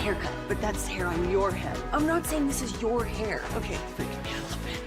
haircut, but that's hair on your head. I'm not saying this is your hair. Okay, freaking me out a little bit.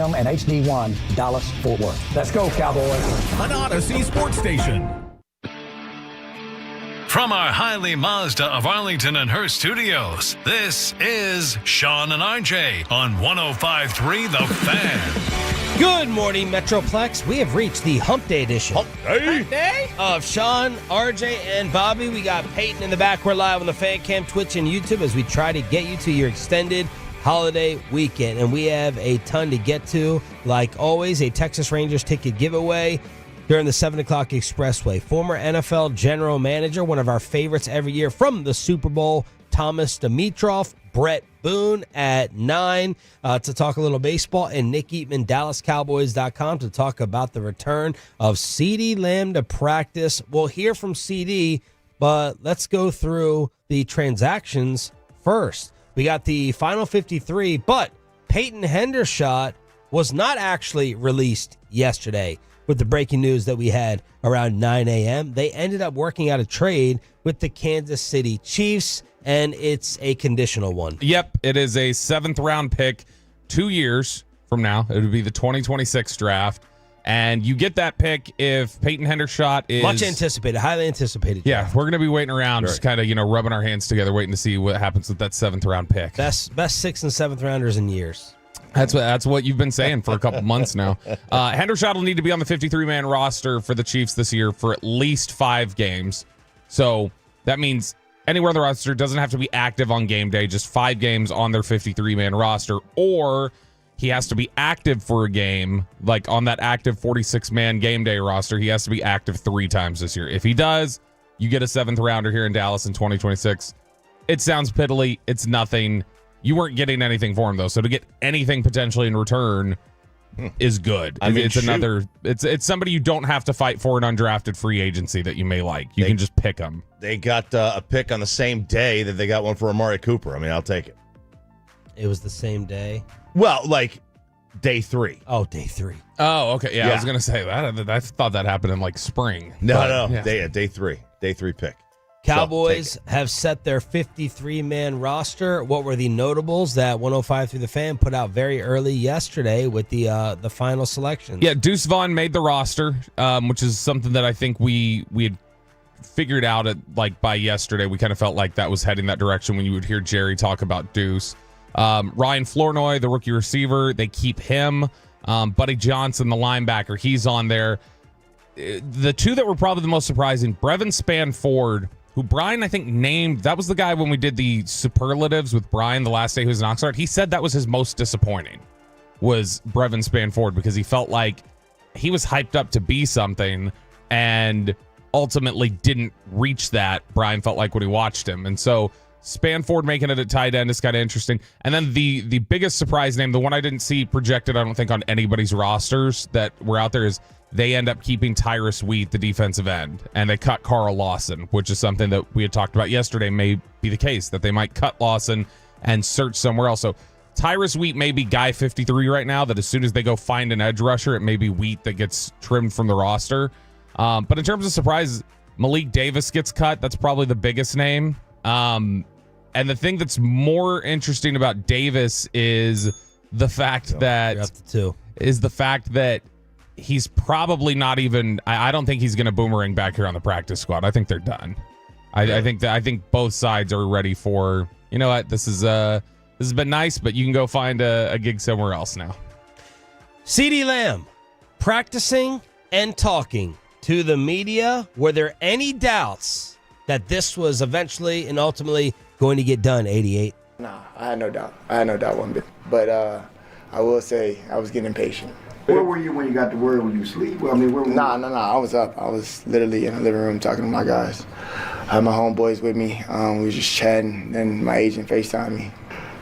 And HD1, Dallas, Fort Worth. Let's go, Cowboys. An Odyssey sports station. From our Highly Mazda of Arlington and Hearst studios, this is Sean and RJ on 105.3 The Fan. Good morning, Metroplex. We have reached the Hump Day edition. Hump Day of Sean, RJ, and Bobby. We got Peyton in the back. We're live on the Fan Cam, Twitch, and YouTube as we try to get you to your extended holiday weekend. And we have a ton to get to. Like always, a Texas Rangers ticket giveaway during the 7 o'clock expressway. Former NFL general manager, one of our favorites every year from the Super Bowl, Thomas Demitro, Brett Boone at 9 to talk a little baseball, and Nick Eatman, DallasCowboys.com to talk about the return of CeeDee Lamb to practice. We'll hear from CeeDee, but let's go through the transactions first. We got the final 53, but Peyton Hendershot was not actually released yesterday with the breaking news that we had around 9 a.m. They ended up working out a trade with the Kansas City Chiefs, and it's a conditional one. Yep, it is a 7th round pick 2 years from now. It would be the 2026 draft. And you get that pick if Peyton Hendershot is... Much anticipated, highly anticipated. Yeah, we're going to be waiting around, just kind of, rubbing our hands together, waiting to see what happens with that 7th-round pick. Best 6th and 7th rounders in years. That's what you've been saying for a couple months now. Hendershot will need to be on the 53-man roster for the Chiefs this year for at least 5 games. So that means anywhere on the roster doesn't have to be active on game day, just 5 games on their 53-man roster, or he has to be active for a game, like on that active 46-man game day roster. He has to be active 3 times this year. If he does, you get a 7th rounder here in Dallas in 2026. It sounds piddly. It's nothing. You weren't getting anything for him, though. So to get anything potentially in return is good. I mean, it's somebody you don't have to fight for an undrafted free agency that you may like. You can just pick them. They got a pick on the same day that they got one for Amari Cooper. I mean, I'll take it. It was the same day? Well, like day 3. Oh, day 3. Oh, okay. Yeah, I was going to say that. I thought that happened in like spring. No. Yeah. Day 3. Day 3 pick. Cowboys have set their 53-man roster. What were the notables that 105 through the fan put out very early yesterday with the final selection? Yeah, Deuce Vaughn made the roster, which is something that I think we had figured out by yesterday. We kind of felt like that was heading that direction when you would hear Jerry talk about Deuce. Ryan Flournoy, the rookie receiver, they keep him. Buddy Johnson, the linebacker, he's on there. The 2 that were probably the most surprising, Brevin Spanford, who Brian, I think, named. That was the guy when we did the superlatives with Brian the last day he was in Oxnard. He said that was his most disappointing, was Brevin Spanford, because he felt like he was hyped up to be something and ultimately didn't reach that, Brian felt like, when he watched him. And so Spanford making it at tight end is kind of interesting. And then the biggest surprise name, the one I didn't see projected, I don't think, on anybody's rosters that were out there, is they end up keeping Tyrus Wheat, the defensive end, and they cut Carl Lawson, which is something that we had talked about yesterday may be the case, that they might cut Lawson and search somewhere else. So Tyrus Wheat may be guy 53 right now, that as soon as they go find an edge rusher, it may be Wheat that gets trimmed from the roster. But in terms of surprises, Malik Davis gets cut. That's probably the biggest name. And the thing that's more interesting about Davis is the fact that he's probably not even. I don't think he's going to boomerang back here on the practice squad. I think they're done. I think both sides are ready for. You know what? This has been nice, but you can go find a gig somewhere else now. CeeDee Lamb practicing and talking to the media. Were there any doubts that this was eventually and ultimately going to get done? 88. Nah, I had no doubt one bit. But I will say I was getting impatient. Where were you when you got the word? Were you asleep? Well, I mean, where were you? Nah, I was up. I was literally in the living room talking to my guys. I had my homeboys with me. We was just chatting. Then my agent FaceTimed me.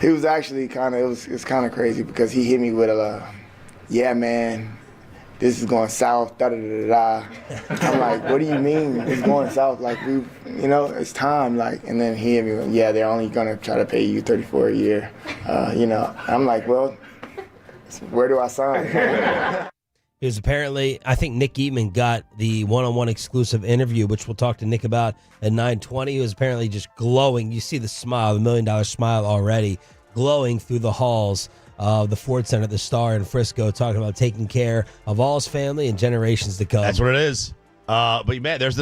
He was actually it's kind of crazy because he hit me with yeah, man, this is going south, da-da-da-da-da. I'm like, what do you mean it's going south? Like, it's time. Like, and then he hit me with, yeah, they're only going to try to pay you $34 a year. I'm like, well, where do I sign? It was apparently, I think Nick Eatman got the one-on-one exclusive interview, which we'll talk to Nick about at 9:20. He was apparently just glowing. You see the smile, the $1 million smile already glowing through the halls of the Ford Center, the Star in Frisco, talking about taking care of all his family and generations to come. That's what it is. But man, it's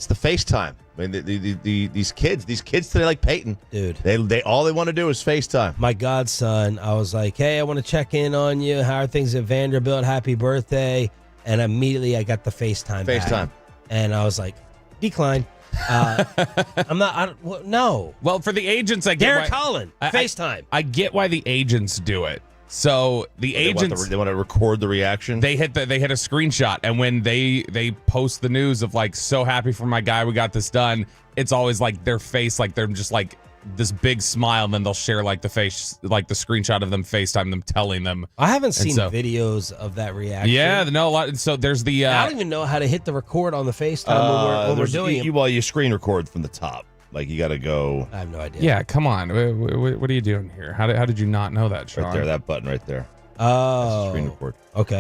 the FaceTime. I mean, these kids today, like Peyton, dude, they all they want to do is FaceTime. My godson, I was like, hey, I want to check in on you. How are things at Vanderbilt? Happy birthday! And immediately I got the FaceTime. FaceTime, and I was like, decline. I'm not. No. Well, for the agents, I get Derek Holland, FaceTime. I get why the agents do it. So the agents, they want to record the reaction. They hit a screenshot, and when they post the news of like, so happy for my guy, we got this done. It's always like their face, like they're just like this big smile, and then they'll share like the face, like the screenshot of them FaceTime them telling them. I haven't seen videos of that reaction. Yeah, no, a lot. So there's the. I don't even know how to hit the record on the FaceTime when we're doing it. Well, you screen record from the top. Like, you got to go. I have no idea. Yeah, come on. What are you doing here? How did you not know that, Sean? Right there, that button right there. Oh, screen record. Okay.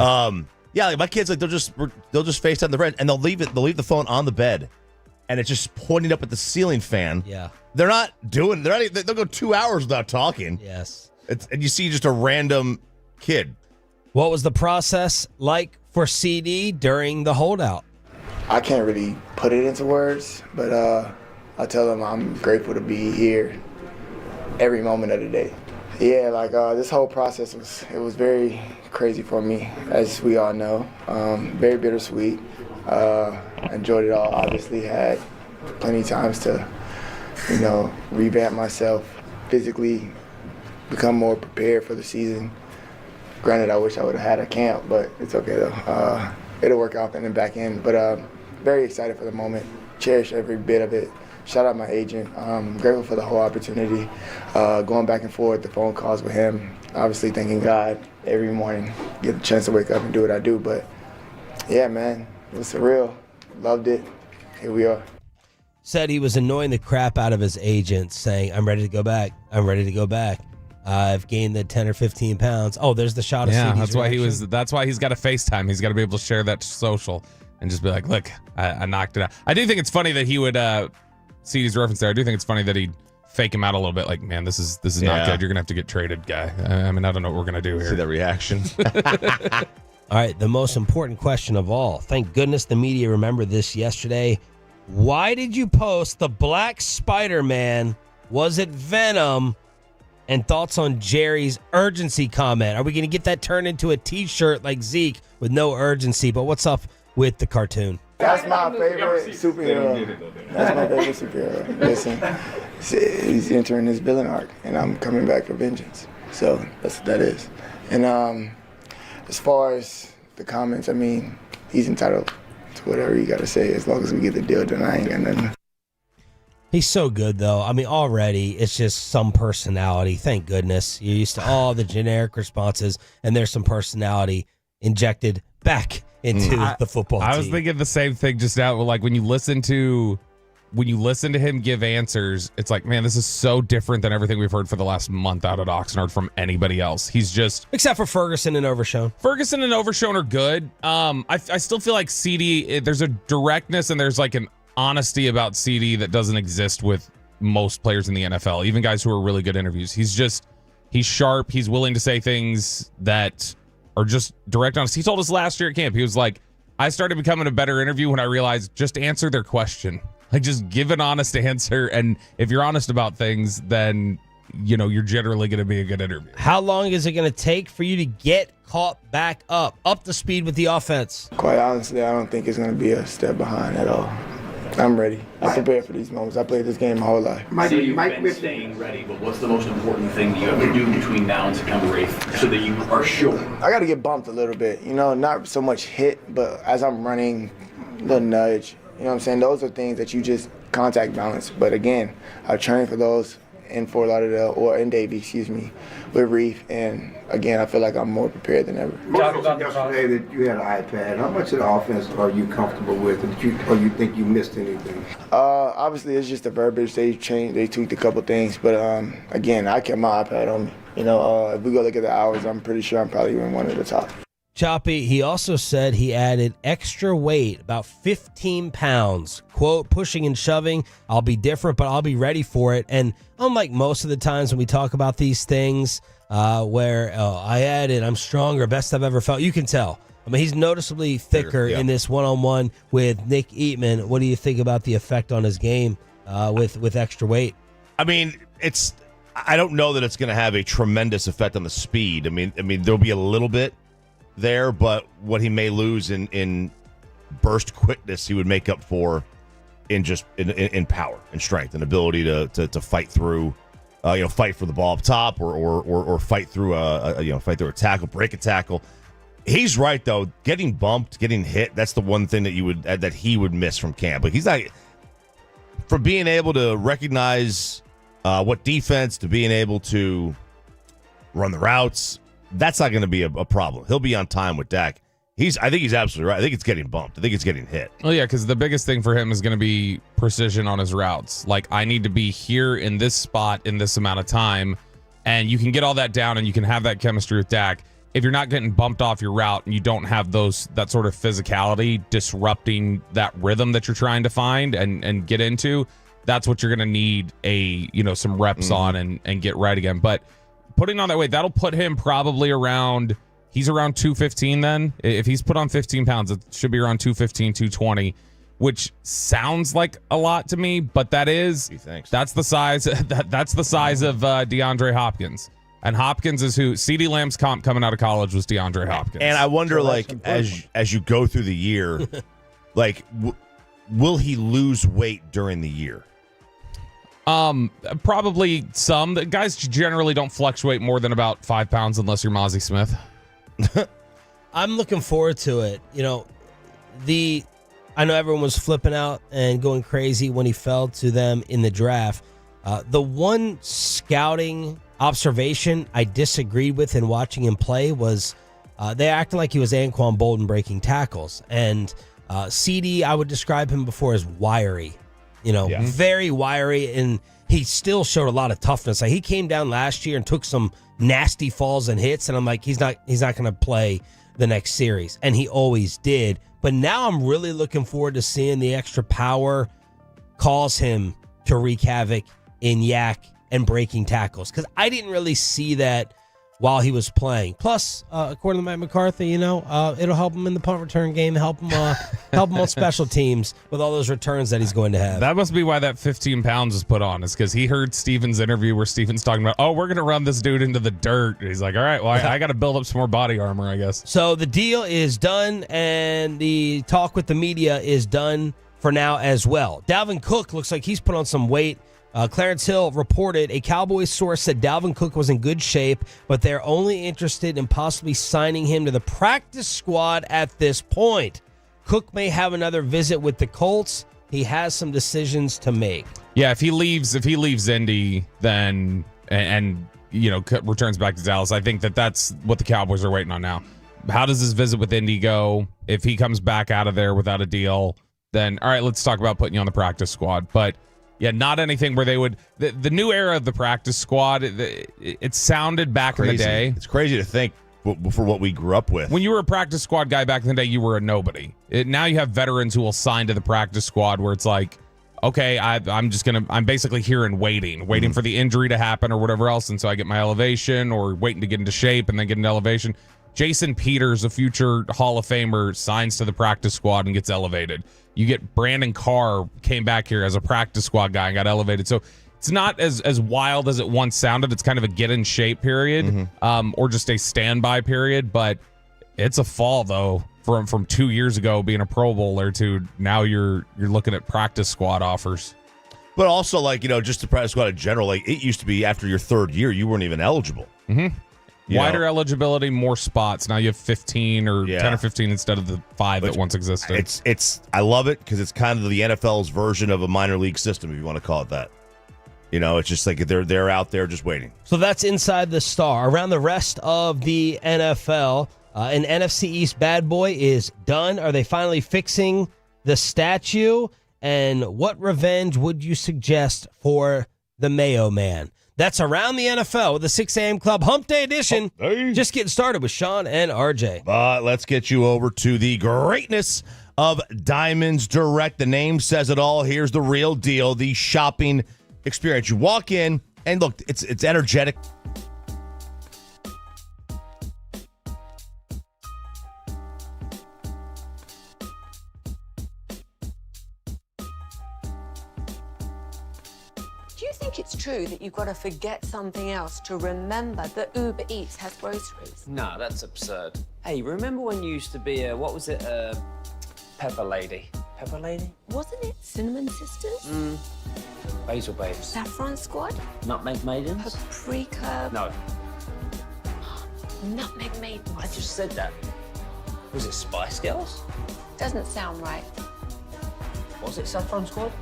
Yeah, like my kids, like they'll just FaceTime the friend, and they'll leave the phone on the bed, and it's just pointing up at the ceiling fan. Yeah. They'll go 2 hours without talking. Yes. And you see just a random kid. What was the process like for CeeDee during the holdout? I can't really put it into words, but I tell him I'm grateful to be here every moment of the day. Yeah, like this whole process was very crazy for me, as we all know. Very bittersweet. Enjoyed it all. Obviously had plenty of times to, revamp myself physically, become more prepared for the season. Granted, I wish I would have had a camp, but it's okay though. It'll work out in the back end. But very excited for the moment. Cherish every bit of it. Shout out my agent. Grateful for the whole opportunity. Going back and forth, the phone calls with him. Obviously thanking God every morning. Get the chance to wake up and do what I do. But yeah, man, it was surreal. Loved it. Here we are. Said he was annoying the crap out of his agent, saying, I'm ready to go back. I'm ready to go back. I've gained the 10 or 15 pounds. Oh, there's the shot of CeeDee's that's why he's got to FaceTime. He's got to be able to share that to social and just be like, look, I knocked it out. I do think it's funny that he would CeeDee's reference there. I do think it's funny that he'd fake him out a little bit, like, man, this is not good. You're gonna have to get traded, guy. I mean, I don't know what we're gonna do here. See that reaction. All right, the most important question of all. Thank goodness the media remembered this yesterday. Why did you post the Black Spider-Man? Was it Venom? And thoughts on Jerry's urgency comment. Are we going to get that turned into a T-shirt like Zeke with no urgency? But what's up with the cartoon? That's my favorite superhero. That's my favorite superhero. Listen, he's entering his villain arc, and I'm coming back for vengeance. So that's what that is. And as far as the comments, I mean, he's entitled to whatever you got to say. As long as we get the deal done, I ain't got nothing. He's so good, though. I mean, already it's just some personality. Thank goodness. You're used to all the generic responses, and there's some personality injected back into the football team. I was thinking the same thing just now. Like when you listen to him give answers, it's like, man, this is so different than everything we've heard for the last month out at Oxnard from anybody else. He's just, except for Ferguson and Overshone. Ferguson and Overshone are good. I still feel like CeeDee, there's a directness and there's like an honesty about CeeDee that doesn't exist with most players in the NFL, even guys who are really good interviews. He's sharp. He's willing to say things that are just direct honest. He told us last year at camp, he was like, I started becoming a better interview when I realized just answer their question. Like, just give an honest answer. And if you're honest about things, then, you're generally going to be a good interview. How long is it going to take for you to get caught back up to speed with the offense? Quite honestly, I don't think it's going to be a step behind at all. I'm ready. I'm prepared for these moments. I played this game my whole life. So you've been staying ready, but what's the most important thing you have to do between now and September 8th so that you are sure? I got to get bumped a little bit. Not so much hit, but as I'm running, a little nudge. You know what I'm saying? Those are things that you just contact balance. But again, I trained for those in Fort Lauderdale, or in Davie, with Reef. And again, I feel like I'm more prepared than ever. Most of yesterday that you had an iPad. How much of the offense are you comfortable with, or you think you missed anything? Obviously, it's just the verbiage. They changed, they tweaked a couple things. But again, I kept my iPad on me. If we go look at the hours, I'm pretty sure I'm probably even one of the top. Choppy, he also said he added extra weight, about 15 pounds. Quote, pushing and shoving, I'll be different, but I'll be ready for it. And unlike most of the times when we talk about these things where I added, I'm stronger, best I've ever felt, you can tell. I mean, he's noticeably thicker in this one-on-one with Nick Eatman. What do you think about the effect on his game with extra weight? I mean, I don't know that it's going to have a tremendous effect on the speed. I mean, there'll be a little bit there, but what he may lose in burst quickness, he would make up for in just in power and strength and ability to fight through, fight for the ball up top or fight through a tackle, break a tackle. He's right though. Getting bumped, getting hit, that's the one thing that he would miss from camp. Like, he's not, from being able to recognize what defense, to being able to run the routes. That's not going to be a problem. He'll be on time with Dak. I think he's absolutely right. I think it's getting bumped. I think it's getting hit. Well, yeah, because the biggest thing for him is going to be precision on his routes. Like, I need to be here in this spot in this amount of time, and you can get all that down and you can have that chemistry with Dak. If you're not getting bumped off your route and you don't have that sort of physicality disrupting that rhythm that you're trying to find and get into, that's what you're going to need some reps on and get right again. But putting on that weight, that'll put him probably around, he's around 215 then. If he's put on 15 pounds, it should be around 215, 220, which sounds like a lot to me, but that's the size that's the size of DeAndre Hopkins. And Hopkins is who CeeDee Lamb's comp coming out of college was DeAndre Hopkins. And I wonder, as you go through the year, will he lose weight during the year? Probably some. The guys generally don't fluctuate more than about 5 pounds unless you're Mozzie Smith. I'm looking forward to it. I know everyone was flipping out and going crazy when he fell to them in the draft. The one scouting observation I disagreed with in watching him play was they acted like he was Anquan Bolden breaking tackles. And CeeDee, I would describe him before as wiry, very wiry. And he still showed a lot of toughness. Like, he came down last year and took some nasty falls and hits. And I'm like, he's not going to play the next series. And he always did. But now I'm really looking forward to seeing the extra power cause him to wreak havoc in yak and breaking tackles, because I didn't really see that while he was playing. Plus, according to Mike McCarthy, it'll help him in the punt return game, help him on special teams with all those returns that he's going to have. That must be why that 15 pounds is put on, is because he heard Steven's interview where Steven's talking about, we're going to run this dude into the dirt. And he's like, all right, well, I got to build up some more body armor, I guess. So the deal is done, and the talk with the media is done for now as well. Dalvin Cook looks like he's put on some weight. Clarence Hill reported a Cowboys source said Dalvin Cook was in good shape, but they're only interested in possibly signing him to the practice squad at this point. Cook may have another visit with the Colts. He has some decisions to make. Yeah, if he leaves Indy, then and returns back to Dallas, I think that's what the Cowboys are waiting on now. How does his visit with Indy go? If he comes back out of there without a deal, then all right, let's talk about putting you on the practice squad. But yeah, not anything where they would the new era of the practice squad. It sounded back in the day. It's crazy to think for what we grew up with. When you were a practice squad guy back in the day, you were a nobody. Now you have veterans who will sign to the practice squad where it's like, okay, I'm basically here and waiting for the injury to happen or whatever else, and so I get my elevation, or waiting to get into shape and then get into elevation. Jason Peters, a future Hall of Famer, signs to the practice squad and gets elevated. You get Brandon Carr, came back here as a practice squad guy and got elevated. So it's not as wild as it once sounded. It's kind of a get in shape period, or just a standby period. But it's a fall though from 2 years ago being a Pro Bowler to now you're looking at practice squad offers. But also, just the practice squad in general, it used to be after your third year you weren't even eligible. Mm-hmm. Wider eligibility, more spots. Now you have 15 or 10 or 15 instead of the 5 that once existed. I love it because it's kind of the NFL's version of a minor league system, if you want to call it that. It's just like they're out there just waiting. So that's inside the star. Around the rest of the NFL, an NFC East bad boy is done. Are they finally fixing the statue? And what revenge would you suggest for the Mayo Man? That's Around the NFL with the 6 a.m. Club Hump Day edition. Just getting started with Sean and RJ. But let's get you over to the greatness of Diamonds Direct. The name says it all. Here's the real deal, the shopping experience. You walk in, and look, it's energetic. It's true that you've got to forget something else to remember that Uber Eats has groceries. No, that's absurd. Hey, remember when you used to be Pepper Lady? Pepper Lady? Wasn't it Cinnamon Sisters? Basil Babes. Saffron Squad? Nutmeg Maidens? Paprika? No. Nutmeg Maidens. I just said that. Was it Spice Girls? Doesn't sound right. Was it Saffron Squad?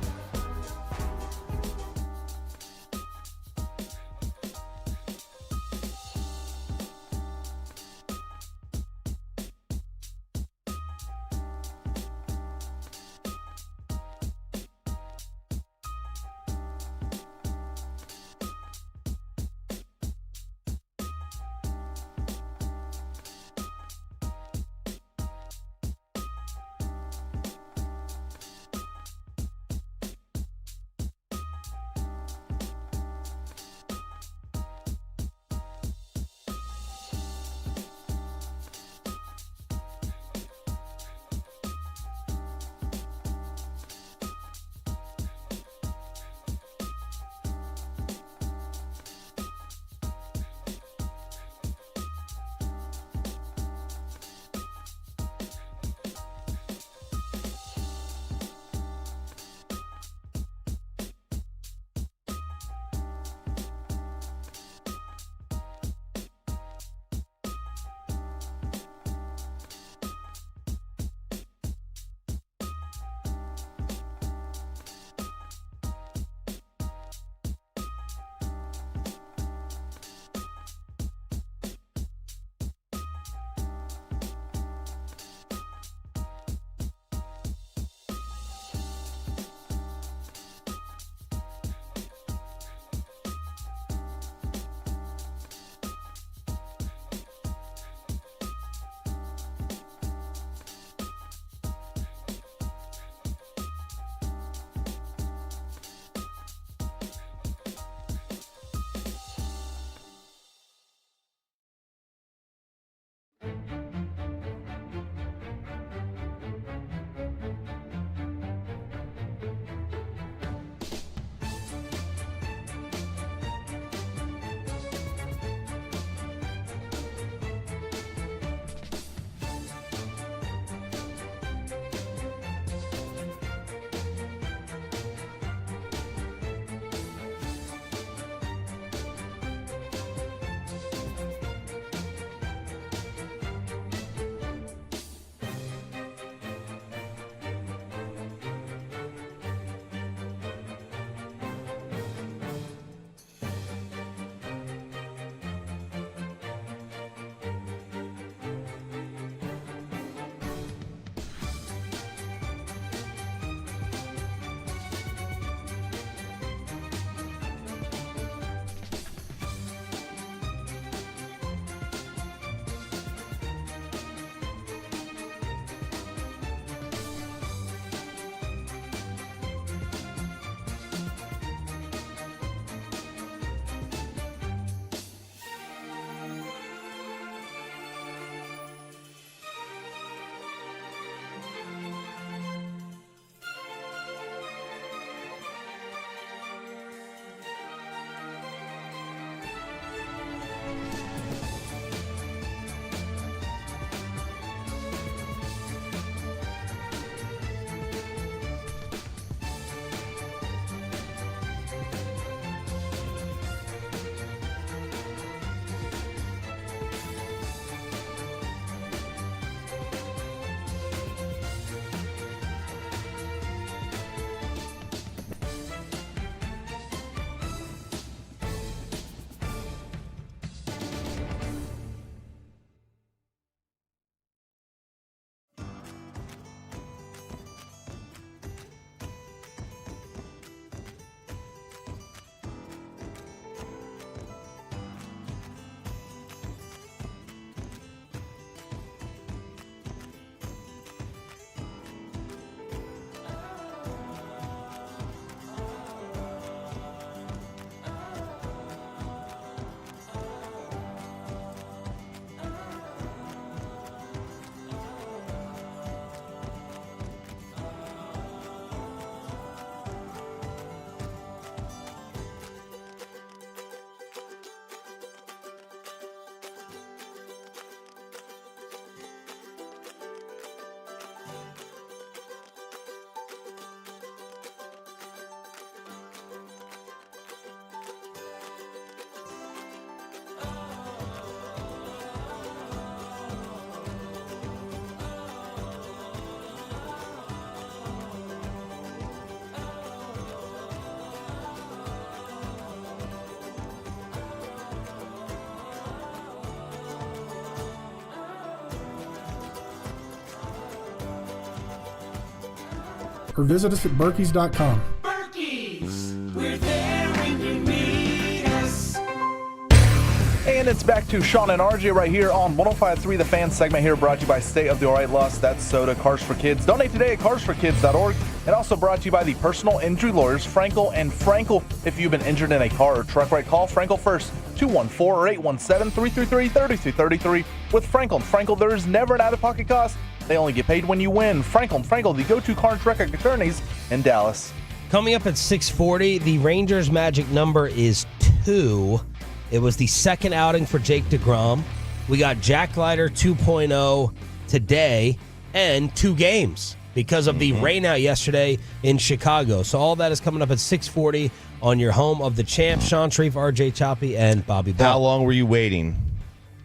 or visit us at Berkeys.com. And it's back to Sean and RJ right here on 105.3 The Fan segment here, brought to you by State of the Alright Lust. That's soda, Cars for Kids. Donate today at carsforkids.org. And also brought to you by the personal injury lawyers, Frankel and Frankel. If you've been injured in a car or truck wreck, call Frankel first, 214 or 817-333-3333. With Frankel and Frankel, there is never an out-of-pocket cost. They only get paid when you win. Frankel and Frankel, the go-to car and truck attorneys in Dallas. Coming up at 6:40, the Rangers' magic number is 2. It was the second outing for Jake DeGrom. We got Jack Leiter 2.0 today and 2 games because of the rainout yesterday in Chicago. So all that is coming up at 6:40 on your home of the champs, Sean Shreve, RJ Choppy, and Bobby Bell. How long were you waiting?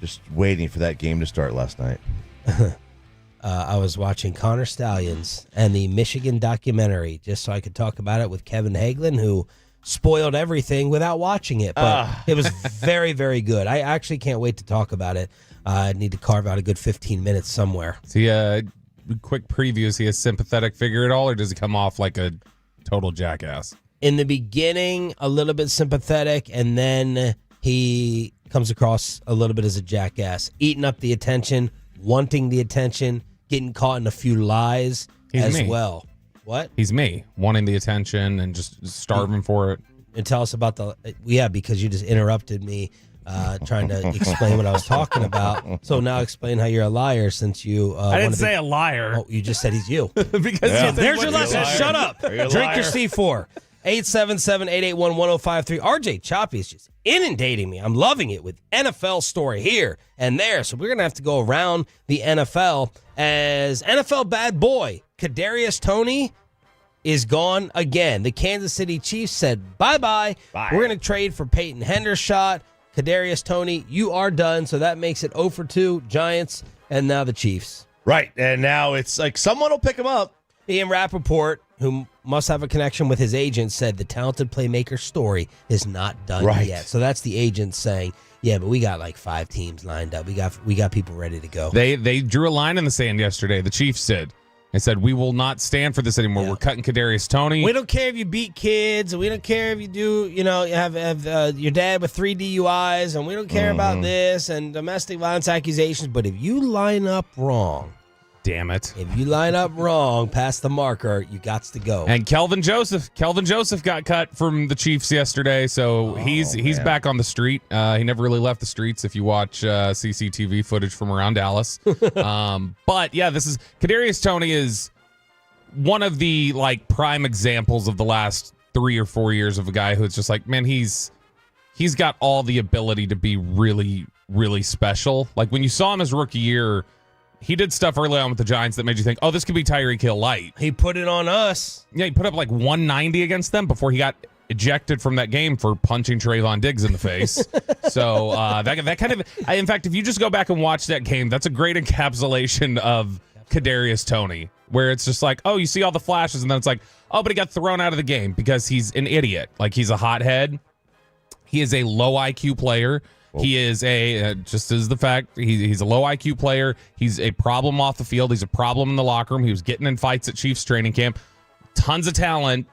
Just waiting for that game to start last night. I was watching Connor Stalions and the Michigan documentary just so I could talk about it with Kevin Hagelin, who spoiled everything without watching it. But it was very, very good. I actually can't wait to talk about it. I need to carve out a good 15 minutes somewhere. So, quick preview. Is he a sympathetic figure at all, or does he come off like a total jackass? In the beginning, a little bit sympathetic, and then he comes across a little bit as a jackass, eating up the attention, wanting the attention, getting caught in a few lies as well. What? He's me, wanting the attention and just starving for it. And tell us about because you just interrupted me trying to explain what I was talking about. So now explain how you're a liar since you... I didn't say a liar. Oh, you just said he's you. Because there's your lesson. Shut up. Drink your C4. 877-881-1053. RJ Choppy is just inundating me. I'm loving it with NFL story here and there. So we're going to have to go around the NFL as NFL bad boy Cadarius Tony is gone again. The Kansas City Chiefs said bye-bye. We're going to trade for Peyton Hendershot. Cadarius Tony, you are done. So that makes it 0 for 2, Giants, and now the Chiefs. Right, and now it's like someone will pick him up. Ian Rappaport, who must have a connection with his agent, said the talented playmaker story is not done yet. So that's the agent saying, yeah, but we got like 5 teams lined up. We got people ready to go. They drew a line in the sand yesterday. The Chiefs did. They said, we will not stand for this anymore. Yeah. We're cutting Cadarius Tony. We don't care if you beat kids. We don't care if you do, you have your dad with 3 DUIs, and we don't care about this and domestic violence accusations. But if you line up wrong, damn it. If you line up wrong past the marker, you got to go. And Kelvin Joseph got cut from the Chiefs yesterday, so he's back on the street. He never really left the streets if you watch CCTV footage from around Dallas. But yeah, Cadarius Tony is one of the prime examples of the last 3 or 4 years of a guy who's just man, he's got all the ability to be really, really special. Like when you saw him his rookie year, he did stuff early on with the Giants that made you think, oh, this could be Tyreek Hill light. He put it on us. Yeah, he put up 190 against them before he got ejected from that game for punching Trayvon Diggs in the face. So that kind of, in fact, if you just go back and watch that game, that's a great encapsulation of Cadarius Tony, where it's just oh, you see all the flashes, and then it's oh, but he got thrown out of the game because he's an idiot. He's a hothead. He is a low IQ player. He is just as the fact, he's a low IQ player. He's a problem off the field. He's a problem in the locker room. He was getting in fights at Chiefs training camp. Tons of talent,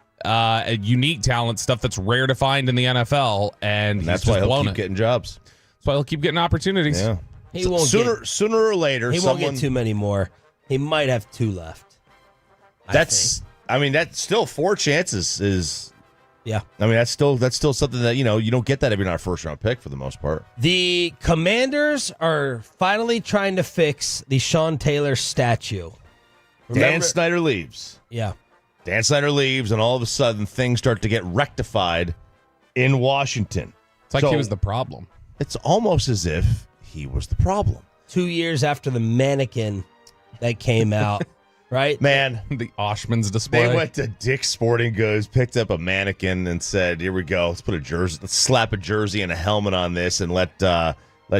unique talent, stuff that's rare to find in the NFL. And that's why he'll keep getting jobs. That's why he'll keep getting opportunities. Yeah. He won't sooner or later. He won't get too many more. He might have 2 left. That's still 4 chances is. Yeah. That's still something that, you don't get that if you're not a first-round pick for the most part. The Commanders are finally trying to fix the Sean Taylor statue. Dan Snyder leaves. Yeah. Dan Snyder leaves, and all of a sudden things start to get rectified in Washington. It's he was the problem. It's almost as if he was the problem. 2 years after the mannequin that came out. Right? Man, the Oshman's display. They went to Dick's Sporting Goods, picked up a mannequin, and said, here we go. Let's slap a jersey and a helmet on this and let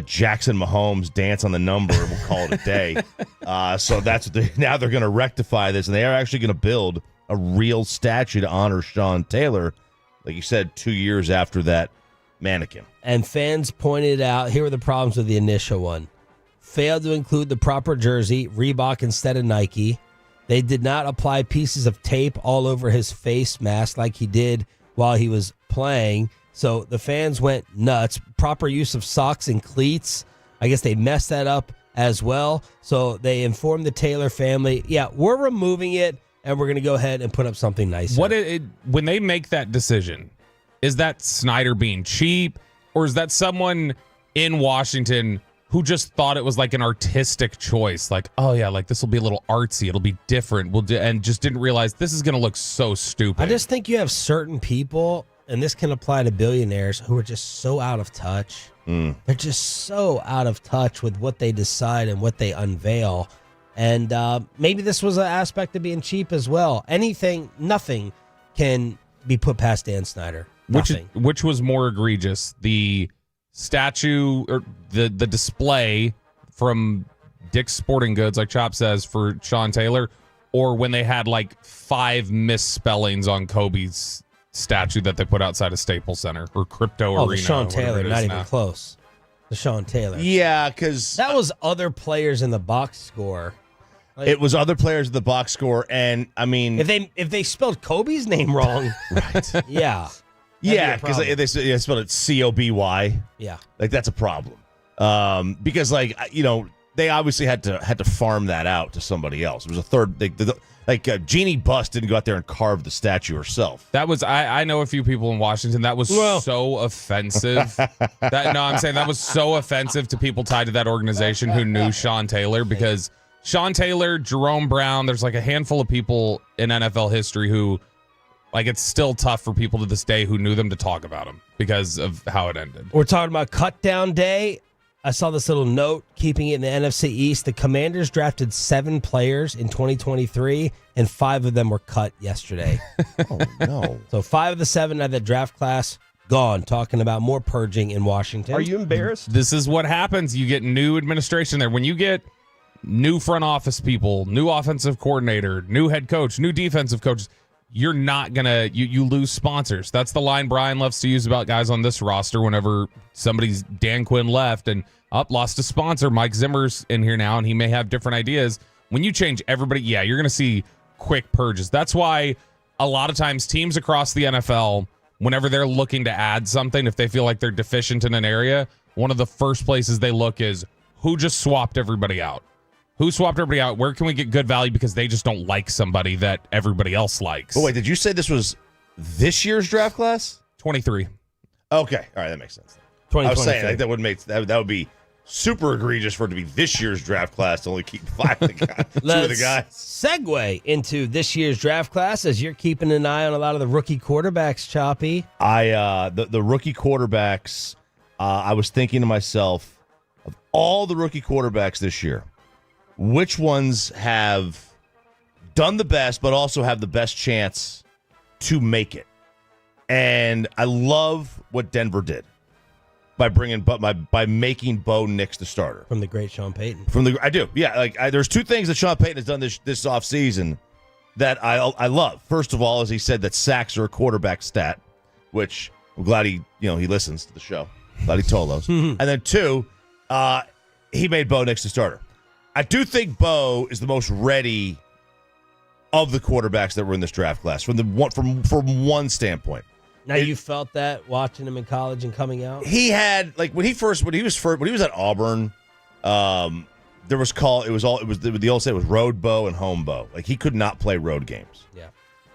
Jackson Mahomes dance on the number, and we'll call it a day. So that's what now they're going to rectify this, and they are actually going to build a real statue to honor Sean Taylor, like you said, 2 years after that mannequin. And fans pointed out, here were the problems with the initial one. Failed to include the proper jersey, Reebok instead of Nike. They did not apply pieces of tape all over his face mask like he did while he was playing. So the fans went nuts. Proper use of socks and cleats. I guess they messed that up as well. So they informed the Taylor family, yeah, we're removing it, and we're going to go ahead and put up something nicer. When they make that decision, is that Snyder being cheap, or is that someone in Washington who just thought it was like an artistic choice? Like, oh yeah, like this will be a little artsy, it'll be different, and just didn't realize this is going to look so stupid. I just think you have certain people, and this can apply to billionaires, who are just so out of touch. They're just so out of touch with what they decide and what they unveil. And maybe this was an aspect of being cheap as well. Nothing can be put past Dan Snyder. Which was more egregious, the statue or the display from Dick's Sporting Goods, like Chop says, for Sean Taylor, or when they had like 5 misspellings on Kobe's statue that they put outside of Staples Center or Crypto Arena. The Sean Taylor, not even close. The Sean Taylor. Yeah, because that was other players in the box score. Like, it was other players in the box score, and I mean, if they spelled Kobe's name wrong, right? Yeah, because they spelled it C-O-B-Y. Yeah, like that's a problem. Because they obviously had to farm that out to somebody else. It was a third. Jeannie Buss didn't go out there and carve the statue herself. That was I know a few people in Washington. That was so offensive. I'm saying that was so offensive to people tied to that organization who knew Sean Taylor, because Sean Taylor, Jerome Brown, there's like a handful of people in NFL history who, like, it's still tough for people to this day who knew them to talk about him because of how it ended. We're talking about cut down day. I saw this little note, keeping it in the NFC East. The Commanders drafted 7 players in 2023, and 5 of them were cut yesterday. Oh, no. So 5 of the 7 out of the draft class gone, talking about more purging in Washington. Are you embarrassed? This is what happens. You get new administration there. When you get new front office people, new offensive coordinator, new head coach, new defensive coaches, you're not going to, you lose sponsors. That's the line Brian loves to use about guys on this roster whenever somebody's Dan Quinn left and lost a sponsor. Mike Zimmer's in here now, and he may have different ideas. When you change everybody, yeah, you're going to see quick purges. That's why a lot of times teams across the NFL, whenever they're looking to add something, if they feel like they're deficient in an area, one of the first places they look is who just swapped everybody out. Who swapped everybody out? Where can we get good value because they just don't like somebody that everybody else likes? Oh, wait, did you say this was this year's draft class? 23. Okay, all right, that makes sense. I was saying like, that would be super egregious for it to be this year's draft class to only keep 5 of the guys. 2 of the guys. Segue into this year's draft class as you're keeping an eye on a lot of the rookie quarterbacks, Choppy. The rookie quarterbacks, I was thinking to myself, of all the rookie quarterbacks this year, which ones have done the best but also have the best chance to make it? And I love what Denver did by making Bo Nix the starter. From the great Sean Payton. I do. Yeah, there's 2 things that Sean Payton has done this offseason that I love. First of all, as he said, that sacks are a quarterback stat, which I'm glad he listens to the show. Glad he told us. And then 2, he made Bo Nix the starter. I do think Bo is the most ready of the quarterbacks that were in this draft class from one standpoint. Now, you felt that watching him in college and coming out? He had, like, when he was at Auburn, there was the old say was road Bo and home Bo. Like, he could not play road games. Yeah.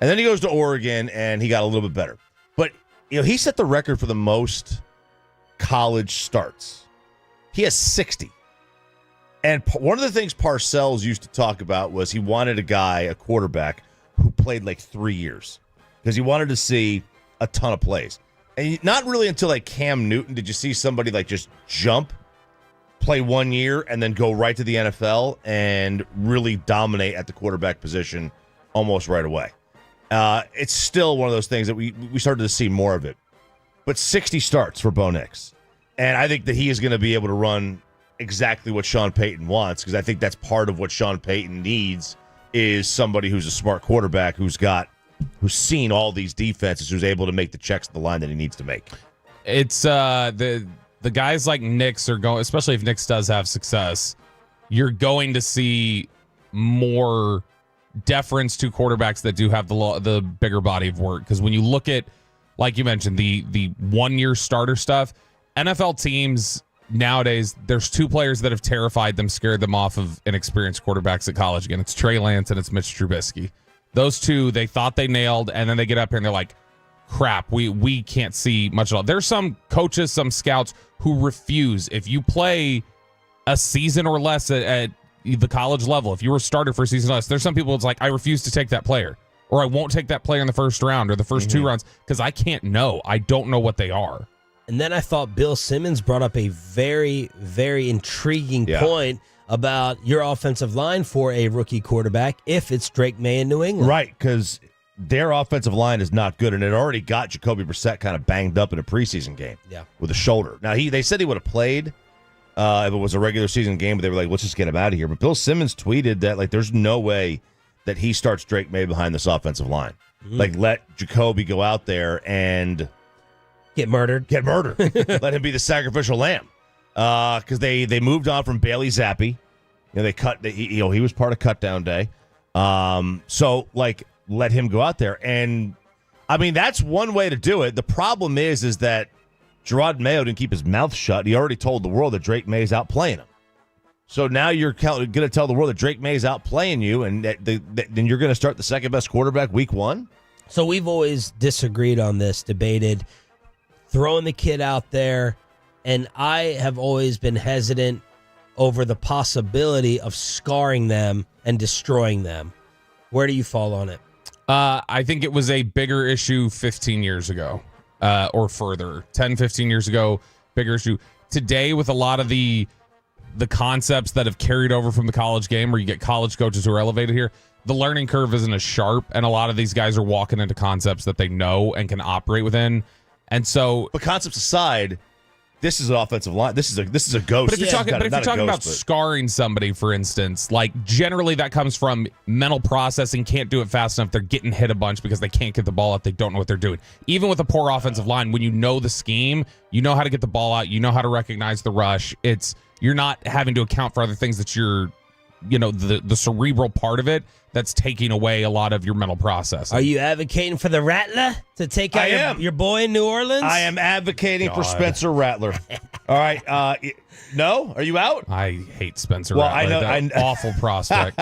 And then he goes to Oregon and he got a little bit better. But, he set the record for the most college starts. He has 60. And one of the things Parcells used to talk about was he wanted a quarterback who played like 3 years because he wanted to see a ton of plays. And not really until like Cam Newton did you see somebody like just jump, play 1 year, and then go right to the NFL and really dominate at the quarterback position almost right away. It's still one of those things that we started to see more of it. But 60 starts for Bo Nix. And I think that he is going to be able to run exactly what Sean Payton wants, because I think that's part of what Sean Payton needs is somebody who's a smart quarterback who's seen all these defenses, who's able to make the checks at the line that he needs to make. It's the guys like Nix are going, especially if Nix does have success, you're going to see more deference to quarterbacks that do have the bigger body of work. Because when you look at, like you mentioned, the 1 year starter stuff, NFL teams nowadays, there's two players that have terrified them, scared them off of inexperienced quarterbacks at college. Again, it's Trey Lance and it's Mitch Trubisky. Those two, they thought they nailed, and then they get up here and they're like, crap, we can't see much at all. There's some coaches, some scouts who refuse. If you play a season or less at the college level, if you were a starter for a season or less, there's some people it's like, I refuse to take that player, or I won't take that player in the first round or the first two rounds because I can't know. I don't know what they are. And then I thought Bill Simmons brought up a very, very intriguing point about your offensive line for a rookie quarterback if it's Drake May in New England. Right, because their offensive line is not good, and it already got Jacoby Brissett kind of banged up in a preseason game with a shoulder. Now, they said he would have played if it was a regular season game, but they were like, let's just get him out of here. But Bill Simmons tweeted that, like, there's no way that he starts Drake May behind this offensive line. Like, let Jacoby go out there and get murdered. Let him be the sacrificial lamb. Because they moved on from Bailey Zappi. He was part of Cutdown Day. So, like, let him go out there. And, I mean, that's one way to do it. The problem is that Gerard Mayo didn't keep his mouth shut. He already told the world that Drake May is outplaying him. So now you're going to tell the world that Drake May is outplaying you, and then you're going to start the second-best quarterback week one? So we've always disagreed on this, debated, throwing the kid out there, and I have always been hesitant over the possibility of scarring them and destroying them. Where do you fall on it? I think it was a bigger issue 15 years ago or further. 10, 15 years ago, bigger issue. Today, with a lot of the concepts that have carried over from the college game, where you get college coaches who are elevated here, the learning curve isn't as sharp, and a lot of these guys are walking into concepts that they know and can operate within. And so, but concepts aside, this is an offensive line. This is a ghost. But if you're talking about scarring somebody, for instance, like generally that comes from mental processing. Can't do it fast enough. They're getting hit a bunch because they can't get the ball out. They don't know what they're doing. Even with a poor offensive line, when you know the scheme, you know how to get the ball out. You know how to recognize the rush. You're not having to account for other things that the cerebral part of it that's taking away a lot of your mental process. Are you advocating for the Rattler to take out your boy in New Orleans? I am advocating for Spencer Rattler. All right. No? Are you out? I hate Spencer Rattler. I know. Awful prospect.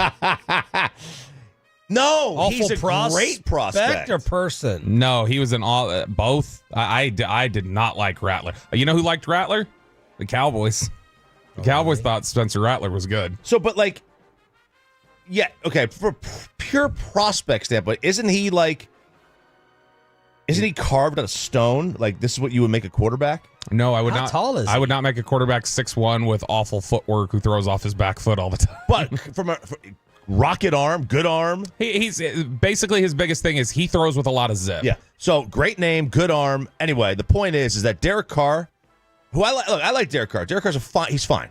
No, awful he's a great prospect. Or person? No, he was in all both. I did not like Rattler. You know who liked Rattler? The Cowboys. The Cowboys thought Spencer Rattler was good. So, but like, yeah, okay, for pure prospect standpoint, isn't he carved out of stone? Like, this is what you would make a quarterback? No, I would not. How tall is he? I would not make a quarterback 6'1" with awful footwork who throws off his back foot all the time. But from a rocket arm, good arm. He's basically, his biggest thing is he throws with a lot of zip. Yeah. So great name, good arm. Anyway, the point is that Derek Carr, who I like Derek Carr. Derek Carr's he's fine,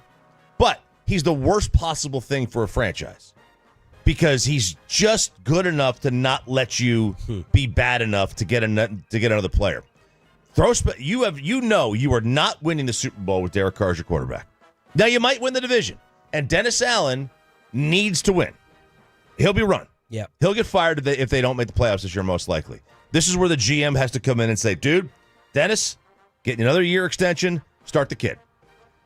but he's the worst possible thing for a franchise because he's just good enough to not let you be bad enough to get another player. You are not winning the Super Bowl with Derek Carr as your quarterback. Now you might win the division, and Dennis Allen needs to win. He'll be run. Yeah, he'll get fired if they don't make the playoffs this year, most likely. This is where the GM has to come in and say, dude, Dennis, get another year extension, start the kid.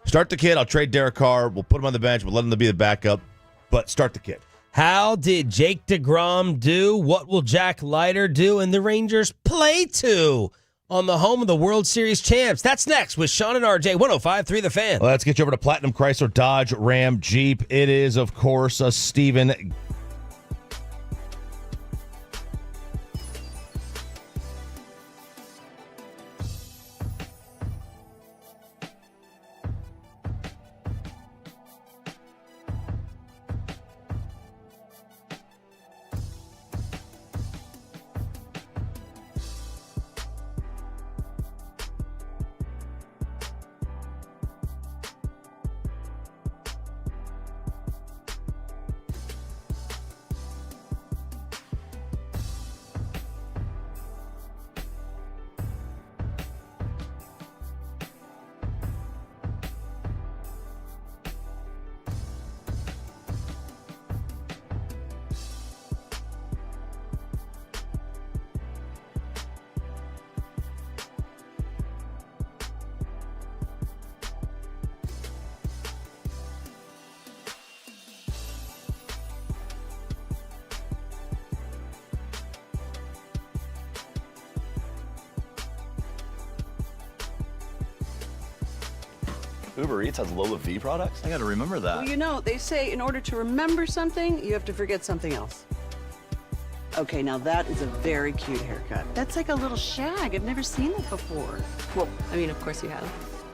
Start the kid. I'll trade Derek Carr. We'll put him on the bench. We'll let him be the backup, but start the kid. How did Jake DeGrom do? What will Jack Leiter do? And the Rangers play to on the home of the World Series champs. That's next with Sean and RJ, 105.3 The Fan. Well, let's get you over to Platinum Chrysler Dodge Ram Jeep. It is, of course, Steven. Uber Eats has Lola V products? I gotta remember that. Well, you know, they say in order to remember something, you have to forget something else. Okay, now that is a very cute haircut. That's like a little shag. I've never seen that before. Well, I mean, of course you have.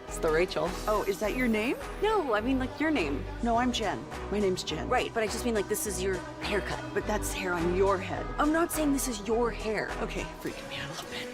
It's the Rachel. Oh, is that your name? No, I mean, like, your name. No, I'm Jen. My name's Jen. Right, but I just mean, like, this is your haircut. But that's hair on your head. I'm not saying this is your hair. Okay, freaking me out a little bit.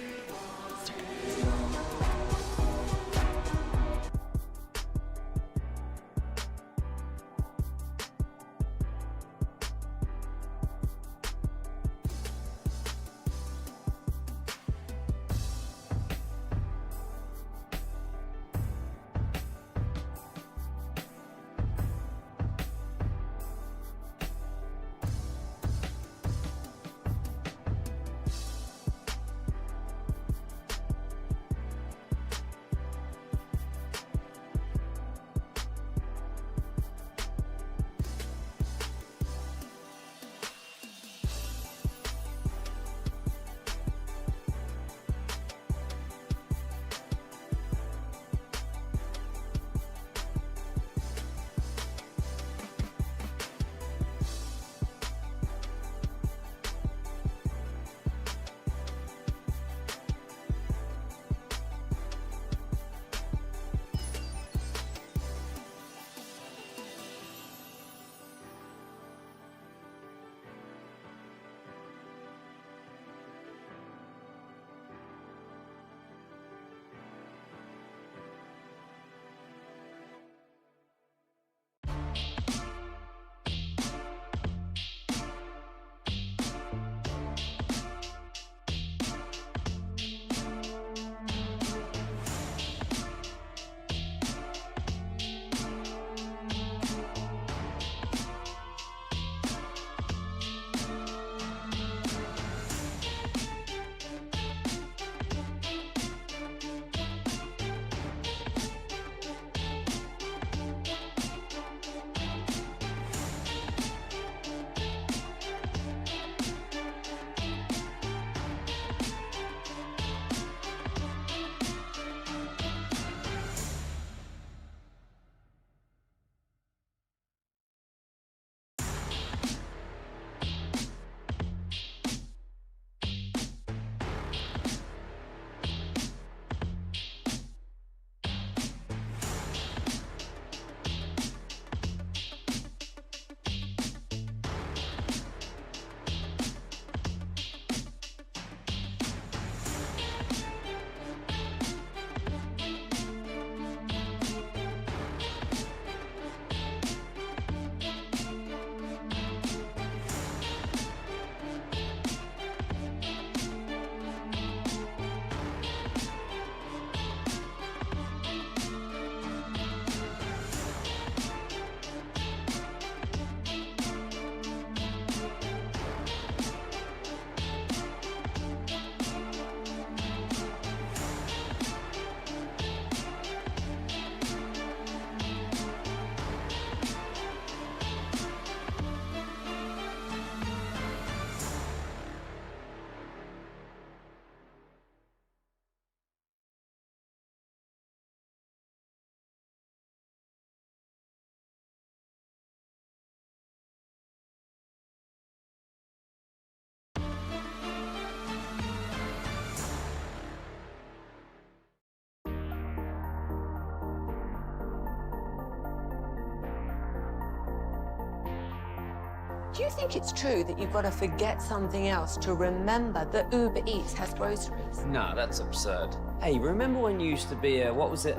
Do you think it's true that you've got to forget something else to remember that Uber Eats has groceries? No, that's absurd. Hey, remember when you used to be a, what was it,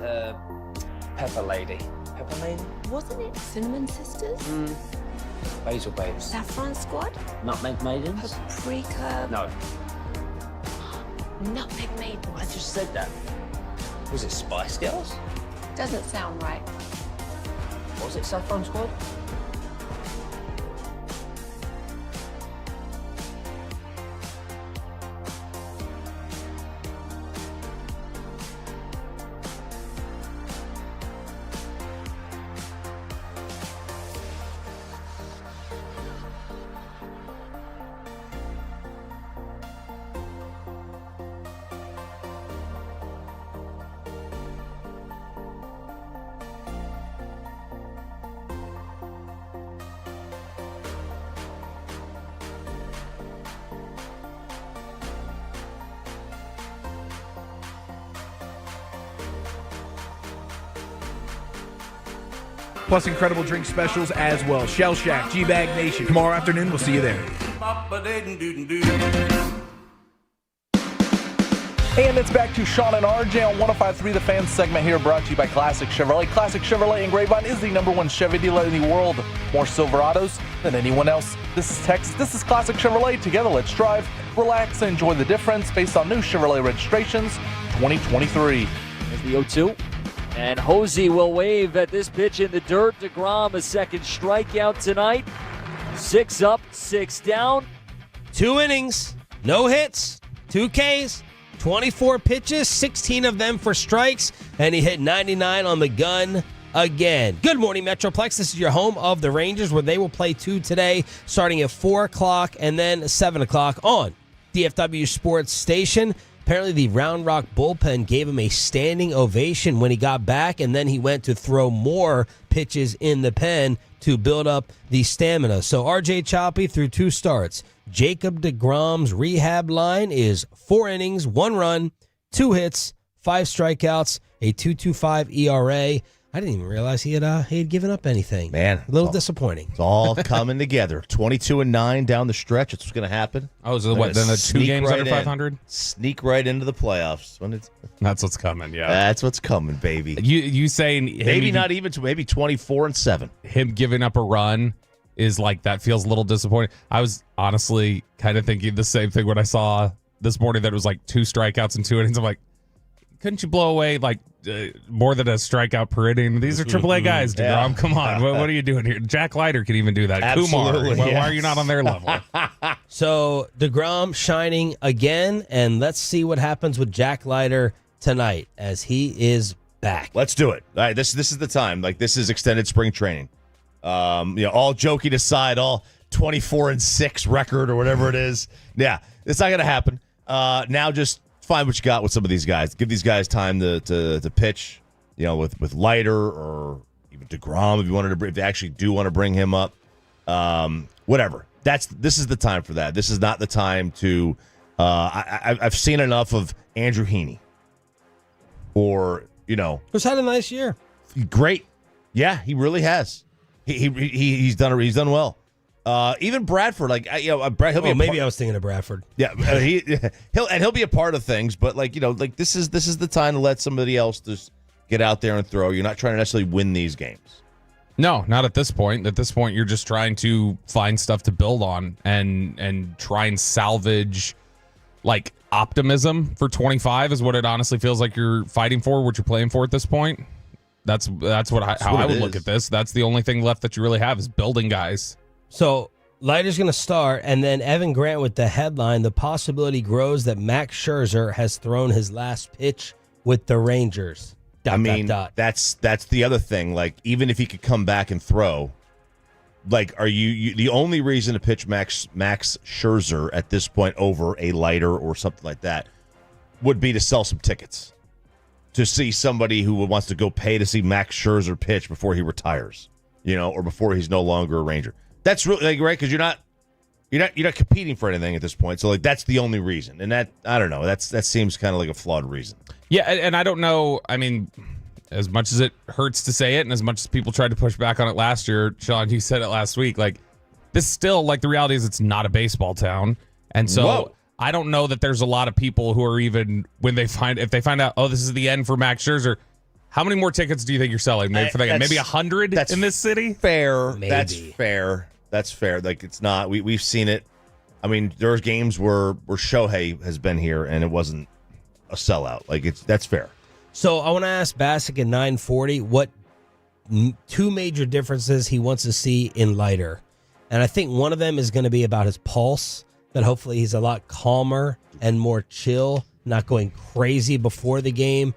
Pepper Lady? Pepper Lady? Wasn't it Cinnamon Sisters? Basil Babes. Saffron Squad? Nutmeg Maidens? Paprika? No. Nutmeg Maidens. I just said that. Was it Spice Girls? Doesn't sound right. Was it Saffron Squad? plus incredible drink specials as well. Shell Shack, G-Bag Nation. Tomorrow afternoon, we'll see you there. And it's back to Sean and RJ on 105.3 The Fan segment here, brought to you by Classic Chevrolet. Classic Chevrolet in Grapevine is the #1 Chevy dealer in the world. More Silverados than anyone else. This is Texas. This is Classic Chevrolet. Together, let's drive, relax, and enjoy the difference based on new Chevrolet registrations 2023. There's the 0-2. And Hosey will wave at this pitch in the dirt. DeGrom, a second strikeout tonight. 6 up, 6 down. 2 innings, no hits, 2 Ks. 24 pitches, 16 of them for strikes, and he hit 99 on the gun again. Good morning, Metroplex. This is your home of the Rangers, where they will play 2 today, starting at 4 o'clock and then 7 o'clock on DFW Sports Station. Apparently, the Round Rock bullpen gave him a standing ovation when he got back, and then he went to throw more pitches in the pen to build up the stamina. So RJ Choppy through 2 starts. Jacob deGrom's rehab line is 4 innings, 1 run, 2 hits, 5 strikeouts, a 2.25 ERA. I didn't even realize he had given up anything. Man, a little disappointing. It's all coming together. 22-9 down the stretch. It's what's going to happen. Oh, so what? Then the 2 games under 500? Sneak right into the playoffs. That's what's coming. Yeah, that's what's coming, baby. You saying maybe not even to maybe 24-7. Him giving up a run is like, that feels a little disappointing. I was honestly kind of thinking the same thing when I saw this morning that it was like 2 strikeouts and 2 innings. I'm like, couldn't you blow away like more than a strikeout per inning? These are AAA guys, DeGrom. Yeah. Come on. What are you doing here? Jack Leiter can even do that. Absolutely, Kumar. yes. Why are you not on their level? So DeGrom shining again, and let's see what happens with Jack Leiter tonight as he is back. Let's do it. All right, this is the time. Like, this is extended spring training. All joking aside, all 24-6 record or whatever it is. Yeah, it's not going to happen. Now just find what you got with some of these guys. Give these guys time to pitch, with Leiter or even DeGrom if they actually do want to bring him up. Whatever. This is the time for that. This is not the time to I've seen enough of Andrew Heaney. Who's had a nice year. Great. Yeah, he really has. He's done well. Even Bradford, Brad, maybe I was thinking of Bradford. Yeah, he'll be a part of things, but this is the time to let somebody else just get out there and throw. You're not trying to necessarily win these games. No, not at this point. At this point, you're just trying to find stuff to build on and try and salvage optimism for 25 is what it honestly feels like you're fighting for, what you're playing for at this point. That's how I would look at this. That's the only thing left that you really have is building guys. So Leiter's going to start, and then Evan Grant with the headline, the possibility grows that Max Scherzer has thrown his last pitch with the Rangers. That's the other thing. Even if he could come back and throw, are you the only reason to pitch Max Scherzer at this point over a Leiter or something like that would be to sell some tickets. To see somebody who wants to go pay to see Max Scherzer pitch before he retires, or before he's no longer a Ranger. That's really right, because you're not competing for anything at this point. So that's the only reason, and that I don't know. That seems kind of like a flawed reason. Yeah, and I don't know. I mean, as much as it hurts to say it, and as much as people tried to push back on it last year, Sean, you said it last week. This still the reality is it's not a baseball town, and so. Whoa. I don't know that there's a lot of people who are even if they find out, oh, this is the end for Max Scherzer. How many more tickets do you think you're selling? Maybe 100 in this city? Fair. Maybe. That's fair. It's not. We've seen it. I mean, there's games where Shohei has been here and it wasn't a sellout. That's fair. So I want to ask Bassick at 9:40 what 2 major differences he wants to see in Leiter, and I think one of them is going to be about his pulse. That hopefully he's a lot calmer and more chill, not going crazy before the game,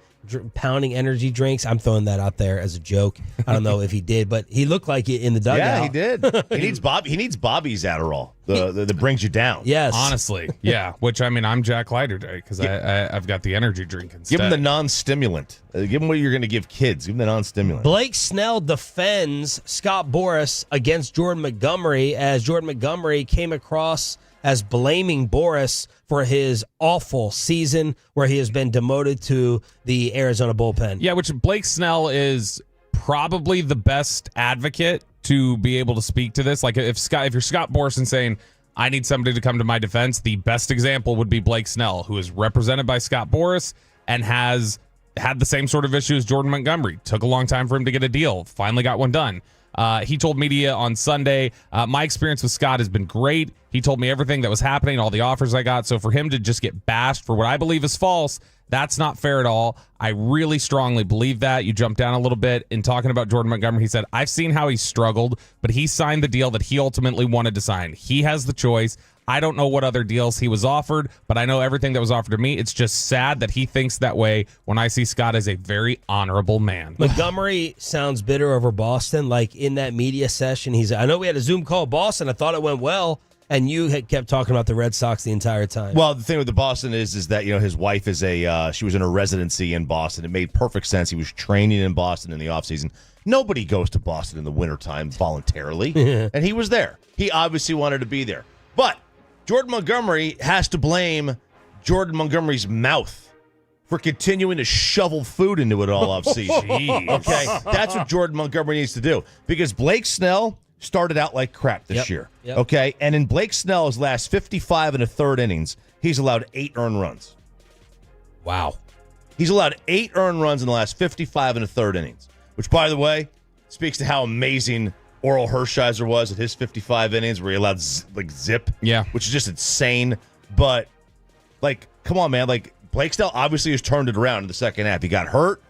pounding energy drinks. I'm throwing that out there as a joke. I don't know if he did, but he looked like it in the dugout. Yeah, he did. He needs Bobby's Adderall that brings you down. Yes. Honestly, yeah. Which, I'm Jack Leiter Day because I've got the energy drink instead. Give him the non-stimulant. Give him what you're going to give kids. Give him the non-stimulant. Blake Snell defends Scott Boras against Jordan Montgomery as Jordan Montgomery came across as blaming Boras for his awful season where he has been demoted to the Arizona bullpen. Yeah, which Blake Snell is probably the best advocate to be able to speak to this. Like if you're Scott Boras and saying, I need somebody to come to my defense, the best example would be Blake Snell, who is represented by Scott Boras and has had the same sort of issue as Jordan Montgomery. Took a long time for him to get a deal. Finally got one done. He told media on Sunday, my experience with Scott has been great. He told me everything that was happening, all the offers I got. So for him to just get bashed for what I believe is false, that's not fair at all. I really strongly believe that. You jumped down a little bit in talking about Jordan Montgomery. He said, I've seen how he struggled, but he signed the deal that he ultimately wanted to sign. He has the choice. I don't know what other deals he was offered, but I know everything that was offered to me. It's just sad that he thinks that way when I see Scott as a very honorable man. Montgomery sounds bitter over Boston. Like in that media session, I know we had a Zoom call Boston. I thought it went well. And you had kept talking about the Red Sox the entire time. Well, the thing with the Boston is that, his wife is she was in a residency in Boston. It made perfect sense. He was training in Boston in the offseason. Nobody goes to Boston in the wintertime voluntarily. And he was there. He obviously wanted to be there. But Jordan Montgomery has to blame Jordan Montgomery's mouth for continuing to shovel food into it all offseason. Okay? That's what Jordan Montgomery needs to do. Because Blake Snell started out like crap this year. Yep. Okay? And in Blake Snell's last 55 and a third innings, he's allowed 8 earned runs. Wow. He's allowed 8 earned runs in the last 55 and a third innings, which, by the way, speaks to how amazing Oral Hershiser was at his 55 innings where he allowed zip. Yeah. Which is just insane. But, come on, man. Blake Snell obviously has turned it around in the second half. He got hurt.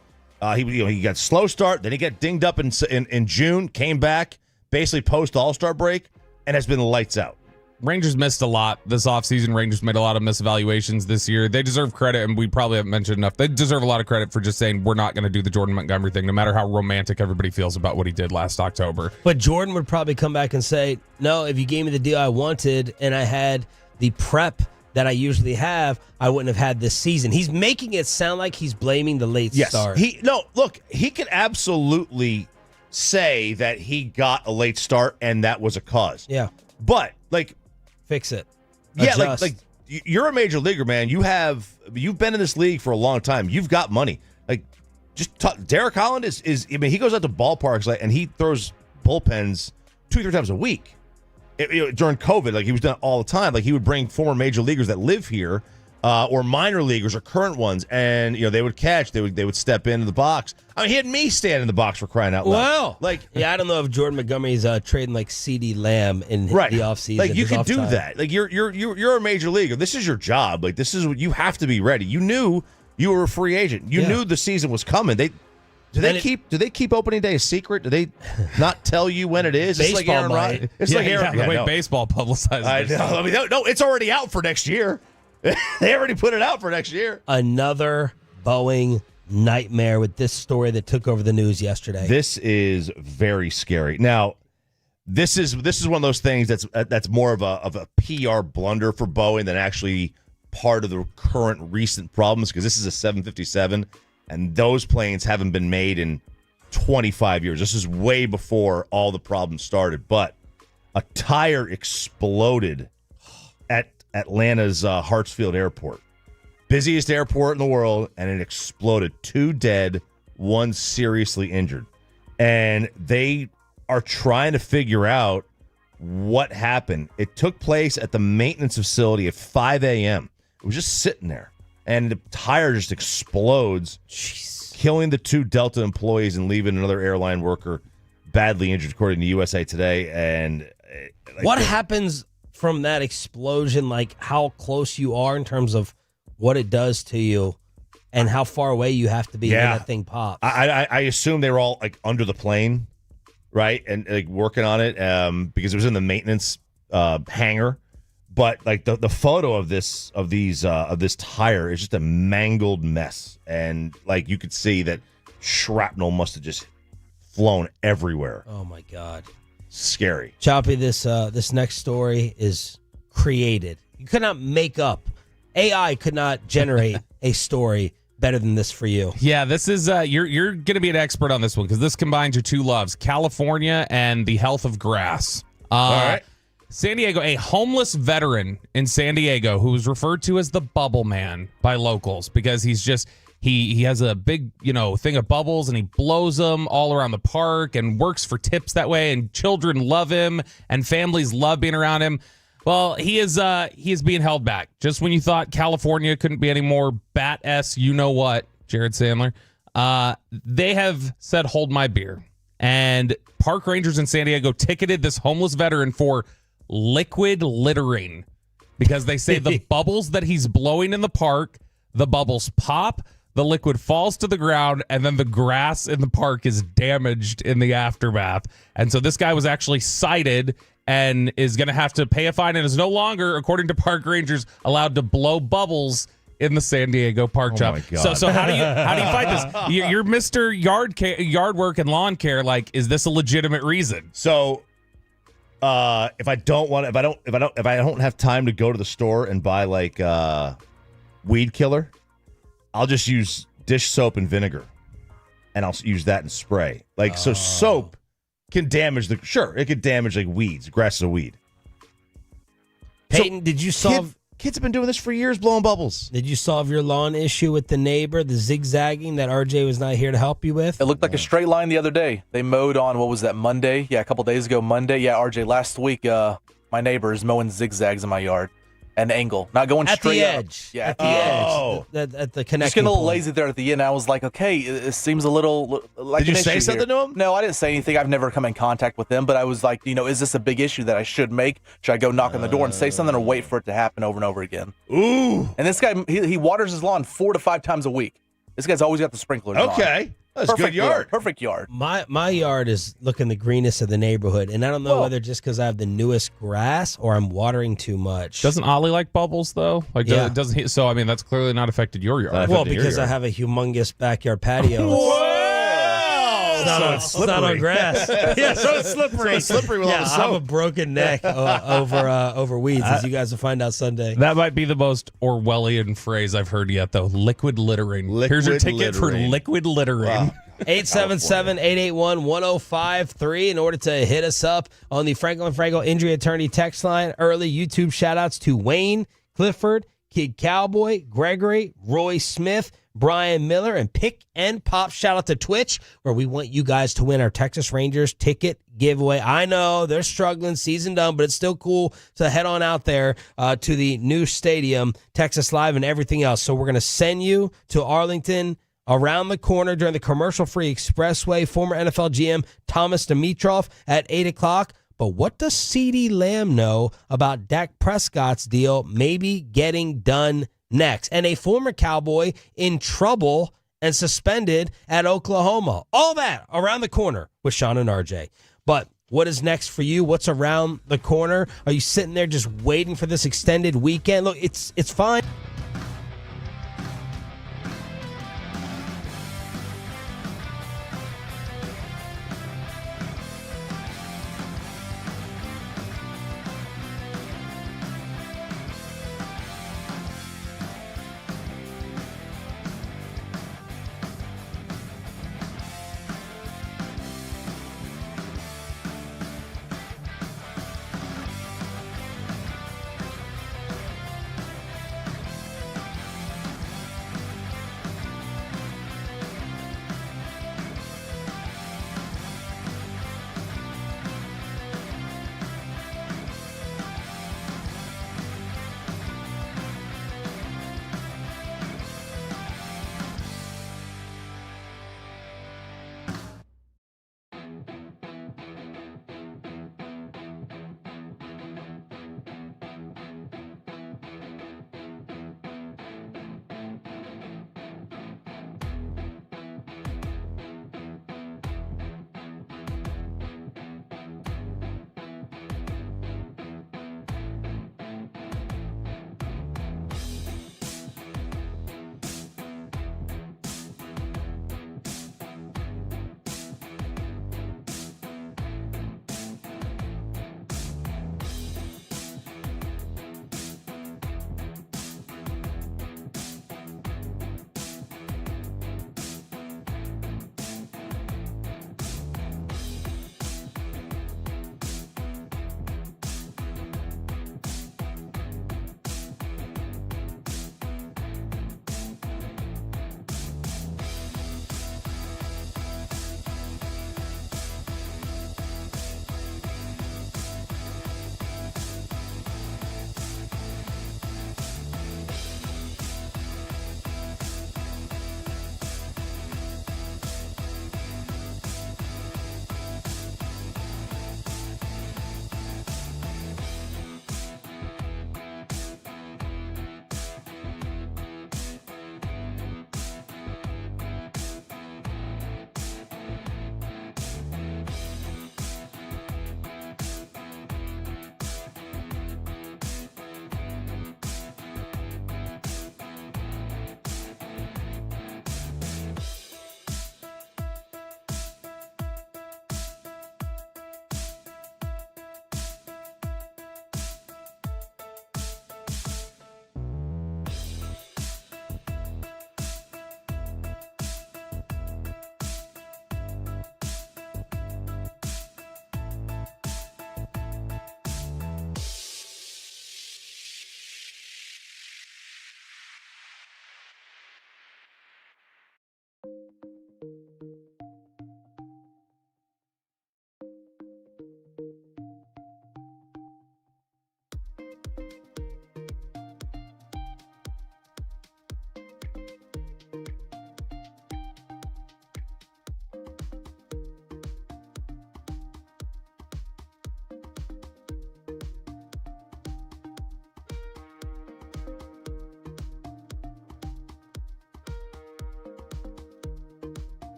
He got slow start. Then he got dinged up in June, came back, basically post All-Star break, and has been lights out. Rangers missed a lot this offseason. Rangers made a lot of misevaluations this year. They deserve credit, and we probably haven't mentioned enough. They deserve a lot of credit for just saying we're not going to do the Jordan Montgomery thing, no matter how romantic everybody feels about what he did last October. But Jordan would probably come back and say, no, if you gave me the deal I wanted and I had the prep that I usually have, I wouldn't have had this season. He's making it sound like he's blaming the late start. He could absolutely say that he got a late start and that was a cause. Yeah. But, fix it. Yeah, Adjust. you're a major leaguer, man. You've been in this league for a long time. You've got money. Derek Holland is he goes out to ballparks and he throws bullpens 2-3 times a week. During COVID, he was doing it all the time. He would bring former major leaguers that live here, or minor leaguers or current ones, and they would catch. They would step into the box. I mean, he had me stand in the box for crying out loud. Wow. I don't know if Jordan Montgomery's trading CeeDee Lamb in the offseason. You can do that. You're a major leaguer. This is your job. This is what you have to be ready. You knew you were a free agent. You knew the season was coming. Do they keep opening day a secret? Do they not tell you when it is? Baseball it's like Aaron Rodgers. It's like Aaron. The way baseball publicizes. I know. I mean, no, it's already out for next year. They already put it out for next year. Another Boeing nightmare with this story that took over the news yesterday. This is very scary. Now, this is one of those things that's more of a PR blunder for Boeing than actually part of the current recent problems, because this is a 757, and those planes haven't been made in 25 years. This is way before all the problems started. But a tire exploded at Atlanta's Hartsfield Airport. Busiest airport in the world, and it exploded. 2 dead, 1 seriously injured. And they are trying to figure out what happened. It took place at the maintenance facility at 5 a.m. It was just sitting there, and the tire just explodes, killing the 2 Delta employees and leaving another airline worker badly injured, according to USA Today. And what happens from that explosion? How close you are in terms of what it does to you and how far away you have to be when that thing pops. I assume they were all under the plane, right? And working on it because it was in the maintenance hangar. But the photo of this tire is just a mangled mess. And you could see that shrapnel must have just flown everywhere. Oh my God. Scary. Choppy, this next story is created. You could not make up. AI could not generate a story better than this for you. Yeah, this is you're going to be an expert on this one because this combines your 2 loves, California and the health of grass. All right. San Diego, a homeless veteran in San Diego who was referred to as the Bubble Man by locals because he's He has a big, thing of bubbles, and he blows them all around the park and works for tips that way, and children love him and families love being around him. Well, he is being held back. Just when you thought California couldn't be any more bat-s, you-know-what, Jared Sandler, they have said, hold my beer. And park rangers in San Diego ticketed this homeless veteran for liquid littering because they say the bubbles that he's blowing in the park, the bubbles pop, the liquid falls to the ground, and then the grass in the park is damaged in the aftermath. And so this guy was actually cited and is going to have to pay a fine and is no longer, according to park rangers, allowed to blow bubbles in the San Diego park shop. My God. So how do you fight this? You're Mr. Yard work and lawn care. Like, is this a legitimate reason? So, if I don't have time to go to the store and buy like weed killer, I'll just use dish soap and vinegar, and I'll use that and spray. So soap can damage it could damage like weeds. Grass is a weed. Peyton, did you solve? Kids have been doing this for years, blowing bubbles. Did you solve your lawn issue with the neighbor, the zigzagging that RJ was not here to help you with? It looked like a straight line the other day. They mowed on, what was that, Monday? Yeah, a couple days ago, Monday. Yeah, RJ, last week, my neighbor is mowing zigzags in my yard. An angle, not going straight at the up. edge. Yeah, at the edge. At the connecting Just getting a little point. lazy there at the end. I was like, okay, it seems a little like. Did you an say issue something here. to him? No, I didn't say anything. I've never come in contact with them, but I was like, is this a big issue that I should make? Should I go knock on the door and say something, or wait for it to happen over and over again? Ooh! And this guy, he waters his lawn 4 to 5 times a week. This guy's always got the sprinklers on. Okay. That's a good yard. Perfect yard. My yard is looking the greenest of the neighborhood, and I don't know whether just because I have the newest grass or I'm watering too much. Doesn't Ollie like bubbles though? Yeah. Doesn't he? So I mean, that's clearly not affected your yard. Well, because I have a humongous backyard patio. It's not on grass. Yeah, so it's slippery. So it's slippery with all the I have a soap. broken neck over weeds, as you guys will find out Sunday. That might be the most Orwellian phrase I've heard yet, though. Liquid littering. Here's your ticket for liquid littering. 877-881-1053 in order to hit us up on the Franklin Franco Injury Attorney text line. Early YouTube shout-outs to Wayne, Clifford, Kid Cowboy, Gregory, Roy Smith, Brian Miller, and Pick and Pop. Shout out to Twitch, where we want you guys to win our Texas Rangers ticket giveaway. I know they're struggling, season done, but it's still cool to head on out there to the new stadium, Texas Live, and everything else. So we're going to send you to Arlington around the corner during the commercial-free expressway. Former NFL GM Thomas Dimitrov at 8 o'clock. But what does CeeDee Lamb know about Dak Prescott's deal maybe getting done next? And a former Cowboy in trouble and suspended at Oklahoma. All that around the corner with Sean and RJ. But what is next for you? What's around the corner? Are you sitting there just waiting for this extended weekend? Look, it's fine.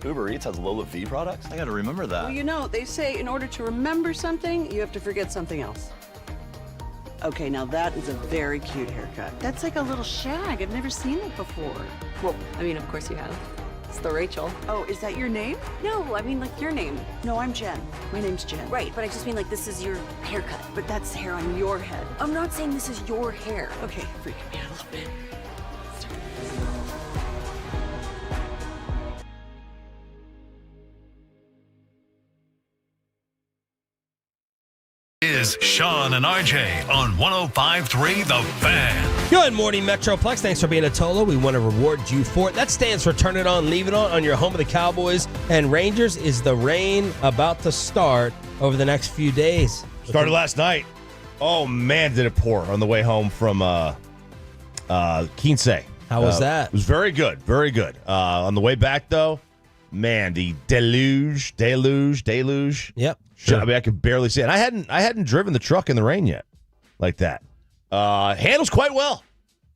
Uber Eats has low fee products? I gotta remember that. Well, you know, they say in order to remember something, you have to forget something else. Okay, now that is a very cute haircut. That's like a little shag. I've never seen it before. Well, I mean, of course you have. It's the Rachel. Oh, is that your name? No, I mean like your name. No, I'm Jen. My name's Jen. Right, but I just mean like this is your haircut. But that's hair on your head. I'm not saying this is your hair. Okay, freaking me out a little bit. Is Sean and RJ on 105.3 The Fan. Good morning, Metroplex. Thanks for being a Tolo. We want to reward you for it. That stands for Turn It On, Leave It On your home of the Cowboys and Rangers. Is the rain about to start over the next few days? Started last night. Oh, man, did it pour on the way home from Quince. How was that? It was very good. Very good. On the way back, though, man, the deluge. Yep. Sure. I mean, I could barely see it. I hadn't driven the truck in the rain yet, like that. Handles quite well.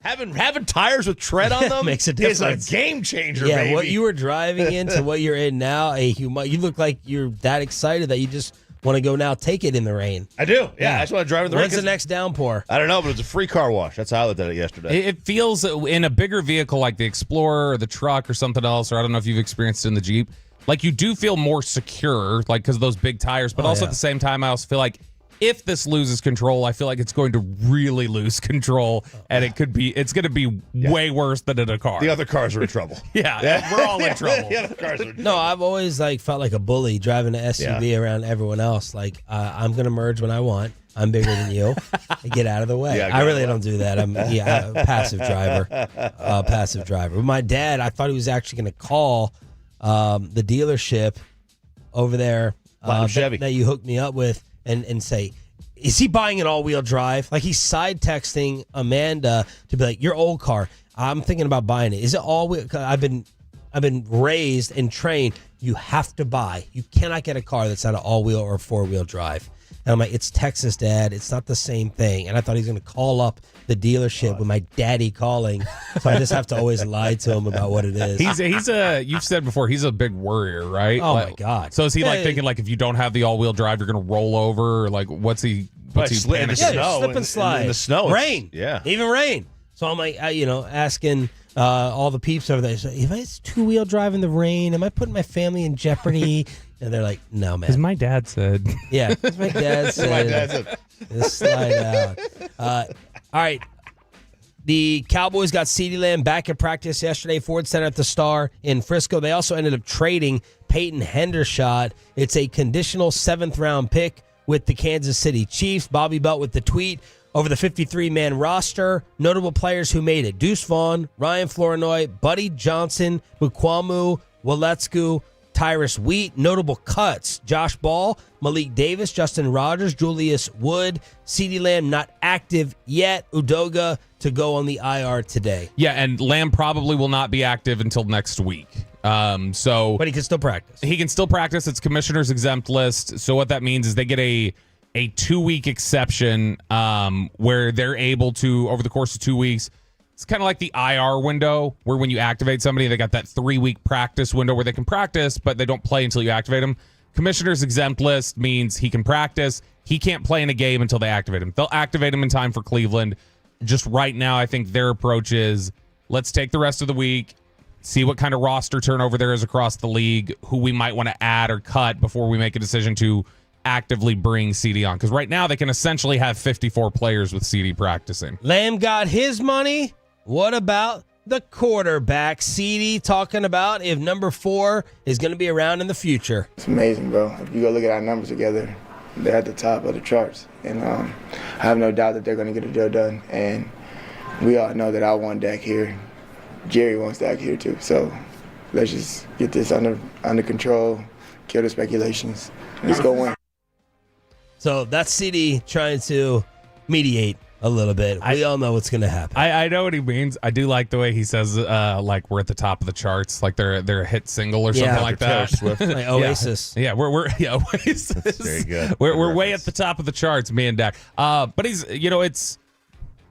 Having tires with tread on them makes a difference. Is a game changer. Yeah, baby. what you were driving into what you're in now, you look like you're that excited that you just want to go now take it in the rain. I do. Yeah, I just want to drive in the rain. When's the next downpour? I don't know, but it's a free car wash. That's how I looked at it yesterday. It feels in a bigger vehicle like the Explorer or the truck or something else, or I don't know if you've experienced it in the Jeep. Like, you do feel more secure, like, because of those big tires. But also at the same time, I also feel like if this loses control, I feel like it's going to really lose control, and it's going to be way worse than in a car. The other cars are in trouble. We're all in trouble. The other cars are. No, I've always felt like a bully driving an SUV around everyone else. Like, I'm going to merge when I want. I'm bigger than you. Get out of the way. I really don't do that. I'm a passive driver. My dad, I thought he was actually going to call the dealership over there that you hooked me up with and say, is he buying an all-wheel drive? Like, he's side texting Amanda to be like, your old car, I'm thinking about buying it. Is it all-wheel? I've been raised and trained, you have to buy. You cannot get a car that's not an all-wheel or four-wheel drive. And I'm like, it's Texas, Dad. It's not the same thing. And I thought he was going to call up the dealership with my daddy calling. So I just have to always lie to him about what it is. You've said before, he's a big worrier, right? Oh, my God. So is he thinking if you don't have the all-wheel drive, you're going to roll over? Or what's he panicking? Slip and slide. In the snow. Rain. Yeah. Even rain. So I'm like, asking all the peeps over there, so if it's two-wheel drive in the rain, am I putting my family in jeopardy? And they're like, no, man. As my dad said. Yeah, as my dad said. Just slide out. All right. The Cowboys got CeeDee Lamb back at practice yesterday, Ford Center at the Star in Frisco. They also ended up trading Peyton Hendershot. It's a conditional 7th-round pick with the Kansas City Chiefs. Bobby Belt with the tweet. Over the 53-man roster, notable players who made it: Deuce Vaughn, Ryan Flournoy, Buddy Johnson, Mukwamu, Waletsku, Tyrus Wheat. Notable cuts: Josh Ball, Malik Davis, Justin Rogers, Julius Wood. CeeDee Lamb not active yet. Udoga to go on the IR today. Yeah, and Lamb probably will not be active until next week. But he can still practice. He can still practice. It's commissioner's exempt list. So what that means is they get a 2-week exception where they're able to, over the course of 2 weeks, it's kind of like the IR window where when you activate somebody, they got that 3-week practice window where they can practice, but they don't play until you activate them. Commissioner's exempt list means he can practice. He can't play in a game until they activate him. They'll activate him in time for Cleveland. Just right now, I think their approach is, let's take the rest of the week, see what kind of roster turnover there is across the league, who we might want to add or cut before we make a decision to actively bring CeeDee on. Because right now, they can essentially have 54 players with CeeDee practicing. Lamb got his money. What about the quarterback? CeeDee talking about if number 4 is going to be around in the future. It's amazing, bro. If you go look at our numbers together, they're at the top of the charts. And I have no doubt that they're going to get a deal done. And we all know that I want Dak here. Jerry wants Dak here, too. So let's just get this under control, kill the speculations. Let's go win. So that's CeeDee trying to mediate a little bit. We all know what's going to happen. I know what he means. I do like the way he says, we're at the top of the charts, like they're a hit single or something like that. Like Oasis. Yeah, we're Oasis. That's very good. We're way at the top of the charts, me and Dak. But he's, it's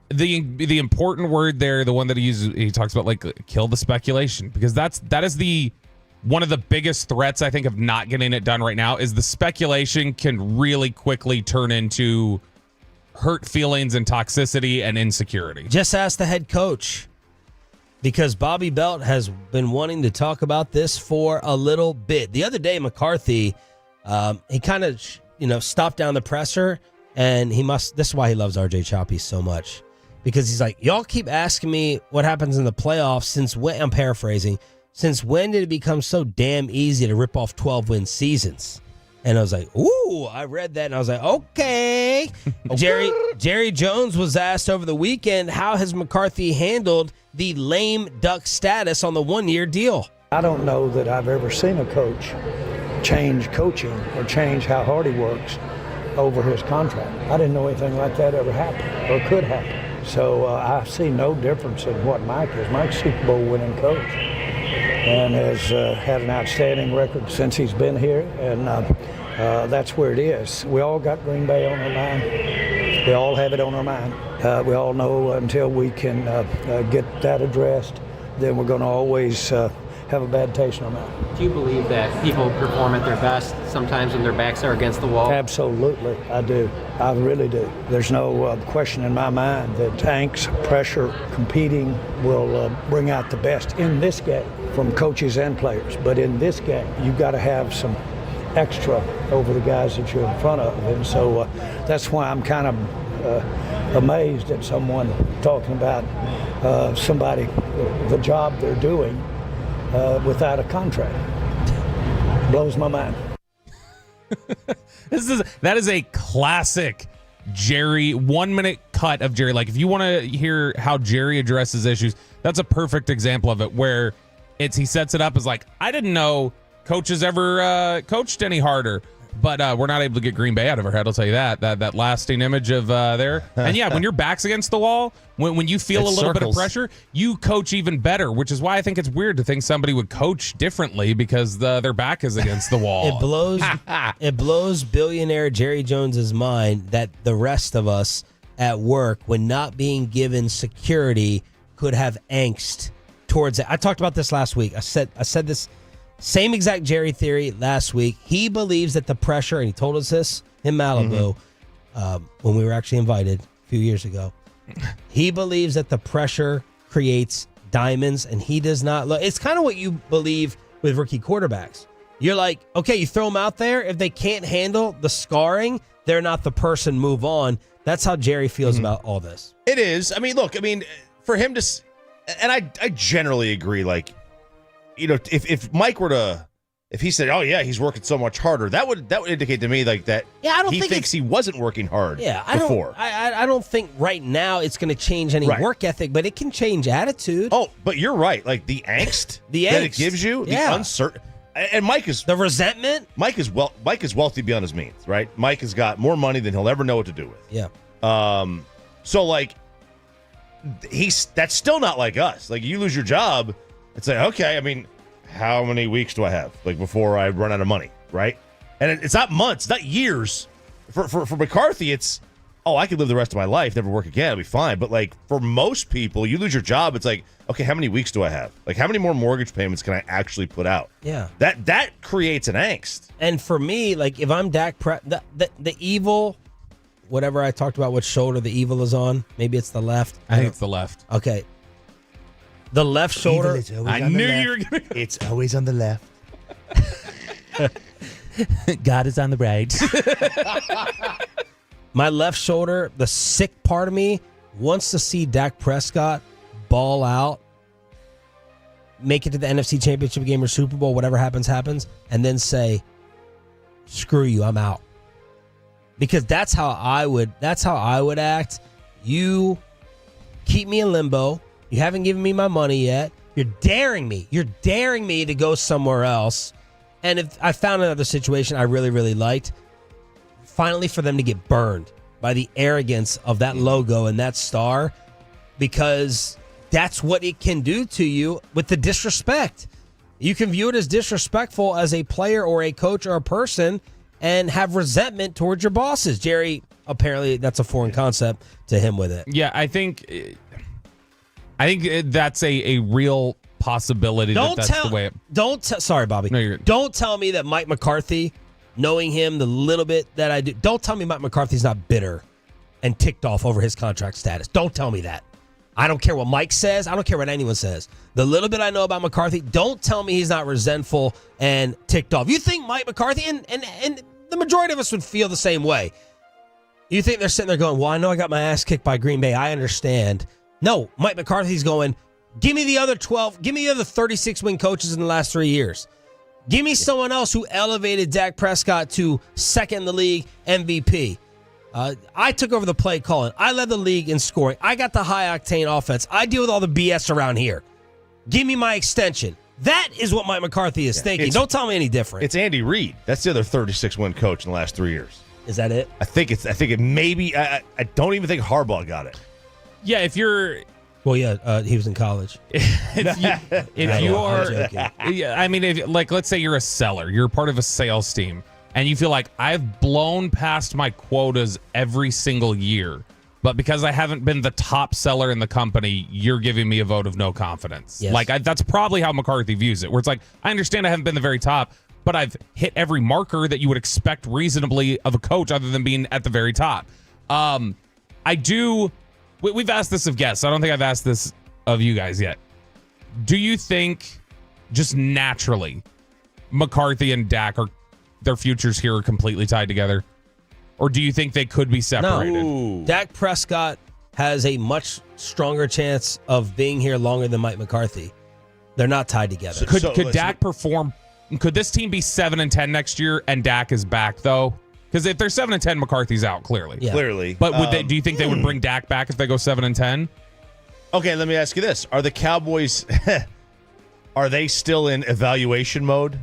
the important word there, the one that he uses. He talks about kill the speculation, because that is the one of the biggest threats, I think, of not getting it done right now is the speculation can really quickly turn into hurt feelings and toxicity and insecurity. Just ask the head coach, because Bobby Belt has been wanting to talk about this for a little bit. The other day, McCarthy, he kind of, stopped down the presser, and this is why he loves RJ Choppy so much, because he's like, y'all keep asking me what happens in the playoffs since when, I'm paraphrasing, since when did it become so damn easy to rip off 12-win seasons? And I was like, ooh, I read that, and I was like, okay. Jerry Jones was asked over the weekend, how has McCarthy handled the lame duck status on the one-year deal? I don't know that I've ever seen a coach change coaching or change how hard he works over his contract. I didn't know anything like that ever happened or could happen. So I see no difference in what Mike is. Mike's Super Bowl winning coach and has had an outstanding record since he's been here, and that's where it is. We all got Green Bay on our mind. We all have it on our mind. We all know until we can get that addressed, then we're going to always have a bad taste in our mouth. Do you believe that people perform at their best sometimes when their backs are against the wall? Absolutely, I do. I really do. There's no question in my mind that angst, pressure, competing will bring out the best in this game from coaches and players. But in this game, you've got to have some extra over the guys that you're in front of. And so that's why I'm kind of amazed at someone talking about somebody, the job they're doing without a contract. Blows my mind. That is a classic Jerry 1 minute cut of Jerry. Like, if you want to hear how Jerry addresses issues, that's a perfect example of it, where he sets it up as like, I didn't know coaches ever coached any harder, but we're not able to get Green Bay out of our head. I'll tell you that lasting image of there. And yeah, when your back's against the wall, when you feel a little bit of pressure, you coach even better, which is why I think it's weird to think somebody would coach differently because their back is against the wall. It blows billionaire Jerry Jones's mind that the rest of us at work, when not being given security, could have angst towards it. I talked about this last week. I said this same exact Jerry theory last week. He believes that the pressure, and he told us this in Malibu when we were actually invited a few years ago. He believes that the pressure creates diamonds, and he does not look. It's kind of what you believe with rookie quarterbacks. You're like, okay, you throw them out there. If they can't handle the scarring, they're not the person, move on. That's how Jerry feels about all this. It is. I mean, look, for him to, and I generally agree, like, if Mike were to, if he said, oh yeah, he's working so much harder, that would indicate to me like that. Yeah, I don't he think thinks he wasn't working hard. Yeah, before. I don't think right now it's going to change any work ethic, but it can change attitude. Oh, but you're right. Like the angst, that it gives you, the uncertain, and Mike is the resentment. Mike is wealthy beyond his means, right? Mike has got more money than he'll ever know what to do with. Yeah. So like, that's still not like us. Like, you lose your job, it's like, okay, how many weeks do I have, like, before I run out of money, right? And it's not months, not years. For McCarthy, it's, I could live the rest of my life, never work again, I'll be fine. But, like, for most people, you lose your job, it's like, okay, how many weeks do I have? Like, how many more mortgage payments can I actually put out? Yeah. That creates an angst. And for me, like, if I'm Dak Prescott, the evil, whatever I talked about, what shoulder the evil is on, maybe it's the left. I think it's the left. Okay. The left shoulder. I knew you were going to. It's always on the left. God is on the right. My left shoulder, the sick part of me, wants to see Dak Prescott ball out, make it to the NFC Championship game or Super Bowl, whatever happens, and then say, screw you, I'm out. Because that's how I would act. You keep me in limbo. You haven't given me my money yet. You're daring me to go somewhere else. And if I found another situation I really, really liked, finally for them to get burned by the arrogance of that logo and that star, because that's what it can do to you with the disrespect. You can view it as disrespectful as a player or a coach or a person and have resentment towards your bosses. Jerry, apparently that's a foreign concept to him with it. Yeah, I think that's a real possibility that's the way it... Sorry, Bobby. No, you're... Don't tell me that Mike McCarthy, knowing him the little bit that I do, don't tell me Mike McCarthy's not bitter and ticked off over his contract status. Don't tell me that. I don't care what Mike says. I don't care what anyone says. The little bit I know about McCarthy, don't tell me he's not resentful and ticked off. You think Mike McCarthy, and the majority of us would feel the same way. You think they're sitting there going, well, I know I got my ass kicked by Green Bay. I understand. No, Mike McCarthy's going, give me the other 12, give me the other 36-win coaches in the last 3 years. Give me someone else who elevated Dak Prescott to second in the league MVP. I took over the play calling. I led the league in scoring. I got the high-octane offense. I deal with all the BS around here. Give me my extension. That is what Mike McCarthy is thinking. Don't tell me any different. It's Andy Reid. That's the other 36-win coach in the last 3 years. Is that it? I think it maybe. I don't even think Harbaugh got it. Yeah, if you're... Well, yeah, he was in college. if you are... Yeah, I mean, let's say you're a seller. You're part of a sales team. And you feel like I've blown past my quotas every single year, but because I haven't been the top seller in the company, you're giving me a vote of no confidence. Yes. Like that's probably how McCarthy views it, where it's like, I understand I haven't been the very top, but I've hit every marker that you would expect reasonably of a coach other than being at the very top. We've asked this of guests. I don't think I've asked this of you guys yet. Do you think just naturally McCarthy and Dak their futures here are completely tied together? Or do you think they could be separated? No. Dak Prescott has a much stronger chance of being here longer than Mike McCarthy. They're not tied together. Could Dak perform? Could this team be 7-10 next year and Dak is back, though? Because if they're 7-10, McCarthy's out, clearly. Yeah. Clearly. But do you think they would bring Dak back if they go 7-10? Okay, let me ask you this. Are the Cowboys, are they still in evaluation mode?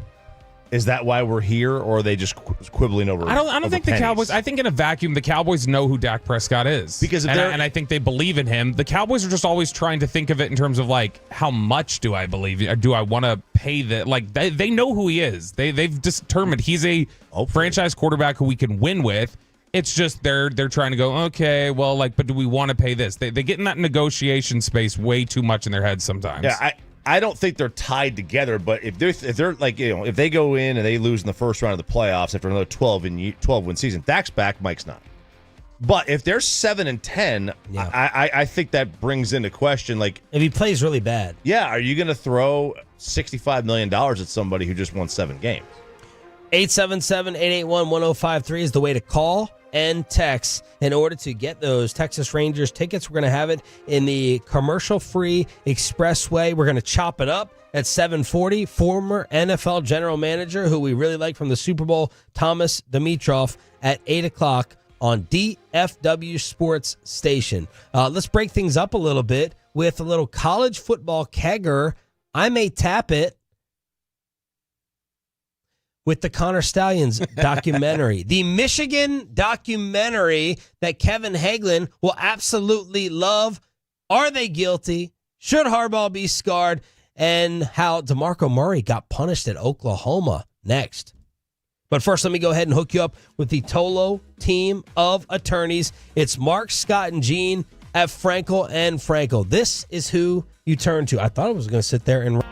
Is that why we're here, or are they just quibbling over? I don't think pennies? the Cowboys. I think in a vacuum, the Cowboys know who Dak Prescott is, because and I think they believe in him. The Cowboys are just always trying to think of it in terms of like, how much do I believe? Do I want to pay the like? They know who he is. They've determined he's a franchise quarterback who we can win with. It's just they're trying to go, okay, well, like, but do we want to pay this? They get in that negotiation space way too much in their heads sometimes. Yeah, I don't think they're tied together, but if they're like, if they go in and they lose in the first round of the playoffs after another 12-win season, Dak's back, Mike's not. But if they're 7-10, I think that brings into question, like, if he plays really bad, are you going to throw $65 million at somebody who just won 7 games? 877-881-1053 is the way to call and text in order to get those Texas Rangers tickets. We're going to have it in the commercial-free expressway. We're going to chop it up at 7:40. Former NFL general manager, who we really like from the Super Bowl, Thomas Dimitrov, at 8 o'clock on DFW Sports Station. Let's break things up a little bit with a little college football kegger. I may tap it with the Connor Stalions documentary. The Michigan documentary that Kevin Hagelin will absolutely love. Are they guilty? Should Harbaugh be scarred? And how DeMarco Murray got punished at Oklahoma next. But first, let me go ahead and hook you up with the Tolo team of attorneys. It's Mark, Scott, and Gene at Frankel and Frankel. This is who you turn to. I thought I was going to sit there and...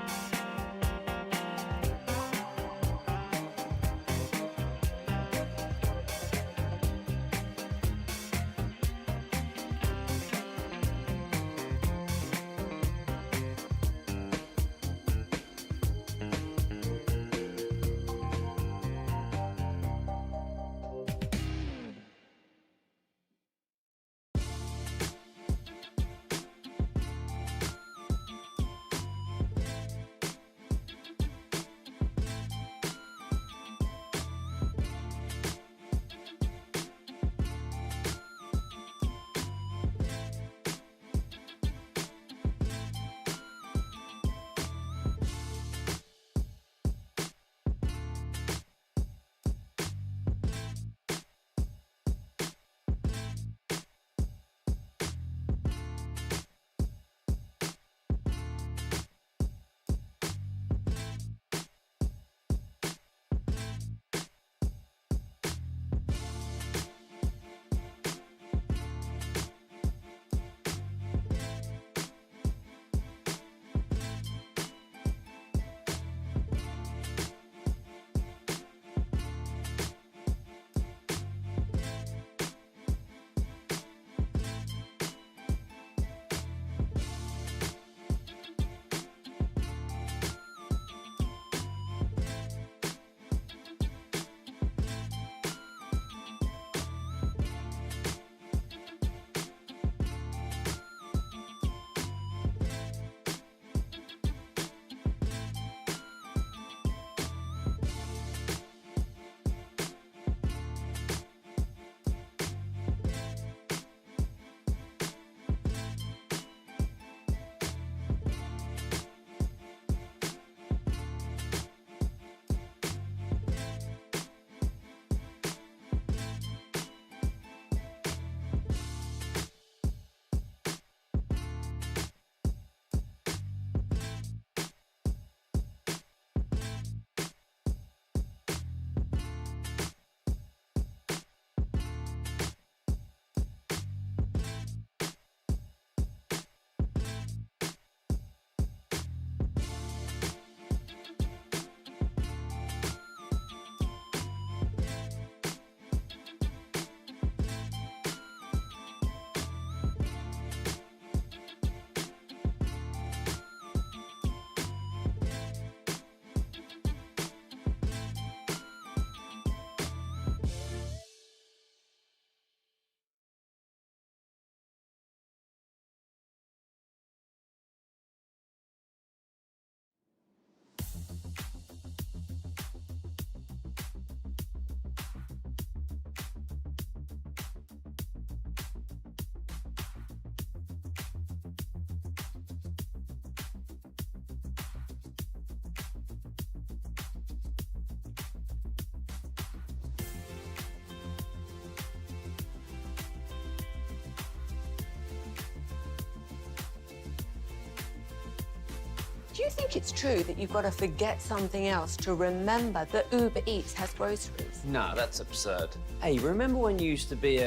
Do you think it's true that you've got to forget something else to remember that Uber Eats has groceries? No, that's absurd. Hey, remember when you used to be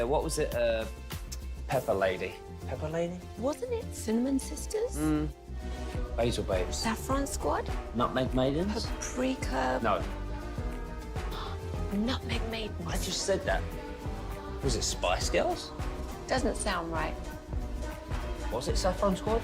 Pepper Lady? Pepper Lady? Wasn't it Cinnamon Sisters? Basil Babes. Saffron Squad? Nutmeg Maidens? Paprika? No, Nutmeg Maidens. I just said that. Was it Spice Girls? Doesn't sound right. Was it Saffron Squad?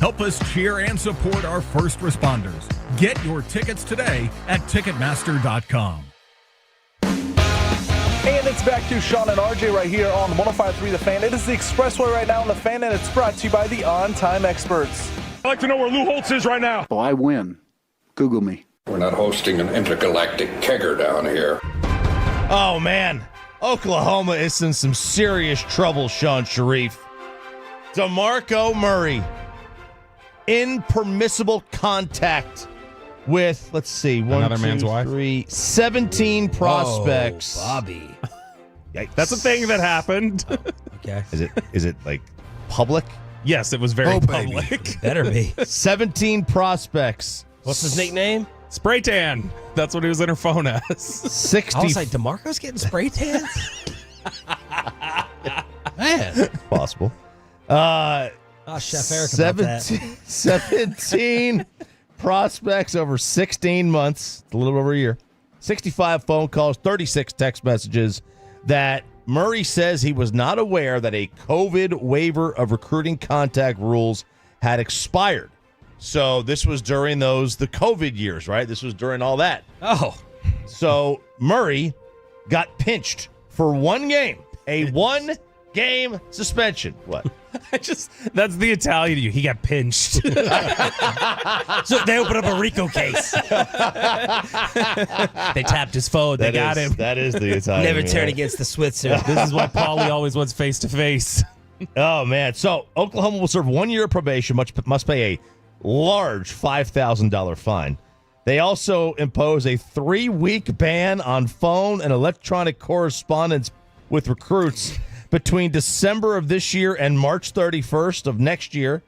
Help us cheer and support our first responders. Get your tickets today at Ticketmaster.com. And it's back to Sean and RJ right here on 105.3 The Fan. It is the Expressway right now on The Fan, and it's brought to you by the On Time Experts. I'd like to know where Lou Holtz is right now. Oh, I win. Google me. We're not hosting an intergalactic kegger down here. Oh, man. Oklahoma is in some serious trouble, Sean Sharif. DeMarco Murray. Impermissible contact with, let's see, Another man's wife? 17 prospects. Oh, Bobby. Yikes. That's a thing that happened. Okay. Is it like public? Yes, it was very public. Better be. 17 prospects. What's his nickname? Spray tan. That's what he was in her phone as. 60. I was like, DeMarco's getting spray tans? Man. Possible. Chef Eric about that. 17 prospects over 16 months, a little over a year. 65 phone calls, 36 text messages that Murray says he was not aware that a COVID waiver of recruiting contact rules had expired. So this was during the COVID years, right? This was during all that. Oh. So Murray got pinched for one game, a one-game suspension. What? That's the Italian you. He got pinched. So they opened up a RICO case. They tapped his phone. They got him. That is the Italian. Never turn against the Switzer. This is why Paulie always wants face-to-face. Oh, man. So Oklahoma will serve 1 year of probation, must pay a large $5,000 fine. They also impose a 3-week ban on phone and electronic correspondence with recruits between December of this year and March 31st of next year.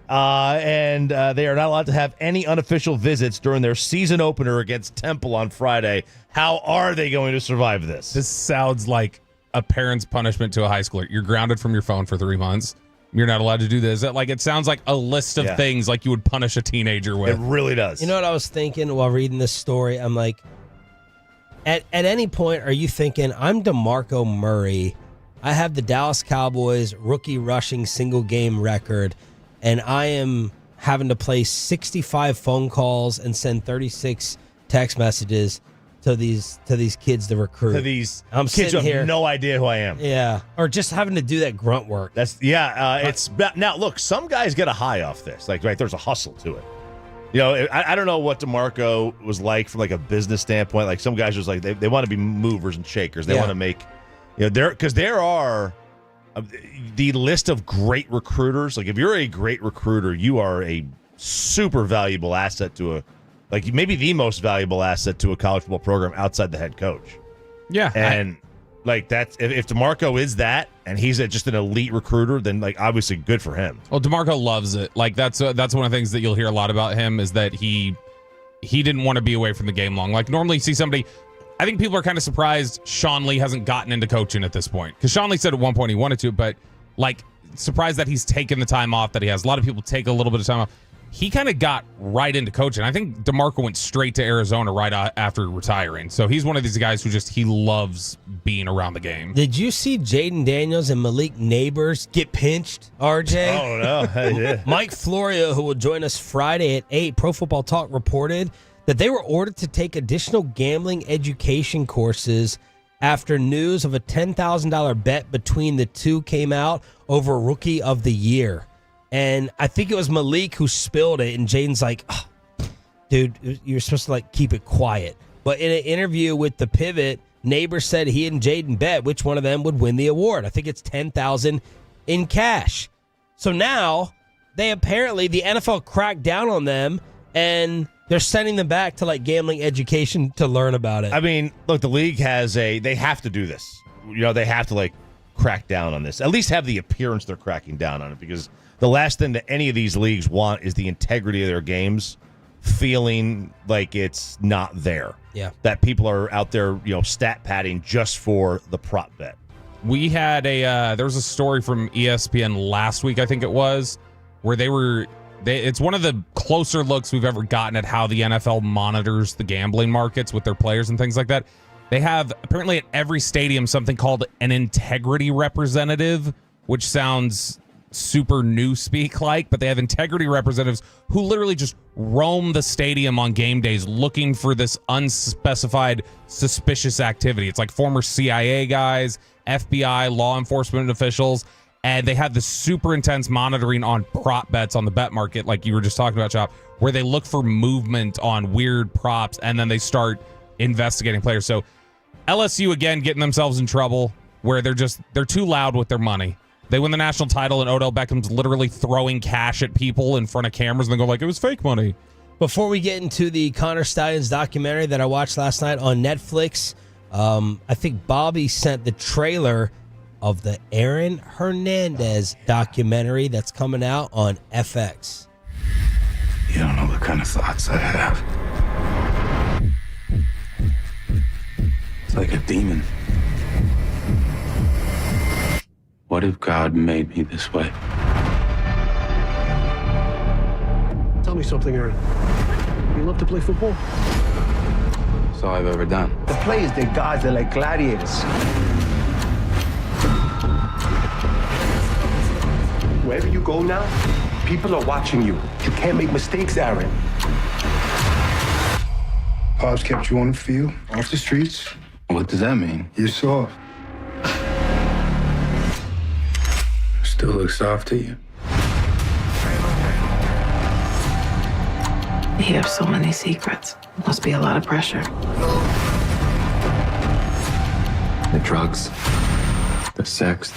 And they are not allowed to have any unofficial visits during their season opener against Temple on Friday. How are they going to survive this? This sounds like a parent's punishment to a high schooler. You're grounded from your phone for 3 months. You're not allowed to do this. It sounds like a list of things like you would punish a teenager with. It really does. You know what I was thinking while reading this story? I'm like, at any point, are you thinking, I'm DeMarco Murray, I have the Dallas Cowboys rookie rushing single game record, and I am having to place 65 phone calls and send 36 text messages to these kids to recruit. To these I'm kids who have here, no idea who I am. Yeah, or just having to do that grunt work. It's now look, some guys get a high off this. There's a hustle to it. I don't know what DeMarco was like from a business standpoint. Like some guys just they want to be movers and shakers. They want to make there are the list of great recruiters. Like if you're a great recruiter, you are a super valuable asset to maybe the most valuable asset to a college football program outside the head coach. Yeah. And that's if DeMarco is that and he's just an elite recruiter, then obviously good for him. Well, DeMarco loves it. That's one of the things that you'll hear a lot about him is that he didn't want to be away from the game long. Normally you see somebody, I think people are kind of surprised Sean Lee hasn't gotten into coaching at this point. Because Sean Lee said at one point he wanted to, but surprised that he's taken the time off that he has. A lot of people take a little bit of time off. He kind of got right into coaching. I think DeMarco went straight to Arizona right after retiring. So he's one of these guys who he loves being around the game. Did you see Jaden Daniels and Malik Neighbors get pinched, RJ? Oh, no. I did. Mike Florio, who will join us Friday at 8, Pro Football Talk reported that they were ordered to take additional gambling education courses after news of a $10,000 bet between the two came out over Rookie of the Year. And I think it was Malik who spilled it, and Jaden's like, oh, dude, you're supposed to keep it quiet. But in an interview with The Pivot, Neighbor said he and Jaden bet which one of them would win the award. I think it's $10,000 in cash. So now the NFL cracked down on them, and they're sending them back to gambling education to learn about it. I mean, look, the league they have to do this. They have to crack down on this. At least have the appearance they're cracking down on it, because the last thing that any of these leagues want is the integrity of their games feeling like it's not there. Yeah. That people are out there, stat padding just for the prop bet. We had there was a story from ESPN last week, I think it was, where it's one of the closer looks we've ever gotten at how the NFL monitors the gambling markets with their players and things like that. They have apparently at every stadium something called an integrity representative, which sounds super new speak but they have integrity representatives who literally just roam the stadium on game days looking for this unspecified suspicious activity. It's former CIA guys, FBI, law enforcement officials, and they have this super intense monitoring on prop bets on the bet market, like you were just talking about, Chop, where they look for movement on weird props and then they start investigating players. So LSU again getting themselves in trouble where they're too loud with their money. They win the national title, and Odell Beckham's literally throwing cash at people in front of cameras, and they go it was fake money. Before we get into the Connor Stalions documentary that I watched last night on Netflix, I think Bobby sent the trailer of the Aaron Hernandez documentary that's coming out on FX. You don't know the kind of thoughts I have. It's like a demon. What if God made me this way? Tell me something, Aaron. You love to play football? That's all I've ever done. The players, they're gods, they're like gladiators. Wherever you go now, people are watching you. You can't make mistakes, Aaron. Pops kept you on the field, off the streets. What does that mean? You're soft. Still look soft to you. You have so many secrets. Must be a lot of pressure. The drugs, the sex,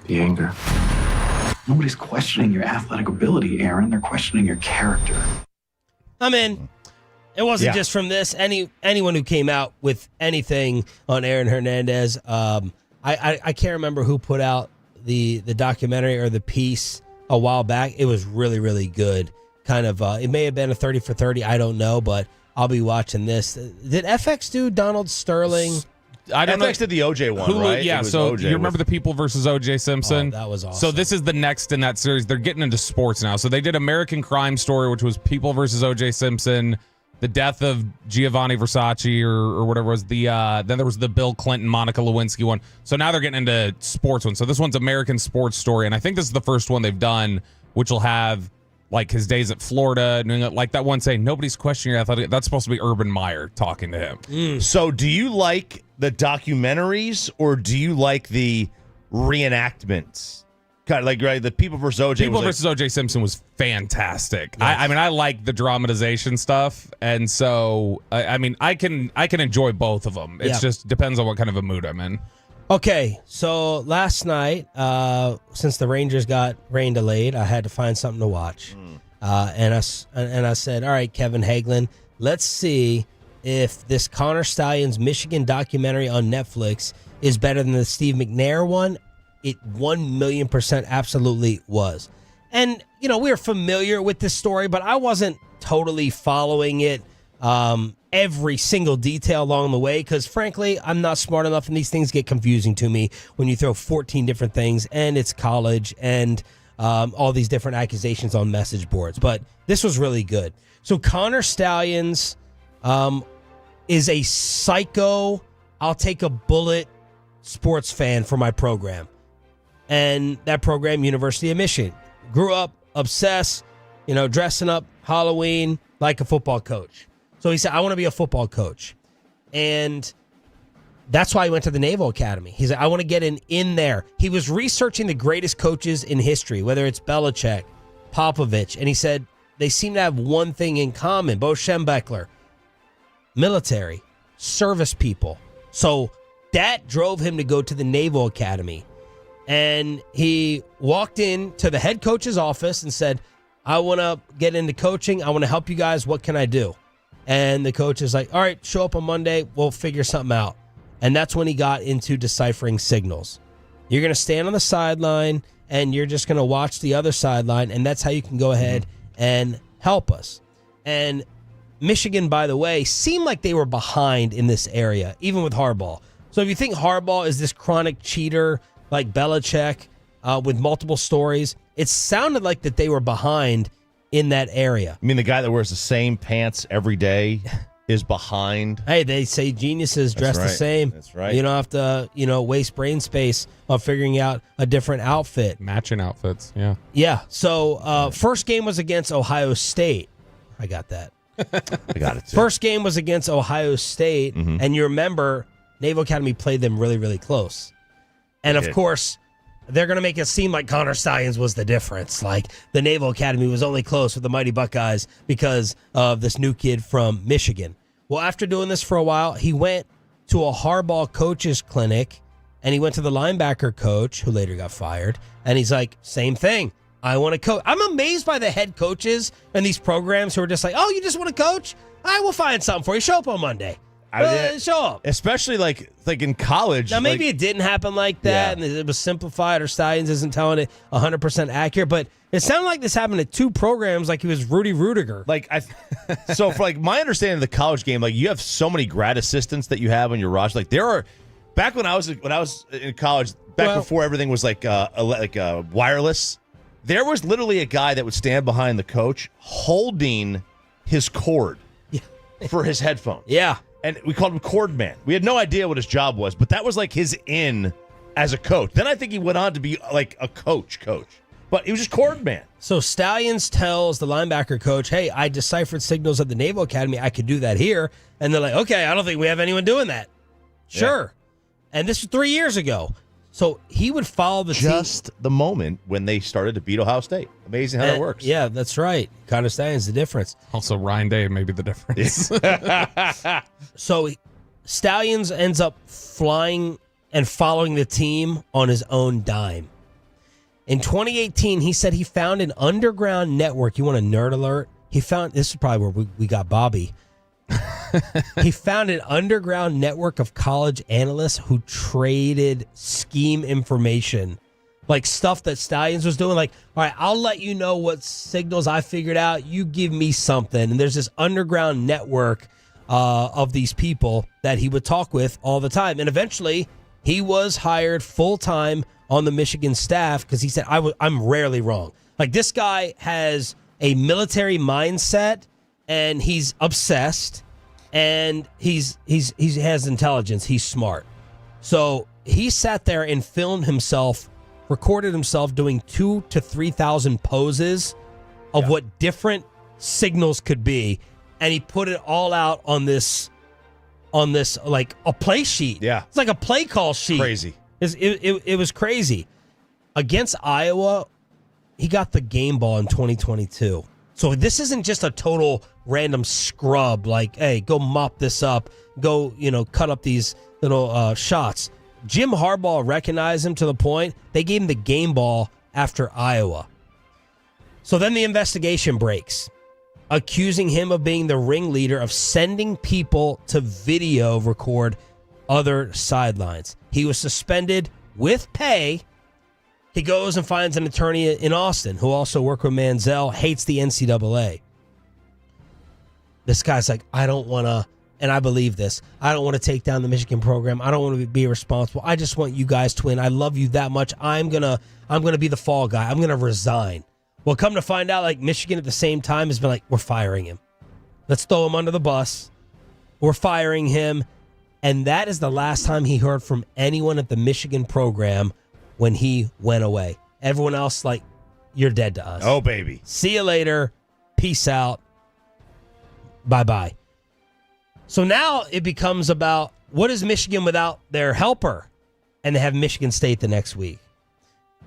the anger. Nobody's questioning your athletic ability, Aaron. They're questioning your character. I'm in. It wasn't just from this. Anyone who came out with anything on Aaron Hernandez, I can't remember who put out the documentary or the piece a while back. It was really, really good. Kind of, it may have been a 30 for 30. I don't know, but I'll be watching this. Did FX do Donald Sterling? I don't know. FX did the OJ one, Hulu, right? Yeah, so you remember the People versus OJ Simpson? Oh, that was awesome. So this is the next in that series. They're getting into sports now. So they did American Crime Story, which was People versus OJ Simpson, the death of Giovanni Versace or whatever was the then there was the Bill Clinton, Monica Lewinsky one. So now they're getting into sports one. So this one's American Sports Story, and I think this is the first one they've done, which will have like his days at Florida, like that one saying nobody's questioning your athletic. That's supposed to be Urban Meyer talking to him. So do you like the documentaries or do you like the reenactments? Kind of like, right, the People versus OJ. People versus OJ Simpson was fantastic. Yes. I mean, I like the dramatization stuff, and so I mean, I can enjoy both of them. It just depends on what kind of a mood I'm in. Okay, so last night, since the Rangers got rain delayed, I had to find something to watch, and I said, all right, Kevin Hagelin, let's see if this Connor Stalions Michigan documentary on Netflix is better than the Steve McNair one. It 1,000,000% absolutely was. And, you know, we're familiar with this story, but I wasn't totally following it every single detail along the way because, frankly, I'm not smart enough and these things get confusing to me when you throw 14 different things and it's college and all these different accusations on message boards. But this was really good. So Connor Stalions is a psycho, I'll take a bullet sports fan for my program. And that program, University of Michigan. Grew up, obsessed, you know, dressing up Halloween like a football coach. So he said, I want to be a football coach. And that's why he went to the Naval Academy. He said, I want to get in there. He was researching the greatest coaches in history, whether it's Belichick, Popovich. And he said, they seem to have one thing in common. Bo Schembechler, military, service people. So that drove him to go to the Naval Academy. And he walked into the head coach's office and said, I want to get into coaching. I want to help you guys. What can I do? And the coach is like, all right, show up on Monday. We'll figure something out. And that's when he got into deciphering signals. You're going to stand on the sideline and you're just going to watch the other sideline. And that's how you can go ahead and help us. And Michigan, by the way, seemed like they were behind in this area, even with Harbaugh. So if you think Harbaugh is this chronic cheater like Belichick with multiple stories, it sounded like that they were behind in that area. I mean, the guy that wears the same pants every day is behind. Hey, they say geniuses dress the same. That's right. You don't have to, waste brain space on figuring out a different outfit. Matching outfits, yeah. Yeah, so first game was against Ohio State. I got that. I got it, too. First game was against Ohio State, and you remember Naval Academy played them really, really close. And, of course, they're going to make it seem like Connor Stalions was the difference. Like the Naval Academy was only close with the Mighty Buckeyes because of this new kid from Michigan. Well, after doing this for a while, he went to a Harbaugh coaches clinic, and he went to the linebacker coach, who later got fired, and he's like, same thing. I want to coach. I'm amazed by the head coaches in these programs who are just like, oh, you just want to coach? I will find something for you. Show up on Monday. Show up. Especially like in college. Now, maybe it didn't happen like that, and it was simplified, or Stalions isn't telling it 100% accurate, but it sounded like this happened at two programs like he was Rudy Rudiger. So for my understanding of the college game, you have so many grad assistants that you have on your roster. There are, back when I was in college, before everything was wireless, there was literally a guy that would stand behind the coach holding his cord for his headphones. Yeah. And we called him Cord Man. We had no idea what his job was, but that was his in as a coach. Then I think he went on to be a coach. But he was just Cord Man. So Stalions tells the linebacker coach, hey, I deciphered signals at the Naval Academy. I could do that here. And they're like, okay, I don't think we have anyone doing that. Sure. Yeah. And this was 3 years ago. So he would follow the just the moment when they started to beat Ohio State. Amazing how that works. Yeah, that's right. Connor Stalions, the difference. Also, Ryan Day may be the difference. So Stalions ends up flying and following the team on his own dime. In 2018, he said he found an underground network. You want a nerd alert? This is probably where we got Bobby. He found an underground network of college analysts who traded scheme information like stuff that Stalions was doing. Like, all right, I'll let you know what signals I figured out. You give me something. And there's this underground network of these people that he would talk with all the time. And eventually he was hired full-time on the Michigan staff because he said, I'm rarely wrong. Like, this guy has a military mindset, and he's obsessed, and he has intelligence. He's smart. So he sat there and filmed himself, recorded himself doing 2,000 to 3,000 poses of what different signals could be, and he put it all out on this like a play sheet. Yeah, it's like a play call sheet. Crazy. It was crazy. Against Iowa, he got the game ball in 2022. So this isn't just a total random scrub like, hey, go mop this up, go, cut up these little shots. Jim Harbaugh recognized him to the point they gave him the game ball after Iowa. So then the investigation breaks, accusing him of being the ringleader of sending people to video record other sidelines. He was suspended with pay. He goes and finds an attorney in Austin who also worked with Manziel, hates the NCAA. This guy's like, I don't want to, and I believe this, I don't want to take down the Michigan program. I don't want to be responsible. I just want you guys to win. I love you that much. I'm gonna be the fall guy. I'm gonna resign. Well, come to find out, like, Michigan at the same time has been like, we're firing him. Let's throw him under the bus. We're firing him. And that is the last time he heard from anyone at the Michigan program when he went away. Everyone else, like, you're dead to us. Oh, baby. See you later. Peace out. Bye-bye. So now it becomes about, what is Michigan without their helper? And they have Michigan State the next week.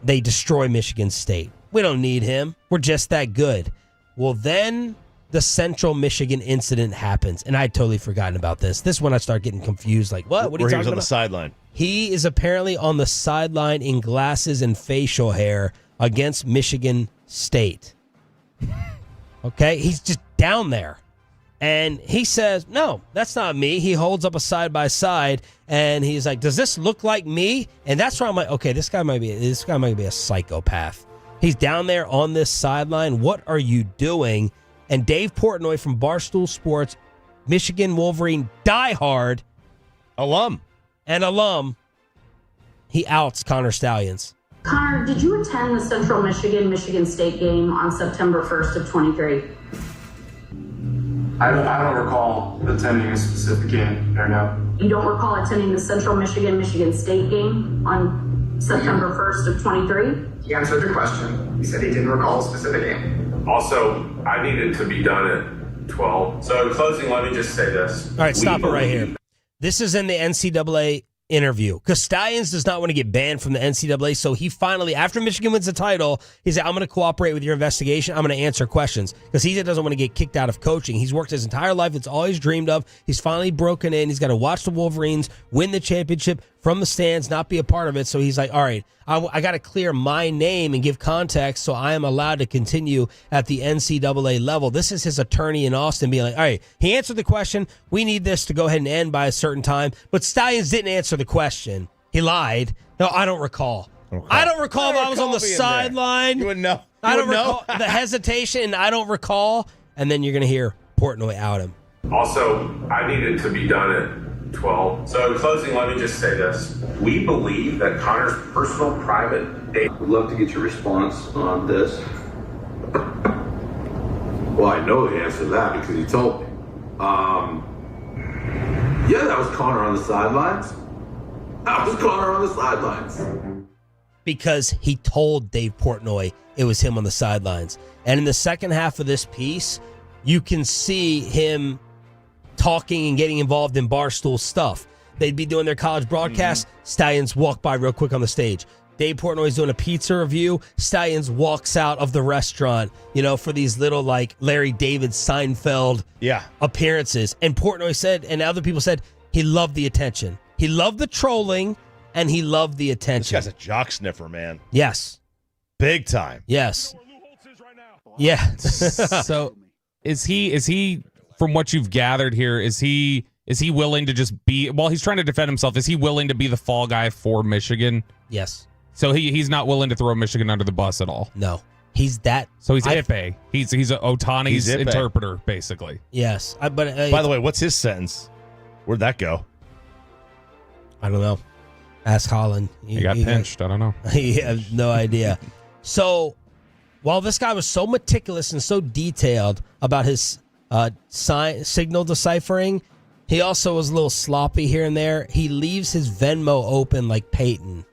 They destroy Michigan State. We don't need him. We're just that good. Well, then the Central Michigan incident happens, and I'd totally forgotten about this. This is when I start getting confused. Like, what? What are you talking about? Where he was on the sideline. He is apparently on the sideline in glasses and facial hair against Michigan State. Okay? He's just down there. And he says, no, that's not me. He holds up a side-by-side, and he's like, does this look like me? And that's where I'm like, okay, this guy might be a psychopath. He's down there on this sideline. What are you doing? And Dave Portnoy from Barstool Sports, Michigan Wolverine diehard alum, he outs Connor Stalions. Connor, did you attend the Central Michigan State game on September 1st of 23? I don't recall attending a specific game, or no. You don't recall attending the Central Michigan State game on September 1st of 23? He answered the question. He said he didn't recall a specific game. Also, I needed to be done at 12. So in closing, let me just say this. All right, stop it right here. This is in the NCAA interview because Stalions does not want to get banned from the NCAA. So he finally, after Michigan wins the title, he said, I'm going to cooperate with your investigation. I'm going to answer questions because he doesn't want to get kicked out of coaching. He's worked his entire life. It's all he's dreamed of. He's finally broken in. He's got to watch the Wolverines win the championship from the stands, not be a part of it. So he's like, all right, I got to clear my name and give context so I am allowed to continue at the NCAA level. This is his attorney in Austin being like, all right, he answered the question. We need this to go ahead and end by a certain time. But Stalions didn't answer the question. He lied. No, I don't recall. I don't recall if I was on the sideline. You wouldn't know. I don't recall the hesitation, and I don't recall. And then you're going to hear Portnoy out him. Also, I needed to be done at 12. So in closing, let me just say this. We believe that Connor's personal private data. Would love to get your response on this. Well, I know the answer to that because he told me. Yeah, that was Connor on the sidelines. That was Connor on the sidelines. Because he told Dave Portnoy it was him on the sidelines. And in the second half of this piece, you can see him talking and getting involved in Barstool stuff. They'd be doing their college broadcast. Stalions walk by real quick on the stage. Dave Portnoy's doing a pizza review. Stalions walks out of the restaurant, for these little like Larry David Seinfeld appearances. And Portnoy said, and other people said, he loved the attention. He loved the trolling, and he loved the attention. This guy's a jock sniffer, man. Yes. Big time. Yes. Yeah. So is he from what you've gathered here, is he willing to just be, while he's trying to defend himself, is he willing to be the fall guy for Michigan? Yes. So he's not willing to throw Michigan under the bus at all. No. He's that. So he's Ipe. He's Otani's Ipe. interpreter, basically. Yes. By the way, what's his sentence? Where'd that go? I don't know. Ask Holland. He got pinched. I don't know. He has no idea. So while this guy was so meticulous and so detailed about his signal deciphering, he also was a little sloppy here and there. He leaves his Venmo open like Peyton.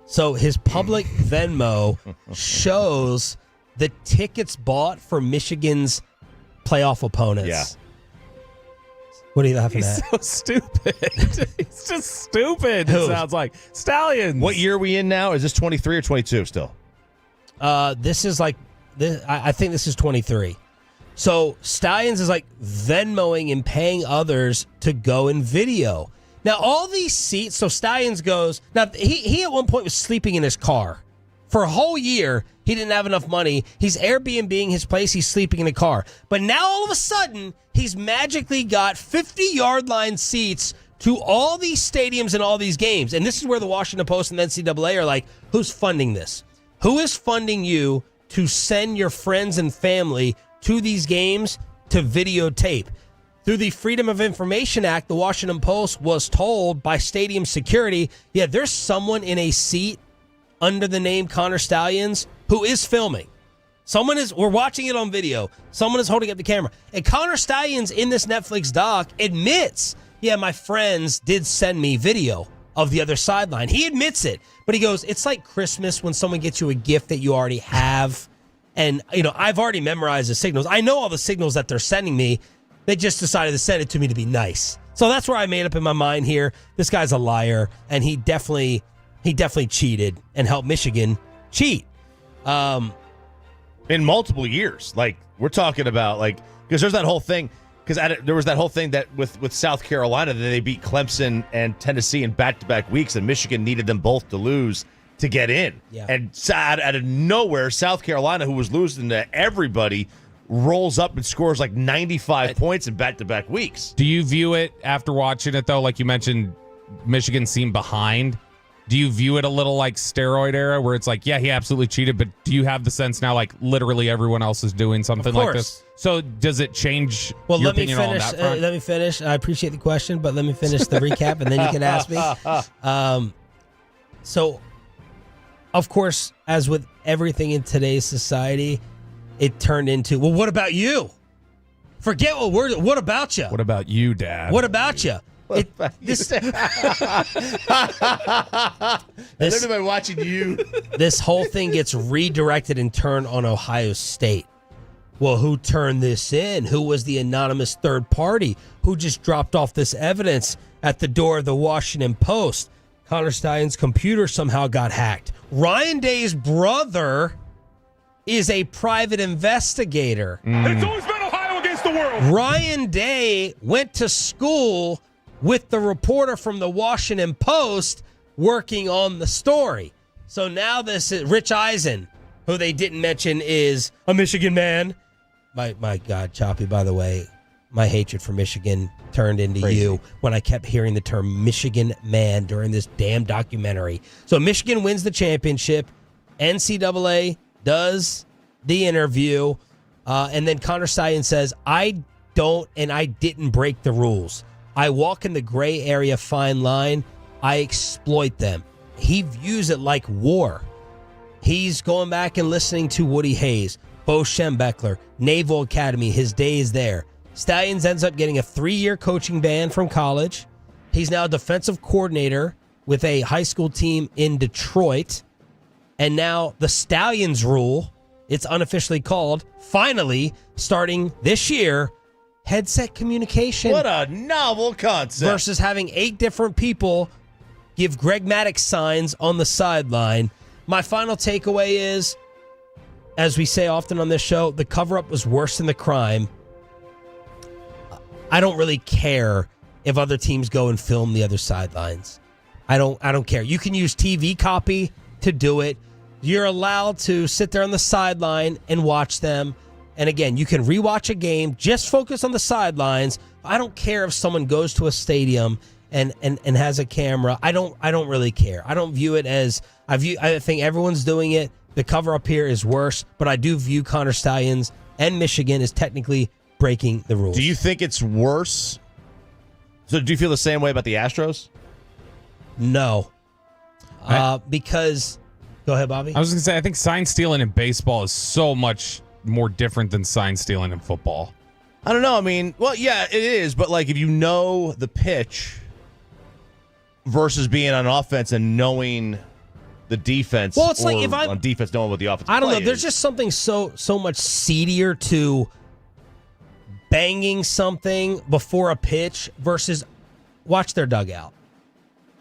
So his public Venmo shows the tickets bought for Michigan's playoff opponents. Yeah. What are you laughing He's at? so stupid. He's just stupid. It sounds like Stalions. What year are we in now? Is this 23 or 22 still? This is like this. I think this is 23. So Stalions is like Venmoing and paying others to go in video. Now all these seats. So Stalions goes. Now he at one point was sleeping in his car for a whole year. He didn't have enough money. He's Airbnb-ing his place. He's sleeping in a car. But now all of a sudden he's magically got 50-yard line seats to all these stadiums and all these games. And this is where the Washington Post and the NCAA are like, who's funding this? Who is funding you to send your friends and family to these games to videotape? Through the Freedom of Information Act, the Washington Post was told by stadium security, yeah, there's someone in a seat under the name Connor Stalions who is filming. We're watching it on video. Someone is holding up the camera. And Connor Stalions in this Netflix doc admits, yeah, my friends did send me video of the other sideline. He admits it, but he goes, it's like Christmas when someone gets you a gift that you already have. And, I've already memorized the signals. I know all the signals that they're sending me. They just decided to send it to me to be nice. So that's where I made up in my mind here. This guy's a liar, and he definitely cheated and helped Michigan cheat. In multiple years. Like, we're talking about, because there's that whole thing, there was that whole thing that with South Carolina, that they beat Clemson and Tennessee in back-to-back weeks, and Michigan needed them both to lose to get in. Yeah. And out of nowhere, South Carolina, who was losing to everybody, rolls up and scores like 95 points in back-to-back weeks. Do you view it after watching it, though, like you mentioned, Michigan seemed behind? Do you view it a little like steroid era where it's like, yeah, he absolutely cheated, but do you have the sense now like literally everyone else is doing something like this? So does it change your opinion on that front? Let me finish. I appreciate the question, but let me finish the recap and then you can ask me. So, of course, as with everything in today's society, it turned into, well, what about you? Forget what about you? What about you, Dad? What about you? Everybody watching you. This whole thing gets redirected and turned on Ohio State. Well, who turned this in? Who was the anonymous third party? Who just dropped off this evidence at the door of the Washington Post? Connor Stalions' computer somehow got hacked. Ryan Day's brother is a private investigator. It's always been Ohio against the world. Ryan Day went to school with the reporter from the Washington Post working on the story. So now this is Rich Eisen, who they didn't mention is a Michigan man. My God, Choppy, by the way, my hatred for Michigan turned into you when I kept hearing the term Michigan man during this damn documentary. So Michigan wins the championship. NCAA does the interview. And then Connor Stalions says, I didn't break the rules. I walk in the gray area fine line. I exploit them. He views it like war. He's going back and listening to Woody Hayes, Bo Schembechler, Naval Academy. His day is there. Stalions ends up getting a 3-year coaching ban from college. He's now a defensive coordinator with a high school team in Detroit. And now the Stalions rule, it's unofficially called, finally, starting this year, headset communication. What a novel concept. Versus having 8 different people give Greg Maddux signs on the sideline. My final takeaway is, as we say often on this show, the cover-up was worse than the crime. I don't really care if other teams go and film the other sidelines. I don't care. You can use TV copy to do it. You're allowed to sit there on the sideline and watch them. And again, you can rewatch a game, just focus on the sidelines. I don't care if someone goes to a stadium and has a camera, I don't really care. I don't view it as I think everyone's doing it. The cover up here is worse, but I do view Connor Stalions and Michigan as technically breaking the rules. Do you think it's worse? So do you feel the same way about the Astros? No. Because go ahead, Bobby. I was going to say, I think sign stealing in baseball is so much more different than sign stealing in football. I don't know. I mean, well, yeah, it is. But, like, if you know the pitch versus being on offense and knowing the defense. Well, it's like if I'm on defense, knowing what the offense I don't know. play There's is. just something so much seedier to banging something before a pitch versus watch their dugout.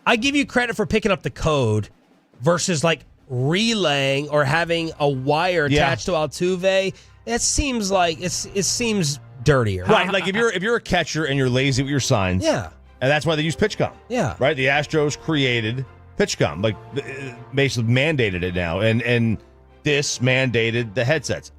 I give you credit for picking up the code versus like relaying or having a wire attached to Altuve. It seems like it seems dirtier. Right, like if you're a catcher and you're lazy with your signs. Yeah. And that's why they use PitchCom. Yeah. Right? The Astros created PitchCom, like basically mandated it now. And this mandated the headsets.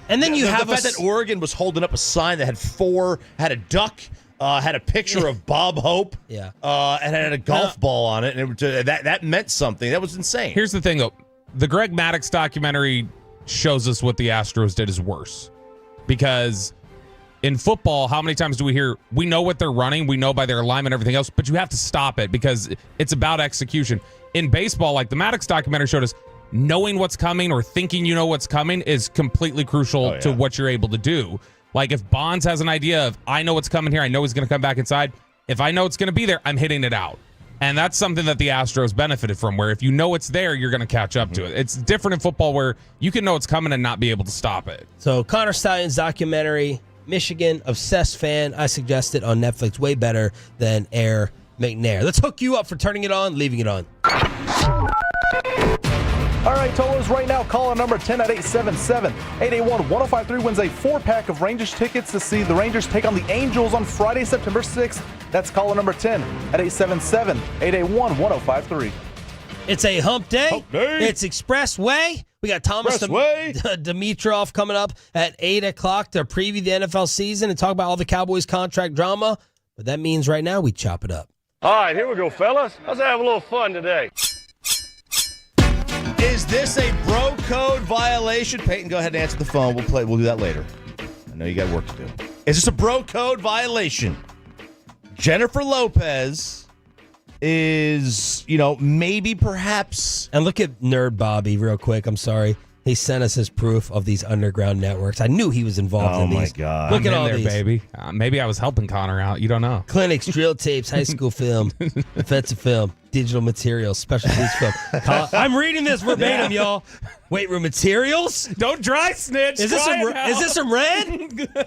And then you have the fact that Oregon was holding up a sign that had a duck, had a picture of Bob Hope, and had a golf ball on it, and that meant something. That was insane. Here's the thing, though. The Greg Maddux documentary shows us what the Astros did is worse. Because in football, how many times do we hear, we know what they're running, we know by their alignment and everything else, but you have to stop it because it's about execution. In baseball, like the Maddux documentary showed us, knowing what's coming or thinking you know what's coming is completely crucial to what you're able to do. Like if Bonds has an idea of, I know what's coming here, I know he's going to come back inside. If I know it's going to be there, I'm hitting it out. And that's something that the Astros benefited from, where if you know it's there, you're going to catch up to it. It's different in football where you can know it's coming and not be able to stop it. So Connor Stalions documentary, Michigan, obsessed fan. I suggest it on Netflix. Way better than Air McNair. Let's hook you up for turning it on, leaving it on. All right, Tolos, right now, caller number 10 at 877-881-1053 wins a 4-pack of Rangers tickets to see the Rangers take on the Angels on Friday, September 6th. That's caller number 10 at 877-881-1053. It's a hump day. Hump day. It's Expressway. We got Thomas Demitro coming up at 8 o'clock to preview the NFL season and talk about all the Cowboys contract drama. But that means right now we chop it up. All right, here we go, fellas. Let's have a little fun today. Is this a bro code violation? Peyton, go ahead and answer the phone. We'll do that later. I know you got work to do. Is this a bro code violation? Jennifer Lopez is, maybe perhaps. And look at Nerd Bobby real quick. I'm sorry. He sent us his proof of these underground networks. I knew he was involved in these. Oh, my God. Look at all there, these. baby. Maybe I was helping Connor out. You don't know. Clinics, drill tapes, high school film, offensive film, digital materials, special needs film. I'm reading this verbatim, y'all. Weight room materials? Don't dry snitch. Is this some red?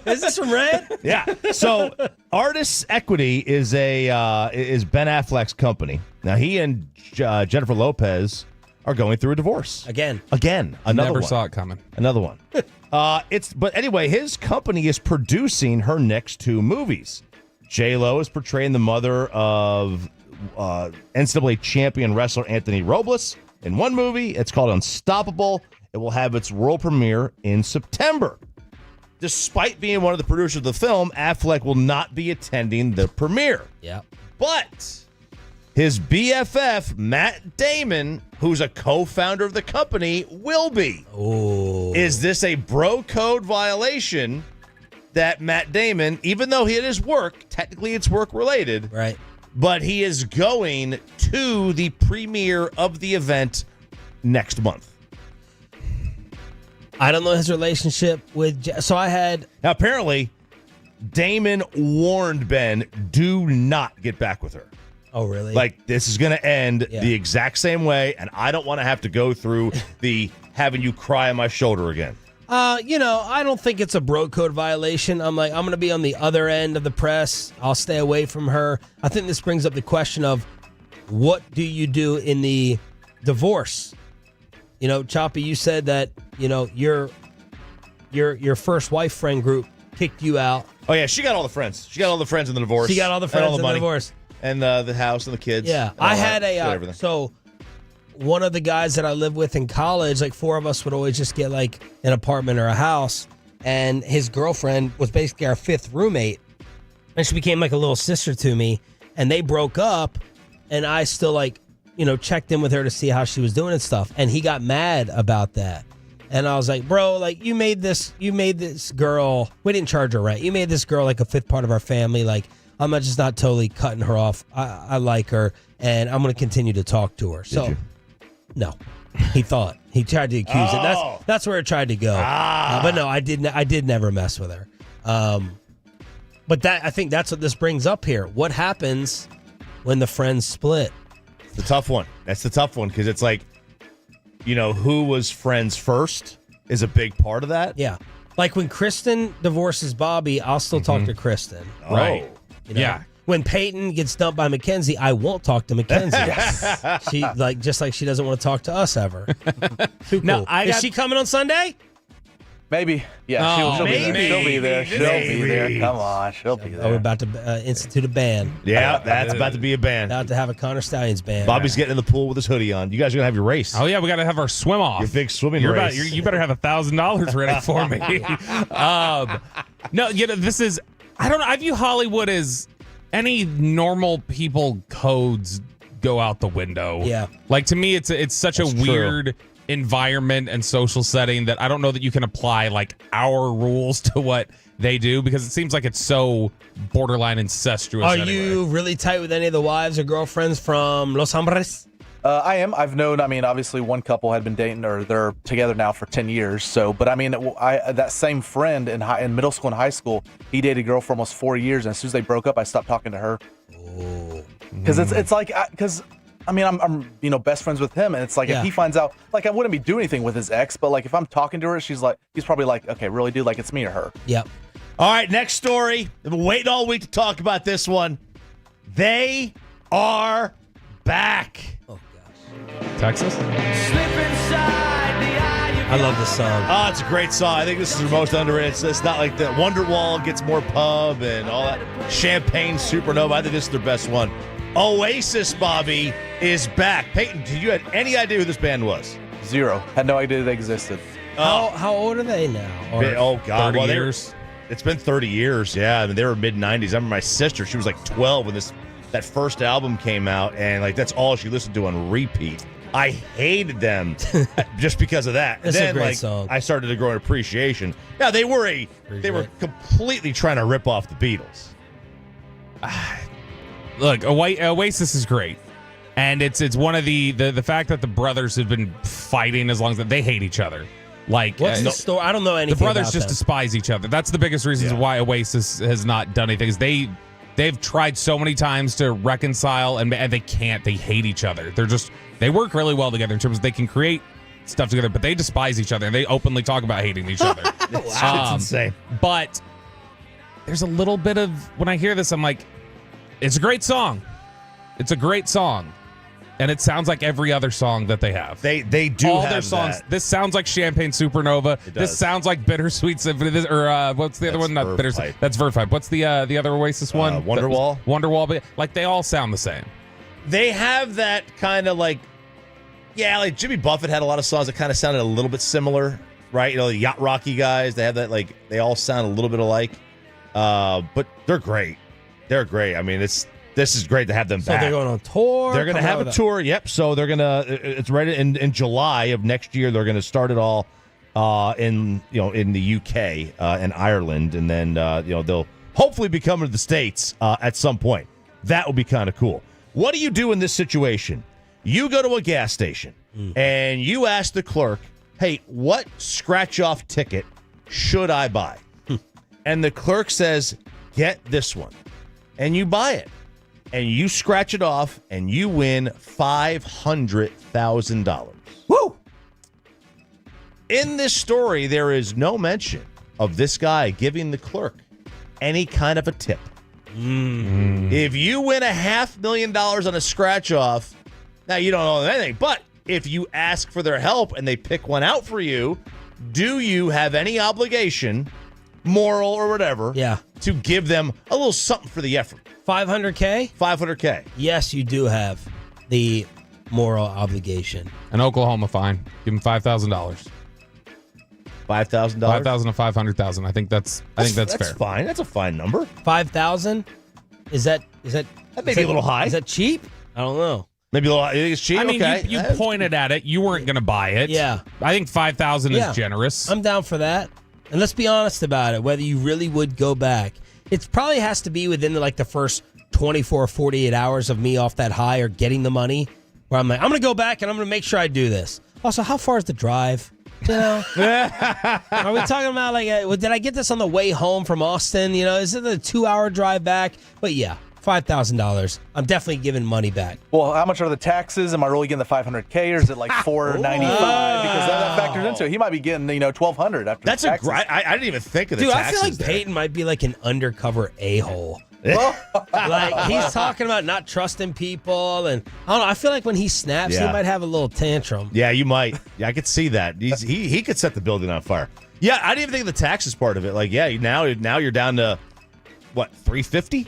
Is this some red? Yeah. So Artists Equity is is Ben Affleck's company. Now he and Jennifer Lopez are going through a divorce. Again. Another Never one. saw it coming. Another one. But anyway, his company is producing her next 2 movies. J-Lo is portraying the mother of NCAA champion wrestler Anthony Robles in one movie. It's called Unstoppable. It will have its world premiere in September. Despite being one of the producers of the film, Affleck will not be attending the premiere. Yeah. But his BFF, Matt Damon, who's a co-founder of the company, will be. Oh. Is this a bro code violation that Matt Damon, even though it is work, technically it's work related, right? But he is going to the premiere of the event next month. I don't know his relationship with. Now, apparently, Damon warned Ben, do not get back with her. Oh, really? Like, this is going to end the exact same way, and I don't want to have to go through the having you cry on my shoulder again. I don't think it's a bro code violation. I'm going to be on the other end of the press. I'll stay away from her. I think this brings up the question of what do you do in the divorce? Choppy, you said that, your first wife friend group kicked you out. Oh, yeah, she got all the friends. She got all the friends in the divorce. She got all the friends in the divorce. And the house and the kids. Yeah, I had so one of the guys that I lived with in college, like 4 of us would always just get like an apartment or a house, and his girlfriend was basically our 5th roommate, and she became like a little sister to me. and they broke up, and I still checked in with her to see how she was doing and stuff. And he got mad about that. And I was like, bro, you made this girl, we didn't charge her rent. You made this girl like a fifth part of our family. I'm just not totally cutting her off. I like her, and I'm going to continue to talk to her. So, no, he thought. He tried to accuse it. That's where it tried to go. But no, I did never mess with her. But I think that's what this brings up here. What happens when the friends split? It's the tough one. That's the tough one because it's who was friends first is a big part of that. Yeah. Like when Kristen divorces Bobby, I'll still talk to Kristen. Right. Yeah. When Peyton gets dumped by Mackenzie, I won't talk to Mackenzie. She just like she doesn't want to talk to us ever. Too cool. Is she coming on Sunday? Maybe. Yeah, she'll be there. She'll be there. She'll be there. Come on, she'll be there. We're about to institute a ban. Yeah, that's about to be a ban. About to have a Connor Stallions ban. Bobby's getting in the pool with his hoodie on. You guys are going to have your race. Oh, yeah, we got to have our swim off. Your big swimming race. You better have $1,000 ready for me. No, this is, I don't know. I view Hollywood as any normal people codes go out the window. Yeah. To me, it's such a weird environment and social setting that I don't know that you can apply our rules to what they do because it seems like it's so borderline incestuous. Are you really tight with any of the wives or girlfriends from Los Hombres? I am. I've known, obviously one couple had been dating or they're together now for 10 years. So, but that same friend in middle school and high school, he dated a girl for almost 4 years. And as soon as they broke up, I stopped talking to her. Because I'm best friends with him, and it's if he finds out, I wouldn't be doing anything with his ex, but if I'm talking to her, he's probably okay, really, dude, it's me or her. Yep. All right, next story. I've been waiting all week to talk about this one. They are back. Oh gosh. Texas? I love this song. Oh, it's a great song. I think this is the most underrated. It's not like the Wonderwall gets more pub and all that champagne supernova. I think this is their best one. Oasis, Bobby, is back. Peyton, did you have any idea who this band was? Zero. Had no idea they existed. How old are they now? Oh, God. 30 years? It's been 30 years, yeah. They were mid-90s. I remember my sister, she was 12 when that first album came out, and that's all she listened to on repeat. I hated them just because of that. It's a great song. I started to grow an appreciation. Yeah, they were completely trying to rip off the Beatles. Look, Oasis is great, and it's one of the fact that the brothers have been fighting as long as they hate each other. What's the story? I don't know anything. The brothers about just them. Despise each other. That's the biggest reason why Oasis has not done anything. Is they've tried so many times to reconcile, and they can't. They hate each other. They work really well together in terms of they can create stuff together, but they despise each other, and they openly talk about hating each other. That's insane. But there's a little bit of when I hear this, I'm like. It's a great song. It's a great song. And it sounds like every other song that they have. They do all have their songs. That. This sounds like Champagne Supernova. This sounds like Bittersweet Symphony. Or what's the other one? Not Bittersweet. That's Verve. What's the other Oasis one? Wonderwall. Wonderwall. But they all sound the same. They have that kind of Jimmy Buffett had a lot of songs that kind of sounded a little bit similar, right? The Yacht Rocky guys. They have that they all sound a little bit alike. But they're great. They're great. This is great to have them back. So they're going on tour? They're going to have a tour. Yep. So they're going to, it's right in July of next year. They're going to start it all in the UK and Ireland. And then, they'll hopefully be coming to the States at some point. That would be kind of cool. What do you do in this situation? You go to a gas station and you ask the clerk, hey, what scratch-off ticket should I buy? And the clerk says, get this one. And you buy it. And you scratch it off, and you win $500,000. Woo! In this story, there is no mention of this guy giving the clerk any kind of a tip. If you win $500,000 on a scratch-off, now you don't owe them anything, but if you ask for their help and they pick one out for you, do you have any obligation, moral or whatever, to give them a little something for the effort? $500K? $500K. Yes, you do have the moral obligation. An Oklahoma fine. Give them $5,000. $5,000? $5,000 to $500,000. I think that's fair. That's fine. That's a fine number. $5,000? Is that maybe a little high. Is that cheap? I don't know. Maybe a little. You think it's cheap? I mean, okay. you pointed at it. You weren't going to buy it. Yeah. I think 5,000 is generous. I'm down for that. And let's be honest about it, whether you really would go back. It probably has to be within the first 24 or 48 hours of me off that high or getting the money, where I'm like, I'm going to go back and I'm going to make sure I do this. Also, how far is the drive? You know? Are we talking about did I get this on the way home from Austin? You know, is it a 2-hour drive back? But yeah. $5,000. I'm definitely giving money back. Well, how much are the taxes? Am I really getting the $500K, or is it like $495? Because that factors into it. He might be getting $1,200 after. That's the taxes. I didn't even think of the taxes. I feel like Peyton might be like an undercover a-hole. Like he's talking about not trusting people, and I don't know. I feel like when he snaps, he might have a little tantrum. Yeah, you might. Yeah, I could see that. He could set the building on fire. Yeah, I didn't even think of the taxes part of it. Like, yeah, now you're down to what, 350?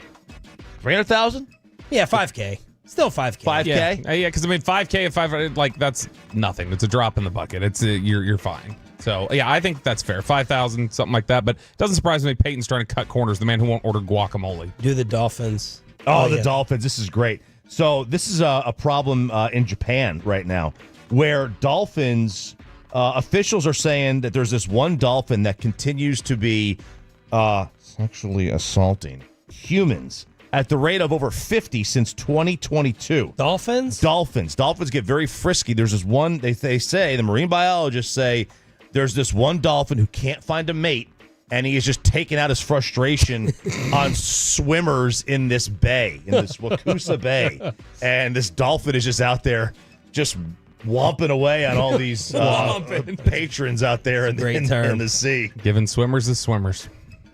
300,000? Yeah, 5K. Still 5K. 5K? Yeah, because I mean, 5K and 500, that's nothing. It's a drop in the bucket. It's you're fine. So yeah, I think that's fair. 5,000, something like that. But it doesn't surprise me. Peyton's trying to cut corners. The man who won't order guacamole. Do the Dolphins? The Dolphins. This is great. So this is a problem in Japan right now, where Dolphins officials are saying that there's this one dolphin that continues to be sexually assaulting humans at the rate of over 50 since 2022. Dolphins get very frisky. There's this one, they say, the marine biologists say, there's this one dolphin who can't find a mate, and he is just taking out his frustration on swimmers in this bay, in this Wakusa Bay. And this dolphin is just out there just whomping away on all these patrons out there in the sea. Giving swimmers the swimmers.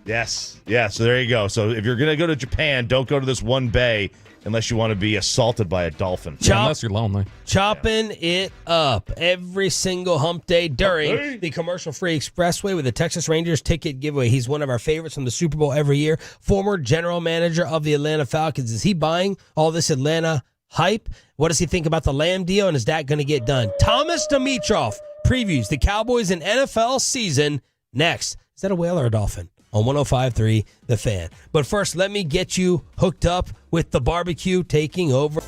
Yes. Yeah, so there you go. So if you're going to go to Japan, don't go to this one bay unless you want to be assaulted by a dolphin. Unless you're lonely. Chopping it up every single hump day during the commercial-free Expressway with the Texas Rangers ticket giveaway. He's one of our favorites from the Super Bowl every year. Former general manager of the Atlanta Falcons. Is he buying all this Atlanta hype? What does he think about the Lamb deal, and is that going to get done? Thomas Dimitrov previews the Cowboys and NFL season next. Is that a whale or a dolphin? On 105.3 The Fan. But first, let me get you hooked up with the barbecue taking over.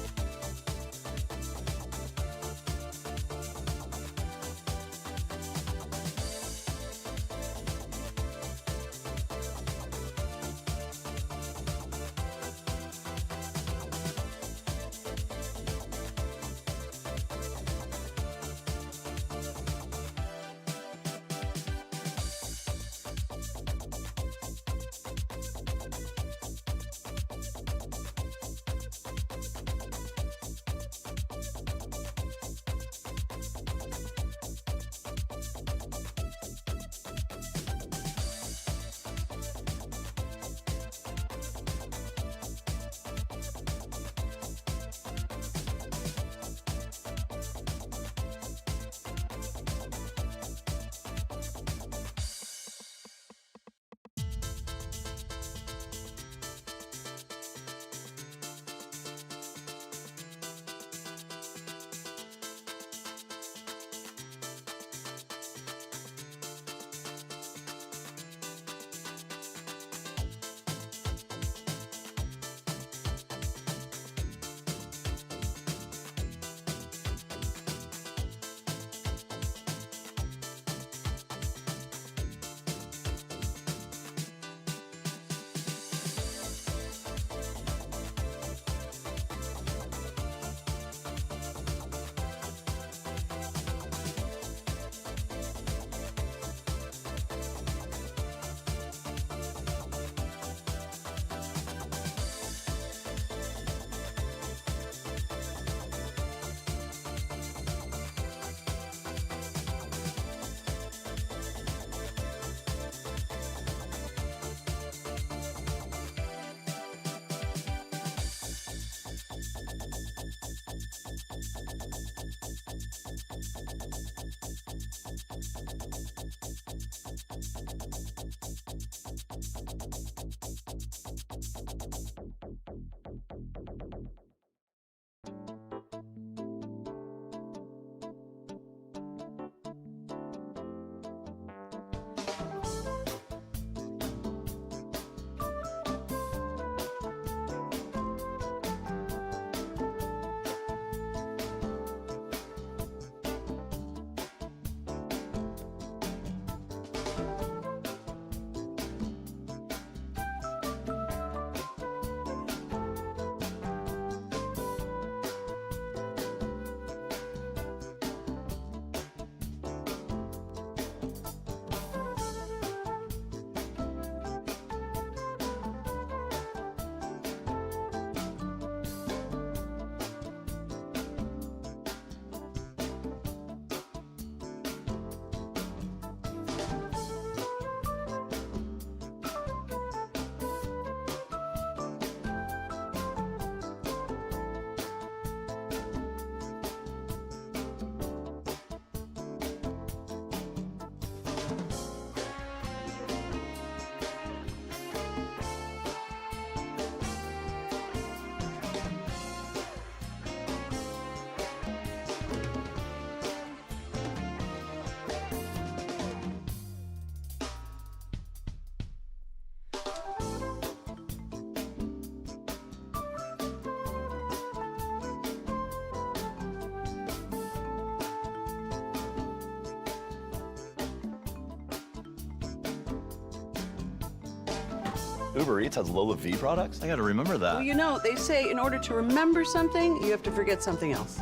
Uber Eats has Lola V products? I gotta remember that. Well, you know, they say in order to remember something, you have to forget something else.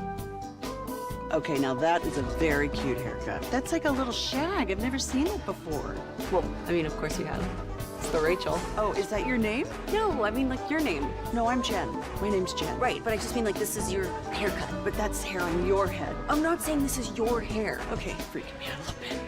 Okay, now that is a very cute haircut. That's like a little shag. I've never seen it before. Well, I mean, of course you have. It's the Rachel. Oh, is that your name? No, I mean, like, your name. No, I'm Jen. My name's Jen. Right, but I just mean, like, this is your haircut. But that's hair on your head. I'm not saying this is your hair. Okay, freaking me out a little bit.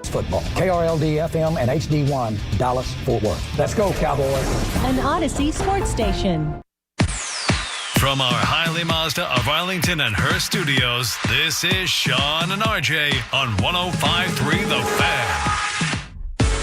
Football. KRLD-FM and HD1, Dallas, Fort Worth. Let's go, Cowboys. An Odyssey sports station. From our Hiley Mazda of Arlington and Hearst studios, this is Sean and RJ on 105.3 The Fan.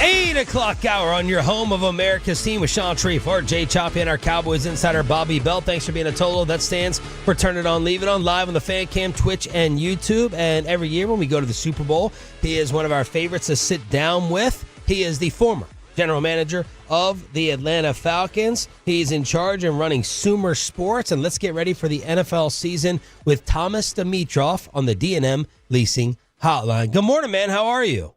8 o'clock hour on your home of America's team with Sean Treef, RJ Choppy, and our Cowboys insider Bobby Bell. Thanks for being a total. That stands for Turn It On, Leave It On, live on the Fan Cam, Twitch, and YouTube. And every year when we go to the Super Bowl, he is one of our favorites to sit down with. He is the former general manager of the Atlanta Falcons. He's in charge and running Sumer Sports. And let's get ready for the NFL season with Thomas Demitro on the D&M Leasing Hotline. Good morning, man. How are you?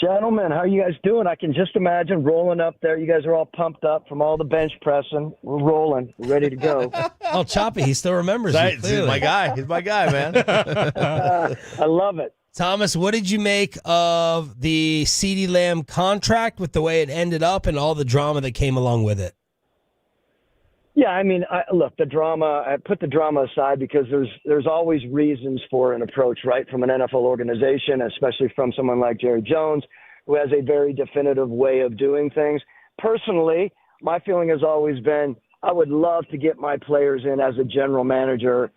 Gentlemen, how are you guys doing? I can just imagine rolling up there. You guys are all pumped up from all the bench pressing. We're rolling. We're ready to go. Oh, Choppy, he still remembers you. He's my guy. He's my guy, man. I love it. Thomas, what did you make of the CeeDee Lamb contract with the way it ended up and all the drama that came along with it? Yeah, I mean, look, the drama, I put the drama aside because there's always reasons for an approach, right, from an NFL organization, especially from someone like Jerry Jones, who has a very definitive way of doing things. Personally, my feeling has always been I would love to get my players in as a general manager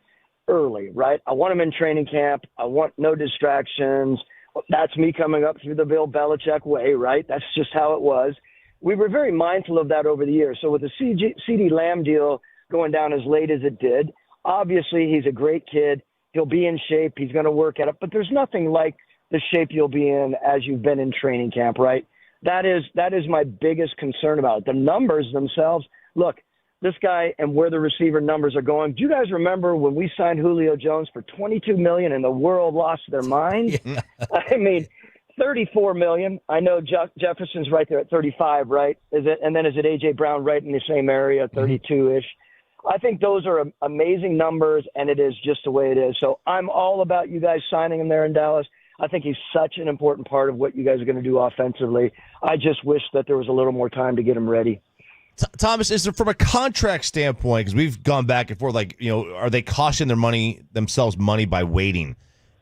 early, right? I want them in training camp. I want no distractions. That's me coming up through the Bill Belichick way, right? That's just how it was. We were very mindful of that over the years. So with the CeeDee Lamb deal going down as late as it did, obviously he's a great kid. He'll be in shape. He's going to work at it. But there's nothing like the shape you'll be in as you've been in training camp, right? That is my biggest concern about it. The numbers themselves, look, this guy and where the receiver numbers are going. Do you guys remember when we signed Julio Jones for $22 million and the world lost their mind? Yeah. I mean, $34 million. I know Jefferson's right there at 35, right? Is it? And then is it A.J. Brown right in the same area, 32-ish? I think those are amazing numbers, and it is just the way it is. So I'm all about you guys signing him there in Dallas. I think he's such an important part of what you guys are going to do offensively. I just wish that there was a little more time to get him ready. Thomas, is there, from a contract standpoint, because we've gone back and forth, like, you know, are they costing themselves money by waiting?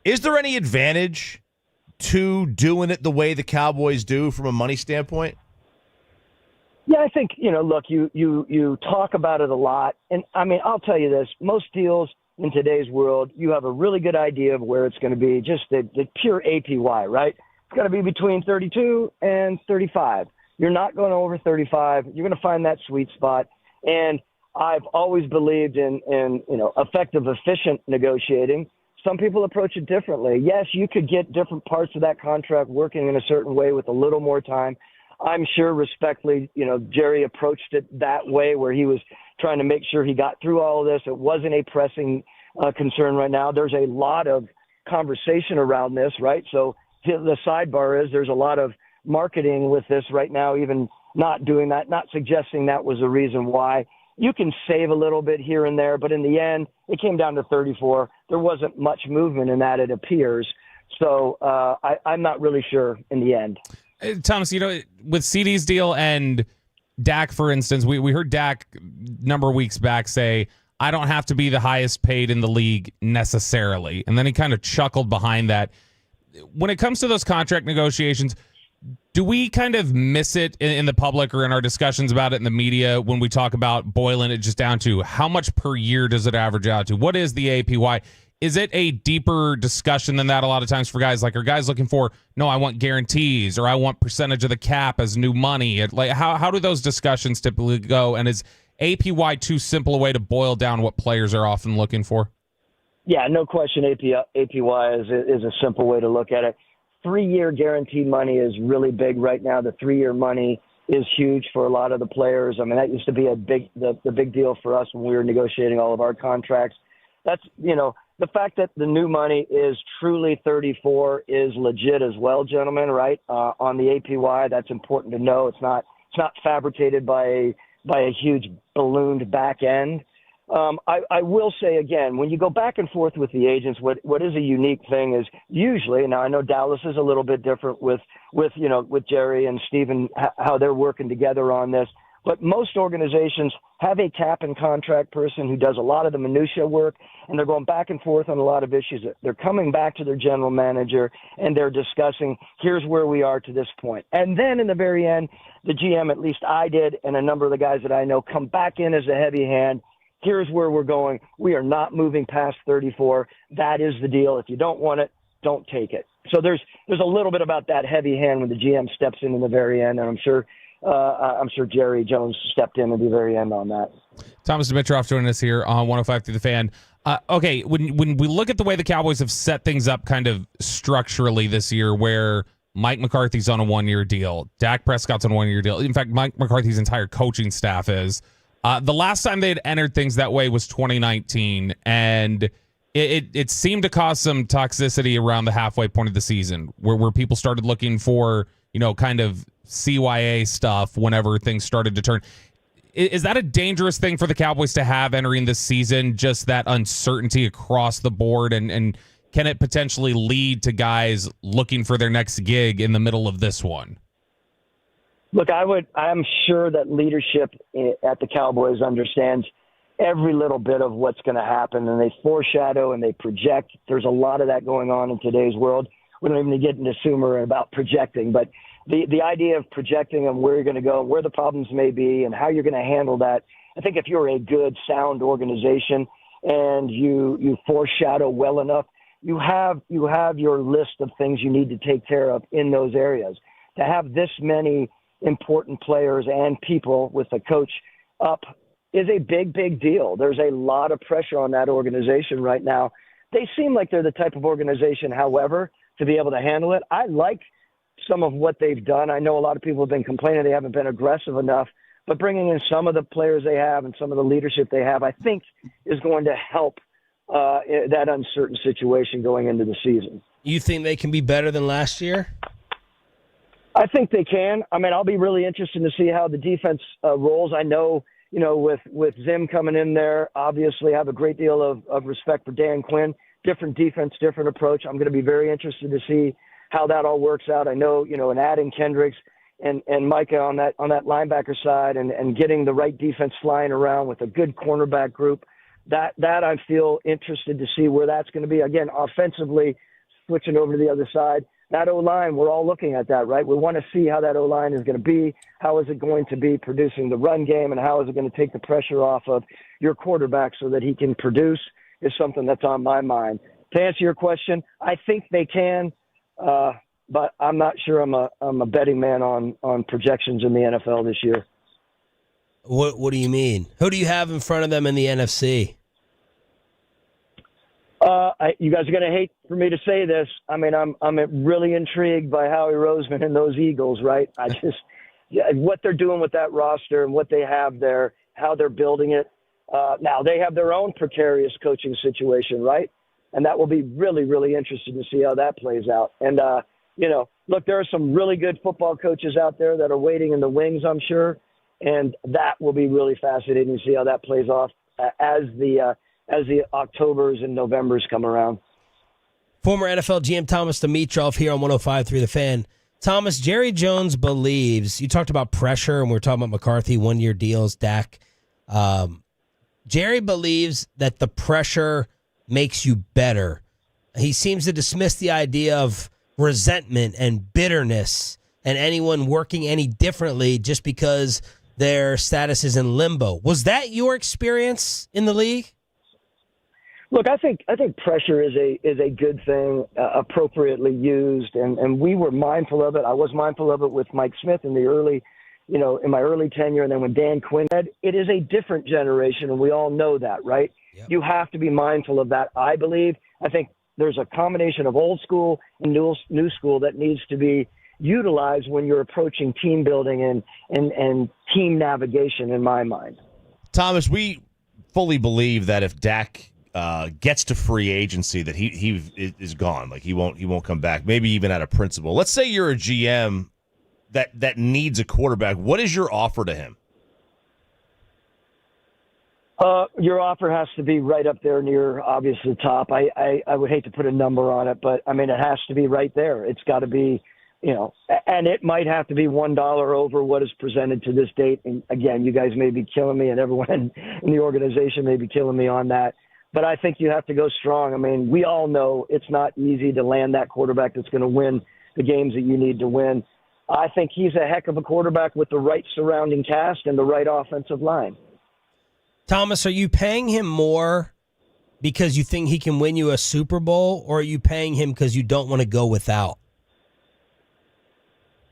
Is there any advantage to doing it the way the Cowboys do from a money standpoint? Yeah, I think, look, you talk about it a lot. And, I mean, I'll tell you this. Most deals in today's world, you have a really good idea of where it's going to be, just the pure APY, right? It's going to be between 32 and 35. You're not going over 35. You're going to find that sweet spot. And I've always believed in effective, efficient negotiating. Some people approach it differently. Yes, you could get different parts of that contract working in a certain way with a little more time. I'm sure respectfully, Jerry approached it that way where he was trying to make sure he got through all of this. It wasn't a pressing concern right now. There's a lot of conversation around this, right? So the sidebar is there's a lot of marketing with this right now, even not doing that, not suggesting that was the reason why. You can save a little bit here and there, but in the end, it came down to 34. There wasn't much movement in that, it appears. So I'm not really sure in the end. Thomas, with CeeDee's deal and Dak, for instance, we heard Dak a number of weeks back say, I don't have to be the highest paid in the league necessarily. And then he kind of chuckled behind that. When it comes to those contract negotiations, do we kind of miss it in the public or in our discussions about it in the media when we talk about boiling it just down to how much per year does it average out to? What is the APY? Is it a deeper discussion than that a lot of times for guys? Like, are guys looking for, no, I want guarantees or I want percentage of the cap as new money? Like, how do those discussions typically go? And is APY too simple a way to boil down what players are often looking for? Yeah, no question. APY is a simple way to look at it. 3-year guaranteed money is really big right now. The 3-year money is huge for a lot of the players. I mean, that used to be the big deal for us when we were negotiating all of our contracts. That's, the fact that the new money is truly 34 is legit as well, gentlemen, right? On the APY, that's important to know. It's not fabricated by a huge ballooned back end. I will say again, when you go back and forth with the agents, what is a unique thing is usually, now I know Dallas is a little bit different with Jerry and Steven, how they're working together on this, but most organizations have a cap and contract person who does a lot of the minutia work, and they're going back and forth on a lot of issues. They're coming back to their general manager and they're discussing, here's where we are to this point. And then in the very end, the GM, at least I did, and a number of the guys that I know come back in as a heavy hand. Here's where we're going. We are not moving past 34. That is the deal. If you don't want it, don't take it. So there's a little bit about that heavy hand when the GM steps in the very end, and I'm sure Jerry Jones stepped in at the very end on that. Thomas Dimitroff joining us here on 105 through the Fan. Okay, when we look at the way the Cowboys have set things up kind of structurally this year, where Mike McCarthy's on a 1-year deal, Dak Prescott's on a 1-year deal. In fact, Mike McCarthy's entire coaching staff is. The last time they had entered things that way was 2019, and it seemed to cause some toxicity around the halfway point of the season, where people started looking for, kind of CYA stuff whenever things started to turn. Is that a dangerous thing for the Cowboys to have entering this season, just that uncertainty across the board, and can it potentially lead to guys looking for their next gig in the middle of this one? Look, I'm sure that leadership at the Cowboys understands every little bit of what's going to happen, and they foreshadow and they project. There's a lot of that going on in today's world. We don't even get into Sumer about projecting, but the idea of projecting and where you're going to go, where the problems may be, and how you're going to handle that. I think if you're a good, sound organization and you foreshadow well enough, you have your list of things you need to take care of in those areas. To have this many important players and people with the coach up is a big deal. There's a lot of pressure on that organization right now. They seem like they're the type of organization, however, to be able to handle it. I like some of what they've done. I know a lot of people have been complaining they haven't been aggressive enough, but bringing in some of the players they have and some of the leadership they have, I think is going to help that uncertain situation going into the season. You think they can be better than last year? I think they can. I mean, I'll be really interested to see how the defense rolls. I know, with Zim coming in there, obviously have a great deal of respect for Dan Quinn. Different defense, different approach. I'm going to be very interested to see how that all works out. I know, and adding Kendricks and Micah on that linebacker side and getting the right defense flying around with a good cornerback group, that I feel interested to see where that's going to be. Again, offensively, switching over to the other side. That O-line, we're all looking at that, right? We want to see how that O-line is going to be. How is it going to be producing the run game, and how is it going to take the pressure off of your quarterback so that he can produce is something that's on my mind. To answer your question, I think they can, but I'm not sure I'm a betting man on projections in the NFL this year. What do you mean? Who do you have in front of them in the NFC? You guys are going to hate for me to say this. I mean, I'm really intrigued by Howie Roseman and those Eagles, right? What they're doing with that roster and what they have there, how they're building it. Now, they have their own precarious coaching situation, right? And that will be really, really interesting to see how that plays out. And look, there are some really good football coaches out there that are waiting in the wings, I'm sure, and that will be really fascinating to see how that plays off as the Octobers and Novembers come around. Former NFL GM Thomas Demitro here on 105.3 The Fan. Thomas, Jerry Jones believes, you talked about pressure, and we're talking about McCarthy, one-year deals, Dak. Jerry believes that the pressure makes you better. He seems to dismiss the idea of resentment and bitterness and anyone working any differently just because their status is in limbo. Was that your experience in the league? Look, I think pressure is a good thing, appropriately used, and we were mindful of it. I was mindful of it with Mike Smith in the early, in my early tenure, and then when Dan Quinn said, it is a different generation, and we all know that, right? Yep. You have to be mindful of that, I believe. I think there's a combination of old school and new school that needs to be utilized when you're approaching team building and team navigation, in my mind. Thomas, we fully believe that if Dak gets to free agency, that he is gone. Like he won't come back. Maybe even at a principal. Let's say you're a GM that needs a quarterback. What is your offer to him? Your offer has to be right up there near, obviously, the top. I would hate to put a number on it, but I mean, it has to be right there. It's got to be, and it might have to be $1 over what is presented to this date. And again, you guys may be killing me, and everyone in the organization may be killing me on that. But I think you have to go strong. I mean, we all know it's not easy to land that quarterback that's going to win the games that you need to win. I think he's a heck of a quarterback with the right surrounding cast and the right offensive line. Thomas, are you paying him more because you think he can win you a Super Bowl, or are you paying him because you don't want to go without?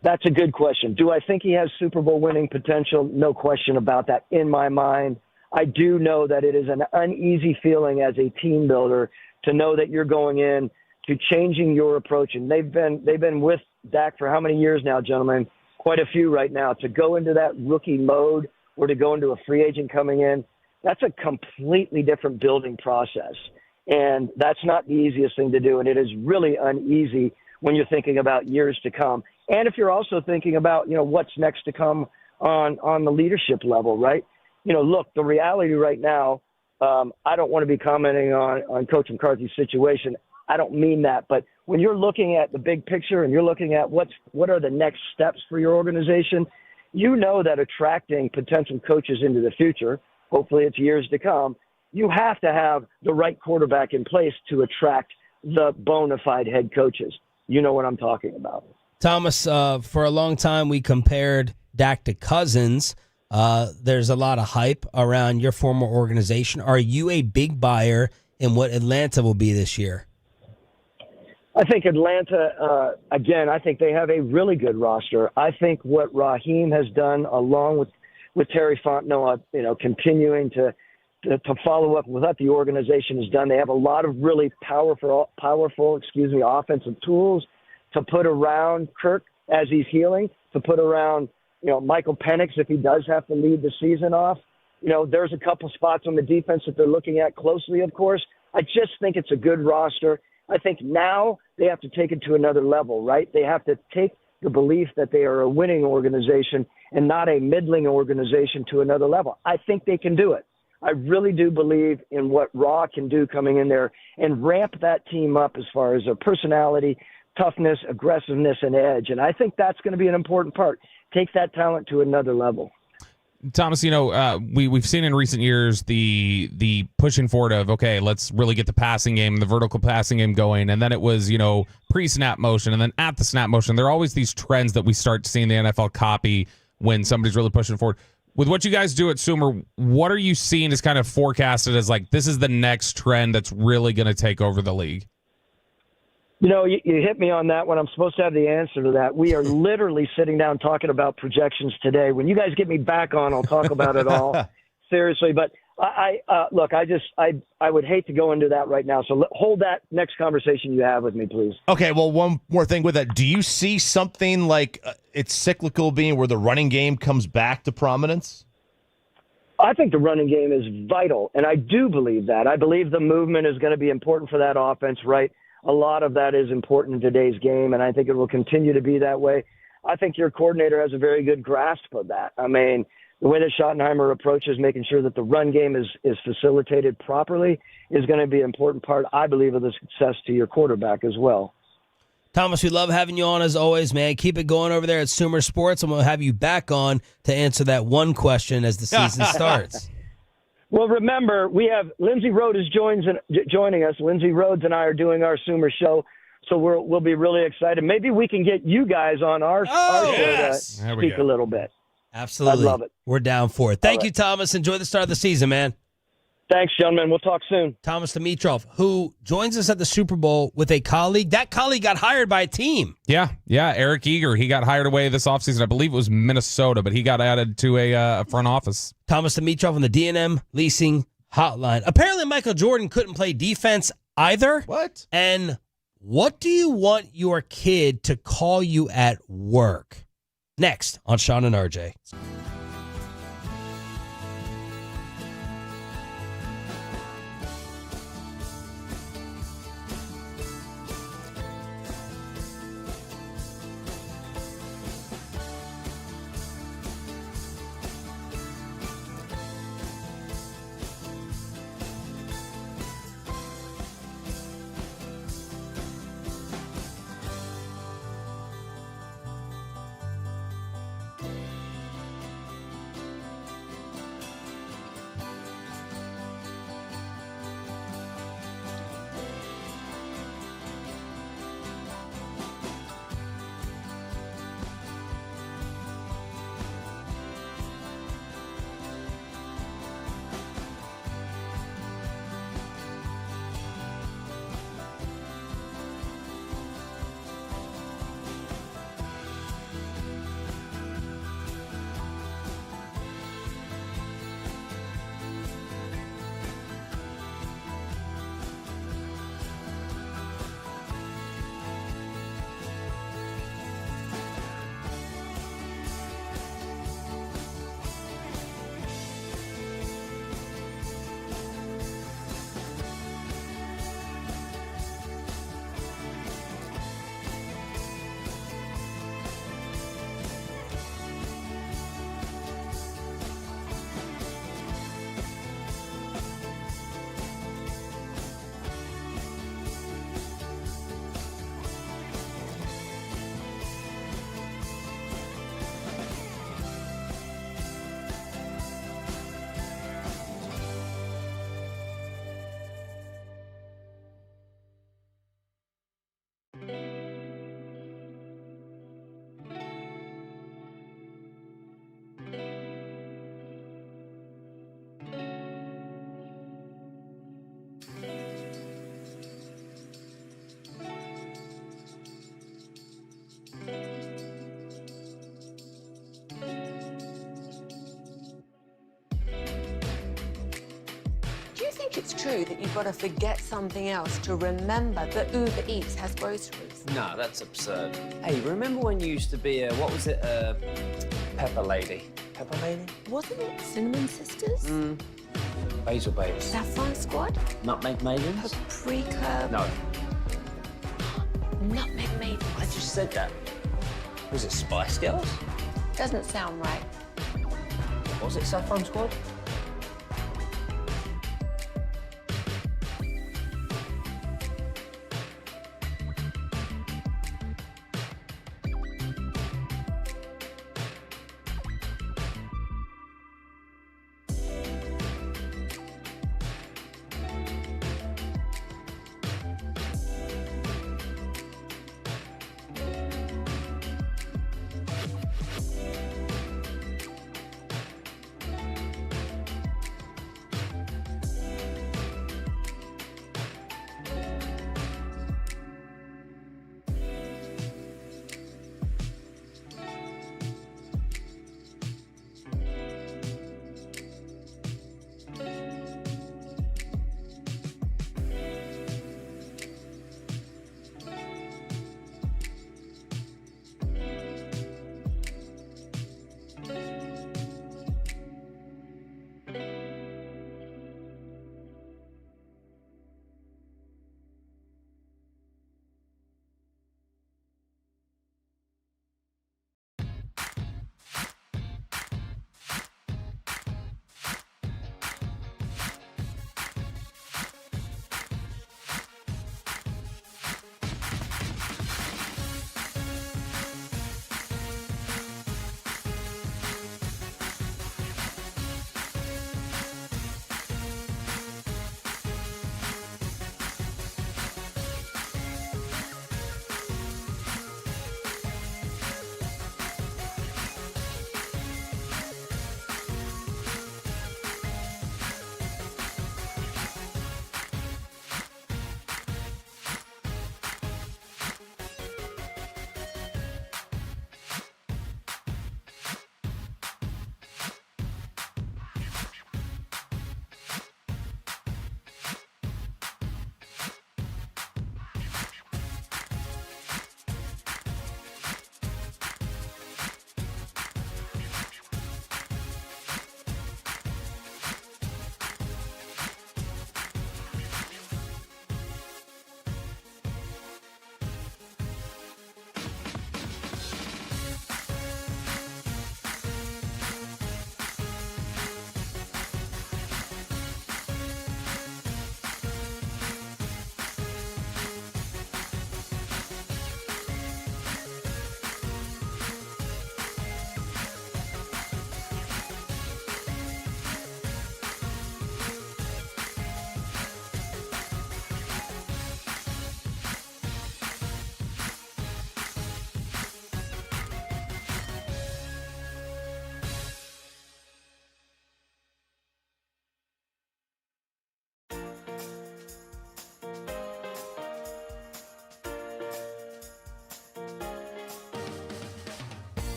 That's a good question. Do I think he has Super Bowl winning potential? No question about that in my mind. I do know that it is an uneasy feeling as a team builder to know that you're going in to changing your approach. And they've been with Dak for how many years now, gentlemen? Quite a few right now. To go into that rookie mode or to go into a free agent coming in, that's a completely different building process. And that's not the easiest thing to do. And it is really uneasy when you're thinking about years to come. And if you're also thinking about, what's next to come on the leadership level, right? Look, the reality right now, I don't want to be commenting on Coach McCarthy's situation. I don't mean that. But when you're looking at the big picture and you're looking at what are the next steps for your organization, you know that attracting potential coaches into the future, hopefully it's years to come, you have to have the right quarterback in place to attract the bona fide head coaches. You know what I'm talking about. Thomas, for a long time we compared Dak to Cousins. There's a lot of hype around your former organization. Are you a big buyer in what Atlanta will be this year? I think Atlanta, again, I think they have a really good roster. I think what Raheem has done, along with Terry Fontenot, continuing to follow up with what the organization has done. They have a lot of really powerful, offensive tools to put around Kirk as he's healing, to put around, Michael Penix if he does have to lead the season off. There's a couple spots on the defense that they're looking at closely, of course. I just think it's a good roster. I think now they have to take it to another level, right? They have to take the belief that they are a winning organization and not a middling organization to another level. I think they can do it. I really do believe in what Raw can do coming in there and ramp that team up as far as their personality, toughness, aggressiveness, and edge. And I think that's going to be an important part. Take that talent to another level. Thomas, we've seen in recent years the pushing forward of, okay, let's really get the passing game, the vertical passing game going. And then it was, pre-snap motion. And then at the snap motion, there are always these trends that we start seeing the NFL copy when somebody's really pushing forward. With what you guys do at Sumer, what are you seeing as kind of forecasted as like, this is the next trend that's really going to take over the league? You hit me on that one. I'm supposed to have the answer to that. We are literally sitting down talking about projections today. When you guys get me back on, I'll talk about it all seriously. But I would hate to go into that right now. So hold that next conversation you have with me, please. Okay. Well, one more thing with that. Do you see something like it's cyclical being where the running game comes back to prominence? I think the running game is vital, and I do believe that. I believe the movement is going to be important for that offense, right? a lot of that is important in today's game, and I think it will continue to be that way. I think your coordinator has a very good grasp of that. I mean, the way that Schottenheimer approaches making sure that the run game is facilitated properly is going to be an important part, I believe, of the success to your quarterback as well. Thomas, we love having you on as always, man. Keep it going over there at Sumer Sports, and we'll have you back on to answer that one question as the season starts. Well, remember, we have Lindsay Rhodes joining us. Lindsay Rhodes and I are doing our Sumer show, so we'll be really excited. Maybe we can get you guys on our show to speak a little bit. Absolutely. I love it. We're down for it. Thank you, Thomas. Enjoy the start of the season, man. Thanks, gentlemen. We'll talk soon. Thomas Dimitrov, who joins us at the Super Bowl with a colleague. That colleague got hired by a team. Yeah. Eric Eager. He got hired away this offseason. I believe it was Minnesota, but he got added to a front office. Thomas Dimitrov on the D&M Leasing Hotline. Apparently, Michael Jordan couldn't play defense either. What? And what do you want your kid to call you at work? Next on Sean and RJ. Do you think it's true that you've got to forget something else to remember that Uber Eats has groceries? No, that's absurd. Hey, remember when you used to be a, pepper lady? Pepper lady? Wasn't it Cinnamon Sisters? Basil Babes. Saffron Squad? Nutmeg Maidens? Paprika? No. Nutmeg Maidens. I just said that. Was it Spice Girls? Doesn't sound right. Was it Saffron Squad?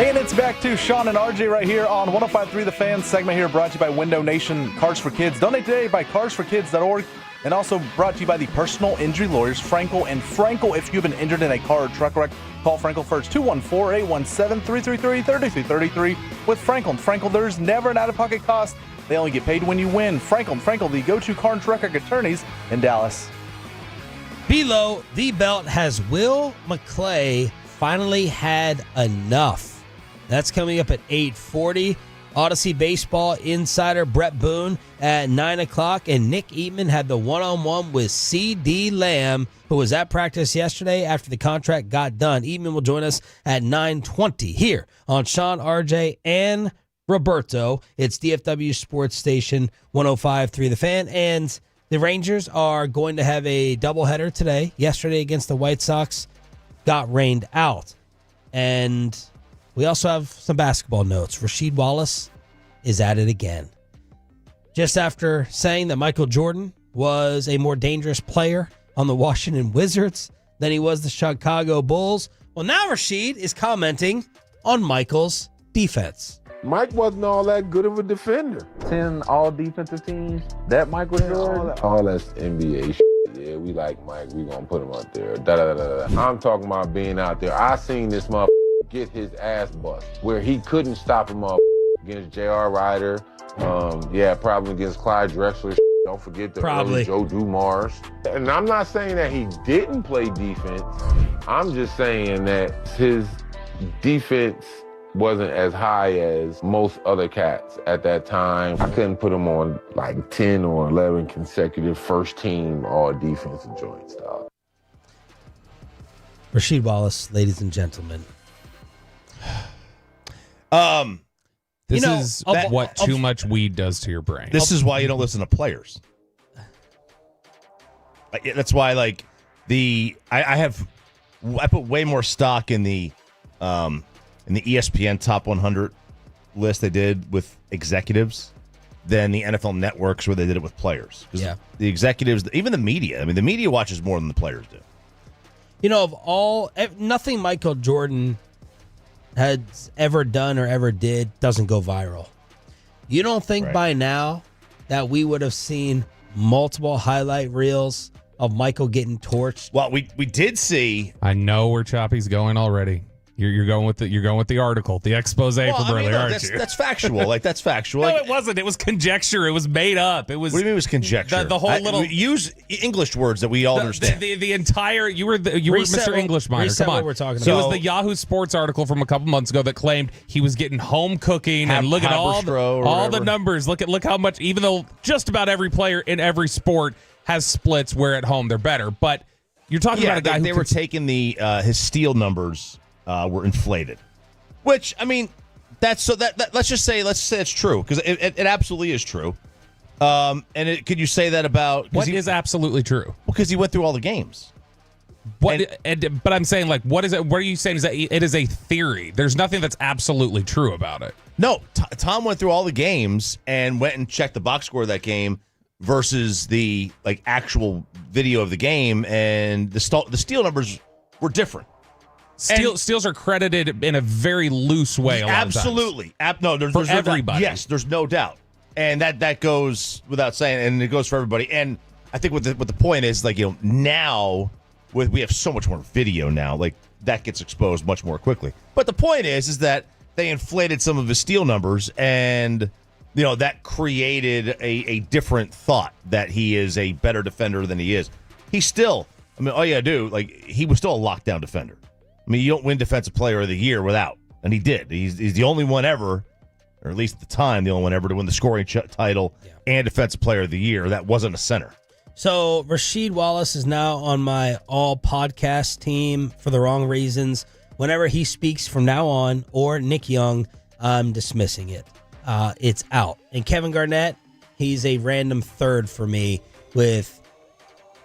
And it's back to Sean and RJ right here on 105.3 The Fan segment here, brought to you by Window Nation Cars for Kids. Donate today by carsforkids.org, and also brought to you by the personal injury lawyers, Frankel and Frankel. If you've been injured in a car or truck wreck, call Frankel first, 214-817-333-3333. With Frankel and Frankel, there's never an out-of-pocket cost. They only get paid when you win. Frankel and Frankel, the go-to car and truck wreck attorneys in Dallas. Below the belt has Will McClay finally had enough. That's coming up at 8:40. Odyssey Baseball insider Brett Boone at 9 o'clock. And Nick Eatman had the one-on-one with CeeDee Lamb, who was at practice yesterday after the contract got done. Eatman will join us at 9:20 here on Sean, RJ, and Roberto. It's DFW Sports Station 105.3 The Fan. And the Rangers are going to have a doubleheader today. Yesterday against the White Sox got rained out. And we also have some basketball notes. Rasheed Wallace is at it again. Just after saying that Michael Jordan was a more dangerous player on the Washington Wizards than he was the Chicago Bulls, well, now Rasheed is commenting on Michael's defense. Mike wasn't all that good of a defender. 10 all defensive teams, that Michael Jordan, all that's NBA shit. Yeah, we like Mike. We gonna put him out there. I'm talking about being out there. I seen this motherfucker get his ass bust where he couldn't stop him up against J.R. Ryder. Probably against Clyde Drexler. Don't forget the early Joe Dumars. And I'm not saying that he didn't play defense. I'm just saying that his defense wasn't as high as most other cats at that time. I couldn't put him on like 10 or 11 consecutive first team all defensive joints, dog. Rasheed Wallace, ladies and gentlemen. This is what too much weed does to your brain. This is why you don't listen to players. That's why, like, I put way more stock in the ESPN Top 100 list they did with executives than the NFL networks where they did it with players. Yeah, the executives, even the media. I mean, the media watches more than the players do. You know, nothing Michael Jordan has ever done or ever did doesn't go viral. You don't think by now that we would have seen multiple highlight reels of Michael getting torched? Well, we did see. I know where Choppy's going already. You're going with the article, the expose from earlier, aren't you? That's factual. Like, that's factual. No, like, it wasn't. It was conjecture. It was made up. It was. What do you mean it was conjecture? The whole little use English words that we all understand. The entire you were Mr. English Miner. Come on, what we're talking about. It was the Yahoo Sports article from a couple months ago that claimed he was getting home cooking and look at all the numbers. Look how much. Even though just about every player in every sport has splits where at home they're better, but you're talking about a guy they were taking his steal numbers. Were inflated, which, I mean, let's just say it's true, because it absolutely is true. Could you say that about what is absolutely true? Well, because he went through all the games. But I'm saying, like, what is it? What are you saying? Is that it is a theory? There's nothing that's absolutely true about it. No, Tom went through all the games and went and checked the box score of that game versus the actual video of the game, and the steal numbers were different. Steals are credited in a very loose way. Absolutely. There's everybody. Yes, there's no doubt. And that goes without saying, and it goes for everybody. And I think what the point is, like, now we have so much more video now, like, that gets exposed much more quickly. But the point is that they inflated some of his steal numbers, and that created a different thought that he is a better defender than he is. He's still, I mean, all you gotta do, like, he was still a lockdown defender. I mean, you don't win Defensive Player of the Year without, and he did. He's the only one ever, or at least at the time, the only one ever to win the scoring title and Defensive Player of the Year. That wasn't a center. So Rasheed Wallace is now on my all podcast team for the wrong reasons. Whenever he speaks from now on, or Nick Young, I'm dismissing it. It's out. And Kevin Garnett, he's a random third for me with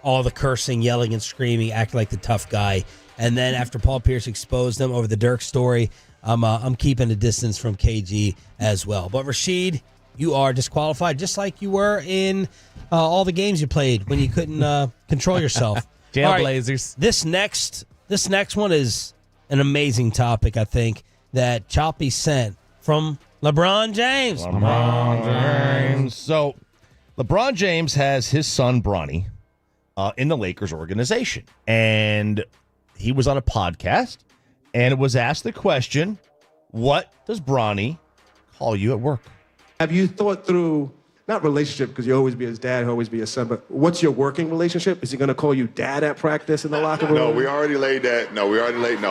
all the cursing, yelling, and screaming, acting like the tough guy. And then after Paul Pierce exposed him over the Dirk story, I'm keeping a distance from KG as well. But Rasheed, you are disqualified, just like you were in all the games you played when you couldn't control yourself. Jailblazers. Right, this next one is an amazing topic, I think. that Choppy sent from LeBron James. So LeBron James has his son, Bronny, in the Lakers organization. And he was on a podcast and was asked the question, what does Bronny call you at work? Have you thought through, not relationship, because you always be his dad, he'll always be his son, but what's your working relationship? Is he going to call you dad at practice in the locker room? No, we already laid that. No,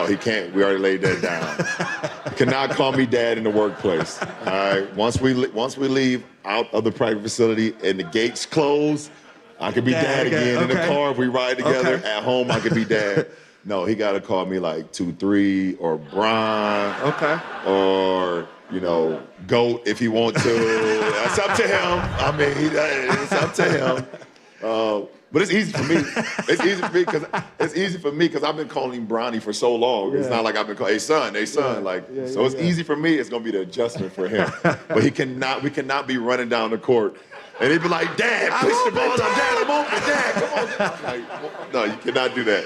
he can't. We already laid that down. He cannot call me dad in the workplace. All right. Once we leave out of the practice facility and the gates close, I could be dad again. Okay. In the car if we ride together. Okay. At home, I could be dad. No, he got to call me like 2-3 or Bron. Okay. Or, GOAT if he wants to. That's up to him. I mean, it's up to him. But it's easy for me. It's easy for me because I've been calling him Bronny for so long. Yeah. It's not like I've been calling, hey son. It's easy for me. It's gonna be the adjustment for him. But we cannot be running down the court. And he'd be like, Dad, push the ball up. Dad, I'm open. Dad, come on. Like, no, you cannot do that.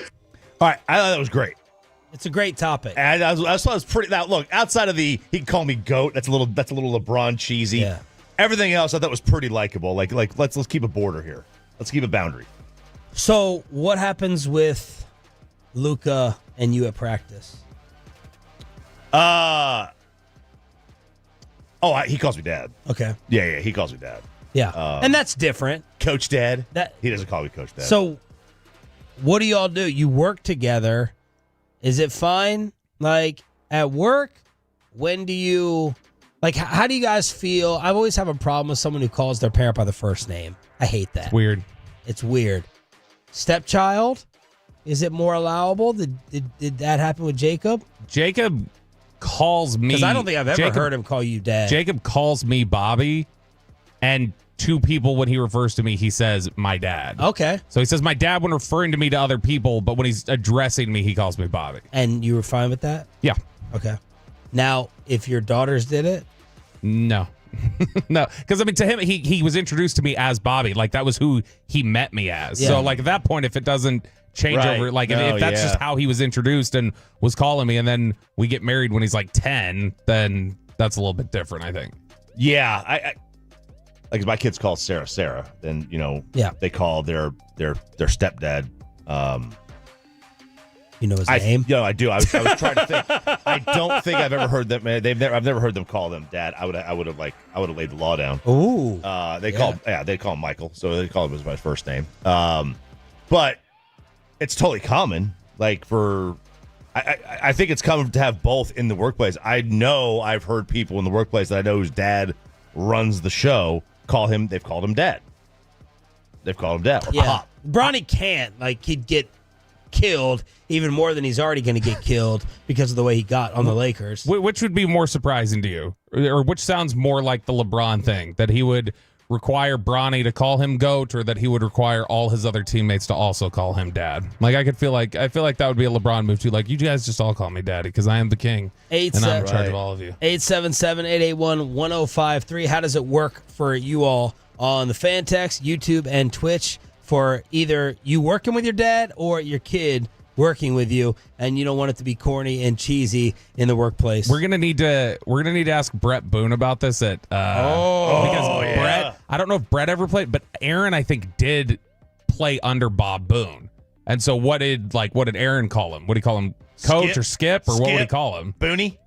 All right, I thought that was great. It's a great topic. And I thought it was pretty. Now, look, outside of he can call me GOAT. That's a little LeBron cheesy. Yeah. Everything else I thought was pretty likable. Like let's keep a border here. Let's keep a boundary. So what happens with Luka and you at practice? He calls me dad. Okay. Yeah, he calls me dad. Yeah, and that's different. Coach Dad. He doesn't call me Coach Dad. So, what do y'all do? You work together. Is it fine? Like at work, when do you how do you guys feel? I always have a problem with someone who calls their parent by the first name. I hate that. It's weird. Stepchild, is it more allowable? Did that happen with Jacob? Jacob calls me. Because I don't think I've ever heard him call you dad. Jacob calls me Bobby, and to people when he refers to me, he says my dad. Okay. So he says my dad when referring to me to other people, but when he's addressing me, he calls me Bobby. And you were fine with that? Yeah. Okay. Now, if your daughters did it? No. No. Because, to him, he was introduced to me as Bobby. Like, that was who he met me as. Yeah. So, at that point, if it doesn't change over, if that's just how he was introduced and was calling me, and then we get married when he's 10, then that's a little bit different, I think. Yeah. Like my kids call Sarah, then they call their stepdad. You know his name? I do. I was trying to think. I don't think I've ever heard them. I've never heard them call them dad. I would have laid the law down. Ooh. They call him Michael, so they call him as my first name. But it's totally common. I think it's common to have both in the workplace. I know I've heard people in the workplace that I know whose dad runs the show. They've called him dad. They've called him dad. Or Pop. Bronny can't. He'd get killed even more than he's already going to get killed because of the way he got on the Lakers. Which would be more surprising to you? Or which sounds more like the LeBron thing? That he would require Bronny to call him GOAT, or that he would require all his other teammates to also call him dad? I feel like that would be a LeBron move too. You guys just all call me daddy because I am the king. And I'm in charge of all of you. 877-881-1053. How does it work for you all on the fan text, YouTube, and Twitch for either you working with your dad or your kid working with you, and you don't want it to be corny and cheesy in the workplace? We're gonna need to ask Brett Boone about this because Brett, I don't know if Brett ever played, but Aaron I think did play under Bob Boone. And so what did Aaron call him? Would he call him Coach or Skip, or what would he call him? Booney.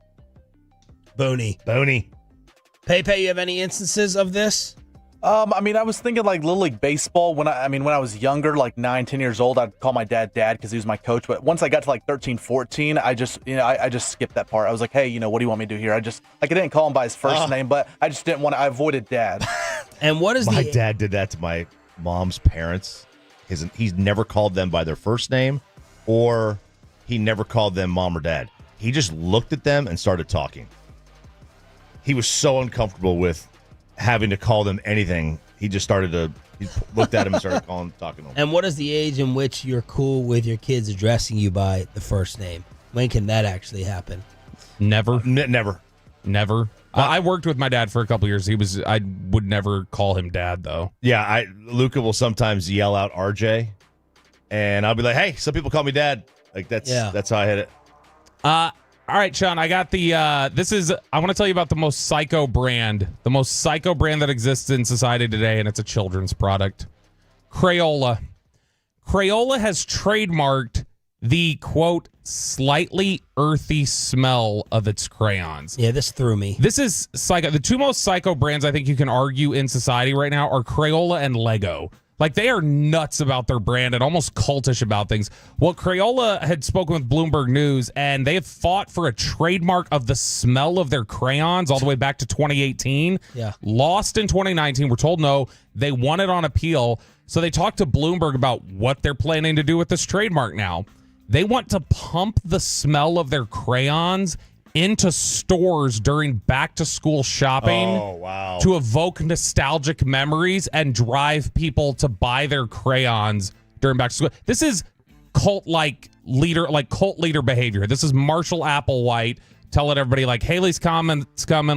Pepe, you have any instances of this? I was thinking Little League Baseball when I was younger, 9, 10 years old, I'd call my dad because he was my coach. But once I got to 13, 14, I just skipped that part. I was like, hey, what do you want me to do here? I didn't call him by his first name, but I just didn't want to. I avoided dad. And what is my dad did that to my mom's parents. He's never called them by their first name, or he never called them mom or dad. He just looked at them and started talking. He was so uncomfortable with having to call them anything. He just he looked at him and started talking to them. And what is the age in which you're cool with your kids addressing you by the first name? When can that actually happen? Never. Never. I worked with my dad for a couple years. I would never call him dad though. Yeah, Luca will sometimes yell out RJ, and I'll be like, hey, some people call me dad. That's how I hit it. All right, Sean, I got the, I want to tell you about the most psycho brand that exists in society today, and it's a children's product. Crayola. Crayola has trademarked the, quote, slightly earthy smell of its crayons. Yeah, this threw me. This is psycho. The two most psycho brands I think you can argue in society right now are Crayola and Lego. Like, they are nuts about their brand and almost cultish about things. Well, Crayola had spoken with Bloomberg News, and they have fought for a trademark of the smell of their crayons all the way back to 2018. Yeah. Lost in 2019. We're told no. They won it on appeal. So they talked to Bloomberg about what they're planning to do with this trademark now. They want to pump the smell of their crayons into stores during back-to-school shopping to evoke nostalgic memories and drive people to buy their crayons during back-to-school. This is cult leader behavior. This is Marshall Applewhite telling everybody, like, Haley's coming,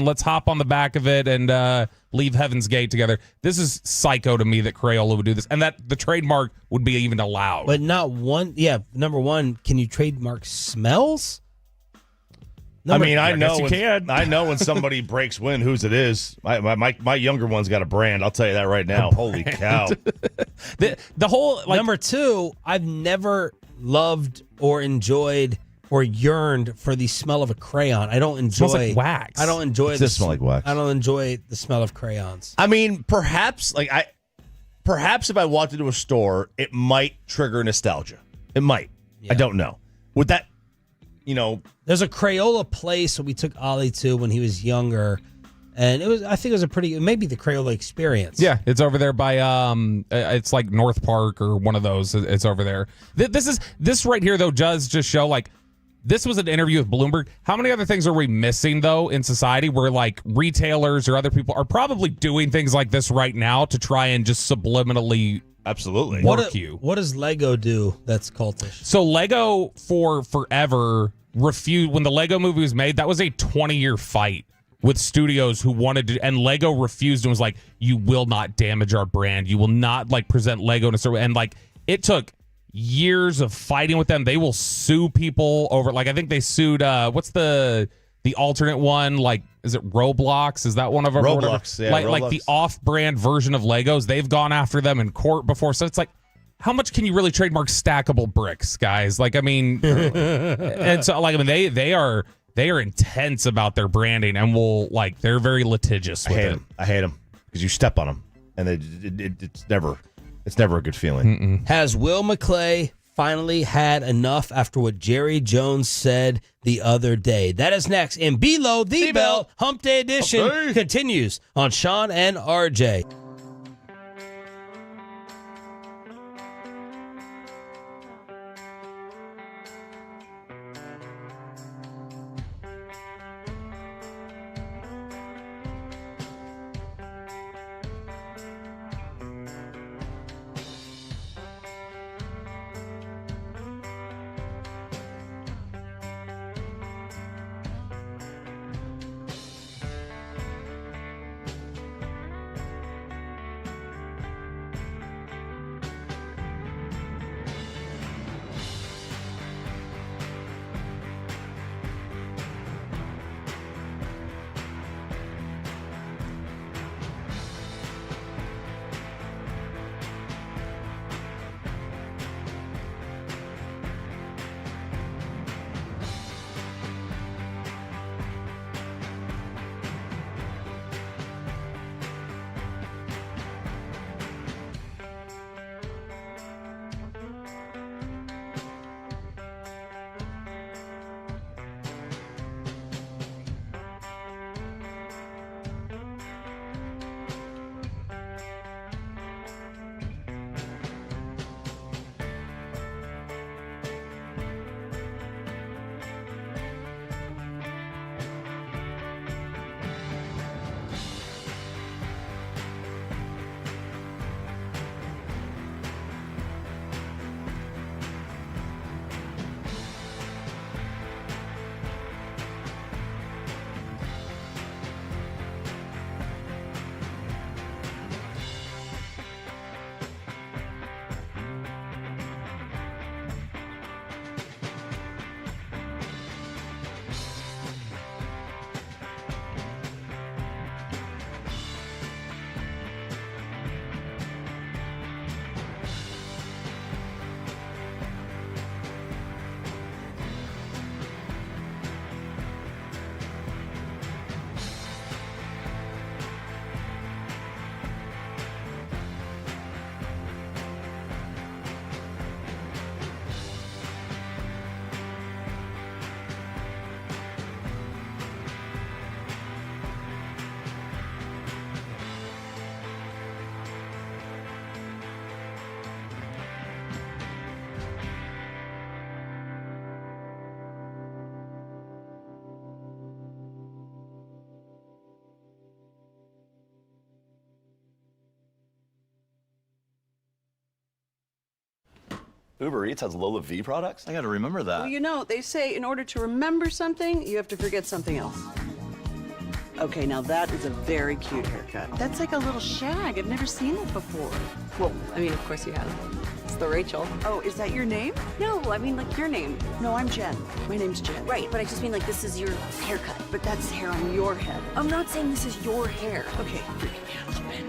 let's hop on the back of it and leave Heaven's Gate together. This is psycho to me that Crayola would do this, and that the trademark would be even allowed. But not one. Yeah, number one, can you trademark smells? I know when somebody breaks wind, whose it is. My younger one's got a brand. I'll tell you that right now. Holy cow! the whole number two. I've never loved or enjoyed or yearned for the smell of a crayon. I don't enjoy. It smells like wax. I don't enjoy. It does smell like wax. I don't enjoy the smell of crayons. I mean, perhaps if I walked into a store, it might trigger nostalgia. It might. Yeah. I don't know. Would that? There's a Crayola place we took Ollie to when he was younger, and I think it was maybe the Crayola experience. Yeah, it's over there by it's like North Park or one of those. It's over there. This right here though does just show, like, this was an interview with Bloomberg. How many other things are we missing though in society where, like, retailers or other people are probably doing things like this right now to try and just subliminally absolutely work you? What does Lego do that's cultish? So Lego for forever refused, when the Lego movie was made, that was a 20-year fight with studios who wanted to, and Lego refused and was like, you will not damage our brand. You will not, like, present Lego in a certain way. And, like, it took years of fighting with them. They will sue people over, like, I think they sued, what's the alternate one? Like, is it Roblox? Is that one of them? Roblox, yeah. Like the off-brand version of Legos. They've gone after them in court before. So it's like, how much can you really trademark stackable bricks, guys? Like, I mean, and so, like, I mean, they are intense about their branding, and they're very litigious with it. I hate them because you step on them, and it's never a good feeling. Has Will McClay finally had enough after what Jerry Jones said the other day? That is next in Below the Belt. Hump Day Edition continues on Sean and RJ. Uber Eats has Lola V products? I gotta remember that. Well, you know, they say in order to remember something, you have to forget something else. Okay, now that is a very cute haircut. That's like a little shag. I've never seen it before. Well, I mean, of course you have. It's the Rachel. Oh, is that your name? No, I mean like your name. No, I'm Jen. My name's Jen. Right, but I just mean like this is your haircut. But that's hair on your head. I'm not saying this is your hair. Okay, freaking me out a little bit.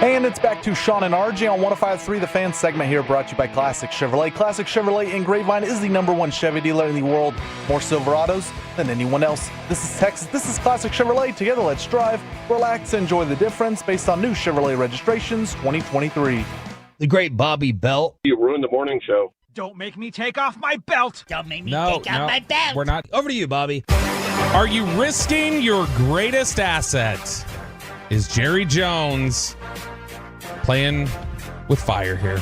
And it's back to Sean and RJ on 105.3 The Fan segment here, brought to you by Classic Chevrolet. Classic Chevrolet in Grapevine is the #1 Chevy dealer in the world. More Silverados than anyone else. This is Texas. This is Classic Chevrolet. Together, let's drive, relax, enjoy the difference based on new Chevrolet registrations 2023. The great Bobby Belt. You ruined the morning show. Don't make me take off my belt. Don't make me take off my belt. We're not. Over to you, Bobby. Are you risking your greatest asset? Is Jerry Jones playing with fire here?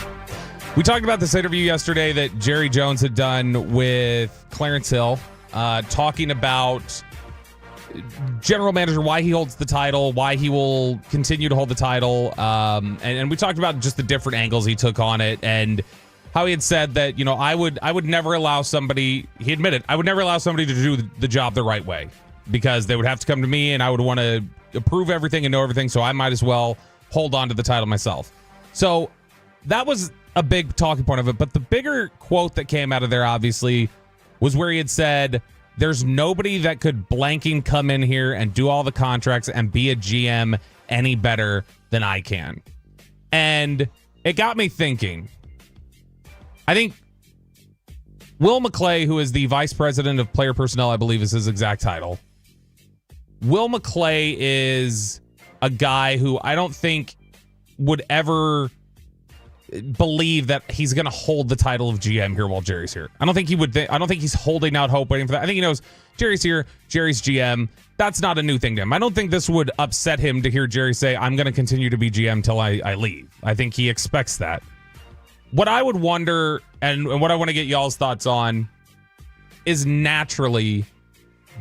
We talked about this interview yesterday that Jerry Jones had done with Clarence Hill, talking about general manager, why he holds the title, why he will continue to hold the title. And we talked about just the different angles he took on it, and how he had said that, you know, I would never allow somebody, he admitted, I would never allow somebody to do the job the right way, because they would have to come to me and I would want to approve everything and know everything, so I might as well hold on to the title myself. So that was a big talking point of it. But the bigger quote that came out of there, obviously, was where he had said, there's nobody that could blanking come in here and do all the contracts and be a GM any better than I can. And it got me thinking. I think Will McClay, who is the vice president of player personnel, I believe is his exact title. Will McClay is a guy who I don't think would ever believe that he's going to hold the title of GM here while Jerry's here. I don't think he would. I don't think he's holding out hope waiting for that. I think he knows Jerry's here. Jerry's GM. That's not a new thing to him. I don't think this would upset him to hear Jerry say, I'm going to continue to be GM till I leave. I think he expects that. What I would wonder, and what I want to get y'all's thoughts on, is naturally,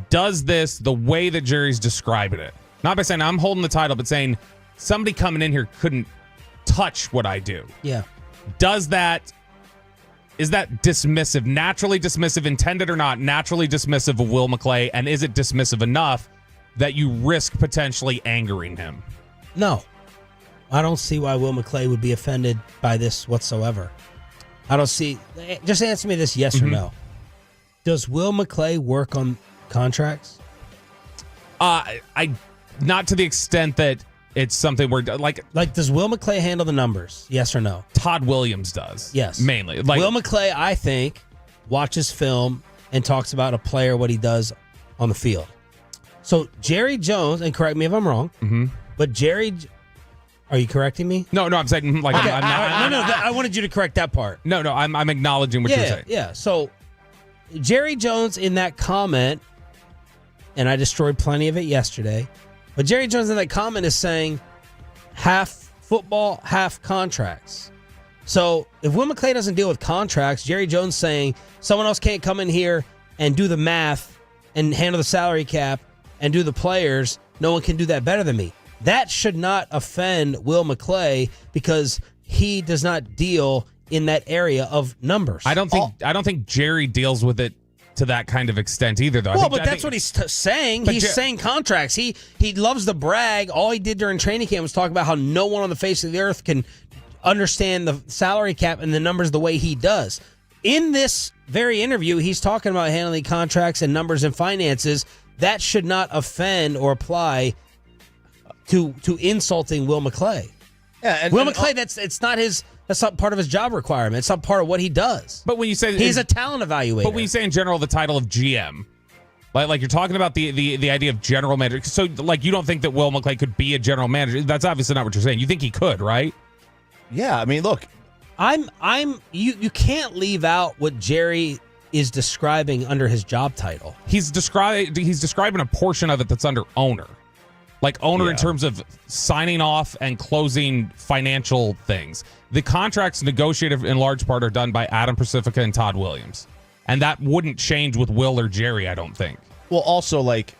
does this, the way that Jerry's describing it, not by saying I'm holding the title, but saying somebody coming in here couldn't touch what I do. Yeah. Is that dismissive, naturally dismissive, intended or not, naturally dismissive of Will McClay? And is it dismissive enough that you risk potentially angering him? No. I don't see why Will McClay would be offended by this whatsoever. I don't see. Just answer me this yes or no. Does Will McClay work on contracts? I not to the extent that it's something where like does Will McClay handle the numbers? Yes or no? Todd Williams does. Yes. Mainly. Will McClay, I think, watches film and talks about a player, what he does on the field. So Jerry Jones, and correct me if I'm wrong, but Jerry, are you correcting me? No, I'm saying like okay. I'm not. No, I wanted you to correct that part. No, I'm acknowledging what you're saying. Yeah. So Jerry Jones in that comment, and I destroyed plenty of it yesterday, but Jerry Jones in that comment is saying half football, half contracts. So if Will McClay doesn't deal with contracts, Jerry Jones saying someone else can't come in here and do the math and handle the salary cap and do the players, no one can do that better than me. That should not offend Will McClay because he does not deal in that area of numbers. I don't think Jerry deals with it to that kind of extent either, though. Well, but that's what he's saying. He's saying contracts. He loves to brag. All he did during training camp was talk about how no one on the face of the earth can understand the salary cap and the numbers the way he does. In this very interview, he's talking about handling contracts and numbers and finances. That should not offend or apply to insulting Will McClay. Yeah, Will McClay, that's not part of his job requirement. It's not part of what he does. But when you say he's a talent evaluator. But when you say in general the title of GM, like you're talking about the idea of general manager. So like you don't think that Will McClay could be a general manager? That's obviously not what you're saying. You think he could, right? Yeah, I mean, look, you can't leave out what Jerry is describing under his job title. He's describing a portion of it that's under owner. Like owner in terms of signing off and closing financial things. The contracts negotiated in large part are done by Adam Pacifica and Todd Williams. And that wouldn't change with Will or Jerry, I don't think. Well, also, like,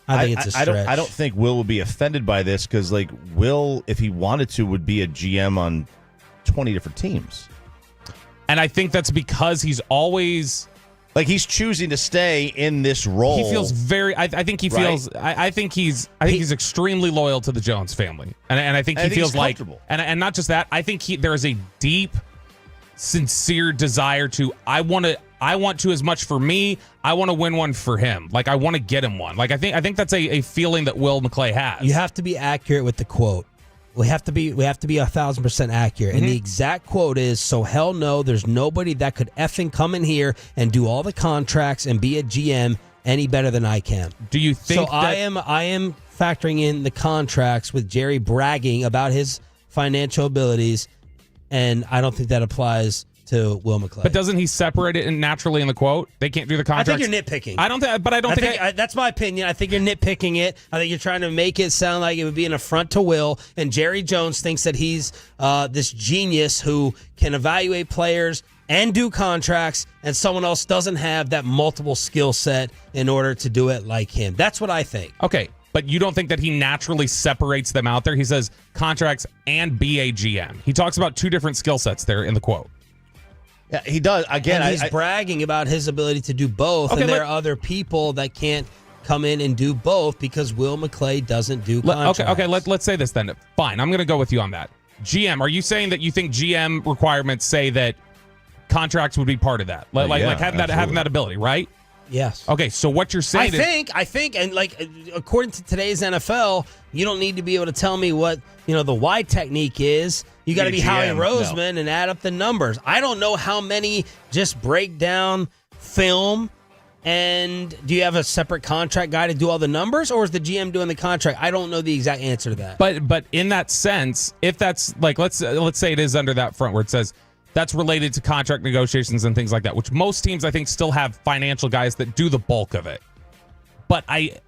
I think it's a stretch. I don't think Will would be offended by this because, like, Will, if he wanted to, would be a GM on 20 different teams. And I think that's because he's always... Like, he's choosing to stay in this role. He feels very... I think he feels... Right? I think he's extremely loyal to the Jones family. And I think he feels like... And not just that, I think there is a deep, sincere desire to... I want to as much for me. I want to win one for him. Like, I want to get him one. Like, I think that's a feeling that Will McClay has. You have to be accurate with the quote. We have to be 1,000% accurate. And the exact quote is, so hell no, there's nobody that could effing come in here and do all the contracts and be a GM any better than I can. Do you think so? I am factoring in the contracts with Jerry bragging about his financial abilities, and I don't think that applies to Will McClay. But doesn't he separate it naturally in the quote? They can't do the contracts. I think you're nitpicking. I don't think that's my opinion. I think you're nitpicking it. I think you're trying to make it sound like it would be an affront to Will. And Jerry Jones thinks that he's this genius who can evaluate players and do contracts, and someone else doesn't have that multiple skill set in order to do it like him. That's what I think. Okay. But you don't think that he naturally separates them out there? He says contracts and be a GM. He talks about two different skill sets there in the quote. Yeah, he does. Again, and he's bragging about his ability to do both, and there are other people that can't come in and do both because Will McClay doesn't do contracts. Okay, let's say this then. Fine, I'm going to go with you on that. GM, are you saying that you think GM requirements say that contracts would be part of that? Like having that ability, right? Yes. Okay, so what you're saying I think, and like according to today's NFL, you don't need to be able to tell me what the Y technique is. You got to be Howie Roseman and add up the numbers. I don't know how many just break down film. And do you have a separate contract guy to do all the numbers, or is the GM doing the contract? I don't know the exact answer to that. But in that sense, if that's like let's say it is under that front where it says that's related to contract negotiations and things like that, which most teams I think still have financial guys that do the bulk of it. But I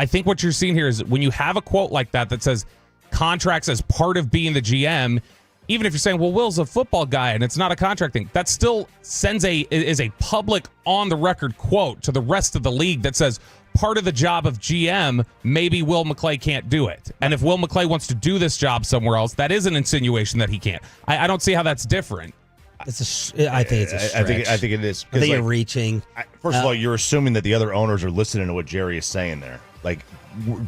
think what you're seeing here is when you have a quote like that says contracts as part of being the GM, even if you're saying, well, Will's a football guy and it's not a contract thing, that still is a public on the record quote to the rest of the league that says part of the job of GM, maybe Will McClay can't do it. And if Will McClay wants to do this job somewhere else, that is an insinuation that he can't. I don't see how that's different. I think it's a stretch. I think it is. I think you're reaching. First of all, you're assuming that the other owners are listening to what Jerry is saying there. Like,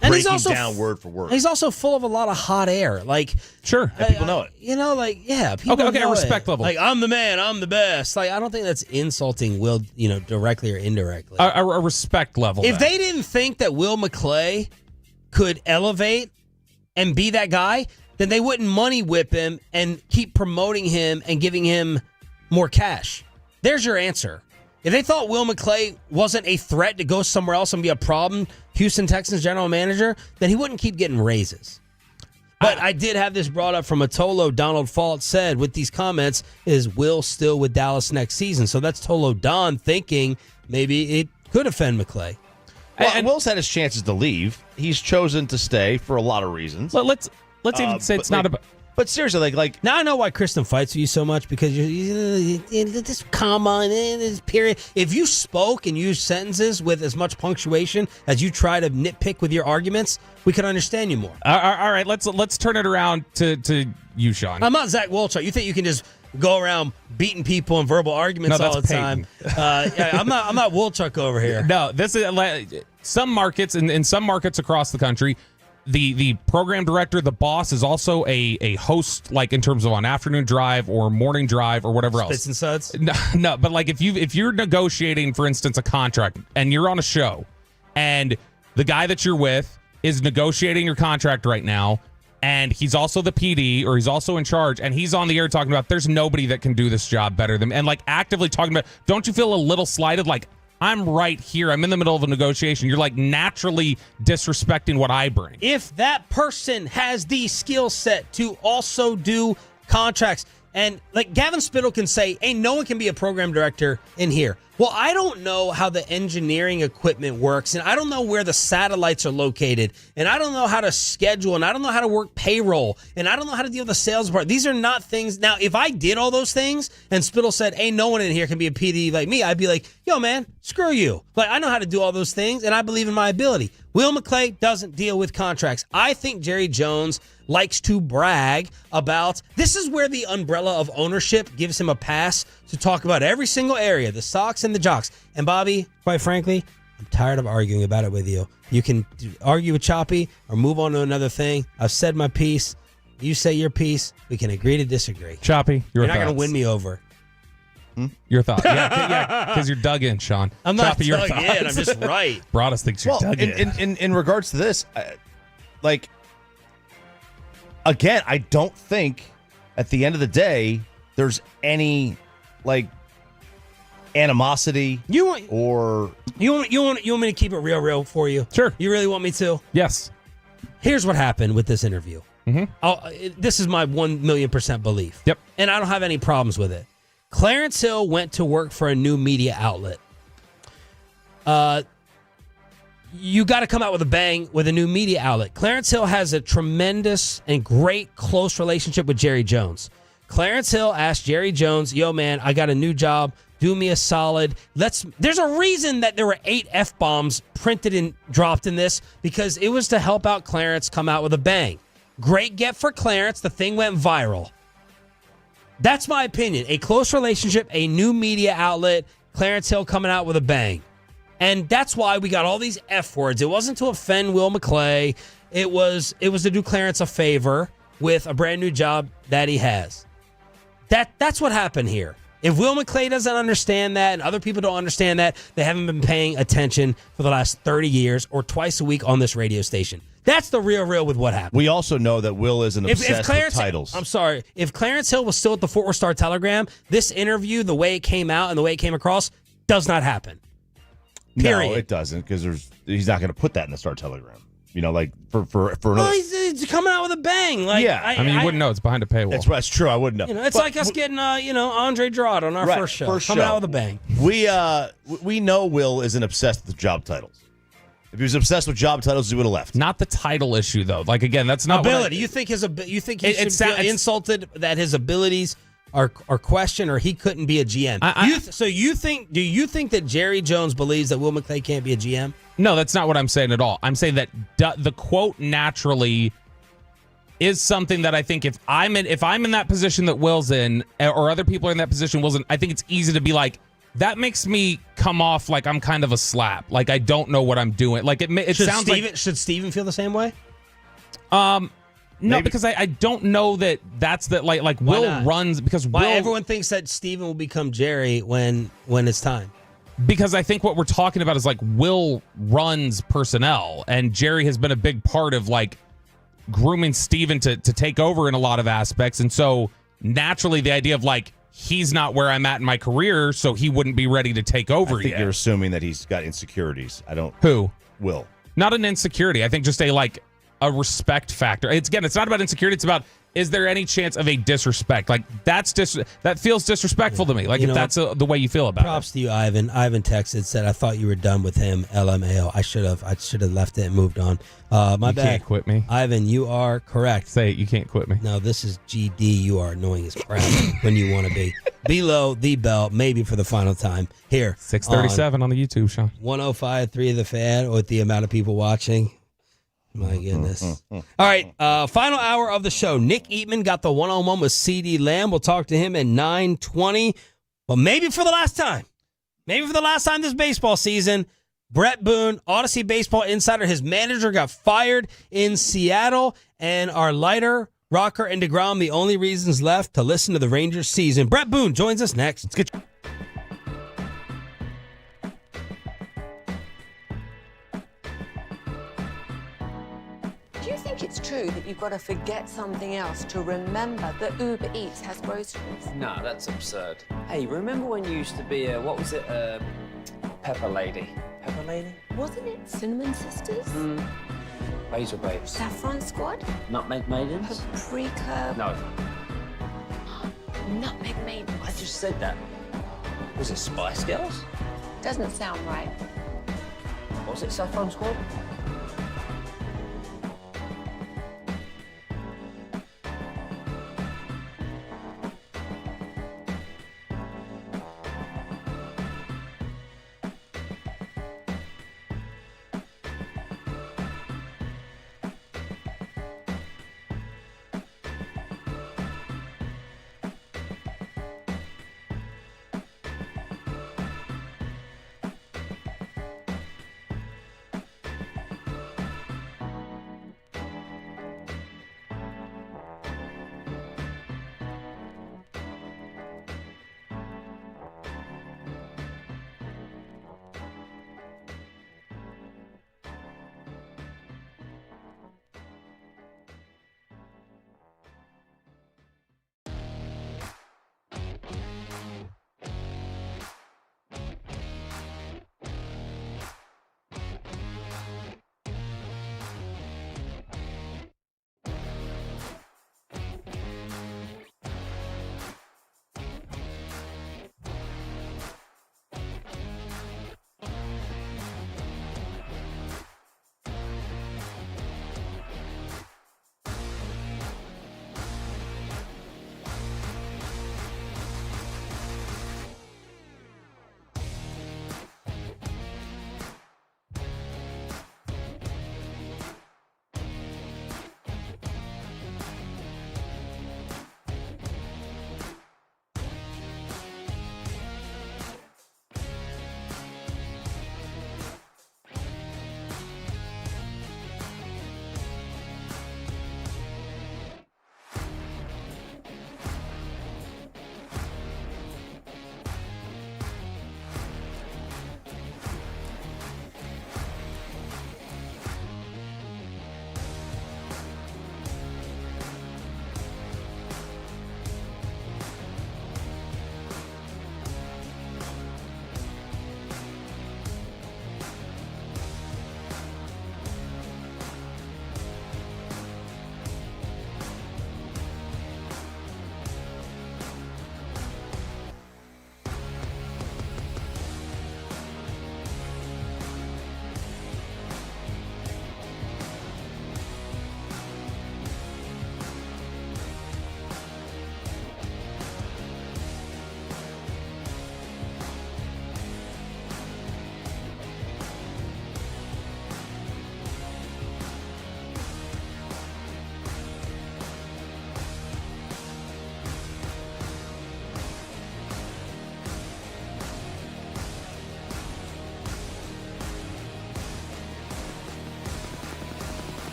breaking down word for word. He's also full of a lot of hot air. Like, sure, people know it. People okay, know respect it. level. Like, I'm the man, I'm the best. Like, I don't think that's insulting Will, directly or indirectly. A respect level. If they didn't think that Will McClay could elevate and be that guy, then they wouldn't money whip him and keep promoting him and giving him more cash. There's your answer. If they thought Will McClay wasn't a threat to go somewhere else and be a problem, Houston Texans general manager, then he wouldn't keep getting raises. But I did have this brought up from Tolo. Donald Fault said with these comments, is Will still with Dallas next season? So that's Tolo Don thinking maybe it could offend McClay. Well, and Will's had his chances to leave. He's chosen to stay for a lot of reasons. Let's even say it's not about... But seriously, like now I know why Kristen fights with you so much, because you this comma and this period. If you spoke and used sentences with as much punctuation as you try to nitpick with your arguments, we could understand you more. All right, let's turn it around to you, Sean. I'm not Zach Wolchuk. You think you can just go around beating people in verbal arguments all the time? I'm not Wolchuk over here. No, this is some markets in some markets across the country. The program director, the boss, is also a host, like in terms of on afternoon drive or morning drive or whatever else. Spits and suds? No, but like if you're negotiating, for instance, a contract and you're on a show and the guy that you're with is negotiating your contract right now and he's also the PD or he's also in charge and he's on the air talking about there's nobody that can do this job better than, and like actively talking about, don't you feel a little slighted? Like, I'm right here. I'm in the middle of a negotiation. You're like naturally disrespecting what I bring. If that person has the skill set to also do contracts, and like Gavin Spittle can say, hey, no one can be a program director in here. Well, I don't know how the engineering equipment works, and I don't know where the satellites are located, and I don't know how to schedule, and I don't know how to work payroll, and I don't know how to deal with the sales part. These are not things. Now, if I did all those things and Spittle said, hey, no one in here can be a PD like me, I'd be like, yo, man, screw you. Like, I know how to do all those things, and I believe in my ability. Will McClay doesn't deal with contracts. I think Jerry Jones likes to brag about, this is where the umbrella of ownership gives him a pass to talk about every single area, the Sox and the Jocks. And Bobby, quite frankly, I'm tired of arguing about it with you. You can argue with Choppy or move on to another thing. I've said my piece. You say your piece. We can agree to disagree. Choppy, you're not going to win me over. Your thoughts? Yeah, because you're dug in, Sean. I'm not Choppy, dug in. I'm just right. Broadus thinks you're dug in. In regards to this, again, I don't think at the end of the day there's any animosity. You want me to keep it real for you? Sure. You really want me to? Yes. Here's what happened with this interview. This is my 1,000,000% belief. Yep. And I don't have any problems with it. Clarence Hill went to work for a new media outlet. You got to come out with a bang with a new media outlet. Clarence Hill has a tremendous and great close relationship with Jerry Jones. Clarence Hill asked Jerry Jones, yo, man, I got a new job. Do me a solid. There's a reason that there were 8 F-bombs printed and dropped in this, because it was to help out Clarence come out with a bang. Great get for Clarence. The thing went viral. That's my opinion. A close relationship, a new media outlet, Clarence Hill coming out with a bang. And that's why we got all these F words. It wasn't to offend Will McClay. It was to do Clarence a favor. with a brand new job that he has. That's what happened here. If Will McClay doesn't understand that and other people don't understand that, they haven't been paying attention for the last 30 years or twice a week on this radio station. That's the real with what happened. We also know that Will isn't obsessed with titles. I'm sorry. If Clarence Hill was still at the Fort Worth Star-Telegram, this interview, the way it came out and the way it came across, does not happen. Period. No, it doesn't, because he's not going to put that in the Star-Telegram. You know, like for another. Well, he's coming out with a bang. Like, yeah, I mean, you wouldn't know. It's behind a paywall. That's true. I wouldn't know. You know, it's like us getting, Andre Gerard on our first show. Coming out with a bang. We know Will isn't obsessed with job titles. If he was obsessed with job titles, he would have left. Not the title issue, though. Like, again, that's not ability. You think he should feel insulted that his abilities are questioned, or he couldn't be a GM? Do you think that Jerry Jones believes that Will McClay can't be a GM? No, that's not what I'm saying at all. I'm saying that the quote naturally is something that I think if I'm in that position that Will's in, or other people are in that position Will's in, I think it's easy to be like, that makes me come off like I'm kind of a slap. Like I don't know what I'm doing. Like it sounds like. Should Steven feel the same way? No, because I don't know that's the like Will runs because Why Will, everyone thinks that Steven will become Jerry when it's time. Because I think what we're talking about is like Will runs personnel, and Jerry has been a big part of like grooming Steven to take over in a lot of aspects. And so naturally the idea of like, he's not where I'm at in my career, so he wouldn't be ready to take over I think yet. You're assuming that he's got insecurities. Who? Will. Not an insecurity. I think just a respect factor. It's not about insecurity. It's about, is there any chance of a disrespect? Like that feels disrespectful to me. Like if that's the way you feel about it. Props to you, Ivan. Ivan texted, said, I thought you were done with him. LMAO. I should have left it and moved on. My bad. You can't quit me. Ivan, you are correct. Say it. You can't quit me. No, this is GD. You are annoying as crap when you want to be. Below the belt, maybe for the final time. Here. 637 on the YouTube, Sean. 105.3 The Fan, with the amount of people watching. My goodness. All right, final hour of the show. Nick Eatman got the one-on-one with CeeDee Lamb. We'll talk to him at 9:20. But maybe for the last time. Maybe for the last time this baseball season, Brett Boone, Odyssey Baseball Insider, his manager got fired in Seattle, and our Lighter, Rocker, and DeGrom, the only reasons left to listen to the Rangers season. Brett Boone joins us next. Let's get Do you think it's true that you've got to forget something else to remember that Uber Eats has groceries? Nah, that's absurd. Hey, remember when you used to be a pepper lady? Pepper lady? Wasn't it Cinnamon Sisters? Basil Babes. Saffron Squad? Nutmeg Maidens? Paprika? No. Nutmeg Maidens. I just said that. Was it Spice Girls? Doesn't sound right. Was it Saffron Squad?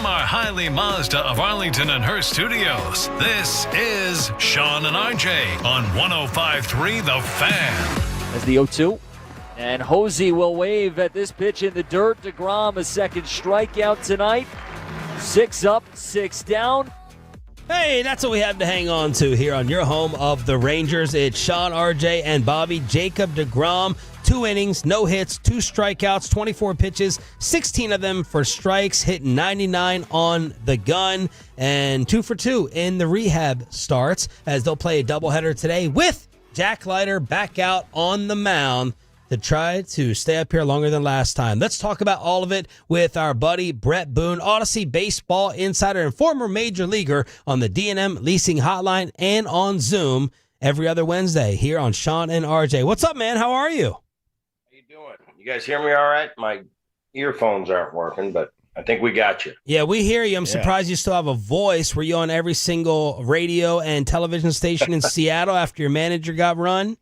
From our Highly Mazda of Arlington and Hearst studios, this is Sean and RJ on 105.3 The Fan. As the 0-2. And Hosey will wave at this pitch in the dirt. DeGrom, a second strikeout tonight. 6 up, 6 down. Hey, that's what we have to hang on to here on your home of the Rangers. It's Sean, RJ, and Bobby. Jacob DeGrom, 2 innings, no hits, 2 strikeouts, 24 pitches, 16 of them for strikes, hitting 99 on the gun, and 2 for 2 in the rehab starts as they'll play a doubleheader today with Jack Leiter back out on the mound to try to stay up here longer than last time. Let's talk about all of it with our buddy Brett Boone, Odyssey baseball insider and former major leaguer on the D&M Leasing Hotline and on Zoom every other Wednesday here on Sean and RJ. What's up, man? How are you? How you doing? You guys hear me all right? My earphones aren't working, but I think we got you. Yeah, we hear you. I'm surprised you still have a voice. Were you on every single radio and television station in Seattle after your manager got run?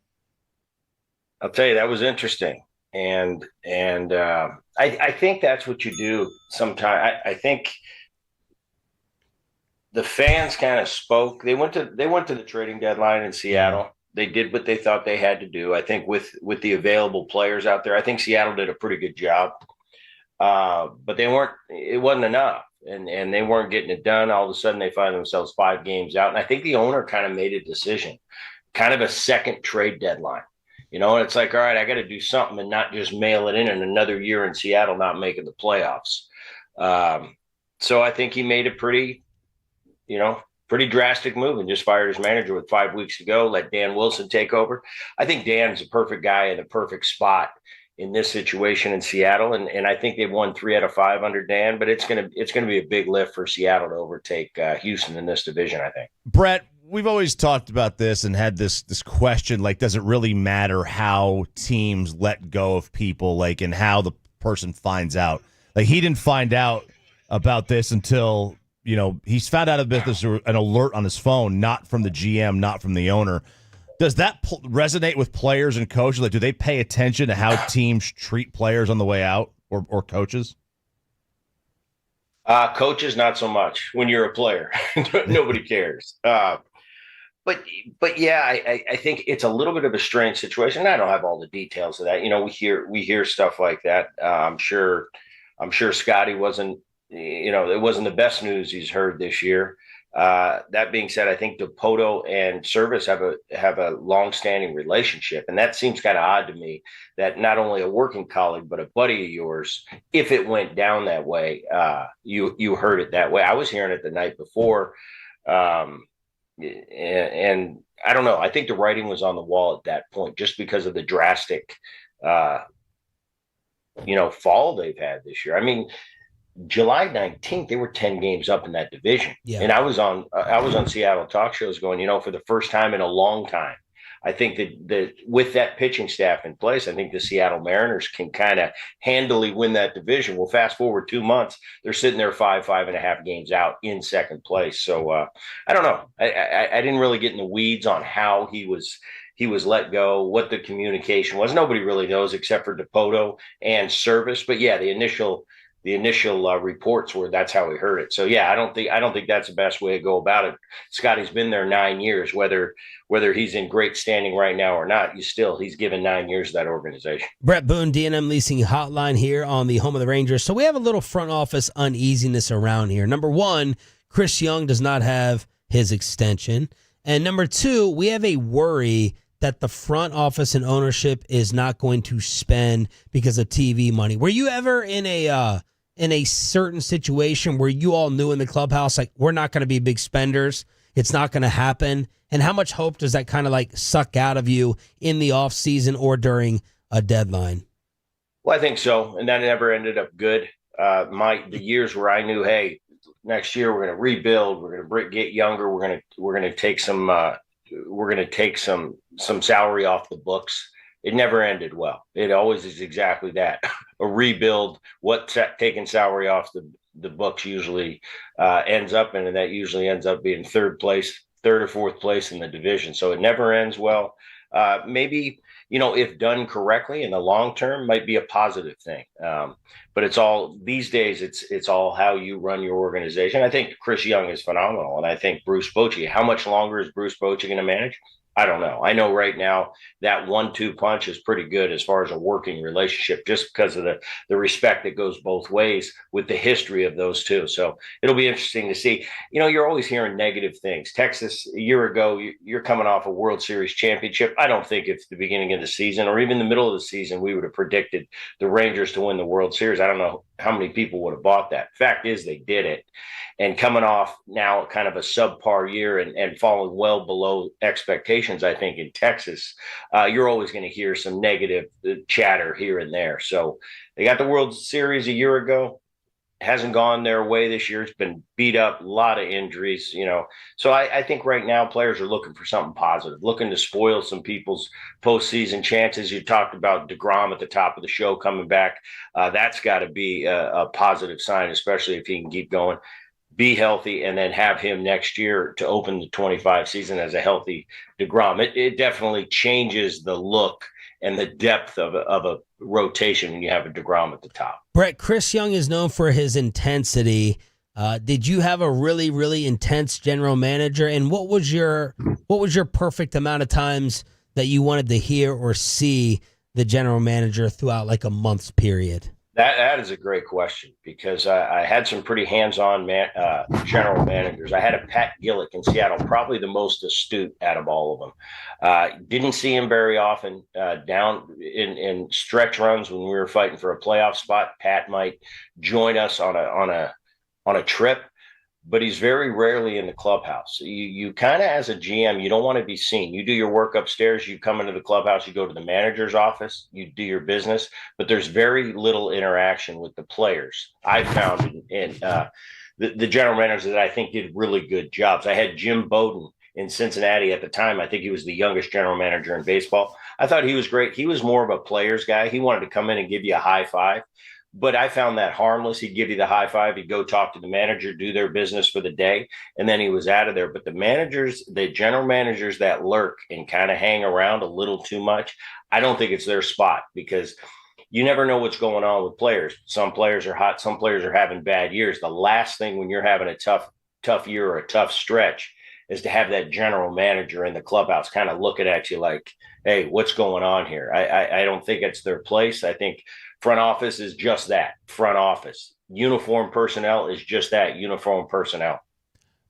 I'll tell you, that was interesting. And I think that's what you do sometimes. I think the fans kind of spoke. They went to the trading deadline in Seattle. They did what they thought they had to do. I think with the available players out there, I think Seattle did a pretty good job. But it wasn't enough. And they weren't getting it done. All of a sudden they find themselves 5 games out. And I think the owner kind of made a decision, kind of a second trade deadline. You know, and it's like, all right, I got to do something and not just mail it in another year in Seattle not making the playoffs. So I think he made a pretty drastic move and just fired his manager with 5 weeks to go, let Dan Wilson take over. I think Dan's a perfect guy in the perfect spot in this situation in Seattle. And I think they've won 3 out of 5 under Dan, but it's gonna be a big lift for Seattle to overtake Houston in this division, I think. Brett, we've always talked about this and had this question, like, does it really matter how teams let go of people, like, and how the person finds out? Like, he didn't find out about this until, he's found out about this through an alert on his phone, not from the GM, not from the owner. Does that resonate with players and coaches? Like, do they pay attention to how teams treat players on the way out, or coaches? Coaches, not so much. When you're a player, nobody cares. But yeah, I think it's a little bit of a strange situation. I don't have all the details of that. We hear stuff like that. I'm sure Scotty wasn't, it wasn't the best news he's heard this year. That being said, I think Dipoto and Service have a long-standing relationship, and that seems kind of odd to me that not only a working colleague but a buddy of yours, if it went down that way, you heard it that way. I was hearing it the night before. And I don't know. I think the writing was on the wall at that point, just because of the drastic, fall they've had this year. I mean, July 19th, they were 10 games up in that division. Yeah. And I was on Seattle talk shows going, for the first time in a long time, I think that with that pitching staff in place, I think the Seattle Mariners can kind of handily win that division. Well, fast forward 2 months, they're sitting there 5.5 games out in second place. So I don't know. I didn't really get in the weeds on how he was let go, what the communication was. Nobody really knows except for Dipoto and Service. But yeah, the initial reports were that's how we heard it. So yeah, I don't think that's the best way to go about it. Scotty's been there 9 years, whether he's in great standing right now or not, he's given 9 years to that organization. Brett Boone, D&M Leasing Hotline here on the home of the Rangers. So we have a little front office uneasiness around here. Number one, Chris Young does not have his extension. And number two, we have a worry that the front office and ownership is not going to spend because of TV money. Were you ever in a certain situation where you all knew in the clubhouse, like, we're not going to be big spenders, it's not going to happen? And how much hope does that kind of like suck out of you in the off season or during a deadline? Well, I think so. And that never ended up good. The years where I knew, hey, next year we're going to rebuild, we're going to get younger, we're going to take some salary off the books. It never ended well. It always is exactly that. A rebuild, taking salary off the books usually ends up in, and that usually ends up being third or fourth place in the division. So it never ends well. Maybe if done correctly in the long term, might be a positive thing. But it's all these days. It's all how you run your organization. I think Chris Young is phenomenal, and I think Bruce Bochy. How much longer is Bruce Bochy going to manage? I don't know. I know right now that 1-2 punch is pretty good as far as a working relationship, just because of the respect that goes both ways with the history of those two. So it'll be interesting to see. You're always hearing negative things. Texas, a year ago, you're coming off a World Series championship. I don't think if the beginning of the season or even the middle of the season, we would have predicted the Rangers to win the World Series. I don't know how many people would have bought that. Fact is, they did it. And coming off now kind of a subpar year and falling well below expectations, I think, in Texas, you're always going to hear some negative chatter here and there. So they got the World Series a year ago. It hasn't gone their way this year. It's been beat up, a lot of injuries, So I think right now players are looking for something positive, looking to spoil some people's postseason chances. You talked about DeGrom at the top of the show coming back. That's got to be a positive sign, especially if he can keep going. Be healthy, and then have him next year to open the 25 season as a healthy DeGrom. It definitely changes the look and the depth of a rotation when you have a DeGrom at the top. Brett, Chris Young is known for his intensity. Did you have a really, really intense general manager? And what was your perfect amount of times that you wanted to hear or see the general manager throughout like a month's period? That is a great question, because I had some pretty hands-on general managers. I had a Pat Gillick in Seattle, probably the most astute out of all of them. Didn't see him very often down in stretch runs when we were fighting for a playoff spot. Pat might join us on a trip, but he's very rarely in the clubhouse. You kind of, as a GM, you don't want to be seen. You do your work upstairs, you come into the clubhouse, you go to the manager's office, you do your business, but there's very little interaction with the players. I found in the general managers that I think did really good jobs. I had Jim Bowden in Cincinnati at the time. I think he was the youngest general manager in baseball. I thought he was great. He was more of a player's guy. He wanted to come in and give you a high five. But I found that harmless. He'd give you the high five. He'd go talk to the manager, do their business for the day, and then he was out of there. But the general managers that lurk and kind of hang around a little too much, I don't think it's their spot, because you never know what's going on with players. Some players are hot. Some players are having bad years. The last thing when you're having a tough year or a tough stretch is to have that general manager in the clubhouse kind of looking at you like, hey, what's going on here? I don't think it's their place. I think front office is just that, front office. Uniform personnel is just that, uniform personnel.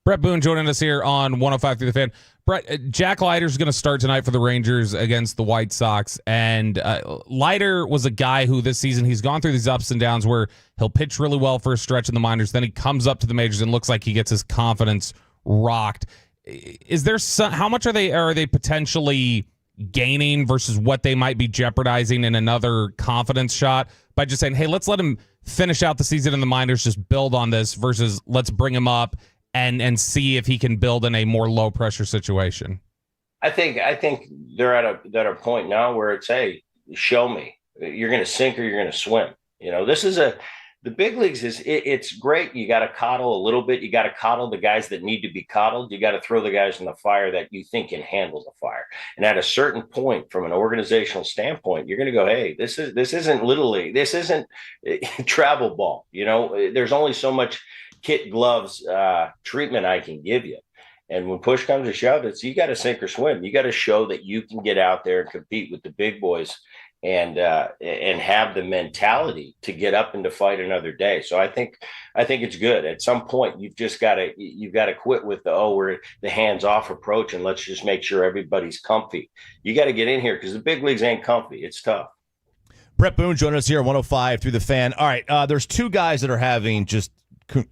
Brett Boone joining us here on 105 through the Fan. Brett, Jack Leiter's going to start tonight for the Rangers against the White Sox. And Leiter was a guy who this season, he's gone through these ups and downs where he'll pitch really well for a stretch in the minors. Then he comes up to the majors and looks like he gets his confidence rocked. Is there how much are they potentially gaining versus what they might be jeopardizing in another confidence shot by just saying, hey, let's let him finish out the season in the minors, just build on this, versus let's bring him up and see if he can build in a more low pressure situation? I think they're at a point now where it's, hey, show me. You're going to sink or you're going to swim. This is the big leagues it's great. You got to coddle a little bit. You got to coddle the guys that need to be coddled. You got to throw the guys in the fire that you think can handle the fire. And at a certain point, from an organizational standpoint, you're going to go, hey, this isn't Little League. This isn't travel ball. There's only so much kit gloves treatment I can give you. And when push comes to shove, you got to sink or swim. You got to show that you can get out there and compete with the big boys and have the mentality to get up and to fight another day. So I think it's good. At some point, you've got to quit with we're the hands-off approach and let's just make sure everybody's comfy. You got to get in here because the big leagues ain't comfy. It's tough. Brett Boone joining us here at 105 through the Fan. All right, there's two guys that are having just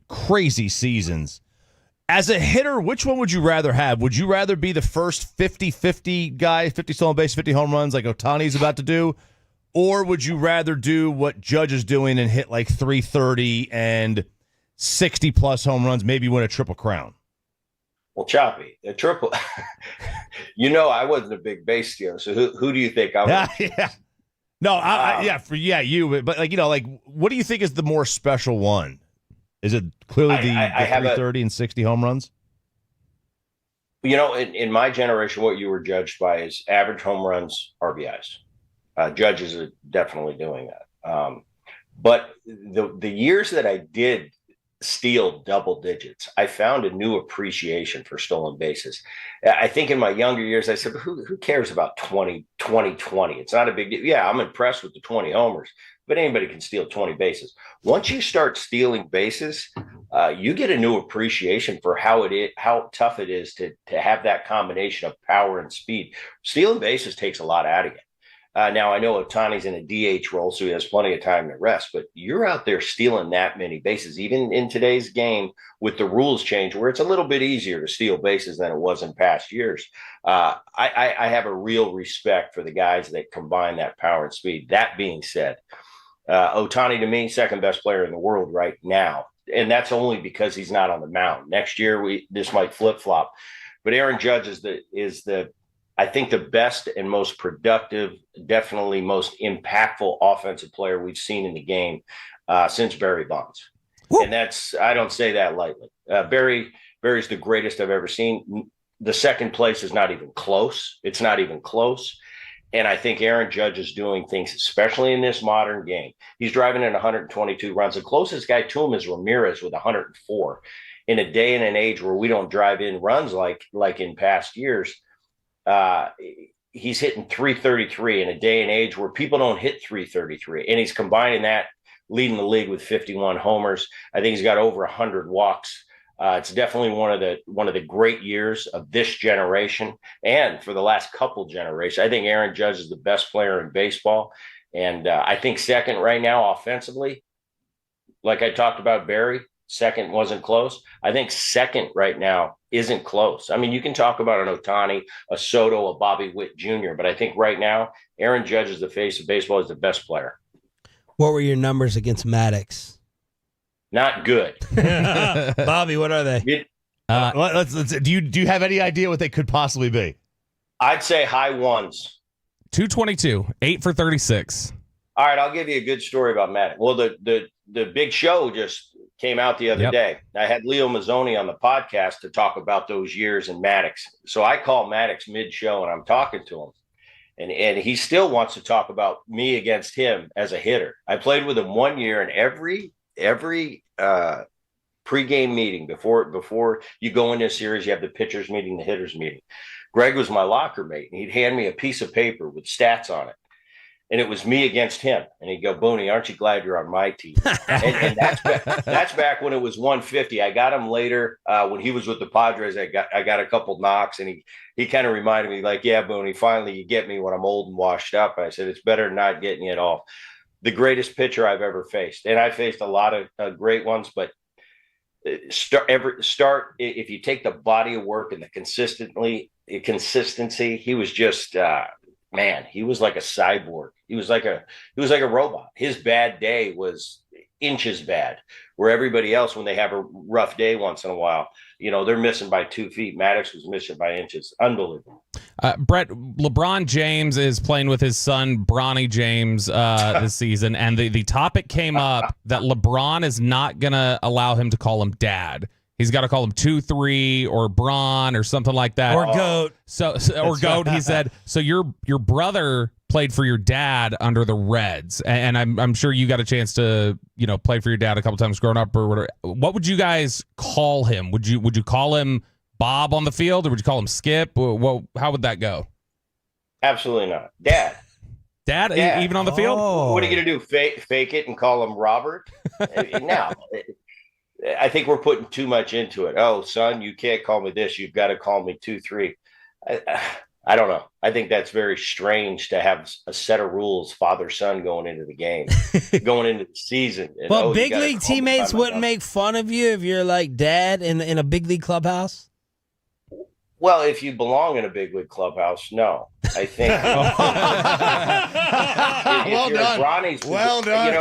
crazy seasons. As a hitter, which one would you rather have? Would you rather be the first 50-50 guy, 50 stolen base, 50 home runs like Ohtani's about to do? Or would you rather do what Judge is doing and hit like 330 and 60-plus home runs, maybe win a Triple Crown? Well, Choppy, a triple. I wasn't a big base stealer, so who do you think I was? Yeah. No, you. But what do you think is the more special one? Is it clearly the 330 and 60 home runs? You know, in my generation, what you were judged by is average home runs, RBIs. Judges are definitely doing that. But the years that I did steal double digits, I found a new appreciation for stolen bases. I think in my younger years, I said, who cares about 20? It's not a big deal. Yeah, I'm impressed with the 20 homers, but anybody can steal 20 bases. Once you start stealing bases, you get a new appreciation for how tough it is to have that combination of power and speed. Stealing bases takes a lot out of you. Now, I know Ohtani's in a DH role, so he has plenty of time to rest, but you're out there stealing that many bases, even in today's game with the rules change, where it's a little bit easier to steal bases than it was in past years. I have a real respect for the guys that combine that power and speed. That being said, Ohtani, to me, second best player in the world right now, and that's only because he's not on the mound. Next year, this might flip-flop. But Aaron Judge is I think the best and most productive, definitely most impactful offensive player we've seen in the game since Barry Bonds. Woo. And I don't say that lightly. Barry's the greatest I've ever seen. The second place is not even close. It's not even close. And I think Aaron Judge is doing things, especially in this modern game. He's driving in 122 runs. The closest guy to him is Ramirez with 104. In a day and an age where we don't drive in runs like in past years, he's hitting 333 in a day and age where people don't hit 333. And he's combining that, leading the league with 51 homers. I think he's got over 100 walks. It's definitely one of the great years of this generation and for the last couple generations. I think Aaron Judge is the best player in baseball. And I think second right now offensively, like I talked about Barry, second wasn't close. I think second right now isn't close. I mean, you can talk about an Ohtani, a Soto, a Bobby Witt Jr., but I think right now Aaron Judge is the face of baseball, is the best player. What were your numbers against Maddux? Not good. Bobby, what are they? Do you have any idea what they could possibly be? I'd say high ones. 222, 8 for 36. All right, I'll give you a good story about Maddux. Well, the big show just came out the other day. I had Leo Mazzoni on the podcast to talk about those years in Maddux. So I call Maddux mid-show and I'm talking to him. And he still wants to talk about me against him as a hitter. I played with him 1 year, and every pregame meeting before you go into a series, you have the pitchers meeting, the hitters meeting. Greg was my locker mate, and he'd hand me a piece of paper with stats on it. And it was me against him. And he'd go, Booney, aren't you glad you're on my team? and that's back when it was 150. I got him later when he was with the Padres. I got a couple knocks, and he kind of reminded me, like, yeah, Booney, finally you get me when I'm old and washed up. And I said, it's better than not getting you at all. The greatest pitcher I've ever faced. And I faced a lot of great ones, but start if you take the body of work and the consistency, he was just man, he was like a cyborg. He was like a robot. His bad day was inches bad, where everybody else, when they have a rough day once in a while, they're missing by 2 feet. Maddux was missing by inches. Unbelievable. Brett, LeBron James is playing with his son, Bronny James, this season, and the topic came up that LeBron is not going to allow him to call him dad. He's got to call him 2-3 or Bron or something like that. Or Goat. Or Goat, he said. So your brother played for your dad under the Reds, and I'm sure you got a chance to play for your dad a couple times growing up or whatever. What would you guys call him? Would you call him Bob on the field, or would you call him Skip? How would that go? Absolutely not. Dad. Dad, even on the field? What are you going to do? Fake it and call him Robert? No. I think we're putting too much into it. Oh, son, you can't call me this. You've got to call me 2-3. I don't know. I think that's very strange to have a set of rules, father-son, going into the game, going into the season. And, well, big league teammates wouldn't make fun of you if you're like dad in a big league clubhouse? Well, if you belong in a big league clubhouse, no. I think well done. Bronny's, well done.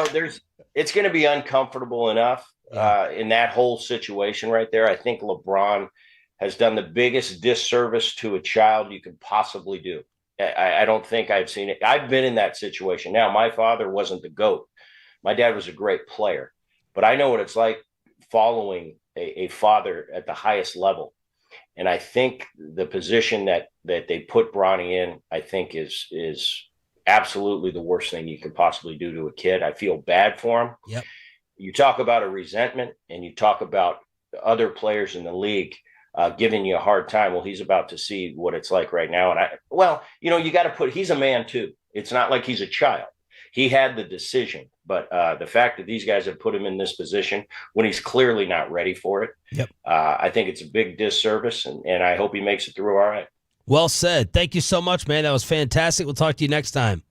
It's going to be uncomfortable enough. In that whole situation right there, I think LeBron has done the biggest disservice to a child you could possibly do. I don't think I've seen it. I've been in that situation. Now, my father wasn't the GOAT. My dad was a great player, but I know what it's like following a father at the highest level. And I think the position that they put Bronny in, I think is absolutely the worst thing you could possibly do to a kid. I feel bad for him. Yep. You talk about a resentment, and you talk about other players in the league giving you a hard time. Well, he's about to see what it's like right now. And you got to he's a man too. It's not like he's a child. He had the decision, but the fact that these guys have put him in this position when he's clearly not ready for it, I think it's a big disservice, and I hope he makes it through all right. Well said. Thank you so much, man. That was fantastic. We'll talk to you next time.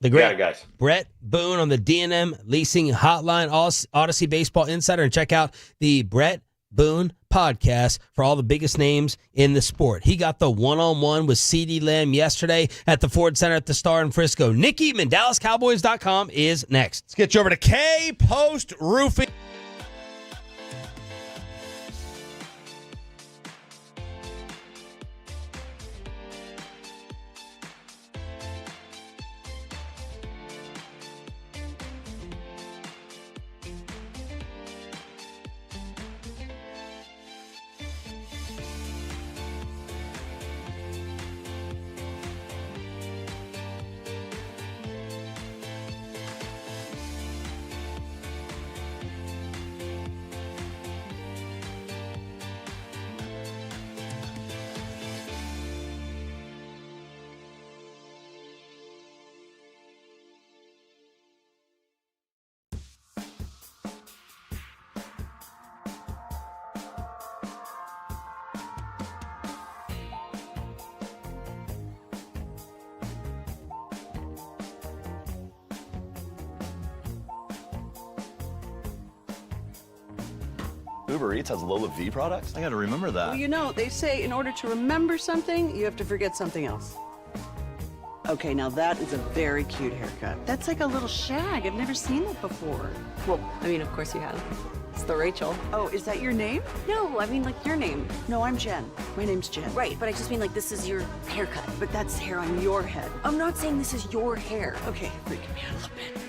The great guys. Brett Boone on the D&M Leasing Hotline, Odyssey Baseball Insider, and check out the Brett Boone podcast for all the biggest names in the sport. He got the one-on-one with CeeDee Lamb yesterday at the Ford Center at the Star in Frisco. Nick Eatman, DallasCowboys.com is next. Let's get you over to K Post Roofing. Uber Eats has Lola V products? I got to remember that. Well, they say in order to remember something, you have to forget something else. Okay, now that is a very cute haircut. That's like a little shag. I've never seen that before. Well, I mean, of course you have. It's the Rachel. Oh, is that your name? No, I mean, like, your name. No, I'm Jen. My name's Jen. Right, but I just mean, like, this is your haircut. But that's hair on your head. I'm not saying this is your hair. Okay, freaking me out a little bit.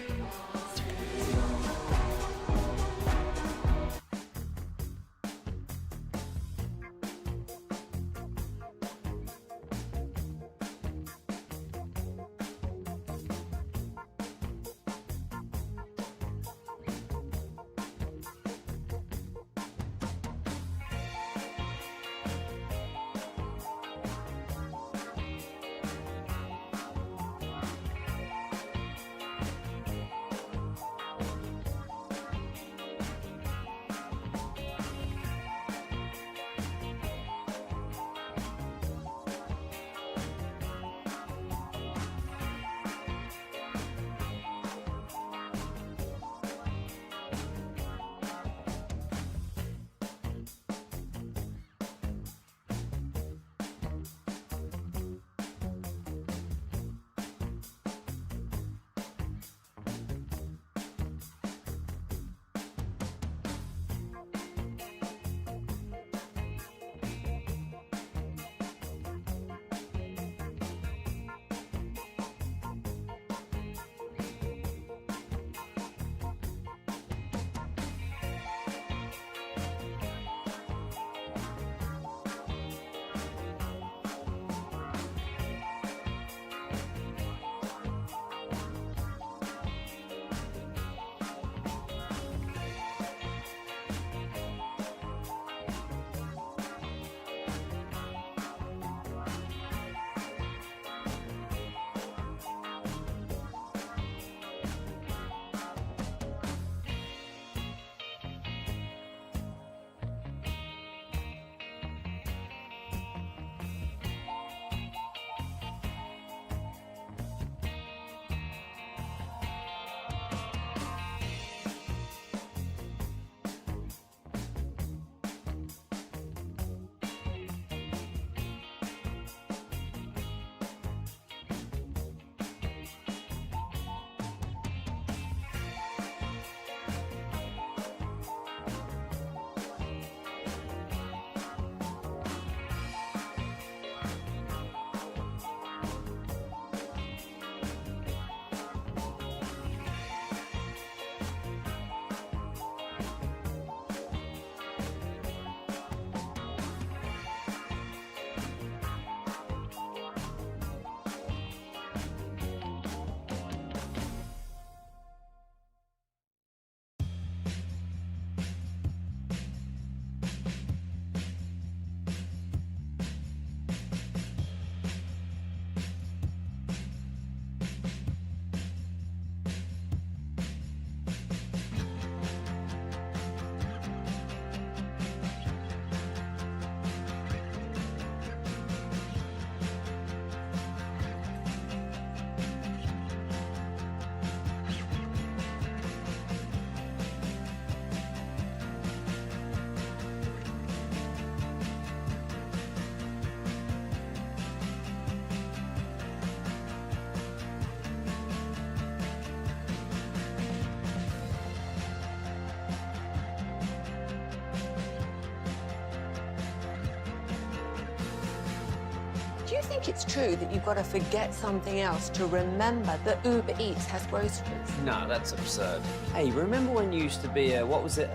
Do you think it's true that you've got to forget something else to remember that Uber Eats has groceries? No, that's absurd. Hey, remember when you used to be a, what was it,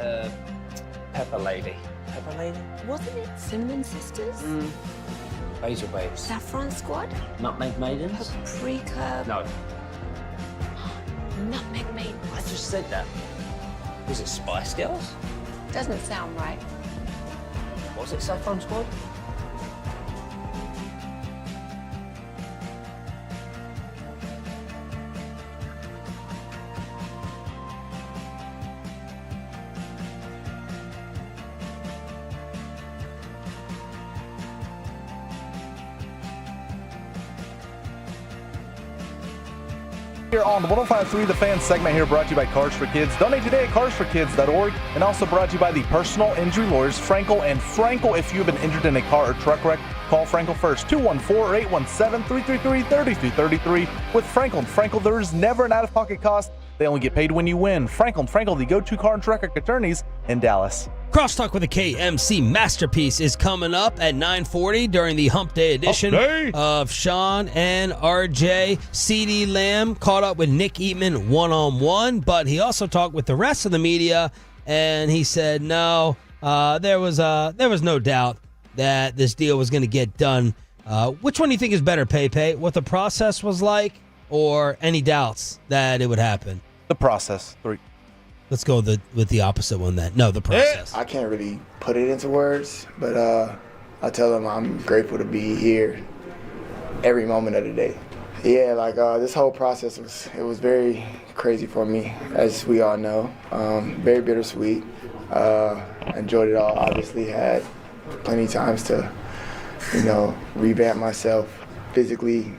Pepper Lady? Pepper Lady? Wasn't it Cinnamon Sisters? Basil Babes. Saffron Squad? Nutmeg Maidens? Paprika? No. Nutmeg Maidens. I just said that. Was it Spice Girls? Doesn't sound right. Was it Saffron Squad? Here on the 105.3 The Fan segment here brought to you by Cars for Kids. Donate today at carsforkids.org and also brought to you by the personal injury lawyers Frankel and Frankel. If you've been injured in a car or truck wreck, call Frankel first. 214-817-333-3333. With Frankel and Frankel, there is never an out-of-pocket cost. They only get paid when you win. Frankel and Frankel, the go-to car and truck attorneys in Dallas. Crosstalk with a KMC Masterpiece is coming up at 9:40 during the Hump Day edition of Sean and RJ. CeeDee Lamb caught up with Nick Eatman one-on-one, but he also talked with the rest of the media, and he said no, there was no doubt that this deal was going to get done. Which one do you think is better, Pepe? What the process was like, or any doubts that it would happen? The process. 3. Let's go with the opposite one then. No, the process. I can't really put it into words, but I tell them I'm grateful to be here every moment of the day. Yeah, like this whole process was very crazy for me, as we all know. Very bittersweet. Enjoyed it all. Obviously had plenty of times to, revamp myself physically,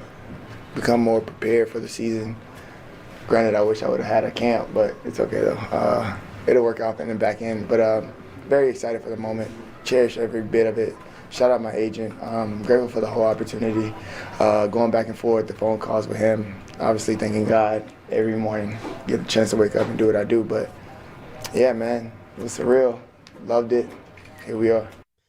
become more prepared for the season. Granted, I wish I would have had a camp, but it's okay though. It'll work out in the back end. But very excited for the moment. Cherish every bit of it. Shout out my agent. Grateful for the whole opportunity. Going back and forth, the phone calls with him. Obviously thanking God every morning. Get the chance to wake up and do what I do. But yeah, man, it was surreal. Loved it. Here we are.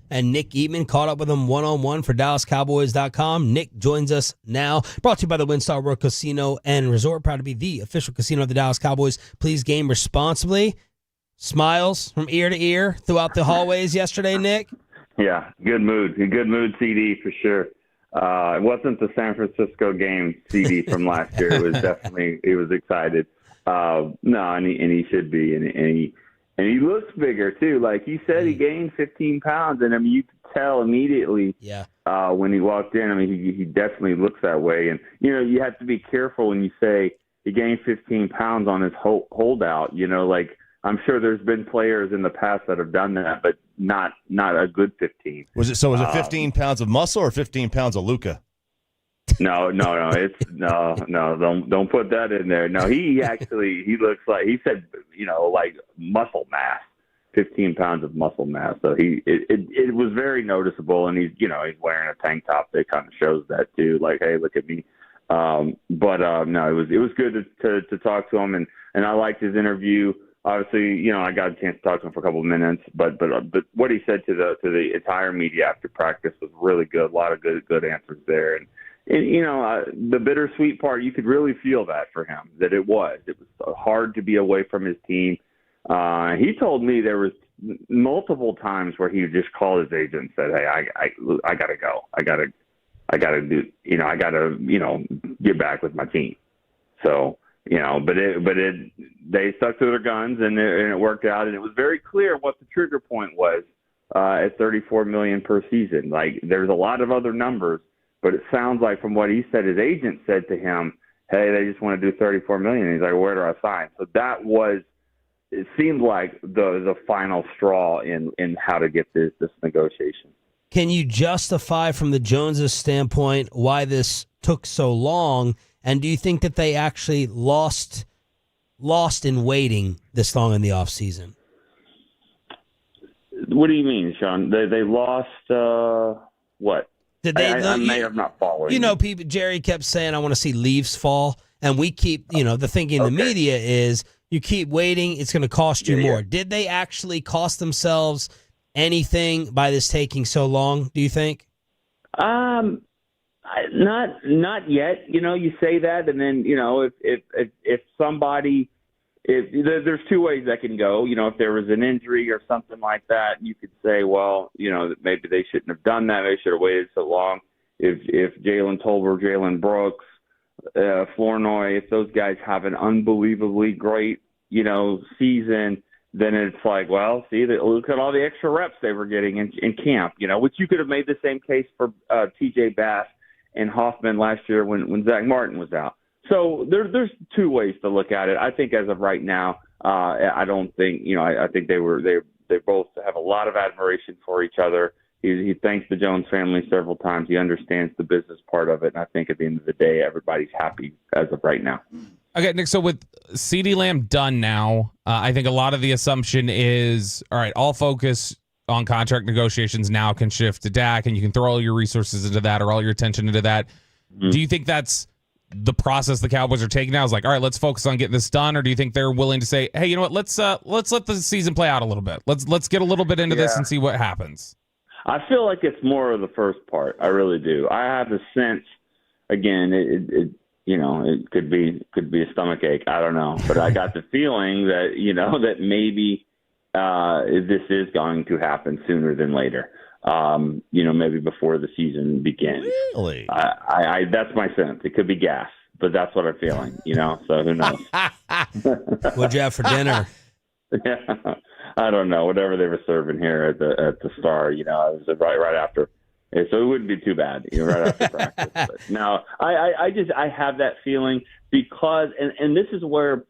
And Nick Eatman caught up with him one-on-one for DallasCowboys.com. Nick joins us now. Brought to you by the WinStar World Casino and Resort. Proud to be the official casino of the Dallas Cowboys. Please game responsibly. Smiles from ear to ear throughout the hallways yesterday, Nick. Yeah, good mood. Good mood, CD, for sure. It wasn't the San Francisco game, CD, from last year. It was definitely, he was excited. No, and he should be. And he looks bigger, too. Like he said, he gained 15 pounds. And, I mean, you could tell immediately when he walked in. I mean, he definitely looks that way. And, you have to be careful when you say he gained 15 pounds on his holdout. Like I'm sure there's been players in the past that have done that, but not a good 15. Was it 15 pounds of muscle or 15 pounds of Luka? No. It's don't put that in there. No, he looks like, he said, like muscle mass, 15 pounds of muscle mass. So it was very noticeable, and he's wearing a tank top that kind of shows that too. Like, hey, look at me. No, it was good to talk to him, and I liked his interview. Obviously, I got a chance to talk to him for a couple of minutes, but what he said to the entire media after practice was really good. A lot of good answers there, and the bittersweet part, you could really feel that for him, that it was hard to be away from his team. He told me there was multiple times where he would just call his agent and said, hey, I gotta go. I gotta get back with my team. So, they stuck to their guns and it worked out. And it was very clear what the trigger point was at $34 million per season. Like there's a lot of other numbers, but it sounds like from what he said, his agent said to him, hey, they just want to do $34 million. And he's like, where do I sign? So it seemed like the final straw in how to get this negotiation. Can you justify from the Joneses' standpoint why this took so long? And do you think that they actually lost in waiting this long in the offseason? What do you mean, Sean? They lost what? Did they? I may have not followed. People. Jerry kept saying, "I want to see leaves fall," and we keep. The thinking in the media is you keep waiting; it's going to cost you more. Did they actually cost themselves anything by this taking so long? Do you think? Not yet. You say that, and then if somebody, there's two ways that can go. If there was an injury or something like that, you could say, well, maybe they shouldn't have done that. They should have waited so long. If Jalen Tolbert, Jalen Brooks, Flournoy, if those guys have an unbelievably great season, then it's like, well, look at all the extra reps they were getting in camp. Which you could have made the same case for T.J. Bass and Hoffman last year when Zach Martin was out. So there's two ways to look at it. I think as of right now, I don't think I think they both have a lot of admiration for each other. He thanks the Jones family several times. He understands the business part of it, and I think at the end of the day, everybody's happy as of right now. Okay, Nick, so with CeeDee Lamb done now, I think a lot of the assumption is, all right, all focus on contract negotiations now can shift to Dak, and you can throw all your resources into that or all your attention into that. Mm-hmm. Do you think that's the process the Cowboys are taking now? Is like, all right, let's focus on getting this done, or do you think they're willing to say, hey, you know what, let's let the season play out a little bit. Let's get a little bit into this and see what happens. I feel like it's more of the first part. I really do. I have a sense, again, it could be a stomach ache. I don't know, but I got the feeling that that maybe this is going to happen sooner than later. Maybe before the season begins. Really? I that's my sense. It could be gas, but that's what I'm feeling. So who knows? What'd you have for dinner? Yeah, I don't know. Whatever they were serving here at the Star, it was right after. So it wouldn't be too bad, right after practice. But no, I have that feeling because, and this is where,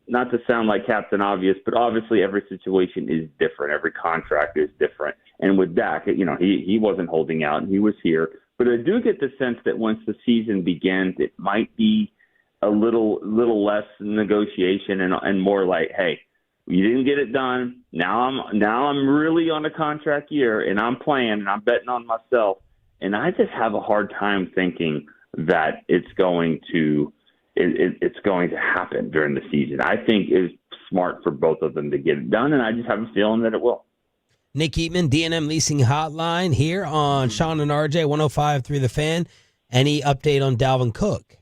not to sound like Captain Obvious, but obviously every situation is different. Every contract is different. And with Dak, he wasn't holding out and he was here. But I do get the sense that once the season begins, it might be a little less negotiation and more like, hey, you didn't get it done. Now I'm really on a contract year and I'm playing and I'm betting on myself. And I just have a hard time thinking that it's going to happen during the season. I think it's smart for both of them to get it done, and I just have a feeling that it will. Nick Eatman, D&M Leasing Hotline here on Sean and RJ 105.3 The Fan. Any update on Dalvin Cook?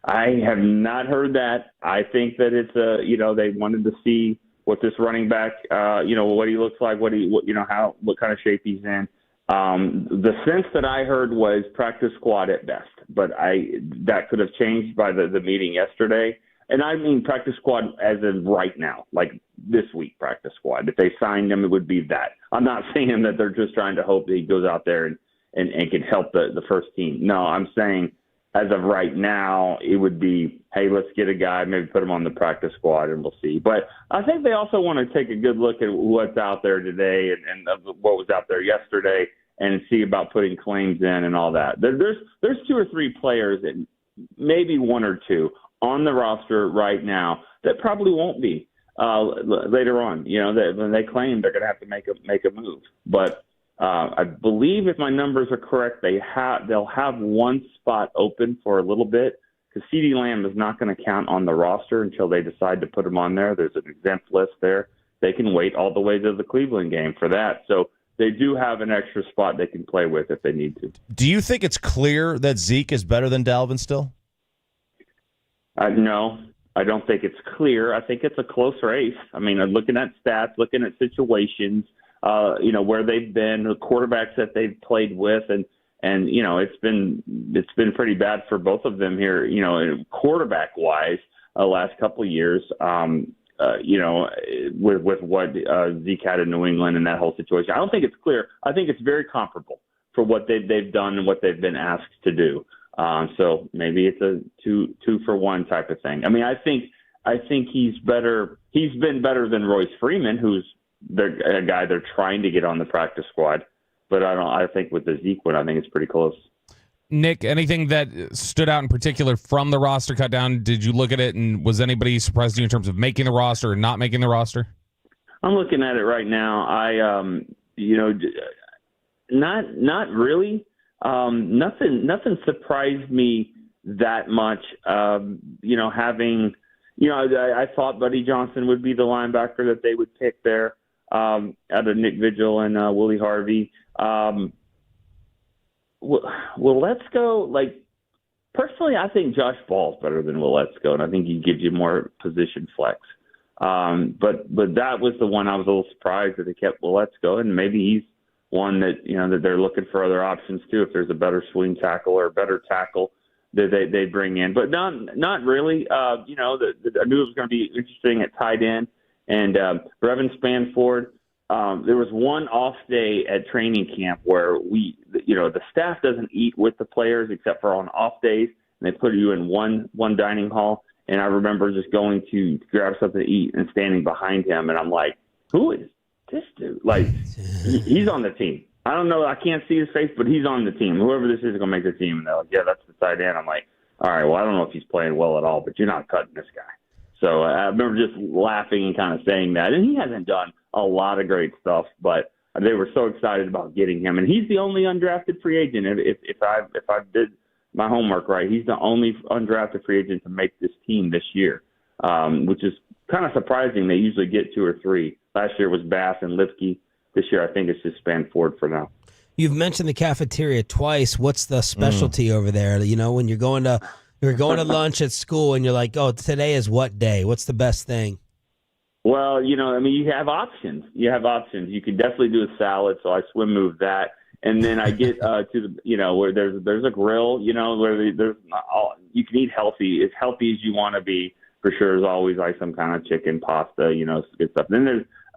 I have not heard that. I think that it's they wanted to see what this running back, what he looks like, what kind of shape he's in. The sense that I heard was practice squad at best, but that could have changed by the meeting yesterday. And I mean practice squad as in right now, like this week practice squad. If they signed him, it would be that. I'm not saying that they're just trying to hope that he goes out there and can help the first team. No, I'm saying as of right now, it would be, hey, let's get a guy, maybe put him on the practice squad, and we'll see. But I think they also want to take a good look at what's out there today and what was out there yesterday and see about putting claims in and all that. There's two or three players, and maybe one or two, on the roster right now that probably won't be later on. When they claim they're going to have to make a move. But I believe if my numbers are correct, they'll have one spot open for a little bit because CeeDee Lamb is not going to count on the roster until they decide to put him on there. There's an exempt list there. They can wait all the way to the Cleveland game for that. So they do have an extra spot they can play with if they need to. Do you think it's clear that Zeke is better than Dalvin still? No, I don't think it's clear. I think it's a close race. I mean, looking at stats, looking at situations, where they've been, the quarterbacks that they've played with, and it's been pretty bad for both of them here, quarterback wise, last couple of years, with what Zeke had in New England and that whole situation. I don't think it's clear. I think it's very comparable for what they've done and what they've been asked to do. So maybe it's a two for one type of thing. I mean, I think he's better. He's been better than Royce Freeman, who's a guy they're trying to get on the practice squad. But I think with the Zeke one, I think it's pretty close. Nick, anything that stood out in particular from the roster cut down? Did you look at it, and was anybody surprised you in terms of making the roster or not making the roster? I'm looking at it right now. Not really. Nothing surprised me that much. I thought Buddy Johnson would be the linebacker that they would pick there out of Nick Vigil and Willie Harvey. well, let's go. Like, personally, I think Josh Ball's better than Willetsko, and I think he gives you more position flex. But that was the one I was a little surprised that they kept Willetsko, and maybe he's one that that they're looking for other options too. If there's a better swing tackle or a better tackle that they bring in, but not really. I knew it was going to be interesting at tight end, and Brevin Spanford. There was one off day at training camp where the staff doesn't eat with the players except for on off days, and they put you in one dining hall. And I remember just going to grab something to eat and standing behind him, and I'm like, "Who is this dude?" Like, he's on the team. I don't know. I can't see his face, but he's on the team. Whoever this is going to make the team. And they're like, "Yeah, that's the tight end." I'm like, "All right, well, I don't know if he's playing well at all, but you're not cutting this guy." So I remember just laughing and kind of saying that. And he hasn't done a lot of great stuff, but they were so excited about getting him. And he's the only undrafted free agent. If I did my homework right, he's the only undrafted free agent to make this team this year, which is kind of surprising. They usually get 2 or 3. Last year was Bass and Lipke. This year, I think it's just Spanford for now. You've mentioned the cafeteria twice. What's the specialty over there? When you're going to lunch at school and you're like, "Oh, today is what day? What's the best thing?" Well, you have options. You have options. You can definitely do a salad, so I swim move that. And then I get to the, where there's a grill, where there's you can eat healthy, as healthy as you want to be. For sure, there's always like some kind of chicken, pasta, good stuff. Then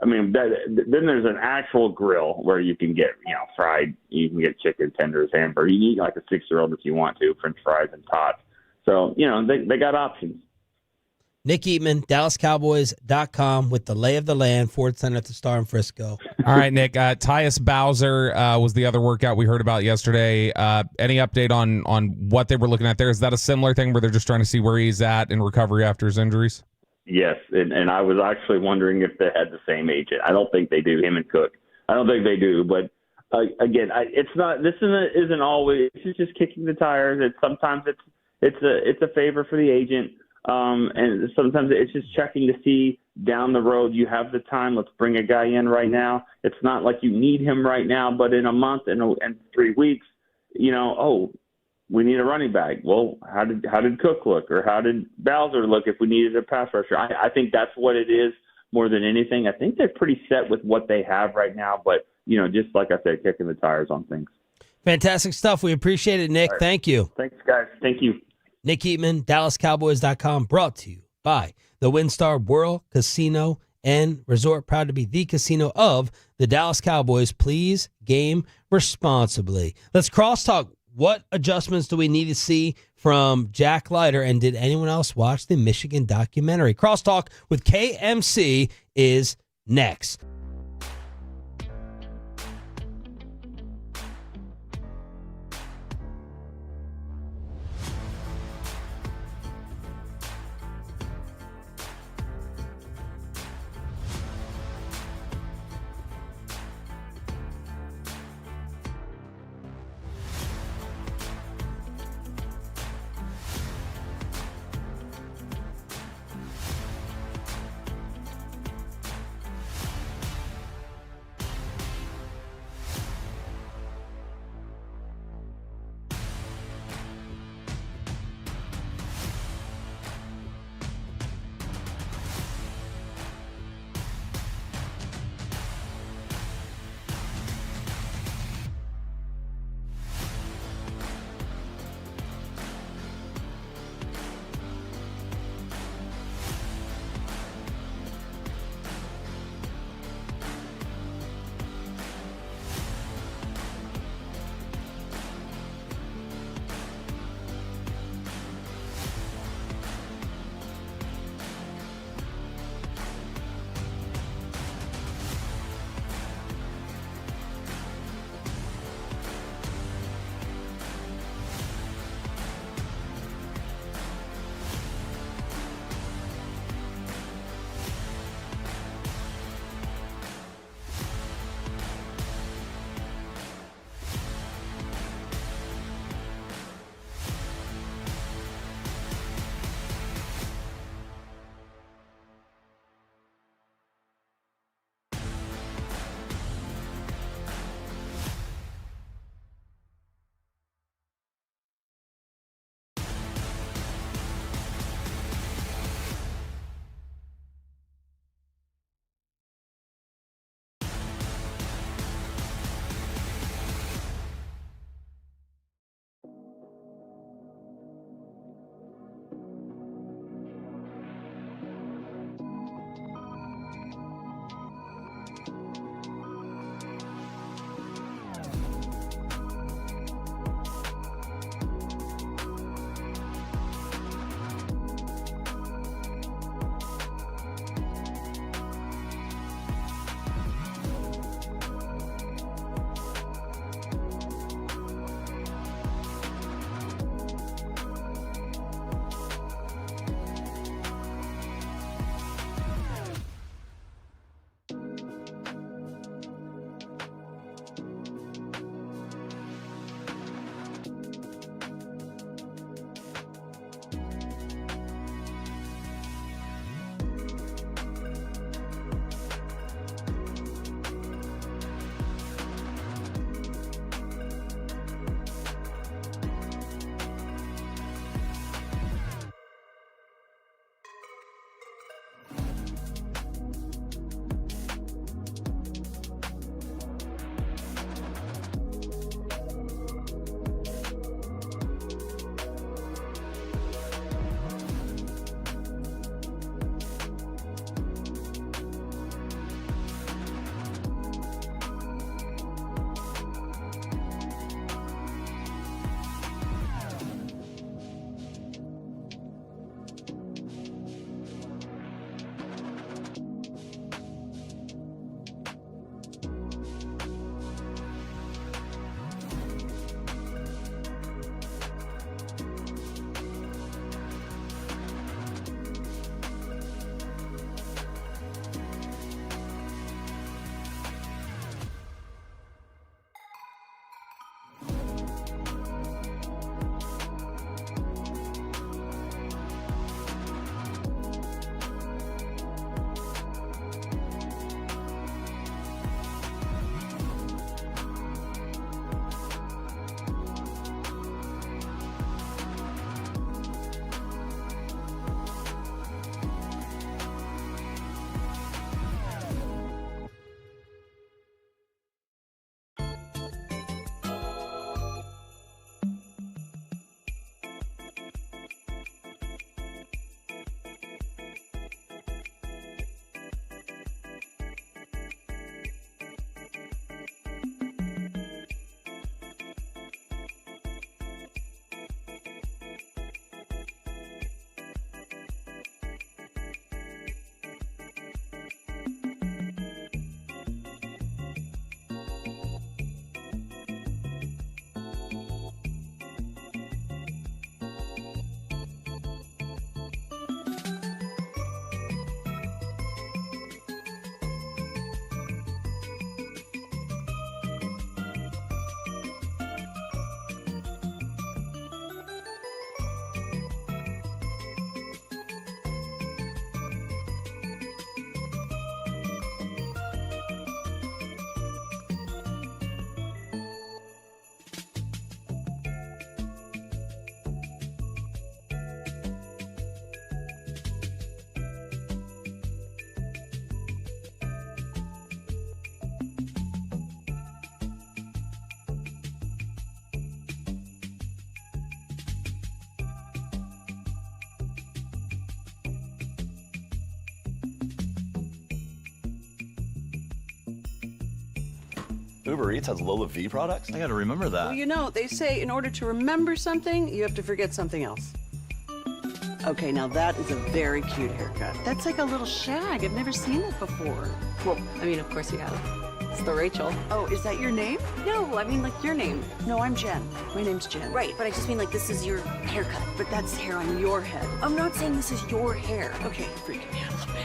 there's an actual grill where you can get, fried. You can get chicken tenders, hamburger. You can eat like a 6-year-old if you want to, French fries and tots. So they got options. Nick Eatman, DallasCowboys.com with the lay of the land, Ford Center at the Star in Frisco. All right, Nick. Tyus Bowser was the other workout we heard about yesterday. Any update on what they were looking at there? Is that a similar thing where they're just trying to see where he's at in recovery after his injuries? Yes, and I was actually wondering if they had the same agent. I don't think they do, him and Cook. I don't think they do, but again, it's not. This isn't always. It's just kicking the tires. Sometimes it's a favor for the agent. And sometimes it's just checking to see down the road, you have the time, let's bring a guy in right now. It's not like you need him right now, but in a month and 3 weeks, we need a running back. Well, how did Cook look, or how did Bowser look if we needed a pass rusher? I think that's what it is more than anything. I think they're pretty set with what they have right now, but, just like I said, kicking the tires on things. Fantastic stuff. We appreciate it, Nick. Right. Thank you. Thanks, guys. Thank you. Nick Eatman, DallasCowboys.com, brought to you by the WinStar World Casino and Resort, proud to be the casino of the Dallas Cowboys. Please game responsibly. Let's crosstalk. What adjustments do we need to see from Jack Leiter, and did anyone else watch the Michigan documentary? Crosstalk with KMC is next. Uber Eats has Lola V products? I gotta remember that. Well, you know, they say in order to remember something, you have to forget something else. Okay, now that is a very cute haircut. That's like a little shag. I've never seen that before. Well, I mean, of course you have. It's the Rachel. Oh, is that your name? No, I mean, like, your name. No, I'm Jen. My name's Jen. Right, but I just mean, like, this is your haircut. But that's hair on your head. I'm not saying this is your hair. Okay, you're freaking me out a little bit.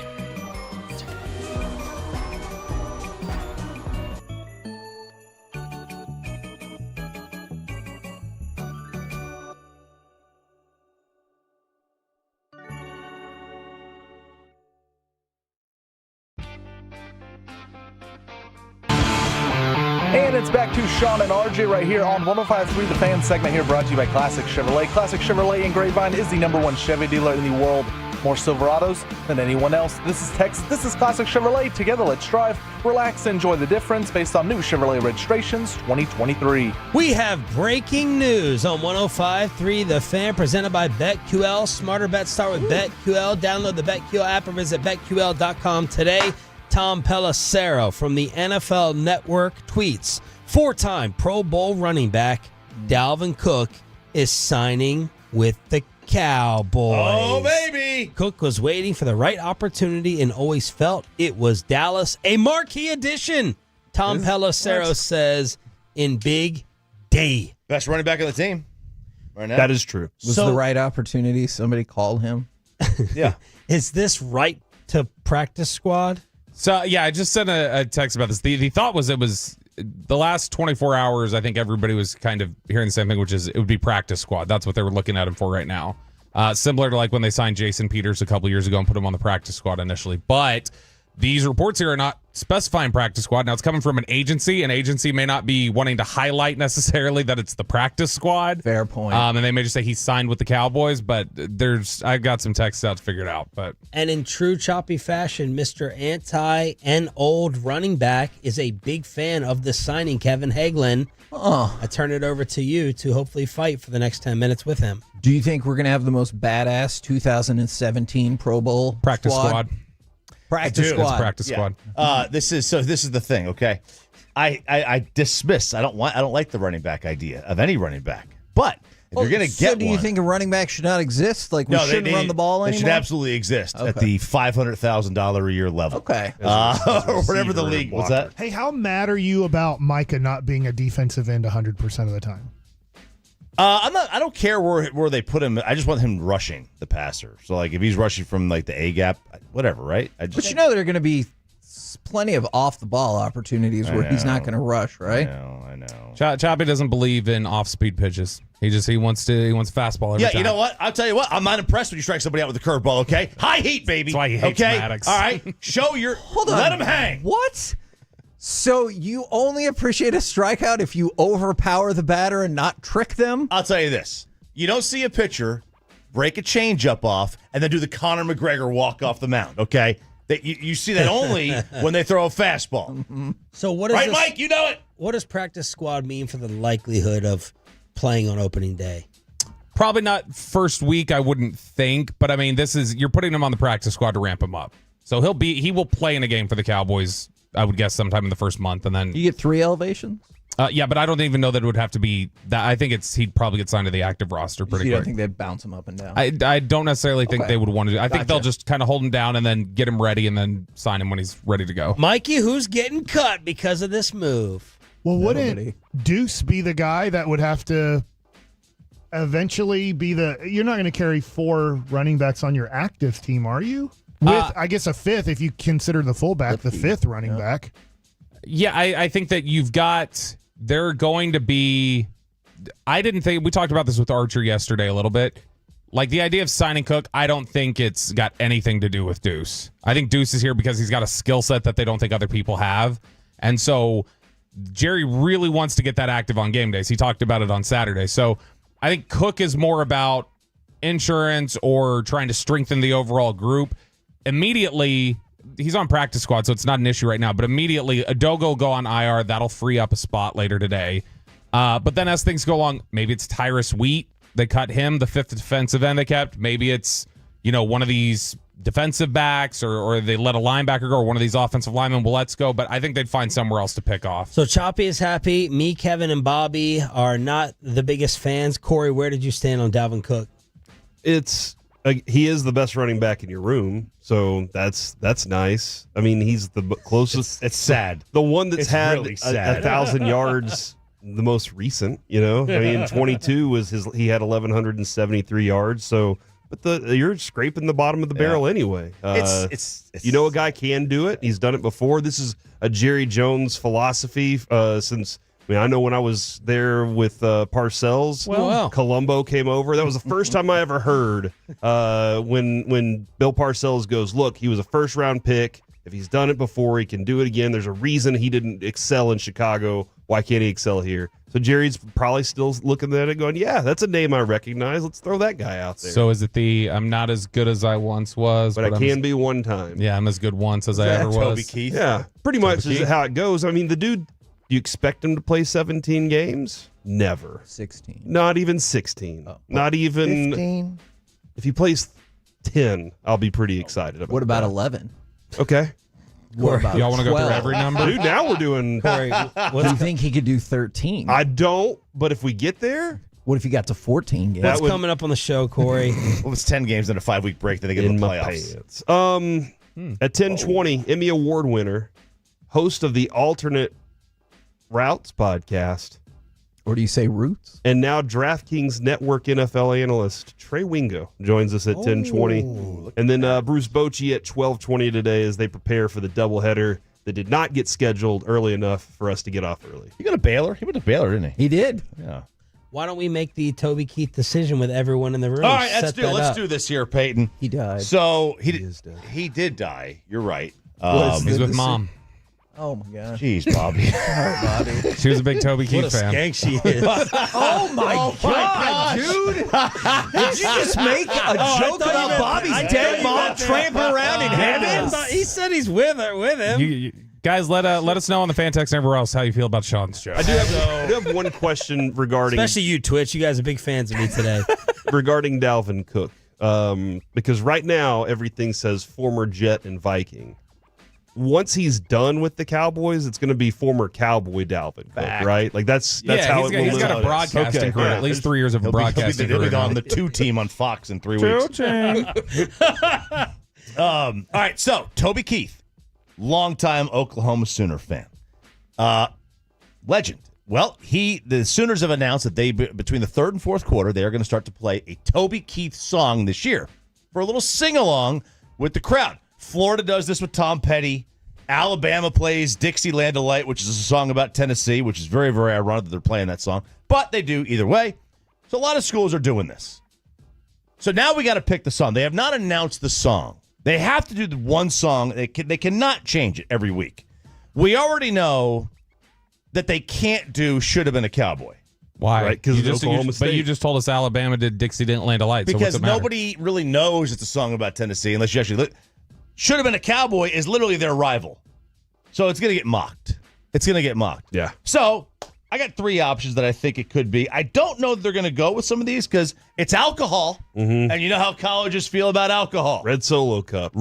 And it's back to Sean and RJ right here on 105.3 The Fan segment here, brought to you by Classic Chevrolet. Classic Chevrolet in Grapevine is the #1 Chevy dealer in the world. More Silverados than anyone else. This is Tex. This is Classic Chevrolet. Together, let's drive, relax, enjoy the difference based on new Chevrolet registrations 2023. We have breaking news on 105.3 The Fan, presented by BetQL. Smarter bets start with BetQL. Download the BetQL app or visit BetQL.com today. Tom Pelissero from the NFL Network tweets, 4-time Pro Bowl running back Dalvin Cook is signing with the Cowboys. Oh, baby! Cook was waiting for the right opportunity and always felt it was Dallas. A marquee addition, Tom Pelissero says in Big D. Best running back on the team right now. That is true. Was the right opportunity? Somebody called him. Yeah. Is this right to practice squad? So, yeah, I just sent a text about this. The thought was it was the last 24 hours, I think everybody was kind of hearing the same thing, which is it would be practice squad. That's what they were looking at him for right now. Similar to like when they signed Jason Peters a couple years ago and put him on the practice squad initially. But these reports here are not specifying practice squad. Now, it's coming from an agency. An agency may not be wanting to highlight necessarily that it's the practice squad. Fair point. And they may just say he signed with the Cowboys, but I've got some texts out to figure it out. But And in true choppy fashion, Mr. Anti and old running back is a big fan of the signing, Kevin Hagelin. I turn it over to you to hopefully fight for the next 10 minutes with him. Do you think we're going to have the most badass 2017 Pro Bowl practice squad? Practice squad. It's practice squad. This is the thing, okay? I dismiss. I don't like the running back idea of any running back. But if you're going to get do you think a running back should not exist? Like we shouldn't run the ball anymore? They should absolutely exist at the $500,000 a year level. Okay. Or whatever the league was that. Hey, how mad are you about Micah not being a defensive end 100% of the time? I don't care where they put him. I just want him rushing the passer. So like if he's rushing from like the A gap, whatever, right? But you know there are going to be plenty of off the ball opportunities where he's not going to rush, right? I know. Choppy doesn't believe in off speed pitches. He wants fastball every time. You know what? I'll tell you what. I'm not impressed when you strike somebody out with a curveball. Okay, high heat, baby. That's why he hates Maddux. All right, show your. Hold on. Let him hang. What? So you only appreciate a strikeout if you overpower the batter and not trick them? I'll tell you this. You don't see a pitcher break a changeup off and then do the Conor McGregor walk off the mound, okay? You see that only when they throw a fastball. Mm-hmm. So what is right, this, Mike? You know it. What does practice squad mean for the likelihood of playing on opening day? Probably not first week, I wouldn't think. But, I mean, you're putting him on the practice squad to ramp him up. So he will play in a game for the Cowboys, I would guess, sometime in the first month. And then you get 3 elevations? Yeah, but I don't even know that it would have to be that. I think he'd probably get signed to the active roster pretty quick. You don't think they'd bounce him up and down? I don't necessarily think they would want to do. I think they'll just kind of hold him down and then get him ready and then sign him when he's ready to go. Mikey, who's getting cut because of this move? Well, wouldn't Deuce be the guy that would have to eventually be you're not going to carry 4 running backs on your active team, are you? With, I guess, a 5th if you consider the fullback the 5th running back. Yeah, I think that they're going to be. I didn't think we talked about this with Archer yesterday a little bit. Like the idea of signing Cook, I don't think it's got anything to do with Deuce. I think Deuce is here because he's got a skill set that they don't think other people have. And so Jerry really wants to get that active on game days. He talked about it on Saturday. So I think Cook is more about insurance or trying to strengthen the overall group. Immediately, he's on practice squad, so it's not an issue right now. But immediately, Adogo will go on IR. That'll free up a spot later today. But then as things go along, maybe it's Tyrus Wheat. They cut him, the 5th defensive end they kept. Maybe it's, one of these defensive backs or they let a linebacker go or one of these offensive linemen. Well, let's go. But I think they'd find somewhere else to pick off. So Choppy is happy. Me, Kevin, and Bobby are not the biggest fans. Corey, where did you stand on Dalvin Cook? He is the best running back in your room, so that's nice. I mean, he's the closest. It's sad. The one that's It's had really sad. 1,000 yards, the most recent. I mean, 22 was he had 1,173 yards. So, but you're scraping the bottom of the barrel anyway. It's a guy can do it. He's done it before. This is a Jerry Jones philosophy since. I mean, I know when I was there with Parcells, Colombo came over. That was the first time I ever heard when Bill Parcells goes, look, he was a first-round pick. If he's done it before, he can do it again. There's a reason he didn't excel in Chicago. Why can't he excel here? So Jerry's probably still looking at it going, yeah, that's a name I recognize. Let's throw that guy out there. So is it I'm not as good as I once was. But I can be one time. Yeah, I'm as good once as I ever was. Toby Keith? Yeah, pretty much is how it goes. I mean, the dude... Do you expect him to play 17 games? Never. 16. Not even 16. Oh. Not even 15. If he plays 10, I'll be pretty excited about What about that. 11? Okay. What about y'all want to go through 12? every number? Dude, now we're doing. Corey, what do you think he could do 13? I don't, but if we get there. What if he got to 14 games? What's coming up on the show, Corey? Well, it's 10 games in a 5-week break. Then they get in the playoffs. At 10:20, Emmy Award winner, host of the alternate Routes podcast. Or do you say Roots? And now DraftKings Network NFL analyst Trey Wingo joins us at 10:20. And then Bruce Bochy at 12:20 today as they prepare for the doubleheader that did not get scheduled early enough for us to get off early. You got a Baylor? He went to Baylor, didn't he? He did. Yeah. Why don't we make the Toby Keith decision with everyone in the room? All right, Set let's that up. do this here, Peyton. He died. So he did die. You're right. He's with Mom. Oh, my gosh. Jeez, Bobby. Bobby. She was a big Toby Keith fan. Skank she is. Oh, my God, dude. Did you just make a joke about Bobby's dead mom tramping around in heaven? He said he's with him. You guys, let us know on the fan text and everywhere else how you feel about Sean's show. I do have one question regarding... Especially you, Twitch. You guys are big fans of me today. regarding Dalvin Cook. Because right now, everything says former Jet and Viking. Once he's done with the Cowboys, it's going to be former Cowboy Dalvin Cook, right? Like that's how it will he's got a broadcasting career, at least 3 years of broadcasting career. He'll be on the 2 team on Fox in 3 weeks. All right, so Toby Keith, longtime Oklahoma Sooner fan, legend. Well, the Sooners have announced that between the 3rd and 4th quarter, they are going to start to play a Toby Keith song this year for a little sing-along with the crowd. Florida does this with Tom Petty. Alabama plays Dixieland Delight, which is a song about Tennessee, which is very, very ironic that they're playing that song. But they do either way. So a lot of schools are doing this. So now we got to pick the song. They have not announced the song. They have to do the one song. They cannot change it every week. We already know that they can't do Should Have Been a Cowboy. Why? Right, because but you just told us Alabama did Dixieland Delight. Because so what's nobody really knows it's a song about Tennessee unless you actually look. Should Have Been a Cowboy is literally their rival. So it's going to get mocked. Yeah. So I got 3 options that I think it could be. I don't know that they're going to go with some of these because it's alcohol. Mm-hmm. And you know how colleges feel about alcohol. Red Solo Cup.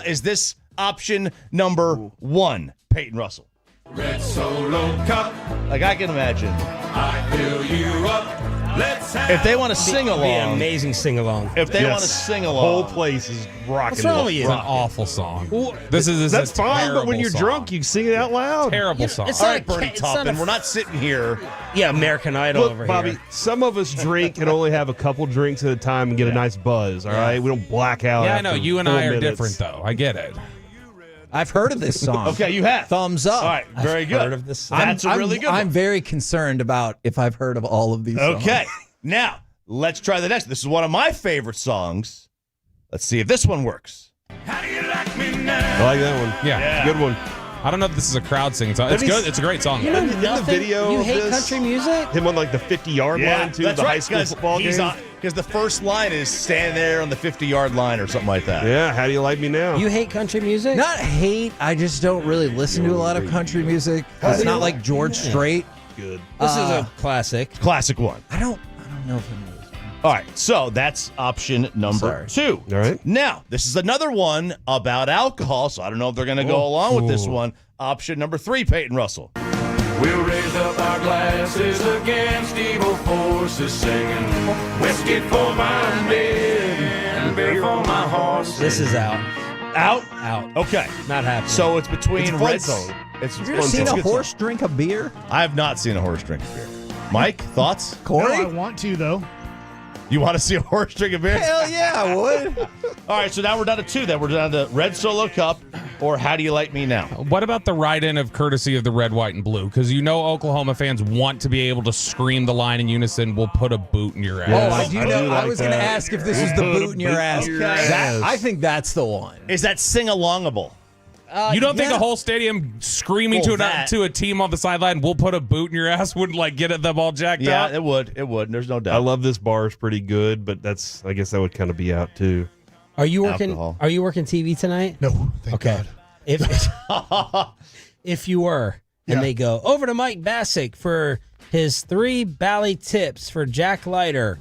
Is this option number 1, Peyton Russell? Red Solo Cup. Like I can imagine. I fill you up. Let's have if they want to sing along. Be an amazing sing along. If they want to sing along. The whole place is rocking. What's wrong with you? It's an awful song. That's fine, but when you're song. drunk, you sing it out loud. Terrible song. All right, Bernie Taupin, we're not sitting here. Yeah, American Idol Look, over Bobby, here. some of us drink and only have a couple drinks at a time and get a nice buzz, all right? We don't black out. Yeah, I know. after You and 4 I are minutes. different, though. I get it. I've heard of this song. Okay, you have. Thumbs up. All right, very good. Heard of this song. That's a really good one. I'm very concerned about if I've heard of all of these songs. Okay, now let's try the next. This is one of my favorite songs. Let's see if this one works. How do you like me now? I like that one. Yeah. Good one. I don't know if this is a crowd singing song. It's good. It's a great song. You know In the nothing? video You of hate this, country music? Him on like the 50-yard line, too, that's the right, high school football game. Because the first line is stand there on the 50-yard line or something like that. Yeah, how do you like me now? You hate country music? Not hate. I just don't really listen to a lot of country music. It's not like George Strait. Good. This is a classic. Classic one. I don't know if I know this one. All right, so that's option number 2. All right. Now, this is another one about alcohol, so I don't know if they're going to go along with this one. Option number 3, Peyton Russell. We'll raise up our glasses against evil forces, singing whiskey for my men and beer for my horses. This is out. Out? Out. Okay. Not happening. So it's between It's Red fun zone. It's You ever seen a horse drink a beer? I have not seen a horse drink a beer. Mike, thoughts? No, I want to, though. You want to see a horse drink a beer? Hell yeah, I would. All right, so now we're down to 2. Then we're down to Red Solo Cup or How Do You Like Me Now? What about the write-in of courtesy of the red, white, and blue? Because you know Oklahoma fans want to be able to scream the line in unison, we'll put a boot in your ass. Oh, I do know. I was going to ask if this was the boot in your ass. I think that's the one. Is that sing-alongable? You don't think a whole stadium screaming Well, to a team on the sideline, we'll put a boot in your ass, wouldn't like get them all jacked Yeah, up? it would. It would. There's no doubt. I love this bar. It's pretty good, but I guess that would kind of be out too. Are you working? Alcohol. Are you working TV tonight? No, thank God. If you were, and they go over to Mike Bassick for his 3 Bally tips for Jack Leiter,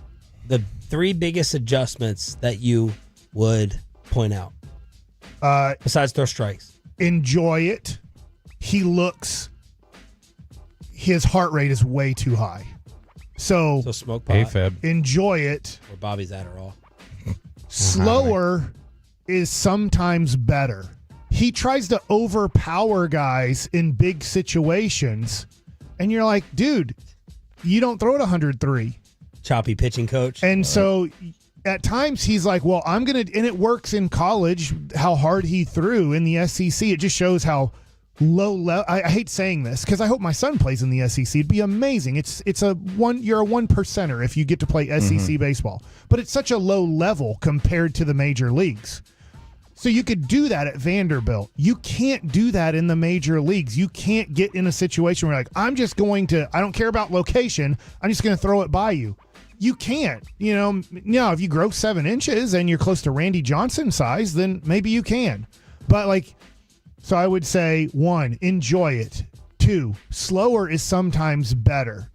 the 3 biggest adjustments that you would point out besides throw strikes. Enjoy it. His heart rate is way too high. So smoke pot. AFib. Enjoy it. Or Bobby's Adderall. Slower is sometimes better. He tries to overpower guys in big situations, and you're like, dude, you don't throw it 103. Choppy pitching coach. And so at times he's like, well, I'm going to, and it works in college, how hard he threw in the SEC. It just shows how low level. I hate saying this because I hope my son plays in the SEC. It'd be amazing. You're a 1%er if you get to play SEC baseball, but it's such a low level compared to the major leagues. So you could do that at Vanderbilt. You can't do that in the major leagues. You can't get in a situation where you're like, I don't care about location. I'm just going to throw it by you. You can't, if you grow 7 inches and you're close to Randy Johnson size, then maybe you can. But so I would say 1, enjoy it. 2, slower is sometimes better.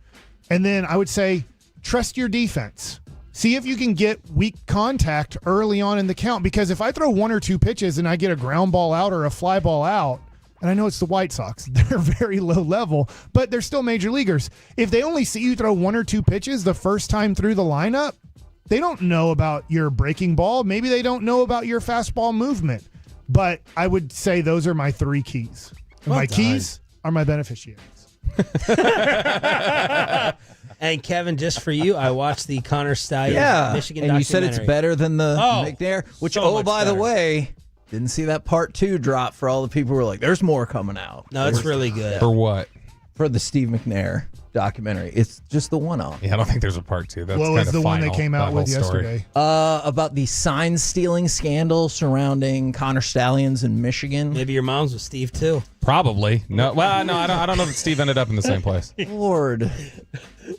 And then I would say trust your defense. See if you can get weak contact early on in the count, because if I throw 1 or 2 pitches and I get a ground ball out or a fly ball out, and I know it's the White Sox, they're very low level, but they're still major leaguers. If they only see you throw 1 or 2 pitches the first time through the lineup, they don't know about your breaking ball. Maybe they don't know about your fastball movement. But I would say those are my 3 keys. And my keys are my beneficiaries. And Kevin, just for you, I watched the Connor Stalions Michigan and documentary. you said it's better than the McNair, which, by the way, didn't see that part 2 drop for all the people who were like, there's more coming out. No, it's really good. For what? For the Steve McNair documentary. It's just the one-off. Yeah, I don't think there's a part 2. That's what was the one they came out with yesterday? About the sign-stealing scandal surrounding Connor Stalions in Michigan. Maybe your mom's with Steve, too. Probably. No, I don't know that Steve ended up in the same place. Lord.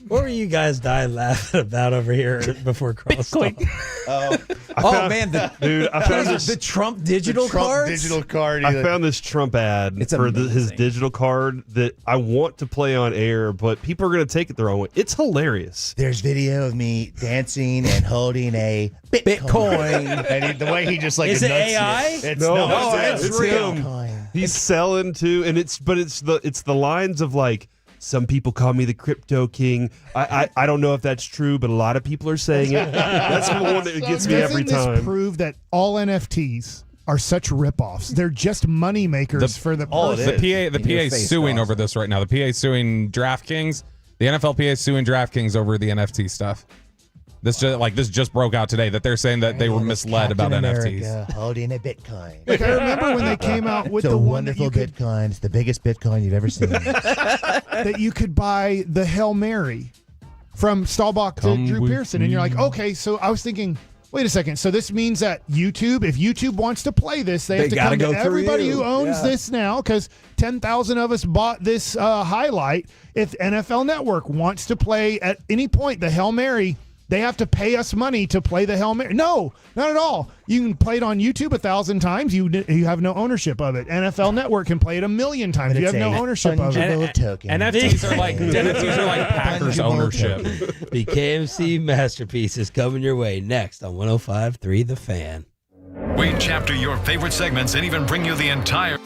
What were you guys dying laughing about over here before crosstalk? Man, I found the Trump digital cards? Digital card. I found this Trump ad for his digital card that I want to play on air, but people are going to take it the wrong way. It's hilarious. There's video of me dancing and holding a Bitcoin. And the way he just Is it AI? It's it's real. him. He's selling to, and it's the lines of like, some people call me the crypto king. I don't know if that's true, but a lot of people are saying it. That's the one that gets me every time. Doesn't this prove that all NFTs are such ripoffs? They're just money makers for the person. The PA is suing over this right now. The PA is suing DraftKings. The NFLPA is suing DraftKings over the NFT stuff. This just broke out today that they're saying that they were misled about NFTs. Holding a Bitcoin. Like I remember when they came out with it's the a one wonderful Bitcoin. It's the biggest Bitcoin you've ever seen. that you could buy the Hail Mary from Staubach to Drew Pearson, and you're like, okay. So I was thinking, wait a second. So this means that YouTube, if YouTube wants to play this, they have to come to everybody who owns this now, because 10,000 of us bought this highlight. If NFL Network wants to play at any point the Hail Mary, they have to pay us money to play the Hail Mary. No, not at all. You can play it on YouTube 1,000 times. You have no ownership of it. NFL Network can play it 1,000,000 times. But You have it's no a ownership of it. token. NFTs are like Packers ownership. The KMC Masterpiece is coming your way next on 105.3 The Fan. We chapter your favorite segments and even bring you the entire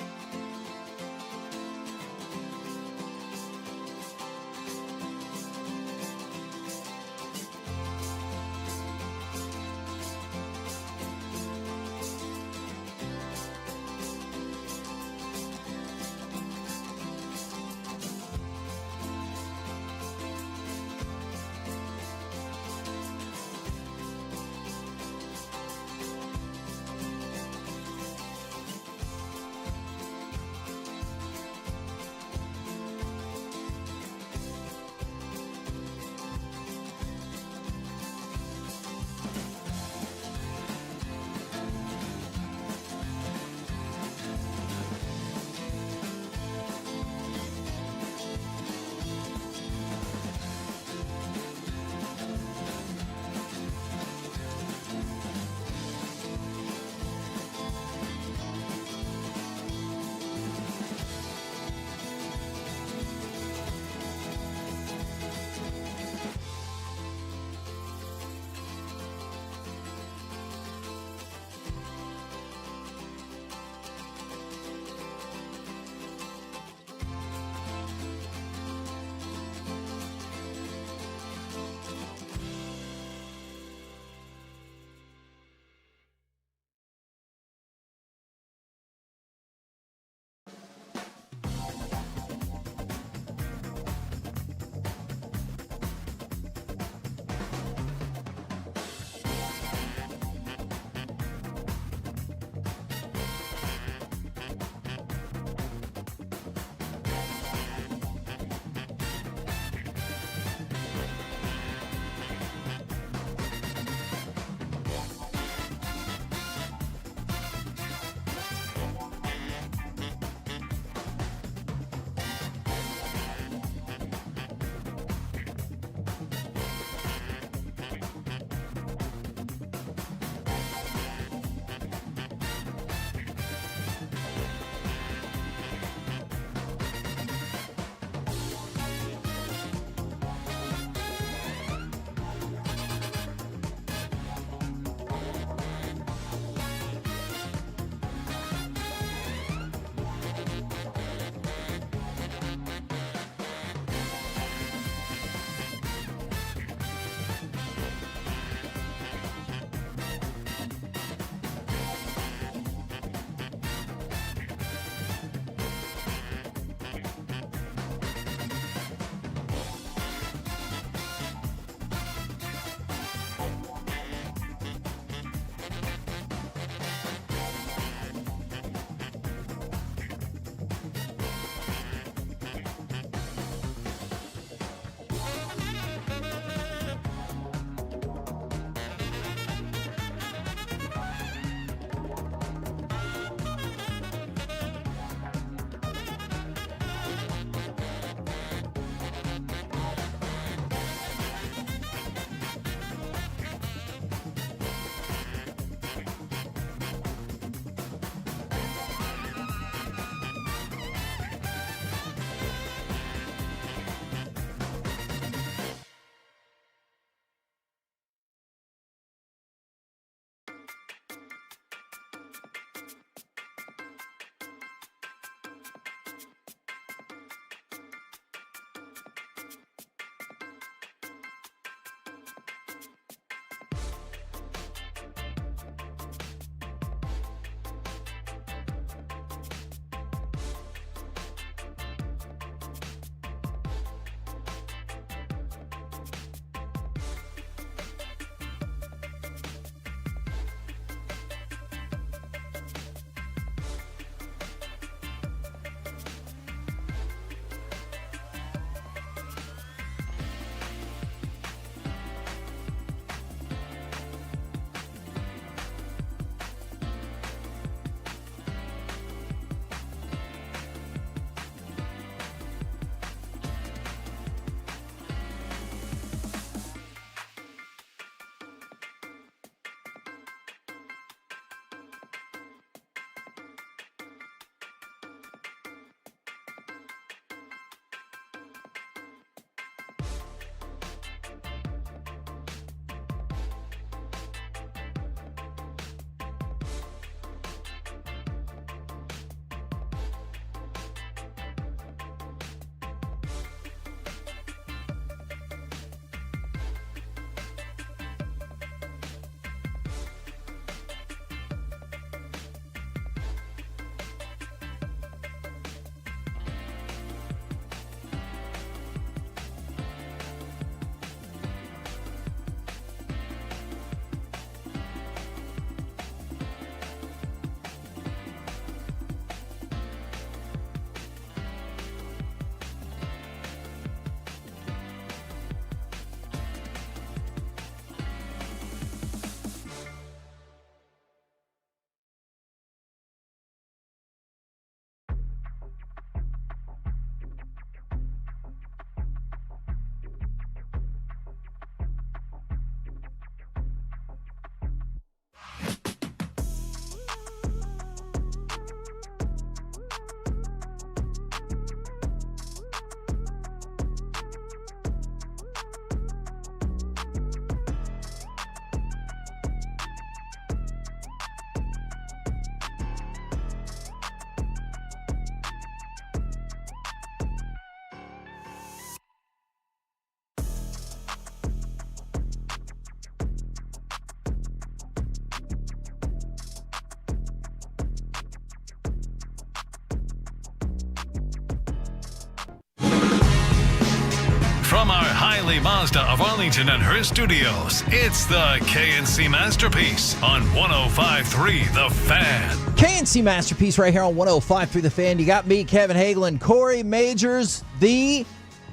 From our Highly Mazda of Arlington and Hearst studios, it's the KNC Masterpiece on 105.3 The Fan. KNC Masterpiece right here on 105.3 The Fan. You got me, Kevin Hagelin, Corey Majors, the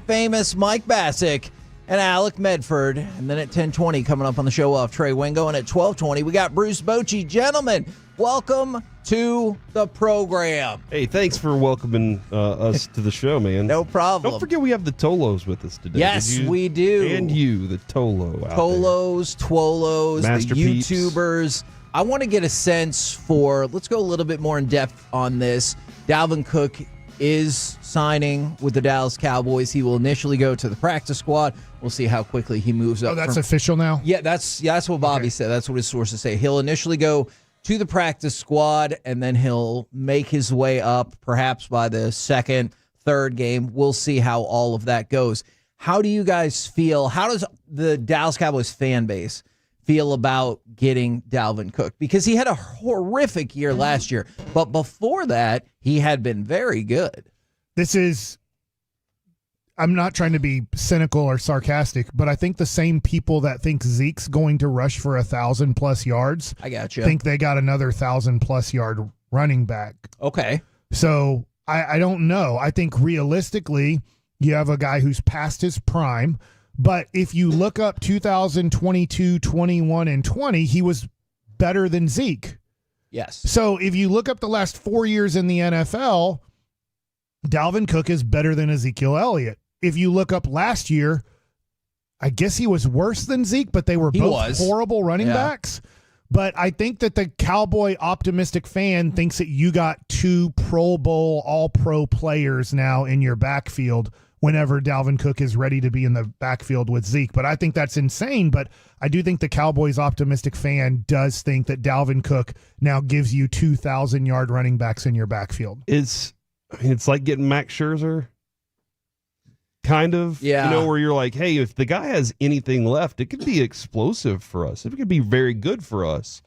famous Mike Bassick, and Alec Medford. And then at 10:20 coming up on the show off Trey Wingo. And at 12:20 we got Bruce Bochy. Gentlemen, welcome to the program. Hey, thanks for welcoming us to the show, man. No problem. Don't forget we have the Tolos with us today. Yes, we do. And you, the Tolo. Tolos, Twolos, Master the Peeps. YouTubers. I want to get a sense for, let's go a little bit more in depth on this. Dalvin Cook is signing with the Dallas Cowboys. He will initially go to the practice squad. We'll see how quickly he moves up. Oh, that's official now? Yeah, that's what Bobby said. That's what his sources say. He'll initially go to the practice squad, and then he'll make his way up perhaps by the second, third game. We'll see how all of that goes. How do you guys feel? How does the Dallas Cowboys fan base feel about getting Dalvin Cook? Because he had a horrific year last year, but before that, he had been very good. I'm not trying to be cynical or sarcastic, but I think the same people that think Zeke's going to rush for 1,000+ yards, I got you, think they got another 1,000+ yard running back. Okay. So I don't know. I think realistically, you have a guy who's past his prime. But if you look up 2022, 21, and 20, he was better than Zeke. Yes. So if you look up the last 4 years in the NFL, Dalvin Cook is better than Ezekiel Elliott. If you look up last year, I guess he was worse than Zeke, but they were both horrible running backs. But I think that the Cowboy optimistic fan thinks that you got 2 Pro Bowl All-Pro players now in your backfield whenever Dalvin Cook is ready to be in the backfield with Zeke. But I think that's insane. But I do think the Cowboys optimistic fan does think that Dalvin Cook now gives you 2,000-yard running backs in your backfield. It's like getting Max Scherzer. Kind of, yeah. Where you're like, hey, if the guy has anything left, it could be explosive for us. It could be very good for us.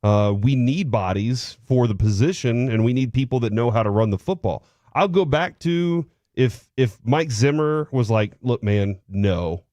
We need bodies for the position, and we need people that know how to run the football. I'll go back to if Mike Zimmer was like, look, man, no.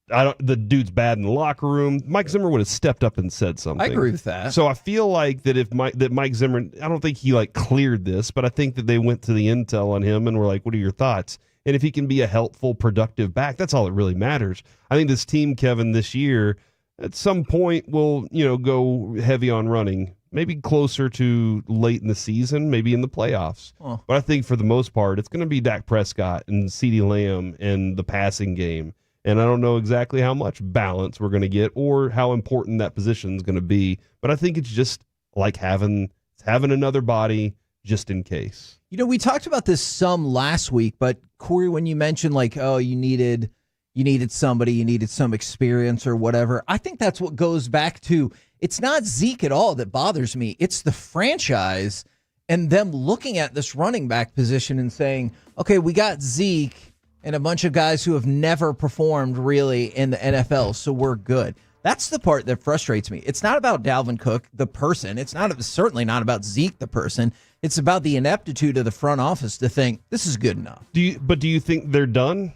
The dude's bad in the locker room. Mike Zimmer would have stepped up and said something. I agree with that. So I feel like that Mike Zimmer, I don't think he cleared this, but I think that they went to the intel on him and were like, what are your thoughts? And if he can be a helpful, productive back, that's all that really matters. I think this team, Kevin, this year, at some point will, go heavy on running, maybe closer to late in the season, maybe in the playoffs. Oh. But I think for the most part, it's going to be Dak Prescott and CeeDee Lamb and the passing game. And I don't know exactly how much balance we're going to get or how important that position is going to be. But I think it's just like having another body just in case. We talked about this some last week, but Corey, when you mentioned you needed somebody, you needed some experience or whatever, I think that's what goes back to, it's not Zeke at all that bothers me. It's the franchise and them looking at this running back position and saying, okay, we got Zeke and a bunch of guys who have never performed really in the NFL, so we're good. That's the part that frustrates me. It's not about Dalvin Cook, the person. It's certainly not about Zeke, the person. It's about the ineptitude of the front office to think this is good enough. Do you think they're done?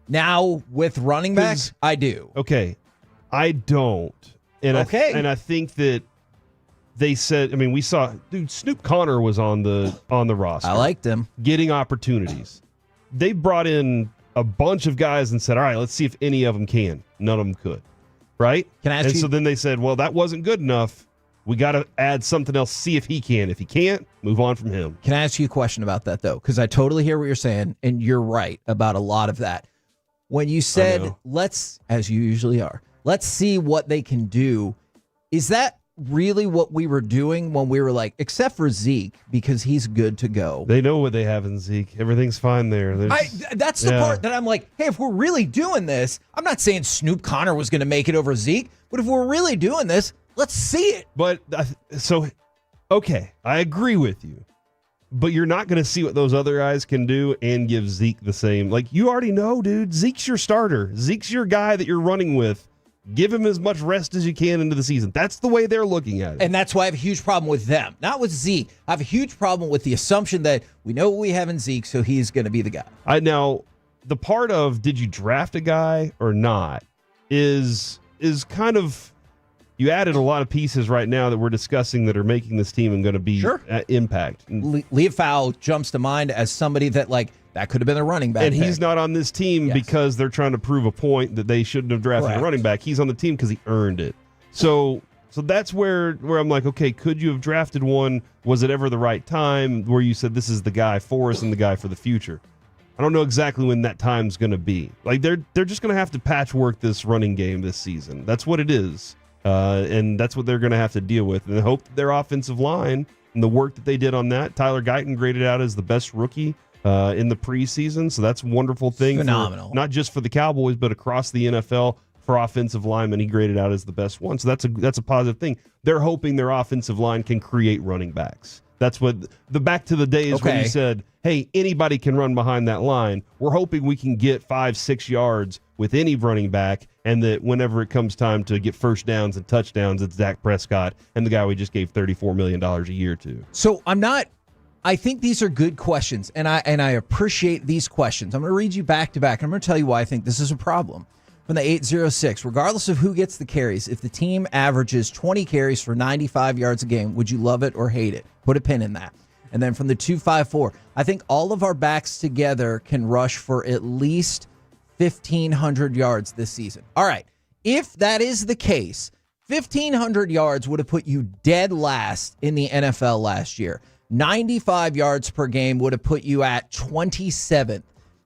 Now with running backs, I do. Okay, I don't. And I think that they said. We saw, Snoop Connor was on the roster. I liked him getting opportunities. They brought in a bunch of guys and said, all right, let's see if any of them can. None of them could. Right? Can I ask you? So then they said, well, that wasn't good enough. We got to add something else, see if he can. If he can't, move on from him. Can I ask you a question about that, though? Because I totally hear what you're saying, and you're right about a lot of that. When you said, let's, as you usually are, let's see what they can do, is that really what we were doing when we were like, except for Zeke, because he's good to go? They know what they have in Zeke. Everything's fine there. That's the part that I'm like, hey, if we're really doing this, I'm not saying Snoop Connor was going to make it over Zeke, but if we're really doing this, let's see it. But okay, I agree with you. But you're not going to see what those other guys can do and give Zeke the same. You already know, dude. Zeke's your starter. Zeke's your guy that you're running with. Give him as much rest as you can into the season. That's the way they're looking at it. And that's why I have a huge problem with them, not with Zeke. I have a huge problem with the assumption that we know what we have in Zeke, so he's going to be the guy. the part of did you draft a guy or not is kind of, you added a lot of pieces right now that we're discussing that are making this team and going to be impact. Leofau jumps to mind as somebody that that could have been a running back. And he's not on this team because they're trying to prove a point that they shouldn't have drafted a running back. He's on the team because he earned it. So that's where I'm like, okay, could you have drafted one? Was it ever the right time where you said this is the guy for us and the guy for the future? I don't know exactly when that time's going to be. They're just going to have to patchwork this running game this season. That's what it is. And that's what they're going to have to deal with. And I hope their offensive line and the work that they did on that. Tyler Guyton graded out as the best rookie in the preseason. So that's a wonderful thing. Phenomenal. Not just for the Cowboys, but across the NFL for offensive linemen. He graded out as the best one. So that's a positive thing. They're hoping their offensive line can create running backs. That's what back to the days when you said, hey, anybody can run behind that line. We're hoping we can get 5-6 yards with any running back, and that whenever it comes time to get first downs and touchdowns, it's Dak Prescott and the guy we just gave $34 million a year to. So I think these are good questions, and I appreciate these questions. I'm going to read you back to back, and I'm going to tell you why I think this is a problem. From the 806, regardless of who gets the carries, if the team averages 20 carries for 95 yards a game, would you love it or hate it? Put a pin in that. And then from the 254, I think all of our backs together can rush for at least 1,500 yards this season. All right, if that is the case, 1,500 yards would have put you dead last in the NFL last year. 95 yards per game would have put you at 27th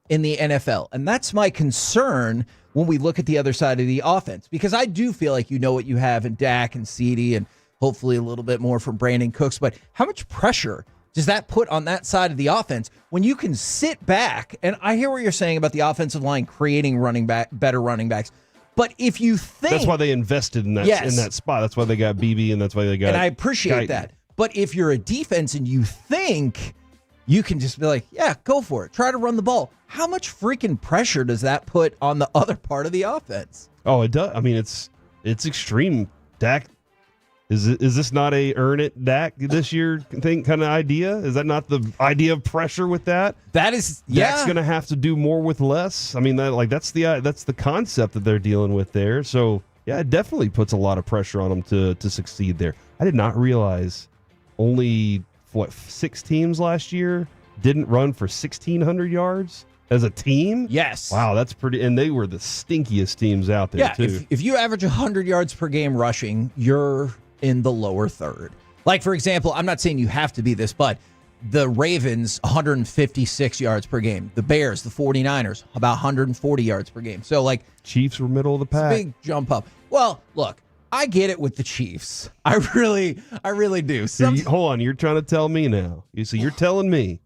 in the NFL. And that's my concern when we look at the other side of the offense, because I do feel like you know what you have in Dak and CeeDee and hopefully a little bit more from Brandon Cooks. But how much pressure does that put on that side of the offense when you can sit back? And I hear what you're saying about the offensive line creating better running backs. But if you think that's why they invested in that in that spot. That's why they got BB, and that's why they got. And I appreciate that. But if you're a defense and you think you can just be like, yeah, go for it, try to run the ball, how much freaking pressure does that put on the other part of the offense? Oh, it does. I mean, it's extreme. Dak, is this not a earn it Dak this year thing kind of idea? Is that not the idea of pressure with that? That is, Dak's going to have to do more with less. I mean, that's the concept that they're dealing with there. So yeah, it definitely puts a lot of pressure on them to succeed there. I did not realize only 6 teams last year didn't run for 1,600 yards as a team? Yes. Wow, that's pretty. And they were the stinkiest teams out there, too. If you average 100 yards per game rushing, you're in the lower third. Like, for example, I'm not saying you have to be this, but the Ravens, 156 yards per game. The Bears, the 49ers, about 140 yards per game. So, Chiefs were middle of the pack. Big jump up. Well, look, I get it with the Chiefs. I really do. Hold on, you're trying to tell me now. You're telling me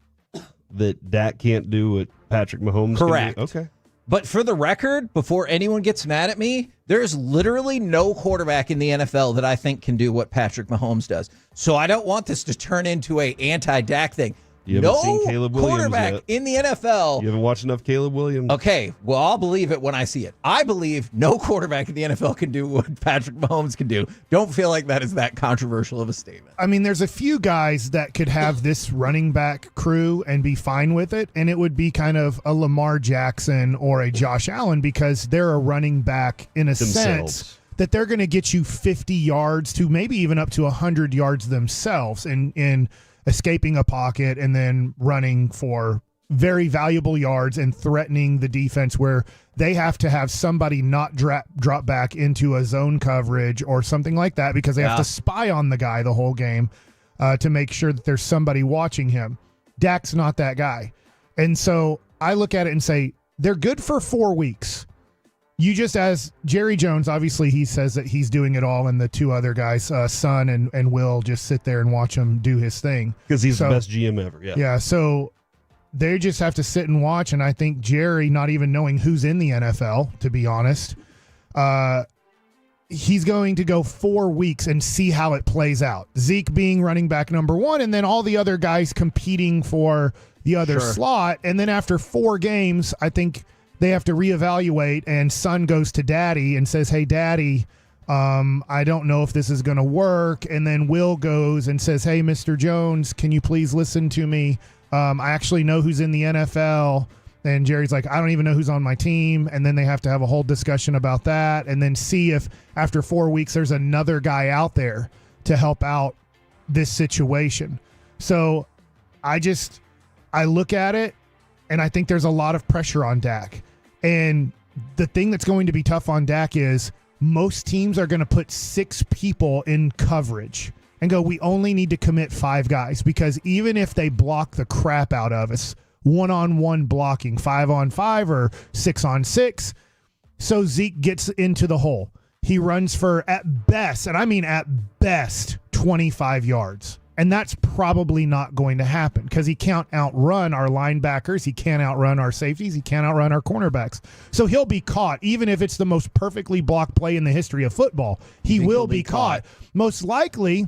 that Dak can't do what Patrick Mahomes Correct. can do? Okay. But for the record, before anyone gets mad at me, there's literally no quarterback in the NFL that I think can do what Patrick Mahomes does. So I don't want this to turn into a anti-Dak thing. You haven't seen Caleb Williams quarterback yet. in the NFL. You haven't watched enough Caleb Williams? Okay, well, I'll believe it when I see it. I believe no quarterback in the NFL can do what Patrick Mahomes can do. Don't feel like that is that controversial of a statement. I mean, there's a few guys that could have this running back crew and be fine with it, and it would be kind of a Lamar Jackson or a Josh Allen because they're a running back in a sense that they're going to get you 50 yards to maybe even up to 100 yards themselves in escaping a pocket and then running for very valuable yards and threatening the defense where they have to have somebody not drop back into a zone coverage or something like that because they have to spy on the guy the whole game to make sure that there's somebody watching him. Dak's not that guy. And so I look at it and say, they're good for 4 weeks. You just, as Jerry Jones, obviously he says that he's doing it all, and the two other guys, Son and Will, just sit there and watch him do his thing. Because he's the best GM ever, Yeah, so they just have to sit and watch, and I think Jerry, not even knowing who's in the NFL, to be honest, he's going to go 4 weeks and see how it plays out. Zeke being running back number 1, and then all the other guys competing for the other slot, and then after 4 games, I think they have to reevaluate, and Son goes to Daddy and says, hey, Daddy, I don't know if this is going to work. And then Will goes and says, hey, Mr. Jones, can you please listen to me? I actually know who's in the NFL. And Jerry's like, I don't even know who's on my team. And then they have to have a whole discussion about that and then see if after 4 weeks there's another guy out there to help out this situation. So I look at it and I think there's a lot of pressure on Dak. And the thing that's going to be tough on Dak is most teams are going to put 6 people in coverage and go, we only need to commit 5 guys, because even if they block the crap out of us, 1-on-1 blocking, 5-on-5 or 6-on-6. So Zeke gets into the hole. He runs for at best, and I mean at best, 25 yards. And that's probably not going to happen because he can't outrun our linebackers. He can't outrun our safeties. He can't outrun our cornerbacks. So he'll be caught, even if it's the most perfectly blocked play in the history of football. He will be caught. Most likely,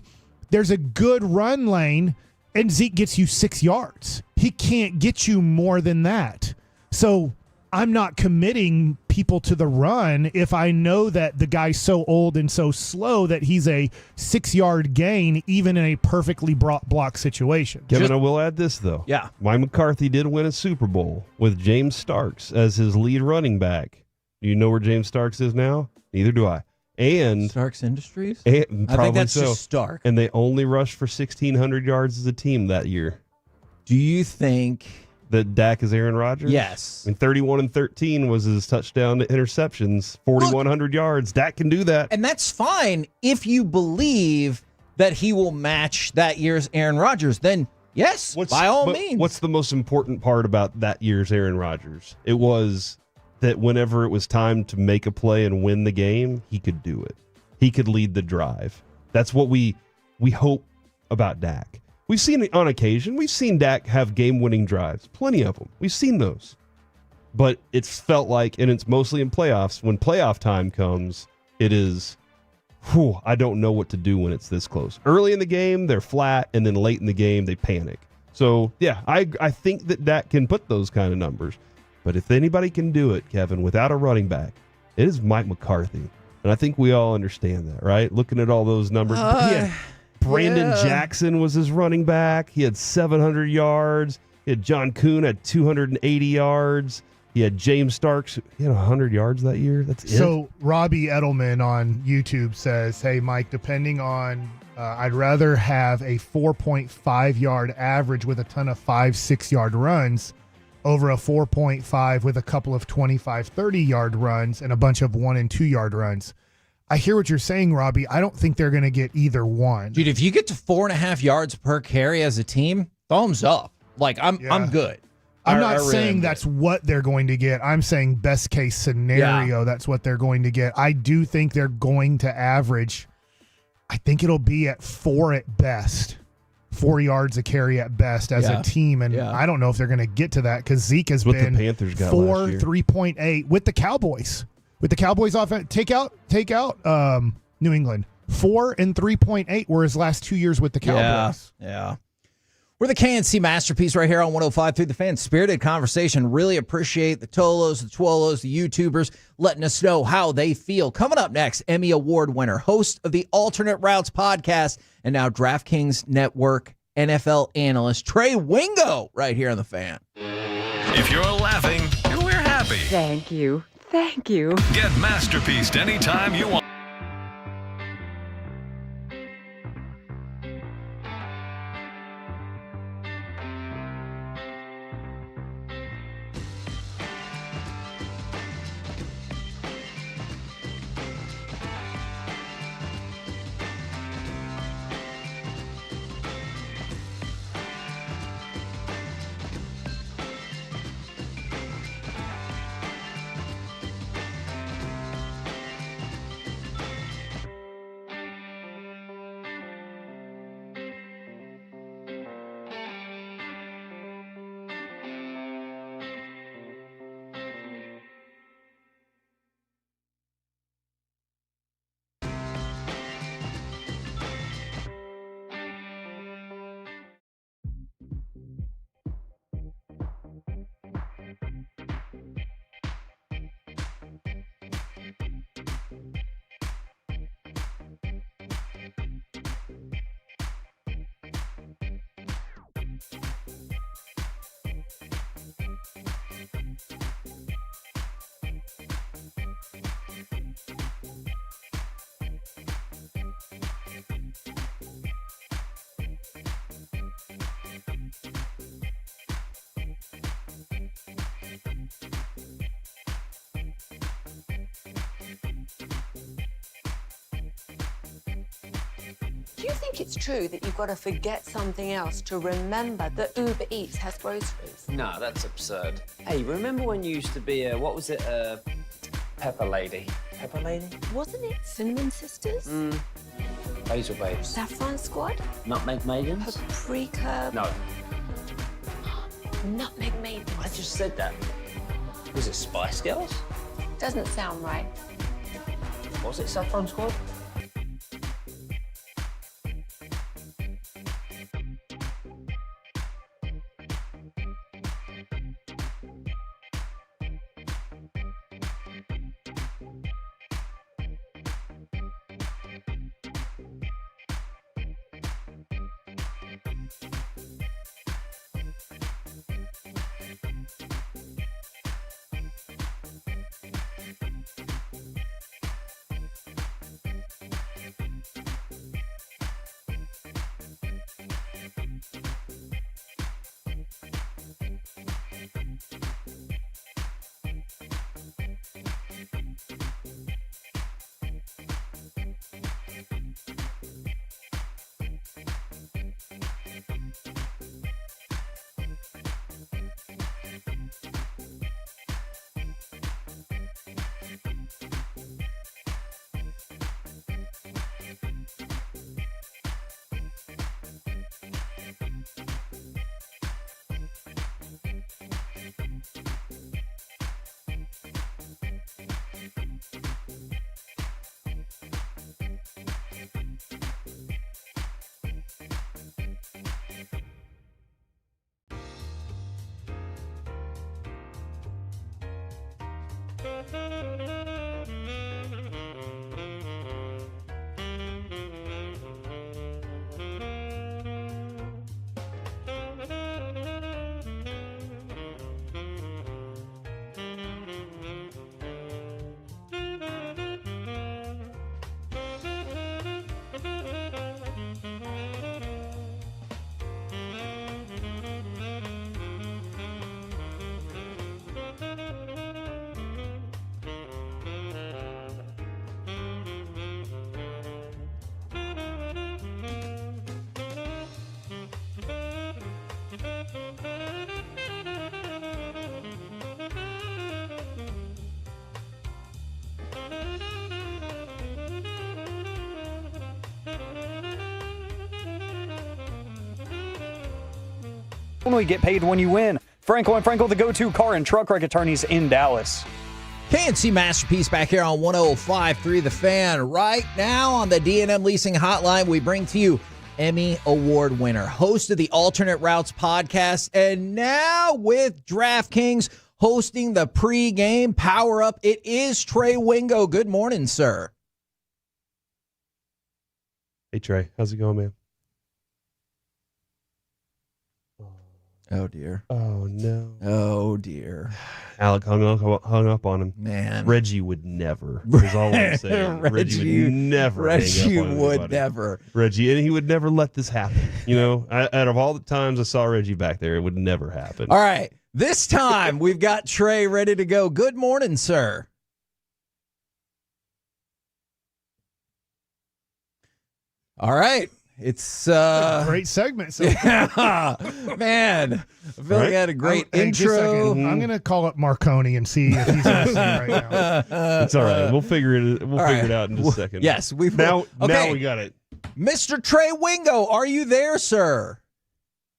there's a good run lane and Zeke gets you 6 yards. He can't get you more than that. So I'm not committing people to the run if I know that the guy's so old and so slow that he's a 6-yard gain, even in a perfectly blocked situation. Kevin, I will add this, though. Yeah. Mike McCarthy did win a Super Bowl with James Starks as his lead running back. Do you know where James Starks is now? Neither do I. And Starks Industries? And I think that's so. just Stark. And they only rushed for 1,600 yards as a team that year. Do you think that Dak is Aaron Rodgers? Yes. I mean, 31-13 was his touchdown to interceptions, 4,100 yards. Dak can do that. And that's fine if you believe that he will match that year's Aaron Rodgers. Then, yes, by all means. What's the most important part about that year's Aaron Rodgers? It was that whenever it was time to make a play and win the game, he could do it. He could lead the drive. That's what we hope about Dak. We've seen it on occasion. We've seen Dak have game-winning drives. Plenty of them. We've seen those. But it's felt like, and it's mostly in playoffs, when playoff time comes, it is, I don't know what to do when it's this close. Early in the game, they're flat, and then late in the game, they panic. So, yeah, I think that Dak can put those kind of numbers. But if anybody can do it, Kevin, without a running back, it is Mike McCarthy. And I think we all understand that, right? Looking at all those numbers. Brandon Jackson was his running back. He had 700 yards. He had John Kuhn had 280 yards. He had James Starks. He had 100 yards that year. That's it. So Robbie Edelman on YouTube says, hey, Mike, depending on, I'd rather have a 4.5 yard average with a ton of 5-6 yard runs over a 4.5 with a couple of 25, 30 yard runs and a bunch of 1 and 2 yard runs. I hear what you're saying, Robbie. I don't think they're going to get either one. Dude, if you get to 4.5 yards per carry as a team, thumbs up. Like, I'm good. I'm not saying that's what they're going to get. I'm saying best case scenario, that's what they're going to get. I do think they're going to average, I think it'll be at 4 at best. 4 yards a carry at best as a team. And I don't know if they're going to get to that because Zeke has been the Panthers got 4, last year. 3.8 with the Cowboys. With the Cowboys offense, take out New England. 4 and 3.8 were his last 2 years with the Cowboys. Yeah. We're the KNC Masterpiece right here on 105.3 The Fan. Spirited conversation. Really appreciate the Tolos, the Twolos, the YouTubers letting us know how they feel. Coming up next, Emmy Award winner, host of the Alternate Routes podcast, and now DraftKings Network NFL analyst, Trey Wingo, right here on The Fan. If you're laughing, we're happy. Thank you. Thank you. Get Masterpieced anytime you want. Do you think it's true that you've got to forget something else to remember that Uber Eats has groceries? No, that's absurd. Hey, remember when you used to be a, what was it, Pepper Lady? Pepper Lady? Wasn't it Cinnamon Sisters? Basil Babes. Saffron Squad? Nutmeg Maidens? Paprika? No. Nutmeg Maidens. I just said that. Was it Spice Girls? Doesn't sound right. Was it Saffron Squad? We get paid when you win. Franco and Franco, the go-to car and truck wreck attorneys in Dallas. KNC Masterpiece back here on 105.3 The Fan. Right now on the D&M Leasing Hotline, we bring to you Emmy Award winner, host of the Alternate Routes podcast, and now with DraftKings hosting the pregame power-up, it is Trey Wingo. Good morning, sir. Hey, Trey. How's it going, man? Oh, dear. Oh, no. Oh, dear. Alec hung up on him. Man. Reggie would never. Is all I'm saying. Reggie would never. Reggie hang up on would anybody. never. Reggie, and he would never let this happen. You know, out of all the times I saw Reggie back there, it would never happen. All right. This time we've got Trey ready to go. Good morning, sir. All right. It's great segment. So yeah, man. I feel like I had a great intro. I'm going to call up Marconi and see if he's listening right now. It's all right. We'll figure it. We'll figure it out in just a second. Yes, now we got it. Mr. Trey Wingo, are you there, sir?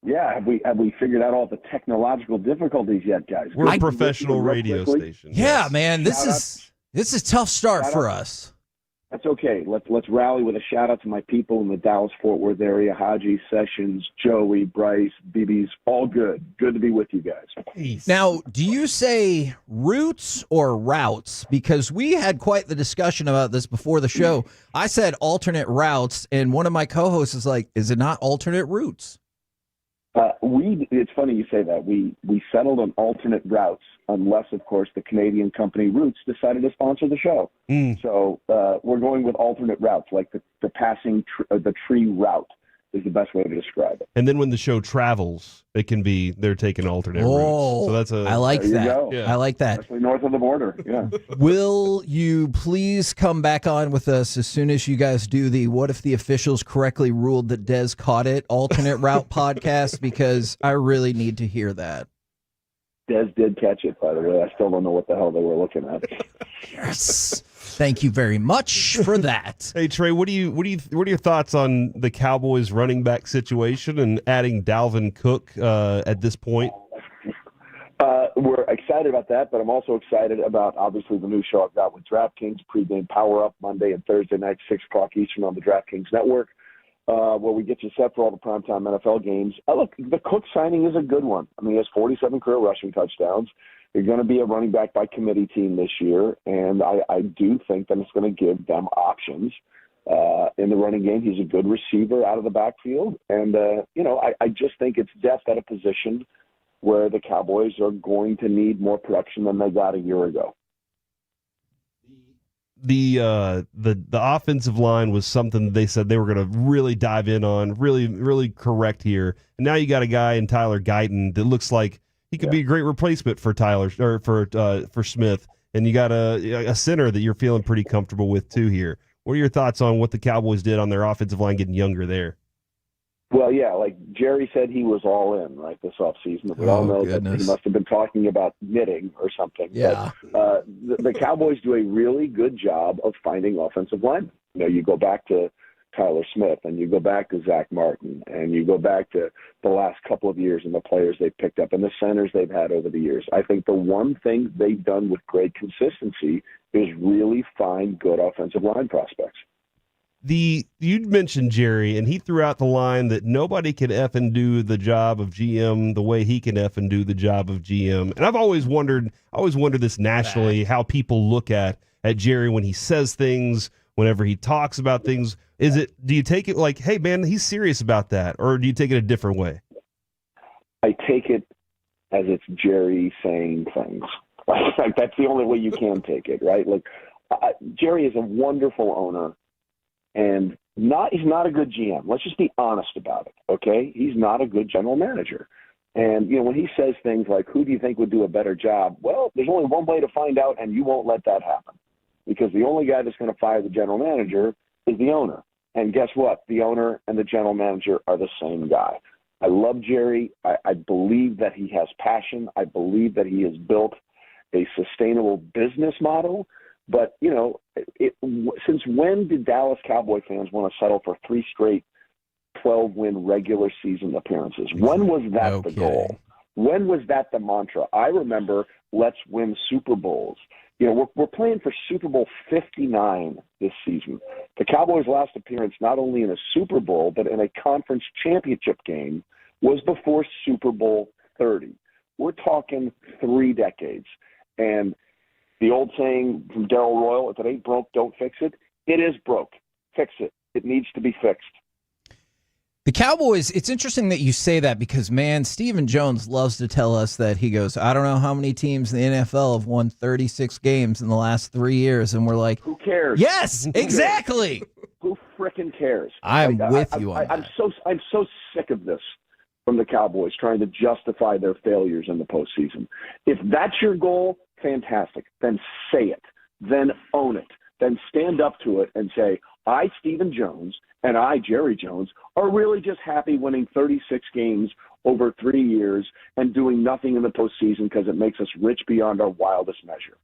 Yeah, have we figured out all the technological difficulties yet, guys? We're a professional radio station. Yeah, man. This is a tough start for us. That's okay. Let's rally with a shout out to my people in the Dallas-Fort Worth area: Haji, Sessions, Joey, Bryce, BB's. All good. Good to be with you guys. Peace. Now, do you say roots or routes? Because we had quite the discussion about this before the show. I said alternate routes, and one of my co-hosts is like, "Is it not alternate routes?" It's funny you say that. We settled on alternate routes, unless, of course, the Canadian company Roots decided to sponsor the show. So we're going with alternate routes, like the passing the tree route, is the best way to describe it. And then when the show travels, they're taking alternate routes. So that's I like There you that. go. I like that. Especially north of the border. Yeah. Will you please come back on with us as soon as you guys do the What If the Officials Correctly Ruled That Dez Caught It alternate route podcast? Because I really need to hear that. Dez did catch it, by the way. I still don't know what the hell they were looking at. Yes. Thank you very much for that. Hey Trey, what are your thoughts on the Cowboys running back situation and adding Dalvin Cook at this point? We're excited about that, but I'm also excited about, obviously, the new show I've got with DraftKings, pregame Power Up, Monday and Thursday night, 6 o'clock Eastern on the DraftKings Network, where we get you set for all the primetime NFL games. Look, the Cook signing is a good one. I mean, he has 47 career rushing touchdowns. You're going to be a running back by committee team this year, and I do think that it's going to give them options in the running game. He's a good receiver out of the backfield, and, I just think it's depth at a position where the Cowboys are going to need more production than they got a year ago. The offensive line was something they said they were going to really dive in on, really correct here. And now you got a guy in Tyler Guyton that looks like he could be a great replacement for Tyler or for Smith. And you got a center that you're feeling pretty comfortable with too here. What are your thoughts on what the Cowboys did on their offensive line getting younger there? Well, yeah, like Jerry said, he was all in, right, this offseason. We all know that he must have been talking about knitting or something. Yeah. But the Cowboys do a really good job of finding offensive linemen. You know, you go back to Tyler Smith, and you go back to Zach Martin, and you go back to the last couple of years and the players they've picked up and the centers they've had over the years. I think the one thing they've done with great consistency is really find good offensive line prospects. You'd mentioned Jerry, and he threw out the line that nobody can effing do the job of GM the way he can effing do the job of GM. And I've always wondered this nationally, how people look at Jerry when he says things, whenever he talks about things. Do you take it like, hey man, he's serious about that, or do you take it a different way? I take it as it's Jerry saying things. Like that's the only way you can take it, right? Like Jerry is a wonderful owner. And he's not a good GM. Let's just be honest about it, okay? He's not a good general manager. And, when he says things like, who do you think would do a better job? Well, there's only one way to find out, and you won't let that happen. Because the only guy that's going to fire the general manager is the owner. And guess what? The owner and the general manager are the same guy. I love Jerry. I believe that he has passion. I believe that he has built a sustainable business model. But, since when did Dallas Cowboy fans want to settle for 3 straight 12-win regular season appearances? When was that the goal? When was that the mantra? I remember, let's win Super Bowls. We're playing for Super Bowl 59 this season. The Cowboys' last appearance, not only in a Super Bowl, but in a conference championship game, was before Super Bowl 30. We're talking 3 decades. And the old saying from Darrell Royal, if it ain't broke, don't fix it. It is broke. Fix it. It needs to be fixed. The Cowboys, it's interesting that you say that because, man, Stephen Jones loves to tell us that he goes, I don't know how many teams in the NFL have won 36 games in the last 3 years. And we're like, who cares? Yes, exactly. Who frickin' cares? I'm with you on that. I'm so sick of this from the Cowboys trying to justify their failures in the postseason. If that's your goal, fantastic. Then say it. Then own it. Then stand up to it and say, I, Stephen Jones, and I, Jerry Jones, are really just happy winning 36 games over 3 years and doing nothing in the postseason because it makes us rich beyond our wildest measure.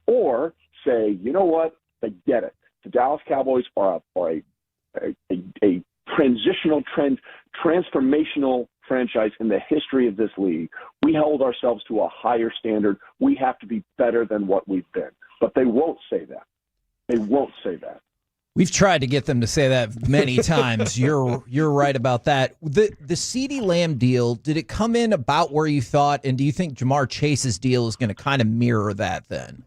Or say, you know what? Forget it. The Dallas Cowboys are a transformational franchise in the history of this league. We held ourselves to a higher standard. We have to be better than what we've been. But they won't say that. They won't say that. We've tried to get them to say that many times. You're right about that. The CeeDee Lamb deal, did it come in about where you thought? And do you think Jamar Chase's deal is going to kind of mirror that then?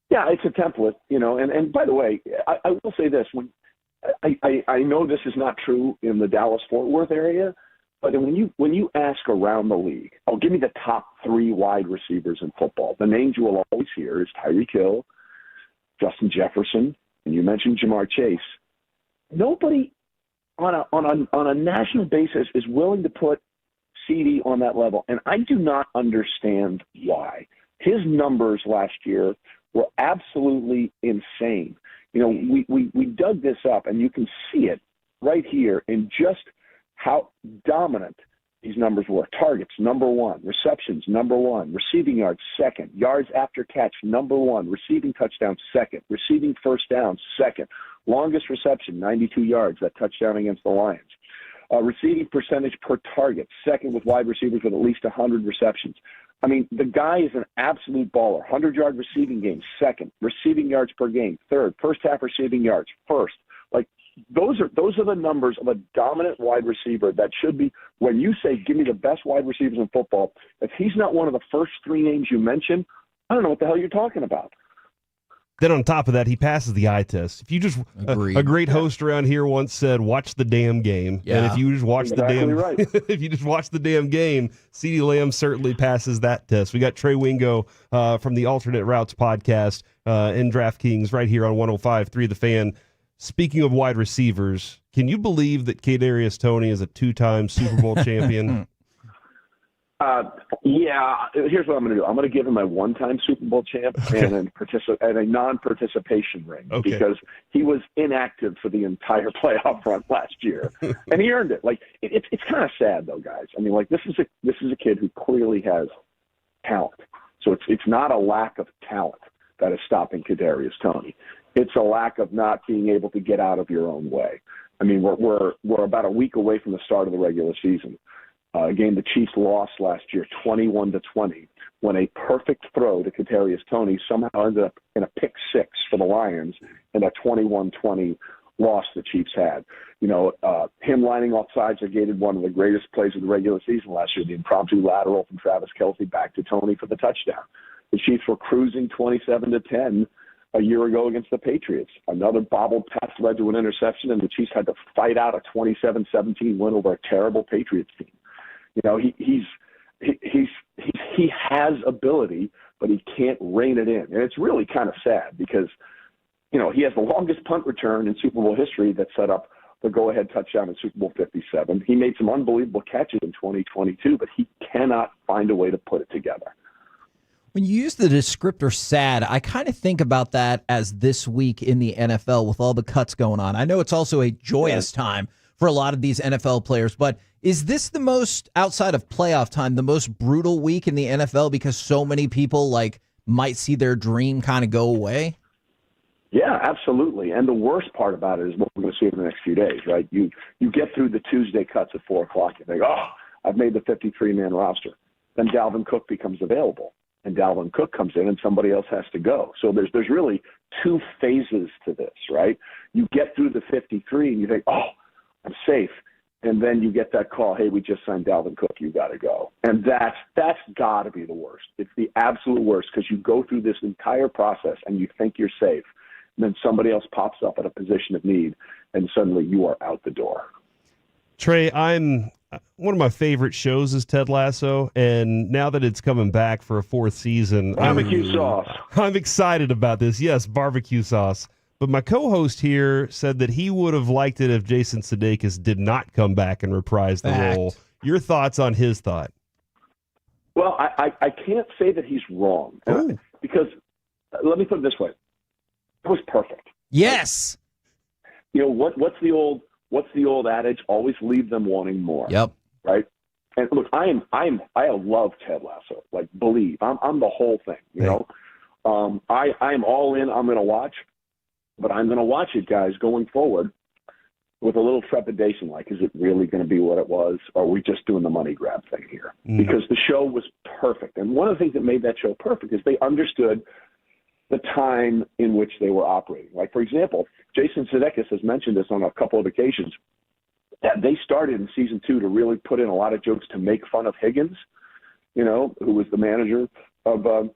Yeah, it's a template, And by the way, I will say this: when I know this is not true in the Dallas-Fort Worth area, but when you ask around the league, give me the top 3 wide receivers in football. The names you will always hear is Tyreek Hill, Justin Jefferson, and you mentioned Jamar Chase. Nobody on a national basis is willing to put CeeDee on that level, and I do not understand why. His numbers last year were absolutely insane. You know, we dug this up, and you can see it right here in just how dominant these numbers were. Targets, number one. Receptions, number one. Receiving yards, second. Yards after catch, number one. Receiving touchdowns, second. Receiving first downs, second. Longest reception, 92 yards, that touchdown against the Lions. Receiving percentage per target, second with wide receivers with at least 100 receptions. I mean, the guy is an absolute baller. 100-yard receiving game, second. Receiving yards per game, third. First half receiving yards, first. Like, those are the numbers of a dominant wide receiver that should be, when you say, give me the best wide receivers in football, if he's not one of the first three names you mention, I don't know what the hell you're talking about. Then on top of that, he passes the eye test. If you just a great host around here once said, "Watch the damn game." Yeah. And if you just watch if you just watch the damn game, CeeDee Lamb certainly passes that test. We got Trey Wingo from the Alternate Routes podcast in DraftKings right here on 105.3 The Fan. Speaking of wide receivers, can you believe that Cadarius Tony is a two-time Super Bowl champion? Yeah, here's what I'm going to do. I'm going to give him a one-time Super Bowl champ and a non-participation ring because he was inactive for the entire playoff run last year, and he earned it. Like it's kind of sad though, guys. I mean, like this is a kid who clearly has talent. So it's not a lack of talent that is stopping Cadarius Tony. It's a lack of not being able to get out of your own way. I mean, we're about a week away from the start of the regular season. A game the Chiefs lost last year, 21-20, when a perfect throw to Cadarius Tony somehow ended up in a pick six for the Lions and a 21-20 loss the Chiefs had. You know, him lining off sides negated one of the greatest plays of the regular season last year, the impromptu lateral from Travis Kelce back to Tony for the touchdown. The Chiefs were cruising 27-10 a year ago against the Patriots. Another bobbled pass led to an interception, and the Chiefs had to fight out a 27-17 win over a terrible Patriots team. You know, he has ability, but he can't rein it in. And it's really kind of sad because, you know, he has the longest punt return in Super Bowl history that set up the go-ahead touchdown in Super Bowl 57. He made some unbelievable catches in 2022, but he cannot find a way to put it together. When you use the descriptor sad, I kind of think about that as this week in the NFL with all the cuts going on. I know it's also a joyous time for a lot of these NFL players, but is this the most, outside of playoff time, the most brutal week in the NFL because so many people might see their dream kind of go away? Yeah, absolutely. And the worst part about it is what we're going to see in the next few days, right? You get through the Tuesday cuts at 4 o'clock. You think, oh, I've made the 53-man roster. Then Dalvin Cook becomes available. And Dalvin Cook comes in and somebody else has to go. So there's really two phases to this, right? You get through the 53 and you think, oh, I'm safe. And then you get that call, hey, we just signed Dalvin Cook, you got to go. And that's got to be the worst. It's the absolute worst because you go through this entire process and you think you're safe. And then somebody else pops up at a position of need and suddenly you are out the door. Trey, one of my favorite shows is Ted Lasso, and now that it's coming back for a fourth season, barbecue sauce. I'm excited about this. Yes, barbecue sauce. But my co-host here said that he would have liked it if Jason Sudeikis did not come back and reprise the role. Your thoughts on his thought? Well, I can't say that he's wrong because let me put it this way: it was perfect. Yes. You know what's the old adage? Always leave them wanting more. Yep. Right. And look, I love Ted Lasso. Like, believe I'm the whole thing. You know, I'm all in. I'm going to watch. But I'm going to watch it, guys, going forward with a little trepidation. Like, is it really going to be what it was? Or are we just doing the money grab thing here? Because the show was perfect. And one of the things that made that show perfect is they understood the time in which they were operating. Like, for example, Jason Sudeikis has mentioned this on a couple of occasions, that they started in season 2 to really put in a lot of jokes to make fun of Higgins, you know, who was the manager of the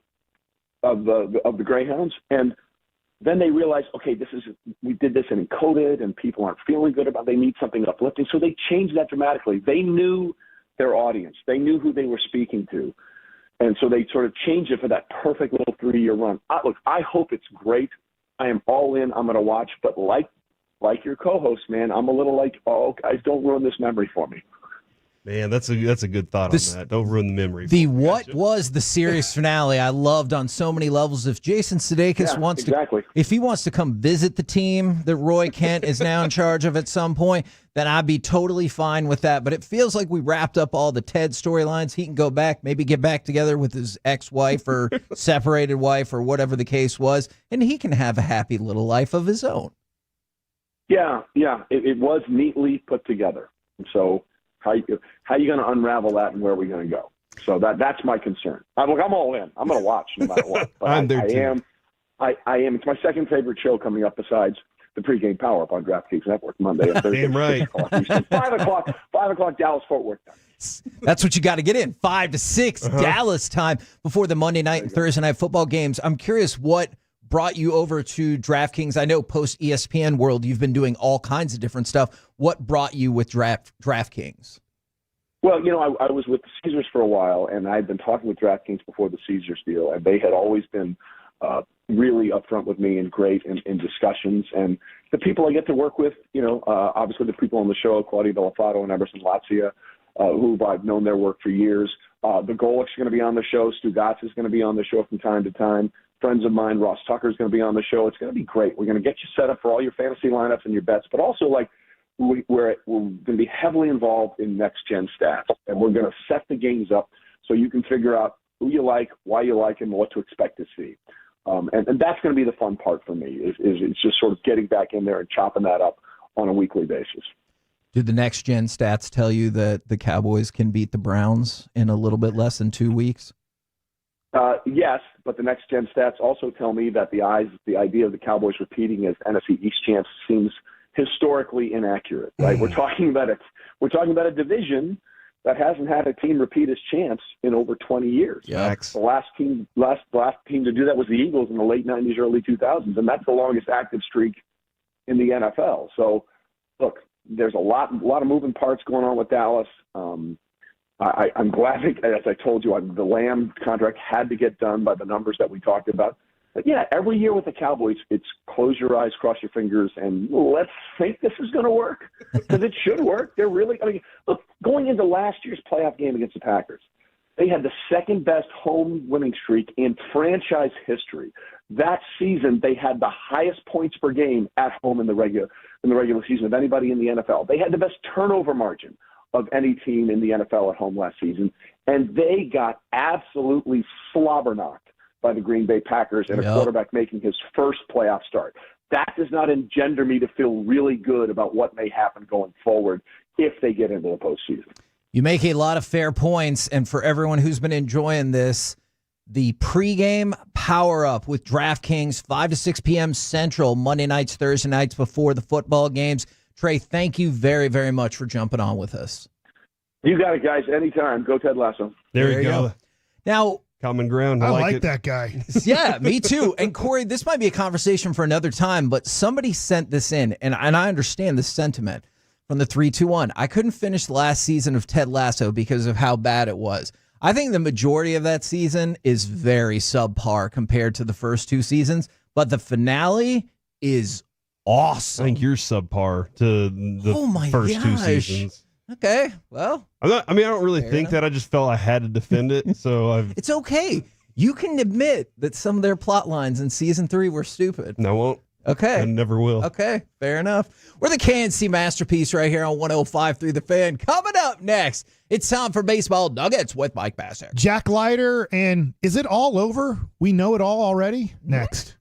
Greyhounds. And then they realized, okay, we did this and encoded and people aren't feeling good about it. They need something uplifting. So they changed that dramatically. They knew their audience. They knew who they were speaking to. And so they sort of changed it for that perfect little 3-year run. Look, I hope it's great. I am all in. I'm going to watch. But like like your co-host, man, I'm a little like, oh, guys, don't ruin this memory for me. Man, that's a good thought on that. Don't ruin the memory. The what was the series finale I loved on so many levels. If Jason Sudeikis wants to, if he wants to come visit the team that Roy Kent is now in charge of at some point, then I'd be totally fine with that. But it feels like we wrapped up all the Ted storylines. He can go back, maybe get back together with his ex-wife or separated wife or whatever the case was, and he can have a happy little life of his own. Yeah, it was neatly put together. And so how you going to unravel that, and where are we going to go? So that's my concern. I'm all in. I'm going to watch no matter what. But I'm there too. I am. It's my second favorite show coming up besides the pregame power up on DraftKings Network Monday and Thursday. Damn right. 5 o'clock Dallas Fort Worth time. That's what you got to get in, 5 to 6 Dallas time before the Monday night and Thursday night football games. I'm curious what brought you over to DraftKings. I know post ESPN world, you've been doing all kinds of different stuff. What brought you with DraftKings? Well, I was with the Caesars for a while, and I had been talking with DraftKings before the Caesars deal, and they had always been really upfront with me and great in discussions. And the people I get to work with, obviously the people on the show, Claudia Bellafato and Emerson Lazia, who I've known their work for years. The Golic's going to be on the show. Stu Gatz is going to be on the show from time to time. Friends of mine, Ross Tucker is going to be on the show. It's going to be great. We're going to get you set up for all your fantasy lineups and your bets, but also we're going to be heavily involved in next-gen stats, and we're going to set the games up so you can figure out who you like, why you like them, and what to expect to see. And that's going to be the fun part for me is it's just sort of getting back in there and chopping that up on a weekly basis. Do the next-gen stats tell you that the Cowboys can beat the Browns in a little bit less than 2 weeks? Yes, but the next-gen stats also tell me that the idea of the Cowboys repeating as NFC East champs seems historically inaccurate. Right? We're talking about a division that hasn't had a team repeat as champs in over 20 years. The last team to do that was the Eagles in the late 90s, early 2000s, and that's the longest active streak in the NFL. So, look, there's a lot of moving parts going on with Dallas. I'm glad, as I told you, the Lamb contract had to get done by the numbers that we talked about. But yeah, every year with the Cowboys, it's close your eyes, cross your fingers, and let's think this is going to work, because it should work. They're really, look, going into last year's playoff game against the Packers, they had the second best home winning streak in franchise history. That season, they had the highest points per game at home in the regular season of anybody in the NFL. They had the best turnover margin of any team in the NFL at home last season, and they got absolutely slobber-knocked by the Green Bay Packers and a quarterback making his first playoff start. That does not engender me to feel really good about what may happen going forward if they get into the postseason. You make a lot of fair points, and for everyone who's been enjoying this, the pregame power-up with DraftKings, 5 to 6 p.m. Central, Monday nights, Thursday nights before the football games. Trey, thank you very, very much for jumping on with us. You got it, guys. Anytime. Go Ted Lasso. There you go. Now, common ground. I like it. that guy. Yeah, me too. And Corey, this might be a conversation for another time, but somebody sent this in, and I understand the sentiment from the 3-2-1. I couldn't finish the last season of Ted Lasso because of how bad it was. I think the majority of that season is very subpar compared to the first two seasons, but the finale is awesome. I think you're subpar to the first two seasons. Okay, well. I don't really think that. I just felt I had to defend it. So It's okay. You can admit that some of their plot lines in season 3 were stupid. No, I won't. Okay. I never will. Okay, fair enough. We're the KNC Masterpiece right here on 105.3 The Fan. Coming up next, it's time for Baseball Nuggets with Mike Bassett. Jack Leiter, and is it all over? We know it all already? Next.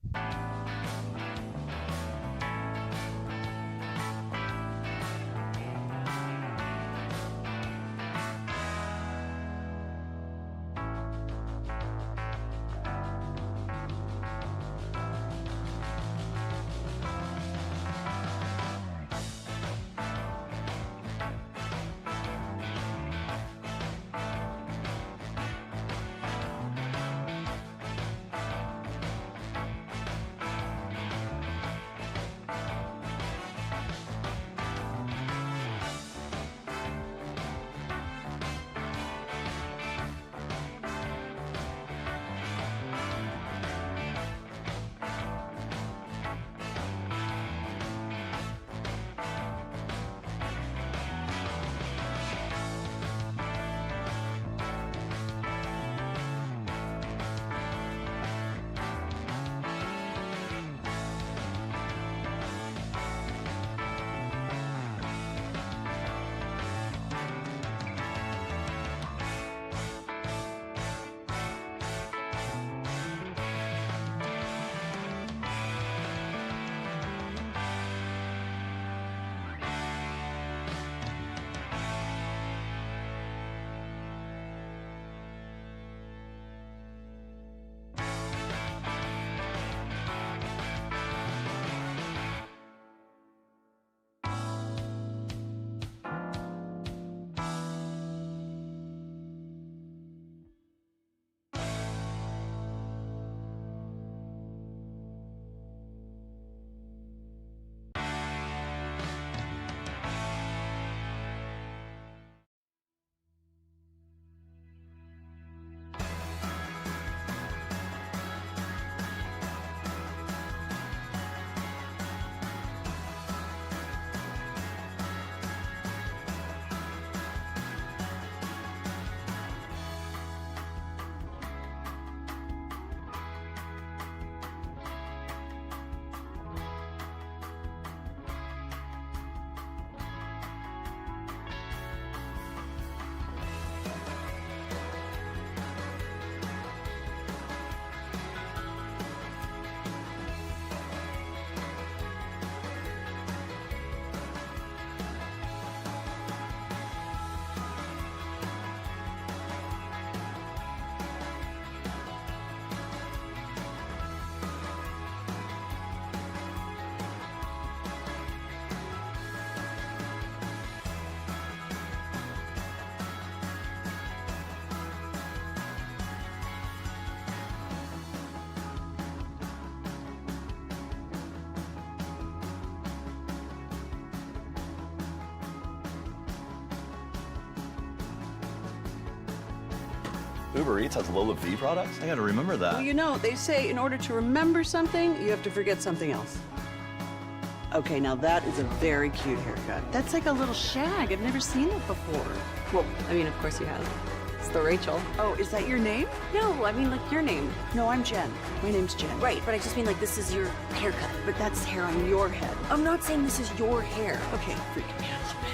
Uber Eats has Lola V products? I gotta remember that. Well, you know, they say in order to remember something, you have to forget something else. Okay, now that is a very cute haircut. That's like a little shag. I've never seen it before. Well, I mean, of course you have. It's the Rachel. Oh, is that your name? No, I mean like your name. No, I'm Jen. My name's Jen. Right, but I just mean like this is your haircut. But that's hair on your head. I'm not saying this is your hair. Okay, freaking me out a little bit.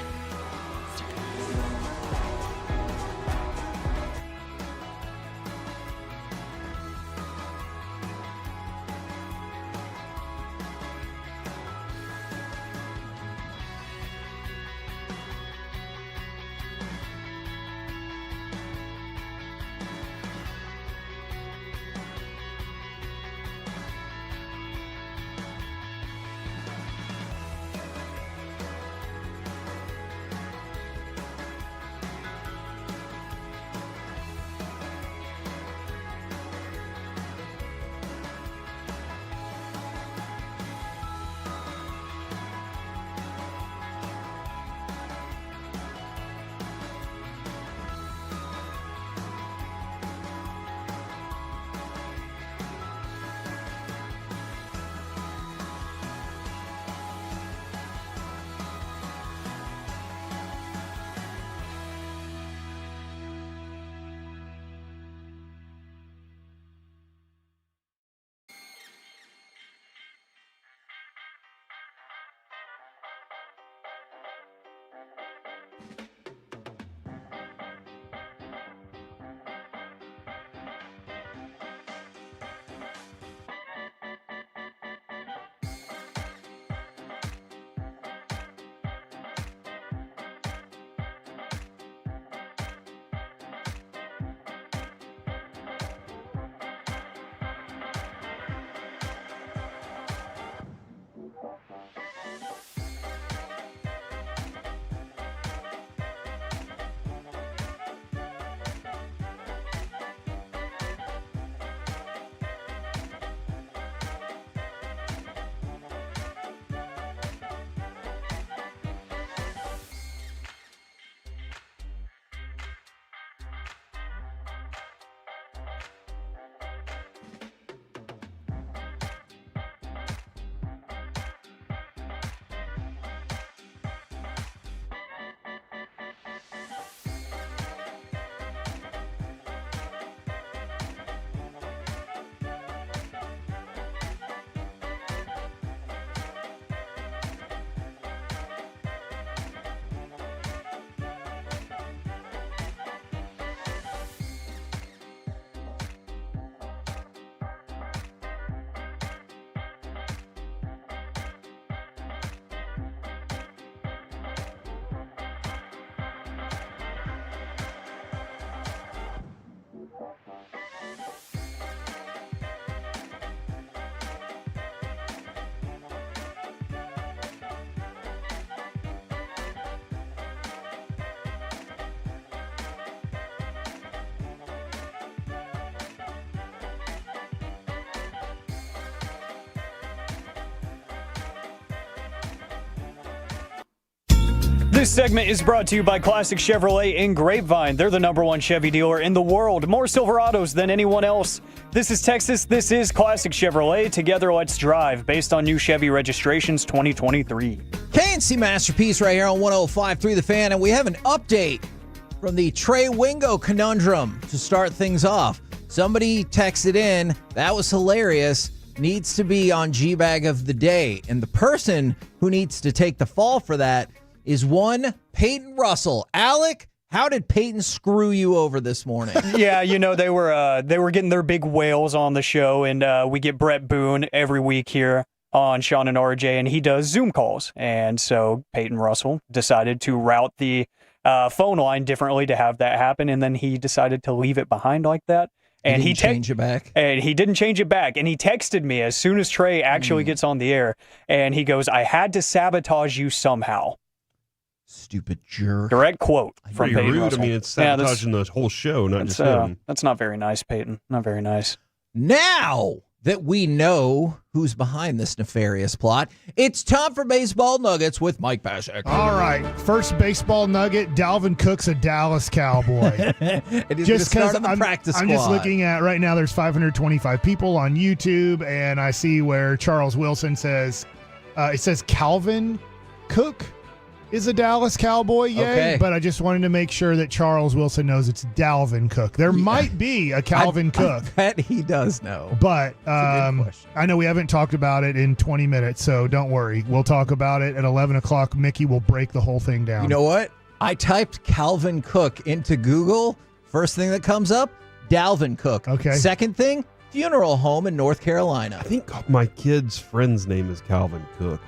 This segment is brought to you by Classic Chevrolet in Grapevine. They're the #1 Chevy dealer in the world. More Silverados than anyone else. This is Texas. This is Classic Chevrolet. Together, let's drive. Based on new Chevy registrations 2023. KNC Masterpiece right here on 105.3 The Fan. And we have an update from the Trey Wingo conundrum to start things off. Somebody texted in, that was hilarious, needs to be on G-Bag of the Day. And the person who needs to take the fall for that is one Peyton Russell. Alec, how did Peyton screw you over this morning? Yeah, you know, they were getting their big whales on the show, and we get Brett Boone every week here on Sean and RJ, and he does Zoom calls. And so Peyton Russell decided to route the phone line differently to have that happen, and then he decided to leave it behind like that. And he changed it back. And he didn't change it back. And he texted me as soon as Trey actually gets on the air, and he goes, "I had to sabotage you somehow." Stupid jerk. Direct quote from Peyton rude. Russell. I mean, it's sabotaging the whole show, not just him. That's not very nice, Peyton. Not very nice. Now, that we know who's behind this nefarious plot. It's time for Baseball Nuggets with Mike Pashek. All right, first baseball nugget, Dalvin Cook's a Dallas Cowboy. Just because I'm just looking at right now, there's 525 people on YouTube, and I see where Charles Wilson says, it says Calvin Cook is a Dallas Cowboy, yay. Okay. But I just wanted to make sure that Charles Wilson knows it's Dalvin Cook. There might be a Calvin Cook. I bet he does know. But I know we haven't talked about it in 20 minutes, so don't worry. We'll talk about it at 11 o'clock. Mickey will break the whole thing down. You know what? I typed Calvin Cook into Google. First thing that comes up, Dalvin Cook. Okay. Second thing, funeral home in North Carolina. I think my kid's friend's name is Calvin Cook.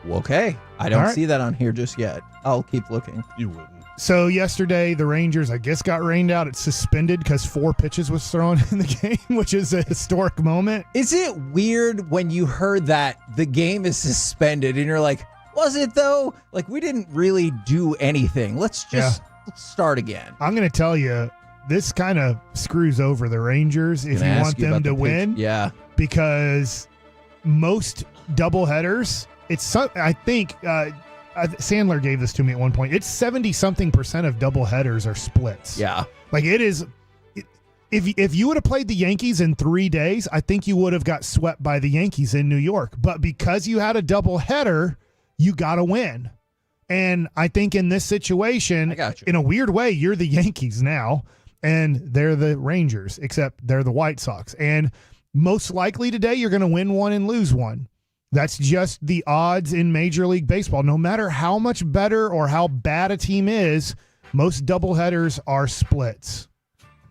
Okay. I don't see that on here just yet. I'll keep looking. You wouldn't. So yesterday, the Rangers, I guess, got rained out. It's suspended because 4 pitches was thrown in the game, which is a historic moment. Is it weird when you heard that the game is suspended and you're like, was it though? Like, we didn't really do anything. Let's just start again. I'm going to tell you, this kind of screws over the Rangers if you want them to win. Yeah. Because most doubleheaders, I think Sandler gave this to me at one point. It's 70-something% of doubleheaders are splits. Yeah. Like it is. If you would have played the Yankees in 3 days, I think you would have got swept by the Yankees in New York. But because you had a doubleheader, you got to win. And I think in this situation, in a weird way, you're the Yankees now, and they're the Rangers, except they're the White Sox. And most likely today, you're going to win one and lose one. That's just the odds in Major League Baseball. No matter how much better or how bad a team is, most doubleheaders are splits.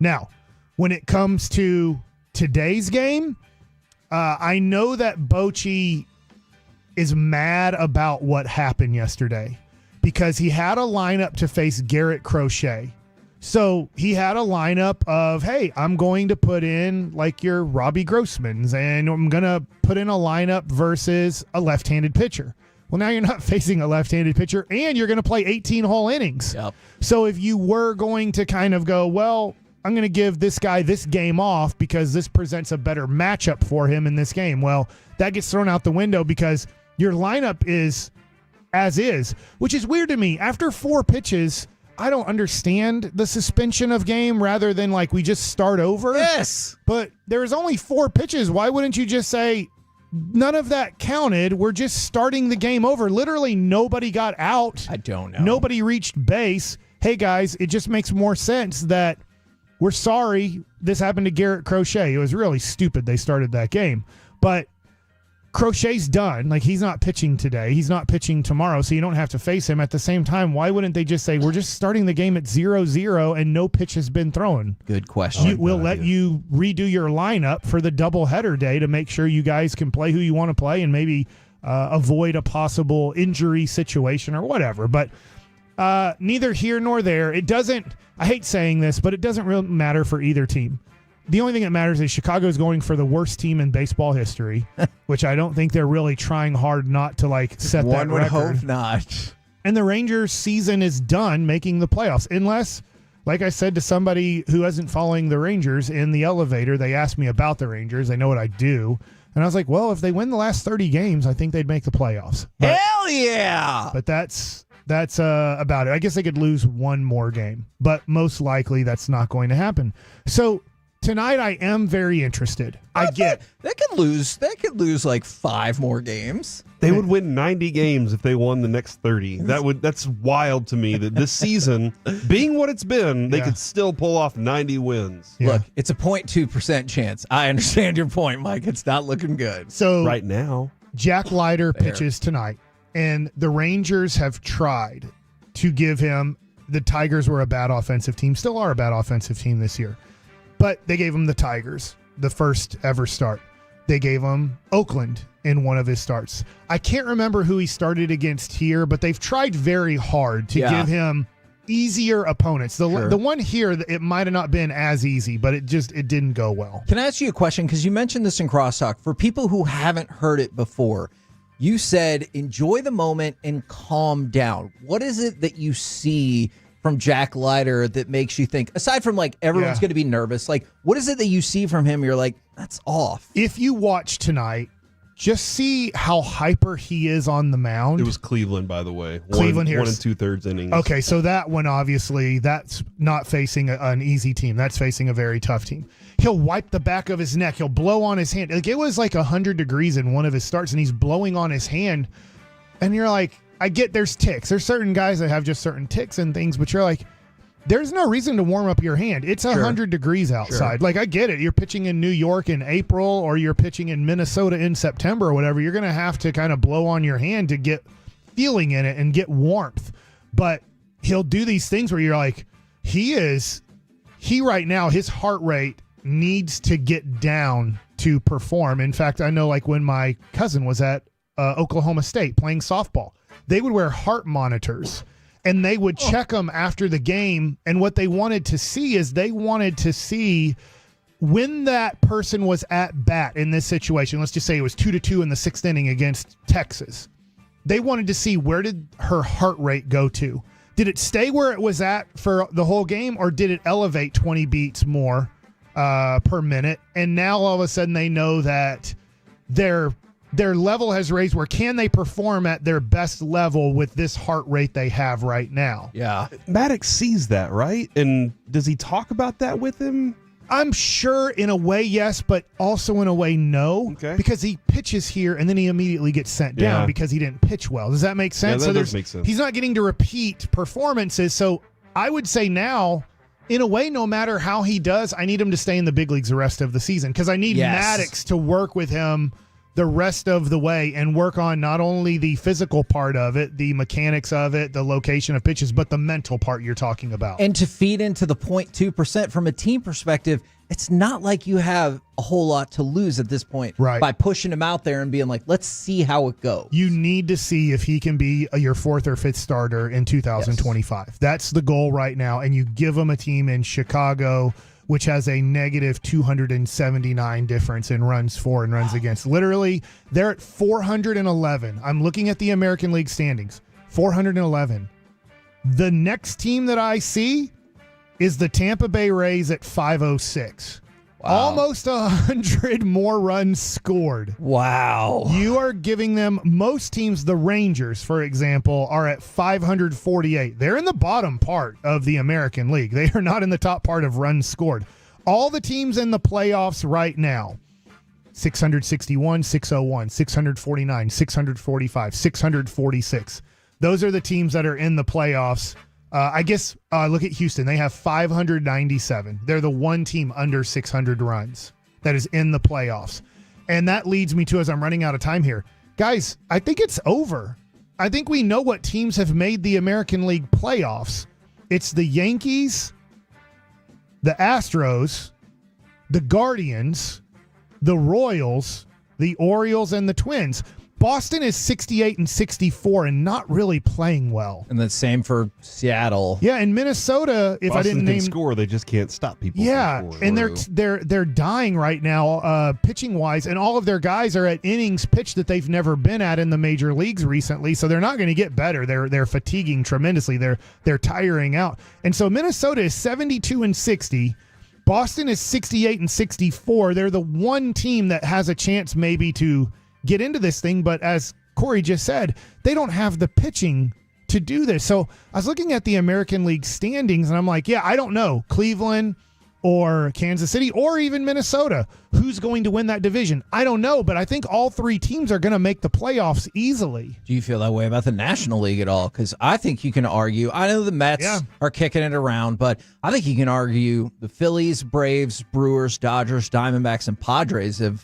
Now, when it comes to today's game, I know that Bochy is mad about what happened yesterday because he had a lineup to face Garrett Crochet. So he had a lineup of, hey, I'm going to put in like your Robbie Grossmans, and I'm going to put in a lineup versus a left-handed pitcher. Well, now you're not facing a left-handed pitcher, and you're going to play 18 whole innings. Yep. So if you were going to kind of go, well, I'm going to give this guy this game off because this presents a better matchup for him in this game. Well, that gets thrown out the window because your lineup is as is, which is weird to me. After 4 pitches, I don't understand the suspension of game rather than like we just start over. Yes. But there's only 4 pitches. Why wouldn't you just say none of that counted? We're just starting the game over. Literally nobody got out. I don't know. Nobody reached base. Hey, guys, it just makes more sense that we're sorry this happened to Garrett Crochet. It was really stupid they started that game. But Crochet's done. Like, he's not pitching today. He's not pitching tomorrow, so you don't have to face him. At the same time, why wouldn't they just say, we're just starting the game at 0-0 and no pitch has been thrown? Good question. We'll let you redo your lineup for the doubleheader day to make sure you guys can play who you want to play and maybe avoid a possible injury situation or whatever. But neither here nor there. It doesn't, I hate saying this, but it doesn't really matter for either team. The only thing that matters is Chicago is going for the worst team in baseball history, which I don't think they're really trying hard not to like set that record. One would hope not. And the Rangers season is done making the playoffs unless, like I said to somebody who isn't following the Rangers in the elevator, they asked me about the Rangers. They know what I do. And I was like, well, if they win the last 30 games, I think they'd make the playoffs. But, hell yeah! But that's about it. I guess they could lose one more game, but most likely that's not going to happen. So tonight, I am very interested. They could lose like 5 more games. They would win 90 games if they won the next 30. That's wild to me that this season, being what it's been, they could still pull off 90 wins. Yeah. Look, it's a 0.2% chance. I understand your point, Mike. It's not looking good. So right now, Jack Leiter pitches tonight, and the Rangers have tried to give him. The Tigers were a bad offensive team, still are a bad offensive team this year. But they gave him the Tigers, the first ever start. They gave him Oakland in one of his starts. I can't remember who he started against here, but they've tried very hard to give him easier opponents. The one here, it might have not been as easy, but it didn't go well. Can I ask you a question? Because you mentioned this in Crosstalk. For people who haven't heard it before, you said enjoy the moment and calm down. What is it that you see from Jack Leiter that makes you think, aside from like everyone's going to be nervous, like what is it that you see from him? You're like, that's off. If you watch tonight, just see how hyper he is on the mound. It was Cleveland, by the way. Cleveland here. 1 2/3 innings. Okay, so that one, obviously, that's not facing an easy team. That's facing a very tough team. He'll wipe the back of his neck. He'll blow on his hand. Like it was like 100 degrees in one of his starts, and he's blowing on his hand. And you're like, I get there's ticks. There's certain guys that have just certain ticks and things, but you're like, there's no reason to warm up your hand. It's 100 degrees outside. Like, I get it. You're pitching in New York in April or you're pitching in Minnesota in September or whatever. You're going to have to kind of blow on your hand to get feeling in it and get warmth. But he'll do these things where you're like, he right now, his heart rate needs to get down to perform. In fact, I know like when my cousin was at Oklahoma State playing softball, they would wear heart monitors. And they would check them after the game. And what they wanted to see is they wanted to see when that person was at bat in this situation. Let's just say it was 2-2 in the 6th inning against Texas. They wanted to see where did her heart rate go to? Did it stay where it was at for the whole game, or did it elevate 20 beats more per minute? And now all of a sudden they know that their level has raised where can they perform at their best level with this heart rate they have right now? Yeah. Maddux sees that, right? And does he talk about that with him? I'm sure in a way, yes, but also in a way, no. Okay. Because he pitches here and then he immediately gets sent down because he didn't pitch well. Does that make sense? Yeah, that does make sense. He's not getting to repeat performances. So I would say now, in a way, no matter how he does, I need him to stay in the big leagues the rest of the season because I need Maddux to work with him the rest of the way and work on not only the physical part of it, the mechanics of it, the location of pitches, but the mental part you're talking about. And to feed into the 0.2% from a team perspective, it's not like you have a whole lot to lose at this point by pushing him out there and being like, let's see how it goes. You need to see if he can be your 4th or 5th starter in 2025. Yes. That's the goal right now. And you give him a team in Chicago, which has a negative 279 difference in runs for and runs against. Literally, they're at 411. I'm looking at the American League standings. 411. The next team that I see is the Tampa Bay Rays at 506. Wow. Almost 100 more runs scored. Wow. You are giving them, most teams, the Rangers, for example, are at 548. They're in the bottom part of the American League. They are not in the top part of runs scored. All the teams in the playoffs right now, 661, 601, 649, 645, 646. Those are the teams that are in the playoffs. I guess look at Houston. They have 597. They're the one team under 600 runs that is in the playoffs. And that leads me to, as I'm running out of time here, guys, I think it's over. I think we know what teams have made the American League playoffs. It's the Yankees, the Astros, the Guardians, the Royals, the Orioles, and the Twins. Boston is 68-64 and not really playing well. And the same for Seattle. Yeah, and Minnesota, if Boston I didn't can name score, they just can't stop people. Yeah, from scoring. and they're dying right now, pitching wise, and all of their guys are at innings pitched that they've never been at in the major leagues recently. So they're not going to get better. They're fatiguing tremendously. They're tiring out, and so Minnesota is 72-60. Boston is 68-64. They're the one team that has a chance maybe to get into this thing, but as Corey just said, they don't have the pitching to do this. So I was looking at the American League standings, and I'm like, yeah, I don't know. Cleveland or Kansas City or even Minnesota, who's going to win that division? I don't know, but I think all three teams are going to make the playoffs easily. Do you feel that way about the National League at all? Because I think you can argue, I know the Mets are kicking it around, but I think you can argue the Phillies, Braves, Brewers, Dodgers, Diamondbacks, and Padres have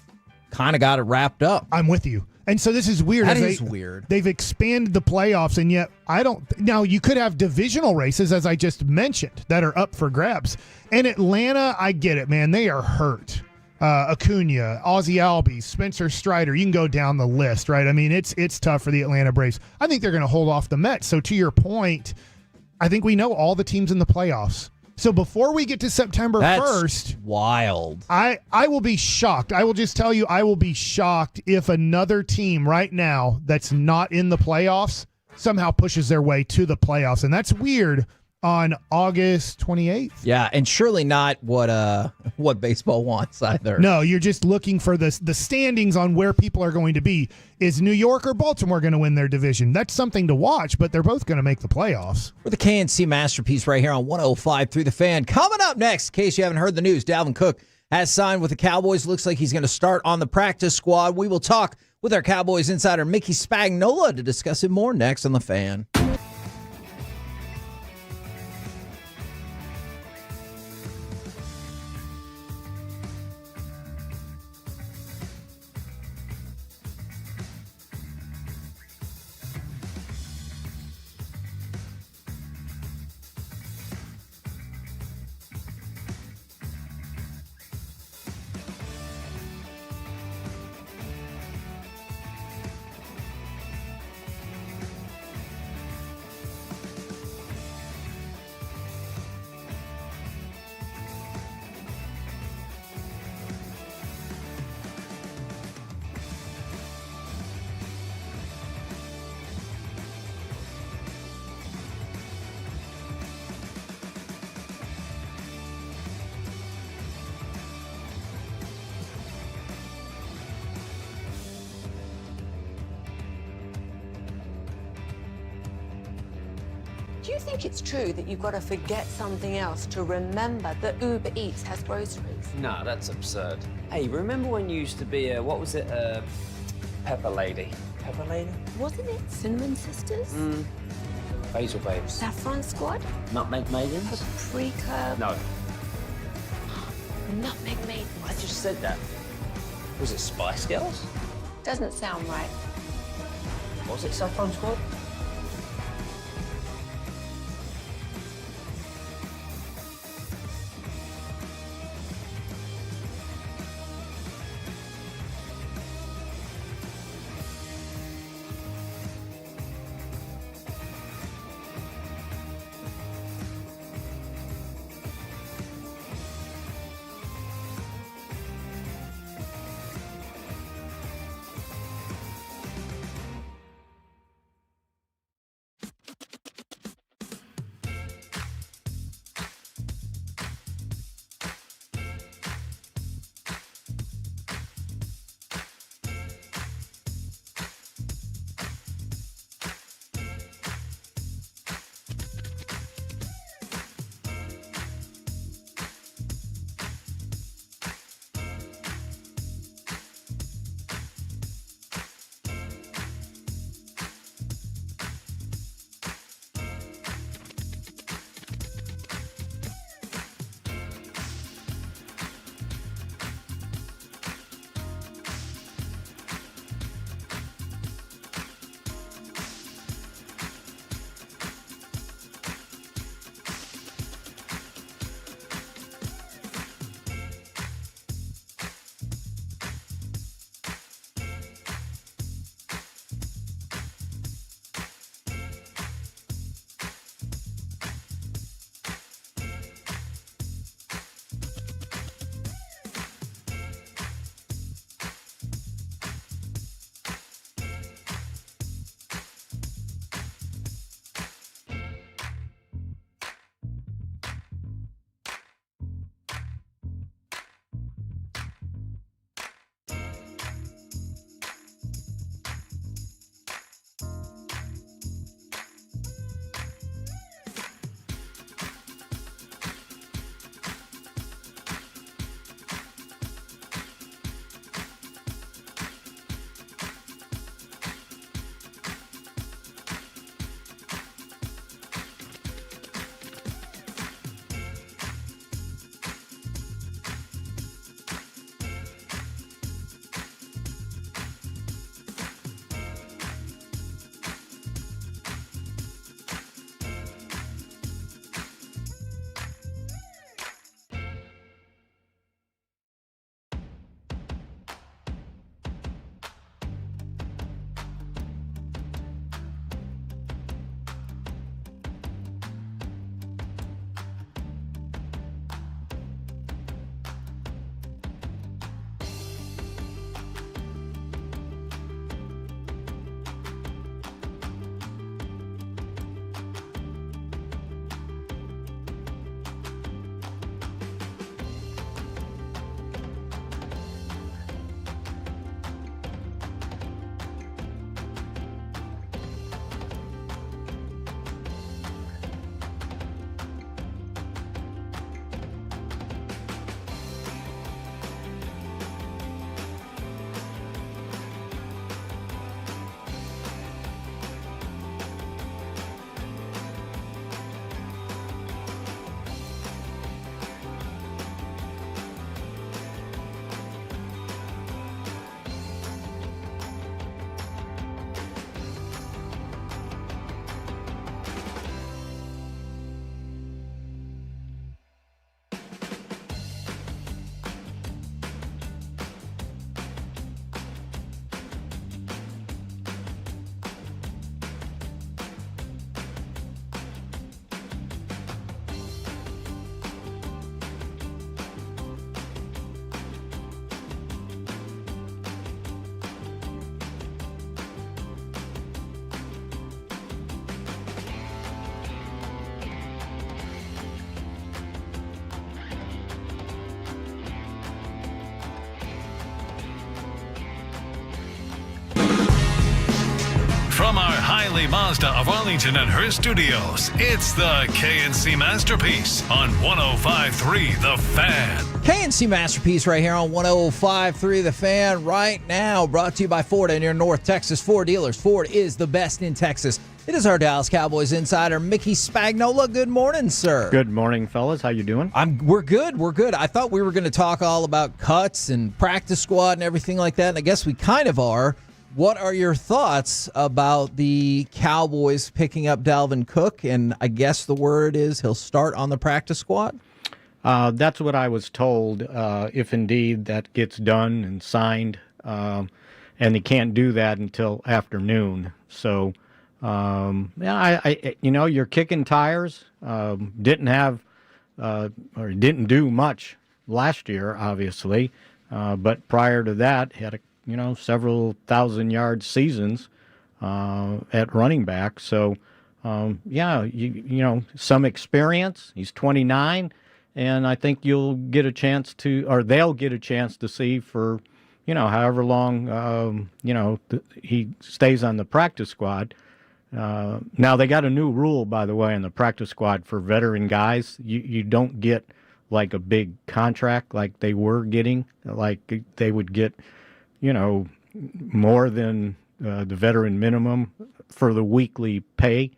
kind of got it wrapped up. I'm with you. And so this is weird. That is weird. They've expanded the playoffs, and yet I don't. Now, you could have divisional races, as I just mentioned, that are up for grabs. And Atlanta, I get it, man. They are hurt. Acuna, Ozzie Albies, Spencer Strider. You can go down the list, right? I mean, it's tough for the Atlanta Braves. I think they're going to hold off the Mets. So to your point, I think we know all the teams in the playoffs. So before we get to September 1st, wild. I will be shocked. I will just tell you, I will be shocked if another team right now that's not in the playoffs somehow pushes their way to the playoffs. And that's weird on August 28th. Yeah, and surely not what baseball wants either. No, you're just looking for the standings on where people are going to be. Is New York or Baltimore going to win their division? That's something to watch, but they're both going to make the playoffs. We're the KNC Masterpiece right here on 105 through the Fan. Coming up next, in case you haven't heard the news, Dalvin Cook has signed with the Cowboys. Looks like he's going to start on the practice squad. We will talk with our Cowboys insider, Mickey Spagnola, to discuss it more next on the Fan. Do you think it's true that you've got to forget something else to remember that Uber Eats has groceries? No, that's absurd. Hey, remember when you used to be Pepper Lady? Pepper Lady? Wasn't it Cinnamon Sisters? Basil Babes. Saffron Squad? Nutmeg Maidens? Paprika? No. Nutmeg Maidens? I just said that. Was it Spice Girls? Doesn't sound right. Was it Saffron Squad? our Highly Mazda of Arlington and her studios, it's the KNC Masterpiece on 105.3 The Fan. KNC Masterpiece right here on 105.3 The Fan right now. Brought to you by Ford and your North Texas Ford dealers. Ford is the best in Texas. It is our Dallas Cowboys insider, Mickey Spagnola. Good morning, sir. Good morning, fellas. How you doing? We're good. We're good. I thought we were going to talk all about cuts and practice squad and everything like that, and I guess we kind of are. What are your thoughts about the Cowboys picking up Dalvin Cook? And I guess the word is he'll start on the practice squad? That's what I was told, if indeed that gets done and signed. And they can't do that until afternoon. So, you're kicking tires. Didn't do much last year, obviously. But prior to that, had several 1,000-yard seasons at running back. So, some experience. He's 29, and I think you'll get a chance to, or they'll get a chance to see for, however long, he stays on the practice squad. Now, they got a new rule, by the way, in the practice squad for veteran guys. You don't get like a big contract like they were getting, like they would get, more than the veteran minimum for the weekly pay,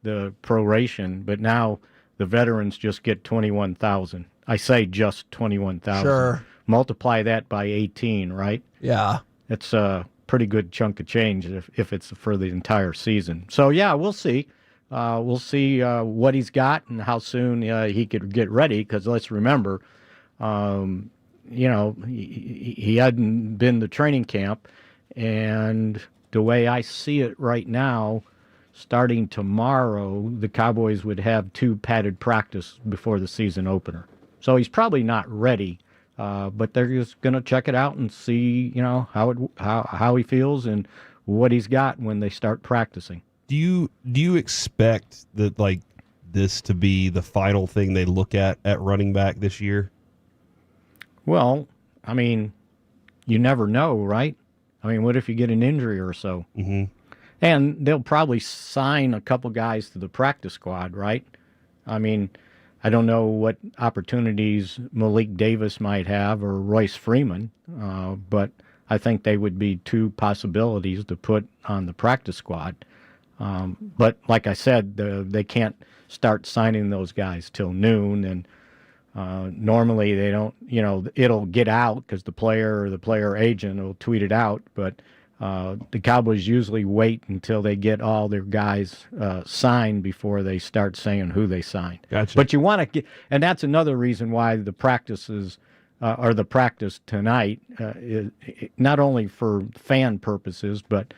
the proration. But now the veterans just get $21,000. I say just $21,000. Sure. Multiply that by 18, right? Yeah. It's a pretty good chunk of change if it's for the entire season. So, yeah, we'll see. We'll see what he's got and how soon he could get ready, because let's remember, he hadn't been to training camp, and the way I see it right now, starting tomorrow, the Cowboys would have 2 padded practice before the season opener. So he's probably not ready, but they're just going to check it out and see, how he feels and what he's got when they start practicing. Do you expect that this to be the final thing they look at running back this year? Well, I mean, you never know, right? I mean, what if you get an injury or so? Mm-hmm. And they'll probably sign a couple guys to the practice squad, right? I mean, I don't know what opportunities Malik Davis might have or Royce Freeman, but I think they would be 2 possibilities to put on the practice squad. But like I said, they can't start signing those guys till noon, and normally they don't, it'll get out because the player or the player agent will tweet it out, but the Cowboys usually wait until they get all their guys signed before they start saying who they signed. Gotcha. But you want to get, and that's another reason why the practices or the practice tonight is not only for fan purposes, but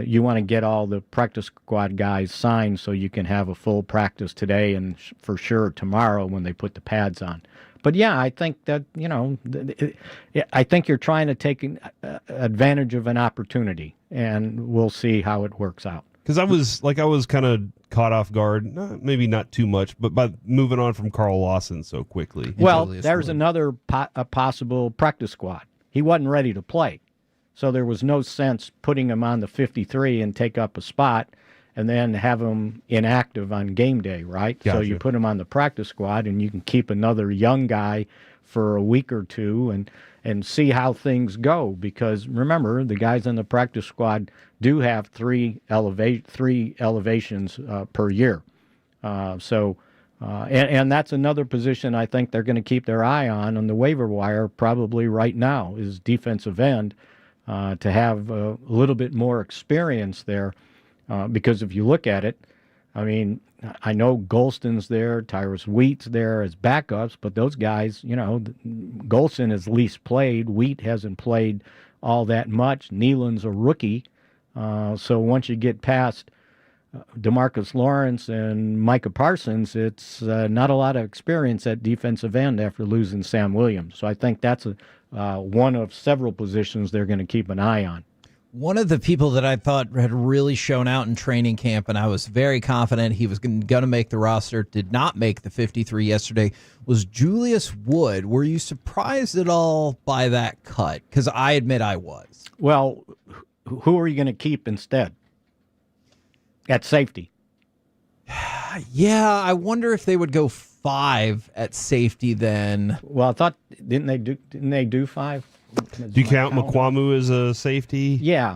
you want to get all the practice squad guys signed so you can have a full practice today and for sure tomorrow when they put the pads on. But yeah, I think that, I think you're trying to take advantage of an opportunity, and we'll see how it works out. Because I was kind of caught off guard, maybe not too much, but by moving on from Carl Lawson so quickly. Well, there's another a possible practice squad. He wasn't ready to play. So there was no sense putting him on the 53 and take up a spot and then have him inactive on game day, right? Gotcha. So you put him on the practice squad and you can keep another young guy for a week or two and see how things go. Because remember, the guys on the practice squad do have 3 elevations per year. And that's another position I think they're going to keep their eye on the waiver wire probably right now is defensive end. To have a little bit more experience there, because if you look at it, I mean, I know Golston's there, Tyrus Wheat's there as backups, but those guys, Golston has least played, Wheat hasn't played all that much, Nealon's a rookie, so once you get past DeMarcus Lawrence and Micah Parsons, it's not a lot of experience at defensive end after losing Sam Williams. So I think that's one of several positions they're going to keep an eye on. One of the people that I thought had really shown out in training camp, and I was very confident he was going to make the roster, did not make the 53 yesterday, was Julius Wood. Were you surprised at all by that cut? Because I admit I was. Well, who are you going to keep instead? at safety. Yeah, I wonder if they would go 5 at safety then. Well, I thought didn't they do 5? Do you count McQuamu as a safety? Yeah.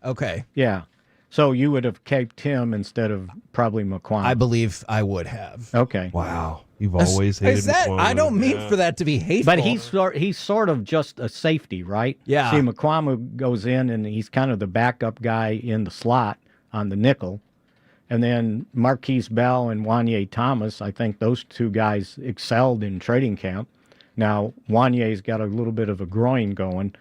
Okay. Yeah. So you would have kept him instead of probably McQuamu. I believe I would have. Okay. Wow. You've always hated McQuamu. I don't mean for that to be hateful. But he's sort of just a safety, right? Yeah. See, McQuamu goes in and he's kind of the backup guy in the slot on the nickel. And then Marquise Bell and Wanye Thomas, I think those two guys excelled in training camp. Now, Wanye's got a little bit of a groin going.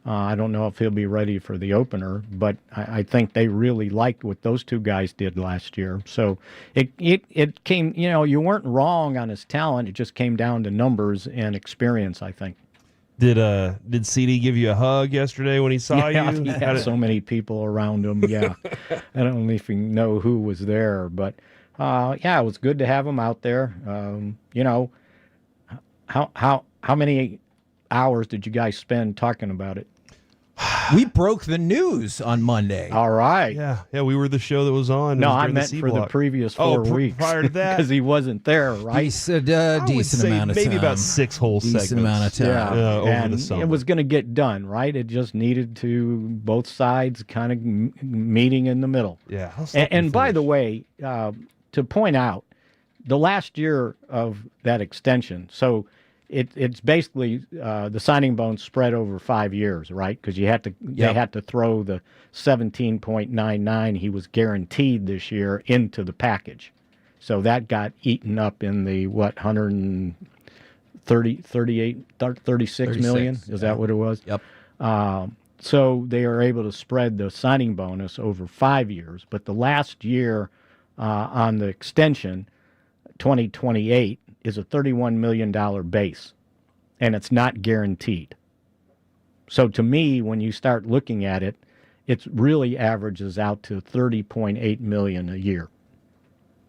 I don't know if he'll be ready for the opener, but I think they really liked what those two guys did last year. So it came, you weren't wrong on his talent. It just came down to numbers and experience, I think. Did CeeDee give you a hug yesterday when he saw Yeah, you? he had so many people around him. Yeah, I don't even know who was there, but it was good to have him out there. How many hours did you guys spend talking about it? We broke the news on Monday. All right. Yeah, we were the show that was on. No, It was I during meant C for the block. previous 4 weeks. Prior to that, because he wasn't there, right? Decent say amount of time. maybe about 6 whole segments. Decent amount of time. over and the summer. it was going to get done, right? It just needed to both sides kind of meeting in the middle. Yeah. And by the way, to point out, the last year of that extension, so it's basically the signing bonus spread over 5 years, right? Because they had to throw the 17.99 he was guaranteed this year into the package. So that got eaten up in the 36 million? Is that what it was? Yep. So they are able to spread the signing bonus over 5 years. But the last year on the extension, 2028, is a $31 million base, and it's not guaranteed. So to me, when you start looking at it, it really averages out to $30.8 million a year.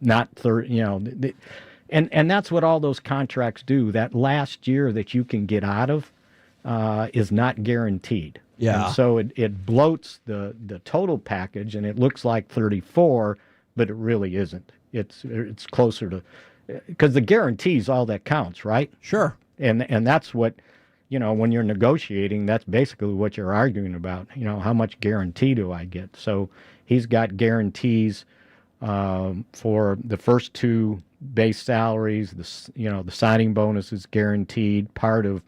Not 30, and that's what all those contracts do. That last year that you can get out of is not guaranteed. Yeah. And so it bloats the total package, and it looks like 34, but it really isn't. It's closer to, because the guarantee is all that counts, right? Sure. And that's what, when you're negotiating, that's basically what you're arguing about. How much guarantee do I get? So he's got guarantees for the first 2 base salaries. The signing bonus is guaranteed. Part of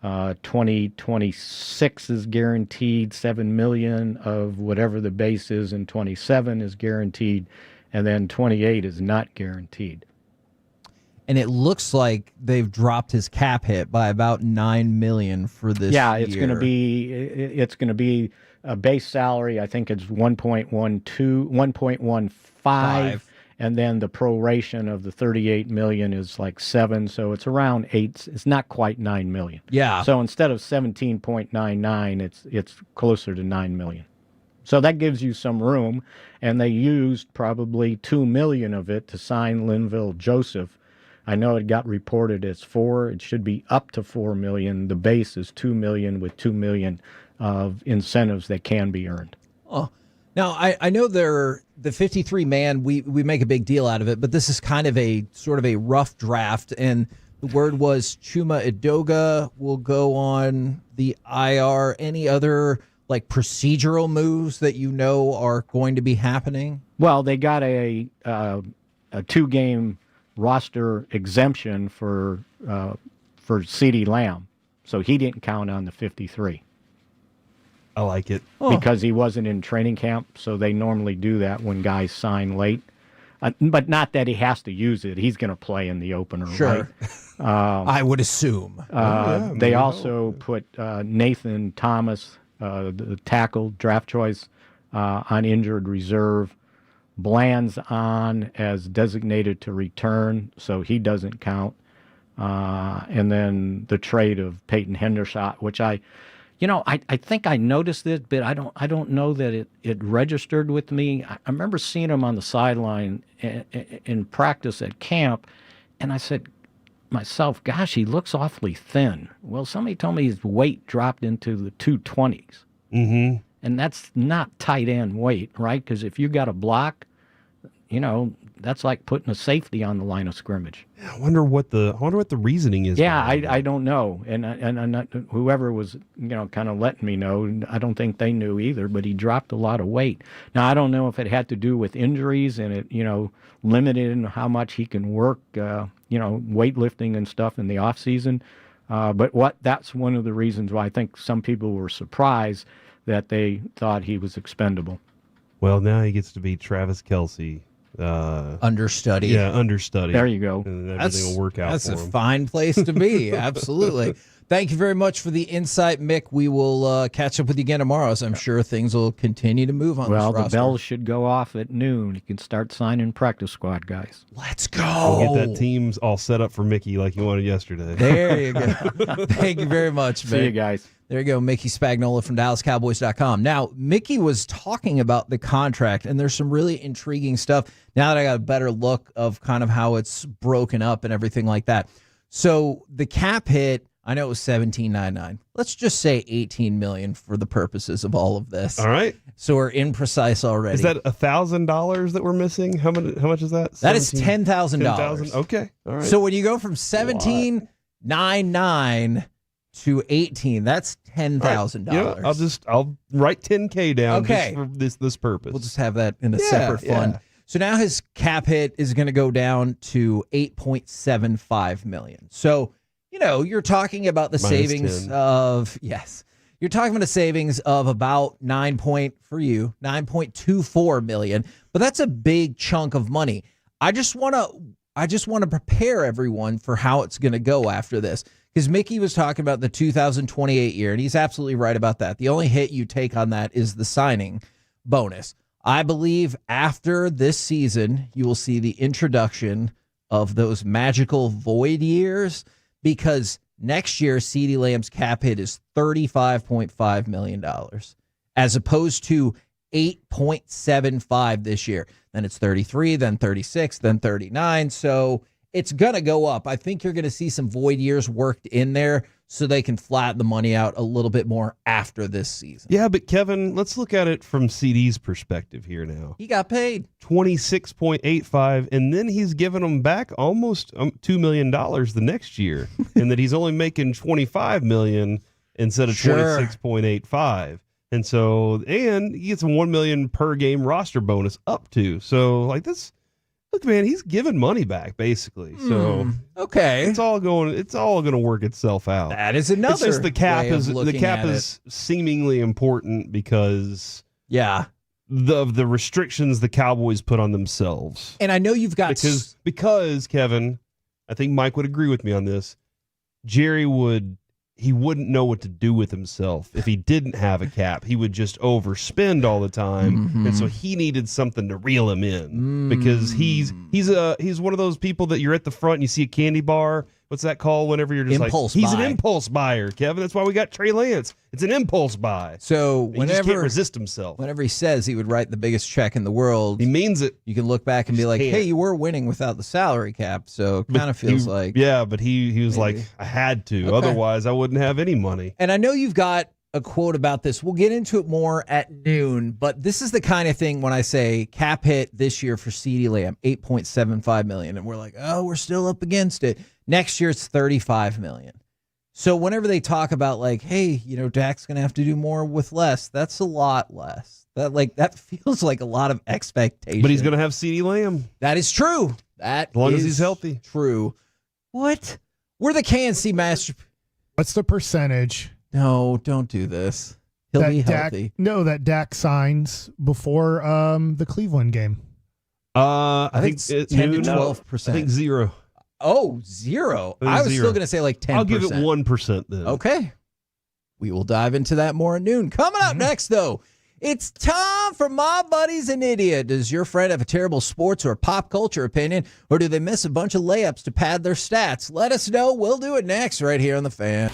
2026 is guaranteed. $7 million of whatever the base is in 27 is guaranteed, and then 28 is not guaranteed. And it looks like they've dropped his cap hit by about $9 million for this year. Yeah, it's going to be a base salary. I think it's 1.15, and then the proration of the 38 million is like 7, so it's around 8. It's not quite 9 million. Yeah. So instead of 17.99, it's closer to 9 million. So that gives you some room, and they used probably 2 million of it to sign Linville Joseph. I know it got reported as 4. It should be up to 4 million. The base is 2 million with 2 million of incentives that can be earned. Oh, now I know the 53-man. We make a big deal out of it, but this is kind of a sort of a rough draft. And the word was Chuma Edoga will go on the IR. Any other like procedural moves that are going to be happening? Well, they got a 2-game roster exemption for CeeDee Lamb, so he didn't count on the 53. I like it. Because he wasn't in training camp, so they normally do that when guys sign late. But not that he has to use it. He's going to play in the opener, Sure. right? I would assume. They also put Nathan Thomas, the tackle, draft choice, on injured reserve. Bland's on as designated to return, so he doesn't count. And then the trade of Peyton Hendershot, which I think I noticed this, but I don't know that it registered with me. I remember seeing him on the sideline in practice at camp, and I said myself, gosh, he looks awfully thin. Well, somebody told me his weight dropped into the 220s. Mm-hmm. And that's not tight end weight, right? Because if you got a block, that's like putting a safety on the line of scrimmage. I wonder what the reasoning is. Yeah, I don't know, and whoever was kind of letting me know, I don't think they knew either. But he dropped a lot of weight. Now I don't know if it had to do with injuries and it limited in how much he can work, weightlifting and stuff in the off season. But that's one of the reasons why I think some people were surprised that they thought he was expendable. Well, now he gets to be Travis Kelce. Understudy. Yeah, understudy. There you go. And everything will work out That's for a him. fine place to be. Absolutely. Thank you very much for the insight, Mick. We will catch up with you again tomorrow, as I'm sure things will continue to move on Well, this the roster. bells should go off at noon. You can start signing practice squad guys. Let's We'll go. get that teams all set up for Mickey like you wanted yesterday. There you go. Thank you very much, See you Mick. guys. There you go, Mickey Spagnola from DallasCowboys.com. Now, Mickey was talking about the contract, and there's some really intriguing stuff now that I got a better look of kind of how it's broken up and everything like that. So the cap hit, I know it was $17.99. Let's just say $18 million for the purposes of all of this. All right. So we're imprecise already. Is that $1,000 that we're missing? How much is that? That is $10,000. $10,000. Okay. All right. So when you go from $17.99 to 18, that's $10,000. You know, I'll write $10K down Okay. just for this purpose. We'll just have that in a separate fund. Yeah. So now his cap hit is going to go down to $8.75 million. So, you're talking about the Minus savings 10. of, yes, you're talking about a savings of about $9.24 million, but that's a big chunk of money. I just want to prepare everyone for how it's going to go after this. Because Mickey was talking about the 2028 year, and he's absolutely right about that. The only hit you take on that is the signing bonus. I believe after this season, you will see the introduction of those magical void years, because next year, CeeDee Lamb's cap hit is $35.5 million, as opposed to 8.75 this year. Then it's 33, then 36, then 39. So it's going to go up. I think you're going to see some void years worked in there so they can flatten the money out a little bit more after this season. Yeah, but Kevin, let's look at it from CD's perspective here now. He got paid $26.85, and then he's giving them back almost $2 million the next year, and that he's only making $25 million instead of $26.85. And so, and he gets a $1 million per game roster bonus up to. So, like this. Look, man, he's giving money back basically. So okay, it's all going to work itself out. That is another. It's just the cap way of is looking at is seemingly important because yeah, the restrictions the Cowboys put on themselves. And I know you've got because Kevin, I think Mike would agree with me on this. Jerry wouldn't know what to do with himself if he didn't have a cap. He would just overspend all the time, and so he needed something to reel him in because he's one of those people that you're at the front and you see a candy bar. What's that called? Whenever you're just he's an impulse buyer, Kevin. That's why we got Trey Lance. It's an impulse buy. So he just can't resist himself. Whenever he says he would write the biggest check in the world, he means it. You can look back and be like, "Hey, you were winning without the salary cap." So it kind of feels like but he was like, "I had to, otherwise I wouldn't have any money." And I know you've got a quote about this. We'll get into it more at noon, but this is the kind of thing when I say cap hit this year for CeeDee Lamb, $8.75 million, and we're like, "Oh, we're still up against it." Next year it's $35 million. So whenever they talk about like, hey, Dak's going to have to do more with less, that's a lot less. That feels like a lot of expectation. But he's going to have CeeDee Lamb. That is true. That as long is as he's healthy. True. What? We're the KNC master. What's the percentage? No, don't do this. He'll be healthy. That Dak signs before the Cleveland game. I think it's 10 to 12%. I think 0. Oh, 0. I was still going to say like 10%. I'll give it 1% then. Okay. We will dive into that more at noon. Coming up next, though, it's time for My Buddy's an Idiot. Does your friend have a terrible sports or pop culture opinion, or do they miss a bunch of layups to pad their stats? Let us know. We'll do it next right here on The Fan.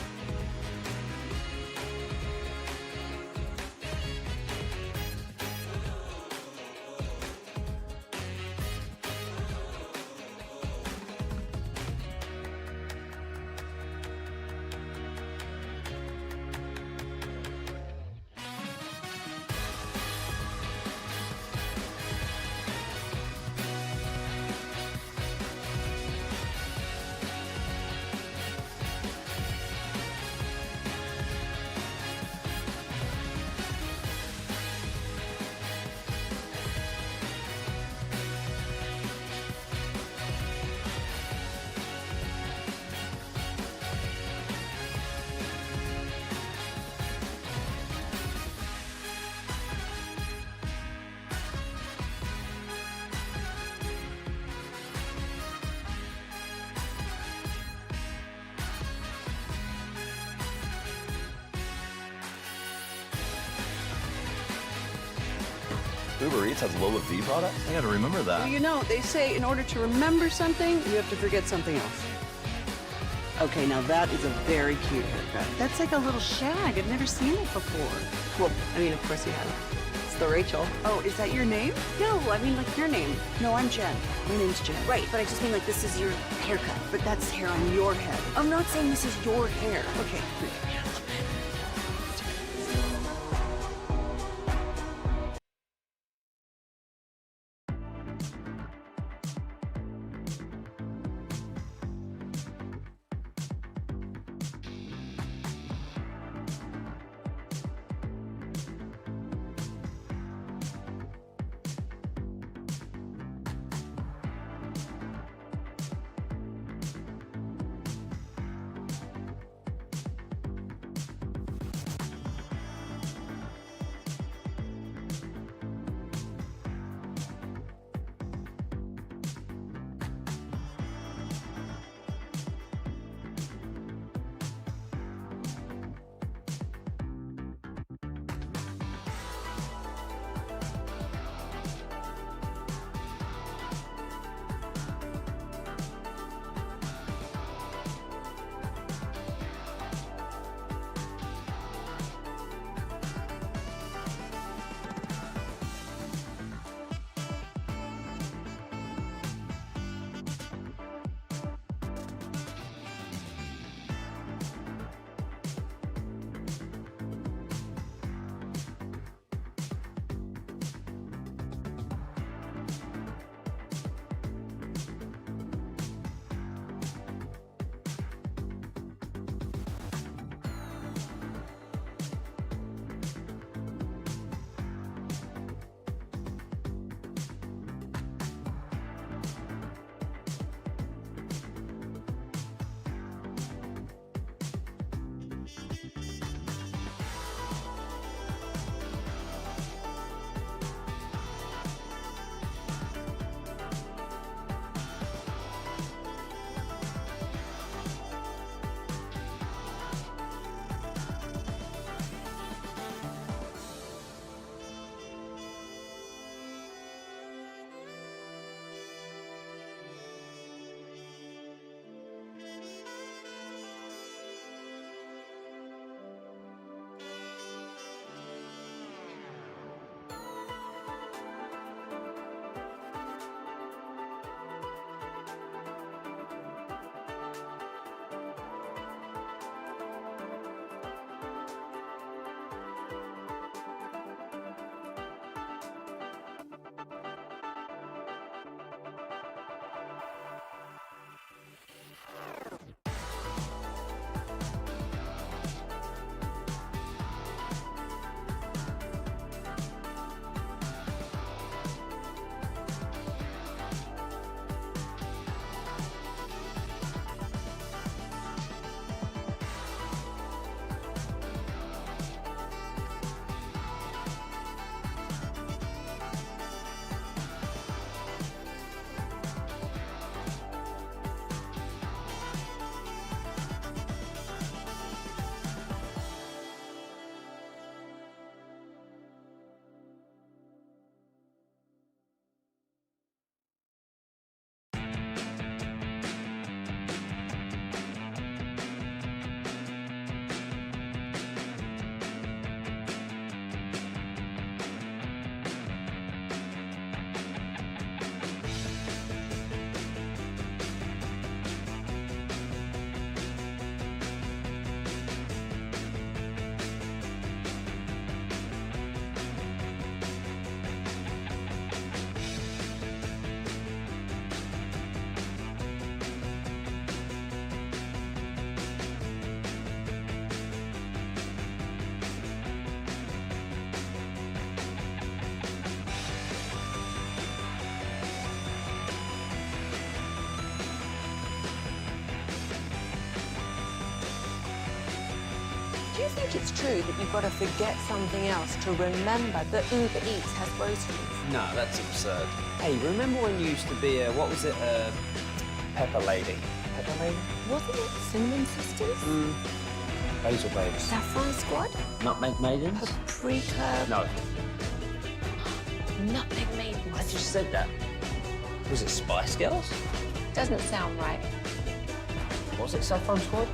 Uber Eats has low fee products? I gotta remember that. Well, you know, they say in order to remember something, you have to forget something else. Okay, now that is a very cute haircut. That's like a little shag. I've never seen it before. Well, I mean, of course you have. It's the Rachel. Oh, is that your name? No, I mean like your name. No, I'm Jen. My name's Jen. Right, but I just mean like this is your haircut. But that's hair on your head. I'm not saying this is your hair. Okay. Do you think it's true that you've got to forget something else to remember that Uber Eats has groceries? No, that's absurd. Hey, remember when you used to be a, what was it, Pepper Lady? Pepper Lady? Wasn't it Cinnamon Sisters? Basil Babes. Saffron Squad? Nutmeg Maidens? Paprika? No. nutmeg maidens. I just said that. Was it Spice Girls? Doesn't sound right. Was it Saffron Squad?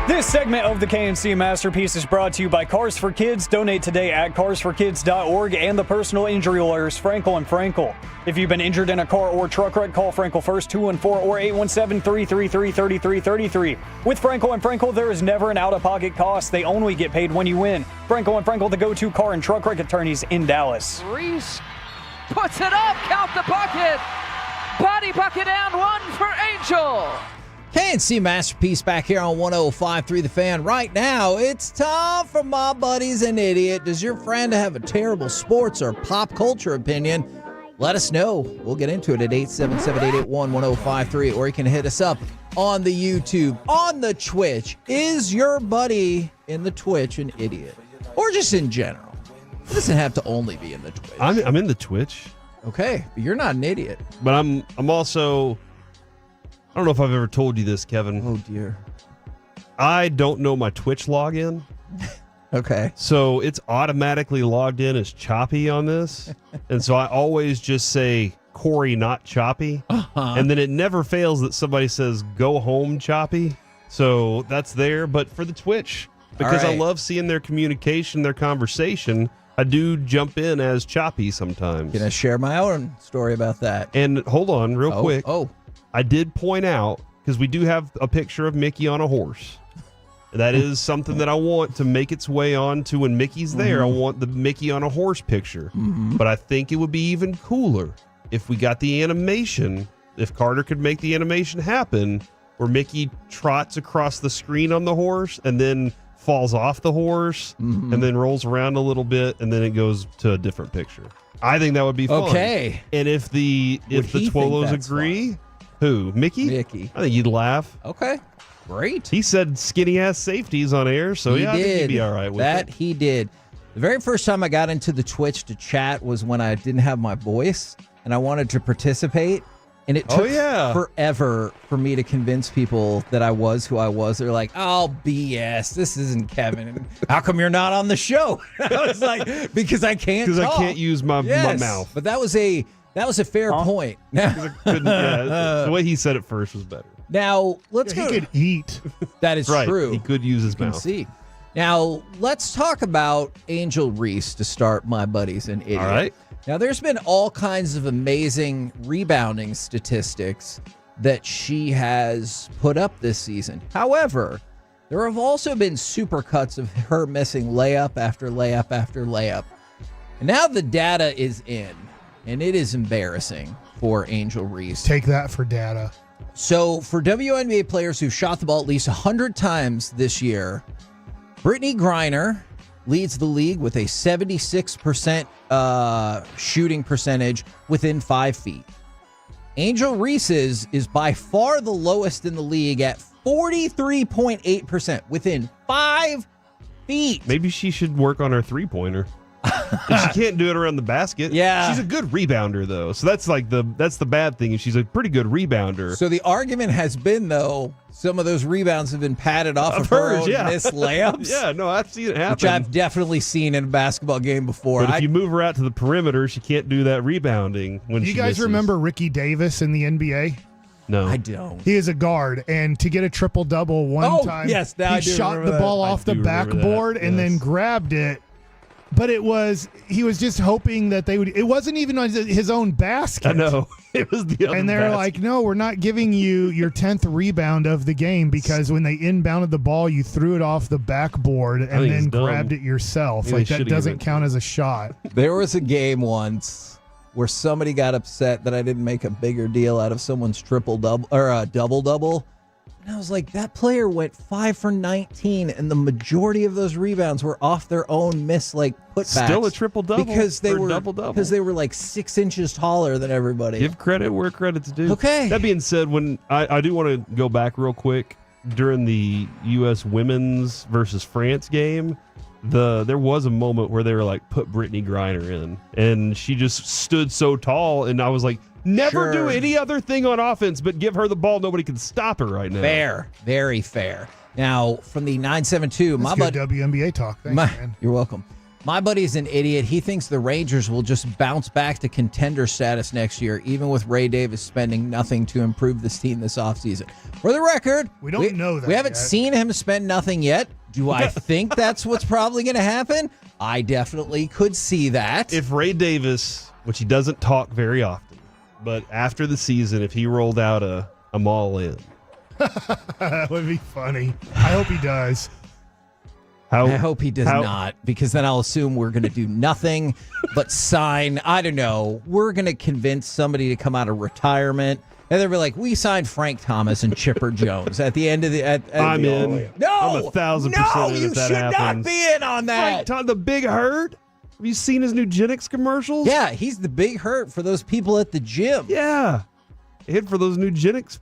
This segment of the KNC Masterpiece is brought to you by Cars for Kids. Donate today at carsforkids.org and the personal injury lawyers, Frankel and Frankel. If you've been injured in a car or truck wreck, call Frankel first, 214 or 817-333-3333. With Frankel and Frankel, there is never an out-of-pocket cost. They only get paid when you win. Frankel and Frankel, the go-to car and truck wreck attorneys in Dallas. Reese puts it up, count the bucket. Body bucket and one for Angel. KNC Masterpiece back here on 105.3 The Fan. Right now, it's time for My Buddy's an Idiot. Does your friend have a terrible sports or pop culture opinion? Let us know. We'll get into it at 877-881-1053, or you can hit us up on the YouTube, on the Twitch. Is your buddy in the Twitch an idiot? Or just in general? It doesn't have to only be in the Twitch. I'm in the Twitch. Okay, but you're not an idiot. But I'm also... I don't know if I've ever told you this, Kevin. Oh, dear. I don't know my Twitch login. Okay. So it's automatically logged in as Choppy on this. And so I always just say Corey, not Choppy. Uh-huh. And then it never fails that somebody says go home, Choppy. So that's there. But for the Twitch, because I love seeing their communication, their conversation, I do jump in as Choppy sometimes. Can I share my own story about that? And hold on real quick. Oh. I did point out, because we do have a picture of Mickey on a horse. That is something that I want to make its way on to when Mickey's there. I want the Mickey on a horse picture. But I think it would be even cooler if we got the animation, if Carter could make the animation happen, where Mickey trots across the screen on the horse and then falls off the horse and then rolls around a little bit and then it goes to a different picture. I think that would be fun. Okay. And if the Twolos agree... Who? Mickey? Mickey. I think you'd laugh. Okay. Great. He said skinny ass safeties on air, so I think he'd be all right with that. it. He did. The very first time I got into the Twitch to chat was when I didn't have my voice and I wanted to participate. And it took forever for me to convince people that I was who I was. They're like, oh, BS. This isn't Kevin. How come you're not on the show? I was like, because I can't talk. Because I can't use my mouth. But that was a fair point. The way he said it first was better. Now, let's go. He could eat. That is right. true. He could use his mouth. See. Now, let's talk about Angel Reese to start My Buddy's an Idiot. All right. Now, there's been all kinds of amazing rebounding statistics that she has put up this season. However, there have also been supercuts of her missing layup after layup after layup. And now the data is in, and it is embarrassing for Angel Reese. Take that for data. So, for WNBA players who've shot the ball at least 100 times this year, Brittany Griner leads the league with a 76% shooting percentage within 5 feet. Angel Reese's is by far the lowest in the league at 43.8% within 5 feet. Maybe she should work on her three-pointer. If she can't do it around the basket. Yeah. She's a good rebounder, though. So that's the bad thing. She's a pretty good rebounder. So the argument has been, though, some of those rebounds have been padded off of her own missed layups. Yeah, no, I've seen it happen. Which I've definitely seen in a basketball game before. But if you move her out to the perimeter, she can't do that rebounding when Do she you guys misses. remember Ricky Davis in the NBA? No. I don't. He is a guard, and to get a triple-double one time, yes, now I he do shot remember the that. ball I off the do remember backboard that, and then yes. grabbed it. But he was just hoping that they would. It wasn't even on his own basket. I know. It was the other And they're basket. like, no, we're not giving you your 10th rebound of the game because when they inbounded the ball, you threw it off the backboard and think then it's dumb. grabbed it yourself. Maybe Like they that should've doesn't given it count as a shot. There was a game once where somebody got upset that I didn't make a bigger deal out of someone's triple-double or a double-double. And I was like, that player went 5 for 19, and the majority of those rebounds were off their own missed putbacks. Still a triple-double because they or were double-double. because they were like 6 inches taller than everybody. Give credit where credit's due. Okay. That being said, when I do want to go back real quick during the U.S. women's versus France game, there was a moment where they were like, put Brittany Griner in, and she just stood so tall, and I was like, never do any other thing on offense but give her the ball. Nobody can stop her right now. Fair. Very fair. Now, from the 972, That's good WNBA talk. Thanks, man. You're welcome. My buddy's an idiot. He thinks the Rangers will just bounce back to contender status next year, even with Ray Davis spending nothing to improve this team this offseason. For the record, we don't know that we haven't yet. seen him spend nothing yet. Do I think that's what's probably going to happen? I definitely could see that. If Ray Davis, which he doesn't talk very often, but after the season, if he rolled out I'm all in. That would be funny. I hope he does. I hope he does not, because then I'll assume we're going to do nothing but sign. I don't know. We're going to convince somebody to come out of retirement, and they'll be like, "We signed Frank Thomas and Chipper Jones at the end of the." I'm in. No, I'm 1,000% no, in you if that should happens. not be in on that. Frank, the big hurt. Have you seen his Nugenix commercials? Yeah, he's the big hurt for those people at the gym. Yeah, hit for those Nugenix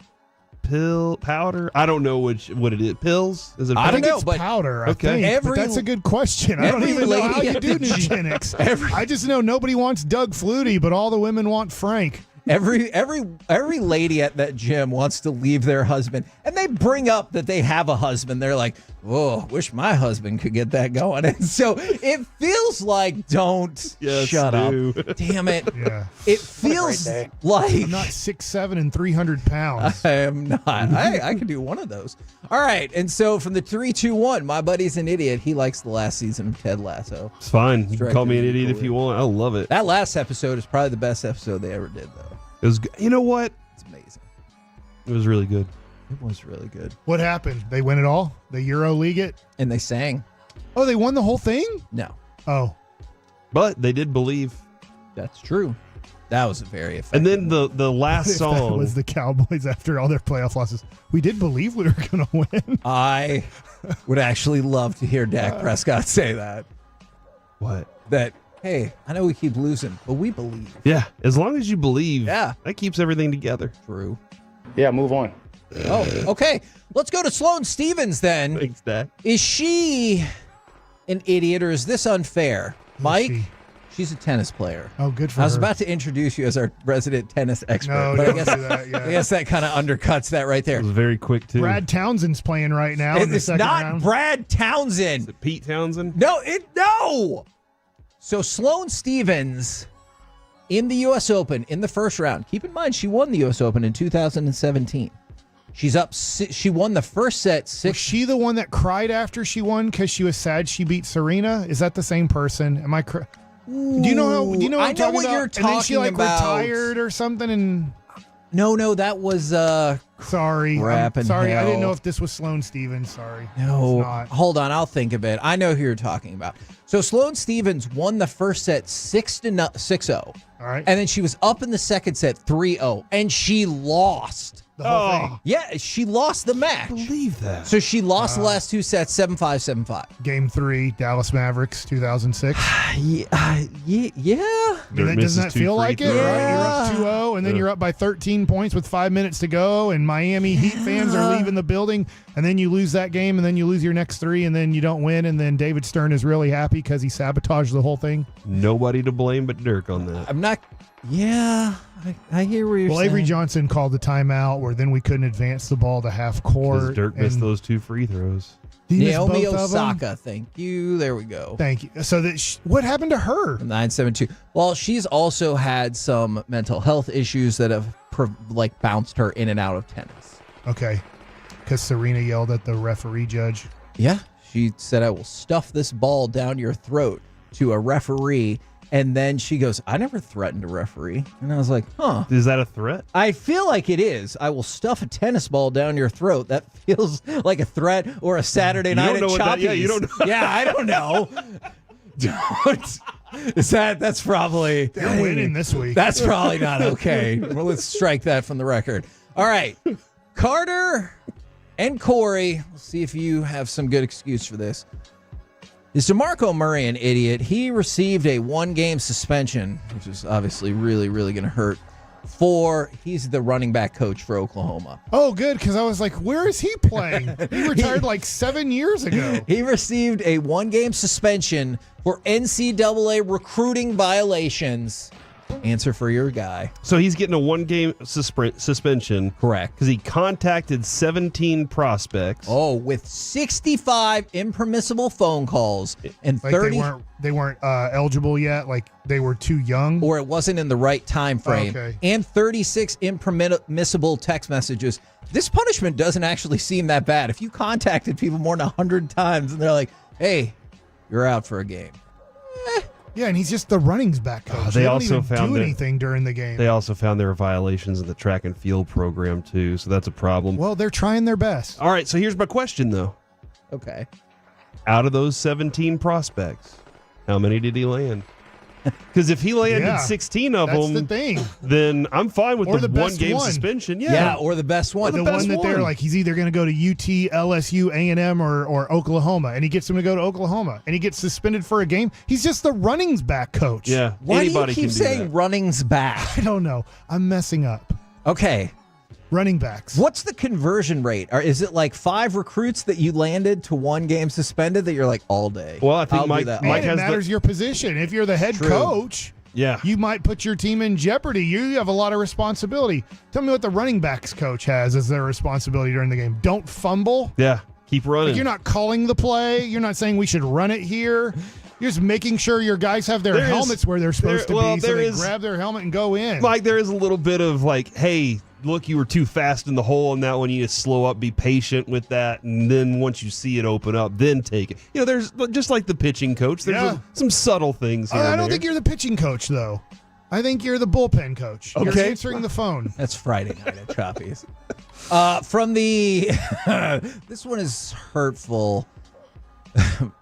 powder. I don't know what it is. Pills? Is it? I think powder? it's powder. I think, but that's a good question. I don't even know how you do Nugenix. I just know nobody wants Doug Flutie, but all the women want Frank. Every lady at that gym wants to leave their husband, and they bring up that they have a husband. They're like, "Oh, wish my husband could get that going." And so it feels like, shut up, damn it. Yeah. It feels like I'm not 6'7" and 300 pounds. I am not. I could do one of those. All right, and so from the 3-2-1, my buddy's an idiot. He likes the last season of Ted Lasso. It's fine. You can call me an idiot if you want. I love it. That last episode is probably the best episode they ever did, though. It was. You know what? It's amazing. It was really good. It was really good. What happened? They win it all? The Euro League it? And they sang. Oh, they won the whole thing? No. Oh. But they did believe. That's true. That was a very effective. And then the last If song that was the Cowboys after all their playoff losses. We did believe we were going to win. I would actually love to hear Dak Prescott say that. What? That, hey, I know we keep losing, but we believe. Yeah, as long as you believe, that keeps everything together. True. Yeah, move on. Oh, okay. Let's go to Sloane Stevens then. Thanks, Dak. Is she an idiot or is this unfair? Mike, she's a tennis player. Oh, good for I was her. about to introduce you as our resident tennis expert, No, but don't do that, yeah. I guess that kind of undercuts that right there. It was very quick, too. Brad Townsend's playing right now in the It's second not round. Brad Townsend. Is it Pete Townsend? No. So Sloane Stevens in the U.S. Open in the first round. Keep in mind, she won the U.S. Open in 2017. She's up. She won the first set. Was she the one that cried after she won because she was sad she beat Serena? Is that the same person? Am I? Do you know how? Do you know? What I I'm know talking what about? you're And then she talking about. retired or something. And no, that was sorry. crap I'm and sorry, I didn't hell. know if this was Sloane Stevens. Sorry. No, It's not. hold on. I'll think of it. I know who you're talking about. So Sloane Stevens won the first set 6-0. All right. And then she was up in the second set 3-0, and she lost. The whole thing. Yeah, she lost the match. Believe that. So she lost the last two sets 7-5, 7-5. Game 3, Dallas Mavericks, 2006. Yeah. I mean, doesn't that feel like it? Right? You're up 2-0, and then you're up by 13 points with 5 minutes to go, and Miami Heat fans are leaving the building, and then you lose that game, and then you lose your next 3, and then you don't win, and then David Stern is really happy because he sabotaged the whole thing. Nobody to blame but Dirk on that. I'm not. Yeah, I hear where you're Well, saying. Avery Johnson called the timeout where then we couldn't advance the ball to half court. Because Dirk missed and those 2 free throws. he missed Naomi both of them. Osaka, thank you. There we go. Thank you. So that what happened to her? 972. Well, she's also had some mental health issues that have bounced her in and out of tennis. Okay, because Serena yelled at the referee judge. Yeah, she said, "I will stuff this ball down your throat" to a referee. And then she goes, "I never threatened a referee." And I was like, huh. Is that a threat? I feel like it is. I will stuff a tennis ball down your throat. That feels like a threat or a Saturday night at Choppies. Yeah, you don't know. Yeah, I don't know. That's probably... They're winning this week. That's probably not okay. Well, let's strike that from the record. All right. Carter and Corey, let's see if you have some good excuse for this. Is DeMarco Murray an idiot? He received a 1-game suspension, which is obviously really, really going to hurt he's the running back coach for Oklahoma. Oh, good, because I was like, where is he playing? He retired like 7 years ago. He received a 1-game suspension for NCAA recruiting violations. Answer for your guy. So he's getting a 1-game suspension. Correct. Because he contacted 17 prospects. Oh, with 65 impermissible phone calls and Like 30. they weren't eligible yet. Like they were too young, or it wasn't in the right time frame. Okay. And 36 impermissible text messages. This punishment doesn't actually seem that bad. If you contacted people more than 100 times and they're like, "Hey, you're out for a game." Yeah, and he's just the running back coach. They don't also even found do anything during the game. They also found there were violations in the track and field program too, so that's a problem. Well, they're trying their best. All right, so here's my question though. Okay. Out of those 17 prospects, how many did he land? Because if he landed 16 of that's them, the thing. then I'm fine with Or the best 1-game one. suspension. Yeah, or the best one. The one that they're like, he's either going to go to UT, LSU, A&M, or Oklahoma, and he gets him to go to Oklahoma, and he gets suspended for a game. He's just the runnings back coach. Yeah, Why anybody do you keep can do saying that. runnings back? I don't know. I'm messing up. Okay. Running backs. What's the conversion rate? Or is it like 5 recruits that you landed to 1 game suspended that you're like all day? Well, I think I'll do Mike that. And it matters your position. If you're the head True. coach, yeah, you might put your team in jeopardy. You have a lot of responsibility. Tell me what the running backs coach has as their responsibility during the game. Don't fumble. Yeah, keep running. Like you're not calling the play. You're not saying we should run it here. You're just making sure your guys have their helmets where they're supposed to be, so they grab their helmet and go in. Mike, there is a little bit of like, hey, look, you were too fast in the hole on that one. You need to slow up, be patient with that, and then once you see it open up, then take it. You know, there's just like the pitching coach. There's some subtle things here. I don't think you're the pitching coach, though. I think you're the bullpen coach. You're Okay. answering the phone. That's Friday night at Choppies. From the this one is hurtful.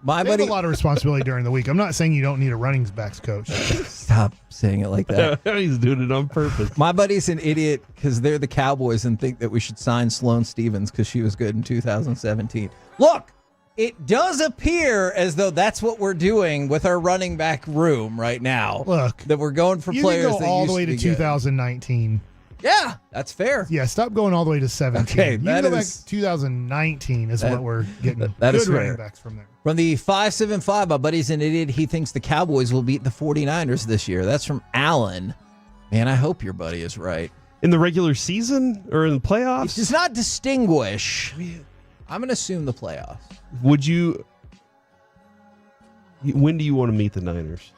My They have buddy, a lot of responsibility during the week. I'm not saying you don't need a running backs coach. stop saying it like that. He's doing it on purpose. My buddy's an idiot because they're the Cowboys and think that we should sign Sloane Stephens because she was good in 2017. Look, it does appear as though that's what we're doing with our running back room right now. Look, that we're going for You players can go that all used the way to be good. 2019. Yeah, that's fair. Yeah, stop going all the way to 17. Okay, you that can go is- back to 2019 is what we're getting. that good is running fair. backs from there. From the 575, my buddy's an idiot. He thinks the Cowboys will beat the 49ers this year. That's from Alan. Man, I hope your buddy is right. In the regular season or in the It playoffs? does not distinguish. I'm going to assume the playoffs. When do you want to meet the Niners?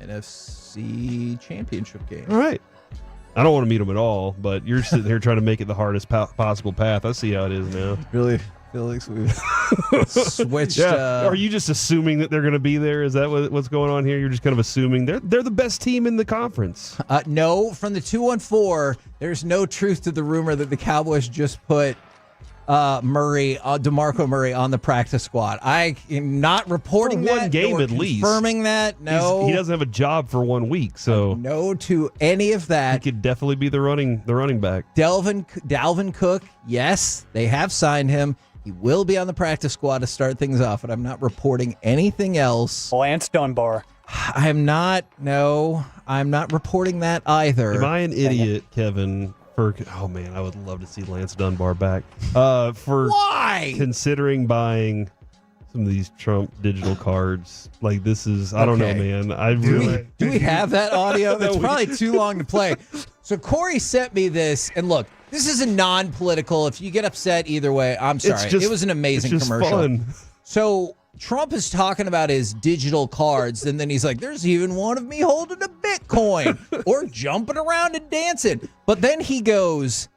NFC Championship game. All right. I don't want to meet them at all, but you're sitting here trying to make it the hardest possible path. I see how it is now. Really feel like we've switched. Are you just assuming that they're going to be there? Is that what's going on here? You're just kind of assuming they're the best team in the conference. No, from the 214, there's no truth to the rumor that the Cowboys just put DeMarco Murray on the practice squad. I am not reporting For one that. game nor at least. confirming that. No, He doesn't have a job for 1 week, so no to any of that. he could definitely be the running back. Dalvin Cook, yes, they have signed him. He will be on the practice squad to start things off, but I'm not reporting anything else. Lance Dunbar. I'm not reporting that either. Am I an idiot, Kevin? Oh man, I would love to see Lance Dunbar back. For Why? Considering buying some of these Trump digital cards, like this is, I don't know, Okay. man. Do we have that audio? That's No, probably too long to play. So Corey sent me this, and look, this is a non-political. If you get upset either way, I'm sorry. It was an amazing it's just commercial. Fun. So Trump is talking about his digital cards, and then he's like, there's even one of me holding a Bitcoin or jumping around and dancing. But then he goes,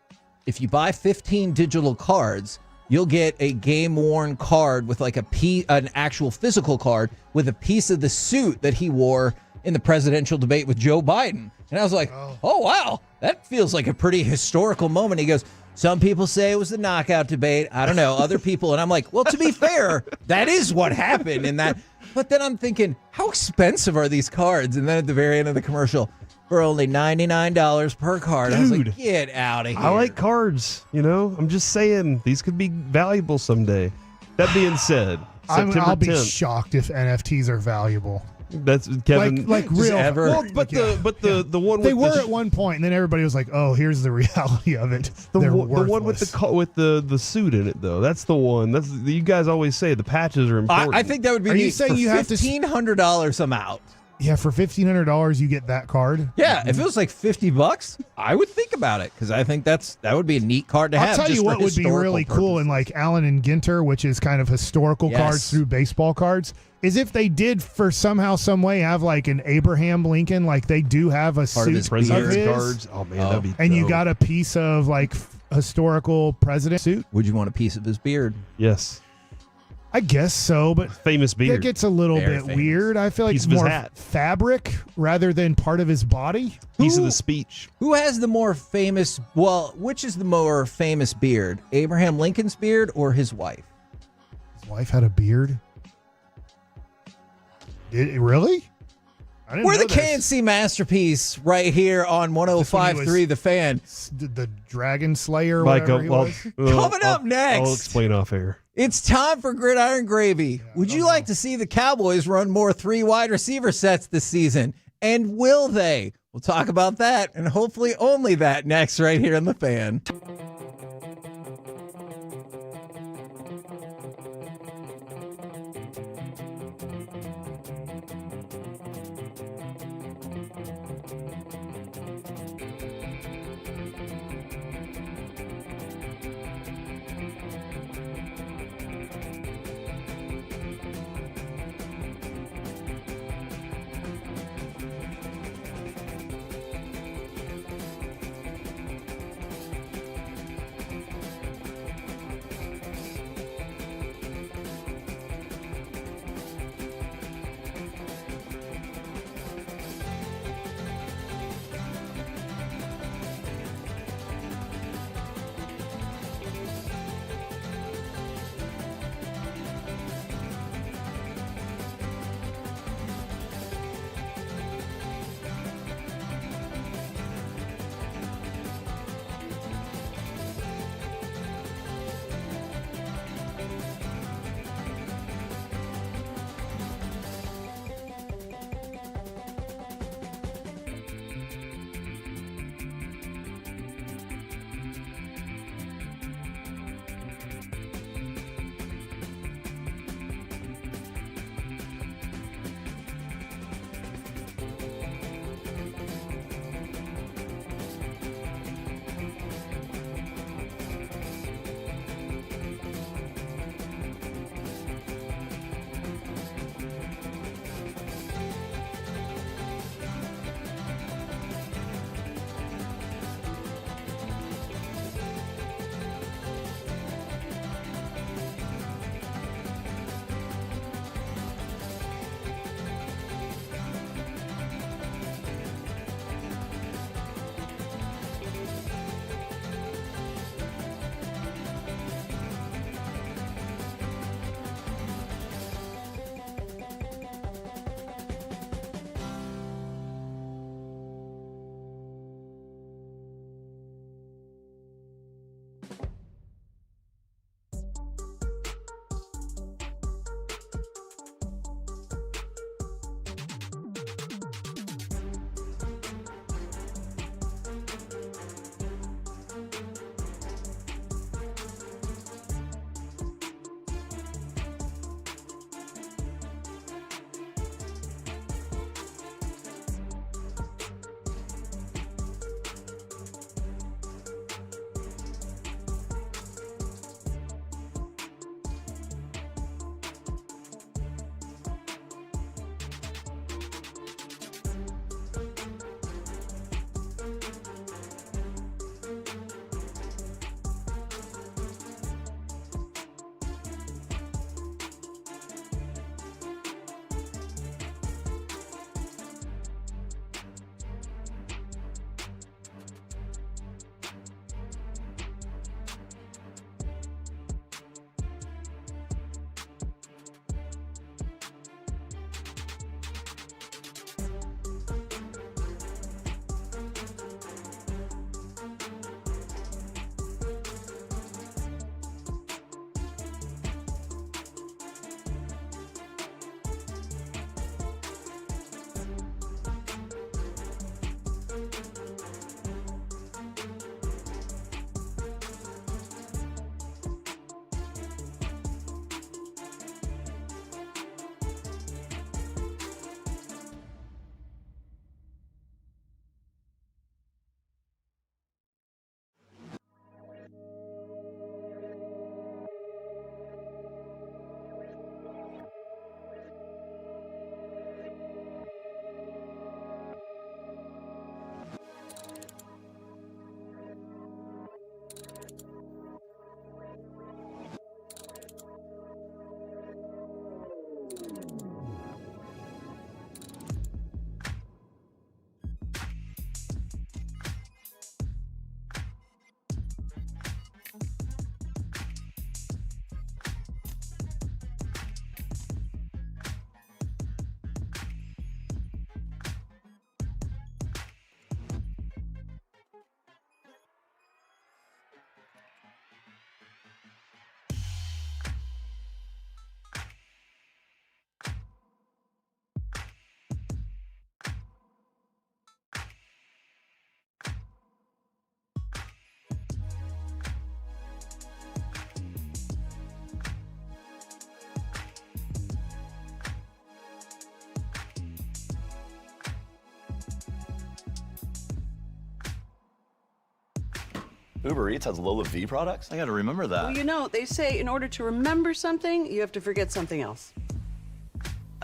if you buy 15 digital cards, you'll get a game-worn card with like an actual physical card with a piece of the suit that he wore in the presidential debate with Joe Biden. And I was like, oh wow, that feels like a pretty historical moment. He goes, some people say it was the knockout debate. I don't know, other people. And I'm like, well, to be fair, that is what happened in that. But then I'm thinking, how expensive are these cards? And then at the very end of the commercial, for only $99 per card. I was like, get out of here. I like cards, I'm just saying these could be valuable someday. That being said, September I'll be 10th. shocked if NFTs are valuable. That's Kevin. Like real. Well, but the one they with were at one point, and then everybody was like, "Oh, here's the reality of it." the They're one with the suit in it though. That's the one. That's you guys always say the patches are important. I think that would be. Are you neat. saying for you have to $1,500 amount? Yeah, for $1,500 you get that card. Yeah, if it was like $50, I would think about it because I think that would be a neat card to have. I'll tell just you for what would be really cool in like Allen and Ginter, which is kind of historical cards through baseball cards, is if they did for somehow, some way have like an Abraham Lincoln, like they do have a Part of suit his of his cards. Oh man, that'd be. And you dope. got a piece of like historical president suit. Would you want a piece of his beard? Yes. I guess so, but famous beard. That gets a little Very bit famous. weird. I feel like Piece it's of his more hat. fabric rather than part of his body. Piece of the speech. Who has the more famous? Well, which is the more famous beard? Abraham Lincoln's beard or his wife? His wife had a beard. Did it really? I didn't We're know the KNC masterpiece right here on 105.3 The Fan. The Dragon Slayer, Mike, whatever he was. Coming up next. I'll explain off air. It's time for Gridiron Gravy. Would you like to see the Cowboys run more 3 wide receiver sets this season? And will they? We'll talk about that and hopefully only that next right here on The Fan. Uber Eats has Lola V products? I gotta remember that. Well, you know, they say in order to remember something, you have to forget something else.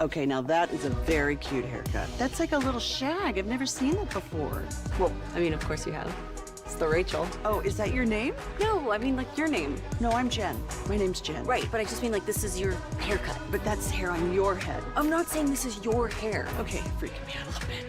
Okay, now that is a very cute haircut. That's like a little shag. I've never seen that before. Well, I mean, of course you have. It's the Rachel. Oh, is that your name? No, I mean like your name. No, I'm Jen. My name's Jen. Right, but I just mean like this is your haircut. But that's hair on your head. I'm not saying this is your hair. Okay, freaking me out a little bit.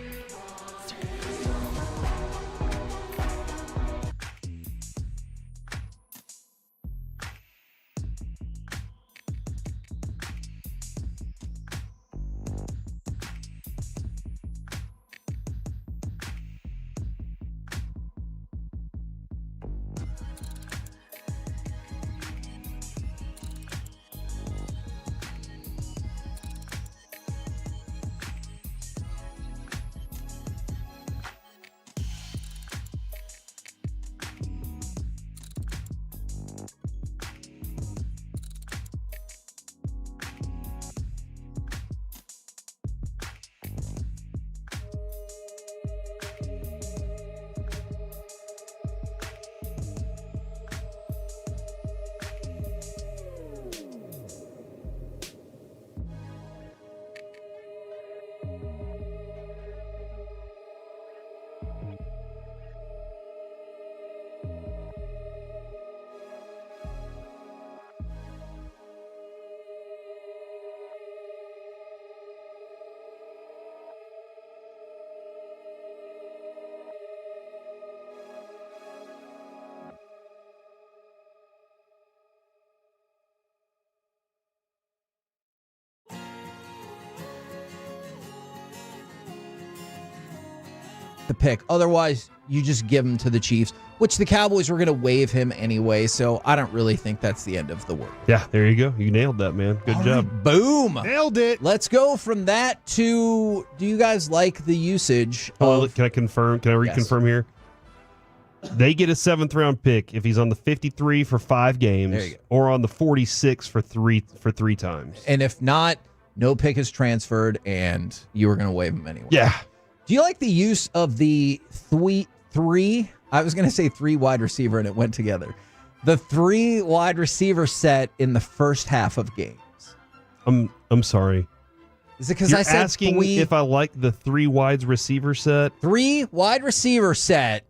The pick. Otherwise, you just give him to the Chiefs, which the Cowboys were going to waive him anyway, so I don't really think that's the end of the world. Yeah, there you go. You nailed that, man. Good job. Right, boom. Nailed it. Let's go from that to, do you guys like the usage of... Can I confirm? Can I reconfirm here? They get a 7th round pick if he's on the 53 for 5 games, There you go. or on the 46 for three times. And if not, no pick is transferred, and you were going to waive him anyway. Yeah. Do you like the use of the three? I was going to say 3 wide receiver, and it went together. The 3 wide receiver set in the first half of games. I'm sorry. Is it because You're I said asking if I like the 3 wide receiver set? 3 wide receiver set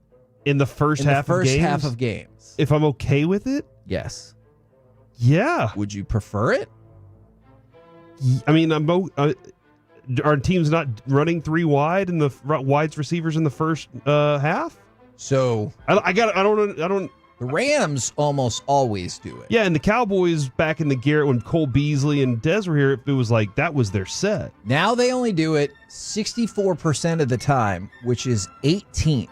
in the first half of games. If I'm okay with it? Yes. Yeah. Would you prefer it? I mean, our team's not running 3 wide in the wide receivers in the first half. So I don't. The Rams almost always do it. Yeah, and the Cowboys back in the Garrett when Cole Beasley and Dez were here, it was like that was their set. Now they only do it 64% of the time, which is 18th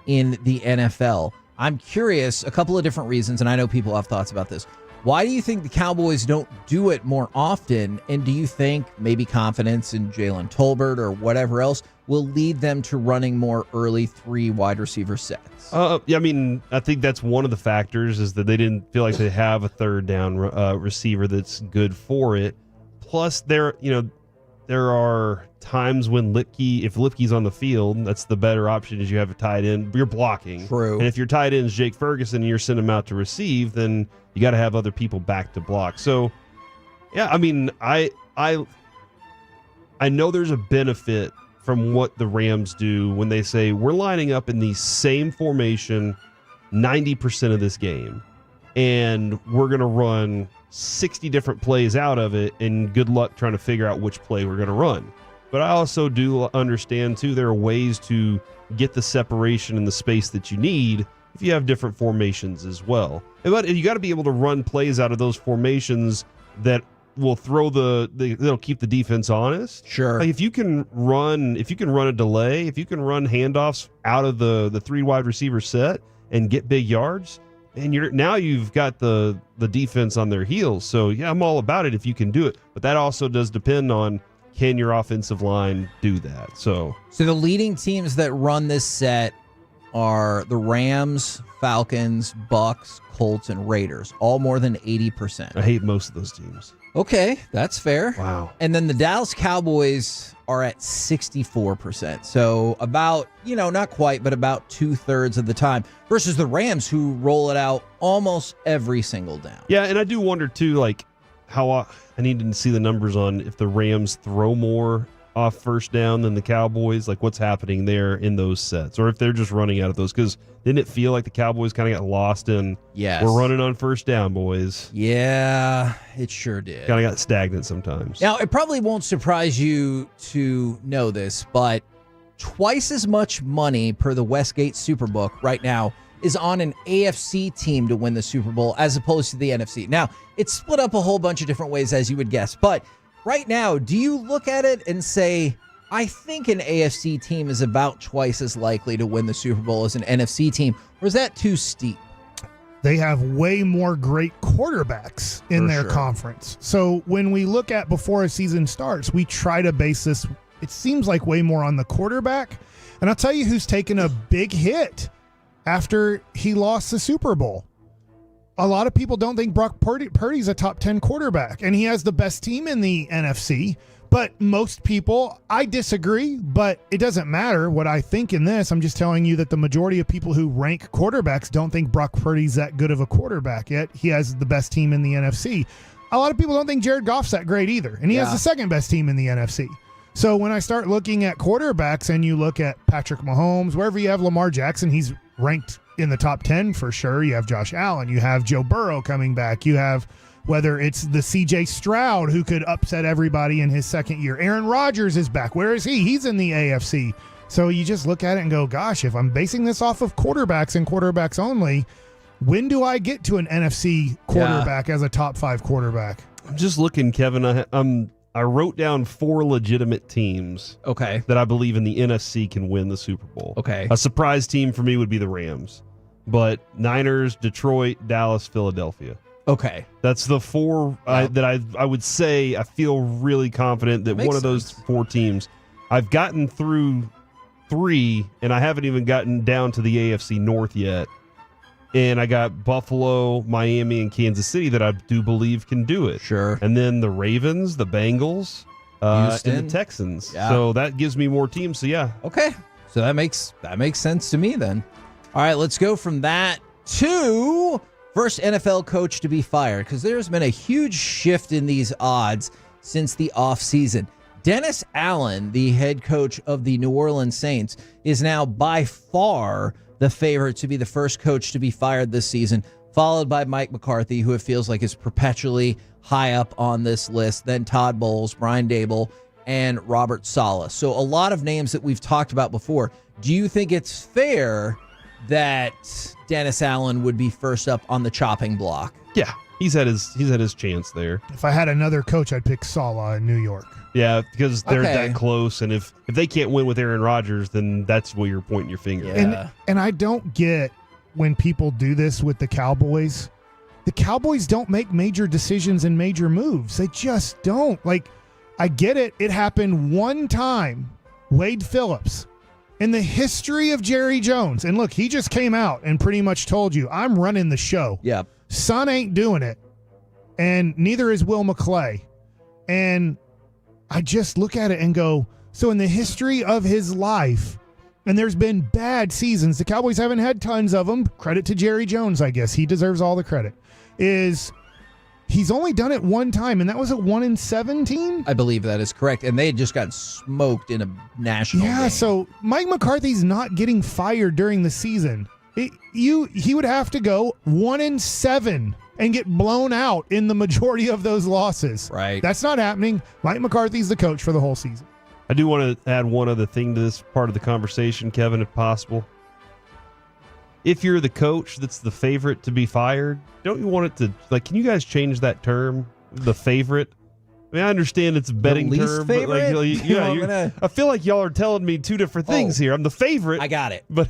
in the NFL. I'm curious, a couple of different reasons, and I know people have thoughts about this. Why do you think the Cowboys don't do it more often? And do you think maybe confidence in Jalen Tolbert or whatever else will lead them to running more early 3 wide receiver sets? Yeah, I mean, I think that's one of the factors is that they didn't feel like they have a 3rd down receiver that's good for it. Plus, there are times when if Lipke's on the field, that's the better option is you have a tight end. You're blocking. True. And if your tight end is Jake Ferguson and you're sending him out to receive, then you got to have other people back to block. So, yeah, I mean, I know there's a benefit from what the Rams do when they say we're lining up in the same formation 90% of this game, and we're going to run 60 different plays out of it, and good luck trying to figure out which play we're going to run. But I also do understand, too, there are ways to get the separation and the space that you need if you have different formations as well. But you got to be able to run plays out of those formations that will throw that'll keep the defense honest. Sure. Like if you can run a delay, if you can run handoffs out of the 3 wide receiver set and get big yards, and you've got the defense on their heels. So yeah, I'm all about it if you can do it. But that also does depend on, can your offensive line do that? So the leading teams that run this set are the Rams, Falcons, Bucks, Colts, and Raiders, all more than 80%. I hate most of those teams. Okay, that's fair. Wow. And then the Dallas Cowboys are at 64%. So about, not quite, but about 2/3 of the time versus the Rams, who roll it out almost every single down. Yeah, and I do wonder too, like how I need to see the numbers on if the Rams throw more off first down than the Cowboys, like what's happening there in those sets, or if they're just running out of those. Because didn't it feel like the Cowboys kind of got lost in, we're running on first down, boys? Yeah, it sure did. Kind of got stagnant sometimes. Now, it probably won't surprise you to know this, but twice as much money per the Westgate Superbook right now is on an AFC team to win the Super Bowl as opposed to the NFC. Now, it's split up a whole bunch of different ways, as you would guess, but right now, do you look at it and say, I think an AFC team is about twice as likely to win the Super Bowl as an NFC team, or is that too steep? They have way more great quarterbacks in their conference. So when we look at before a season starts, we try to base this, it seems like, way more on the quarterback. And I'll tell you who's taken a big hit after he lost the Super Bowl. A lot of people don't think Brock Purdy's a top 10 quarterback, and he has the best team in the NFC. But most people, I disagree, but it doesn't matter what I think in this. I'm just telling you that the majority of people who rank quarterbacks don't think Brock Purdy's that good of a quarterback yet. He has the best team in the NFC. A lot of people don't think Jared Goff's that great either, and he has the second best team in the NFC. So when I start looking at quarterbacks and you look at Patrick Mahomes, wherever you have Lamar Jackson, he's ranked in the top 10 for sure. You have Josh Allen. You have Joe Burrow coming back. You have whether it's the CJ Stroud who could upset everybody in his second year. Aaron Rodgers is back. Where is he? He's in the AFC. So you just look at it and go, gosh, if I'm basing this off of quarterbacks and quarterbacks only, when do I get to an NFC quarterback as a top 5 quarterback? I'm just looking, Kevin. I wrote down 4 legitimate teams that I believe in the NFC can win the Super Bowl. Okay. A surprise team for me would be the Rams. But Niners, Detroit, Dallas, Philadelphia. Okay. That's the 4 that I would say I feel really confident that one of those 4 teams. I've gotten through 3, and I haven't even gotten down to the AFC North yet. And I got Buffalo, Miami, and Kansas City that I do believe can do it. Sure. And then the Ravens, the Bengals, and Houston. the Texans. Yeah. So that gives me more teams. So yeah. Okay. So that makes sense to me then. All right, let's go from that to first NFL coach to be fired, because there's been a huge shift in these odds since the offseason. Dennis Allen, the head coach of the New Orleans Saints, is now by far the favorite to be the first coach to be fired this season, followed by Mike McCarthy, who it feels like is perpetually high up on this list, then Todd Bowles, Brian Daboll, and Robert Saleh. So a lot of names that we've talked about before. Do you think it's fair that Dennis Allen would be first up on the chopping block? Yeah, he's had his chance there. If I had another coach, I'd pick Saleh in New York. Yeah, because they're that close, and if they can't win with Aaron Rodgers, then that's where you're pointing your finger. Yeah. And I don't get when people do this with the Cowboys. The Cowboys don't make major decisions and major moves. They just don't. Like, I get it. It happened one time. Wade Phillips. In the history of Jerry Jones, and look, he just came out and pretty much told you, I'm running the show. Yep. Son ain't doing it, and neither is Will McClay. And I just look at it and go, so in the history of his life, and there's been bad seasons, the Cowboys haven't had tons of them. Credit to Jerry Jones, I guess. He deserves all the credit. He's only done it one time, and that was a 1-7 team? I believe that is correct. And they had just got smoked in a national game. So Mike McCarthy's not getting fired during the season. He would have to go 1-7 and get blown out in the majority of those losses. Right. That's not happening. Mike McCarthy's the coach for the whole season. I do want to add one other thing to this part of the conversation, Kevin, if possible. If you're the coach that's the favorite to be fired, don't you want it to, like, can you guys change that term, the favorite? I mean, I understand it's a betting least term, favorite? but like, I feel like y'all are telling me 2 different things here. I'm the favorite. I got it. But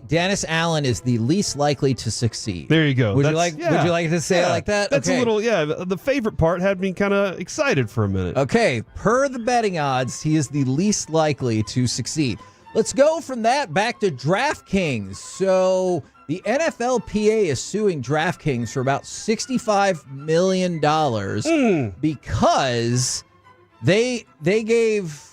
Dennis Allen is the least likely to succeed. there you go. Would you like to say it like that? That's okay. a little, the favorite part had me kind of excited for a minute. Okay, per the betting odds, he is the least likely to succeed. Let's go from that back to DraftKings. So The NFLPA is suing DraftKings for about $65 million because they gave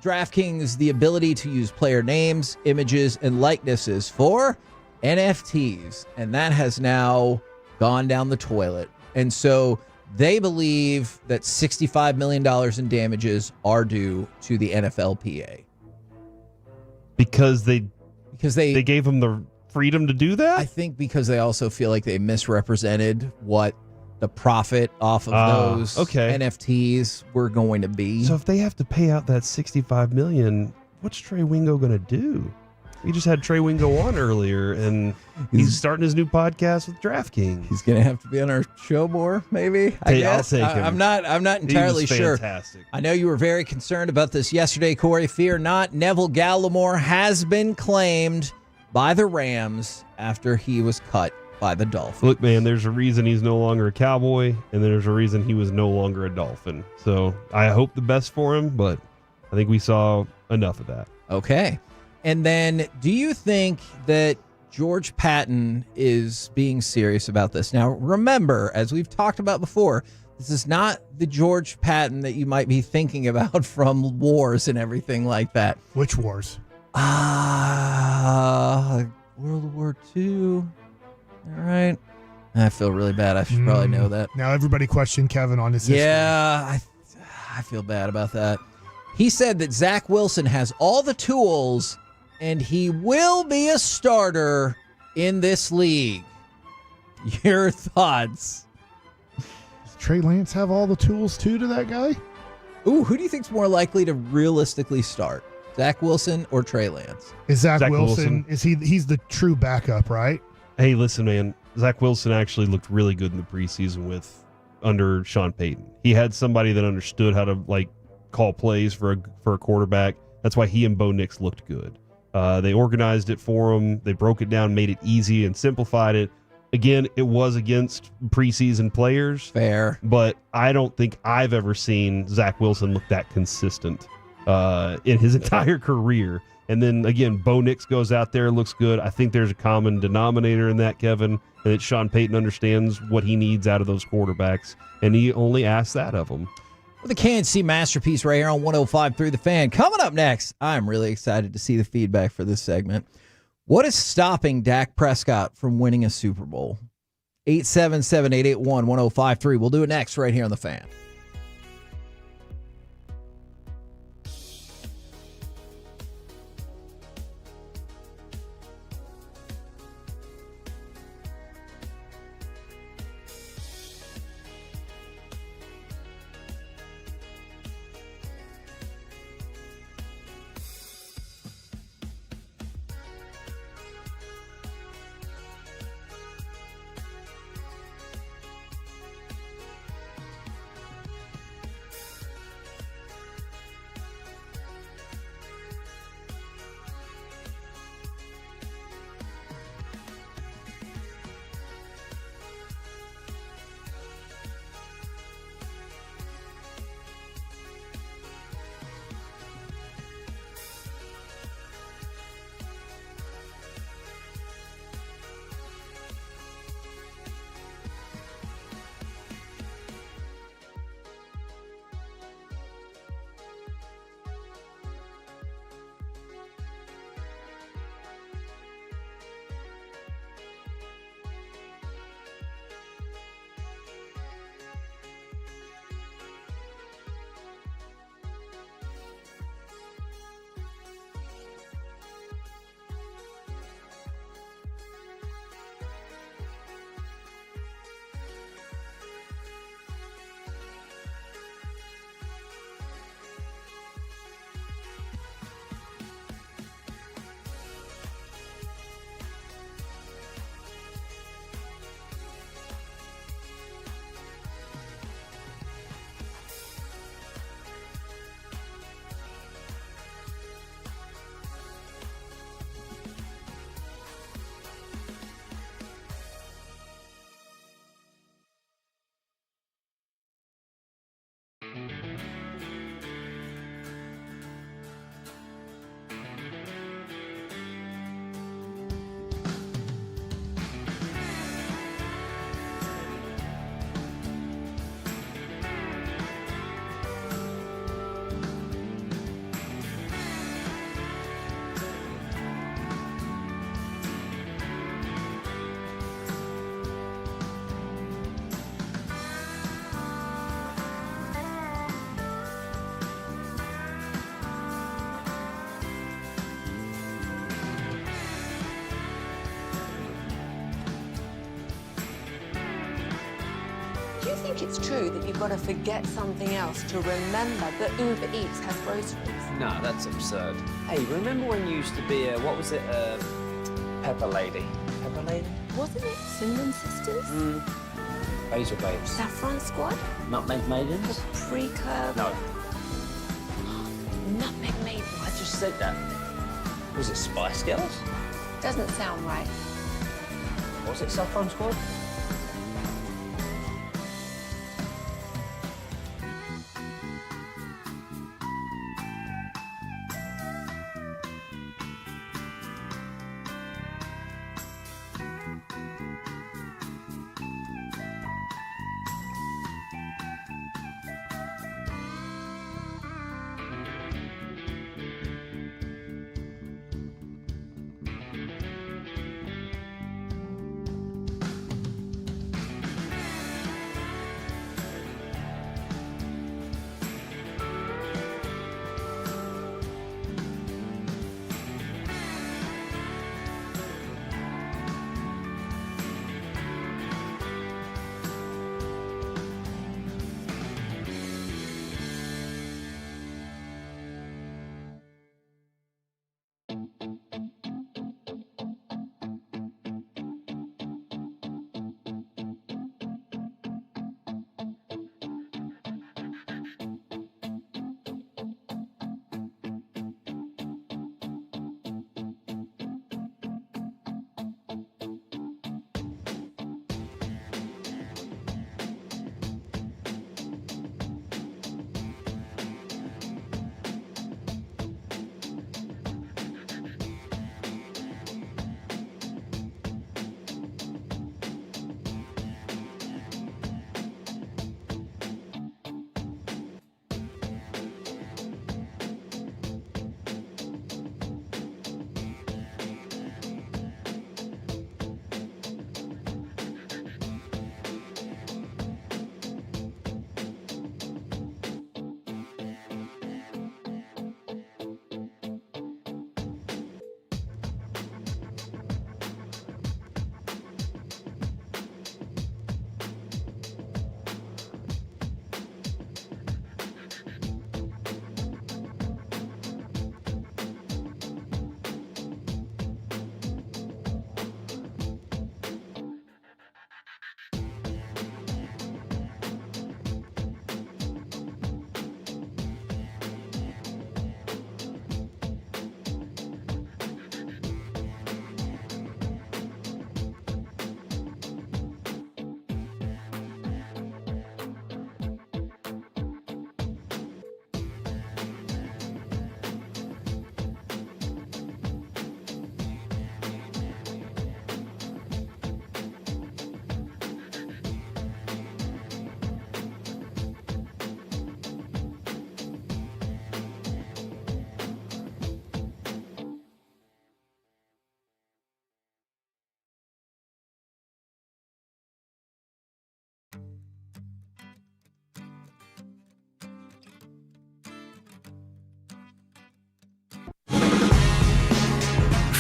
DraftKings the ability to use player names, images, and likenesses for NFTs, and that has now gone down the toilet. And so they believe that $65 million in damages are due to the NFLPA. Because they gave them the freedom to do that? I think because they also feel like they misrepresented what the profit off of those NFTs were going to be. So if they have to pay out that $65 million, what's Trey Wingo going to do? We just had Trey Wingo on earlier, and he's starting his new podcast with DraftKings. He's going to have to be on our show more, maybe. I guess. I'll take him. I'm not entirely sure. Fantastic. I know you were very concerned about this yesterday, Corey. Fear not, Neville Gallimore has been claimed by the Rams after he was cut by the Dolphins. Look, man, there's a reason he's no longer a Cowboy, and there's a reason he was no longer a Dolphin. So I hope the best for him, but I think we saw enough of that. Okay. And then, do you think that George Patton is being serious about this? Now, remember, as we've talked about before, this is not the George Patton that you might be thinking about from wars and everything like that. Which wars? World War II. All right. I feel really bad. I should probably know that. Now everybody questioned Kevin on his history. Yeah, I feel bad about that. He said that Zach Wilson has all the tools and he will be a starter in this league. Your thoughts? Does Trey Lance have all the tools too to that guy? Ooh, who do you think's more likely to realistically start? Zach Wilson or Trey Lance? Is Zach Wilson, is he's the true backup, right? Hey, listen, man. Zach Wilson actually looked really good in the preseason under Sean Payton. He had somebody that understood how to call plays for a quarterback. That's why he and Bo Nix looked good. They organized it for him. They broke it down, made it easy, and simplified it. Again, it was against preseason players. Fair. But I don't think I've ever seen Zach Wilson look that consistent in his entire career. And then, again, Bo Nix goes out there, looks good. I think there's a common denominator in that, Kevin, and that Sean Payton understands what he needs out of those quarterbacks, and he only asks that of them. With a KNC masterpiece right here on 105.3 The Fan. Coming up next, I'm really excited to see the feedback for this segment. What is stopping Dak Prescott from winning a Super Bowl? 877-881-1053. We'll do it next right here on The Fan. think it's true that you've got to forget something else to remember that Uber Eats has groceries? No, that's absurd. Hey, remember when you used to be a, what was it, Pepper Lady? Pepper Lady? Wasn't it Cinnamon Sisters? Basil Babes. Saffron Squad? Nutmeg Maidens? Paprika? No. Nutmeg Maidens? I just said that. Was it Spice Girls? Doesn't sound right. Was it Saffron Squad?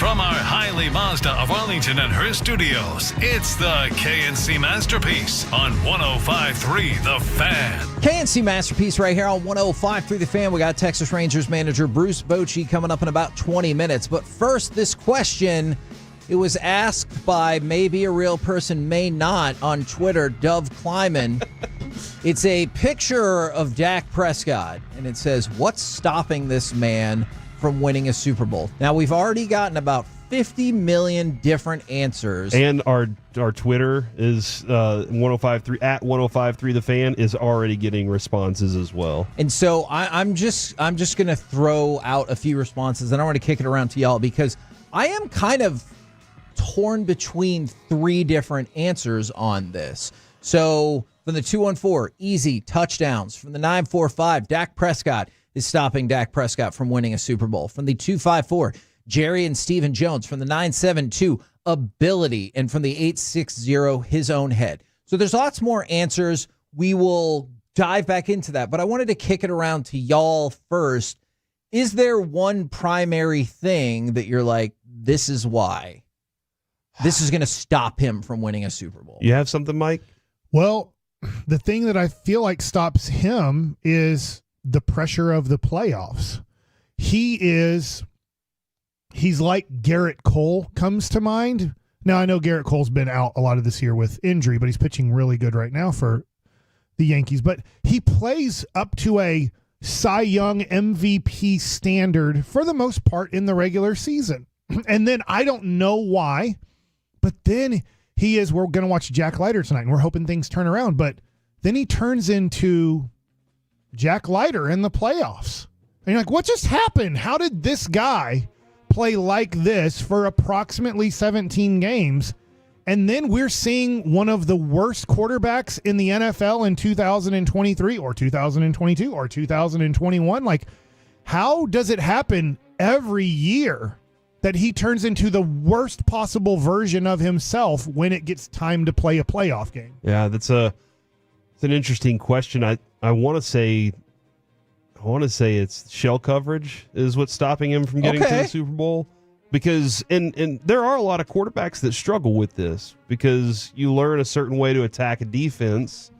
From our Hiley Mazda of Arlington and her studios, it's the KNC Masterpiece on 105.3 The Fan. KNC Masterpiece right here on 105.3 The Fan. We got Texas Rangers manager Bruce Bochy coming up in about 20 minutes. But first, this question, it was asked by maybe a real person, may not, on Twitter, Dove Kleiman. It's a picture of Dak Prescott, and it says, what's stopping this man from winning a Super Bowl? Now, we've already gotten about 50 million different answers. And our Twitter is 105.3 at 105.3 The Fan is already getting responses as well. And so I'm just going to throw out a few responses, and I want to kick it around to y'all because I am kind of torn between three different answers on this. So from the 214, easy touchdowns. From the 945, Dak Prescott is stopping Dak Prescott from winning a Super Bowl. From the 254, Jerry and Stephen Jones. From the 972, ability. And from the 860, his own head. So there's lots more answers. We will dive back into that. But I wanted to kick it around to y'all first. Is there one primary thing that you're like, this is why? This is going to stop him from winning a Super Bowl? You have something, Mike? Well, the thing that I feel like stops him is the pressure of the playoffs. He's like Garrett Cole comes to mind. Now, I know Garrett Cole's been out a lot of this year with injury, but he's pitching really good right now for the Yankees. But he plays up to a Cy Young MVP standard for the most part in the regular season. And then I don't know why, but then we're going to watch Jack Leiter tonight, and we're hoping things turn around. But then he turns into Jack Leiter in the playoffs. And you're like, what just happened? How did this guy play like this for approximately 17 games? And then we're seeing one of the worst quarterbacks in the NFL in 2023 or 2022 or 2021. Like, how does it happen every year that he turns into the worst possible version of himself when it gets time to play a playoff game? Yeah, it's an interesting question. I want to say it's shell coverage is what's stopping him from getting to the Super Bowl. Because and there are a lot of quarterbacks that struggle with this because you learn a certain way to attack a defense,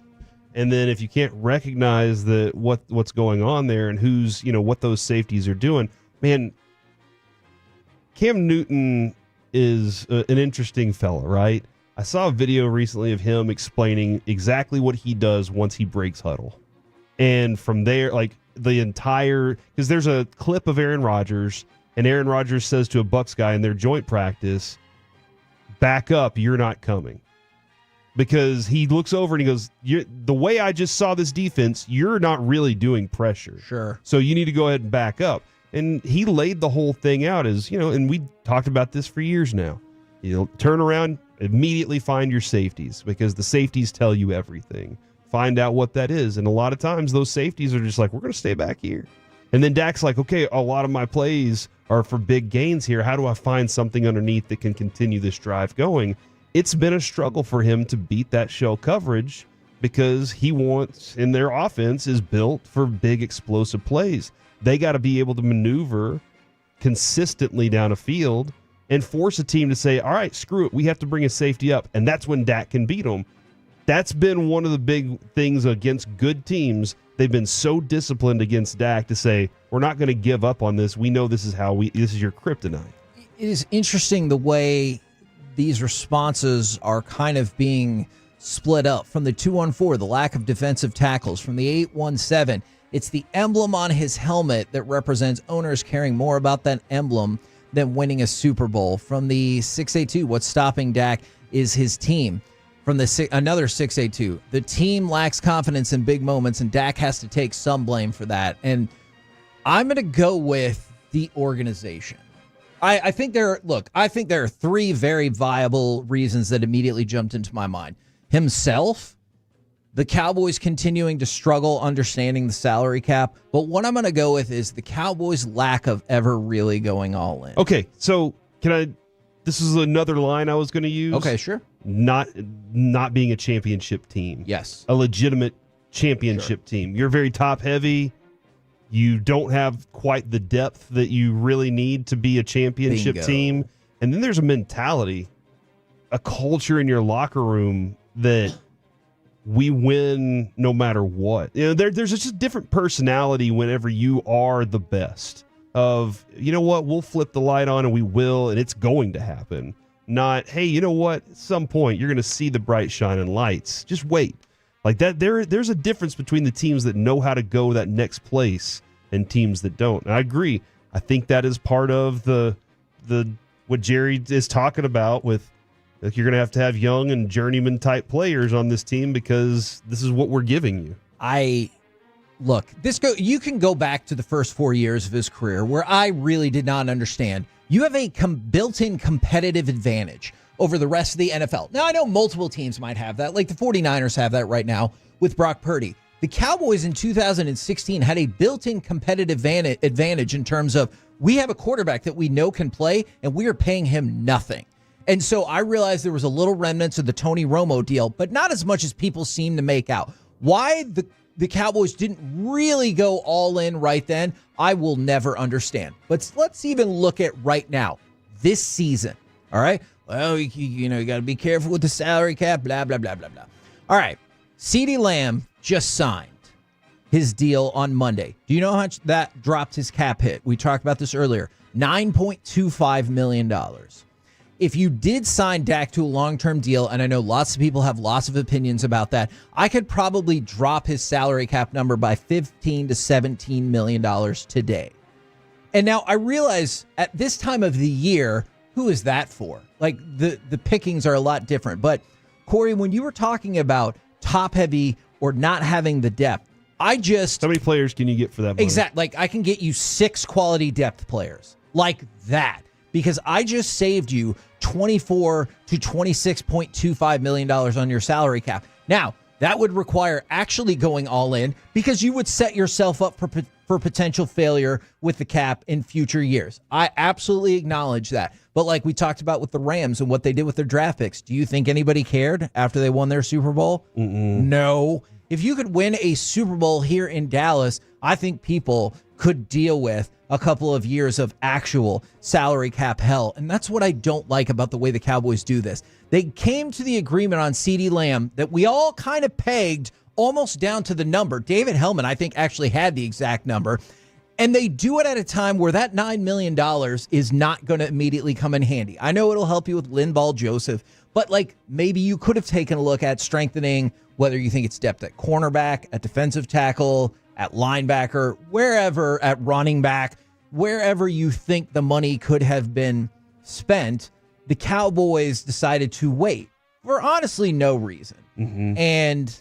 and then if you can't recognize what's going on there and who's what those safeties are doing, man. Cam Newton is an interesting fella, right? I saw a video recently of him explaining exactly what he does once he breaks huddle, and from there, like because there's a clip of Aaron Rodgers. And Aaron Rodgers says to a Bucs guy in their joint practice, back up, you're not coming. Because he looks over and he goes, the way I just saw this defense, you're not really doing pressure. Sure. So you need to go ahead and back up. And he laid the whole thing out as, and we talked about this for years now. Turn around, immediately find your safeties because the safeties tell you everything. Find out what that is. And a lot of times those safeties are just like, we're going to stay back here. And then Dak's like, okay, a lot of my plays are for big gains here. How do I find something underneath that can continue this drive going? It's been a struggle for him to beat that shell coverage because he wants, and their offense is built for big explosive plays. They got to be able to maneuver consistently down a field and force a team to say, all right, screw it, we have to bring a safety up. And that's when Dak can beat them. That's been one of the big things against good teams. They've been so disciplined against Dak to say, we're not going to give up on this. We know this is this is your kryptonite. It is interesting the way these responses are kind of being split up. From the 2-1-4, the lack of defensive tackles. From the 8-1-7, it's the emblem on his helmet that represents owners caring more about that emblem than winning a Super Bowl. From the 6-8-2, what's stopping Dak is his team. From another 6-8-2, the team lacks confidence in big moments, and Dak has to take some blame for that. And I'm going to go with the organization. I think there are three very viable reasons that immediately jumped into my mind. Himself, the Cowboys continuing to struggle understanding the salary cap, but what I'm going to go with is the Cowboys' lack of ever really going all in. Okay, so this is another line I was going to use. Okay, sure. Not being a championship team. Yes. A legitimate championship team. You're very top heavy. You don't have quite the depth that you really need to be a championship team. And then there's a mentality, a culture in your locker room that we win no matter what. There's just a different personality whenever you are the best. Of, we'll flip the light on and we will, and it's going to happen. Not, hey, you know what? At some point, you're going to see the bright shining lights. Just wait. Like that, there's a difference between the teams that know how to go that next place and teams that don't. And I agree. I think that is part of the what Jerry is talking about with you're going to have young and journeyman type players on this team because this is what we're giving you. Look, you can go back to the first 4 years of his career where I really did not understand. You have a built-in competitive advantage over the rest of the NFL. Now, I know multiple teams might have that, like the 49ers have that right now with Brock Purdy. The Cowboys in 2016 had a built-in competitive advantage in terms of we have a quarterback that we know can play, and we are paying him nothing. And so I realized there was a little remnants of the Tony Romo deal, but not as much as people seem to make out. Why the Cowboys didn't really go all in right then, I will never understand. But let's even look at right now, this season, all right? Well, you got to be careful with the salary cap, blah, blah, blah, blah, blah. All right, CeeDee Lamb just signed his deal on Monday. Do you know how much that dropped his cap hit? We talked about this earlier. $9.25 million. If you did sign Dak to a long-term deal, and I know lots of people have lots of opinions about that, I could probably drop his salary cap number by $15 to $17 million today. And now I realize at this time of the year, who is that for? Like the pickings are a lot different. But Corey, when you were talking about top heavy or not having the depth, how many players can you get for that money? Exactly. Like I can get you 6 quality depth players like that because I just saved you $24 to $26.25 million on your salary cap. Now, that would require actually going all in because you would set yourself up for potential failure with the cap in future years. I absolutely acknowledge that. But like we talked about with the Rams and what they did with their draft picks, do you think anybody cared after they won their Super Bowl? No. If you could win a Super Bowl here in Dallas, I think people could deal with a couple of years of actual salary cap hell. And that's what I don't like about the way the Cowboys do this. They came to the agreement on CeeDee Lamb that we all kind of pegged almost down to the number. David Hellman, I think, actually had the exact number. And they do it at a time where that $9 million is not going to immediately come in handy. I know it'll help you with Linval Joseph, but like maybe you could have taken a look at strengthening, whether you think it's depth at cornerback, at defensive tackle, at linebacker, wherever, at running back, wherever you think the money could have been spent. The Cowboys decided to wait for honestly no reason. And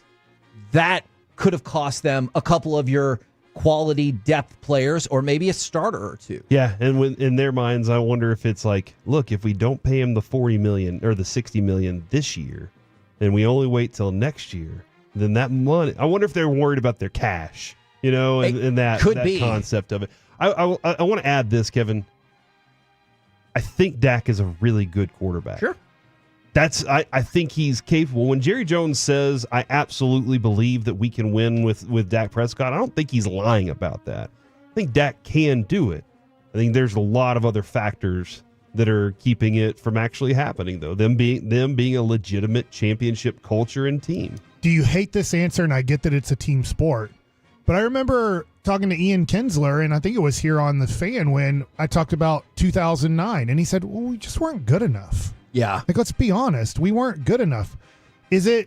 that could have cost them a couple of your quality depth players or maybe a starter or two. Yeah, and in their minds, I wonder if it's like, look, if we don't pay him the $40 million or the $60 million this year, and we only wait till next year, then that money, I wonder if they're worried about their cash, and that concept of it. I want to add this, Kevin. I think Dak is a really good quarterback. Sure. I think he's capable. When Jerry Jones says, I absolutely believe that we can win with Dak Prescott, I don't think he's lying about that. I think Dak can do it. I think there's a lot of other factors that are keeping it from actually happening, though. Them being a legitimate championship culture and team. Do you hate this answer? And I get that it's a team sport. But I remember talking to Ian Kinsler, and I think it was here on The Fan when I talked about 2009. And he said, well, we just weren't good enough. Yeah. Like, let's be honest. We weren't good enough. Do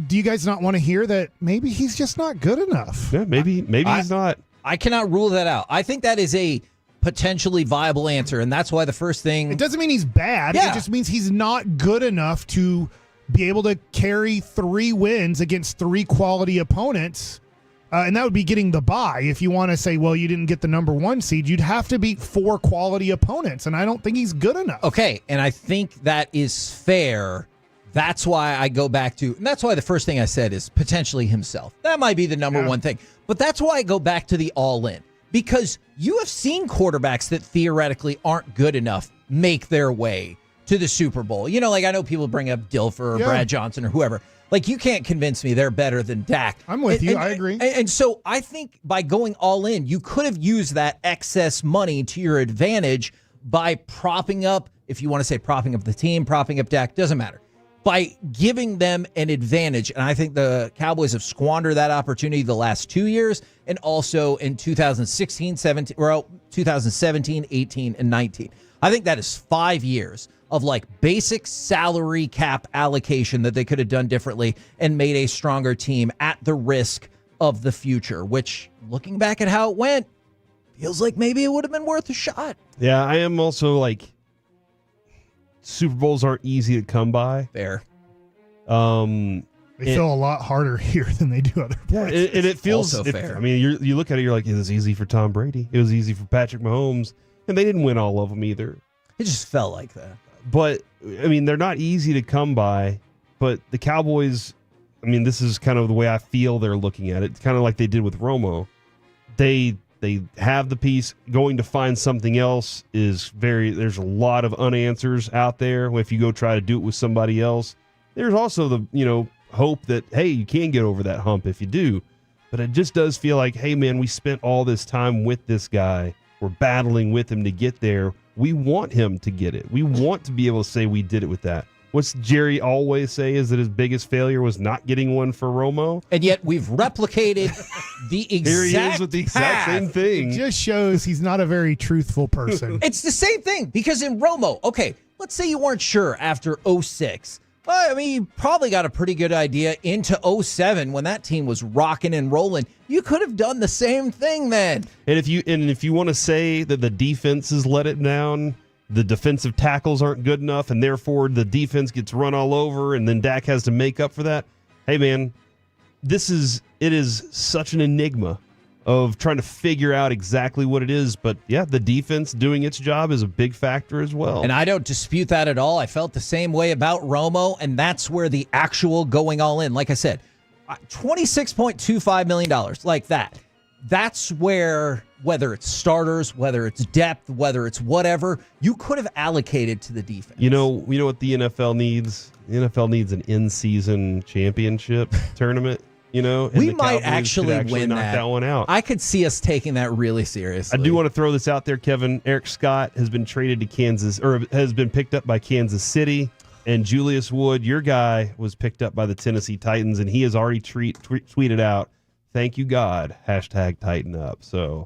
you guys not want to hear that maybe he's just not good enough? Yeah, maybe he's not. I cannot rule that out. I think that is a potentially viable answer, and that's why the first thing... It doesn't mean he's bad. Yeah. It just means he's not good enough to be able to carry 3 wins against 3 quality opponents. And that would be getting the bye. If you want to say, well, you didn't get the number 1 seed, you'd have to beat 4 quality opponents, and I don't think he's good enough. Okay, and I think that is fair. That's why I go back to, and that's why the first thing I said is potentially himself. That might be the number one thing. But that's why I go back to the all-in. Because you have seen quarterbacks that theoretically aren't good enough make their way to the Super Bowl. I know people bring up Dilfer or Brad Johnson or whoever. Like, you can't convince me they're better than Dak. I'm with you. I agree. And so I think by going all in, you could have used that excess money to your advantage by propping up, if you want to say propping up the team, propping up Dak, doesn't matter. By giving them an advantage. And I think the Cowboys have squandered that opportunity the last 2 years and also in 2016, 2017, 18, and 19. I think that is 5 years of like basic salary cap allocation that they could have done differently and made a stronger team at the risk of the future, which looking back at how it went, feels like maybe it would have been worth a shot. Yeah, I am also like, Super Bowls aren't easy to come by. Fair. They feel a lot harder here than they do other places. And it feels also fair. I mean, you look at it, you're like, it was easy for Tom Brady. It was easy for Patrick Mahomes. And they didn't win all of them either. It just felt like that. But, I mean, they're not easy to come by. But the Cowboys, I mean, this is kind of the way I feel they're looking at it. It's kind of like they did with Romo. They have the piece. Going to find something else there's a lot of unanswers out there. If you go try to do it with somebody else, there's also the, hope that, hey, you can get over that hump if you do. But it just does feel like, hey, man, we spent all this time with this guy. We're battling with him to get there. We want him to get it. We want to be able to say we did it with that. What's Jerry always say is that his biggest failure was not getting one for Romo? And yet we've replicated the exact Here he is with the exact same thing. It just shows he's not a very truthful person. It's the same thing because in Romo, okay, let's say you weren't sure after 06. Well, I mean, you probably got a pretty good idea into 07 when that team was rocking and rolling. You could have done the same thing then. And if you want to say that the defense has let it down, the defensive tackles aren't good enough, and therefore the defense gets run all over, and then Dak has to make up for that. Hey, man, it is such an enigma of trying to figure out exactly what it is. But, yeah, the defense doing its job is a big factor as well. And I don't dispute that at all. I felt the same way about Romo, and that's where the actual going all in, like I said, $26.25 million, like that. That's where, whether it's starters, whether it's depth, whether it's whatever, you could have allocated to the defense. You know what the NFL needs? The NFL needs an in-season championship tournament. And we the might Cowboys actually win knock that one out. I could see us taking that really seriously. I do want to throw this out there, Kevin. Eric Scott has been traded to Kansas, or has been picked up by Kansas City. And Julius Wood, your guy, was picked up by the Tennessee Titans, and he has already tweeted out, "Thank you, God, #Tighten up." So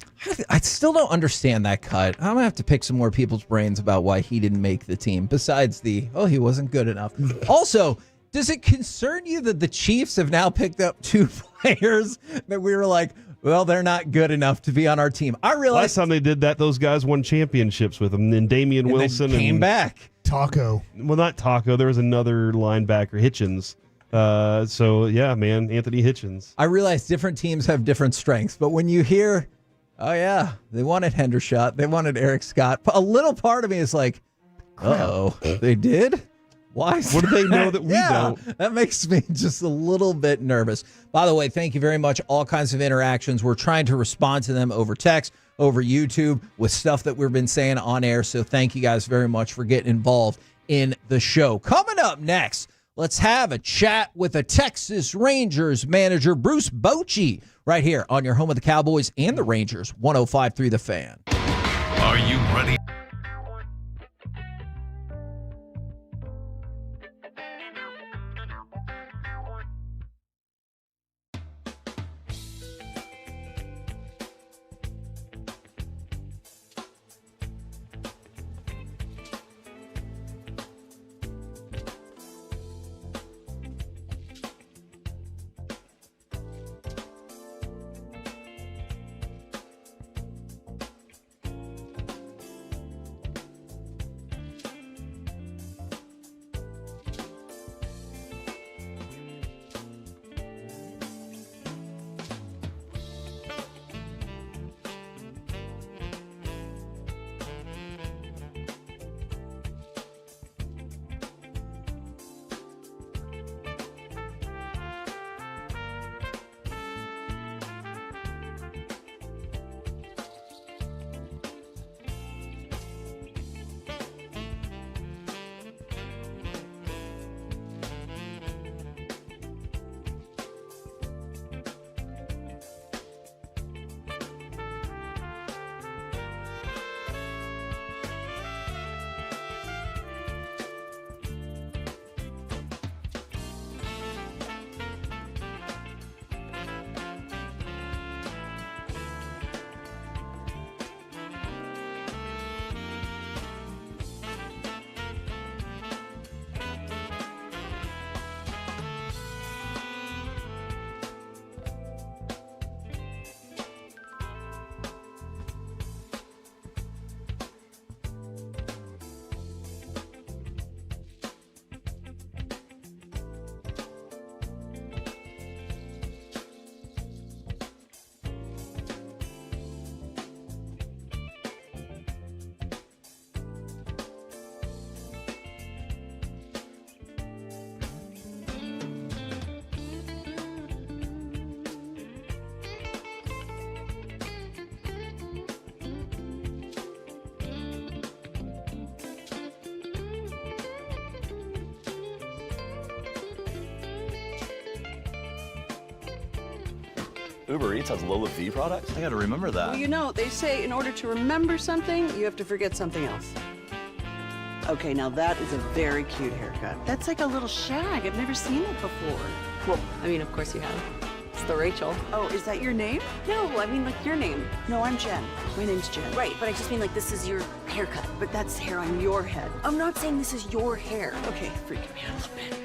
I still don't understand that cut. I'm going to have to pick some more people's brains about why he didn't make the team, besides he wasn't good enough. Also, does it concern you that the Chiefs have now picked up 2 players that we were like, well, they're not good enough to be on our team? I realized last time they did that, those guys won championships with them. And Damian Wilson came back. Taco. Well, not Taco. There was another linebacker, Hitchens. So, yeah, man, Anthony Hitchens. I realize different teams have different strengths, but when you hear, oh, yeah, they wanted Hendershot, they wanted Eric Scott, a little part of me is like, uh-oh, they did? Why? What do they know that we don't? That makes me just a little bit nervous. By the way, thank you very much. All kinds of interactions. We're trying to respond to them over text, over YouTube, with stuff that we've been saying on air. So thank you guys very much for getting involved in the show. Coming up next, let's have a chat with a Texas Rangers manager, Bruce Bochy, right here on your home of the Cowboys and the Rangers, 105.3 The Fan. Are you ready? Uber Eats has Lola V products? I gotta remember that. Well, they say in order to remember something, you have to forget something else. Okay, now that is a very cute haircut. That's like a little shag. I've never seen it before. Well, I mean, of course you have. It's the Rachel. Oh, is that your name? No, I mean, like your name. No, I'm Jen. My name's Jen. Right, but I just mean like this is your haircut. But that's hair on your head. I'm not saying this is your hair. Okay, freaking me out a little bit.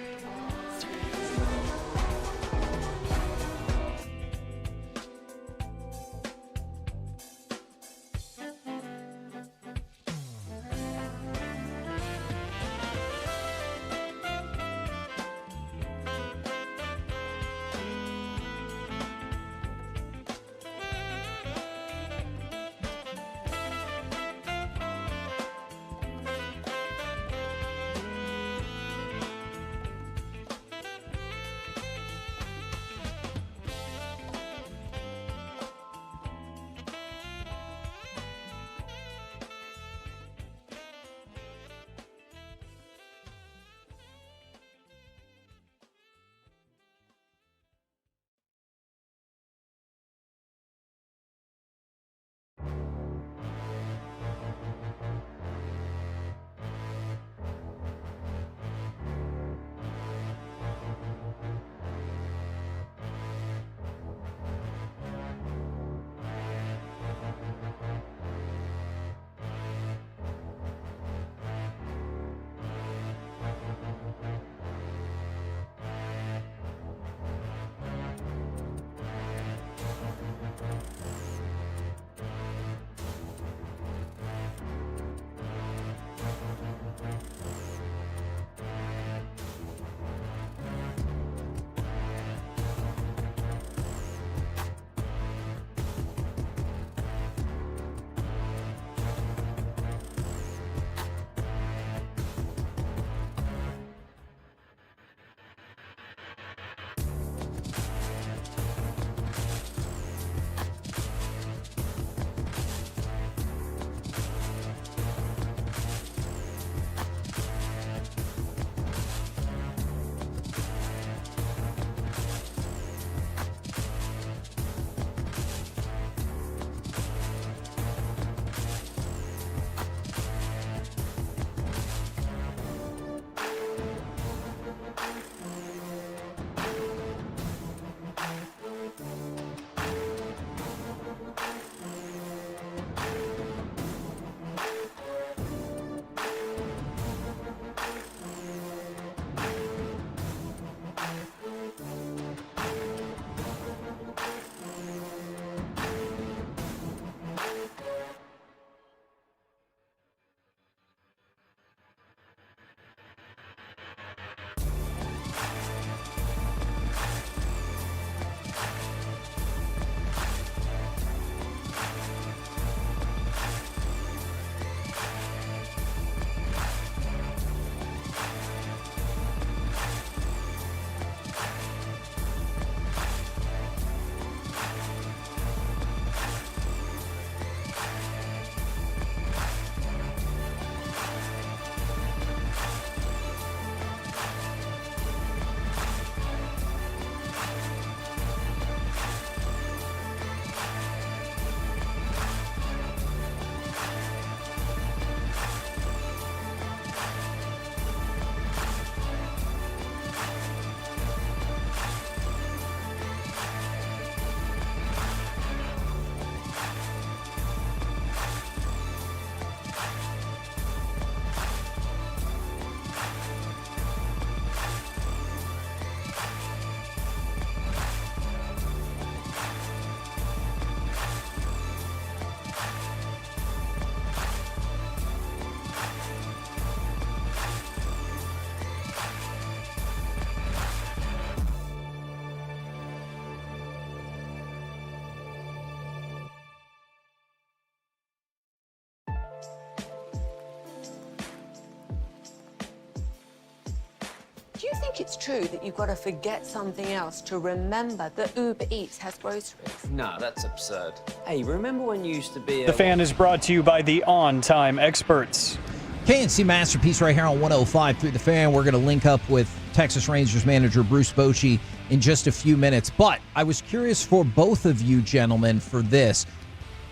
Do you think it's true that you've got to forget something else to remember that Uber Eats has groceries? No, that's absurd. Hey, remember when you used to be a... The Fan is brought to you by the On-Time Experts. KNC Masterpiece right here on 105 through the Fan. We're going to link up with Texas Rangers manager Bruce Bochy in just a few minutes. But I was curious for both of you gentlemen for this.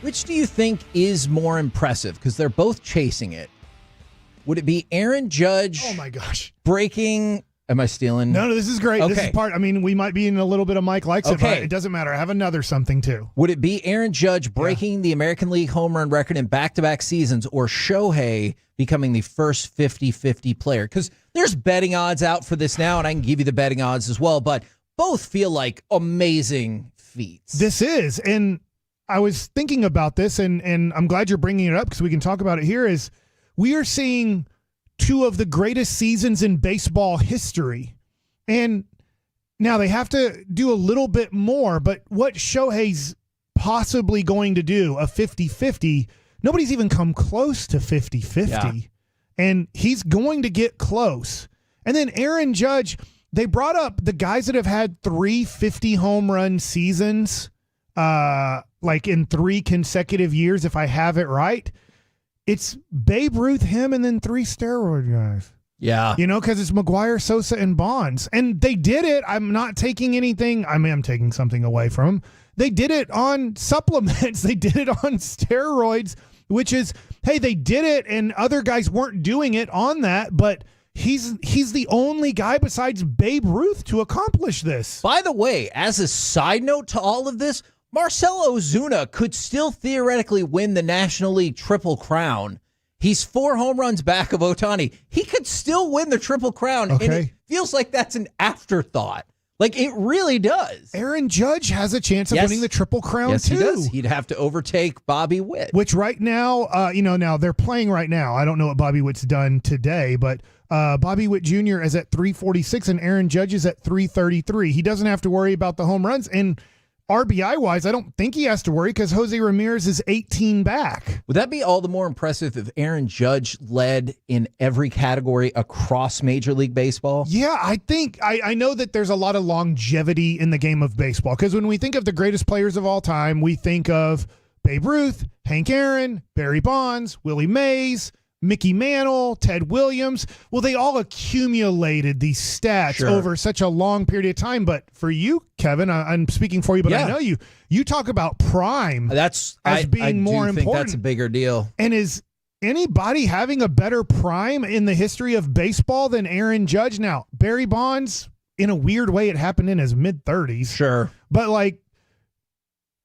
Which do you think is more impressive? Because they're both chasing it. Would it be Aaron Judge? Oh my gosh! Breaking. Am I stealing? No, this is great. Okay. This is part. I mean, we might be in a little bit of Mike likes it, Okay. but it doesn't matter. I have another something too. Would it be Aaron Judge breaking the American League home run record in back-to-back seasons, or Shohei becoming the first 50-50 player? Because there's betting odds out for this now, and I can give you the betting odds as well, but both feel like amazing feats. This is, and I was thinking about this, and I'm glad you're bringing it up because we can talk about it here, is we are seeing two of the greatest seasons in baseball history. And now they have to do a little bit more, but what Shohei's possibly going to do, a 50-50, nobody's even come close to 50-50. Yeah. And he's going to get close. And then Aaron Judge, they brought up the guys that have had 3 50 home run seasons, like in 3 consecutive years, if I have it right. It's Babe Ruth, him, and then 3 steroid guys. Yeah. You know, because it's McGuire, Sosa, and Bonds. And they did it. I'm not taking anything. I mean, I'm taking something away from them. They did it on supplements. They did it on steroids, which is, hey, they did it, and other guys weren't doing it on that, but he's the only guy besides Babe Ruth to accomplish this. By the way, as a side note to all of this, Marcell Ozuna could still theoretically win the National League Triple Crown. He's 4 home runs back of Ohtani. He could still win the Triple Crown, and it feels like that's an afterthought. Like, it really does. Aaron Judge has a chance of winning the Triple Crown, yes, too. He does. He'd have to overtake Bobby Witt. Which right now, now they're playing right now. I don't know what Bobby Witt's done today, but Bobby Witt Jr. is at 346 and Aaron Judge is at 333. He doesn't have to worry about the home runs. And RBI-wise, I don't think he has to worry because Jose Ramirez is 18 back. Would that be all the more impressive if Aaron Judge led in every category across Major League Baseball? Yeah, I think I know that there's a lot of longevity in the game of baseball because when we think of the greatest players of all time, we think of Babe Ruth, Hank Aaron, Barry Bonds, Willie Mays, Mickey Mantle, Ted Williams. Well, they all accumulated these stats over such a long period of time. But for you, Kevin, I'm speaking for you, but I know you. You talk about prime. That's as being more important. I think that's a bigger deal. And is anybody having a better prime in the history of baseball than Aaron Judge? Now, Barry Bonds, in a weird way, it happened in his mid-30s. Sure. But like,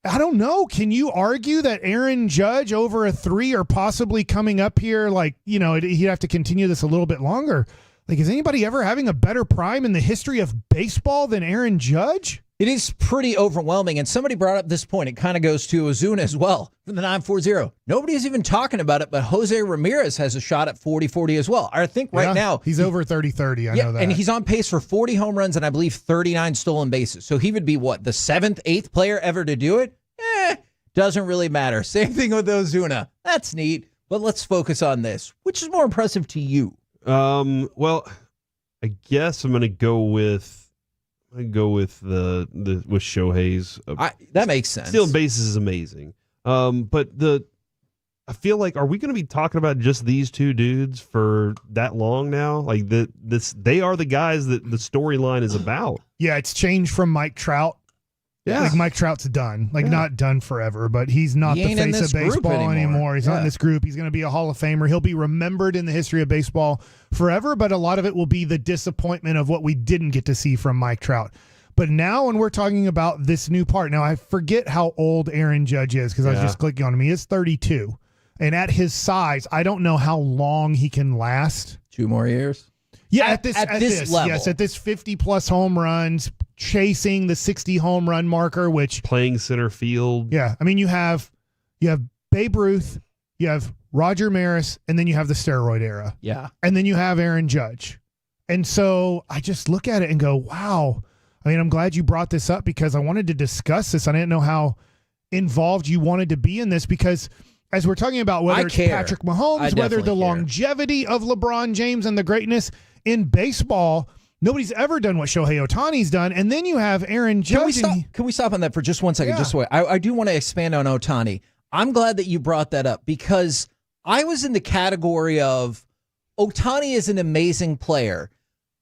I don't know. Can you argue that Aaron Judge over a 3 or possibly coming up here, like, you know, he'd have to continue this a little bit longer? Like, is anybody ever having a better prime in the history of baseball than Aaron Judge? It is pretty overwhelming. And somebody brought up this point. It kind of goes to Ozuna as well from the 940. Nobody's even talking about it, but Jose Ramirez has a shot at 40-40 as well. I think right now he's over 30-30. I know that. And he's on pace for 40 home runs and I believe 39 stolen bases. So he would be what, the 7th, 8th player ever to do it? Doesn't really matter. Same thing with Ozuna. That's neat. But let's focus on this. Which is more impressive to you? Well, I guess I'm gonna go with the with Shohei's. That makes sense. Stealing bases is amazing. But I feel like, are we going to be talking about just these two dudes for that long now? Like they are the guys that the storyline is about. Yeah, it's changed from Mike Trout. Yeah. Like Mike Trout's done. Like not done forever, but he's not the face of baseball anymore. He's not in this group. He's going to be a Hall of Famer. He'll be remembered in the history of baseball forever, but a lot of it will be the disappointment of what we didn't get to see from Mike Trout. But now when we're talking about this new part, now I forget how old Aaron Judge is because I was just clicking on him. He is 32. And at his size, I don't know how long he can last. 2 more years? Yeah, at this level. Yes, at this 50-plus home runs, chasing the 60 home run marker, which playing center field. Yeah, I mean you have Babe Ruth, you have Roger Maris, and then you have the steroid era. Yeah, and then you have Aaron Judge, and so I just look at it and go, wow. I mean, I'm glad you brought this up because I wanted to discuss this. I didn't know how involved you wanted to be in this because as we're talking about whether it's Patrick Mahomes, whether the longevity of LeBron James and the greatness in baseball. Nobody's ever done what Shohei Ohtani's done, and then you have Aaron Judge. Can we stop on that for just 1 second? Yeah. Just wait. I do want to expand on Ohtani. I'm glad that you brought that up because I was in the category of Ohtani is an amazing player.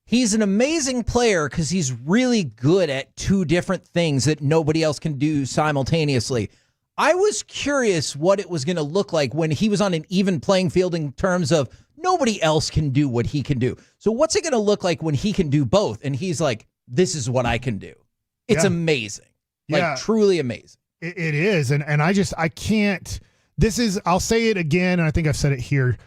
He's an amazing player because he's really good at 2 different things that nobody else can do simultaneously. I was curious what it was going to look like when he was on an even playing field in terms of nobody else can do what he can do. So what's it going to look like when he can do both? And he's like, this is what I can do. It's amazing. Like, truly amazing. It is. And I can't. This is, I'll say it again, and I think I've said it here.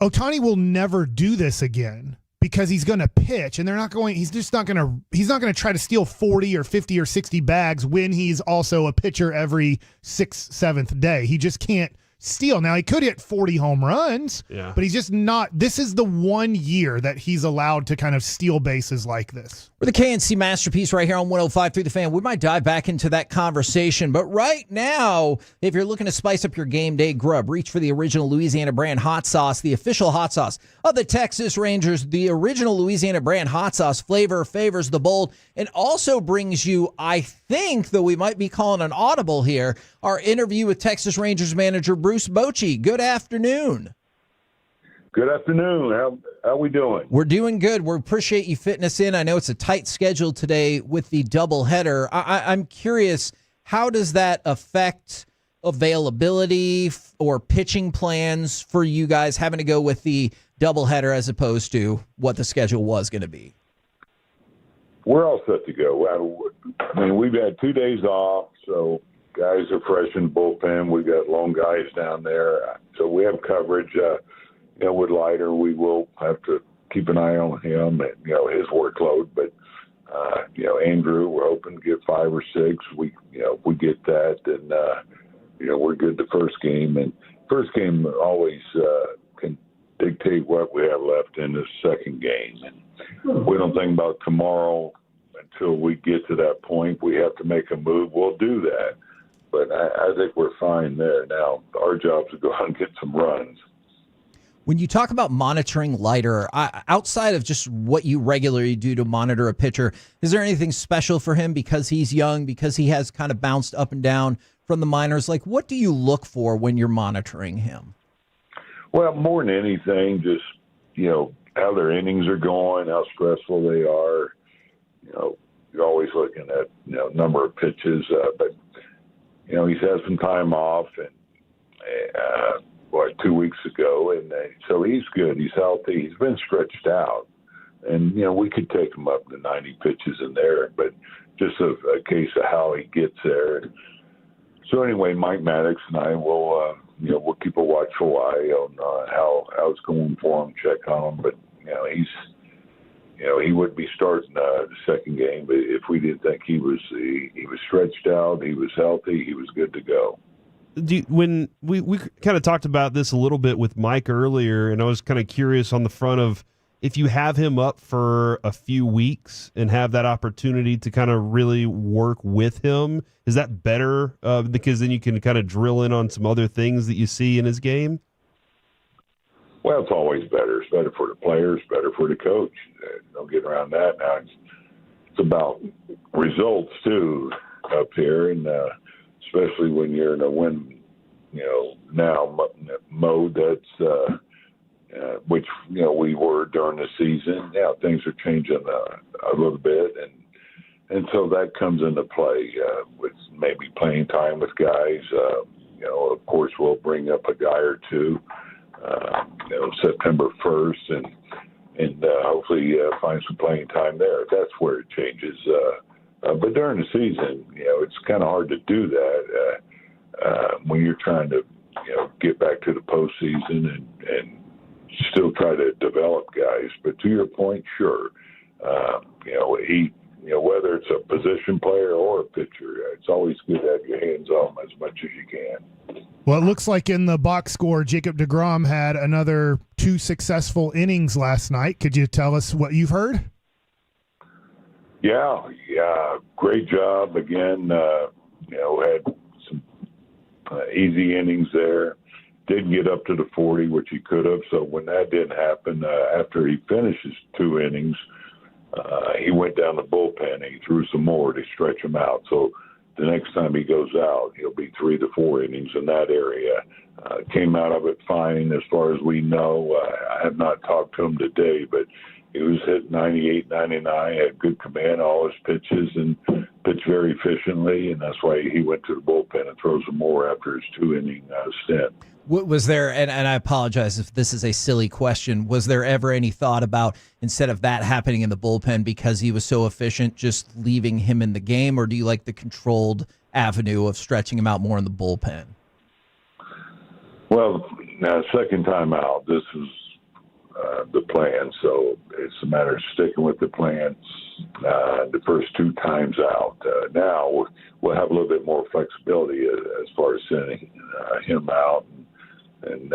Ohtani will never do this again because he's going to pitch, and he's not going to try to steal 40 or 50 or 60 bags when he's also a pitcher every 6th, 7th day. He just can't steal. Now, he could hit 40 home runs, but he's just not. This is the one year that he's allowed to kind of steal bases like this. We're the KNC Masterpiece right here on 105.3 The Fan. We might dive back into that conversation, but right now, if you're looking to spice up your game day grub, reach for the original Louisiana brand hot sauce, the official hot sauce of the Texas Rangers. The original Louisiana brand hot sauce flavor favors the bold and also brings you, I think, though we might be calling an audible here, our interview with Texas Rangers manager Bruce Bochy. Good afternoon. Good afternoon. How we doing? We're doing good. We appreciate you fitting us in. I know it's a tight schedule today with the doubleheader. I'm curious, how does that affect availability or pitching plans for you guys having to go with the doubleheader as opposed to what the schedule was going to be? We're all set to go. I mean, we've had 2 days off, so guys are fresh in the bullpen. We've got long guys down there, so we have coverage. With Lighter, we will have to keep an eye on him and, his workload. But, Andrew, we're hoping to get 5 or 6. If we get that, then, we're good the first game. And first game always can dictate what we have left in the second game. And we don't think about tomorrow until we get to that point. We have to make a move. We'll do that. But I think we're fine there. Now, our job is to go out and get some runs. When you talk about monitoring Lighter, outside of just what you regularly do to monitor a pitcher, is there anything special for him because he's young, because he has kind of bounced up and down from the minors? Like, what do you look for when you're monitoring him? Well, more than anything, just, how their innings are going, how stressful they are. You're always looking at, number of pitches. But, he's had some time off and, 2 weeks ago, and so he's good. He's healthy. He's been stretched out, and we could take him up to 90 pitches in there, but just a case of how he gets there. And so anyway, Mike Maddux and I will, we'll keep a watchful eye on how it's going for him, check on him. But he would be starting the second game, but if we didn't think he was stretched out, he was healthy, he was good to go. When we kind of talked about this a little bit with Mike earlier, and I was kind of curious on the front of if you have him up for a few weeks and have that opportunity to kind of really work with him, is that better? Because then you can kind of drill in on some other things that you see in his game? Well, it's always better. It's better for the players, better for the coach. Don't get around that. Now it's about results too up here, and especially when you're in a win, now mode. That's which we were during the season. Yeah, things are changing a little bit, and so that comes into play with maybe playing time with guys. Of course, we'll bring up a guy or two. September 1st, and hopefully find some playing time there. That's where it changes. But during the season, it's kind of hard to do that when you're trying to, get back to the postseason and still try to develop guys. But to your point, sure, whether it's a position player or a pitcher, it's always good to have your hands on them as much as you can. Well, it looks like in the box score, Jacob deGrom had another 2 successful innings last night. Could you tell us what you've heard? Yeah, great job again. Had some easy innings there. Didn't get up to the 40, which he could have. So when that didn't happen, after he finishes 2 innings, he went down the bullpen and he threw some more to stretch him out. So the next time he goes out, he'll be 3 to 4 innings in that area. Came out of it fine as far as we know. I have not talked to him today, but he was hit 98, 99, had good command, all his pitches, and pitched very efficiently, and that's why he went to the bullpen and throws some more after his 2-inning stint. Was there, and I apologize if this is a silly question, was there ever any thought about, instead of that happening in the bullpen because he was so efficient, just leaving him in the game, or do you like the controlled avenue of stretching him out more in the bullpen? Well, now, second time out, this is the plan, so it's a matter of sticking with the plan the first 2 times out. Now we'll have a little bit more flexibility as far as sending him out and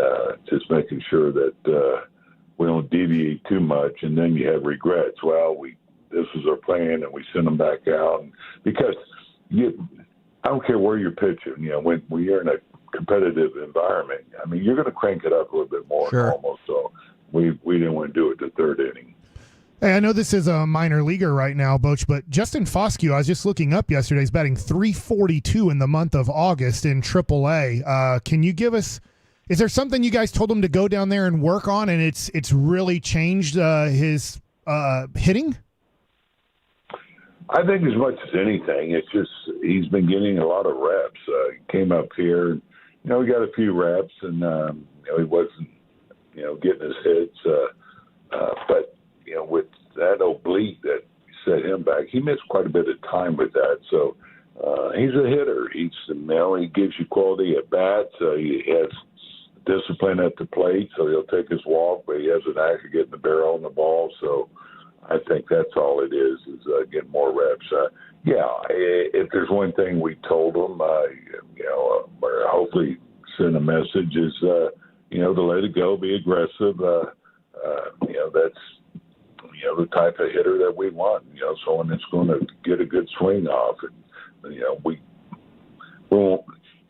just making sure that we don't deviate too much, and then you have regrets. Well, this was our plan, and we send them back out because I don't care where you're pitching. When you're in a competitive environment, I mean, you're going to crank it up a little bit more normal. So we didn't want to do it the 3rd inning. Hey, I know this is a minor leaguer right now, Boch, but Justin Foscue, I was just looking up yesterday, he's batting .342 in the month of August in AAA. Can you give us, is there something you guys told him to go down there and work on, and it's really changed his hitting? I think as much as anything, it's just he's been getting a lot of reps. He came up here, he got a few reps, and he wasn't, getting his hits. But with that oblique that set him back, he missed quite a bit of time with that. So he's a hitter. He gives you quality at bats. He has discipline at the plate, so he'll take his walk, but he has an knack of getting the barrel on the ball. So I think that's all it is getting more reps. If there's one thing we told him, or hopefully send a message is, to let it go, be aggressive. That's, the type of hitter that we want, someone that's going to get a good swing off. And,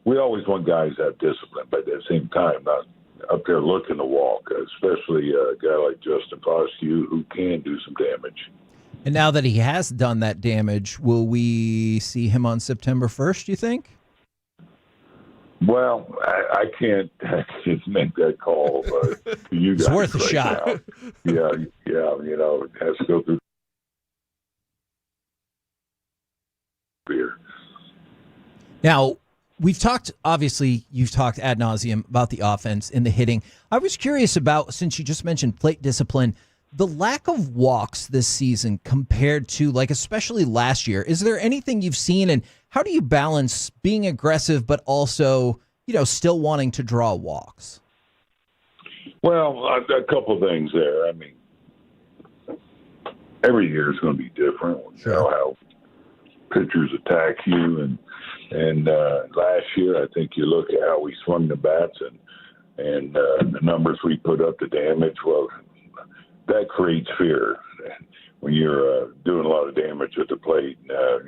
we always want guys to have discipline, but at the same time, not up there looking to walk, especially a guy like Justin Foscue who can do some damage. And now that he has done that damage, will we see him on September 1st, you think? Well, I can't just make that call to you guys. It's worth a right shot. Now. It has to go through beer. Now, you've talked ad nauseum about the offense and the hitting. I was curious about, since you just mentioned plate discipline, the lack of walks this season compared to, especially last year. Is there anything you've seen, and how do you balance being aggressive but also, still wanting to draw walks? Well, a couple of things there. I mean, every year is going to be different. Sure. You know how pitchers attack you, and last year I think you look at how we swung the bats and the numbers we put up, the damage. Well, that creates fear when you're doing a lot of damage at the plate.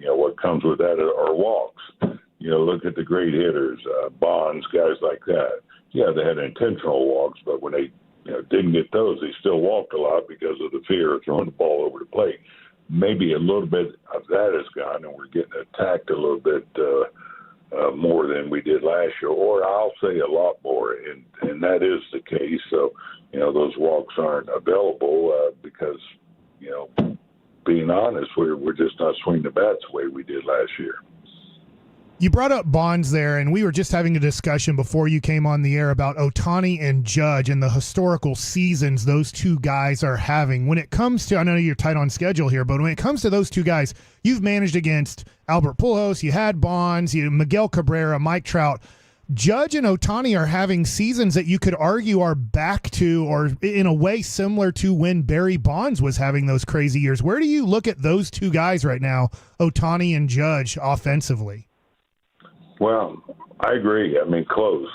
What comes with that are walks. Look at the great hitters, Bonds, guys like that. Yeah, they had intentional walks, but when they didn't get those, they still walked a lot because of the fear of throwing the ball over the plate. Maybe a little bit of that is gone, and we're getting attacked a little bit more than we did last year, or I'll say a lot more, and that is the case. So, those walks aren't available because, being honest, we're just not swinging the bats the way we did last year. You brought up Bonds there, and we were just having a discussion before you came on the air about Ohtani and Judge and the historical seasons those two guys are having. When it comes to, I know you're tight on schedule here, but when it comes to those two guys, you've managed against Albert Pujols, you had Bonds, Miguel Cabrera, Mike Trout. Judge and Ohtani are having seasons that you could argue are back to, or in a way similar to when Barry Bonds was having those crazy years. Where do you look at those two guys right now, Ohtani and Judge, offensively? Well, I agree. I mean, close,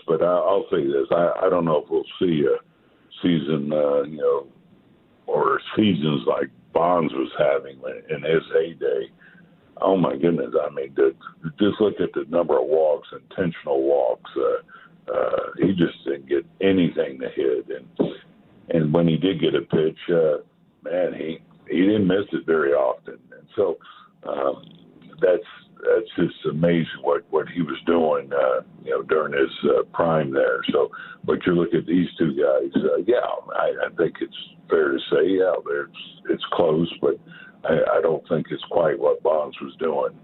but I'll say this. I don't know if we'll see a season, or seasons like Bonds was having in his heyday. Oh, my goodness. I mean, just look at the number of walks, intentional walks. He just didn't get anything to hit. And when he did get a pitch, man, he didn't miss it very often. And so that's just amazing what he was doing, during his prime there. So, but you look at these two guys, I think it's fair to say, it's close, but I don't think it's quite what Bonds was doing.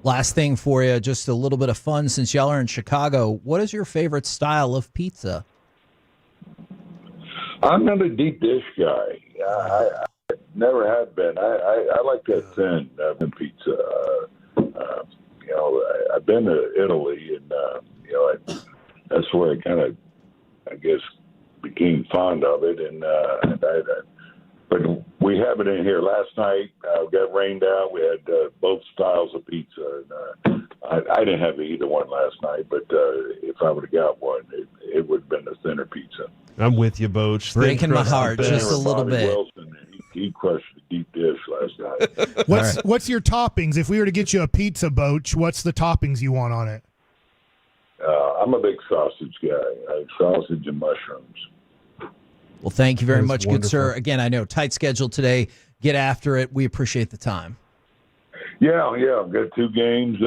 Last thing for you, just a little bit of fun since y'all are in Chicago. What is your favorite style of pizza? I'm not a deep dish guy. I never have been. I like that thin pizza. I've been to Italy, and that's where I kind of, I guess, became fond of it. But we have it in here. Last night, we got rained out. We had both styles of pizza. And, I didn't have either one last night, but if I would have got one, it would have been a thinner pizza. I'm with you, Boach. Breaking my heart just a little Bobby bit. Wilson, he crushed the deep dish last night. What's your toppings? If we were to get you a pizza, Boach, what's the toppings you want on it? I'm a big sausage guy. Sausage and mushrooms. Well, thank you very That is much, wonderful. good sir. Again, I know tight schedule today. Get after it. We appreciate the time. Yeah. I've got 2 games.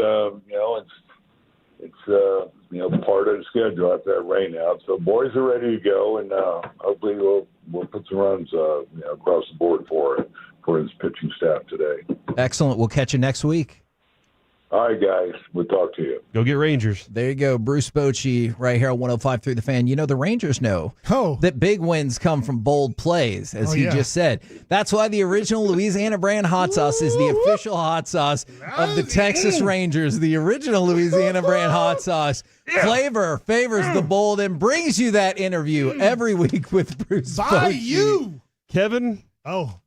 It's part of the schedule after that rain out. So boys are ready to go, and hopefully we'll put some runs across the board for his pitching staff today. Excellent. We'll catch you next week. All right, guys. We'll talk to you. Go get Rangers. There you go. Bruce Bochy right here on 105.3 The Fan. You know, the Rangers know that big wins come from bold plays, as he just said. That's why the original Louisiana brand hot sauce is the official hot sauce of the Texas Rangers. The original Louisiana brand hot sauce. Flavor favors the bold and brings you that interview every week with Bruce Bochy. Kevin. Oh.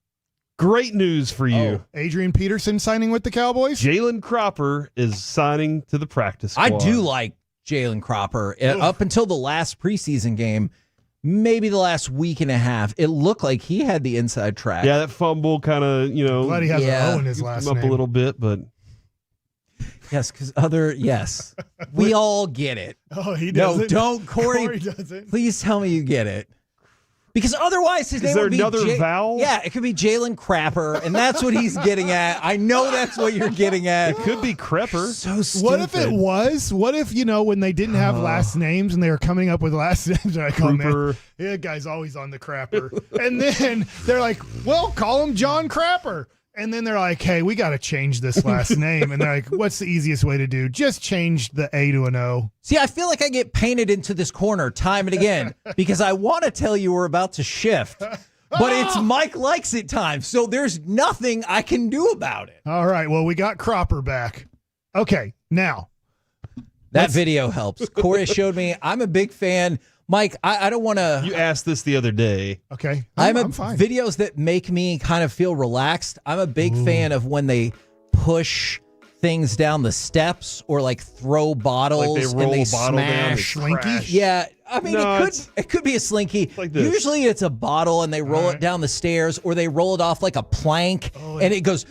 Great news for you. Adrian Peterson signing with the Cowboys? Jalen Cropper is signing to the practice squad. I do like Jalen Cropper. Up until the last preseason game, maybe the last week and a half, it looked like he had the inside track. Yeah, that fumble kind of, Glad he has an O in his last up name. a little bit, but Yes, because we all get it. Oh, he No, doesn't. don't, Corey. Corey doesn't. Please tell me you get it. Because otherwise his Is name there would be another vowel? Yeah, it could be Jalen Crapper, and that's what he's getting at. I know that's what you're getting at. It could be Crepper. So stupid. What if it was? What if, when they didn't have last names and they were coming up with last names? They're like, oh, man, Crooper. that guy's always on the crapper. And then they're like, well, call him John Crapper. And then they're like, hey, we got to change this last name. And they're like, what's the easiest way to do? Just change the A to an O. See, I feel like I get painted into this corner time and again because I want to tell you we're about to shift, but it's Mike likes it time, so there's nothing I can do about it. All right, well, we got Cropper back. Okay, now. That video helps. Corey showed me. I'm a big fan. Mike, I don't want to. You asked this the other day. Okay. I'm fine. Videos that make me kind of feel relaxed. I'm a big fan of when they push things down the steps or like throw bottles Like they roll and they a bottle down, smash. they crash. Yeah, I mean No, it could be a slinky. like this. Usually it's a bottle and they roll it down the stairs or they roll it off like a plank and it goes.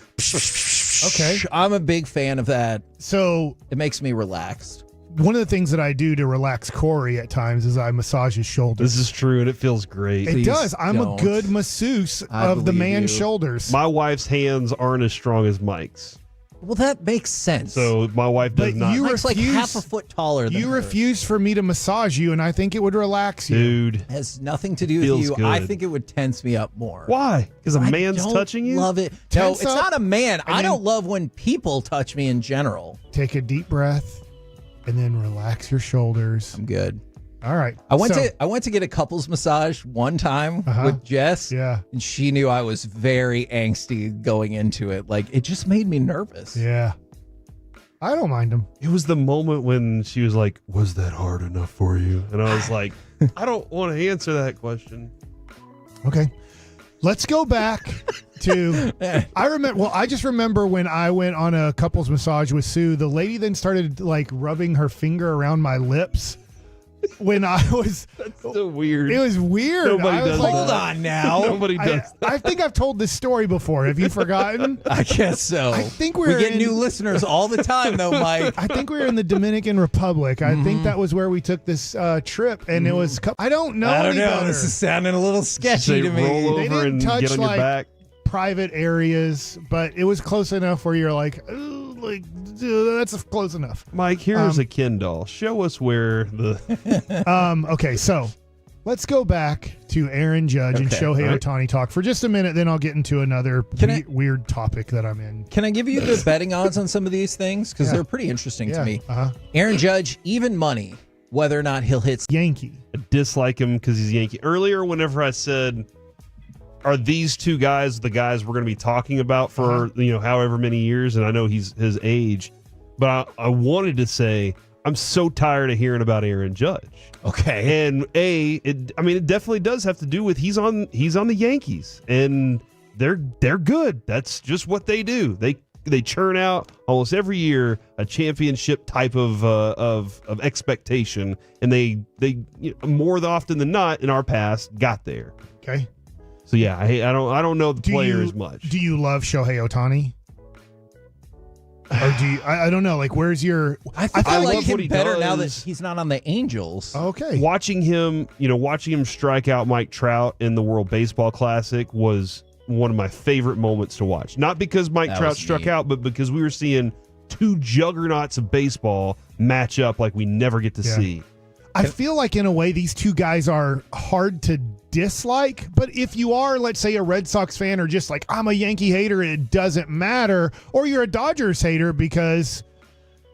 Okay. I'm a big fan of that. So it makes me relaxed. one of the things that I do to relax Corey at times is I massage his shoulders. This is true, and it feels great. It does. I'm a good masseuse of the man's shoulders. My wife's hands aren't as strong as Mike's. Well, that makes sense. So my wife does But not. you Mike's like half a foot taller than You her. refused for me to massage you, and I think it would relax you. Dude. Has nothing to do with Feels you. I good. think it would tense me up more. Why? Because a I man's don't touching you? Love it. No, Tense it's up, not a man. and I then- don't love when people touch me in general. Take a deep breath, and then relax your shoulders. I'm good. All right. I went So- to get a couples massage one time with Jess. Yeah. And she knew I was very angsty going into it. Like, it just made me nervous. Yeah. I don't mind him. It was the moment when she was like, "Was that hard enough for you?" And I was like, "I don't want to answer that question." Okay. Let's go back to I just remember when I went on a couples massage with Sue, the lady then started like rubbing her finger around my lips when I was That's so weird. It was weird. Nobody I was does like, Hold on now. Nobody does I think I've told this story before. Have you forgotten? I guess so. I think we we're get in- new listeners all the time, though, Mike. I think we were in the Dominican Republic. I think that was where we took this trip, and it was. I don't know. I don't any know. better. This is sounding a little sketchy They to me. roll They over didn't and touch, get on your like, back. private areas, but it was close enough where you're like, "Ooh, like that's close enough." Mike, here's a Ken doll. Show us where the. Okay, so let's go back to Aaron Judge and Shohei Ohtani talk for just a minute. Then I'll get into another weird topic that I'm in. Can I give you the betting odds on some of these things? Because they're pretty interesting to me. Aaron Judge, even money, whether or not he'll hit Yankee. I dislike him because he's Yankee. Earlier, whenever I said, are these two guys the guys we're going to be talking about for however many years? And I know he's his age, but I wanted to say I'm so tired of hearing about Aaron Judge. Okay, and it definitely does have to do with he's on the Yankees, and they're good. That's just what they do. They churn out almost every year a championship type of expectation, and they more often than not in our past got there. Okay. So yeah, I don't know the player as much. Do you love Shohei Ohtani? Or do you? I don't know. Like, where's your? I think I like him better now that he's not on the Angels. Okay. Watching him strike out Mike Trout in the World Baseball Classic was one of my favorite moments to watch. Not because Mike Trout struck out, but because we were seeing two juggernauts of baseball match up like we never get to see. I feel like in a way these two guys are hard to dislike, but if you are, let's say, a Red Sox fan or just like, I'm a Yankee hater, it doesn't matter, or you're a Dodgers hater because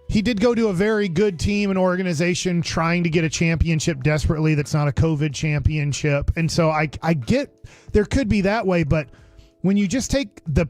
he did go to a very good team and organization trying to get a championship desperately that's not a COVID championship. And so I get there could be that way, but when you just take the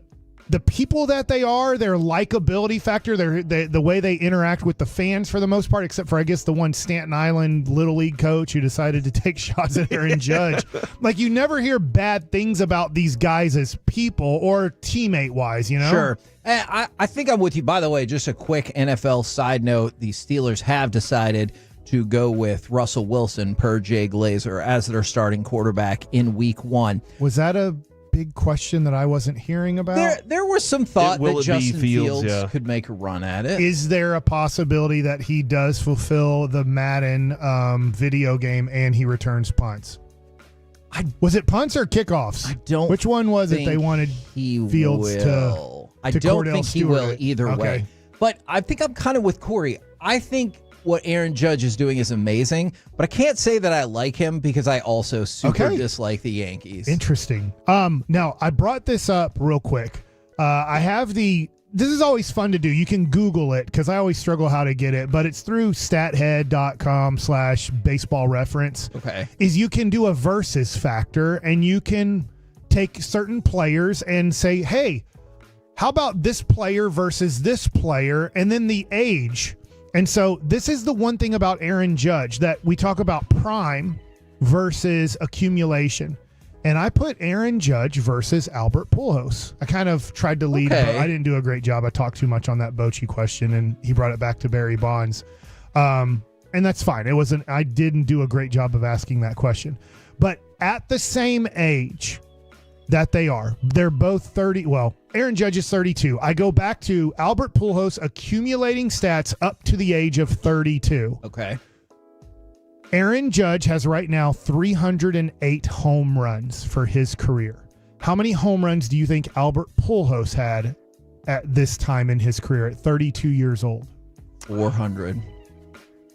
people that they are, their likability factor, the way they interact with the fans for the most part, except for, I guess, the one Staten Island Little League coach who decided to take shots at Aaron Judge. Like, you never hear bad things about these guys as people or teammate-wise, Sure. I think I'm with you. By the way, just a quick NFL side note, the Steelers have decided to go with Russell Wilson per Jay Glazer as their starting quarterback in Week 1. Was that a big question that I wasn't hearing about? There was some thought that Justin Fields could make a run at it. Is there a possibility that he does fulfill the Madden video game and he returns punts? Was it punts or kickoffs? I don't. Which one was it they wanted Fields to? I don't Cordell think he Stewart will either way. But I think I'm kind of with Corey. I think what Aaron Judge is doing is amazing, but I can't say that I like him because I also super dislike the Yankees. Interesting. Now, I brought this up real quick. I have this is always fun to do. You can Google it because I always struggle how to get it, but it's through stathead.com/baseball reference. Okay. Is you can do a versus factor and you can take certain players and say, hey, how about this player versus this player, and then the age. And so this is the one thing about Aaron Judge that we talk about prime versus accumulation. And I put Aaron Judge versus Albert Pujols. I kind of tried to lead, but I didn't do a great job. I talked too much on that Bochy question, and he brought it back to Barry Bonds. And that's fine. I didn't do a great job of asking that question. But at the same age that they're both 30. Well, Aaron Judge is 32. I go back to Albert Pujols accumulating stats up to the age of 32. Okay. Aaron Judge has right now 308 home runs for his career. How many home runs do you think Albert Pujols had at this time in his career at 32 years old? 400.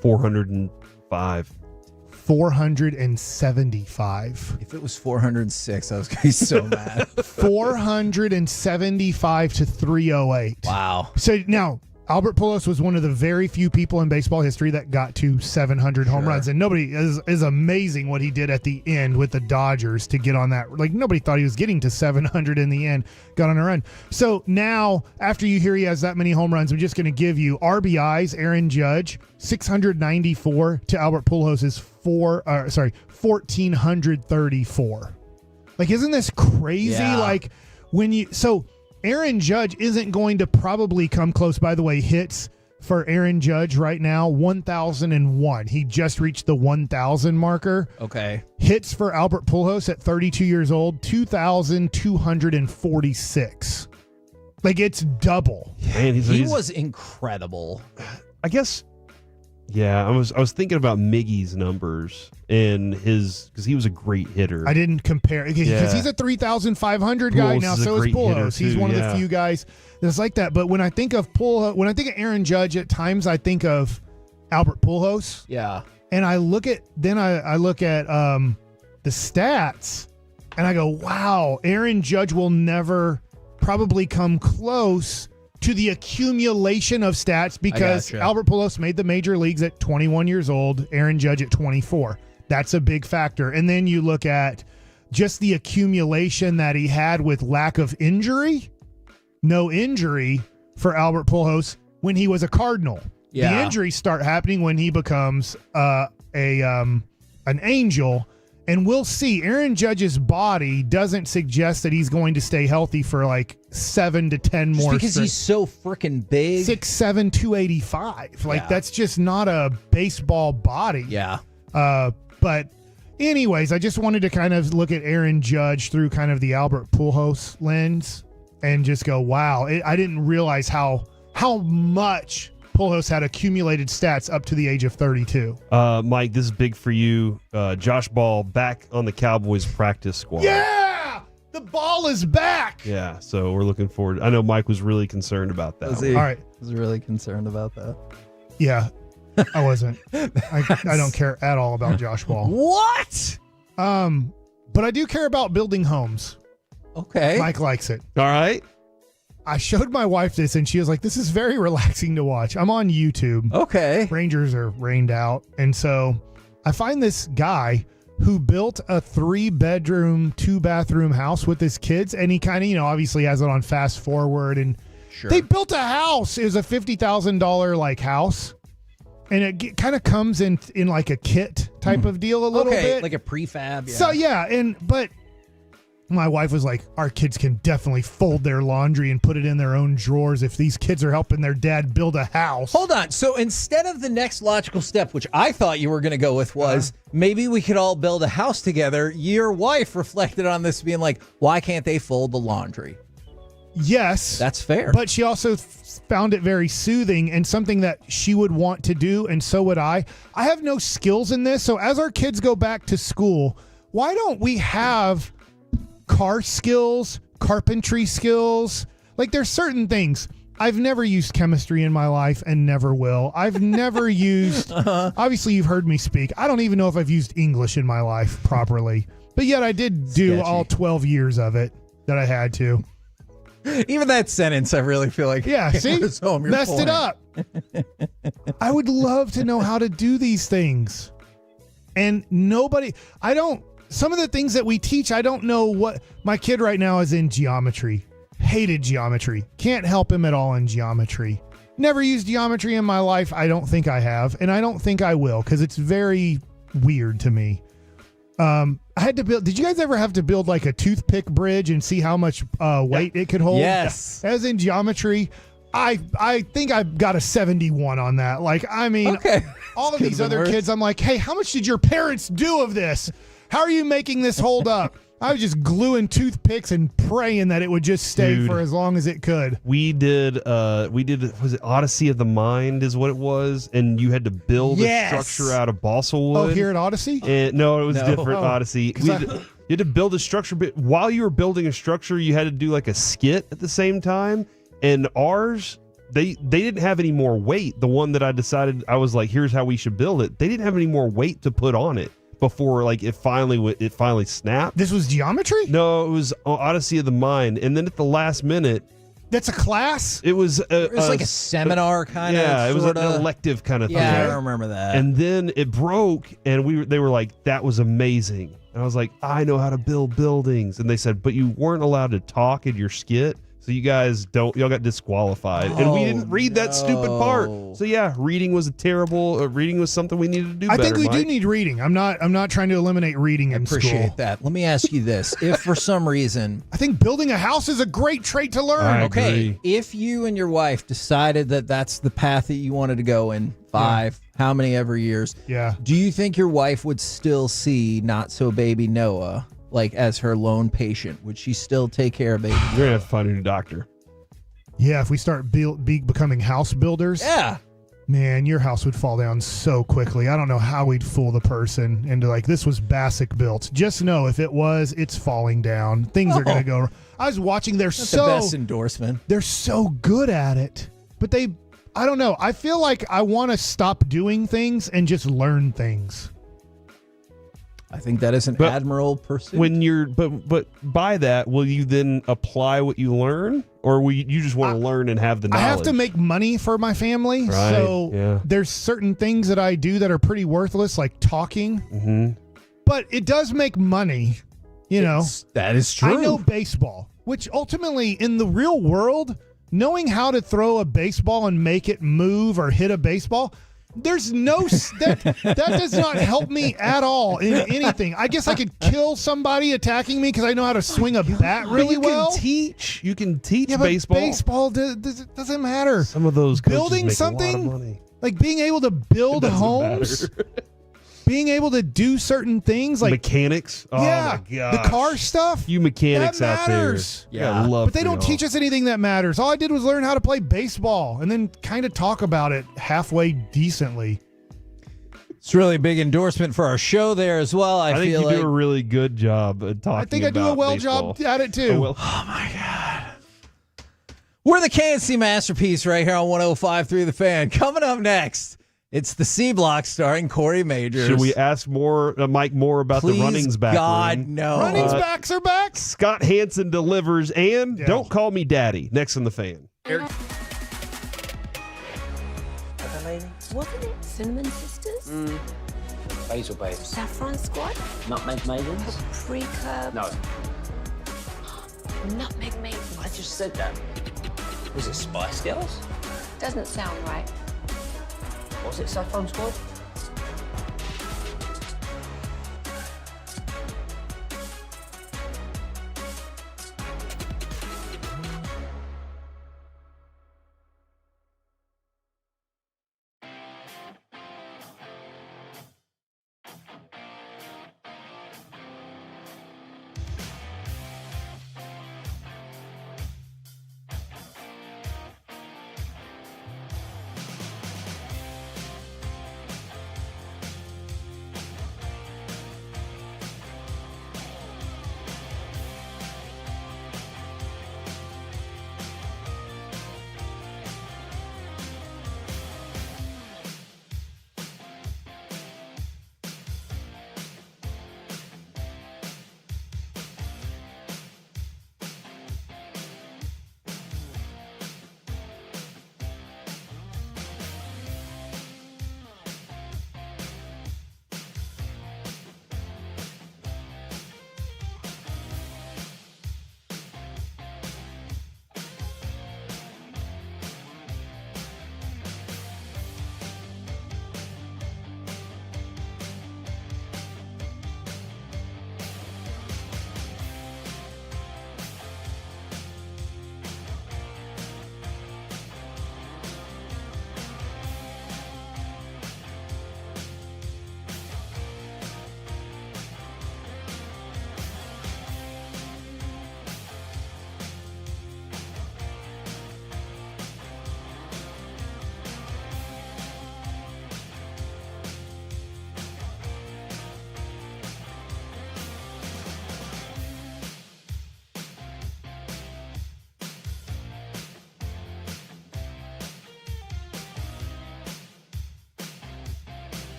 405. 475. If it was 406, I was going to be so mad. 475 to 308. Wow. So now, Albert Pujols was one of the very few people in baseball history that got to 700 home runs. And nobody is amazing what he did at the end with the Dodgers to get on that. Like, nobody thought he was getting to 700 in the end, got on a run. So now, after you hear he has that many home runs, I'm just going to give you RBIs. Aaron Judge, 694 to Albert Pujols' 1,434. Like, isn't this crazy? Yeah. Like, Aaron Judge isn't going to probably come close. By the way, hits for Aaron Judge right now, 1,001. He just reached the 1,000 marker. Okay. Hits for Albert Pujols at 32 years old, 2,246. Like, it's double. Man, he was incredible. I guess. Yeah, I was thinking about Miggy's numbers and because he was a great hitter. I didn't compare because he's a 3,500 guy now. So is Pujols. He's one of the few guys that's like that. But when I think of Aaron Judge, at times I think of Albert Pujols. Yeah. And I look at the stats, and I go, wow, Aaron Judge will never probably come close to the accumulation of stats because Albert Pujols made the major leagues at 21 years old, Aaron Judge at 24. That's a big factor. And then you look at just the accumulation that he had with lack of injury, no injury for Albert Pujols when he was a Cardinal. Yeah. The injuries start happening when he becomes an Angel. And we'll see. Aaron Judge's body doesn't suggest that he's going to stay healthy for like 7 to 10 more. Because he's so freaking big. 6'7", 285. Like, that's just not a baseball body. Yeah. But anyways, I just wanted to kind of look at Aaron Judge through kind of the Albert Pujols lens and just go, wow. I didn't realize how much Pujols had accumulated stats up to the age of 32. Mike, this is big for you. Josh Ball back on the Cowboys practice squad. Yeah! The ball is back! Yeah, so we're looking forward. I know Mike was really concerned about that. All right. Was really concerned about that. Yeah, I wasn't. I don't care at all about Josh Ball. What? But I do care about building homes. Okay. Mike likes it. All right. I showed my wife this, and she was like, this is very relaxing to watch. I'm on YouTube. Okay. Rangers are rained out. And so I find this guy who built a 3-bedroom, 2-bathroom house with his kids, and he kind of, obviously has it on fast forward. And they built a house. It was a $50,000 like house. And it kind of comes in like a kit type of deal a little bit. Like a prefab. Yeah. So, but my wife was like, our kids can definitely fold their laundry and put it in their own drawers if these kids are helping their dad build a house. Hold on. So instead of the next logical step, which I thought you were going to go with, was maybe we could all build a house together. Your wife reflected on this being like, why can't they fold the laundry? Yes. That's fair. But she also found it very soothing and something that she would want to do, and so would I. I have no skills in this, so as our kids go back to school, why don't we have car skills, carpentry skills? Like, there's certain things. I've never used chemistry in my life and never will. I've never used, obviously you've heard me speak. I don't even know if I've used English in my life properly, but yet I did do all 12 years of it that I had to. Even that sentence, I really feel like see, messed it up. I would love to know how to do these things. And some of the things that we teach, I don't know what. My kid right now is in geometry. Hated geometry. Can't help him at all in geometry. Never used geometry in my life. I don't think I have. And I don't think I will, because it's very weird to me. I had to build. Did you guys ever have to build like a toothpick bridge and see how much weight it could hold? Yes. As in geometry, I think I got a 71 on that. Like, I mean, all of these other kids, I'm like, hey, how much did your parents do of this? How are you making this hold up? I was just gluing toothpicks and praying that it would just stay for as long as it could. We did, was it Odyssey of the Mind is what it was? And you had to build a structure out of balsa wood. Oh, here at Odyssey? No, it was different, Odyssey. You had to build a structure, but while you were building a structure, you had to do like a skit at the same time. And ours, they didn't have any more weight. The one that I decided, I was like, here's how we should build it. They didn't have any more weight to put on it before like it finally snapped. This was geometry? No, it was Odyssey of the Mind. And then at the last minute, that's a class? It was like a seminar kind of. Yeah, it was an elective kind of thing. Yeah, I remember that. And then it broke, and they were like, that was amazing. And I was like, I know how to build buildings. And they said, but you weren't allowed to talk in your skit. So you guys y'all got disqualified. And we didn't read that stupid part. So yeah, reading was reading was something we needed to do better. I think we do need reading. I'm not trying to eliminate reading in school. Appreciate that. Let me ask you this. If for some reason, I think building a house is a great trait to learn. I agree. If you and your wife decided that that's the path that you wanted to go in 5, how many ever years, do you think your wife would still see Not So Baby Noah like as her lone patient? Would she still take care of baby? You're gonna have to find a new doctor. Yeah, if we start becoming house builders, man, your house would fall down so quickly. I don't know how we'd fool the person into like, this was basic built. Just know if it was, it's falling down. Things are gonna go. I was watching. That's the best endorsement. They're so good at it, but I don't know. I feel like I want to stop doing things and just learn things. I think that is an admirable pursuit. When you're, but by that, will you then apply what you learn, or will you just want to learn and have the knowledge? I have to make money for my family, Right, so yeah. there's certain things that I do that are pretty worthless, like talking. Mm-hmm. But it does make money, you know. That is true. I know baseball, which ultimately, in the real world, knowing how to throw a baseball and make it move or hit a baseball. There's no that does not help me at all in anything. I guess I could kill somebody attacking me because I know how to swing a bat really well. You can teach Yeah, but baseball. baseball doesn't matter. Some of those coaches Building make something a lot of money. like being able to build It doesn't homes, matter. being able to do certain things like mechanics. Oh yeah, my gosh. the car stuff. You mechanics that out there. matters. Yeah, love But they for don't y'all. teach us anything that matters. All I did was learn how to play baseball and then kind of talk about it halfway decently. It's really a big endorsement for our show there as well. I think feel you like do a really good job at talking. I think I do a well job at it too. Oh my God. We're the KNC Masterpiece right here on 105.3 The Fan. Coming up next, it's the C Block starring Corey Majors. Should we ask Mike more about Please, the runnings back God, room? no. Runnings backs are back. Scott Hansen delivers, and Don't Call Me Daddy. Next on The Fan. Wasn't it Cinnamon Sisters? Basil Babes. Saffron Squad? Nutmeg Maidens? Paprika? No. Nutmeg Maidens. I just said that. Was it Spice Girls? Doesn't sound right. Was it Saffron Squad?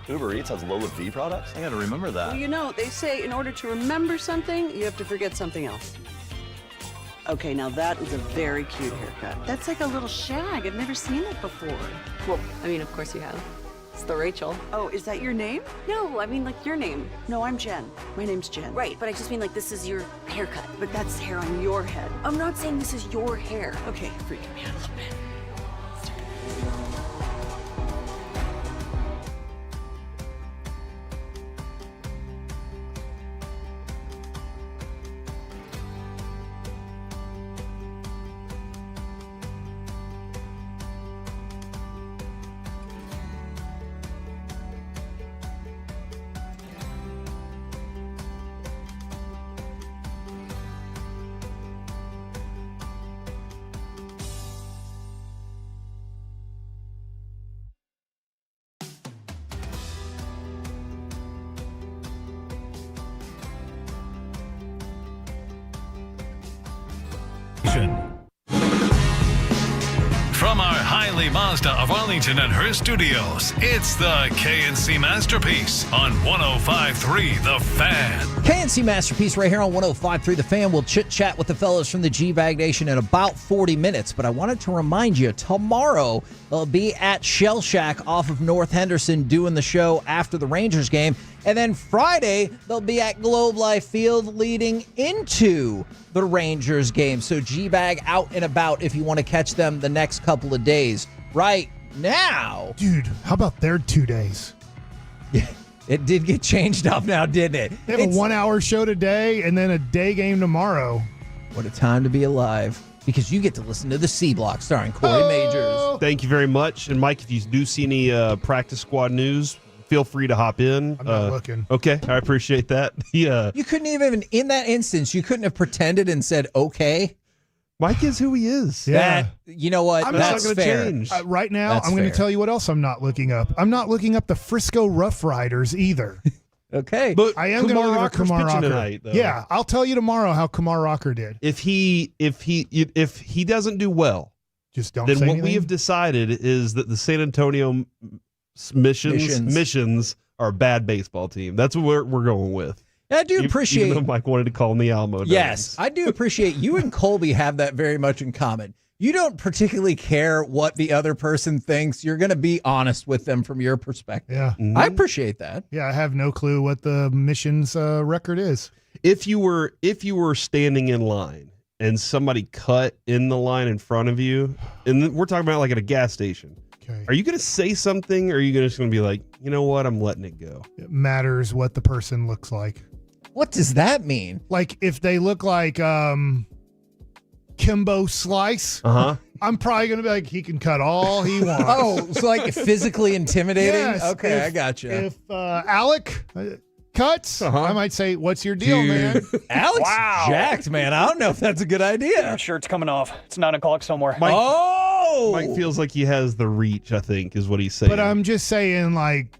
Uber Eats has Lola V products? I gotta remember that. Well, you know, they say in order to remember something, you have to forget something else. Okay, now that is a very cute haircut. That's like a little shag. I've never seen it before. Well, I mean, of course you have. It's the Rachel. Oh, is that your name? No, I mean like your name. No, I'm Jen. My name's Jen. Right, but I just mean like this is your haircut. But that's hair on your head. I'm not saying this is your hair. Okay, freaking me out a little bit. From our Hiley Mazda of Arlington and her studios, it's the KNC Masterpiece on 105.3 The Fan. KNC Masterpiece right here on 105.3 The Fan. We'll chit-chat with the fellas from the G-Bag Nation in about 40 minutes, but I wanted to remind you, tomorrow they'll be at Shell Shack off of North Henderson doing the show after the Rangers game, and then Friday they'll be at Globe Life Field leading into the Rangers game. So G-Bag out and about if you want to catch them the next couple of days. Right now. Dude, how about their 2 days? Yeah, it did get changed up now, didn't it? They have a 1 hour show today and then a day game tomorrow. What a time to be alive. Because you get to listen to the C Block starring Corey Majors. Thank you very much. And Mike, if you do see any practice squad news, feel free to hop in. I'm not looking. Okay, I appreciate that. Yeah. You couldn't even, in that instance, you couldn't have pretended and said, okay. Mike is who he is. Yeah. You know what? That's not going to fair. change. Right now, That's I'm going fair. to tell you what else I'm not looking up. I'm not looking up the Frisco Rough Riders either. Okay. But I am going to Kumar look at Rocker's Kumar pitching Rocker. tonight, though. Yeah, I'll tell you tomorrow how Kumar Rocker did. If he doesn't do well, just don't then say what anything. we have decided is that the San Antonio missions are a bad baseball team. That's what we're going with. I do appreciate. Even though Mike wanted to call them the Alamo Dogs. Yes, I do appreciate you and Colby have that very much in common. You don't particularly care what the other person thinks. You're going to be honest with them from your perspective. Yeah. I appreciate that. Yeah, I have no clue what the missions record is. If you were standing in line and somebody cut in the line in front of you, and we're talking about like at a gas station, are you going to say something, or are you just going to be like, you know what, I'm letting it go? It matters what the person looks like. What does that mean? Like if they look like Kimbo Slice, I'm probably going to be like, he can cut all he wants. Oh, so like physically intimidating? Yes, Okay, I got you. If Alec cuts, I might say, what's your deal, man? Alex jacked, man. I don't know if that's a good idea. Your shirt's coming off. It's 9 o'clock somewhere. Mike feels like he has the reach, I think, is what he's saying. But I'm just saying, like,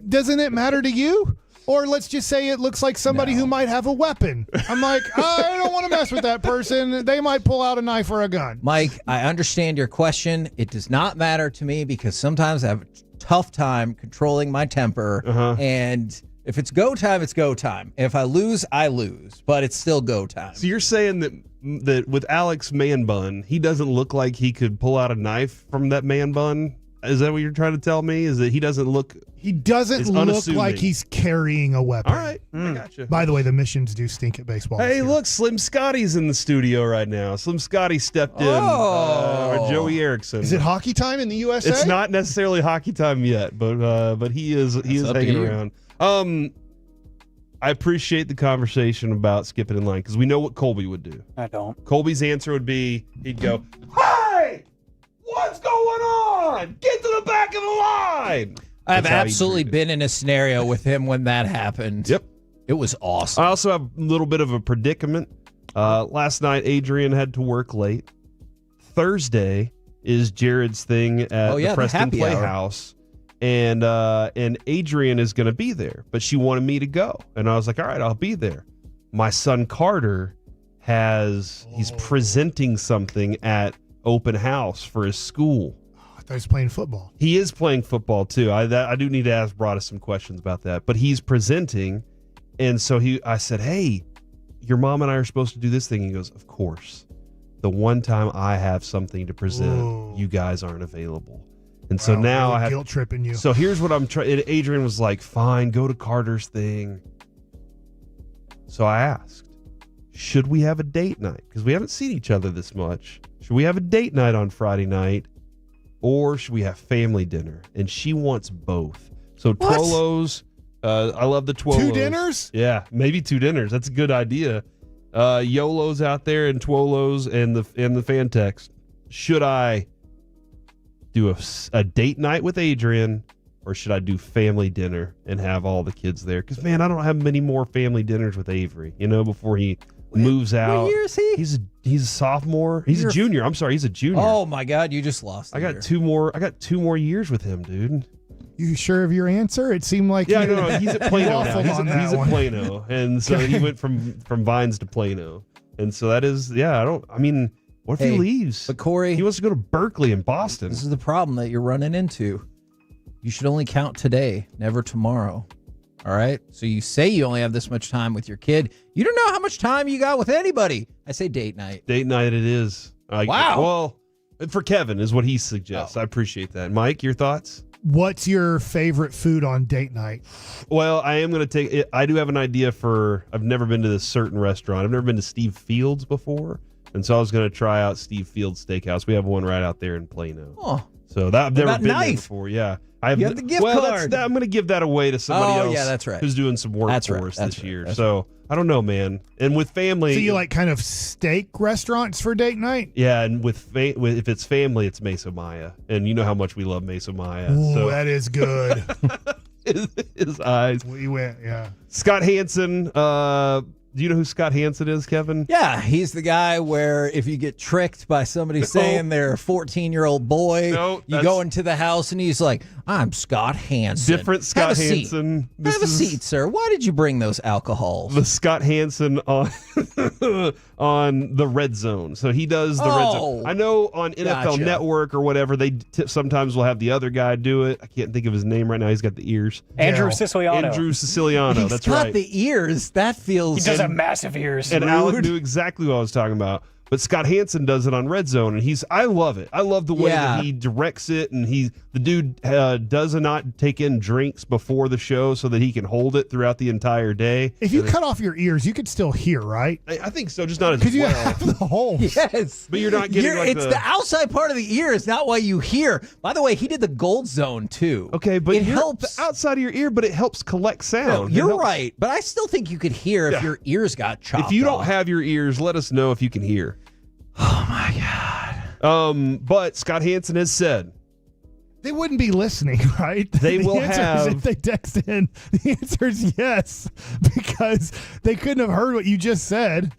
doesn't it matter to you? Or let's just say it looks like somebody who might have a weapon. I'm like, I don't want to mess with that person. They might pull out a knife or a gun. Mike, I understand your question. It does not matter to me because sometimes I have a tough time controlling my temper. And if it's go time, it's go time. If I lose, I lose. But it's still go time. So you're saying that with Alex man bun, he doesn't look like he could pull out a knife from that man bun? Is that what you're trying to tell me? Is that he doesn't look... He doesn't look unassuming. like he's carrying a weapon. All right, I gotcha. By the way, the missions do stink at baseball. Hey, look, Slim Scotty's in the studio right now. Slim Scotty stepped in. Or Joey Erickson. Is it hockey time in the USA? It's not necessarily hockey time yet, but he is hanging around. I appreciate the conversation about skipping in line because we know what Colby would do. I don't. Colby's answer would be, he'd go, "Hey, what's going on? Get to the back of the line." I've That's how he absolutely treated been in a scenario with him when that happened. Yep. It was awesome. I also have a little bit of a predicament. Last night, Adrian had to work late. Thursday is Jared's thing at the Preston happy hour. Playhouse. And Adrian is going to be there, but she wanted me to go. And I was like, all right, I'll be there. My son Carter he's presenting something at open house for his school. thought he was playing football. He is playing football too. I do need to ask Broadus some questions about that. But he's presenting, and so I said, "Hey, your mom and I are supposed to do this thing." He goes, "Of course. The one time I have something to present, you guys aren't available." And so now I have guilt tripping you. So here's what I'm trying. Adrian was like, "Fine, go to Carter's thing." So I asked, "Should we have a date night? Because we haven't seen each other this much. Should we have a date night on Friday night, or should we have family dinner?" And she wants both. So Twolos, I love the Twolos. 2 dinners? Yeah, maybe 2 dinners. That's a good idea. YOLO's out there and Twolos and the fan text. Should I do a date night with Adrian, or should I do family dinner and have all the kids there? Because, man, I don't have many more family dinners with Avery, before he moves out. What year is he? He's a sophomore. He's a junior. I'm sorry, he's a junior. Oh my God, you just lost. I got 2 more years with him, dude. You sure of your answer? It seemed like no. He's at Plano now. He's at one. Plano, and so he went from Vines to Plano, and so that is what if he leaves? But Corey, he wants to go to Berkeley in Boston. This is the problem that you're running into. You should only count today, never tomorrow. All right? So you say you only have this much time with your kid. You don't know how much time you got with anybody. I say date night. Date night it is. Wow. Well, for Kevin is what he suggests. I appreciate that. Mike, your thoughts? What's your favorite food on date night? Well, I am going to take it. I do have an idea I've never been to this certain restaurant. I've never been to Steve Fields before. And so I was going to try out Steve Fields Steakhouse. We have one right out there in Plano. Oh. So I've never been there knife? before. Yeah. You have the gift card. I'm going to give that away to somebody else. Yeah, that's right. Who's doing some work for us this year. So I don't know, man. And with family. So you like kind of steak restaurants for date night? Yeah, and with if it's family, it's Mesa Maya, and you know how much we love Mesa Maya. Ooh, so that is good. his eyes. We went, yeah. Scott Hansen. Do you know who Scott Hansen is, Kevin? Yeah, he's the guy where if you get tricked by somebody saying they're a 14-year-old boy, you go into the house and he's like, "I'm Scott Hansen." Different Scott Hansen. Have a seat, sir. Why did you bring those alcohols? The Scott Hansen on on the Red Zone. So he does the Red Zone. I know on NFL Network or whatever, they sometimes will have the other guy do it. I can't think of his name right now. He's got the ears. Andrew Siciliano. Andrew Siciliano. He's that's got right. the ears. That feels. He does have massive ears. And Alec knew exactly what I was talking about. But Scott Hansen does it on Red Zone, and I love it. I love the way that he directs it, and the dude does not take in drinks before the show so that he can hold it throughout the entire day. If you cut off your ears, you could still hear, right? I think so, just not as well. Because you have the holes. Yes. But you're not getting it's the outside part of the ear is not why you hear. By the way, he did the Gold Zone, too. Okay, but it helps. The outside of your ear, but it helps collect sound. No, you're right, but I still think you could hear if your ears got chopped off. If you don't have your ears, let us know if you can hear. Oh, my God. But Scott Hansen has said they wouldn't be listening, right? They will have. If they text in, the answer is yes, because they couldn't have heard what you just said.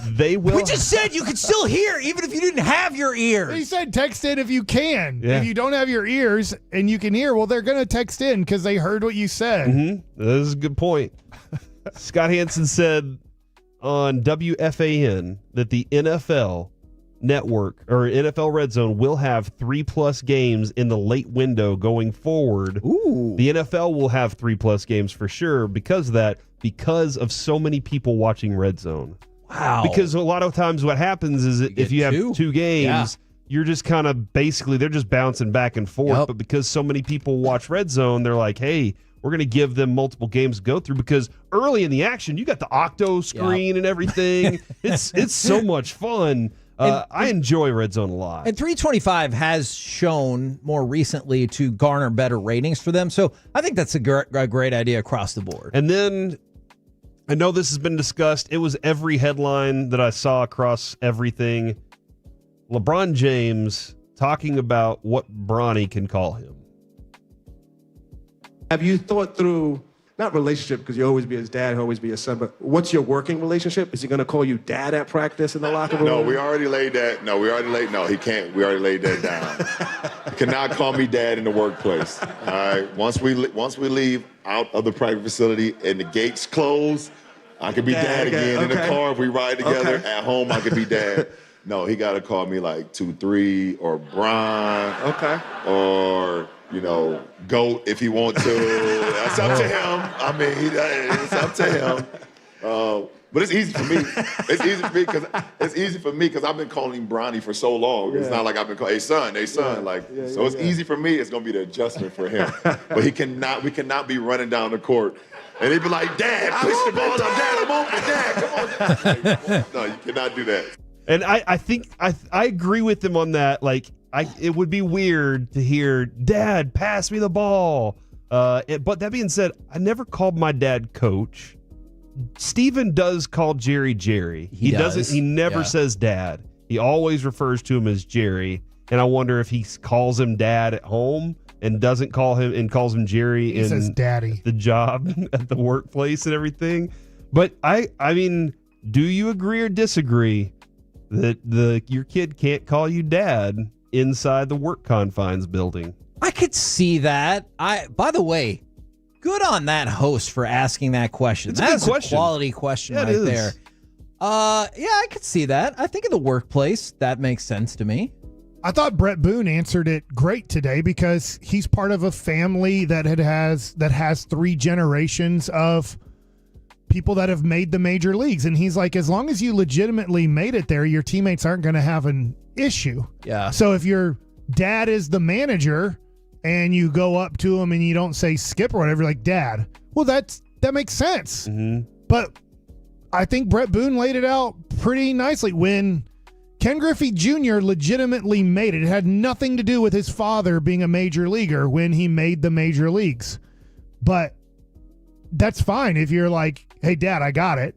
They will. We just said you could still hear even if you didn't have your ears. He said text in if you can. Yeah. If you don't have your ears and you can hear, well, they're going to text in because they heard what you said. Mm-hmm. That is a good point. Scott Hansen said on WFAN that the NFL Network or NFL Red Zone will have 3+ games in the late window going forward. Ooh. The NFL will have 3+ games for sure because of so many people watching Red Zone. Wow. Because a lot of times what happens is if you have 2 games, you're just kind of basically they're just bouncing back and forth. But because so many people watch Red Zone, they're like, hey, we're going to give them multiple games to go through because early in the action, you got the octo screen and everything. It's so much fun. I enjoy Red Zone a lot. And 325 has shown more recently to garner better ratings for them. So I think that's a great idea across the board. And then I know this has been discussed. It was every headline that I saw across everything. LeBron James talking about what Bronny can call him. Have you thought through, not relationship, because you'll always be his dad, he'll always be his son, but what's your working relationship? Is he going to call you dad at practice in the locker room? No, we already laid that. No, he can't. We already laid that down. He cannot call me dad in the workplace. All right. Once we leave out of the private facility and the gates close, I can be dad again. In the car, if we ride together. At home, I can be dad. No, he got to call me like 2-3 or Bron. Okay. Or, GOAT if he wants to. That's up to him. I mean, it's up to him. But it's easy for me. It's easy for me because I've been calling him Bronny for so long. Yeah. It's not like I've been calling, hey son. So it's easy for me. It's gonna be the adjustment for him. But we cannot be running down the court. And he'd be like, Dad, push the ball up. Dad, I'm open. Dad, come on. No, you cannot do that. And I think I agree with him on that. Like, it would be weird to hear, Dad, pass me the ball. But that being said, I never called my dad Coach. Steven does call Jerry. He doesn't. He never says Dad. He always refers to him as Jerry. And I wonder if he calls him Dad at home and doesn't call him and calls him Jerry He says Daddy. The job at the workplace and everything. But I mean, do you agree or disagree that your kid can't call you Dad inside the work confines building? I could see that. By the way, good on that host for asking that question. That's a quality question right there. Yeah, I could see that. I think in the workplace, that makes sense to me. I thought Brett Boone answered it great today because he's part of a family that has 3 generations of people that have made the major leagues. And he's like, as long as you legitimately made it there, your teammates aren't going to have an issue. Yeah. So if your dad is the manager and you go up to him and you don't say Skip or whatever, like, Dad, well, that makes sense. Mm-hmm. But I think Brett Boone laid it out pretty nicely. When Ken Griffey Jr. legitimately made it, it had nothing to do with his father being a major leaguer when he made the major leagues. But that's fine if you're like, hey, Dad, I got it.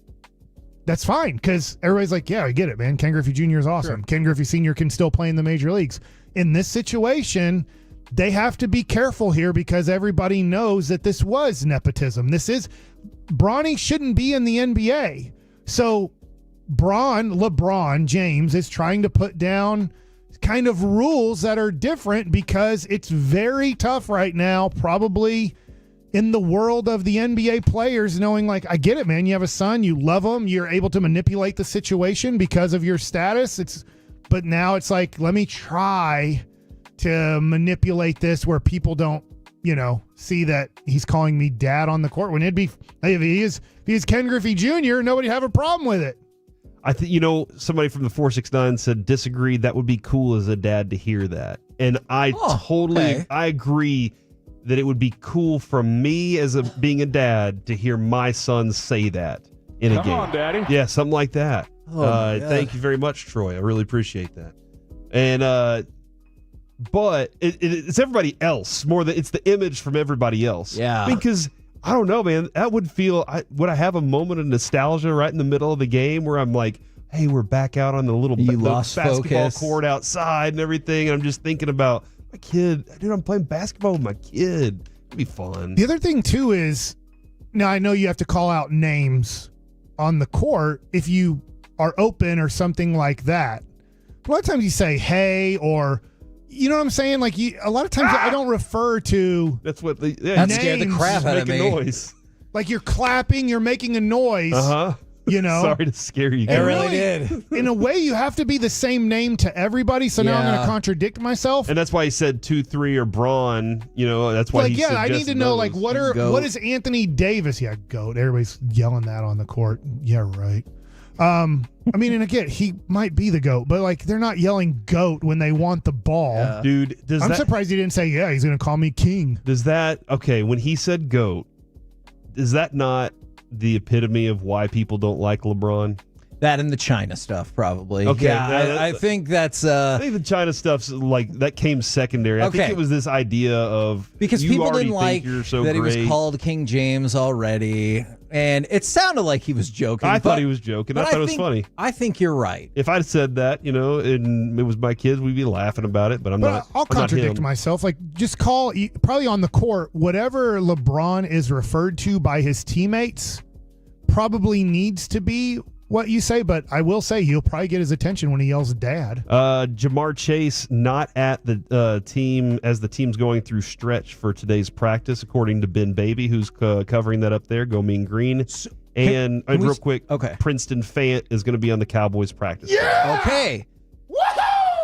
That's fine because everybody's like, yeah, I get it, man. Ken Griffey Jr. is awesome. Sure. Ken Griffey Sr. can still play in the major leagues. In this situation, they have to be careful here because everybody knows that this was nepotism. Bronny shouldn't be in the NBA. So LeBron James is trying to put down kind of rules that are different because it's very tough right now, probably in the world of the NBA players, knowing like, I get it, man. You have a son, you love him, you're able to manipulate the situation because of your status. But now it's like, let me try to manipulate this where people don't, see that he's calling me Dad on the court. When it'd be, hey, if he is Ken Griffey Jr., nobody have a problem with it. I think, somebody from the 469 said disagree. That would be cool as a dad to hear that. And I I agree that it would be cool for me as being a dad to hear my son say that in a game. Come on, Daddy. Yeah, something like that. Thank you very much, Troy. I really appreciate that. And but it's everybody else more than it's the image from everybody else. Yeah. Because I don't know, man. That would feel. Would I have a moment of nostalgia right in the middle of the game where I'm like, hey, we're back out on the little basketball court outside and everything, and I'm just thinking about my kid. Dude, I'm playing basketball with my kid. It'd be fun. The other thing too is, now I know you have to call out names on the court if you are open or something like that. A lot of times you say hey or. You know what I'm saying? Like a lot of times I don't refer to. That's what that scared the crap out of me. Noise. Like you're clapping, you're making a noise. Sorry to scare you guys. It really did. In a way, you have to be the same name to everybody. So now I'm going to contradict myself. And that's why he said 2-3 or Braun. That's why. Like I need to know like what is Anthony Davis? Yeah, GOAT. Everybody's yelling that on the court. Yeah, right. I mean, and again, he might be the GOAT, but like they're not yelling GOAT when they want the ball. Yeah. Dude, I'm surprised he didn't say, yeah, he's going to call me King. When he said GOAT, is that not the epitome of why people don't like LeBron? That and the China stuff, probably. Okay. Yeah, I think that's... I think the China stuff's like, that came secondary. I think it was this idea of... Because people didn't like you're so that great. He was called King James already, and it sounded like he was joking. I thought he was joking. I thought it was funny. I think you're right. If I'd said that, and it was my kids, we'd be laughing about it, but I'm not. I'll contradict myself. Like, just call, probably on the court, whatever LeBron is referred to by his teammates probably needs to be what you say, but I will say he'll probably get his attention when he yells Dad. Jamar Chase not at the team as the team's going through stretch for today's practice, according to Ben Baby, who's covering that up there. Go Mean Green. And real quick, Princeton Fant is going to be on the Cowboys practice. Yeah. Okay.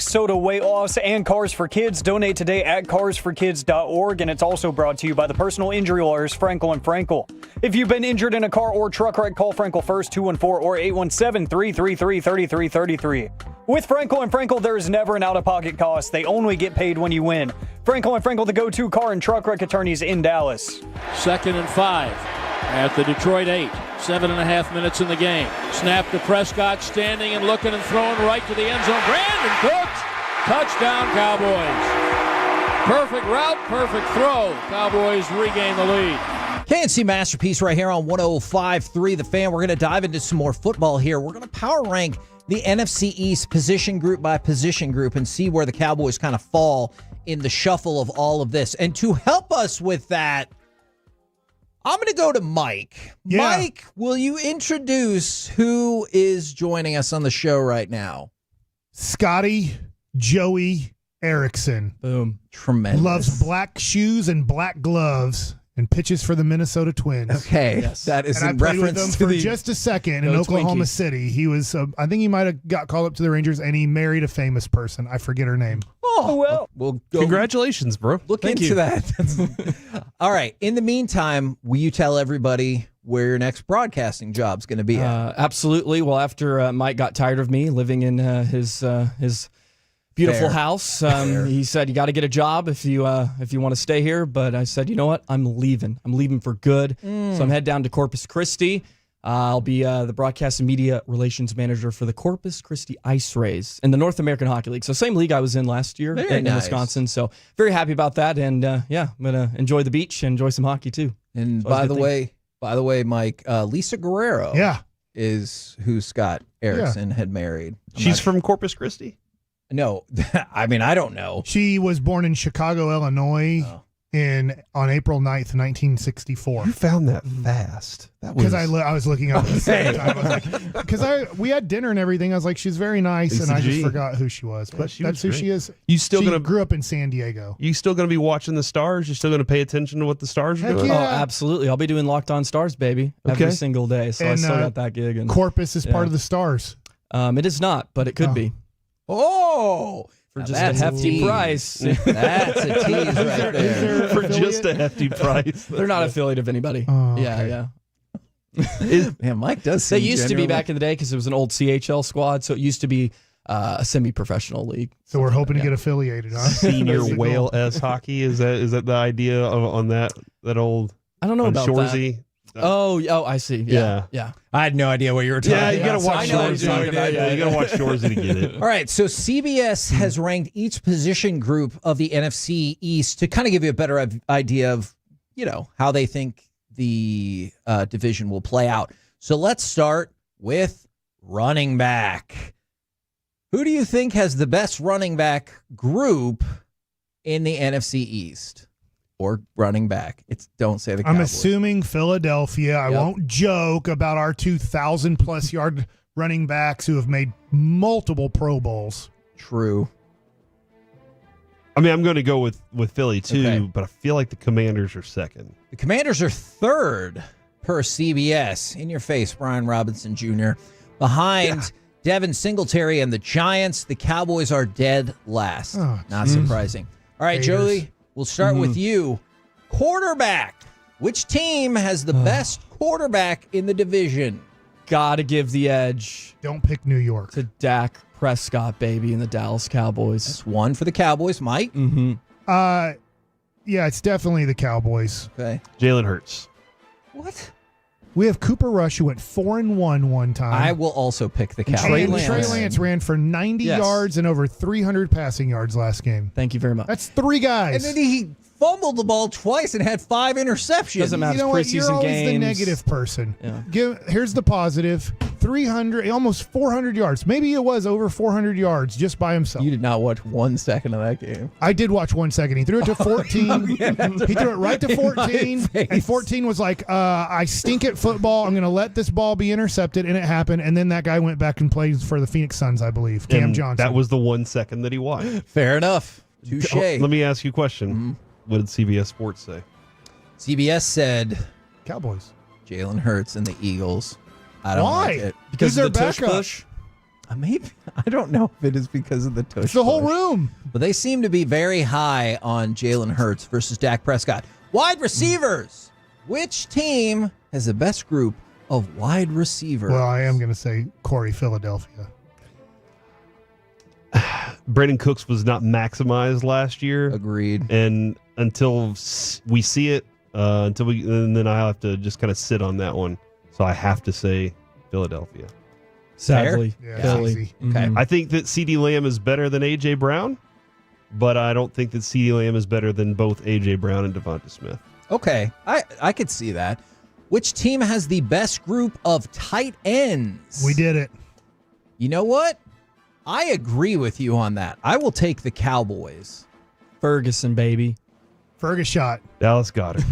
soda weight loss, and Cars for Kids. Donate today at carsforkids.org, and it's also brought to you by the personal injury lawyers Frankel and Frankel. If you've been injured in a car or truck wreck, call Frankel first, 214 or 817-333-3333. With Frankel and Frankel, there is never an out-of-pocket cost. They only get paid when you win. Frankel and Frankel, the go-to car and truck wreck attorneys in Dallas. 2nd and 5 at the Detroit 8. 7.5 minutes in the game. Snap to Prescott, standing and looking and throwing right to the end zone. Brandon Cooks, touchdown Cowboys. Perfect route, perfect throw. Cowboys regain the lead. KNC Masterpiece right here on 105.3 The Fan. We're going to dive into some more football here. We're going to power rank the NFC East position group by position group and see where the Cowboys kind of fall in the shuffle of all of this. And to help us with that, I'm going to go to Mike. Yeah. Mike, will you introduce who is joining us on the show right now? Scotty Joey Erickson. Boom. Tremendous. Loves black shoes and black gloves and pitches for the Minnesota Twins. Okay. Yes. That is in reference with him to for just a second in Oklahoma City. He was, I think he might have got called up to the Rangers, and he married a famous person. I forget her name. Oh, well. We'll go congratulations, bro. Look into that. All right. In the meantime, will you tell everybody where your next broadcasting job's going to be at? Absolutely. Well, after Mike got tired of me living in his beautiful house, he said, you got to get a job if you want to stay here. But I said, you know what? I'm leaving. I'm leaving for good. So I'm head down to Corpus Christi. I'll be the broadcast and media relations manager for the Corpus Christi Ice Rays in the North American Hockey League. So same league I was in last year in Wisconsin. So very happy about that. And yeah, I'm going to enjoy the beach and enjoy some hockey too. And so by the way, Mike, Lisa Guerrero is who Scott Erickson had married. She's from Corpus Christi? No, I mean, I don't know. She was born in Chicago, Illinois on April 9th, 1964. You found that fast. Because I was looking up at the same time. I was like, because we had dinner and everything. I was like, she's very nice, Lisa and I just G. forgot who she was. But that's who she is. You still she grew up in San Diego. You still going to be watching the Stars? You still going to pay attention to what the Stars are doing? Yeah. Oh, absolutely. I'll be doing Locked On Stars, baby, every single day. So I still got that gig. And Corpus is part of the Stars. It is not, but it could be. Oh, for just a hefty price. That's a tease right there. For just a hefty price. They're not affiliated of anybody. Oh, Yeah. Man, Mike does. They used to be back in the day because it was an old CHL squad, so it used to be a semi-professional league. So we're hoping to get affiliated, huh? Senior Whale S hockey, is that the idea on that old? I don't know about Shoresy? that. Oh, I see. Yeah. I had no idea what you were talking about. Yeah, you got to watch Shoresy. You got to watch Shoresy to get it. All right, so CBS has ranked each position group of the NFC East to kind of give you a better idea of, how they think the division will play out. So let's start with running back. Who do you think has the best running back group in the NFC East? Or running back. Don't say the Cowboys. I'm assuming Philadelphia. I won't joke about our 2,000+ yard running backs who have made multiple Pro Bowls. True. I mean, I'm going to go with Philly too, but I feel like the Commanders are second. The Commanders are third per CBS. In your face, Brian Robinson Jr. Behind Devin Singletary and the Giants, the Cowboys are dead last. Not surprising. All right, Joey. We'll start with you. Quarterback. Which team has the best quarterback in the division? Gotta give the edge. Don't pick New York. To Dak Prescott, baby, and the Dallas Cowboys. That's one for the Cowboys. Mike? Yeah, it's definitely the Cowboys. Okay. Jalen Hurts. What? We have Cooper Rush, who went 4-1 one time. I will also pick the Cowboys. Trey Lance ran for 90 yards and over 300 passing yards last game. Thank you very much. That's 3 guys. And then he fumbled the ball twice and had 5 interceptions. Doesn't matter. You know what? You're always games. the negative person. Yeah. Here's the positive. 300, almost 400 yards. Maybe it was over 400 yards just by himself. You did not watch 1 second of that game. I did watch 1 second. He threw it to 14. He threw it right to 14. And 14 was like, I stink at football. I'm going to let this ball be intercepted. And it happened. And then that guy went back and played for the Phoenix Suns, I believe. Cam Johnson. That was the 1 second that he watched. Fair enough. Touche. Let me ask you a question. What did CBS Sports say? CBS said Cowboys. Jalen Hurts and the Eagles. I don't like it. Because Who's of the their tush backup? push? Maybe. I don't know if it is because of the tush. It's the whole room. But they seem to be very high on Jalen Hurts versus Dak Prescott. Wide receivers. Which team has the best group of wide receivers? Well, I am going to say Corey, Philadelphia. Brandon Cooks was not maximized last year. Agreed. And until we see it, and then I have to just kind of sit on that one. So I have to say Philadelphia. Sadly, Philly. Okay. I think that CeeDee Lamb is better than A.J. Brown, but I don't think that CeeDee Lamb is better than both A.J. Brown and Devonta Smith. Okay, I could see that. Which team has the best group of tight ends? We did it. You know what? I agree with you on that. I will take the Cowboys. Ferguson, baby. Ferguson. Dallas Goedert.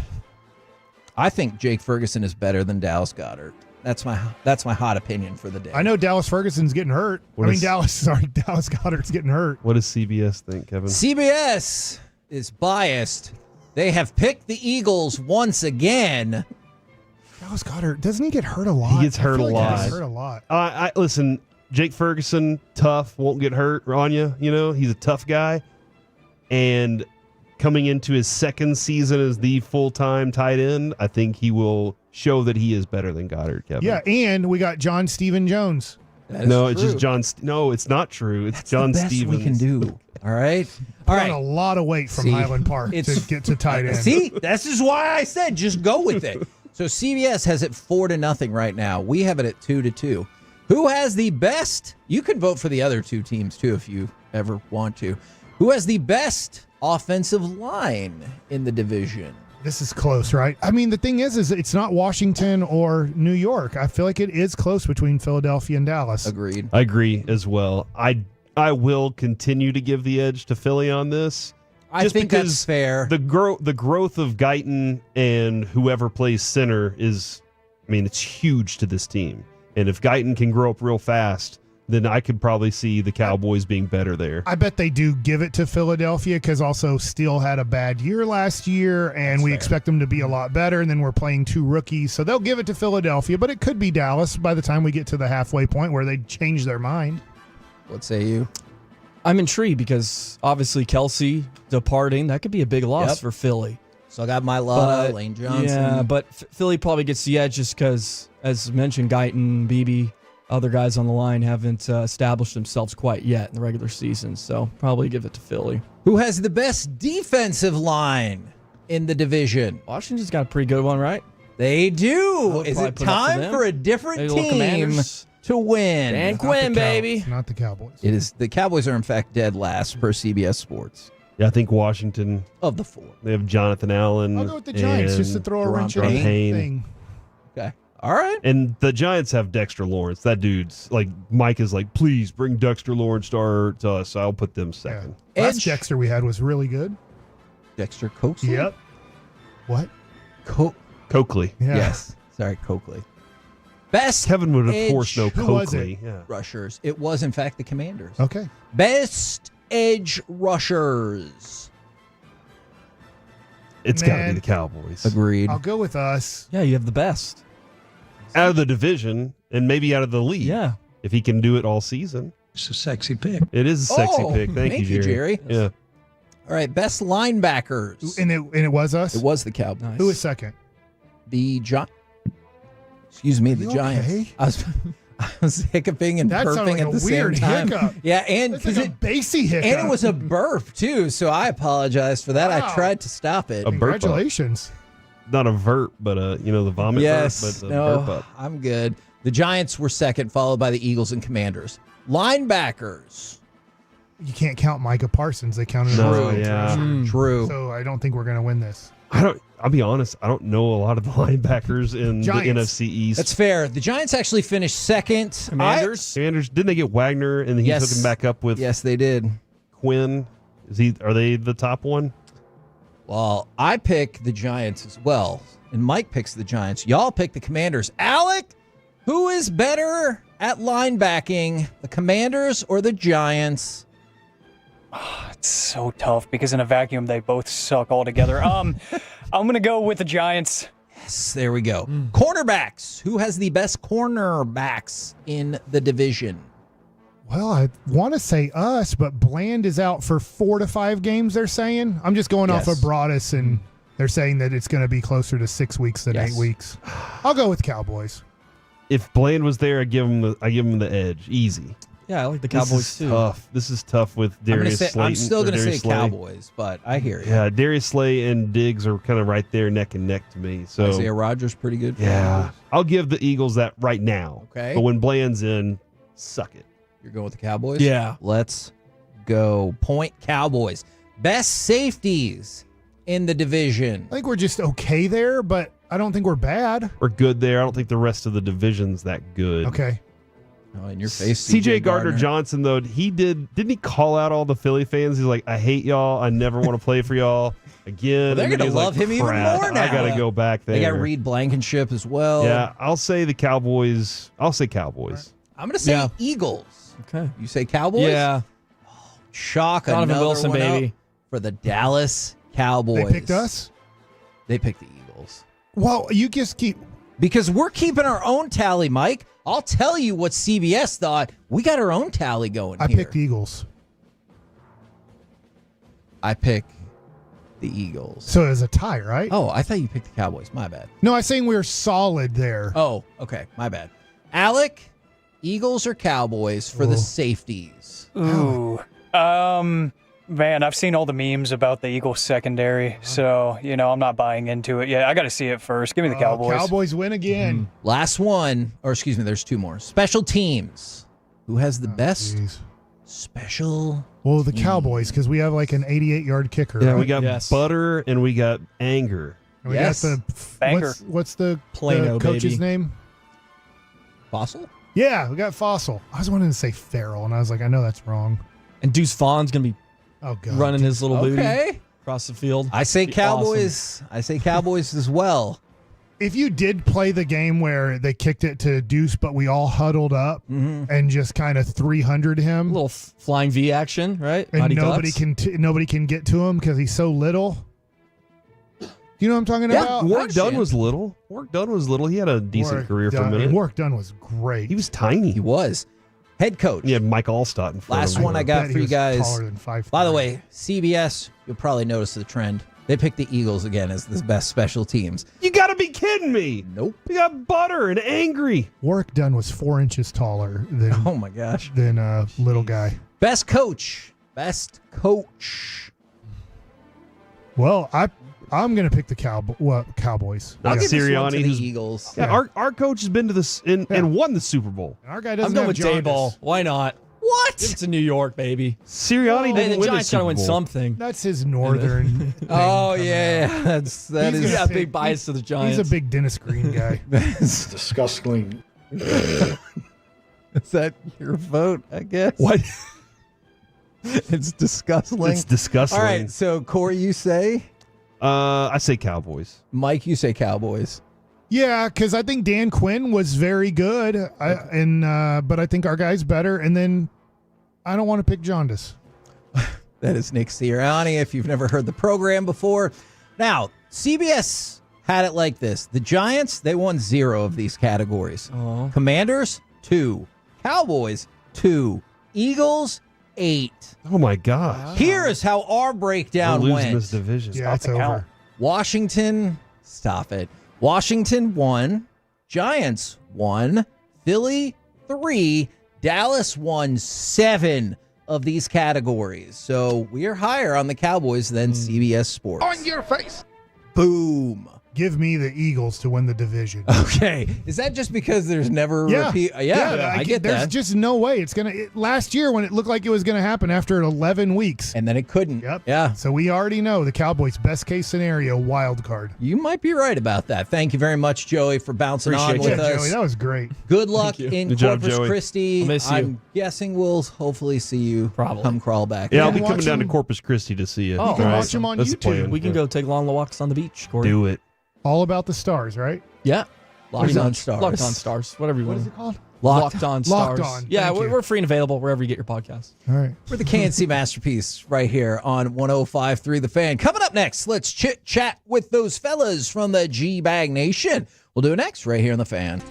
I think Jake Ferguson is better than Dallas Goedert. That's my hot opinion for the day. I know Dallas Ferguson's getting hurt. Dallas Goedert's getting hurt. What does CBS think, Kevin? CBS is biased. They have picked the Eagles once again. Dallas Goedert, doesn't he get hurt a lot? He gets hurt a lot. He gets hurt a lot. Listen, Jake Ferguson, tough, won't get hurt on you. You know, he's a tough guy. And coming into his second season as the full-time tight end, I think he will show that he is better than Goddard, Kevin. Yeah, and we got John Stephen Jones. No, it's just John. No, it's not true. It's John the best Stevens. we can do. All right. Put on a lot of weight from Highland Park to get to tight end. See, this is why I said just go with it. So CBS has it 4-0 right now. We have it at 2-2. Who has the best? You can vote for the other two teams too if you ever want to. Who has the best offensive line in the division? This is close, right? I mean, the thing is it's not Washington or New York. I feel like it is close between Philadelphia and Dallas. Agreed. I agree as well. I will continue to give the edge to Philly on this. I think that's fair. The growth of Guyton and whoever plays center is, it's huge to this team. And if Guyton can grow up real fast, then I could probably see the Cowboys being better there. I bet they do give it to Philadelphia because also Steele had a bad year last year, and we expect them to be a lot better, and then we're playing two rookies. So they'll give it to Philadelphia, but it could be Dallas by the time we get to the halfway point where they change their mind. What say you? I'm intrigued because obviously Kelsey departing, that could be a big loss for Philly. So I got my love, Lane Johnson. Yeah, but Philly probably gets the edge just because, as mentioned, Guyton, Beebe, other guys on the line haven't established themselves quite yet in the regular season, so probably give it to Philly. Who has the best defensive line in the division? Washington's got a pretty good one, right? They do. Is it time for a different team to win? Dan Quinn, baby. Not the Cowboys. It is. The Cowboys are, in fact, dead last per CBS Sports. Yeah, I think Washington. Of the four. They have Jonathan Allen. I'll go with the Giants just to throw a wrench in the thing. Okay. All right. And the Giants have Dexter Lawrence. That dude's like, Mike is like, please bring Dexter Lawrence to us. I'll put them second. Yeah. Last Dexter we had was really good. Dexter Coakley? Yep. What? Coakley. Yeah. Yes. Sorry, Coakley. Best Kevin would, of edge course, know Coakley. Yeah. rushers. It was, in fact, the Commanders. Okay. Best edge rushers. It's got to be the Cowboys. Agreed. I'll go with us. Yeah, you have the best. Out of the division and maybe out of the league. Yeah. If he can do it all season. It's a sexy pick. It is a sexy pick. Thank you, Jerry. Yeah. All right, best linebackers. And it was us? It was the Cowboys. Who was second? The Giants. Excuse me, the Giants. Okay? I was hiccuping and That sounded burping like at a the same weird time. hiccup. Yeah, and That's like a bassy hiccup. and it was a burp too, so I apologize for that. Wow. I tried to stop it. A burp up. Congratulations. Not a vert, but the vomit Yes, burp, but no, burp up. I'm good. The Giants were second, followed by the Eagles and Commanders. Linebackers. You can't count Micah Parsons. They counted No, him. yeah. True. So I don't think we're going to win this. I'll be honest, I don't know a lot of the linebackers in Giants. the NFC East. That's fair. The Giants actually finished second. Commanders, didn't they get Wagner and he took him back up with Yes, they did. Quinn? Are they the top one? Well, I pick the Giants as well, and Mike picks the Giants. Y'all pick the Commanders. Alec, who is better at linebacking, the Commanders or the Giants? It's so tough because in a vacuum they both suck altogether. I'm gonna go with the Giants. Yes, there we go. Cornerbacks. Who has the best cornerbacks in the division? Well, I want to say us, but Bland is out for 4 to 5 games, they're saying. I'm just going off of Broadus, and they're saying that it's going to be closer to 6 weeks than 8 weeks. I'll go with Cowboys. If Bland was there, I give him the edge. Easy. Yeah, I like the Cowboys too. Tough. This is tough with Darius Slay. I'm still going to say Slay. Cowboys, but I hear you. Yeah, Darius Slay and Diggs are kind of right there, neck and neck to me. So Isaiah Rodgers pretty good. Yeah, I'll give the Eagles that right now. Okay. But when Bland's in, suck it. You're going with the Cowboys? Yeah. Let's go. Point Cowboys. Best safeties in the division. I think we're just okay there, but I don't think we're bad. We're good there. I don't think the rest of the division's that good. Okay. Oh, in your face, C.J. Gardner-Johnson, though, didn't he call out all the Philly fans? He's like, I hate y'all. I never want to play for y'all again. Well, they're going to love him even more now. I got to go back there. They got Reed Blankenship as well. Yeah, I'll say the Cowboys. I'll say Cowboys. I'm going to say Eagles. Okay. You say Cowboys? Yeah. Oh, shock. Donovan another Wilson, one baby. up for the Dallas Cowboys. They picked us? They picked the Eagles. Well, you just keep... Because we're keeping our own tally, Mike. I'll tell you what CBS thought. We got our own tally going I here. picked Eagles. I pick the Eagles. So it was a tie, right? Oh, I thought you picked the Cowboys. My bad. No, I'm saying we were solid there. Oh, okay. My bad. Alec, Eagles or Cowboys for the safeties? Ooh. Man, I've seen all the memes about the Eagles secondary, so, I'm not buying into it yet. I got to see it first. Give me the Cowboys. Cowboys win again. Last one, or excuse me, there's two more. Special teams. Who has the best special Well, the Cowboys, because we have like an 88-yard kicker. Yeah, right? we got Butter and we got Anger. And we got the Banger. what's the Plano, coach's baby. name? Fossil? Yeah, we got Fossil. I was wanting to say Farrell, and I was like, I know that's wrong. And Deuce Vaughn's going to be running his little booty across the field. I say Be Cowboys. I say Cowboys as well. If you did play the game where they kicked it to Deuce, but we all huddled up and just kind of 300 him, A little flying V action, right? and Mighty nobody Ducks. nobody can get to him because he's so little. You know what I'm talking about? Warwick Dunn was little. Warwick Dunn was little. He had a decent Warwick career for a Dunn- minute. Warwick Dunn was great. He was tiny. He was. Head coach. He had Mike Allstott in front Last of him. one I got bet for he you was guys. taller than 5'3". By the way, CBS, you'll probably notice the trend. They picked the Eagles again as the best special teams. You got to be kidding me. Nope. We got Butter and Angry. Warwick Dunn was 4 inches taller than Oh my gosh. than a little guy. Best coach. Best coach. Well, I'm gonna pick the Cowboys. Not I'll give this one Sirianni. to the who's- Eagles. Yeah, our coach has been to this and won the Super Bowl. Our guy I'm doesn't going have with jaundice. Dayball. Why not? What? It's in New York, baby. Sirianni Hey, didn't the win Giants the got to Super win Bowl. something. That's his northern. thing Oh coming yeah, out. that He's is. gonna got a pick- big bias to the Giants. He's a big Dennis Green guy. Is Disgusting. that your vote? I guess. What? It's disgusting. It's disgusting. All right, so Corey, you say. I say Cowboys. Mike, you say Cowboys. Yeah, because I think Dan Quinn was very good, but I think our guy's better. And then I don't want to pick jaundice. That is Nick Sirianni, if you've never heard the program before. Now, CBS had it like this. The Giants, they won 0 of these categories. Oh. Commanders, 2. Cowboys, 2. Eagles, 8. Oh my God. Here is how our breakdown We're losing went. this division. Yeah, it's over. Washington, stop it. Washington 1. Giants 1. Philly 3. Dallas won 7 of these categories. So we are higher on the Cowboys than CBS Sports. On your face. Boom. Give me the Eagles to win the division. Okay. Is that just because there's never Yeah. repeat? Yeah, I get There's that. just no way it's gonna. Last year, when it looked like it was gonna happen after 11 weeks, And then it couldn't. Yep. Yeah. So we already know the Cowboys' best case scenario wild card. You might be right about that. Thank you very much, Joey, for bouncing on Appreciate with Yeah, us. Joey, that was great. Good luck Thank you. in Good job, Corpus Joey. Christi. I'll miss you. I'm guessing we'll hopefully see you Probably. come crawl back. Yeah, I'll can be coming watch down to him- Corpus Christi to see you. Oh, You can All watch him on That's the YouTube. plan. We can go take long walks on the beach, Corey. do it. All about the stars, right? Yeah. Locked Pretty on much. Stars. Locked on Stars. Whatever you What want. is it called? Locked on Stars. Locked On. Yeah, Thank you. we're free and available wherever you get your podcasts. All right. For the KNC Masterpiece right here on 105.3 The Fan. Coming up next, let's chit-chat with those fellas from the G-Bag Nation. We'll do it next right here on The Fan.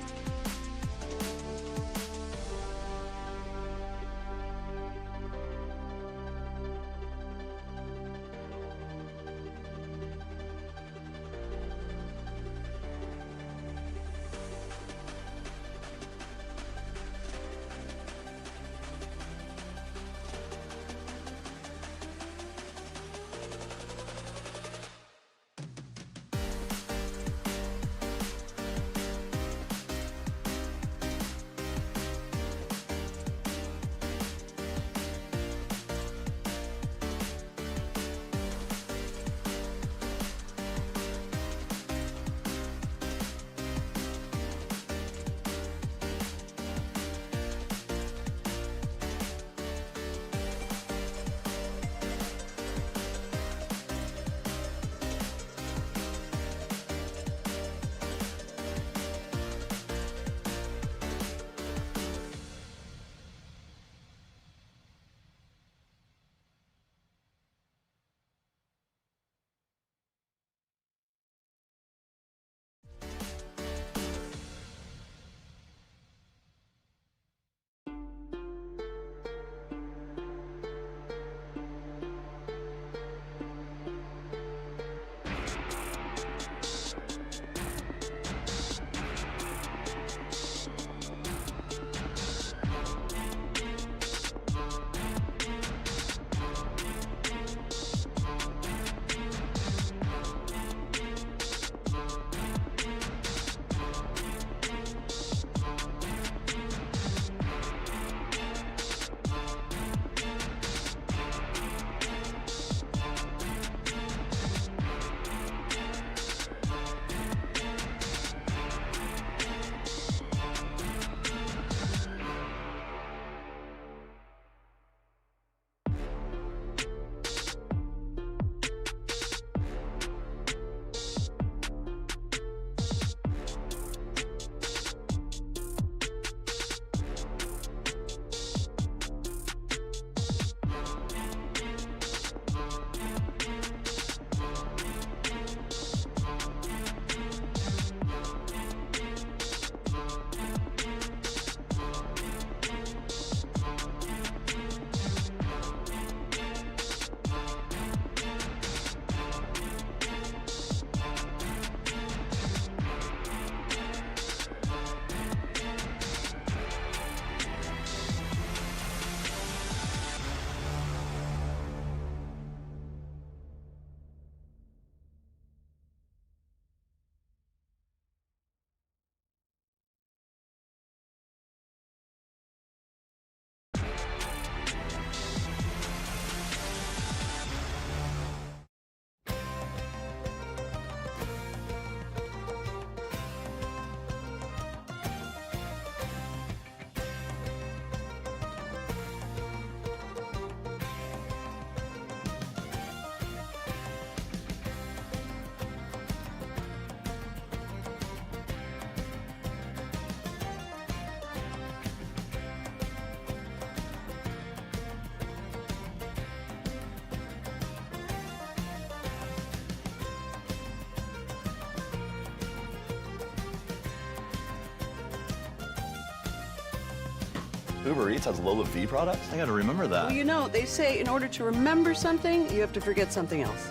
Uber Eats has Lola V products? I gotta remember that. Well, you know, they say in order to remember something, you have to forget something else.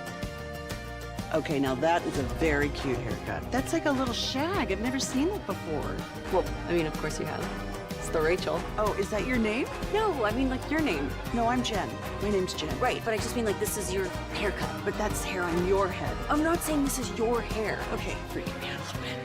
Okay, now that is a very cute haircut. That's like a little shag. I've never seen it before. Well, I mean, of course you have. It's the Rachel. Oh, is that your name? No, I mean like your name. No, I'm Jen. My name's Jen. Right, but I just mean like this is your haircut. But that's hair on your head. I'm not saying this is your hair. Okay, freaking me out a little bit.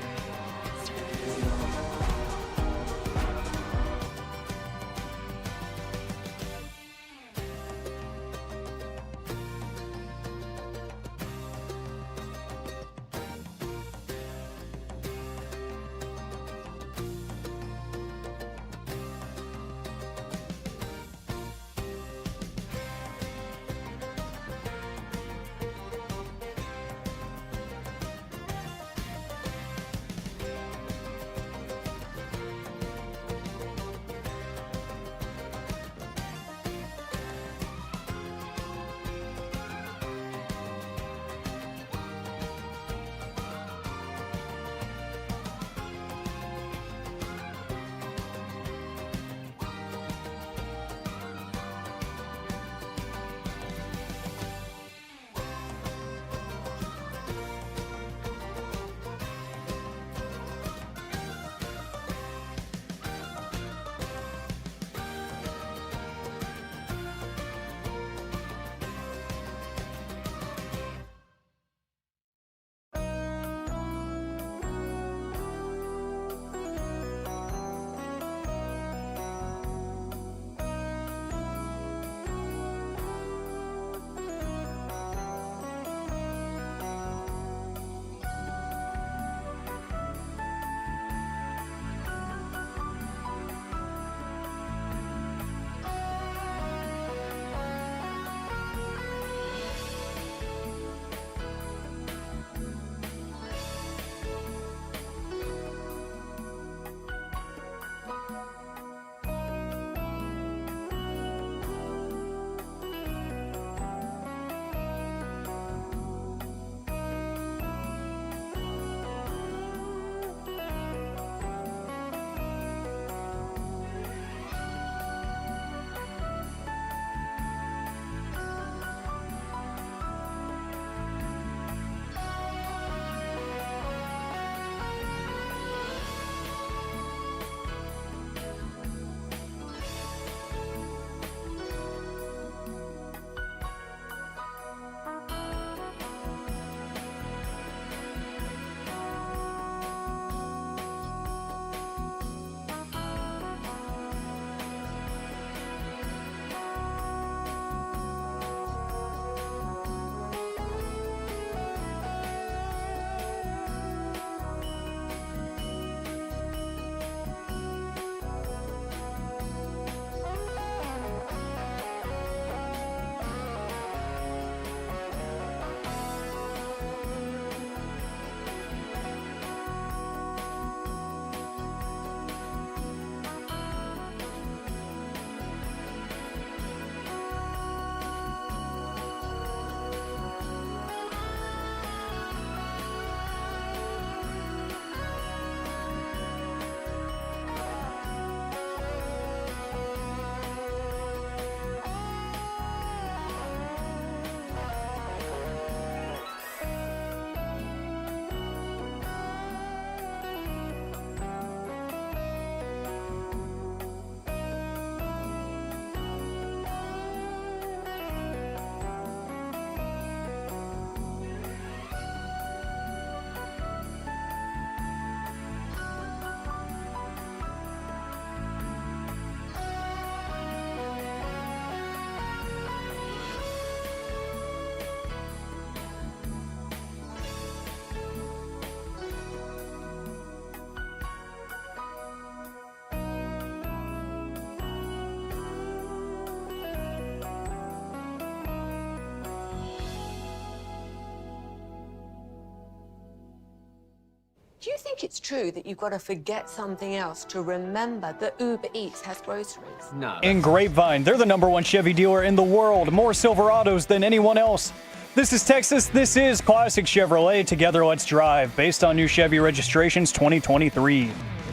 Do you think it's true that you've got to forget something else to remember that Uber Eats has groceries? No. In Grapevine, they're the #1 Chevy dealer in the world. More Silverados than anyone else. This is Texas. This is Classic Chevrolet. Together, let's drive. Based on new Chevy registrations 2023.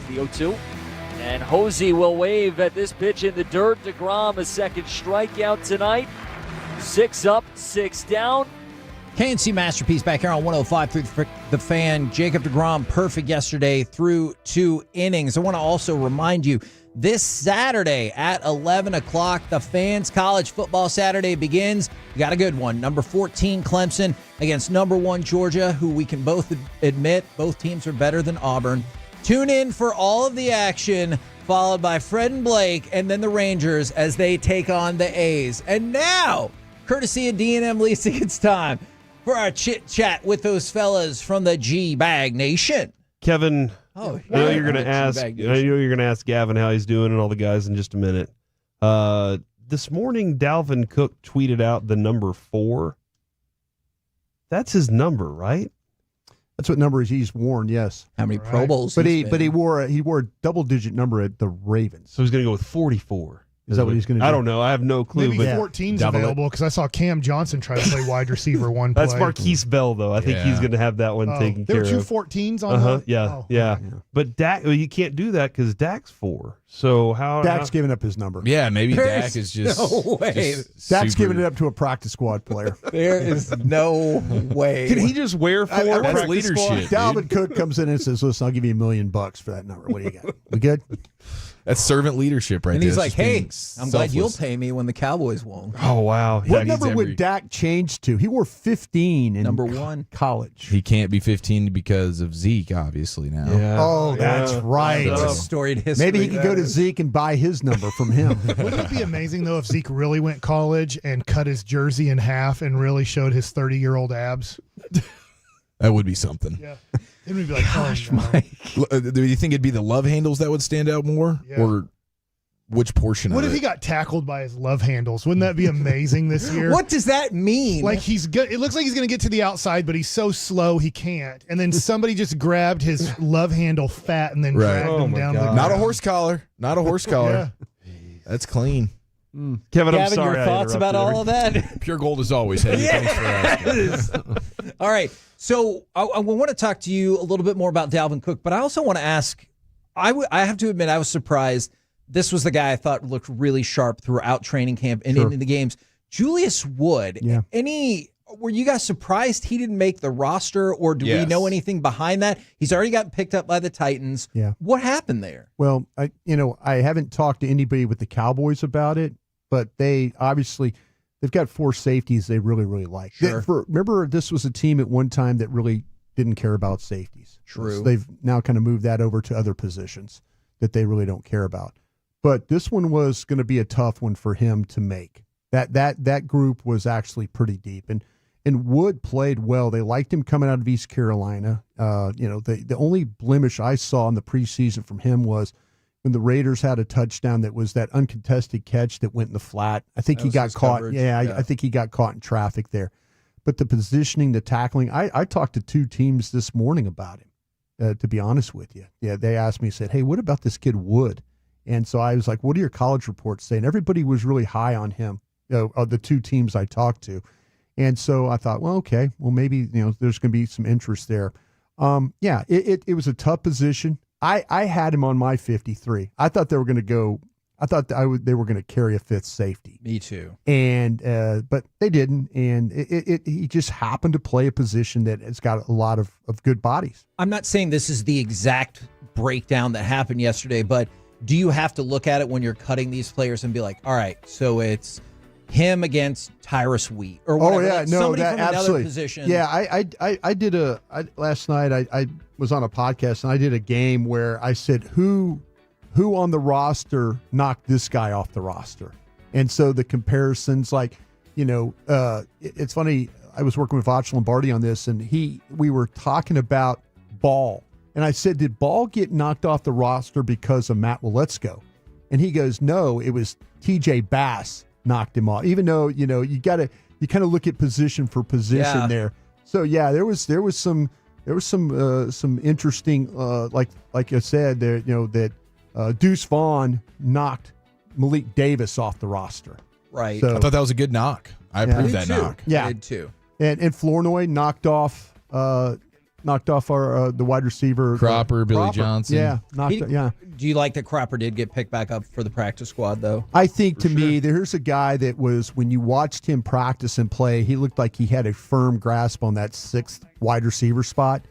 The 02. And Hosey will wave at this pitch in the dirt. DeGrom, a second strikeout tonight. 6 up, 6 down. KNC Masterpiece back here on 105 through the Fan. Jacob DeGrom, perfect yesterday through 2 innings. I want to also remind you, this Saturday at 11 o'clock, the Fans College Football Saturday begins. You got a good one. Number 14, Clemson, against number 1, Georgia, who we can both admit both teams are better than Auburn. Tune in for all of the action, followed by Fred and Blake, and then the Rangers as they take on the A's. And now, courtesy of D&M Leasing, it's time for our chit-chat with those fellas from the G-Bag Nation. Kevin, I know you're going to ask. I know you're going to ask Gavin how he's doing and all the guys in just a minute. This morning, Dalvin Cook tweeted out the number 4. That's his number, right? That's what number he's worn. Yes. How many Pro Bowls? But he wore a double-digit number at the Ravens. So he's going to go with 44. Is that what he's going to do? I don't know. I have no clue. Maybe 14's available because I saw Cam Johnson try to play wide receiver one play. That's Marquise Bell, though. I think he's going to have that one taken care of. There were 2 14s on that? Yeah. But Dak, you can't do that because Dak's 4. So how? Dak's giving up his number. Yeah, maybe Dak is just. No way. Dak's giving it up to a practice squad player. There is no way. Can he just wear 4? That's leadership. Dalvin Cook comes in and says, "Listen, I'll give you $1 million for that number. What do you got? We good?" That's servant leadership right and there. He's like, hey, I'm glad you'll selfless. pay me when the Cowboys won. Oh, wow. What number would Dak change to? He wore 15 in number 1 college. He can't be 15 because of Zeke, obviously, now. Yeah. Oh, that's right. That's a storied history. Maybe he could go to Zeke and buy his number from him. Wouldn't it be amazing, though, if Zeke really went college and cut his jersey in half and really showed his 30-year-old abs? That would be something. Yeah. Then we'd be like, gosh, Mike. Do you think it'd be the love handles that would stand out more? Yeah. Or which portion What of if he got tackled by his love handles? Wouldn't that be amazing this year? What does that mean? Like he's good. It looks like he's going to get to the outside, but he's so slow he can't. And then somebody just grabbed his love handle fat and then dragged him down the ground. Not a horse collar. Not a horse collar. That's clean. Kevin, I'm Gavin, sorry. your thoughts about all of that? Pure gold as always. Hey, thanks for asking. All right. So I want to talk to you a little bit more about Dalvin Cook, but I also want to ask, I have to admit I was surprised. This was the guy I thought looked really sharp throughout training camp and in the games. Julius Wood. Yeah. Were you guys surprised he didn't make the roster, or do we know anything behind that? He's already gotten picked up by the Titans. Yeah. What happened there? Well, I haven't talked to anybody with the Cowboys about it, but they've got 4 safeties they really, really like. Sure. Remember, this was a team at one time that really didn't care about safeties. True. So they've now kind of moved that over to other positions that they really don't care about. But this one was going to be a tough one for him to make. That group was actually pretty deep, and Wood played well. They liked him coming out of East Carolina. The only blemish I saw in the preseason from him was when the Raiders had a touchdown that was that uncontested catch that went in the flat. I think he got caught. Coverage. I think he got caught in traffic there. But the positioning, the tackling, I talked to 2 teams this morning about him, to be honest with you. Yeah, they asked me, said, hey, what about this kid Wood? And so I was like, what do your college reports say? And everybody was really high on him, of the 2 teams I talked to. And so I thought, well, okay, well, maybe, there's going to be some interest there. It was a tough position. I had him on my 53. I thought they were going to go. I thought they were going to carry a 5th safety. Me too. And but they didn't. And he just happened to play a position that has got a lot of good bodies. I'm not saying this is the exact breakdown that happened yesterday, but do you have to look at it when you're cutting these players and be like, all right, so it's him against Tyrus Wheat or whatever, somebody from another position? Yeah, I did last night I was on a podcast and I did a game where I said who on the roster knocked this guy off the roster. And so the comparisons, it's funny, I was working with Voch Lombardi on this, and we were talking about Ball. And I said, did Ball get knocked off the roster because of Matt Waletzko? And he goes, no, it was TJ Bass knocked him off. Even though, you kind of look at position for position there. So yeah, there was some interesting, like I said there, that Deuce Vaughn knocked Malik Davis off the roster. Right. I thought that was a good knock. I approved that knock. Yeah. I did too. And Flournoy knocked off knocked off our the wide receiver Cropper, Billy Johnson. Yeah, yeah. Do you like that Cropper did get picked back up for the practice squad though? I think to me, there's a guy that was when you watched him practice and play, he looked like he had a firm grasp on that 6th wide receiver spot.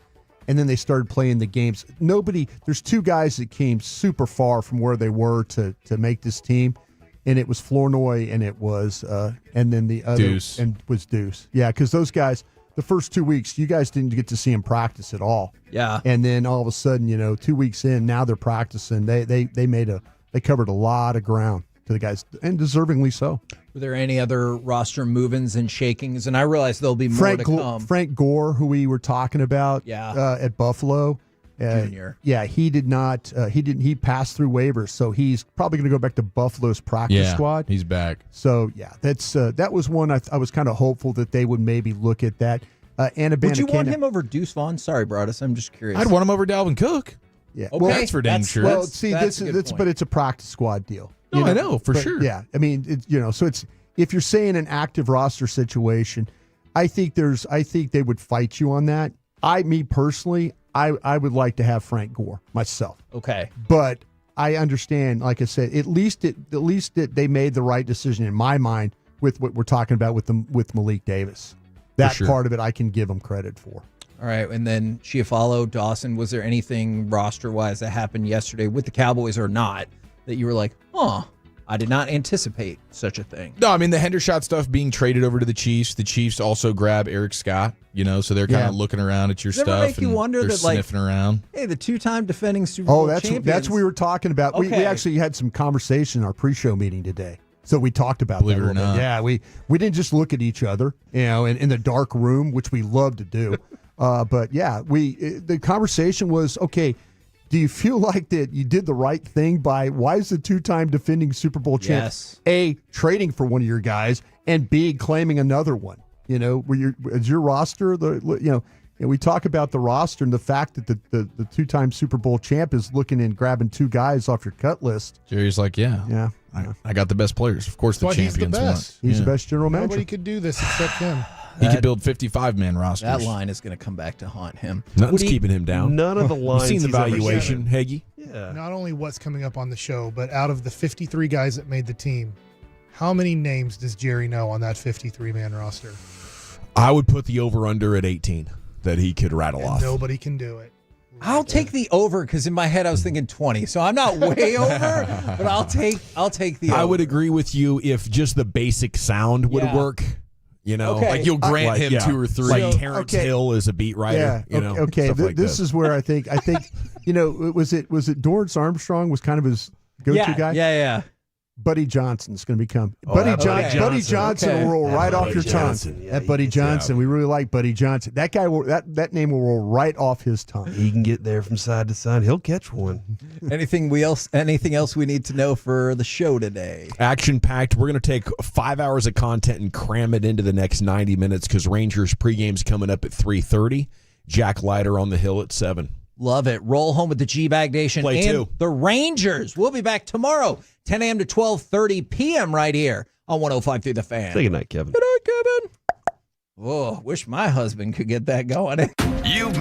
And then they started playing the games. There's 2 guys that came super far from where they were to make this team. And it was Flournoy and it was, and then the other Deuce. And was Deuce. Yeah, because those guys, the first 2 weeks, you guys didn't get to see them practice at all. Yeah. And then all of a sudden, 2 weeks in, now they're practicing. They covered a lot of ground to the guys, and deservingly so. Were there any other roster move-ins and shakings? And I realize there'll be more to come. Frank Gore, who we were talking about at Buffalo. Junior. Yeah, he did not. He passed through waivers, so he's probably going to go back to Buffalo's practice squad. He's back. So yeah, that was one I was kind of hopeful that they would maybe look at that. Would you want him over Deuce Vaughn? Sorry, Broadus. I'm just curious. I'd want him over Dalvin Cook. Yeah, okay. That's for dang sure. Well, see, but it's a practice squad deal. No, I know for sure. Yeah, I mean, so it's if you're saying an active roster situation, I think they would fight you on that. Me personally, I would like to have Frank Gore myself. Okay, but I understand. Like I said, at least they made the right decision in my mind with what we're talking about with Malik Davis. That part of it, I can give them credit for. All right, and then Chiafalo, Dawson, was there anything roster-wise that happened yesterday with the Cowboys or not that you were like, I did not anticipate such a thing? No, I mean, the Hendershot stuff being traded over to the Chiefs. The Chiefs also grab Eric Scott, so they're kind of looking around at your Does it stuff. ever make you wonder they're that, sniffing around. Hey, the 2-time defending Super Bowl champions. That's what we were talking about. Okay. We actually had some conversation in our pre-show meeting today. So we talked about Believe that it or a little not. bit. Yeah, we didn't just look at each other, in the dark room, which we love to do. But yeah, the conversation was, okay, do you feel like that you did the right thing by why is the 2-time defending Super Bowl champ A, trading for one of your guys, and B, claiming another one? Is your roster we talk about the roster and the fact that the 2-time Super Bowl champ is looking and grabbing 2 guys off your cut list. Jerry's like, yeah. I got the best players. Of course, the champions he's the best. He's the best general manager. Nobody could do this except him. He could build 55-man rosters. That line is going to come back to haunt him. Nothing's keeping him down. None of the lines. You've seen the he's ever valuation, said. Heggie? Yeah. Not only what's coming up on the show, but out of the 53 guys that made the team, how many names does Jerry know on that 53-man roster? I would put the over-under at 18 that he could rattle off. Nobody can do it. I'll take the over because in my head I was thinking 20, so I'm not way over, but I'll take the over. I would agree with you if just the basic sound would work. Okay. Like you'll grant him 2 or 3. Like Terrence Hill is a beat writer. Okay. This is where I think was it Dorrance Armstrong was kind of his go-to guy? Yeah. Buddy Johnson's going to become Buddy Johnson will roll right off your tongue. That Buddy Johnson, we really like Buddy Johnson. That guy will, that name will roll right off his tongue. He can get there from side to side. He'll catch one. Anything else we need to know for the show today? Action packed. We're going to take 5 hours of content and cram it into the next 90 minutes because Rangers pregame's coming up at 3:30. Jack Lighter on the hill at 7. Love it. Roll home with the G-Bag Nation Play and 2. the Rangers. We'll be back tomorrow, 10 a.m. to 12:30 p.m. right here on 105 The Fan. Say goodnight, Kevin. Good night, Kevin. Oh, wish my husband could get that going. You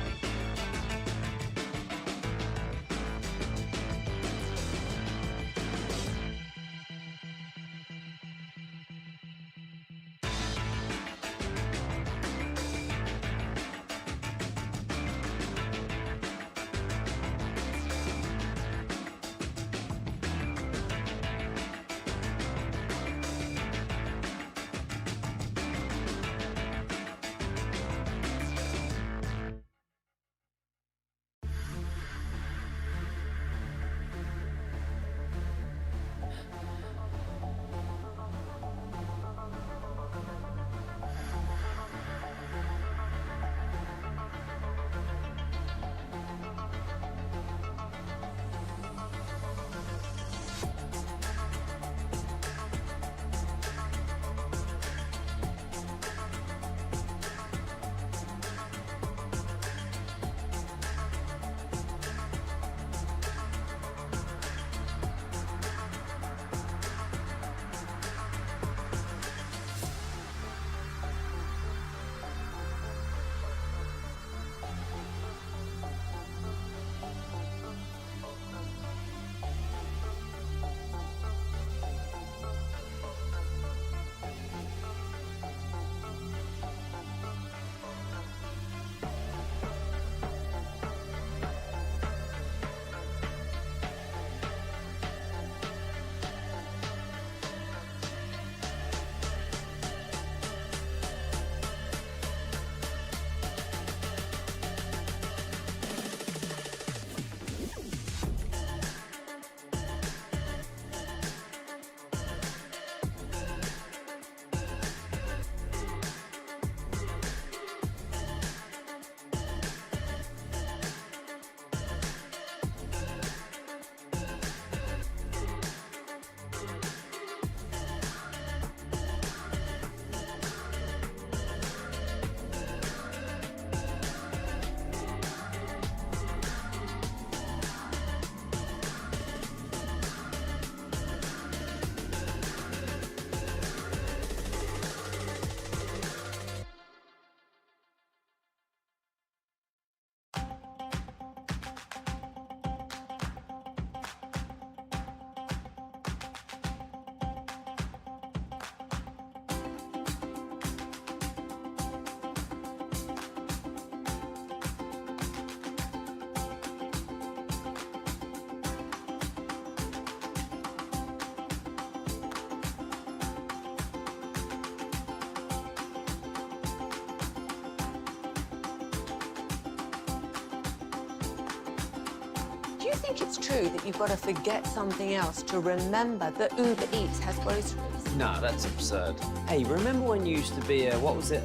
Do you think it's true that you've got to forget something else to remember that Uber Eats has groceries? No, that's absurd. Hey, remember when you used to be a, what was it,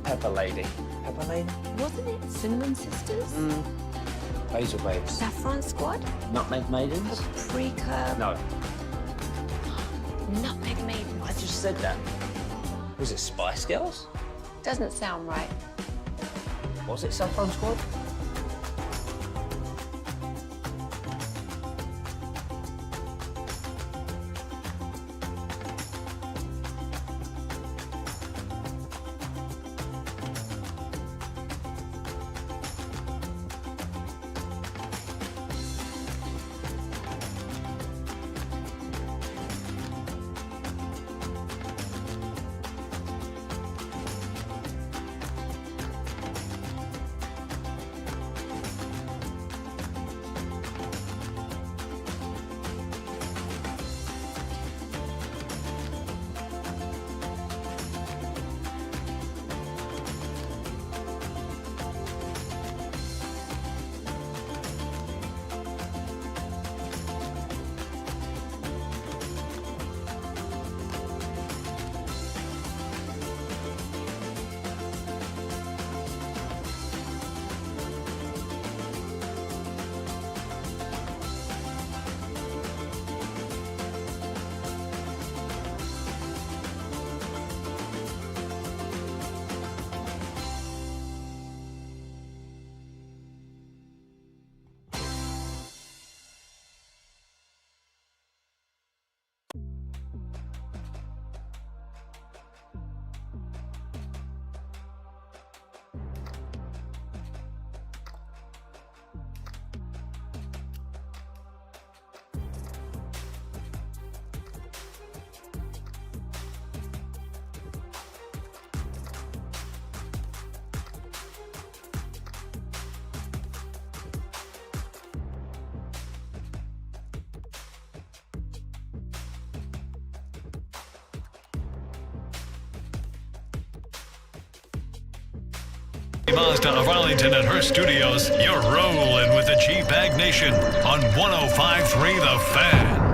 Pepper Lady? Pepper Lady? Wasn't it Cinnamon Sisters? Basil Babes. Saffron Squad? Nutmeg Maidens? Paprika? No. Nutmeg Maidens? I just said that. Was it Spice Girls? Doesn't sound right. Was it Saffron Squad? Mazda of Arlington and her studios, you're rolling with the G-Bag Nation on 105.3 The Fan.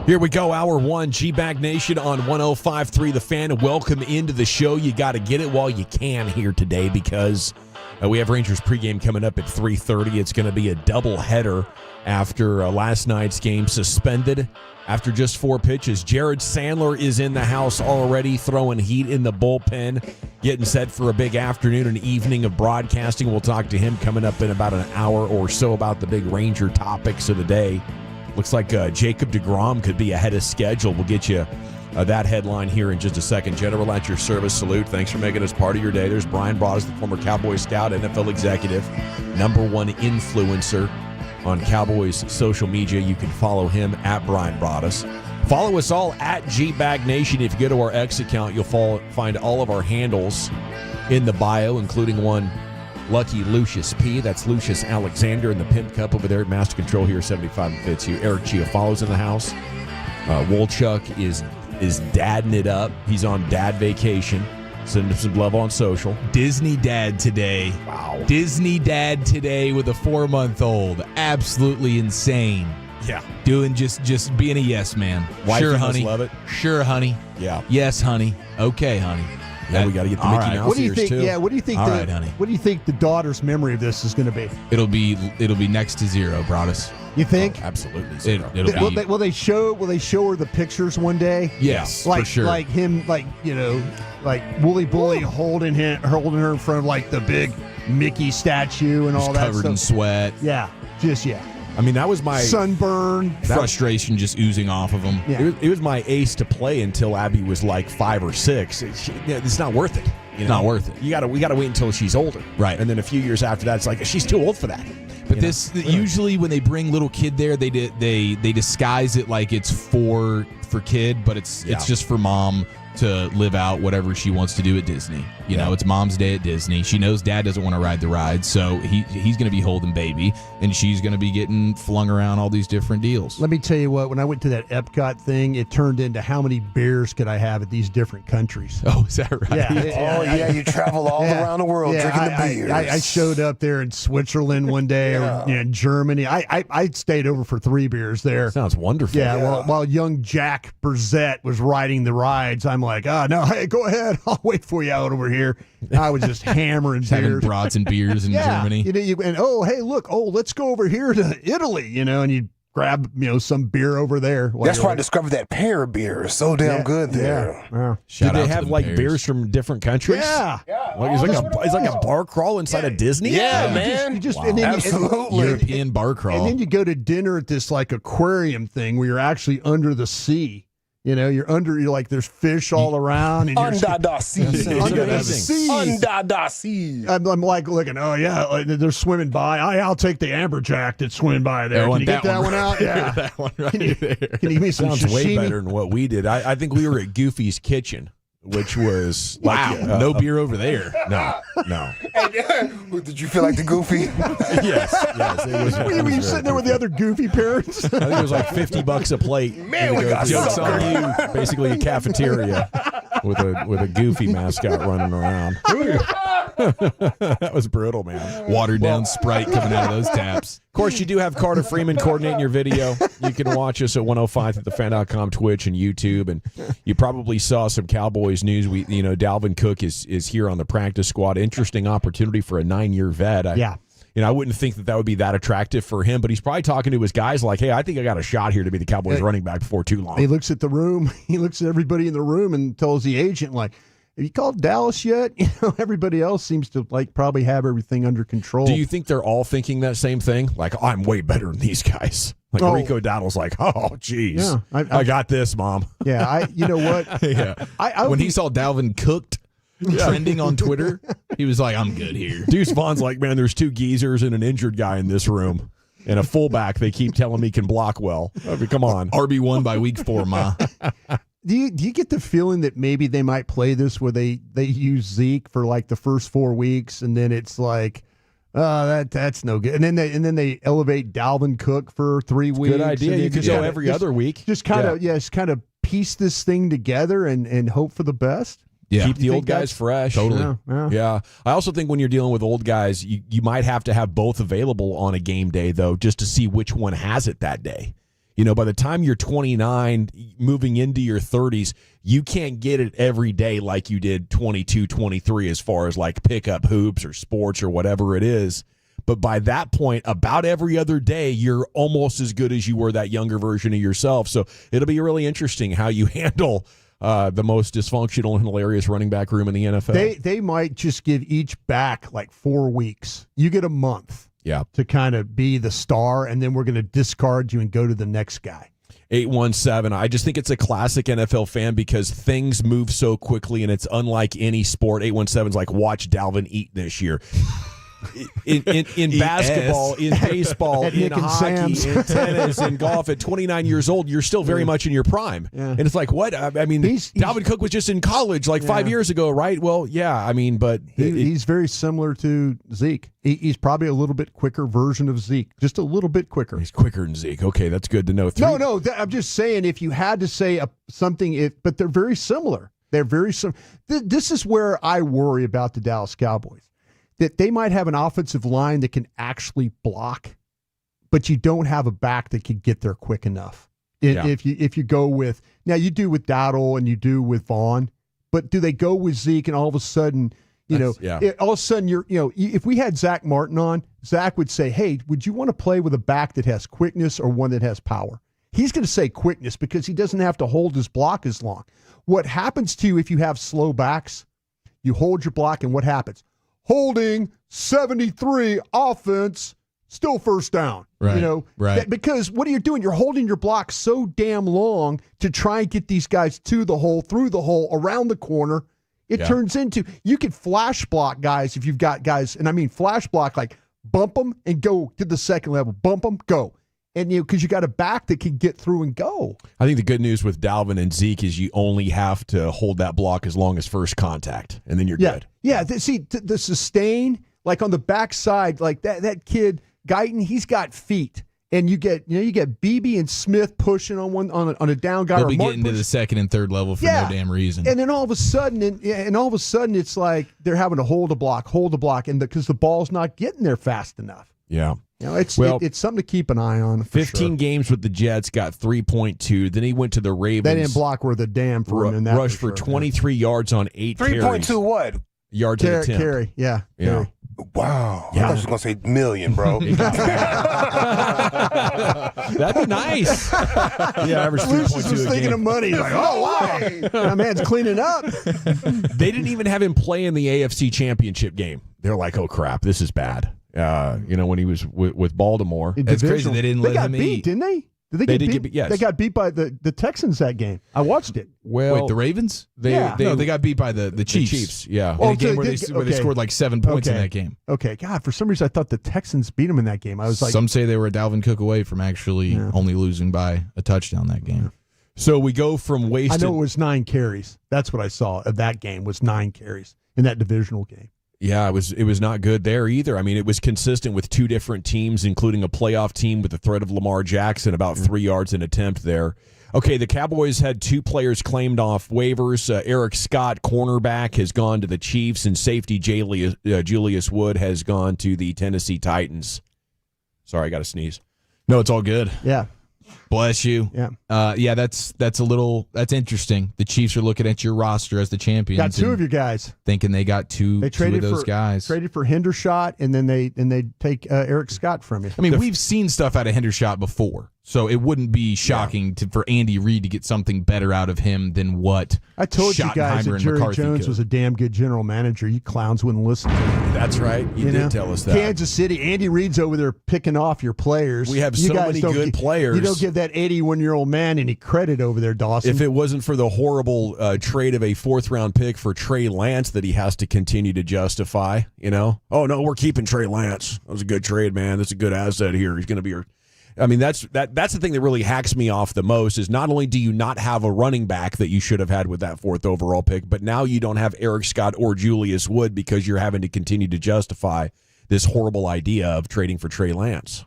Here we go, Hour 1, G-Bag Nation on 105.3 The Fan. Welcome into the show. You got to get it while you can here today because we have Rangers pregame coming up at 3:30. It's going to be a doubleheader after last night's game suspended after just 4 pitches. Jared Sandler is in the house already, throwing heat in the bullpen, getting set for a big afternoon and evening of broadcasting. We'll talk to him coming up in about an hour or so about the big Ranger topics of the day. Looks like Jacob DeGrom could be ahead of schedule. We'll get you that headline here in just a second. General, at your service. Salute. Thanks for making us part of your day. There's Brian Boras, the former Cowboy scout, NFL executive, #1 influencer on Cowboys social media. You can follow him at Brian Broaddus. Follow us all at G-Bag Nation. If you go to our X account, you'll find all of our handles in the bio, including one lucky Lucius P. That's Lucius Alexander in the Pimp Cup over there at Master Control here, 75 and Fitzhugh. Eric Giafalo's in the house. Wolchuk is dadding it up. He's on dad vacation. Send him some love on social. Disney dad today. Wow. Disney dad today with a 4-month-old. Absolutely insane. Yeah. Doing just being a yes man. Wife sure, must honey. love it. Sure, honey. Yeah. Yes, honey. Okay, honey. Yeah, we got to get the Mickey Mouse What do you ears think? too. Yeah. What do you think? All right, honey. What do you think the daughter's memory of this is going to be? It'll be next to zero, Broaddus. You think? Oh, absolutely. It'll be. Will they show her the pictures one day? Yes, like for sure. like him, like Wooly Bully holding her in front of like the big Mickey statue and all Just that covered stuff. in sweat. Yeah, I mean, that was my sunburn, frustration just oozing off of him. Yeah. It was my ace to play until Abby was like 5 or 6. It's not worth it. You know? Not worth it. We got to wait until she's older, right? And then a few years after that, it's like she's too old for that. But usually when they bring little kid there, they disguise it like it's for for kid, but it's just for mom to live out whatever she wants to do at Disney. You know, it's mom's day at Disney. She knows dad doesn't want to ride the ride, so he's going to be holding baby, and she's going to be getting flung around all these different deals. Let me tell you what, when I went to that Epcot thing, it turned into how many beers could I have at these different countries. Oh, is that right? Yeah. You travel all around the world drinking the beers. I showed up there in Switzerland one day, or in Germany. I stayed over for 3 beers there. Sounds wonderful. Yeah. While young Jack Brzett was riding the rides, I'm like, no, hey, go ahead. I'll wait for you out over here. I was just hammering beers. Having brats and beers in Germany. And hey, look, let's go over here to Italy, and you grab, some beer over there. That's where I discovered that pear beer is so damn good there. Yeah. Did they have like beers from different countries? Yeah. It's like a bar crawl inside of Disney? Yeah, man. Absolutely. European bar crawl. And then you go to dinner at this like aquarium thing where you're actually under the sea. You're like there's fish all around. And Under the sea. Under the sea. Under the sea. I'm like looking, they're swimming by. I'll take the amberjack that's swimming by there. Can you get that one out? Yeah. That one right there. Can you give me some Sounds sashimi? way better than what we did. I think we were at Goofy's Kitchen, which was no beer over there. No. Did you feel like the Goofy? Yes. It was. Were you sitting there with the other Goofy parents? I think it was like $50 a plate. Man, we got jokes sucker. on you. Basically, a cafeteria with a Goofy mascot running around. That was brutal, man. Watered down Sprite coming out of those taps. Of course, you do have Carter Freeman coordinating your video. You can watch us at 105 at thefan.com, Twitch, and YouTube. And you probably saw some Cowboys news. Dalvin Cook is here on the practice squad. Interesting opportunity for a 9-year vet. I wouldn't think that would be that attractive for him, but he's probably talking to his guys like, hey, I think I got a shot here to be the Cowboys running back before too long. He looks at the room. He looks at everybody in the room and tells the agent, like, have you called Dallas yet? Everybody else seems to probably have everything under control. Do you think they're all thinking that same thing? Like, I'm way better than these guys. Like Rico Dowdle's like, oh, geez. Yeah, I got this, Mom. Yeah, you know what? Yeah. When he saw Dalvin cooked trending on Twitter, he was like, I'm good here. Deuce Vaughn's like, man, there's 2 geezers and an injured guy in this room. And a fullback they keep telling me can block well. I mean, come on. RB1 by week 4, Ma. Do you get the feeling that maybe they might play this where they use Zeke for like the first 4 weeks and then it's like, that's no good, and then they elevate Dalvin Cook for 3 weeks. Good idea. You could go every other week. Just kind of piece this thing together and hope for the best. Yeah. Keep the old guys fresh. Totally. Yeah. I also think when you're dealing with old guys, you might have to have both available on a game day though, just to see which one has it that day. By the time you're 29, moving into your 30s, you can't get it every day like you did 22, 23 as far as like pickup hoops or sports or whatever it is. But by that point, about every other day, you're almost as good as you were that younger version of yourself. So it'll be really interesting how you handle the most dysfunctional and hilarious running back room in the NFL. They might just give each back like 4 weeks. You get a month. Yeah. To kind of be the star, and then we're going to discard you and go to the next guy. 817. I just think it's a classic NFL fan because things move so quickly, and it's unlike any sport. 817's like, watch Dalvin eat this year. In basketball, in baseball, in hockey, in tennis, in golf, at 29 years old, you're still very much in your prime. Yeah. And it's like, what? I mean, Dalvin Cook was just in college like 5 years ago, right? Well, yeah, I mean, but... He's very similar to Zeke. He's probably a little bit quicker version of Zeke, just a little bit quicker. He's quicker than Zeke. Okay, that's good to know. No, I'm just saying if you had to say something, but they're very similar. They're very similar. This is where I worry about the Dallas Cowboys. That they might have an offensive line that can actually block, but you don't have a back that can get there quick enough. If you go with, now you do with Dowdle and you do with Vaughn, but do they go with Zeke and all of a sudden, all of a sudden if we had Zach Martin on, Zach would say, hey, would you want to play with a back that has quickness or one that has power? He's going to say quickness because he doesn't have to hold his block as long. What happens to you if you have slow backs, you hold your block and what happens? Holding 73 offense, still first down. Right. Right. Because what are you doing? You're holding your block so damn long to try and get these guys to the hole, through the hole, around the corner. It turns into, you could flash block guys if you've got guys, and I mean flash block, like bump them and go to the second level. Bump them, go. And because you got a back that can get through and go. I think the good news with Dalvin and Zeke is you only have to hold that block as long as first contact, and then you're good. Yeah, the sustain, like on the backside, like that kid Guyton, he's got feet. And you get BB and Smith pushing on a down guy. They'll or be Mark getting to the second and third level for no damn reason. And then all of a sudden, it's like they're having to hold a block, and because the ball's not getting there fast enough. Yeah. It's something to keep an eye on. 15 games with the Jets, got 3.2. Then he went to the Ravens. They didn't block worth a damn for him in that. Rushed for 23 yards on 8 carries. 3.2 what? Yards an attempt. Carry, yeah. Yeah. Wow. I thought you was going to say million, bro. That'd be nice. Yeah, average 3.2 was a thinking game. of money. He's like, oh, wow. That man's cleaning up. They didn't even have him play in the AFC Championship game. They're like, oh, crap, this is bad. When he was with Baltimore. It's crazy they didn't let got him beat, eat. didn't they? Did they get beat? Yes. They got beat by the Texans that game. I watched it. Well, wait, the Ravens? They got beat by the Chiefs. The Chiefs, yeah. Oh, In a game where they scored like 7 points in that game. Okay, God, for some reason I thought the Texans beat them in that game. I was like, Some say they were a Dalvin Cook away from actually only losing by a touchdown that game. So we go from wasted. I know it was 9 carries. That's what I saw of that game was 9 carries in that divisional game. Yeah, it was not good there either. I mean, it was consistent with 2 different teams, including a playoff team with the threat of Lamar Jackson, about 3 yards an attempt there. Okay, the Cowboys had 2 players claimed off waivers. Eric Scott, cornerback, has gone to the Chiefs, and safety Julius Wood has gone to the Tennessee Titans. Sorry, I got to sneeze. No, it's all good. Yeah. Bless you. Yeah. That's interesting. The Chiefs are looking at your roster as the champions. Got 2 of your guys. Thinking they got two of those guys. Traded for Hendershot, and then they take Eric Scott from you. I mean, we've seen stuff out of Hendershot before, so it wouldn't be shocking for Andy Reid to get something better out of him than what I told you guys that Schottenheimer and Jerry McCarthy Jones could. was a damn good general manager. You clowns wouldn't listen to him. That's right. You did tell us that. Kansas City, Andy Reid's over there picking off your players. We have You so guys many don't good players. You don't give that 81-year-old man any credit over there, Dawson. If it wasn't for the horrible trade of a 4th-round pick for Trey Lance that he has to continue to justify, oh no, we're keeping Trey Lance. That was a good trade, man. That's a good asset here. He's going to be your. I mean, that's the thing that really hacks me off the most is not only do you not have a running back that you should have had with that 4th overall pick, but now you don't have Eric Scott or Julius Wood because you're having to continue to justify this horrible idea of trading for Trey Lance.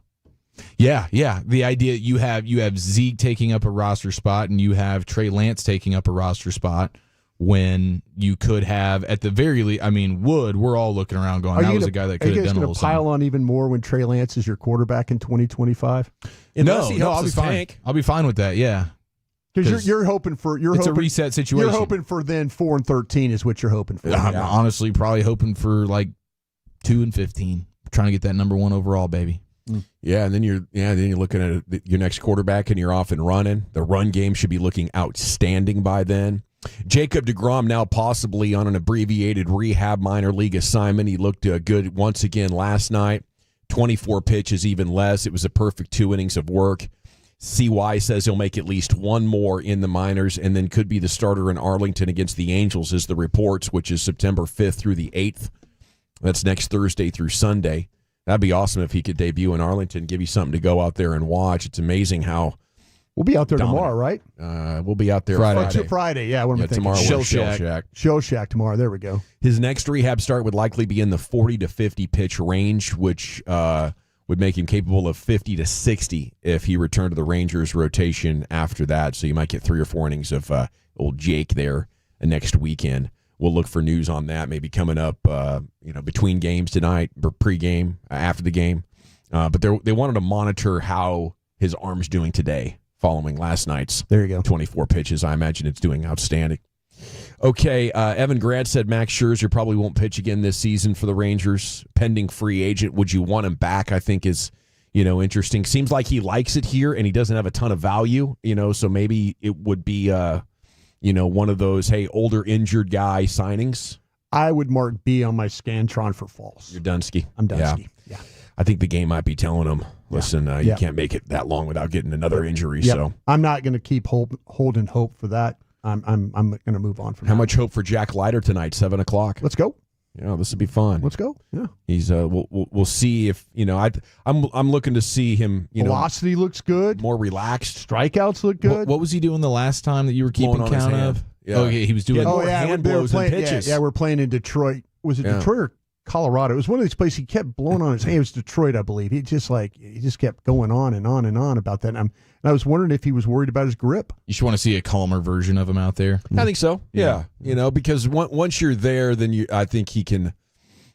Yeah. The idea you have Zeke taking up a roster spot and you have Trey Lance taking up a roster spot when you could have, at the very least, I mean, Wood, we're all looking around going, that was a guy that could have done a little Are you guys going to pile on even more when Trey Lance is your quarterback in 2025? No, I'll be fine. I'll be fine with that, yeah. Because you're hoping for a reset situation. You're hoping for then 4-13 is what you're hoping for. I'm honestly probably hoping for like 2-15, trying to get that number 1 overall, baby. Yeah, and then you're looking at your next quarterback and you're off and running. The run game should be looking outstanding by then. Jacob DeGrom now possibly on an abbreviated rehab minor league assignment. He looked good once again last night. 24 pitches, even less. It was a perfect 2 innings of work. CY says he'll make at least 1 more in the minors and then could be the starter in Arlington against the Angels is the reports, which is September 5th through the 8th. That's next Thursday through Sunday. That'd be awesome if he could debut in Arlington, give you something to go out there and watch. It's amazing how we'll be out there dominant. Tomorrow, right? We'll be out there Friday. Yeah, what am I thinking? Tomorrow. Shell Shack tomorrow. There we go. His next rehab start would likely be in the 40 to 50 pitch range, which would make him capable of 50 to 60 if he returned to the Rangers rotation after that. So you might get 3 or 4 innings of old Jake there next weekend. We'll look for news on that maybe coming up, between games tonight or pregame, after the game. But they wanted to monitor how his arm's doing today following last night's 24 pitches. I imagine it's doing outstanding. Okay, Evan Grant said Max Scherzer probably won't pitch again this season for the Rangers, pending free agent. Would you want him back? I think is, interesting. Seems like he likes it here and he doesn't have a ton of value, so maybe it would be one of those, hey, older injured guy signings. I would mark B on my Scantron for false. You're Dunsky. I'm Dunsky. Yeah. I think the game might be telling him, listen, you can't make it that long without getting another injury. Yep. So I'm not going to keep holding hope for that. I'm going to move on from How that. much hope for Jack Leiter tonight, 7:00? Let's go. This would be fun. Let's go. Yeah. He's we'll see if I'm looking to see him. Velocity looks good. More relaxed. Strikeouts look good. What was he doing the last time that you were keeping count of? Yeah. Oh, he was doing hand blows and pitches. Yeah, we're playing in Detroit. Was it Detroit or Colorado? It was one of these places. He kept blowing on his hand. It was Detroit, I believe. He just kept going on and on and on about that. And I was wondering if he was worried about his grip. You should want to see a calmer version of him out there. I think so. Yeah. Because once you're there, then I think he can,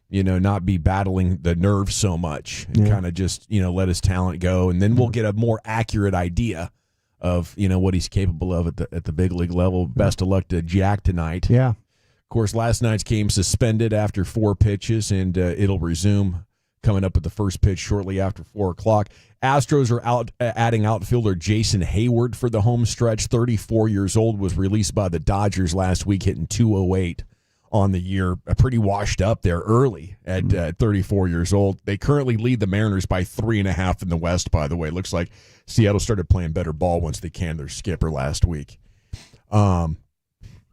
not be battling the nerves so much and kind of just, let his talent go. And then we'll get a more accurate idea of, what he's capable of at the big league level. Best of luck to Jack tonight. Yeah. Of course, last night's game suspended after 4 pitches, and it'll resume coming up at the first pitch shortly after 4 o'clock. Astros are adding outfielder Jason Hayward for the home stretch. 34 years old, was released by the Dodgers last week, hitting .208 on the year. Pretty washed up there early at 34 years old. They currently lead the Mariners by 3.5 in the West, by the way. Looks like Seattle started playing better ball once they canned their skipper last week.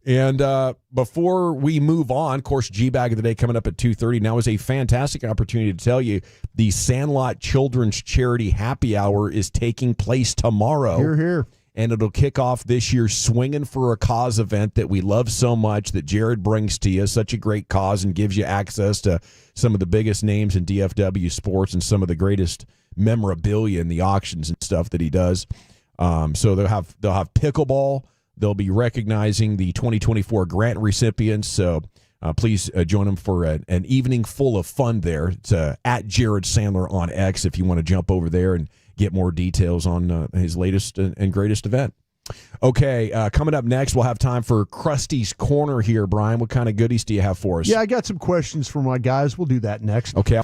And before we move on, of course, G-Bag of the Day coming up at 2:30. Now is a fantastic opportunity to tell you the Sandlot Children's Charity Happy Hour is taking place tomorrow. Hear, hear. And it'll kick off this year's Swinging for a Cause event that we love so much, that Jared brings to you. Such a great cause, and gives you access to some of the biggest names in DFW sports and some of the greatest memorabilia in the auctions and stuff that he does. So they'll have pickleball. They'll be recognizing the 2024 grant recipients. So please join them for an evening full of fun there. It's at Jared Sandler on X if you want to jump over there and get more details on his latest and greatest event. Okay, coming up next, we'll have time for Krusty's Corner here. Brian, what kind of goodies do you have for us? Yeah, I got some questions for my guys. We'll do that next. Okay.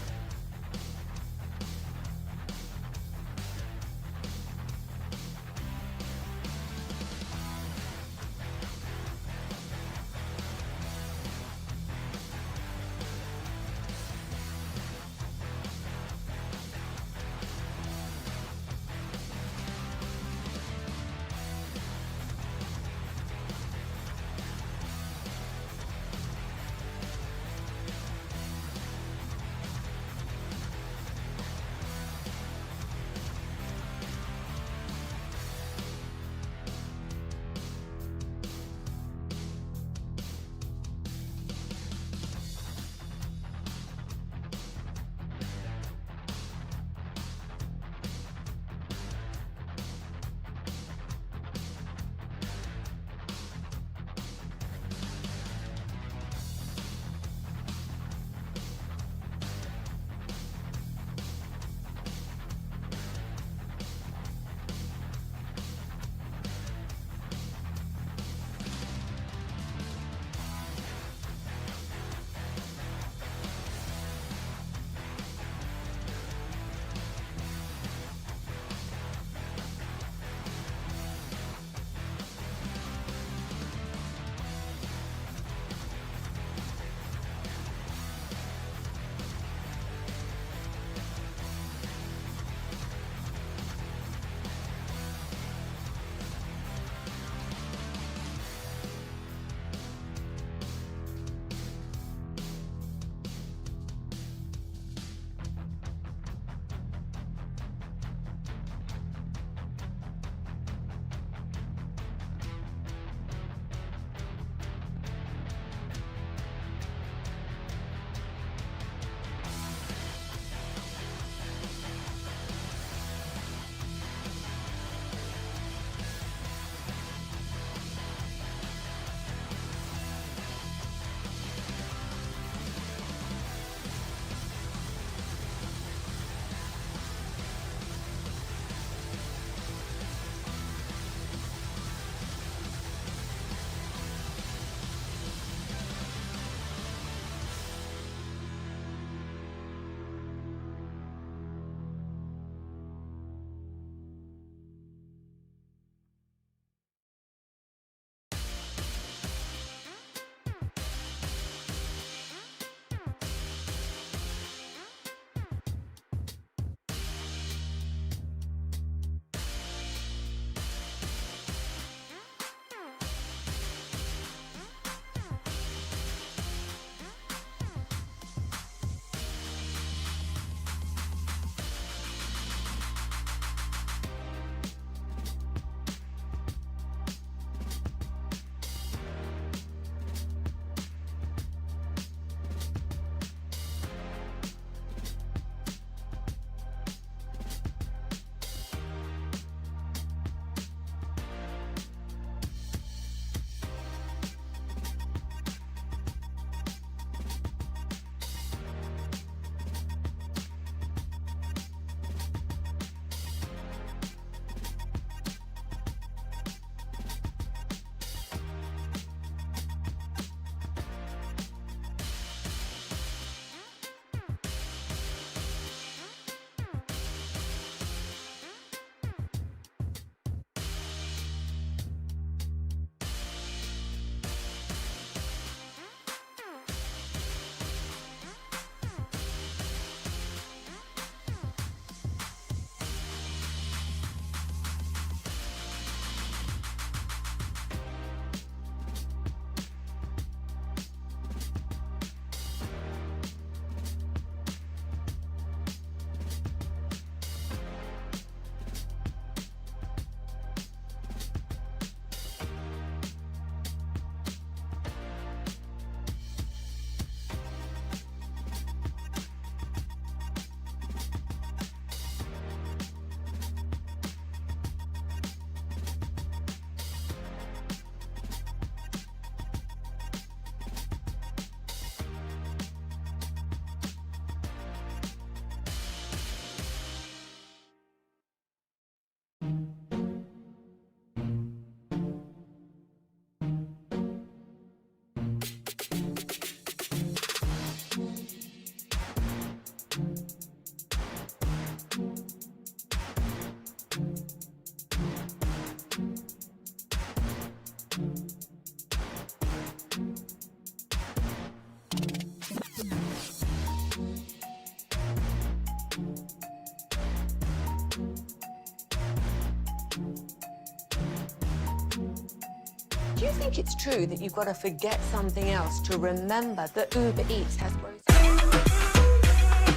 Do you think it's true that you've got to forget something else to remember that Uber Eats has groceries?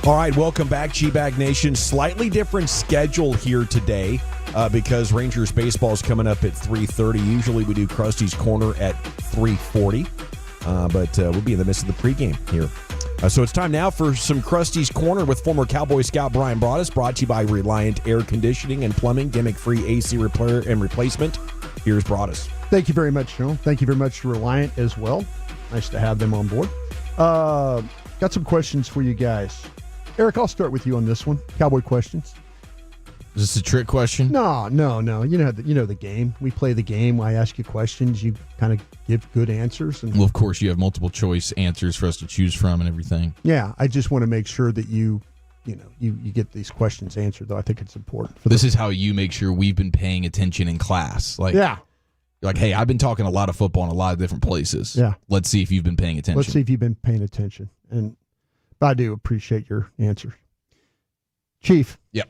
All right, welcome back, G-Bag Nation. Slightly different schedule here today because Rangers baseball is coming up at 3:30. Usually we do Krusty's Corner at 3:40, but we'll be in the midst of the pregame here. So it's time now for some Krusty's Corner with former Cowboy scout Brian Broaddus, brought to you by Reliant Air Conditioning and Plumbing, gimmick-free AC repair and replacement. Here's Broaddus. Thank you very much, Joe. Thank you very much to Reliant as well. Nice to have them on board. Got some questions for you guys. Eric, I'll start with you on this one. Cowboy questions. Is this a trick question? No. You know the game. We play the game. I ask you questions. You kind of give good answers. And Well, of course, you have multiple choice answers for us to choose from and everything. yeah, I just want to make sure that you get these questions answered, though. I think it's important. This is how you make sure we've been paying attention in class. Yeah. Like, hey, I've been talking a lot of football in a lot of different places. Yeah. Let's see if you've been paying attention. Let's see if you've been paying attention. And I do appreciate your answer. Chief. Yep.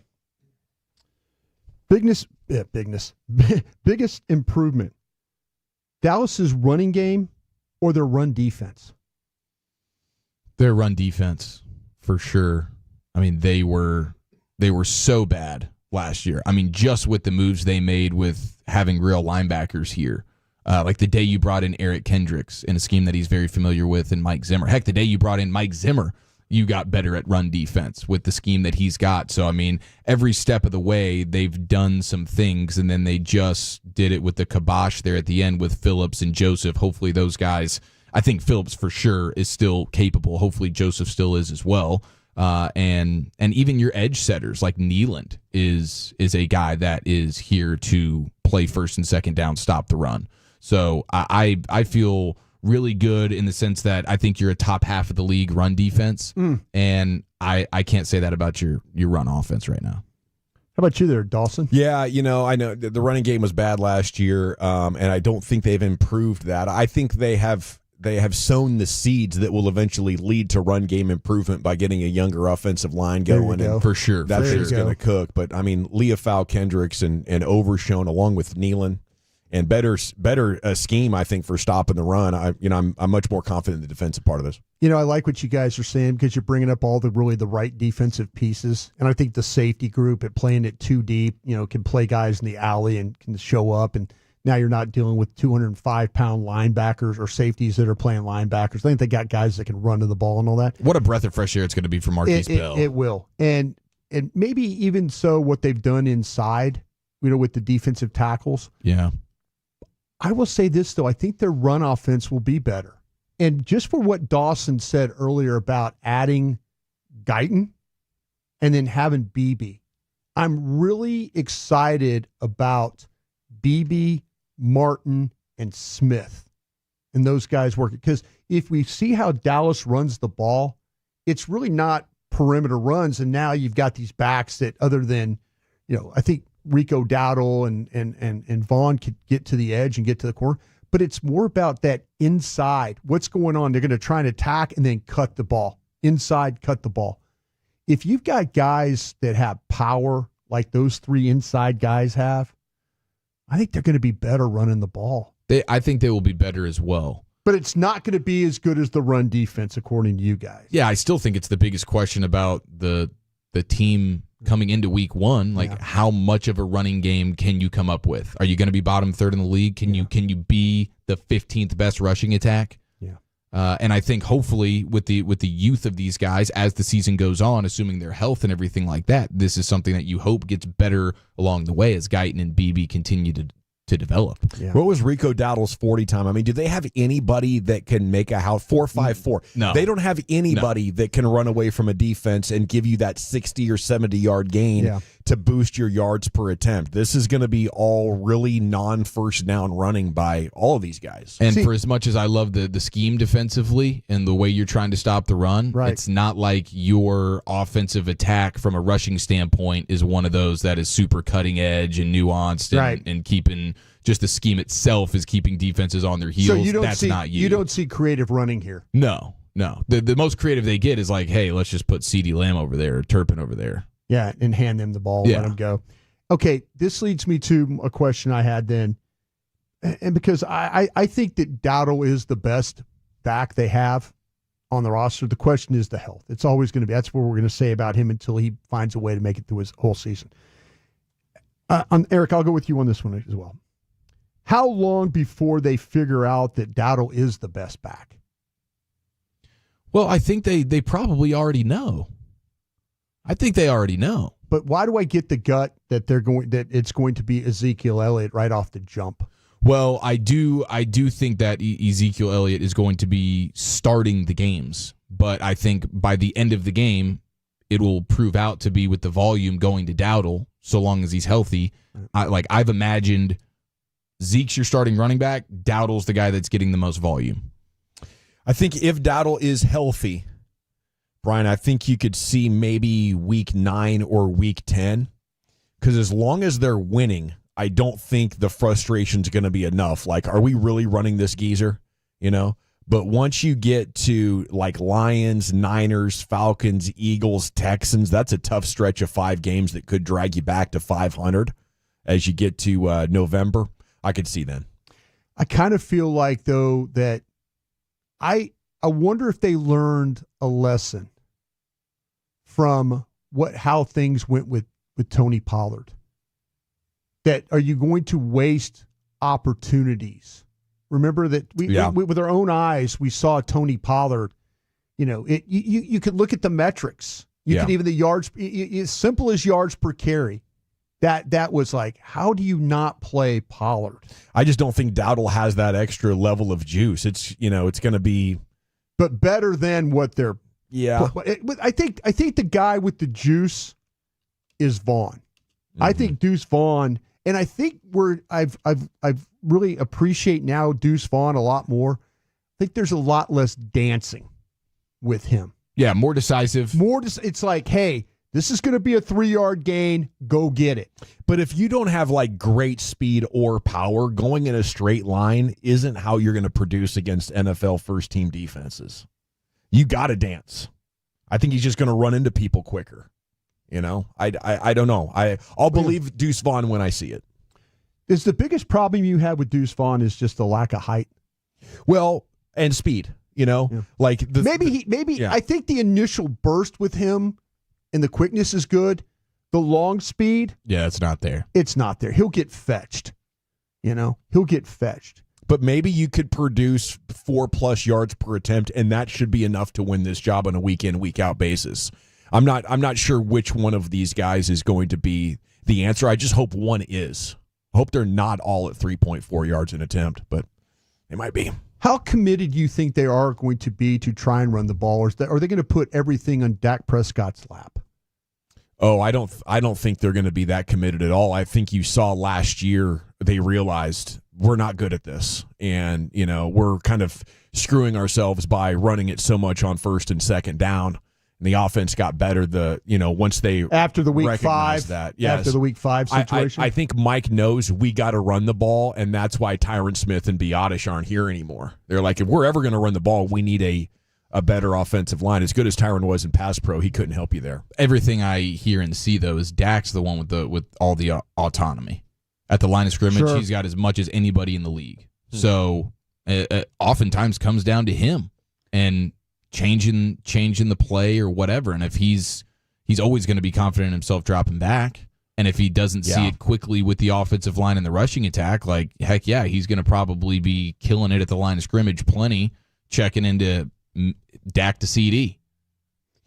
Biggest improvement. Dallas's running game or their run defense? Their run defense, for sure. I mean, they were so bad last year. I mean, just with the moves they made with having real linebackers here. Like the day you brought in Eric Kendricks in a scheme that he's very familiar with, and Mike Zimmer. Heck, the day you brought in Mike Zimmer, you got better at run defense with the scheme that he's got. So, I mean, every step of the way, they've done some things, and then they just did it with the kibosh there at the end with Phillips and Joseph. Hopefully those guys, I think Phillips for sure is still capable. Hopefully Joseph still is as well. And even your edge setters like Nealand is a guy that is here to play first and second down, stop the run. So I feel really good in the sense that I think you're a top half of the league run defense, and I can't say that about your run offense right now. How about you there, Dawson? Yeah, I know the running game was bad last year, and I don't think they've improved that. I think they have sown the seeds that will eventually lead to run game improvement by getting a younger offensive line going. And for sure, that is going to cook. But, I mean, Leofau, Kendricks, and Overshone, along with Nealon, and better scheme, I think, for stopping the run. I'm much more confident in the defensive part of this. I like what you guys are saying because you're bringing up all the right defensive pieces, and I think the safety group at playing it too deep, can play guys in the alley and can show up, and now you're not dealing with 205-pound linebackers or safeties that are playing linebackers. I think they got guys that can run to the ball and all that. What a breath of fresh air it's going to be for Marquise Bell. It will, and maybe even so, what they've done inside, with the defensive tackles. Yeah. I will say this, though. I think their run offense will be better. And just for what Dawson said earlier about adding Guyton and then having BB, I'm really excited about BB, Martin, and Smith and those guys working. Because if we see how Dallas runs the ball, it's really not perimeter runs. And now you've got these backs that, other than, I think Rico Dowdle and Vaughn could get to the edge and get to the corner, but it's more about that inside. What's going on? They're going to try and attack and then cut the ball. Inside, cut the ball. If you've got guys that have power like those three inside guys have, I think they're going to be better running the ball. I think they will be better as well. But it's not going to be as good as the run defense, according to you guys. Yeah, I still think it's the biggest question about the team coming into week one. Like, how much of a running game can you come up with? Are you going to be bottom third in the league? Can you be the 15th best rushing attack? Yeah. And I think hopefully with the youth of these guys as the season goes on, assuming their health and everything like that, this is something that you hope gets better along the way as Guyton and BB continue to develop. Yeah. What was Rico Dowdle's 40 time? I mean, do they have anybody that can make a house 4.54? No. They don't have anybody that can run away from a defense and give you that 60 or 70 yard gain to boost your yards per attempt. This is going to be all really non-first down running by all of these guys. And for as much as I love the scheme defensively and the way you're trying to stop the run, it's not like your offensive attack from a rushing standpoint is one of those that is super cutting edge and nuanced and keeping just the scheme itself is keeping defenses on their heels. So that's not you. You don't see creative running here. No. The most creative they get is like, hey, let's just put CeeDee Lamb over there or Turpin over there. Yeah, and hand them the ball, let them go. Okay, this leads me to a question I had then. And because I think that Dowdle is the best back they have on the roster. The question is the health. It's always going to be. That's what we're going to say about him until he finds a way to make it through his whole season. Eric, I'll go with you on this one as well. How long before they figure out that Dowdle is the best back? Well, I think they probably already know. I think they already know. But why do I get the gut that it's going to be Ezekiel Elliott right off the jump? Well, I do think that Ezekiel Elliott is going to be starting the games, but I think by the end of the game, it will prove out to be with the volume going to Dowdle, so long as he's healthy. I've imagined Zeke's your starting running back, Dowdle's the guy that's getting the most volume. I think if Dowdle is healthy, Brian, I think you could see maybe week 9 or week 10, because as long as they're winning, I don't think the frustration's going to be enough. Like, are we really running this geezer? But once you get to like Lions, Niners, Falcons, Eagles, Texans, that's a tough stretch of 5 games that could drag you back to 500 as you get to November. I could see then. I kind of feel like, though, that I wonder if they learned a lesson from how things went with Tony Pollard. That are you going to waste opportunities? Remember that we with our own eyes, we saw Tony Pollard. You could look at the metrics. You could even the yards, as simple as yards per carry. That was like, how do you not play Pollard? I just don't think Dowdle has that extra level of juice. It's going to be, but better than what they're. Yeah, I think the guy with the juice is Vaughn. Mm-hmm. I think Deuce Vaughn, and I think I've really appreciate now Deuce Vaughn a lot more. I think there's a lot less dancing with him. Yeah, more decisive. It's like, hey, this is going to be a 3-yard gain. Go get it. But if you don't have like great speed or power, going in a straight line isn't how you're going to produce against NFL first-team defenses. You got to dance. I think he's just going to run into people quicker. I don't know. I'll believe Deuce Vaughn when I see it. Is the biggest problem you have with Deuce Vaughn is just the lack of height? Well, and speed. Like I think the initial burst with him and the quickness is good. The long speed, it's not there. It's not there. He'll get fetched. He'll get fetched. But maybe you could produce 4+ yards per attempt, and that should be enough to win this job on a week in, week out basis. I'm not sure which one of these guys is going to be the answer. I just hope one is. I hope they're not all at 3.4 yards an attempt, but they might be. How committed do you think they are going to be to try and run the ball? Or are they going to put everything on Dak Prescott's lap? Oh, I don't think they're going to be that committed at all. I think you saw last year they realized we're not good at this, and we're kind of screwing ourselves by running it so much on first and second down. And the offense got better. Once they after the week 5 that yes. After the week 5 situation, I think Mike knows we got to run the ball, and that's why Tyron Smith and Biotish aren't here anymore. They're like, if we're ever going to run the ball, we need a better offensive line. As good as Tyron was in pass pro, he couldn't help you there. Everything I hear and see though is Dak's the one with all the autonomy at the line of scrimmage. Sure. He's got as much as anybody in the league. So oftentimes comes down to him and changing the play or whatever. And if he's always going to be confident in himself dropping back, and if he doesn't see it quickly with the offensive line and the rushing attack, like heck yeah, he's going to probably be killing it at the line of scrimmage plenty, checking into Dak to CeeDee.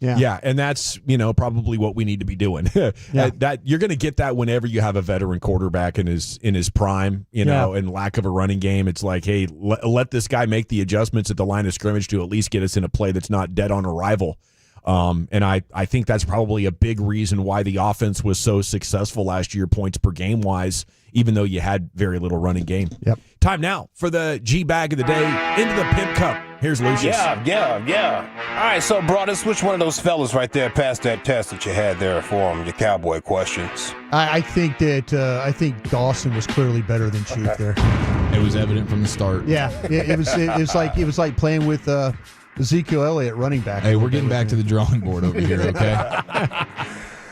Yeah, and that's probably what we need to be doing. That you're going to get that whenever you have a veteran quarterback in his prime, and lack of a running game. It's like, hey, let this guy make the adjustments at the line of scrimmage to at least get us in a play that's not dead on arrival. And I think that's probably a big reason why the offense was so successful last year, points per game wise, even though you had very little running game. Yep. Time now for the G bag of the day into the Pimp Cup. Here's Lucius. Yeah. All right, so, bro, let's switch one of those fellas right there past that test that you had there for him, your Cowboy questions. I think Dawson was clearly better than Chief there. It was evident from the start. Yeah, it was like playing with Ezekiel Elliott running back. Hey, we're getting back to the drawing board over here, okay?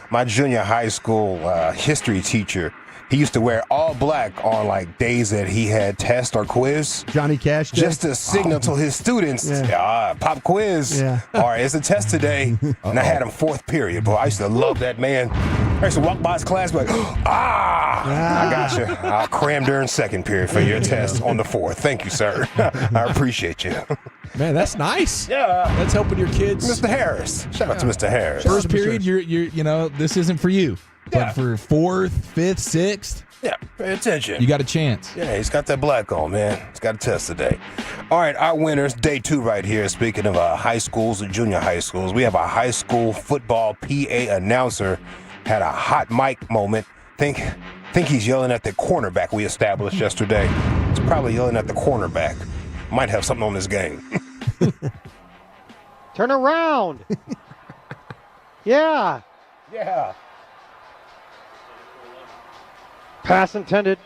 My junior high school history teacher He used to wear all black on like days that he had test or quiz. Johnny Cash Day? Just to signal to his students, pop quiz. Yeah. All right, it's a test today. And I had him fourth period. Boy, I used to love that man. I used to walk by his class and be like, I got you. I'll cram during second period for your test on the fourth. Thank you, sir. I appreciate you. Man, that's nice. Yeah. That's helping your kids. Mr. Harris. Shout out to Mr. Harris. First period, you're this isn't for you. But for fourth, fifth, sixth, yeah, pay attention. you got a chance. Yeah, he's got that black on, man. He's got a test today. All right, our winners, day 2 right here. Speaking of high schools and junior high schools, we have a high school football PA announcer had a hot mic moment. Think he's yelling at the cornerback we established yesterday. He's probably yelling at the cornerback. Might have something on this game. Turn around. Yeah. Yeah. Pass intended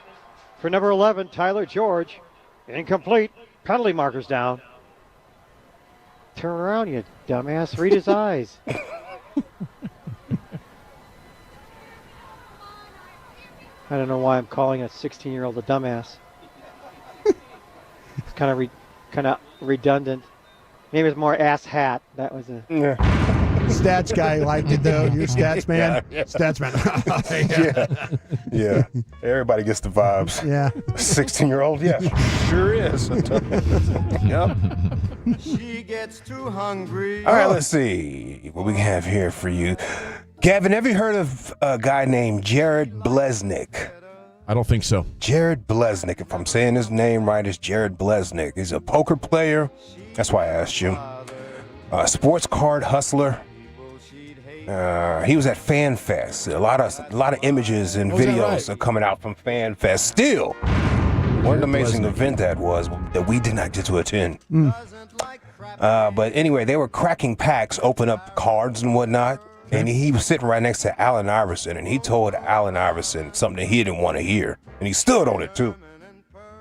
for number 11, Tyler George. Incomplete. Penalty markers down. Turn around, you dumbass. Read his eyes. I don't know why I'm calling a 16-year-old a dumbass. It's kind of redundant. Maybe it's more ass hat. That was a... Yeah. Stats guy liked it, though. You're stats man. Yeah. Stats man. Yeah. Everybody gets the vibes. Yeah. 16-year-old, yeah, sure is. Yep. She gets too hungry. All right, let's see what we have here for you. Gavin, have you heard of a guy named Jared Blesnick? I don't think so. Jared Blesnick, if I'm saying his name right, it's Jared Blesnick. He's a poker player. That's why I asked you. Sports card hustler. He was at Fan Fest. A lot of images and videos are coming out from Fan Fest. Still, what an amazing event that was that we did not get to attend. But anyway, they were cracking packs, open up cards and whatnot. And he was sitting right next to Allen Iverson, and he told Allen Iverson something he didn't want to hear, and he stood on it too.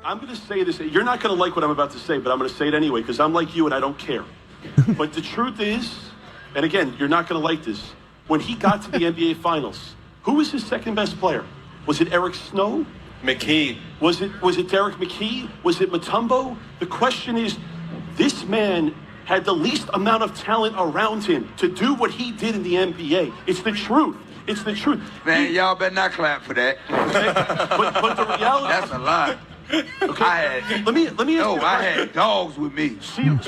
I'm going to say this. You're not going to like what I'm about to say, but I'm going to say it anyway because I'm like you and I don't care. But the truth is, and again, you're not going to like this. When he got to the NBA Finals, who was his second best player? Was it Eric Snow? McKee. Was it Derek McKee? Was it Mutombo? The question is, this man had the least amount of talent around him to do what he did in the NBA. It's the truth. It's the truth. Man, y'all better not clap for that. But the reality... That's a lie. Okay. Let me ask you a question. I had dogs with me.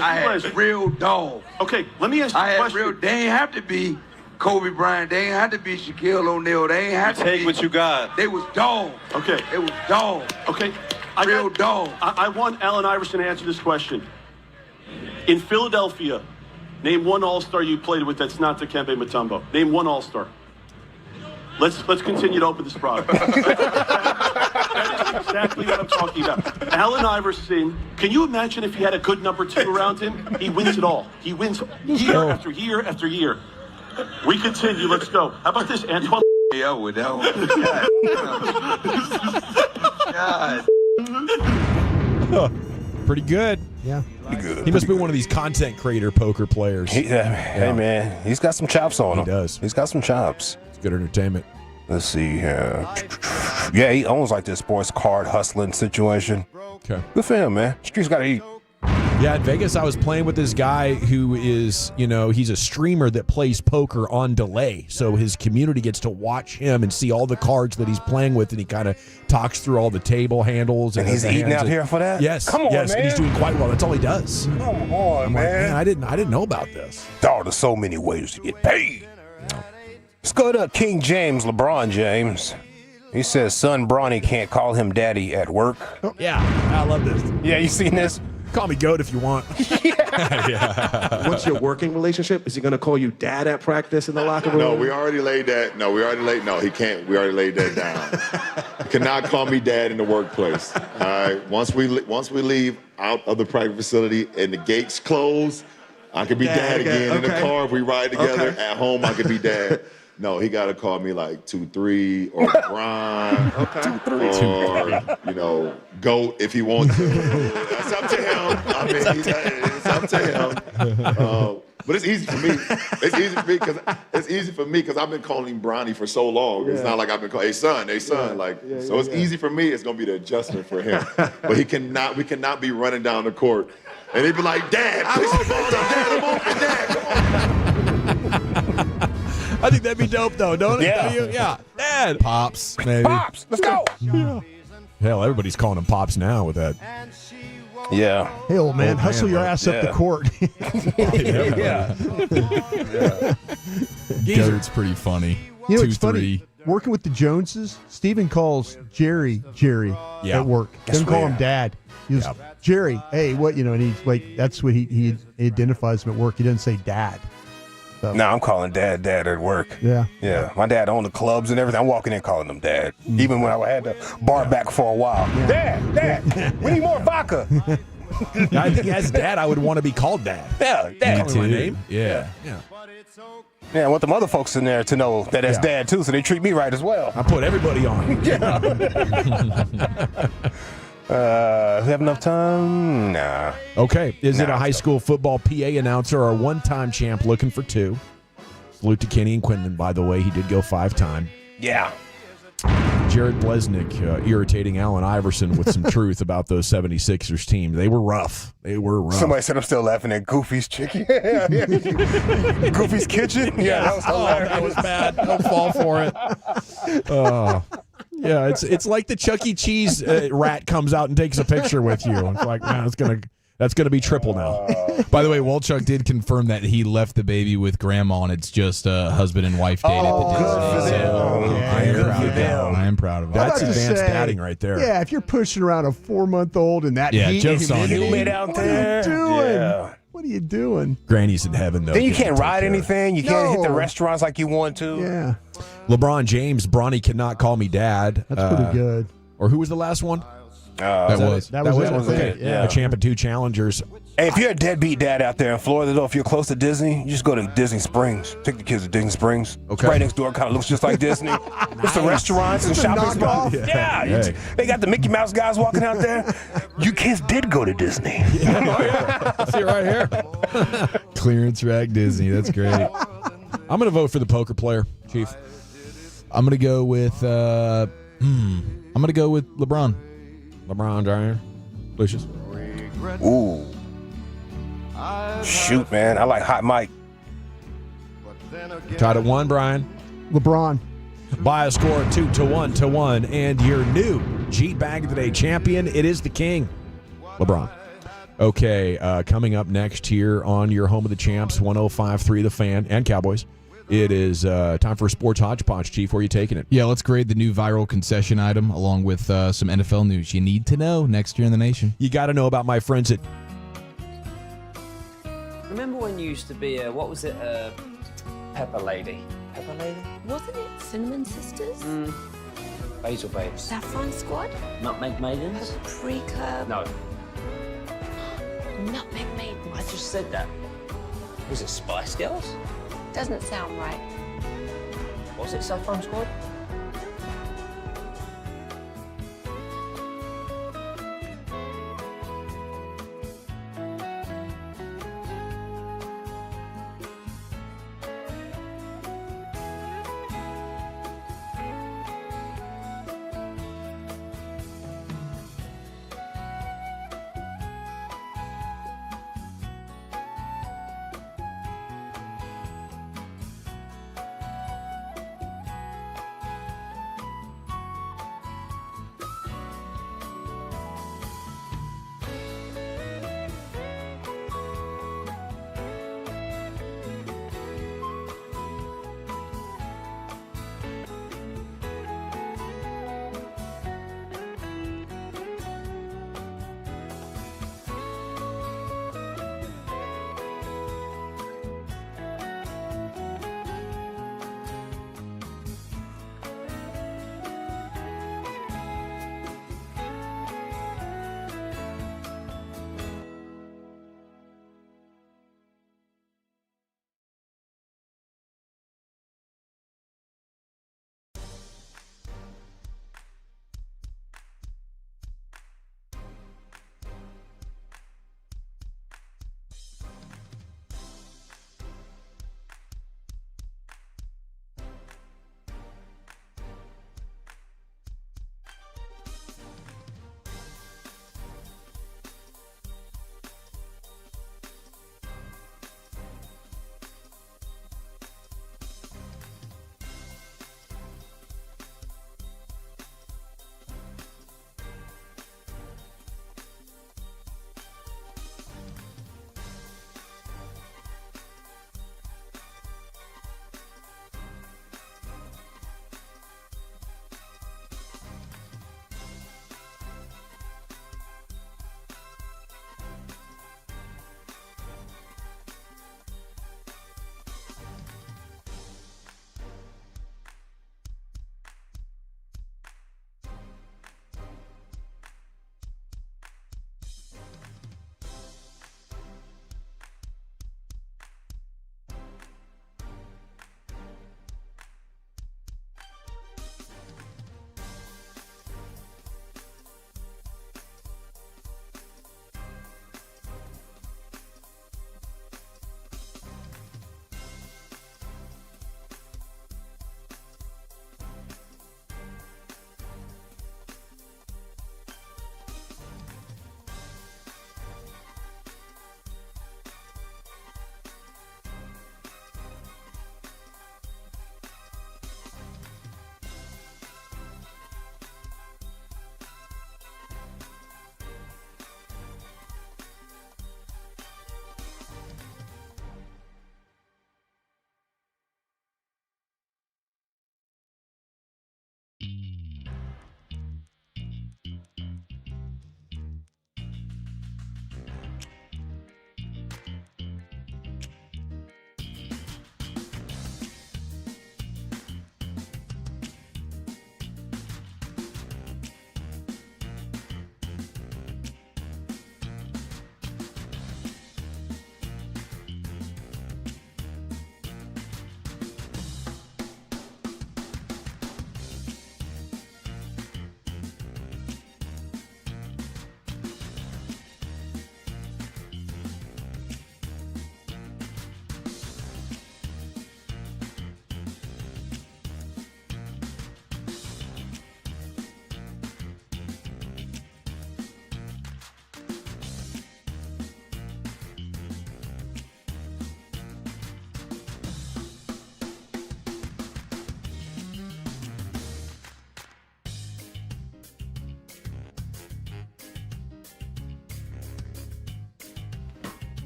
I had real dogs. Okay, let me ask you a question. They ain't have to be Kobe Bryant. They ain't have to be Shaquille O'Neal. They ain't have to take what you got. They was dogs. Okay. They was dogs. Okay. Real dogs. I want Allen Iverson to answer this question. In Philadelphia, name one All-Star you played with that's not Dikembe Mutombo. Name one All-Star. Let's continue to open this product. That is exactly what I'm talking about. Allen Iverson, can you imagine if he had a good number 2 around him? He wins it all. He wins year after year after year. We continue. Let's go. How about this, Antoine? Yeah, with that one. God. Pretty good. Yeah. He must be one of these content creator poker players. Hey, man, he's got some chops on him. He does. He's got some chops. It's good entertainment. Let's see here. Yeah, he owns like this sports card hustling situation. Okay. Good for him, man. Streets got to eat. Yeah, in Vegas, I was playing with this guy who is, he's a streamer that plays poker on delay. So his community gets to watch him and see all the cards that he's playing with, and he kind of talks through all the table handles. And he's eating out here for that? Yes. Come on, yes, man. and he's doing quite well. That's all he does. Come on, man. I didn't know about this. Oh, there's so many ways to get paid. Let's go to King James, LeBron James. He says son Bronny can't call him daddy at work. Yeah, I love this. Yeah, you seen this? Call me GOAT if you want. Yeah. What's your working relationship? Is he going to call you dad at practice in the locker room? No, we already laid that. No, he can't. We already laid that down. He cannot call me dad in the workplace. All right. Once we leave out of the practice facility and the gates close, I could be dad again. In the car, if we ride together. Okay. At home, I could be dad. No, he got to call me like 2-3 or Brian. Okay. 2-3. Or, GOAT if he wants to. That's up to him. I mean, it's up to him. But it's easy for me. It's easy for me because I've been calling him Bronny for so long. It's not like I've been calling, hey son. So it's easy for me. It's gonna be the adjustment for him. But we cannot be running down the court. And he'd be like, Dad, push the ball up, Dad, I'm open, Dad, come on. I think that'd be dope, though, don't it? Yeah. Yeah. Dad. Pops, maybe. Pops, let's go. Yeah. Hell, everybody's calling him Pops now with that. Yeah. Hey, old man, hustle your ass up the court. Geezer's pretty funny. You know, 2-3. it's funny. Working with the Joneses, Steven calls Jerry at work. Doesn't call him Dad. He goes, Jerry, hey, what, and he's like, that's what he identifies him at work. He doesn't say Dad. So. No, I'm calling Dad at work. Yeah. Yeah. My dad owned the clubs and everything. I'm walking in calling him Dad. Even when I had the bar back for a while. Yeah. Dad, we need more vodka. I think as Dad, I would want to be called Dad. Yeah, Dad. Calling my name. Yeah. Yeah, I want them other folks in there to know that that's Dad too, so they treat me right as well. I put everybody on. We have enough time? Nah. Okay. Is it a high school football PA announcer or a one-time champ looking for two? Salute to Kenny and Quinlan, by the way. He did go 5-time. Yeah. Jared Blesnick irritating Allen Iverson with some truth about those 76ers team. They were rough. Somebody said I'm still laughing at Goofy's chicken. Goofy's kitchen? Yeah, that was hilarious. That was bad. Don't fall for it. Yeah, it's like the Chuck E. Cheese rat comes out and takes a picture with you. It's like, man, that's gonna be triple now. By the way, Walchuk did confirm that he left the baby with grandma, and it's just husband and wife dated. I am proud of him. That's advanced dadding right there. Yeah, if you're pushing around a 4-month-old in that heat, jokes on you. Humid out there. What are you doing? Yeah. What are you doing? Granny's in heaven, though. Then you can't ride anything. You can't hit the restaurants like you want to. Yeah. LeBron James, Bronny cannot call me Dad. That's pretty good. Or who was the last one? That was it. Okay. Yeah. A champ and 2 challengers. Hey, if you're a deadbeat dad out there in Florida, though, if you're close to Disney, you just go to Disney Springs. Take the kids to Disney Springs. Okay. It's right next door. Kind of looks just like Disney. It's the restaurants and shopping spots. Yeah. Hey. They got the Mickey Mouse guys walking out there. You kids did go to Disney. See it right here. Clearance rack Disney. That's great. I'm going to vote for the poker player, Chief. I'm gonna go with LeBron. LeBron James. Lucius. Ooh. Shoot, man. I like Hot Mike. Tied at 1, Brian. LeBron. By a score of 2-1. And your new Jeep Bag of the Day champion, it is the King, LeBron. Okay, coming up next here on your home of the champs, 105.3 The Fan and Cowboys. It is time for a sports hodgepodge, Chief. Where are you taking it? Yeah, let's grade the new viral concession item along with some NFL news you need to know next year in the nation. You got to know about my friends at... Remember when you used to be Pepper Lady? Pepper Lady? Wasn't it Cinnamon Sisters? Basil Babes. Saffron Squad? Nutmeg Maidens? Paprika? No. Nutmeg Maidens? I just said that. Was it Spice Girls? Doesn't sound right. Was it Saffron Squad?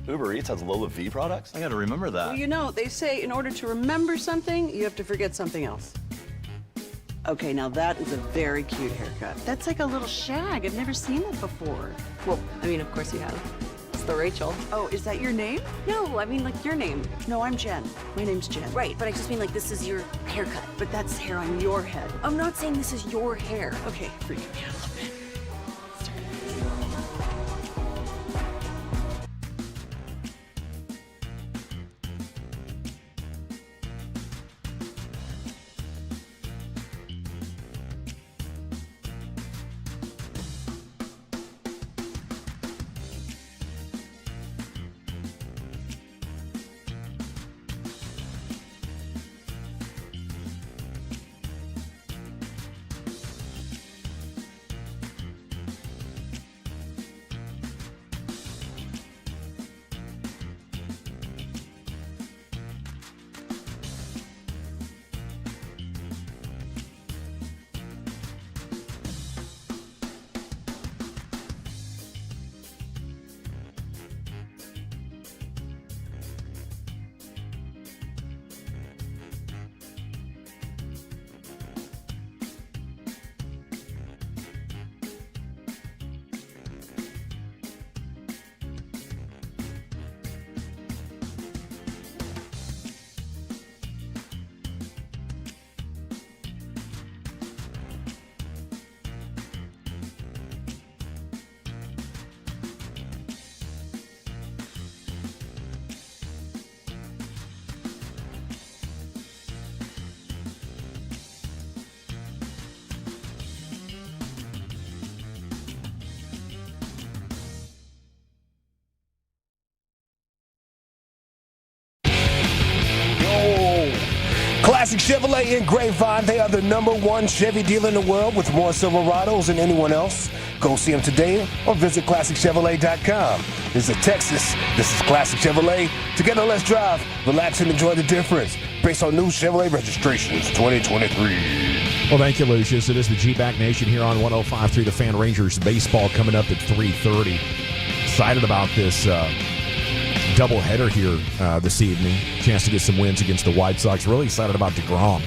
Uber Eats has Lola V products? I gotta remember that. Well, you know, they say in order to remember something, you have to forget something else. Okay, now that is a very cute haircut. That's like a little shag. I've never seen that before. Well, I mean, of course you have. It's the Rachel. Oh, is that your name? No, I mean like your name. No, I'm Jen. My name's Jen. Right, but I just mean like this is your haircut. But that's hair on your head. I'm not saying this is your hair. Okay, freaking me out a little bit. Classic Chevrolet in Grapevine. They are the #1 Chevy dealer in the world with more Silverados than anyone else. Go see them today or visit ClassicChevrolet.com. This is Texas. This is Classic Chevrolet. Together, let's drive, relax, and enjoy the difference based on new Chevrolet registrations 2023. Well, thank you, Lucius. It is the G-Back Nation here on 105.3 The Fan. Rangers baseball coming up at 3:30. Excited about this doubleheader here this evening. Chance to get some wins against the White Sox. Really excited about DeGrom,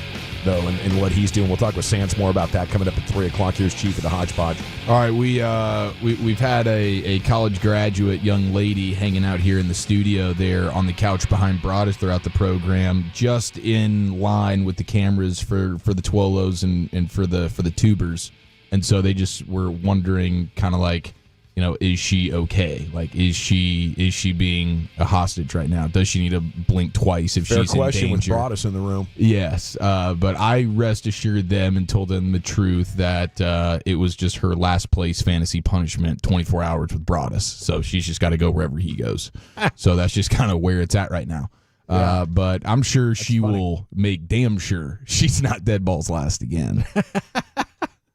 though, and what he's doing. We'll talk with Sands more about that coming up at 3 o'clock. Here's Chief of the Hodgepodge. All right, we've had a college graduate young lady hanging out here in the studio there on the couch behind Boras throughout the program, just in line with the cameras for the Twolos and for the tubers. And so they just were wondering kind of like, you know, is she okay? Like, is she being a hostage right now? Does she need to blink twice if Fair she's in question with danger? Boras in the room. Yes, but I rest assured them and told them the truth that it was just her last place fantasy punishment, 24 hours with Boras. So she's just got to go wherever he goes. So that's just kind of where it's at right now. Yeah. But I'm sure she will make damn sure she's not dead balls last again.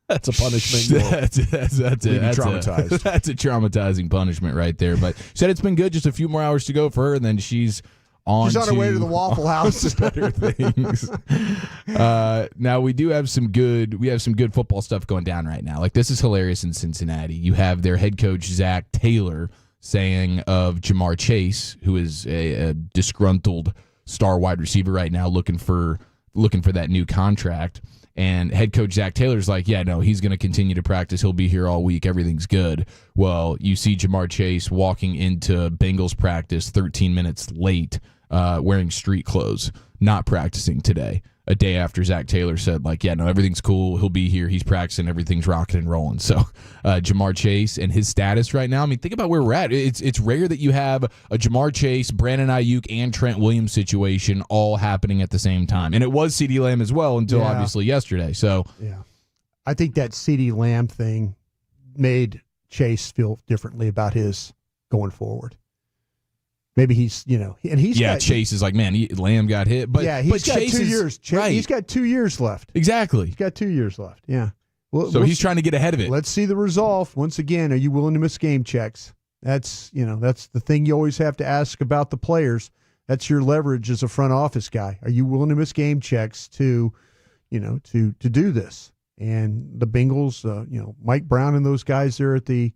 That's a punishment. That's traumatized. That's a traumatizing punishment right there. But said it's been good. Just a few more hours to go for her, and then she's on. She's on her way to the Waffle House. Better things. Now we have some good football stuff going down right now. Like, this is hilarious in Cincinnati. You have their head coach Zach Taylor saying of Jamar Chase, who is a disgruntled star wide receiver right now, looking for that new contract. And head coach Zach Taylor's like, yeah, no, he's going to continue to practice. He'll be here all week. Everything's good. Well, you see Jamar Chase walking into Bengals practice 13 minutes late, wearing street clothes, not practicing today. A day after Zach Taylor said, like, yeah, no, everything's cool. He'll be here. He's practicing. Everything's rocking and rolling. So Jamar Chase and his status right now, I mean, think about where we're at. It's rare that you have a Jamar Chase, Brandon Ayuk, and Trent Williams situation all happening at the same time. And it was CeeDee Lamb as well until obviously yesterday. So yeah, I think that CeeDee Lamb thing made Chase feel differently about his going forward. Maybe he's, and he's Chase is like, man, Lamb got hit, but he's got Chase 2 years. Right. He's got 2 years left. Exactly. He's got 2 years left. Yeah. Well, so he's trying to get ahead of it. Let's see the resolve. Once again, are you willing to miss game checks? That's the thing you always have to ask about the players. That's your leverage as a front office guy. Are you willing to miss game checks to do this? And the Bengals, Mike Brown and those guys there at the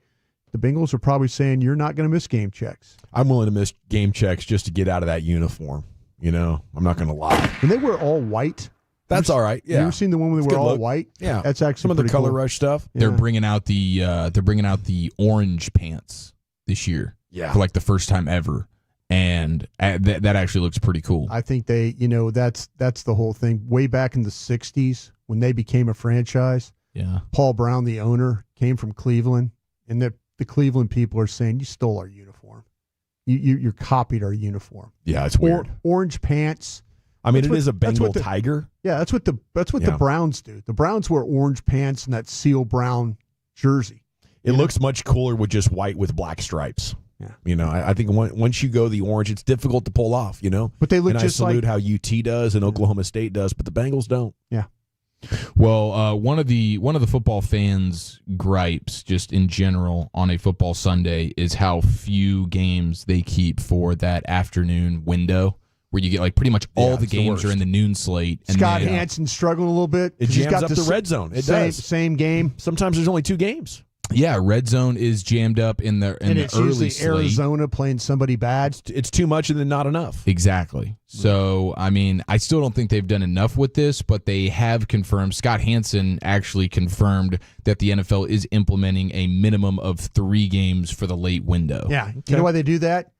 the Bengals are probably saying you're not going to miss game checks. I'm willing to miss game checks just to get out of that uniform. You know, I'm not going to lie. When they wear all white, that's all right. Yeah, you ever seen the one when they wear all white? Yeah, that's actually some of the pretty color cool. rush stuff. They're bringing out the orange pants this year. Yeah, for like the first time ever, and that actually looks pretty cool. I think they, that's the whole thing. Way back in the '60s when they became a franchise. Yeah, Paul Brown, the owner, came from Cleveland, and the Cleveland people are saying you stole our uniform. You copied our uniform. Yeah, it's weird. Orange pants. I mean, it is a Bengal tiger. Yeah, that's what the Browns do. The Browns wear orange pants and that seal brown jersey. It looks much cooler with just white with black stripes. Yeah, I think once you go the orange, it's difficult to pull off. But they look and just I salute like how UT does and Oklahoma State does, but the Bengals don't. Yeah. Well, one of the football fans' gripes, just in general, on a football Sunday is how few games they keep for that afternoon window, where you get like pretty much all the games are in the noon slate. And Scott Hansen's struggling a little bit. It He's jams got up the red zone. It does. Same game. Sometimes there's only 2 games. Yeah, red zone is jammed up in the and it's early usually slate. Arizona playing somebody bad. It's too much and then not enough. Exactly. So, I mean, I still don't think they've done enough with this, but they have confirmed. Scott Hansen actually confirmed that the NFL is implementing a minimum of 3 games for the late window. Yeah. You know why they do that?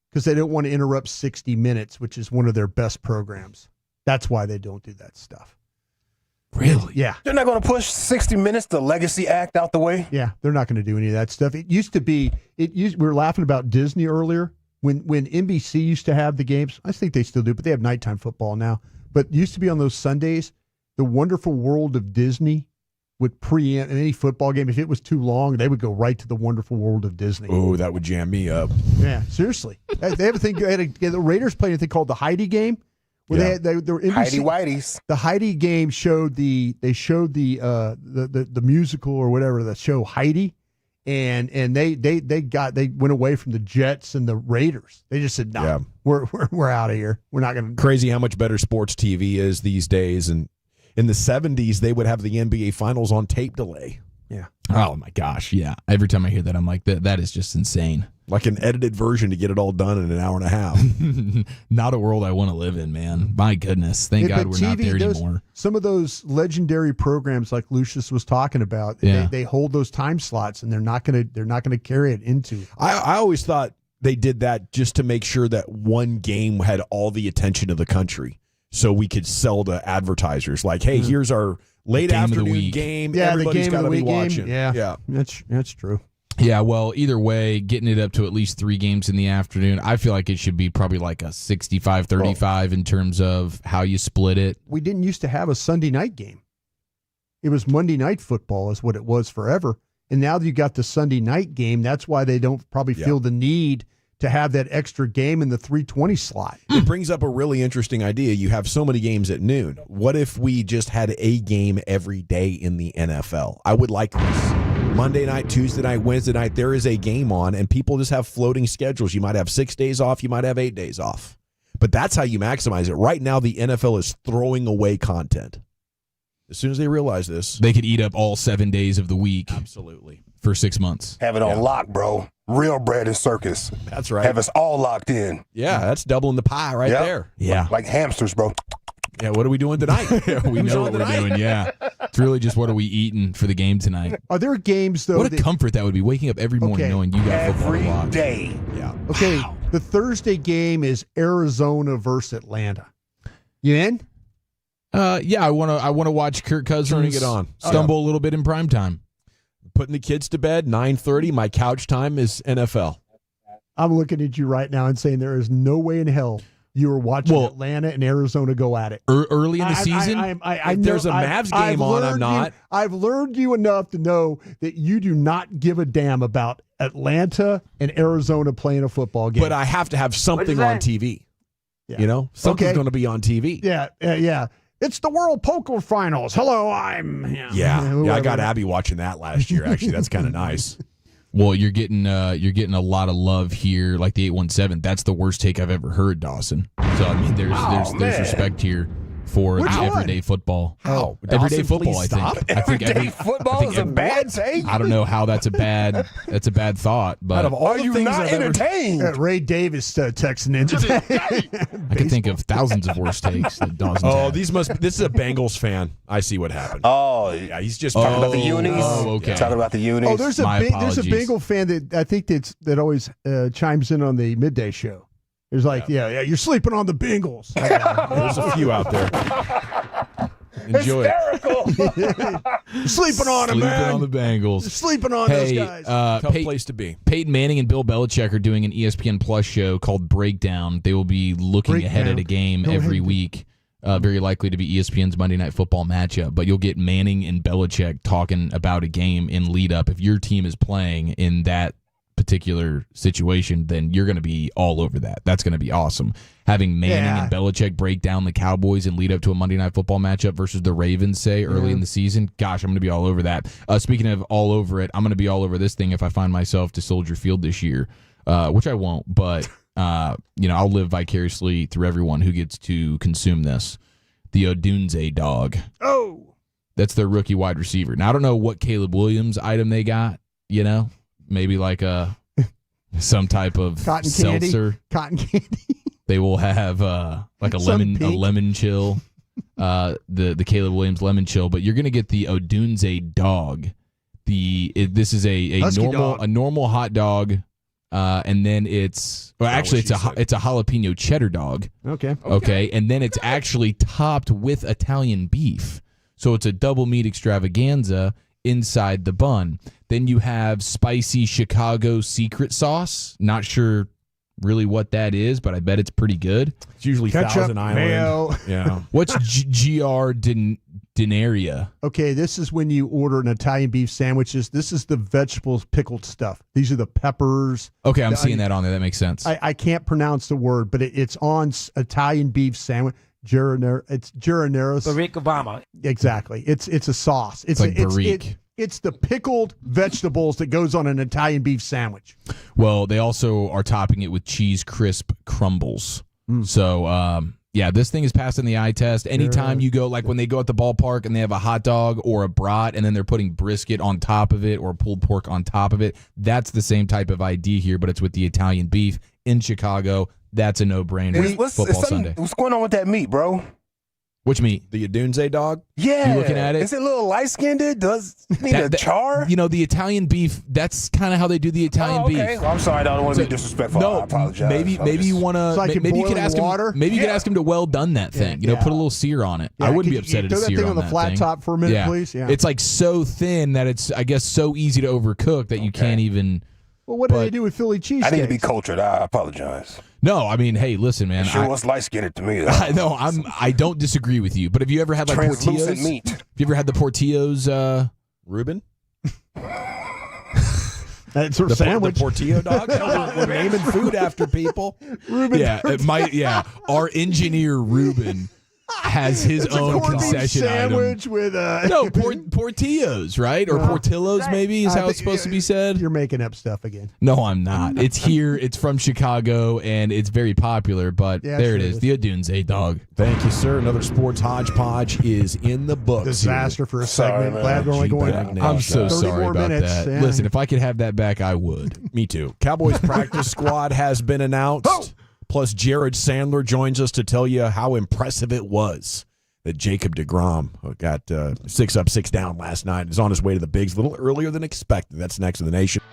Because they don't want to interrupt 60 Minutes, which is one of their best programs. That's why they don't do that stuff. Really? Yeah. They're not going to push 60 Minutes, the Legacy Act, out the way? Yeah, they're not going to do any of that stuff. It used to be, we were laughing about Disney earlier. When NBC used to have the games, I think they still do, but they have nighttime football now. But it used to be on those Sundays, the Wonderful World of Disney would preempt any football game. If it was too long, they would go right to the Wonderful World of Disney. Oh, that would jam me up. Yeah, seriously. They have a thing, the Raiders played a thing called the Heidi game. Where they were NBC, Heidi Whiteys. The Heidi game showed the musical or whatever, the show Heidi, and they went away from the Jets and the Raiders. They just said, no, we're out of here. We're not going to. Crazy how much better sports TV is these days. And in the 70s, they would have the NBA Finals on tape delay. Yeah. Oh my gosh. Yeah. Every time I hear that, I'm like, that is just insane. Like an edited version to get it all done in an hour and a half. Not a world I want to live in, man. My goodness. Thank God we're not there anymore. Some of those legendary programs like Lucius was talking about, they hold those time slots and they're not gonna carry it into. I always thought they did that just to make sure that one game had all the attention of the country. So we could sell to advertisers like, hey, here's our late afternoon game. Yeah, everybody's got to be watching. Yeah. That's true. Yeah, well, either way, getting it up to at least 3 games in the afternoon, I feel like it should be probably like a 65-35 in terms of how you split it. We didn't used to have a Sunday night game. It was Monday Night Football is what it was forever. And now that you got the Sunday night game, that's why they don't probably feel the need to have that extra game in the 3:20 slot. It brings up a really interesting idea. You have so many games at noon. What if we just had a game every day in the NFL? I would like this. Monday night, Tuesday night, Wednesday night, there is a game on, and people just have floating schedules. You might have 6 days off. You might have 8 days off. But that's how you maximize it. Right now, the NFL is throwing away content. As soon as they realize this, they could eat up all 7 days of the week. Absolutely. For 6 months. Have it on lock, bro. Real bread and circus. That's right. Have us all locked in. Yeah, that's doubling the pie right there. Yeah. Like hamsters, bro. Yeah, what are we doing tonight? We know what we're doing, yeah. It's really just what are we eating for the game tonight. Are there games, though? What a comfort that would be, waking up every morning knowing you got football to watch. Every day. Yeah. Okay, the Thursday game is Arizona versus Atlanta. You in? Yeah, I want to watch Kirk Cousins Turning it on. stumble a little bit in prime time. Putting the kids to bed, 9:30. My couch time is NFL. I'm looking at you right now and saying there is no way in hell you were watching Atlanta and Arizona go at it. Early in the season? If there's a Mavs game on, I'm not. I've learned you enough to know that you do not give a damn about Atlanta and Arizona playing a football game. But I have to have something on TV. Yeah. You know? Something's going to be on TV. Yeah. It's the World Poker Finals. Hello, I'm... Yeah, I got Abby watching that last year, actually. That's kind of nice. Well, you're getting a lot of love here, like the 817. That's the worst take I've ever heard, Dawson. So I mean, there's respect here for everyday football. How? Everyday Dawson, football, please I think. stop. I think Everyday football is a bad take? I don't know how that's a bad thought, but Out of all Are the you things not I've ever entertained? Ray Davis texting in today. I can think of thousands of worse takes that Dawson's had. This is a Bengals fan. I see what happened. Oh, Yeah, he's just talking about the unis. Oh, okay. Talking about the unis. Oh, there's a Bengal fan that I think that always chimes in on the midday show. There's like, yeah, you're sleeping on the Bengals. There's a few out there. Enjoy Hysterical. You're sleeping on them, man. Sleeping on the Bengals. You're sleeping on those guys. Tough place to be. Peyton Manning and Bill Belichick are doing an ESPN Plus show called Breakdown. They will be looking ahead at a game every week. Very likely to be ESPN's Monday Night Football matchup. But you'll get Manning and Belichick talking about a game in lead up. If your team is playing in that particular situation, then you're going to be all over that. That's going to be awesome. Having Manning and Belichick break down the Cowboys and lead up to a Monday Night Football matchup versus the Ravens, say, early in the season. Gosh, I'm going to be all over that. Speaking of all over it, I'm going to be all over this thing if I find myself to Soldier Field this year, which I won't, but I'll live vicariously through everyone who gets to consume this. The Odunze dog. Oh. That's their rookie wide receiver. Now, I don't know what Caleb Williams item they got, maybe like some type of Cotton seltzer. candy. Cotton candy. They will have like a lemon chill, the Caleb Williams lemon chill. But you're gonna get the Odunze dog. This is a normal hot dog, and then it's a jalapeno cheddar dog. Okay, and then it's actually topped with Italian beef. So it's a double meat extravaganza inside the bun. Then you have spicy Chicago secret sauce. Not sure really what that is, but I bet it's pretty good. It's usually Ketchup, Thousand Island. mayo. Yeah. What's GR Denaria? Okay, this is when you order an Italian beef sandwiches. This is the vegetables pickled stuff. These are the peppers. Okay, I'm seeing that on there. That makes sense. I can't pronounce the word, but it's on Italian beef sandwich. It's Gironeros. Barack Obama. Exactly. It's a sauce. It's like Barack. It's the pickled vegetables that goes on an Italian beef sandwich. Well, they also are topping it with cheese crisp crumbles. So, this thing is passing the eye test. Anytime you go, like when they go at the ballpark and they have a hot dog or a brat and then they're putting brisket on top of it or pulled pork on top of it, that's the same type of idea here, but it's with the Italian beef in Chicago. That's a no-brainer. Football Sunday. What's going on with that meat, bro? Which meat? The Odunze dog? Yeah. You looking at it? Is it a little light-skinned? Does it need a char? The Italian beef, that's kind of how they do the Italian beef. Well, I'm sorry. I don't want to be disrespectful. No, I apologize. maybe you want to. like Maybe you could boiling ask water? him. Maybe you could ask him to well done that thing. Put a little sear on it. Yeah, I wouldn't could be you upset at a throw that sear thing on on the that flat thing. top for a minute, please? Yeah. It's like so thin that it's, I guess, so easy to overcook that you can't even. Well, what do they do with Philly cheese? I need to be cultured. I apologize. No, I mean, hey, listen, man. It sure was light-skinned to me, though. I don't disagree with you. But have you ever had like Translucent Portillo's? meat. Have you ever had the Portillo's? Reuben? That's her sandwich. The Portillo dog? We're naming food after people. Reuben. Yeah, it might. Yeah, our engineer Reuben has his own concession sandwich item. with No, Portillo's, right? Or Portillo's, maybe is how it's supposed to be said. You're making up stuff again. No, I'm not. It's here. It's from Chicago, and it's very popular. But there it is. The Odunze dog. Thank you, sir. Another sports hodgepodge is in the books. Disaster for a segment. Glad we're only going. I'm so 30 sorry more about minutes. that. Yeah. Listen, if I could have that back, I would. Me too. Cowboys practice squad has been announced. Plus, Jared Sandler joins us to tell you how impressive it was that Jacob DeGrom got 6 up, 6 down last night. Is on his way to the bigs a little earlier than expected. That's next to the nation.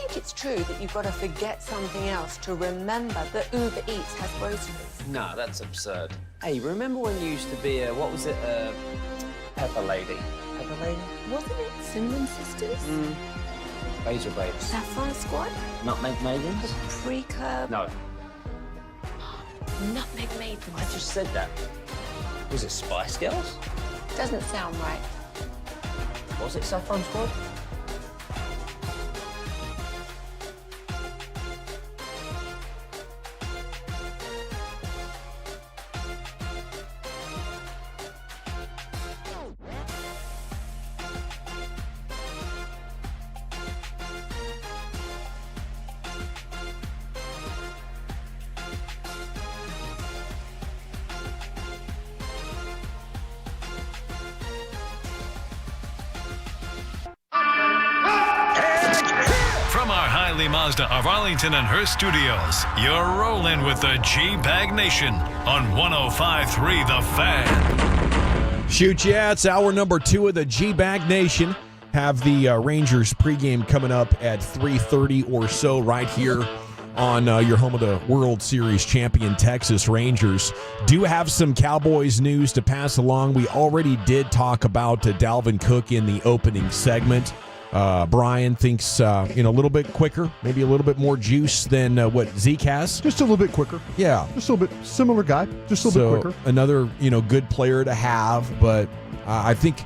think it's true that you've got to forget something else to remember that Uber Eats has groceries? No, that's absurd. Hey, remember when you used to be a, what was it, Pepper Lady? Pepper Lady? Wasn't it Cinnamon Sisters? Razor Babes. Saffron Squad? Nutmeg Maidens? Pre-Curb? No, Nutmeg Maidens. I just said that. Was it Spice Girls? Doesn't sound right. Was it Saffron Squad? From our Hiley Mazda of Arlington and Hearst studios, you're rolling with the G-Bag Nation on 105.3 The Fan. Shoot, yeah, it's hour number 2 of the G-Bag Nation. Have the Rangers pregame coming up at 3:30 or so right here on your home of the World Series champion Texas Rangers. Do have some Cowboys news to pass along. We already did talk about Dalvin Cook in the opening segment. Brian thinks, a little bit quicker, maybe a little bit more juice than what Zeke has. Just a little bit quicker. Yeah. Just a little bit similar guy. Just a little bit quicker. Another, good player to have, but I think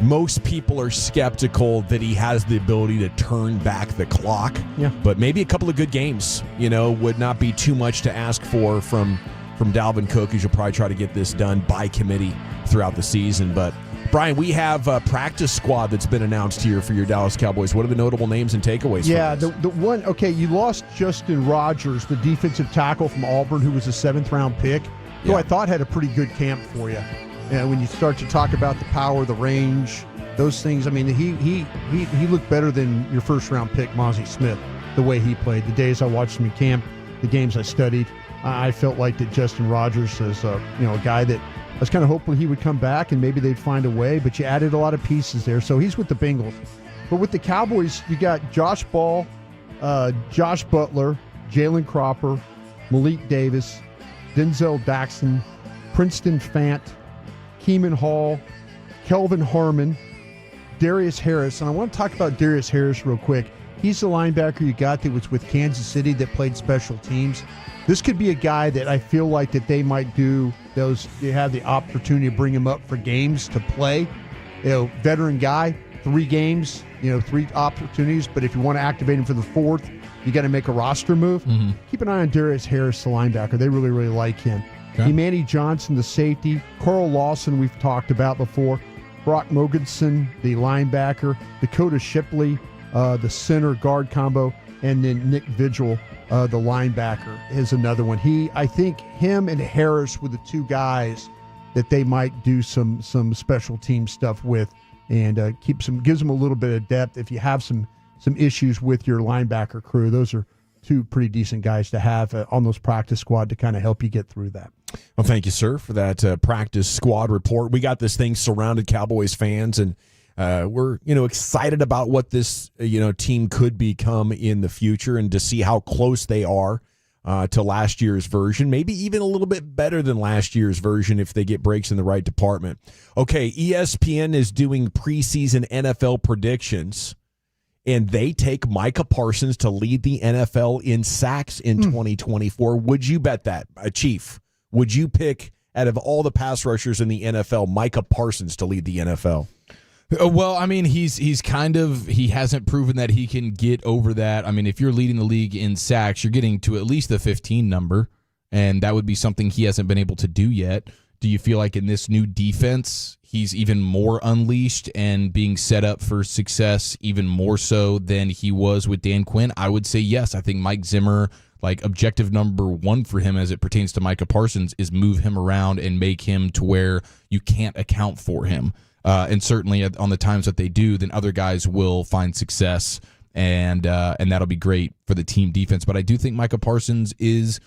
most people are skeptical that he has the ability to turn back the clock. Yeah. But maybe a couple of good games, would not be too much to ask for from Dalvin Cook, as you'll probably try to get this done by committee throughout the season. But Brian, we have a practice squad that's been announced here for your Dallas Cowboys. What are the notable names and takeaways? Yeah, the one, you lost Justin Rogers, the defensive tackle from Auburn, who was a 7th-round pick, who I thought had a pretty good camp for you. And when you start to talk about the power, the range, those things, I mean, he looked better than your first-round pick, Mozzie Smith, the way he played. The days I watched him in camp, the games I studied, I felt like that Justin Rogers is, a guy that I was kind of hoping he would come back and maybe they'd find a way, but you added a lot of pieces there. So he's with the Bengals. But with the Cowboys, you got Josh Ball, Josh Butler, Jalen Cropper, Malik Davis, Denzel Daxon, Princeton Fant, Keeman Hall, Kelvin Harmon, Darius Harris. And I want to talk about Darius Harris real quick. He's the linebacker you got that was with Kansas City that played special teams. This could be a guy that I feel like that they might do those. They have the opportunity to bring him up for games to play. Veteran guy, 3 games, 3 opportunities. But if you want to activate him for the 4th, you got to make a roster move. Mm-hmm. Keep an eye on Darius Harris, the linebacker. They really, really like him. Okay. Imani Johnson, the safety. Carl Lawson, we've talked about before. Brock Mogensen, the linebacker. Dakota Shipley, the center guard combo. And then Nick Vigil, the linebacker, is another one. I think him and Harris were the 2 guys that they might do some special team stuff with, and gives them a little bit of depth. If you have some issues with your linebacker crew, those are 2 pretty decent guys to have on those practice squad to kind of help you get through that. Well, thank you, sir, for that practice squad report. We got this thing surrounded Cowboys fans, and we're excited about what this team could become in the future, and to see how close they are to last year's version, maybe even a little bit better than last year's version if they get breaks in the right department. Okay, ESPN is doing preseason NFL predictions, and they take Micah Parsons to lead the NFL in sacks in 2024. Would you bet that, Chief? Would you pick, out of all the pass rushers in the NFL, Micah Parsons to lead the NFL? Well, I mean, he hasn't proven that he can get over that. I mean, if you're leading the league in sacks, you're getting to at least the 15 number, and that would be something he hasn't been able to do yet. Do you feel like in this new defense, he's even more unleashed and being set up for success even more so than he was with Dan Quinn? I would say yes. I think Mike Zimmer, objective number 1 for him as it pertains to Micah Parsons is move him around and make him to where you can't account for him. And certainly on the times that they do, then other guys will find success, and that'll be great for the team defense. But I do think Micah Parsons he's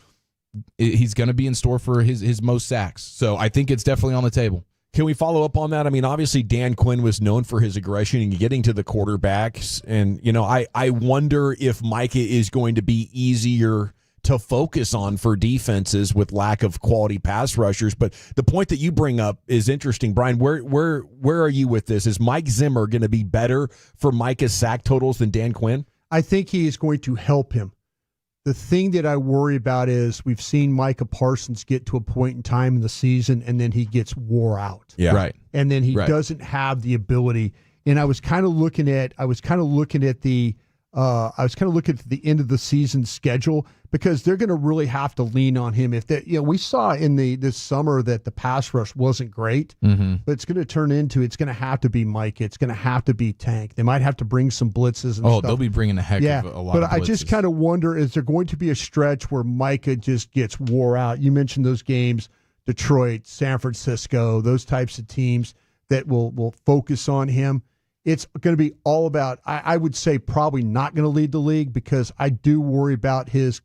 going to be in store for his most sacks. So I think it's definitely on the table. Can we follow up on that? I mean, obviously Dan Quinn was known for his aggression and getting to the quarterbacks. And, I wonder if Micah is going to be easier to focus on for defenses with lack of quality pass rushers. But the point that you bring up is interesting. Brian, where are you with this? Is Mike Zimmer going to be better for Micah's sack totals than Dan Quinn? I think he is going to help him. The thing that I worry about is we've seen Micah Parsons get to a point in time in the season and then he gets wore out. Yeah. Right. And then he doesn't have the ability. And I was kind of looking at the end of the season schedule because they're going to really have to lean on him. If that, we saw in this summer that the pass rush wasn't great, but it's going to turn into, it's going to have to be Mike. It's going to have to be Tank. They might have to bring some blitzes and stuff. They'll be bringing a heck of a lot but of blitzes. I just kind of wonder, is there going to be a stretch where Micah just gets wore out? You mentioned those games, Detroit, San Francisco, those types of teams that will focus on him. It's going to be all about, I would say probably not going to lead the league because I do worry about his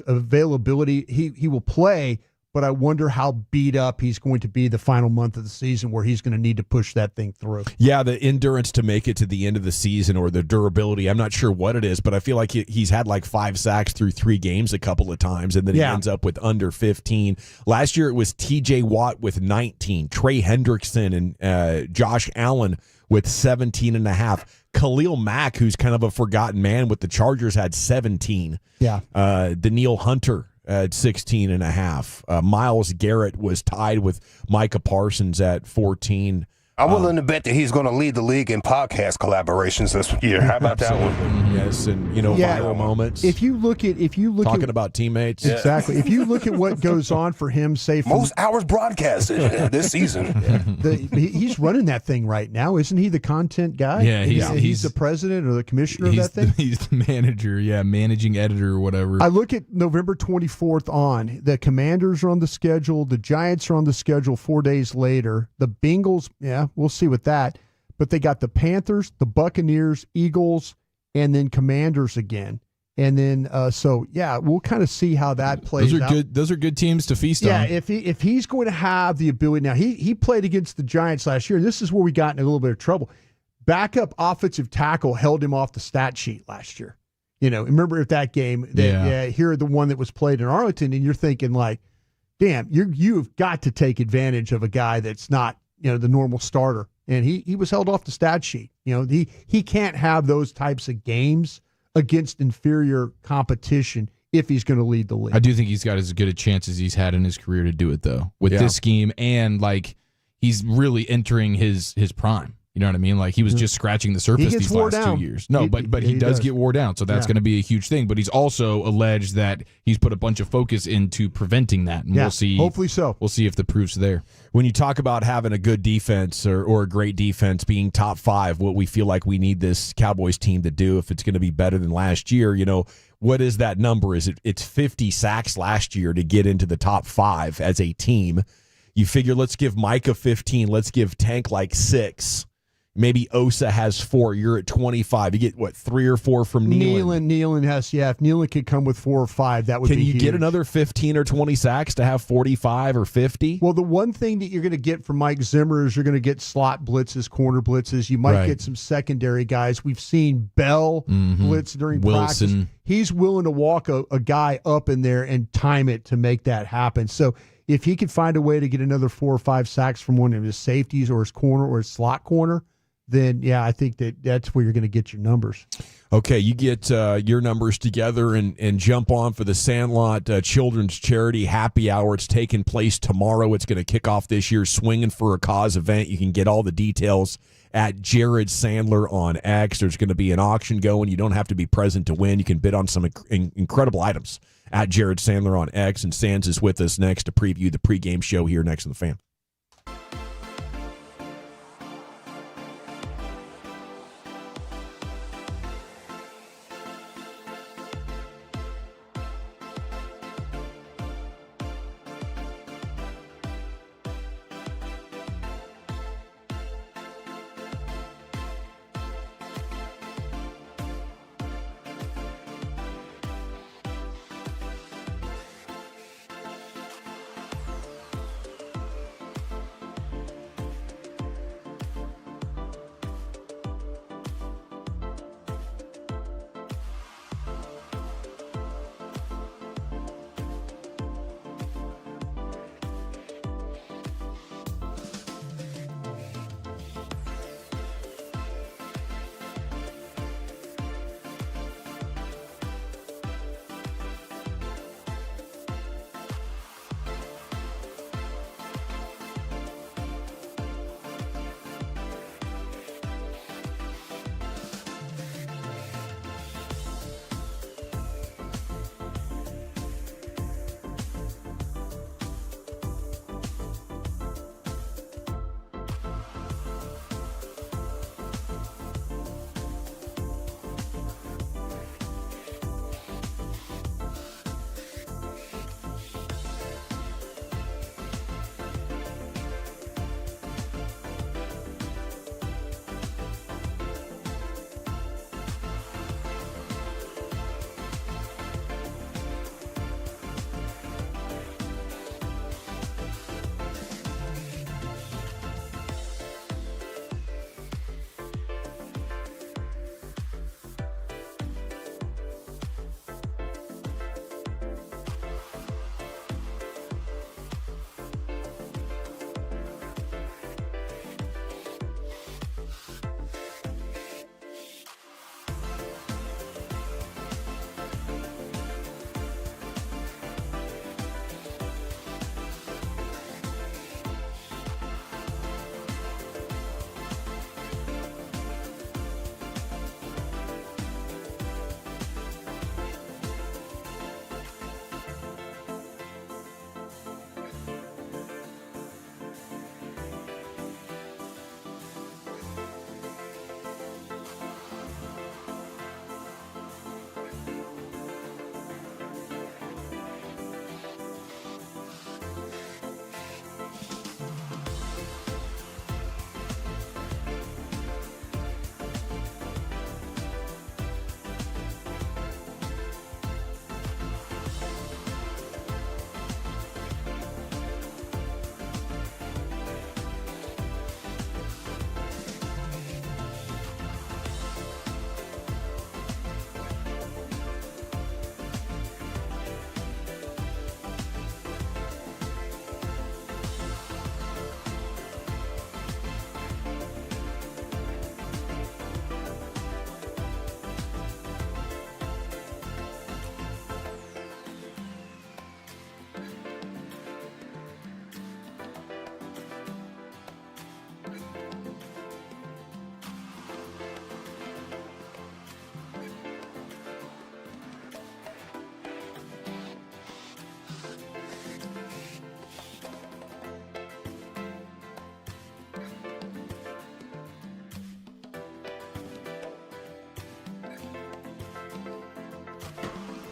availability. He will play, but I wonder how beat up he's going to be the final month of the season where he's going to need to push that thing through. Yeah, the endurance to make it to the end of the season or the durability, I'm not sure what it is, but I feel like he's had like 5 sacks through 3 games a couple of times, and then he ends up with under 15. Last year it was TJ Watt with 19, Trey Hendrickson and Josh Allen with 17.5. Khalil Mack, who's kind of a forgotten man with the Chargers, had 17. Yeah. Danielle Hunter at 16.5. Myles Garrett was tied with Micah Parsons at 14. I'm willing to bet that he's going to lead the league in podcast collaborations this year. How about that one? Yes, and viral moments. If you look talking about teammates, exactly. If you look at what goes on for him, say most hours broadcasted this season. He's running that thing right now, isn't he? The content guy. Yeah, he's the president or the commissioner of that thing. He's the manager. Yeah, managing editor or whatever. I look at November 24th on. The Commanders are on the schedule. The Giants are on the schedule 4 days later. The Bengals, we'll see with that. But they got the Panthers, the Buccaneers, Eagles, and then Commanders again. And then, we'll kind of see how that plays out. Those are good teams to feast on. Yeah, if he's going to have the ability. Now, he played against the Giants last year. This is where we got in a little bit of trouble. Backup offensive tackle held him off the stat sheet last year. Remember at that game, here the one that was played in Arlington, and you're thinking like, damn, you've got to take advantage of a guy that's not, the normal starter. And he was held off the stat sheet. He can't have those types of games against inferior competition if he's going to lead the league. I do think he's got as good a chance as he's had in his career to do it, though, with this scheme. And, he's really entering his prime. You know what I mean? Like, he was just scratching the surface these last 2 years. No, but he does get wore down, so that's going to be a huge thing. But he's also alleged that he's put a bunch of focus into preventing that, and we'll see. Hopefully so. We'll see if the proof's there. When you talk about having a good defense or a great defense being top 5, what we feel like we need this Cowboys team to do if it's going to be better than last year, what is that number? It's 50 sacks last year to get into the top 5 as a team. You figure let's give Micah 15, let's give Tank 6. Maybe Osa has 4. You're at 25. You get, 3 or 4 from Nealon? Nealon has, if Nealon could come with 4 or 5, that would be huge. Can you get another 15 or 20 sacks to have 45 or 50? Well, the one thing that you're going to get from Mike Zimmer is you're going to get slot blitzes, corner blitzes. You might get some secondary guys. We've seen Bell blitz during practice. He's willing to walk a guy up in there and time it to make that happen. So if he could find a way to get another 4 or 5 sacks from one of his safeties or his corner or his slot corner, then, I think that's where you're going to get your numbers. Okay, you get your numbers together and jump on for the Sandlot Children's Charity Happy Hour. It's taking place tomorrow. It's going to kick off this year's Swinging for a Cause event. You can get all the details at Jared Sandler on X. There's going to be an auction going. You don't have to be present to win. You can bid on some incredible items at Jared Sandler on X. And Sands is with us next to preview the pregame show here next to the Fan.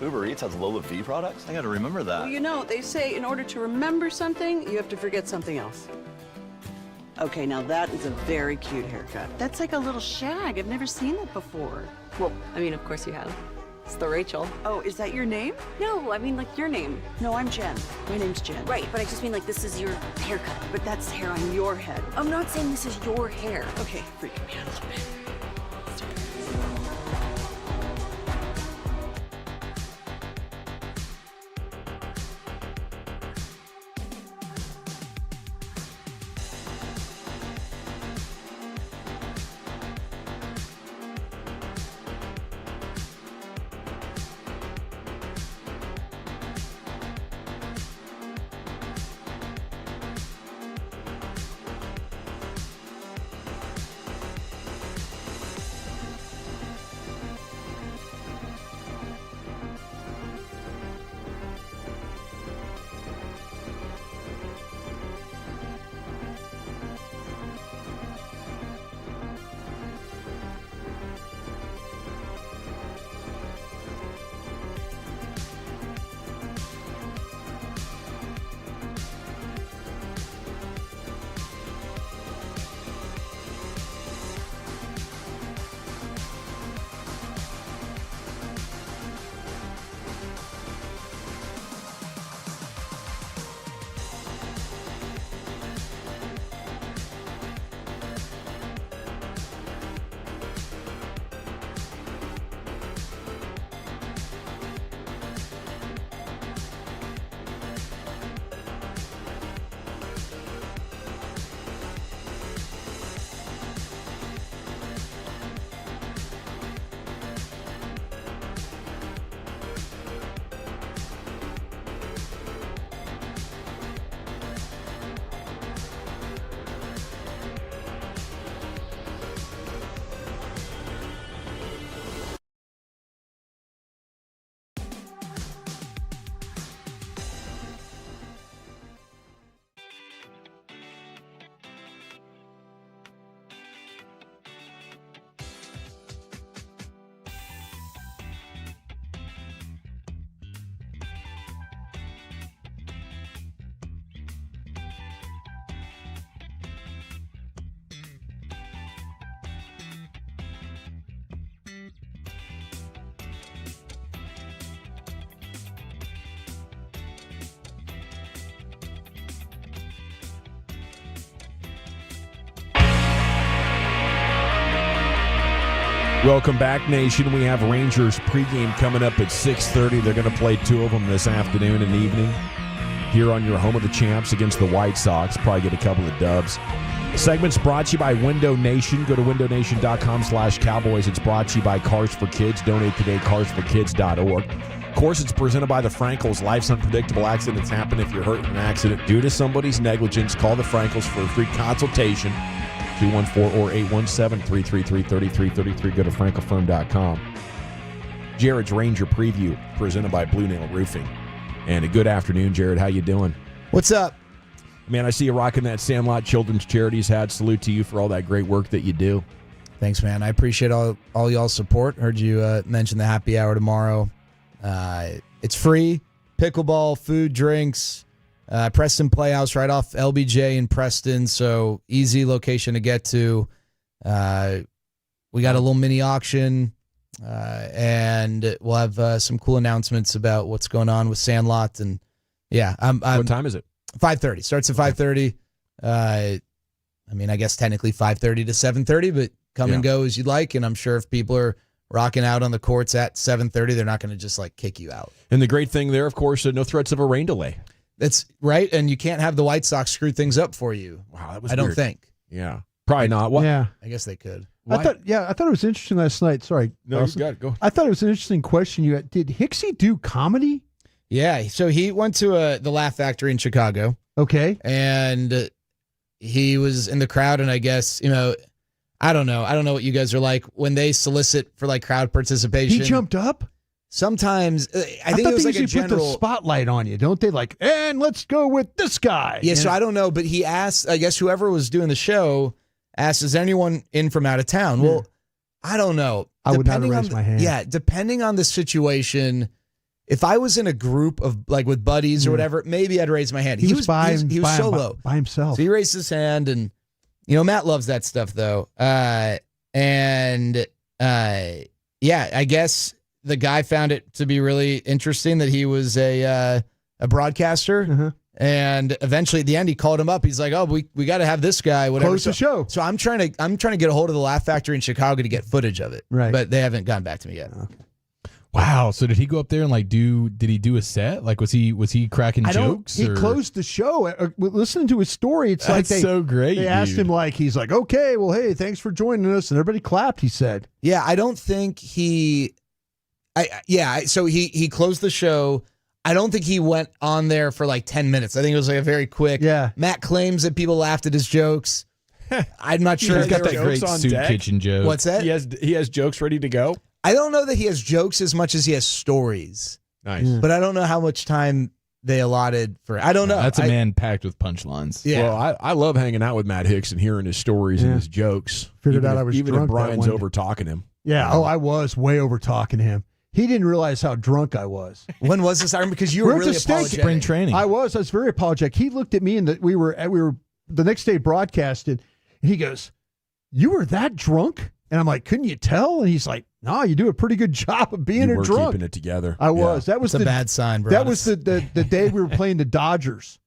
Uber Eats has Lola V products? I gotta remember that. Well, you know, they say in order to remember something, you have to forget something else. Okay, now that is a very cute haircut. That's like a little shag. I've never seen that before. Well, I mean, of course you have. It's the Rachel. Oh, is that your name? No, I mean like your name. No, I'm Jen. My name's Jen. Right, but I just mean like this is your haircut. But that's hair on your head. I'm not saying this is your hair. Okay, freaking me out a little bit. Welcome back, Nation. We have Rangers pregame coming up at 6:30. They're going to play two of them this afternoon and evening here on your home of the champs against the White Sox. Probably get a couple of dubs. Segment's brought to you by Window Nation. Go to windownation.com/Cowboys. It's brought to you by Cars for Kids. Donate today, carsforkids.org. Of course, it's presented by the Frankels. Life's unpredictable. Accidents happen. If you're hurt in an accident due to somebody's negligence, call the Frankels for a free consultation. 214 or 817-333-3333. Go to frankelfirm.com. Jared's Ranger Preview, presented by Blue Nail Roofing. And a good afternoon, Jared. How you doing? What's up? Man, I see you rocking that Sandlot Children's Charities hat. Salute to you for all that great work that you do. Thanks, man. I appreciate all y'all's support. Heard you mention the happy hour tomorrow. It's free. Pickleball, food, drinks. Preston Playhouse right off LBJ in Preston, so easy location to get to. We got a little mini auction, and we'll have some cool announcements about what's going on with Sandlot. And yeah, what time is it? 5:30. Starts at 5:30. I mean, I guess technically 5:30 to 7:30, but come and go as you'd like. And I'm sure if people are rocking out on the courts at 7:30, they're not going to just like kick you out. And the great thing there, of course, no threats of a rain delay. That's right, and you can't have the White Sox screw things up for you. Wow, that was I weird. don't think. Yeah, probably not. What? Yeah, I guess they could. I thought it was interesting last night. Sorry, no, you got it. Go. I thought it was an interesting question. You had. Did Hicksy do comedy? Yeah, so he went to the Laugh Factory in Chicago. Okay, and he was in the crowd, and I guess I don't know what you guys are like when they solicit for like crowd participation. He jumped up. Sometimes I think it was like a general put the spotlight on you, don't they? Like, and let's go with this guy. Yeah, so I don't know, but he asked. I guess whoever was doing the show asked, "Is anyone in from out of town?" Yeah. Well, I don't know. I would not have raised my hand. Yeah, depending on the situation, If I was in a group of like with buddies or whatever, maybe I'd raise my hand. He was solo by himself. So he raised his hand, and Matt loves that stuff though. Yeah, I guess the guy found it to be really interesting that he was a broadcaster. And eventually at the end he called him up. He's like, "Oh, we got to have this guy, whatever." Close the show. So I'm trying to get a hold of the Laugh Factory in Chicago to get footage of it. Right. But they haven't gotten back to me yet. Okay. Wow. So did he go up there and like did he do a set? Like was he cracking jokes? He closed the show. Listening to his story, it's like That's so great. They asked him he's like, "Okay, well, hey, thanks for joining us," and everybody clapped. He said, "Yeah, I don't think he closed the show. I don't think he went on there for like 10 minutes. I think it was like a very quick. Yeah. Matt claims that people laughed at his jokes. I'm not sure. He's got that jokes great on soup deck. kitchen joke. What's that? He has jokes ready to go. I don't know that he has jokes as much as he has stories. Nice. But I don't know how much time they allotted for. I don't know. That's a man packed with punchlines. Yeah. Well, I love hanging out with Matt Hicks and hearing his stories and his jokes. Figured out I was even drunk if that Brian's one over talking him. Yeah. Oh, I was way over talking to him. He didn't realize how drunk I was. When was this? I remember because you were really apologetic. Spring training. I was very apologetic. He looked at me and we were the next day broadcasted, and he goes, "You were that drunk?" And I'm like, "Couldn't you tell?" And he's like, "No, you do a pretty good job of being You were drunk." keeping it together. I was. That was It's a bad sign, bro. That was the day we were playing the Dodgers,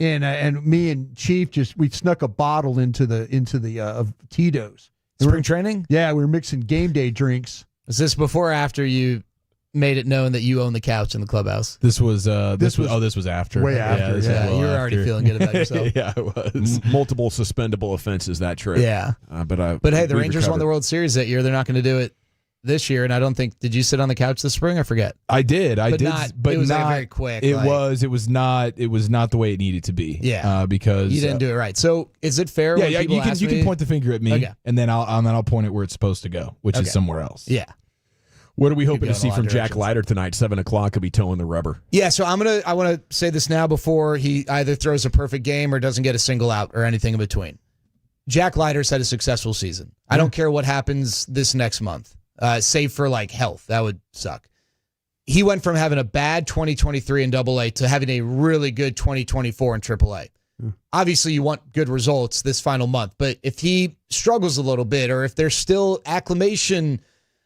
and me and Chief we snuck a bottle into the of Tito's. Spring training? Yeah, we were mixing game day drinks. Is this before or after you made it known that you own the couch in the clubhouse? This was after. Way after. Yeah, you were already feeling good about yourself. Yeah, I was. Multiple suspendable offenses that trip. Yeah. But hey, the we Rangers won recovered. the World Series that year. They're not going to do it this year, and I don't think. Did you sit on the couch this spring? I forget. I did. But But it was not very quick. It was not the way it needed to be. Yeah. Because you didn't do it right. So is it fair? Yeah, when yeah. people You can ask you me- can point the finger at me, Okay. and then I'll point it where it's supposed to go, which Okay. is somewhere else. Yeah. What are we Could hoping go to in see a lot from of Jack directions. Leiter tonight? 7:00. He'll be towing the rubber. Yeah, so I want to say this now before he either throws a perfect game or doesn't get a single out or anything in between. Jack Leiter's had a successful season. I don't care what happens this next month, save for like health. That would suck. He went from having a bad 2023 in AA to having a really good 2024 in AAA. Obviously, you want good results this final month, but if he struggles a little bit or if there's still acclimation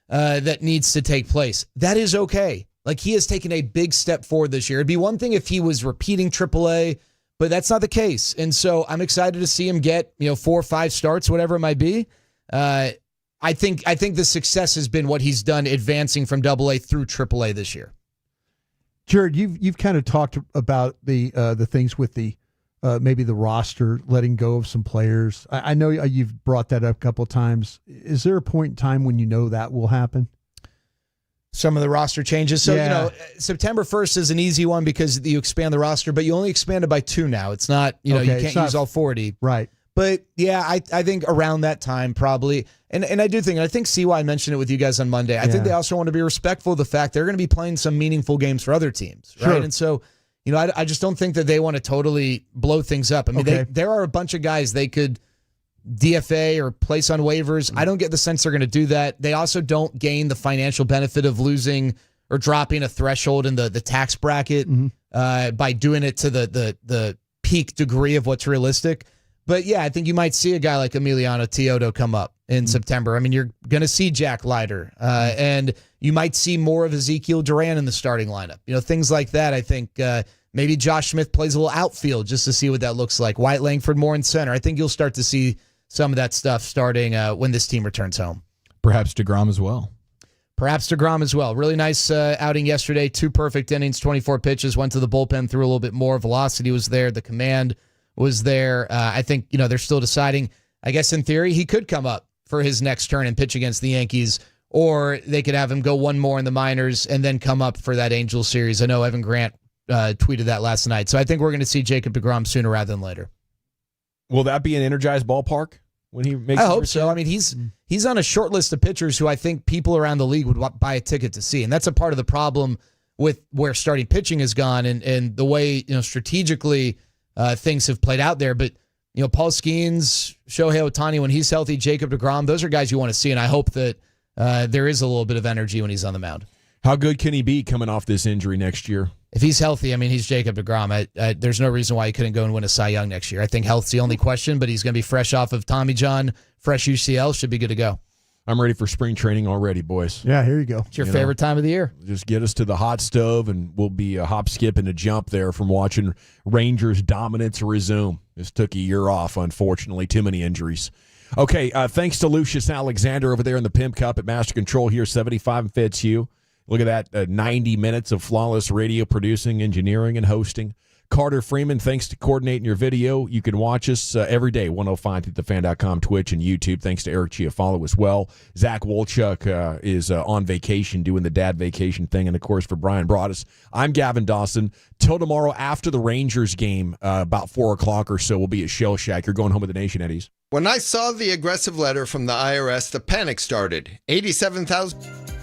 that needs to take place, that is okay. Like, he has taken a big step forward this year. It'd be one thing if he was repeating AAA, but that's not the case. And so I'm excited to see him get 4 or 5 starts, whatever it might be. I think the success has been what he's done advancing from AA through AAA this year. Jared, you've kind of talked about the things with the maybe the roster letting go of some players. I know you've brought that up a couple of times. Is there a point in time when you know that will happen? Some of the roster changes. So, Yeah. September 1st is an easy one because you expand the roster, but you only expand it by 2 now. It's not, you Okay, can't it's not- use all 40. Right. But yeah, I think around that time probably, and I do think, and I think CY mentioned it with you guys on Monday. I think Yeah. they also want to be respectful of the fact they're going to be playing some meaningful games for other teams, right? Sure. And so, I just don't think that they want to totally blow things up. I mean, Okay. there are a bunch of guys they could DFA or place on waivers. I don't get the sense they're going to do that. They also don't gain the financial benefit of losing or dropping a threshold in the tax bracket by doing it to the peak degree of what's realistic. But yeah, I think you might see a guy like Emiliano Teodo come up in September. I mean, you're going to see Jack Leiter, and you might see more of Ezekiel Duran in the starting lineup. Things like that. I think maybe Josh Smith plays a little outfield just to see what that looks like. Wyatt Langford more in center. I think you'll start to see some of that stuff starting when this team returns home. Perhaps DeGrom as well. Really nice outing yesterday. 2 perfect innings, 24 pitches. Went to the bullpen, threw a little bit more. Velocity was there. The command was there. I think, they're still deciding. I guess in theory, he could come up for his next turn and pitch against the Yankees, or they could have him go one more in the minors and then come up for that Angels series. I know Evan Grant tweeted that last night. So I think we're going to see Jacob deGrom sooner rather than later. Will that be an energized ballpark when he makes? I hope so. I mean, he's on a short list of pitchers who I think people around the league would buy a ticket to see, and that's a part of the problem with where starting pitching has gone and the way strategically things have played out there. But Paul Skeens, Shohei Ohtani, when he's healthy, Jacob deGrom, those are guys you want to see, and I hope that there is a little bit of energy when he's on the mound. How good can he be coming off this injury next year? If he's healthy, I mean, he's Jacob deGrom. There's no reason why he couldn't go and win a Cy Young next year. I think health's the only question, but he's going to be fresh off of Tommy John, fresh UCL, should be good to go. I'm ready for spring training already, boys. Yeah, here you go. It's your favorite time of the year. Just get us to the hot stove, and we'll be a hop, skip, and a jump there from watching Rangers dominance resume. This took a year off, unfortunately. Too many injuries. Okay, thanks to Lucius Alexander over there in the Pimp Cup at Master Control here, 75 and Fitzhugh. Look at that, 90 minutes of flawless radio producing, engineering, and hosting. Carter Freeman, thanks to coordinating your video. You can watch us every day, 105thethefan.com, Twitch, and YouTube. Thanks to Eric Chiafalo as well. Zach Wolchuk is on vacation, doing the dad vacation thing. And, of course, for Brian Broaddus, I'm Gavin Dawson. Till tomorrow after the Rangers game, about 4 o'clock or so, we'll be at Shell Shack. You're going home with the nation, Eddies. When I saw the aggressive letter from the IRS, the panic started. 87,000...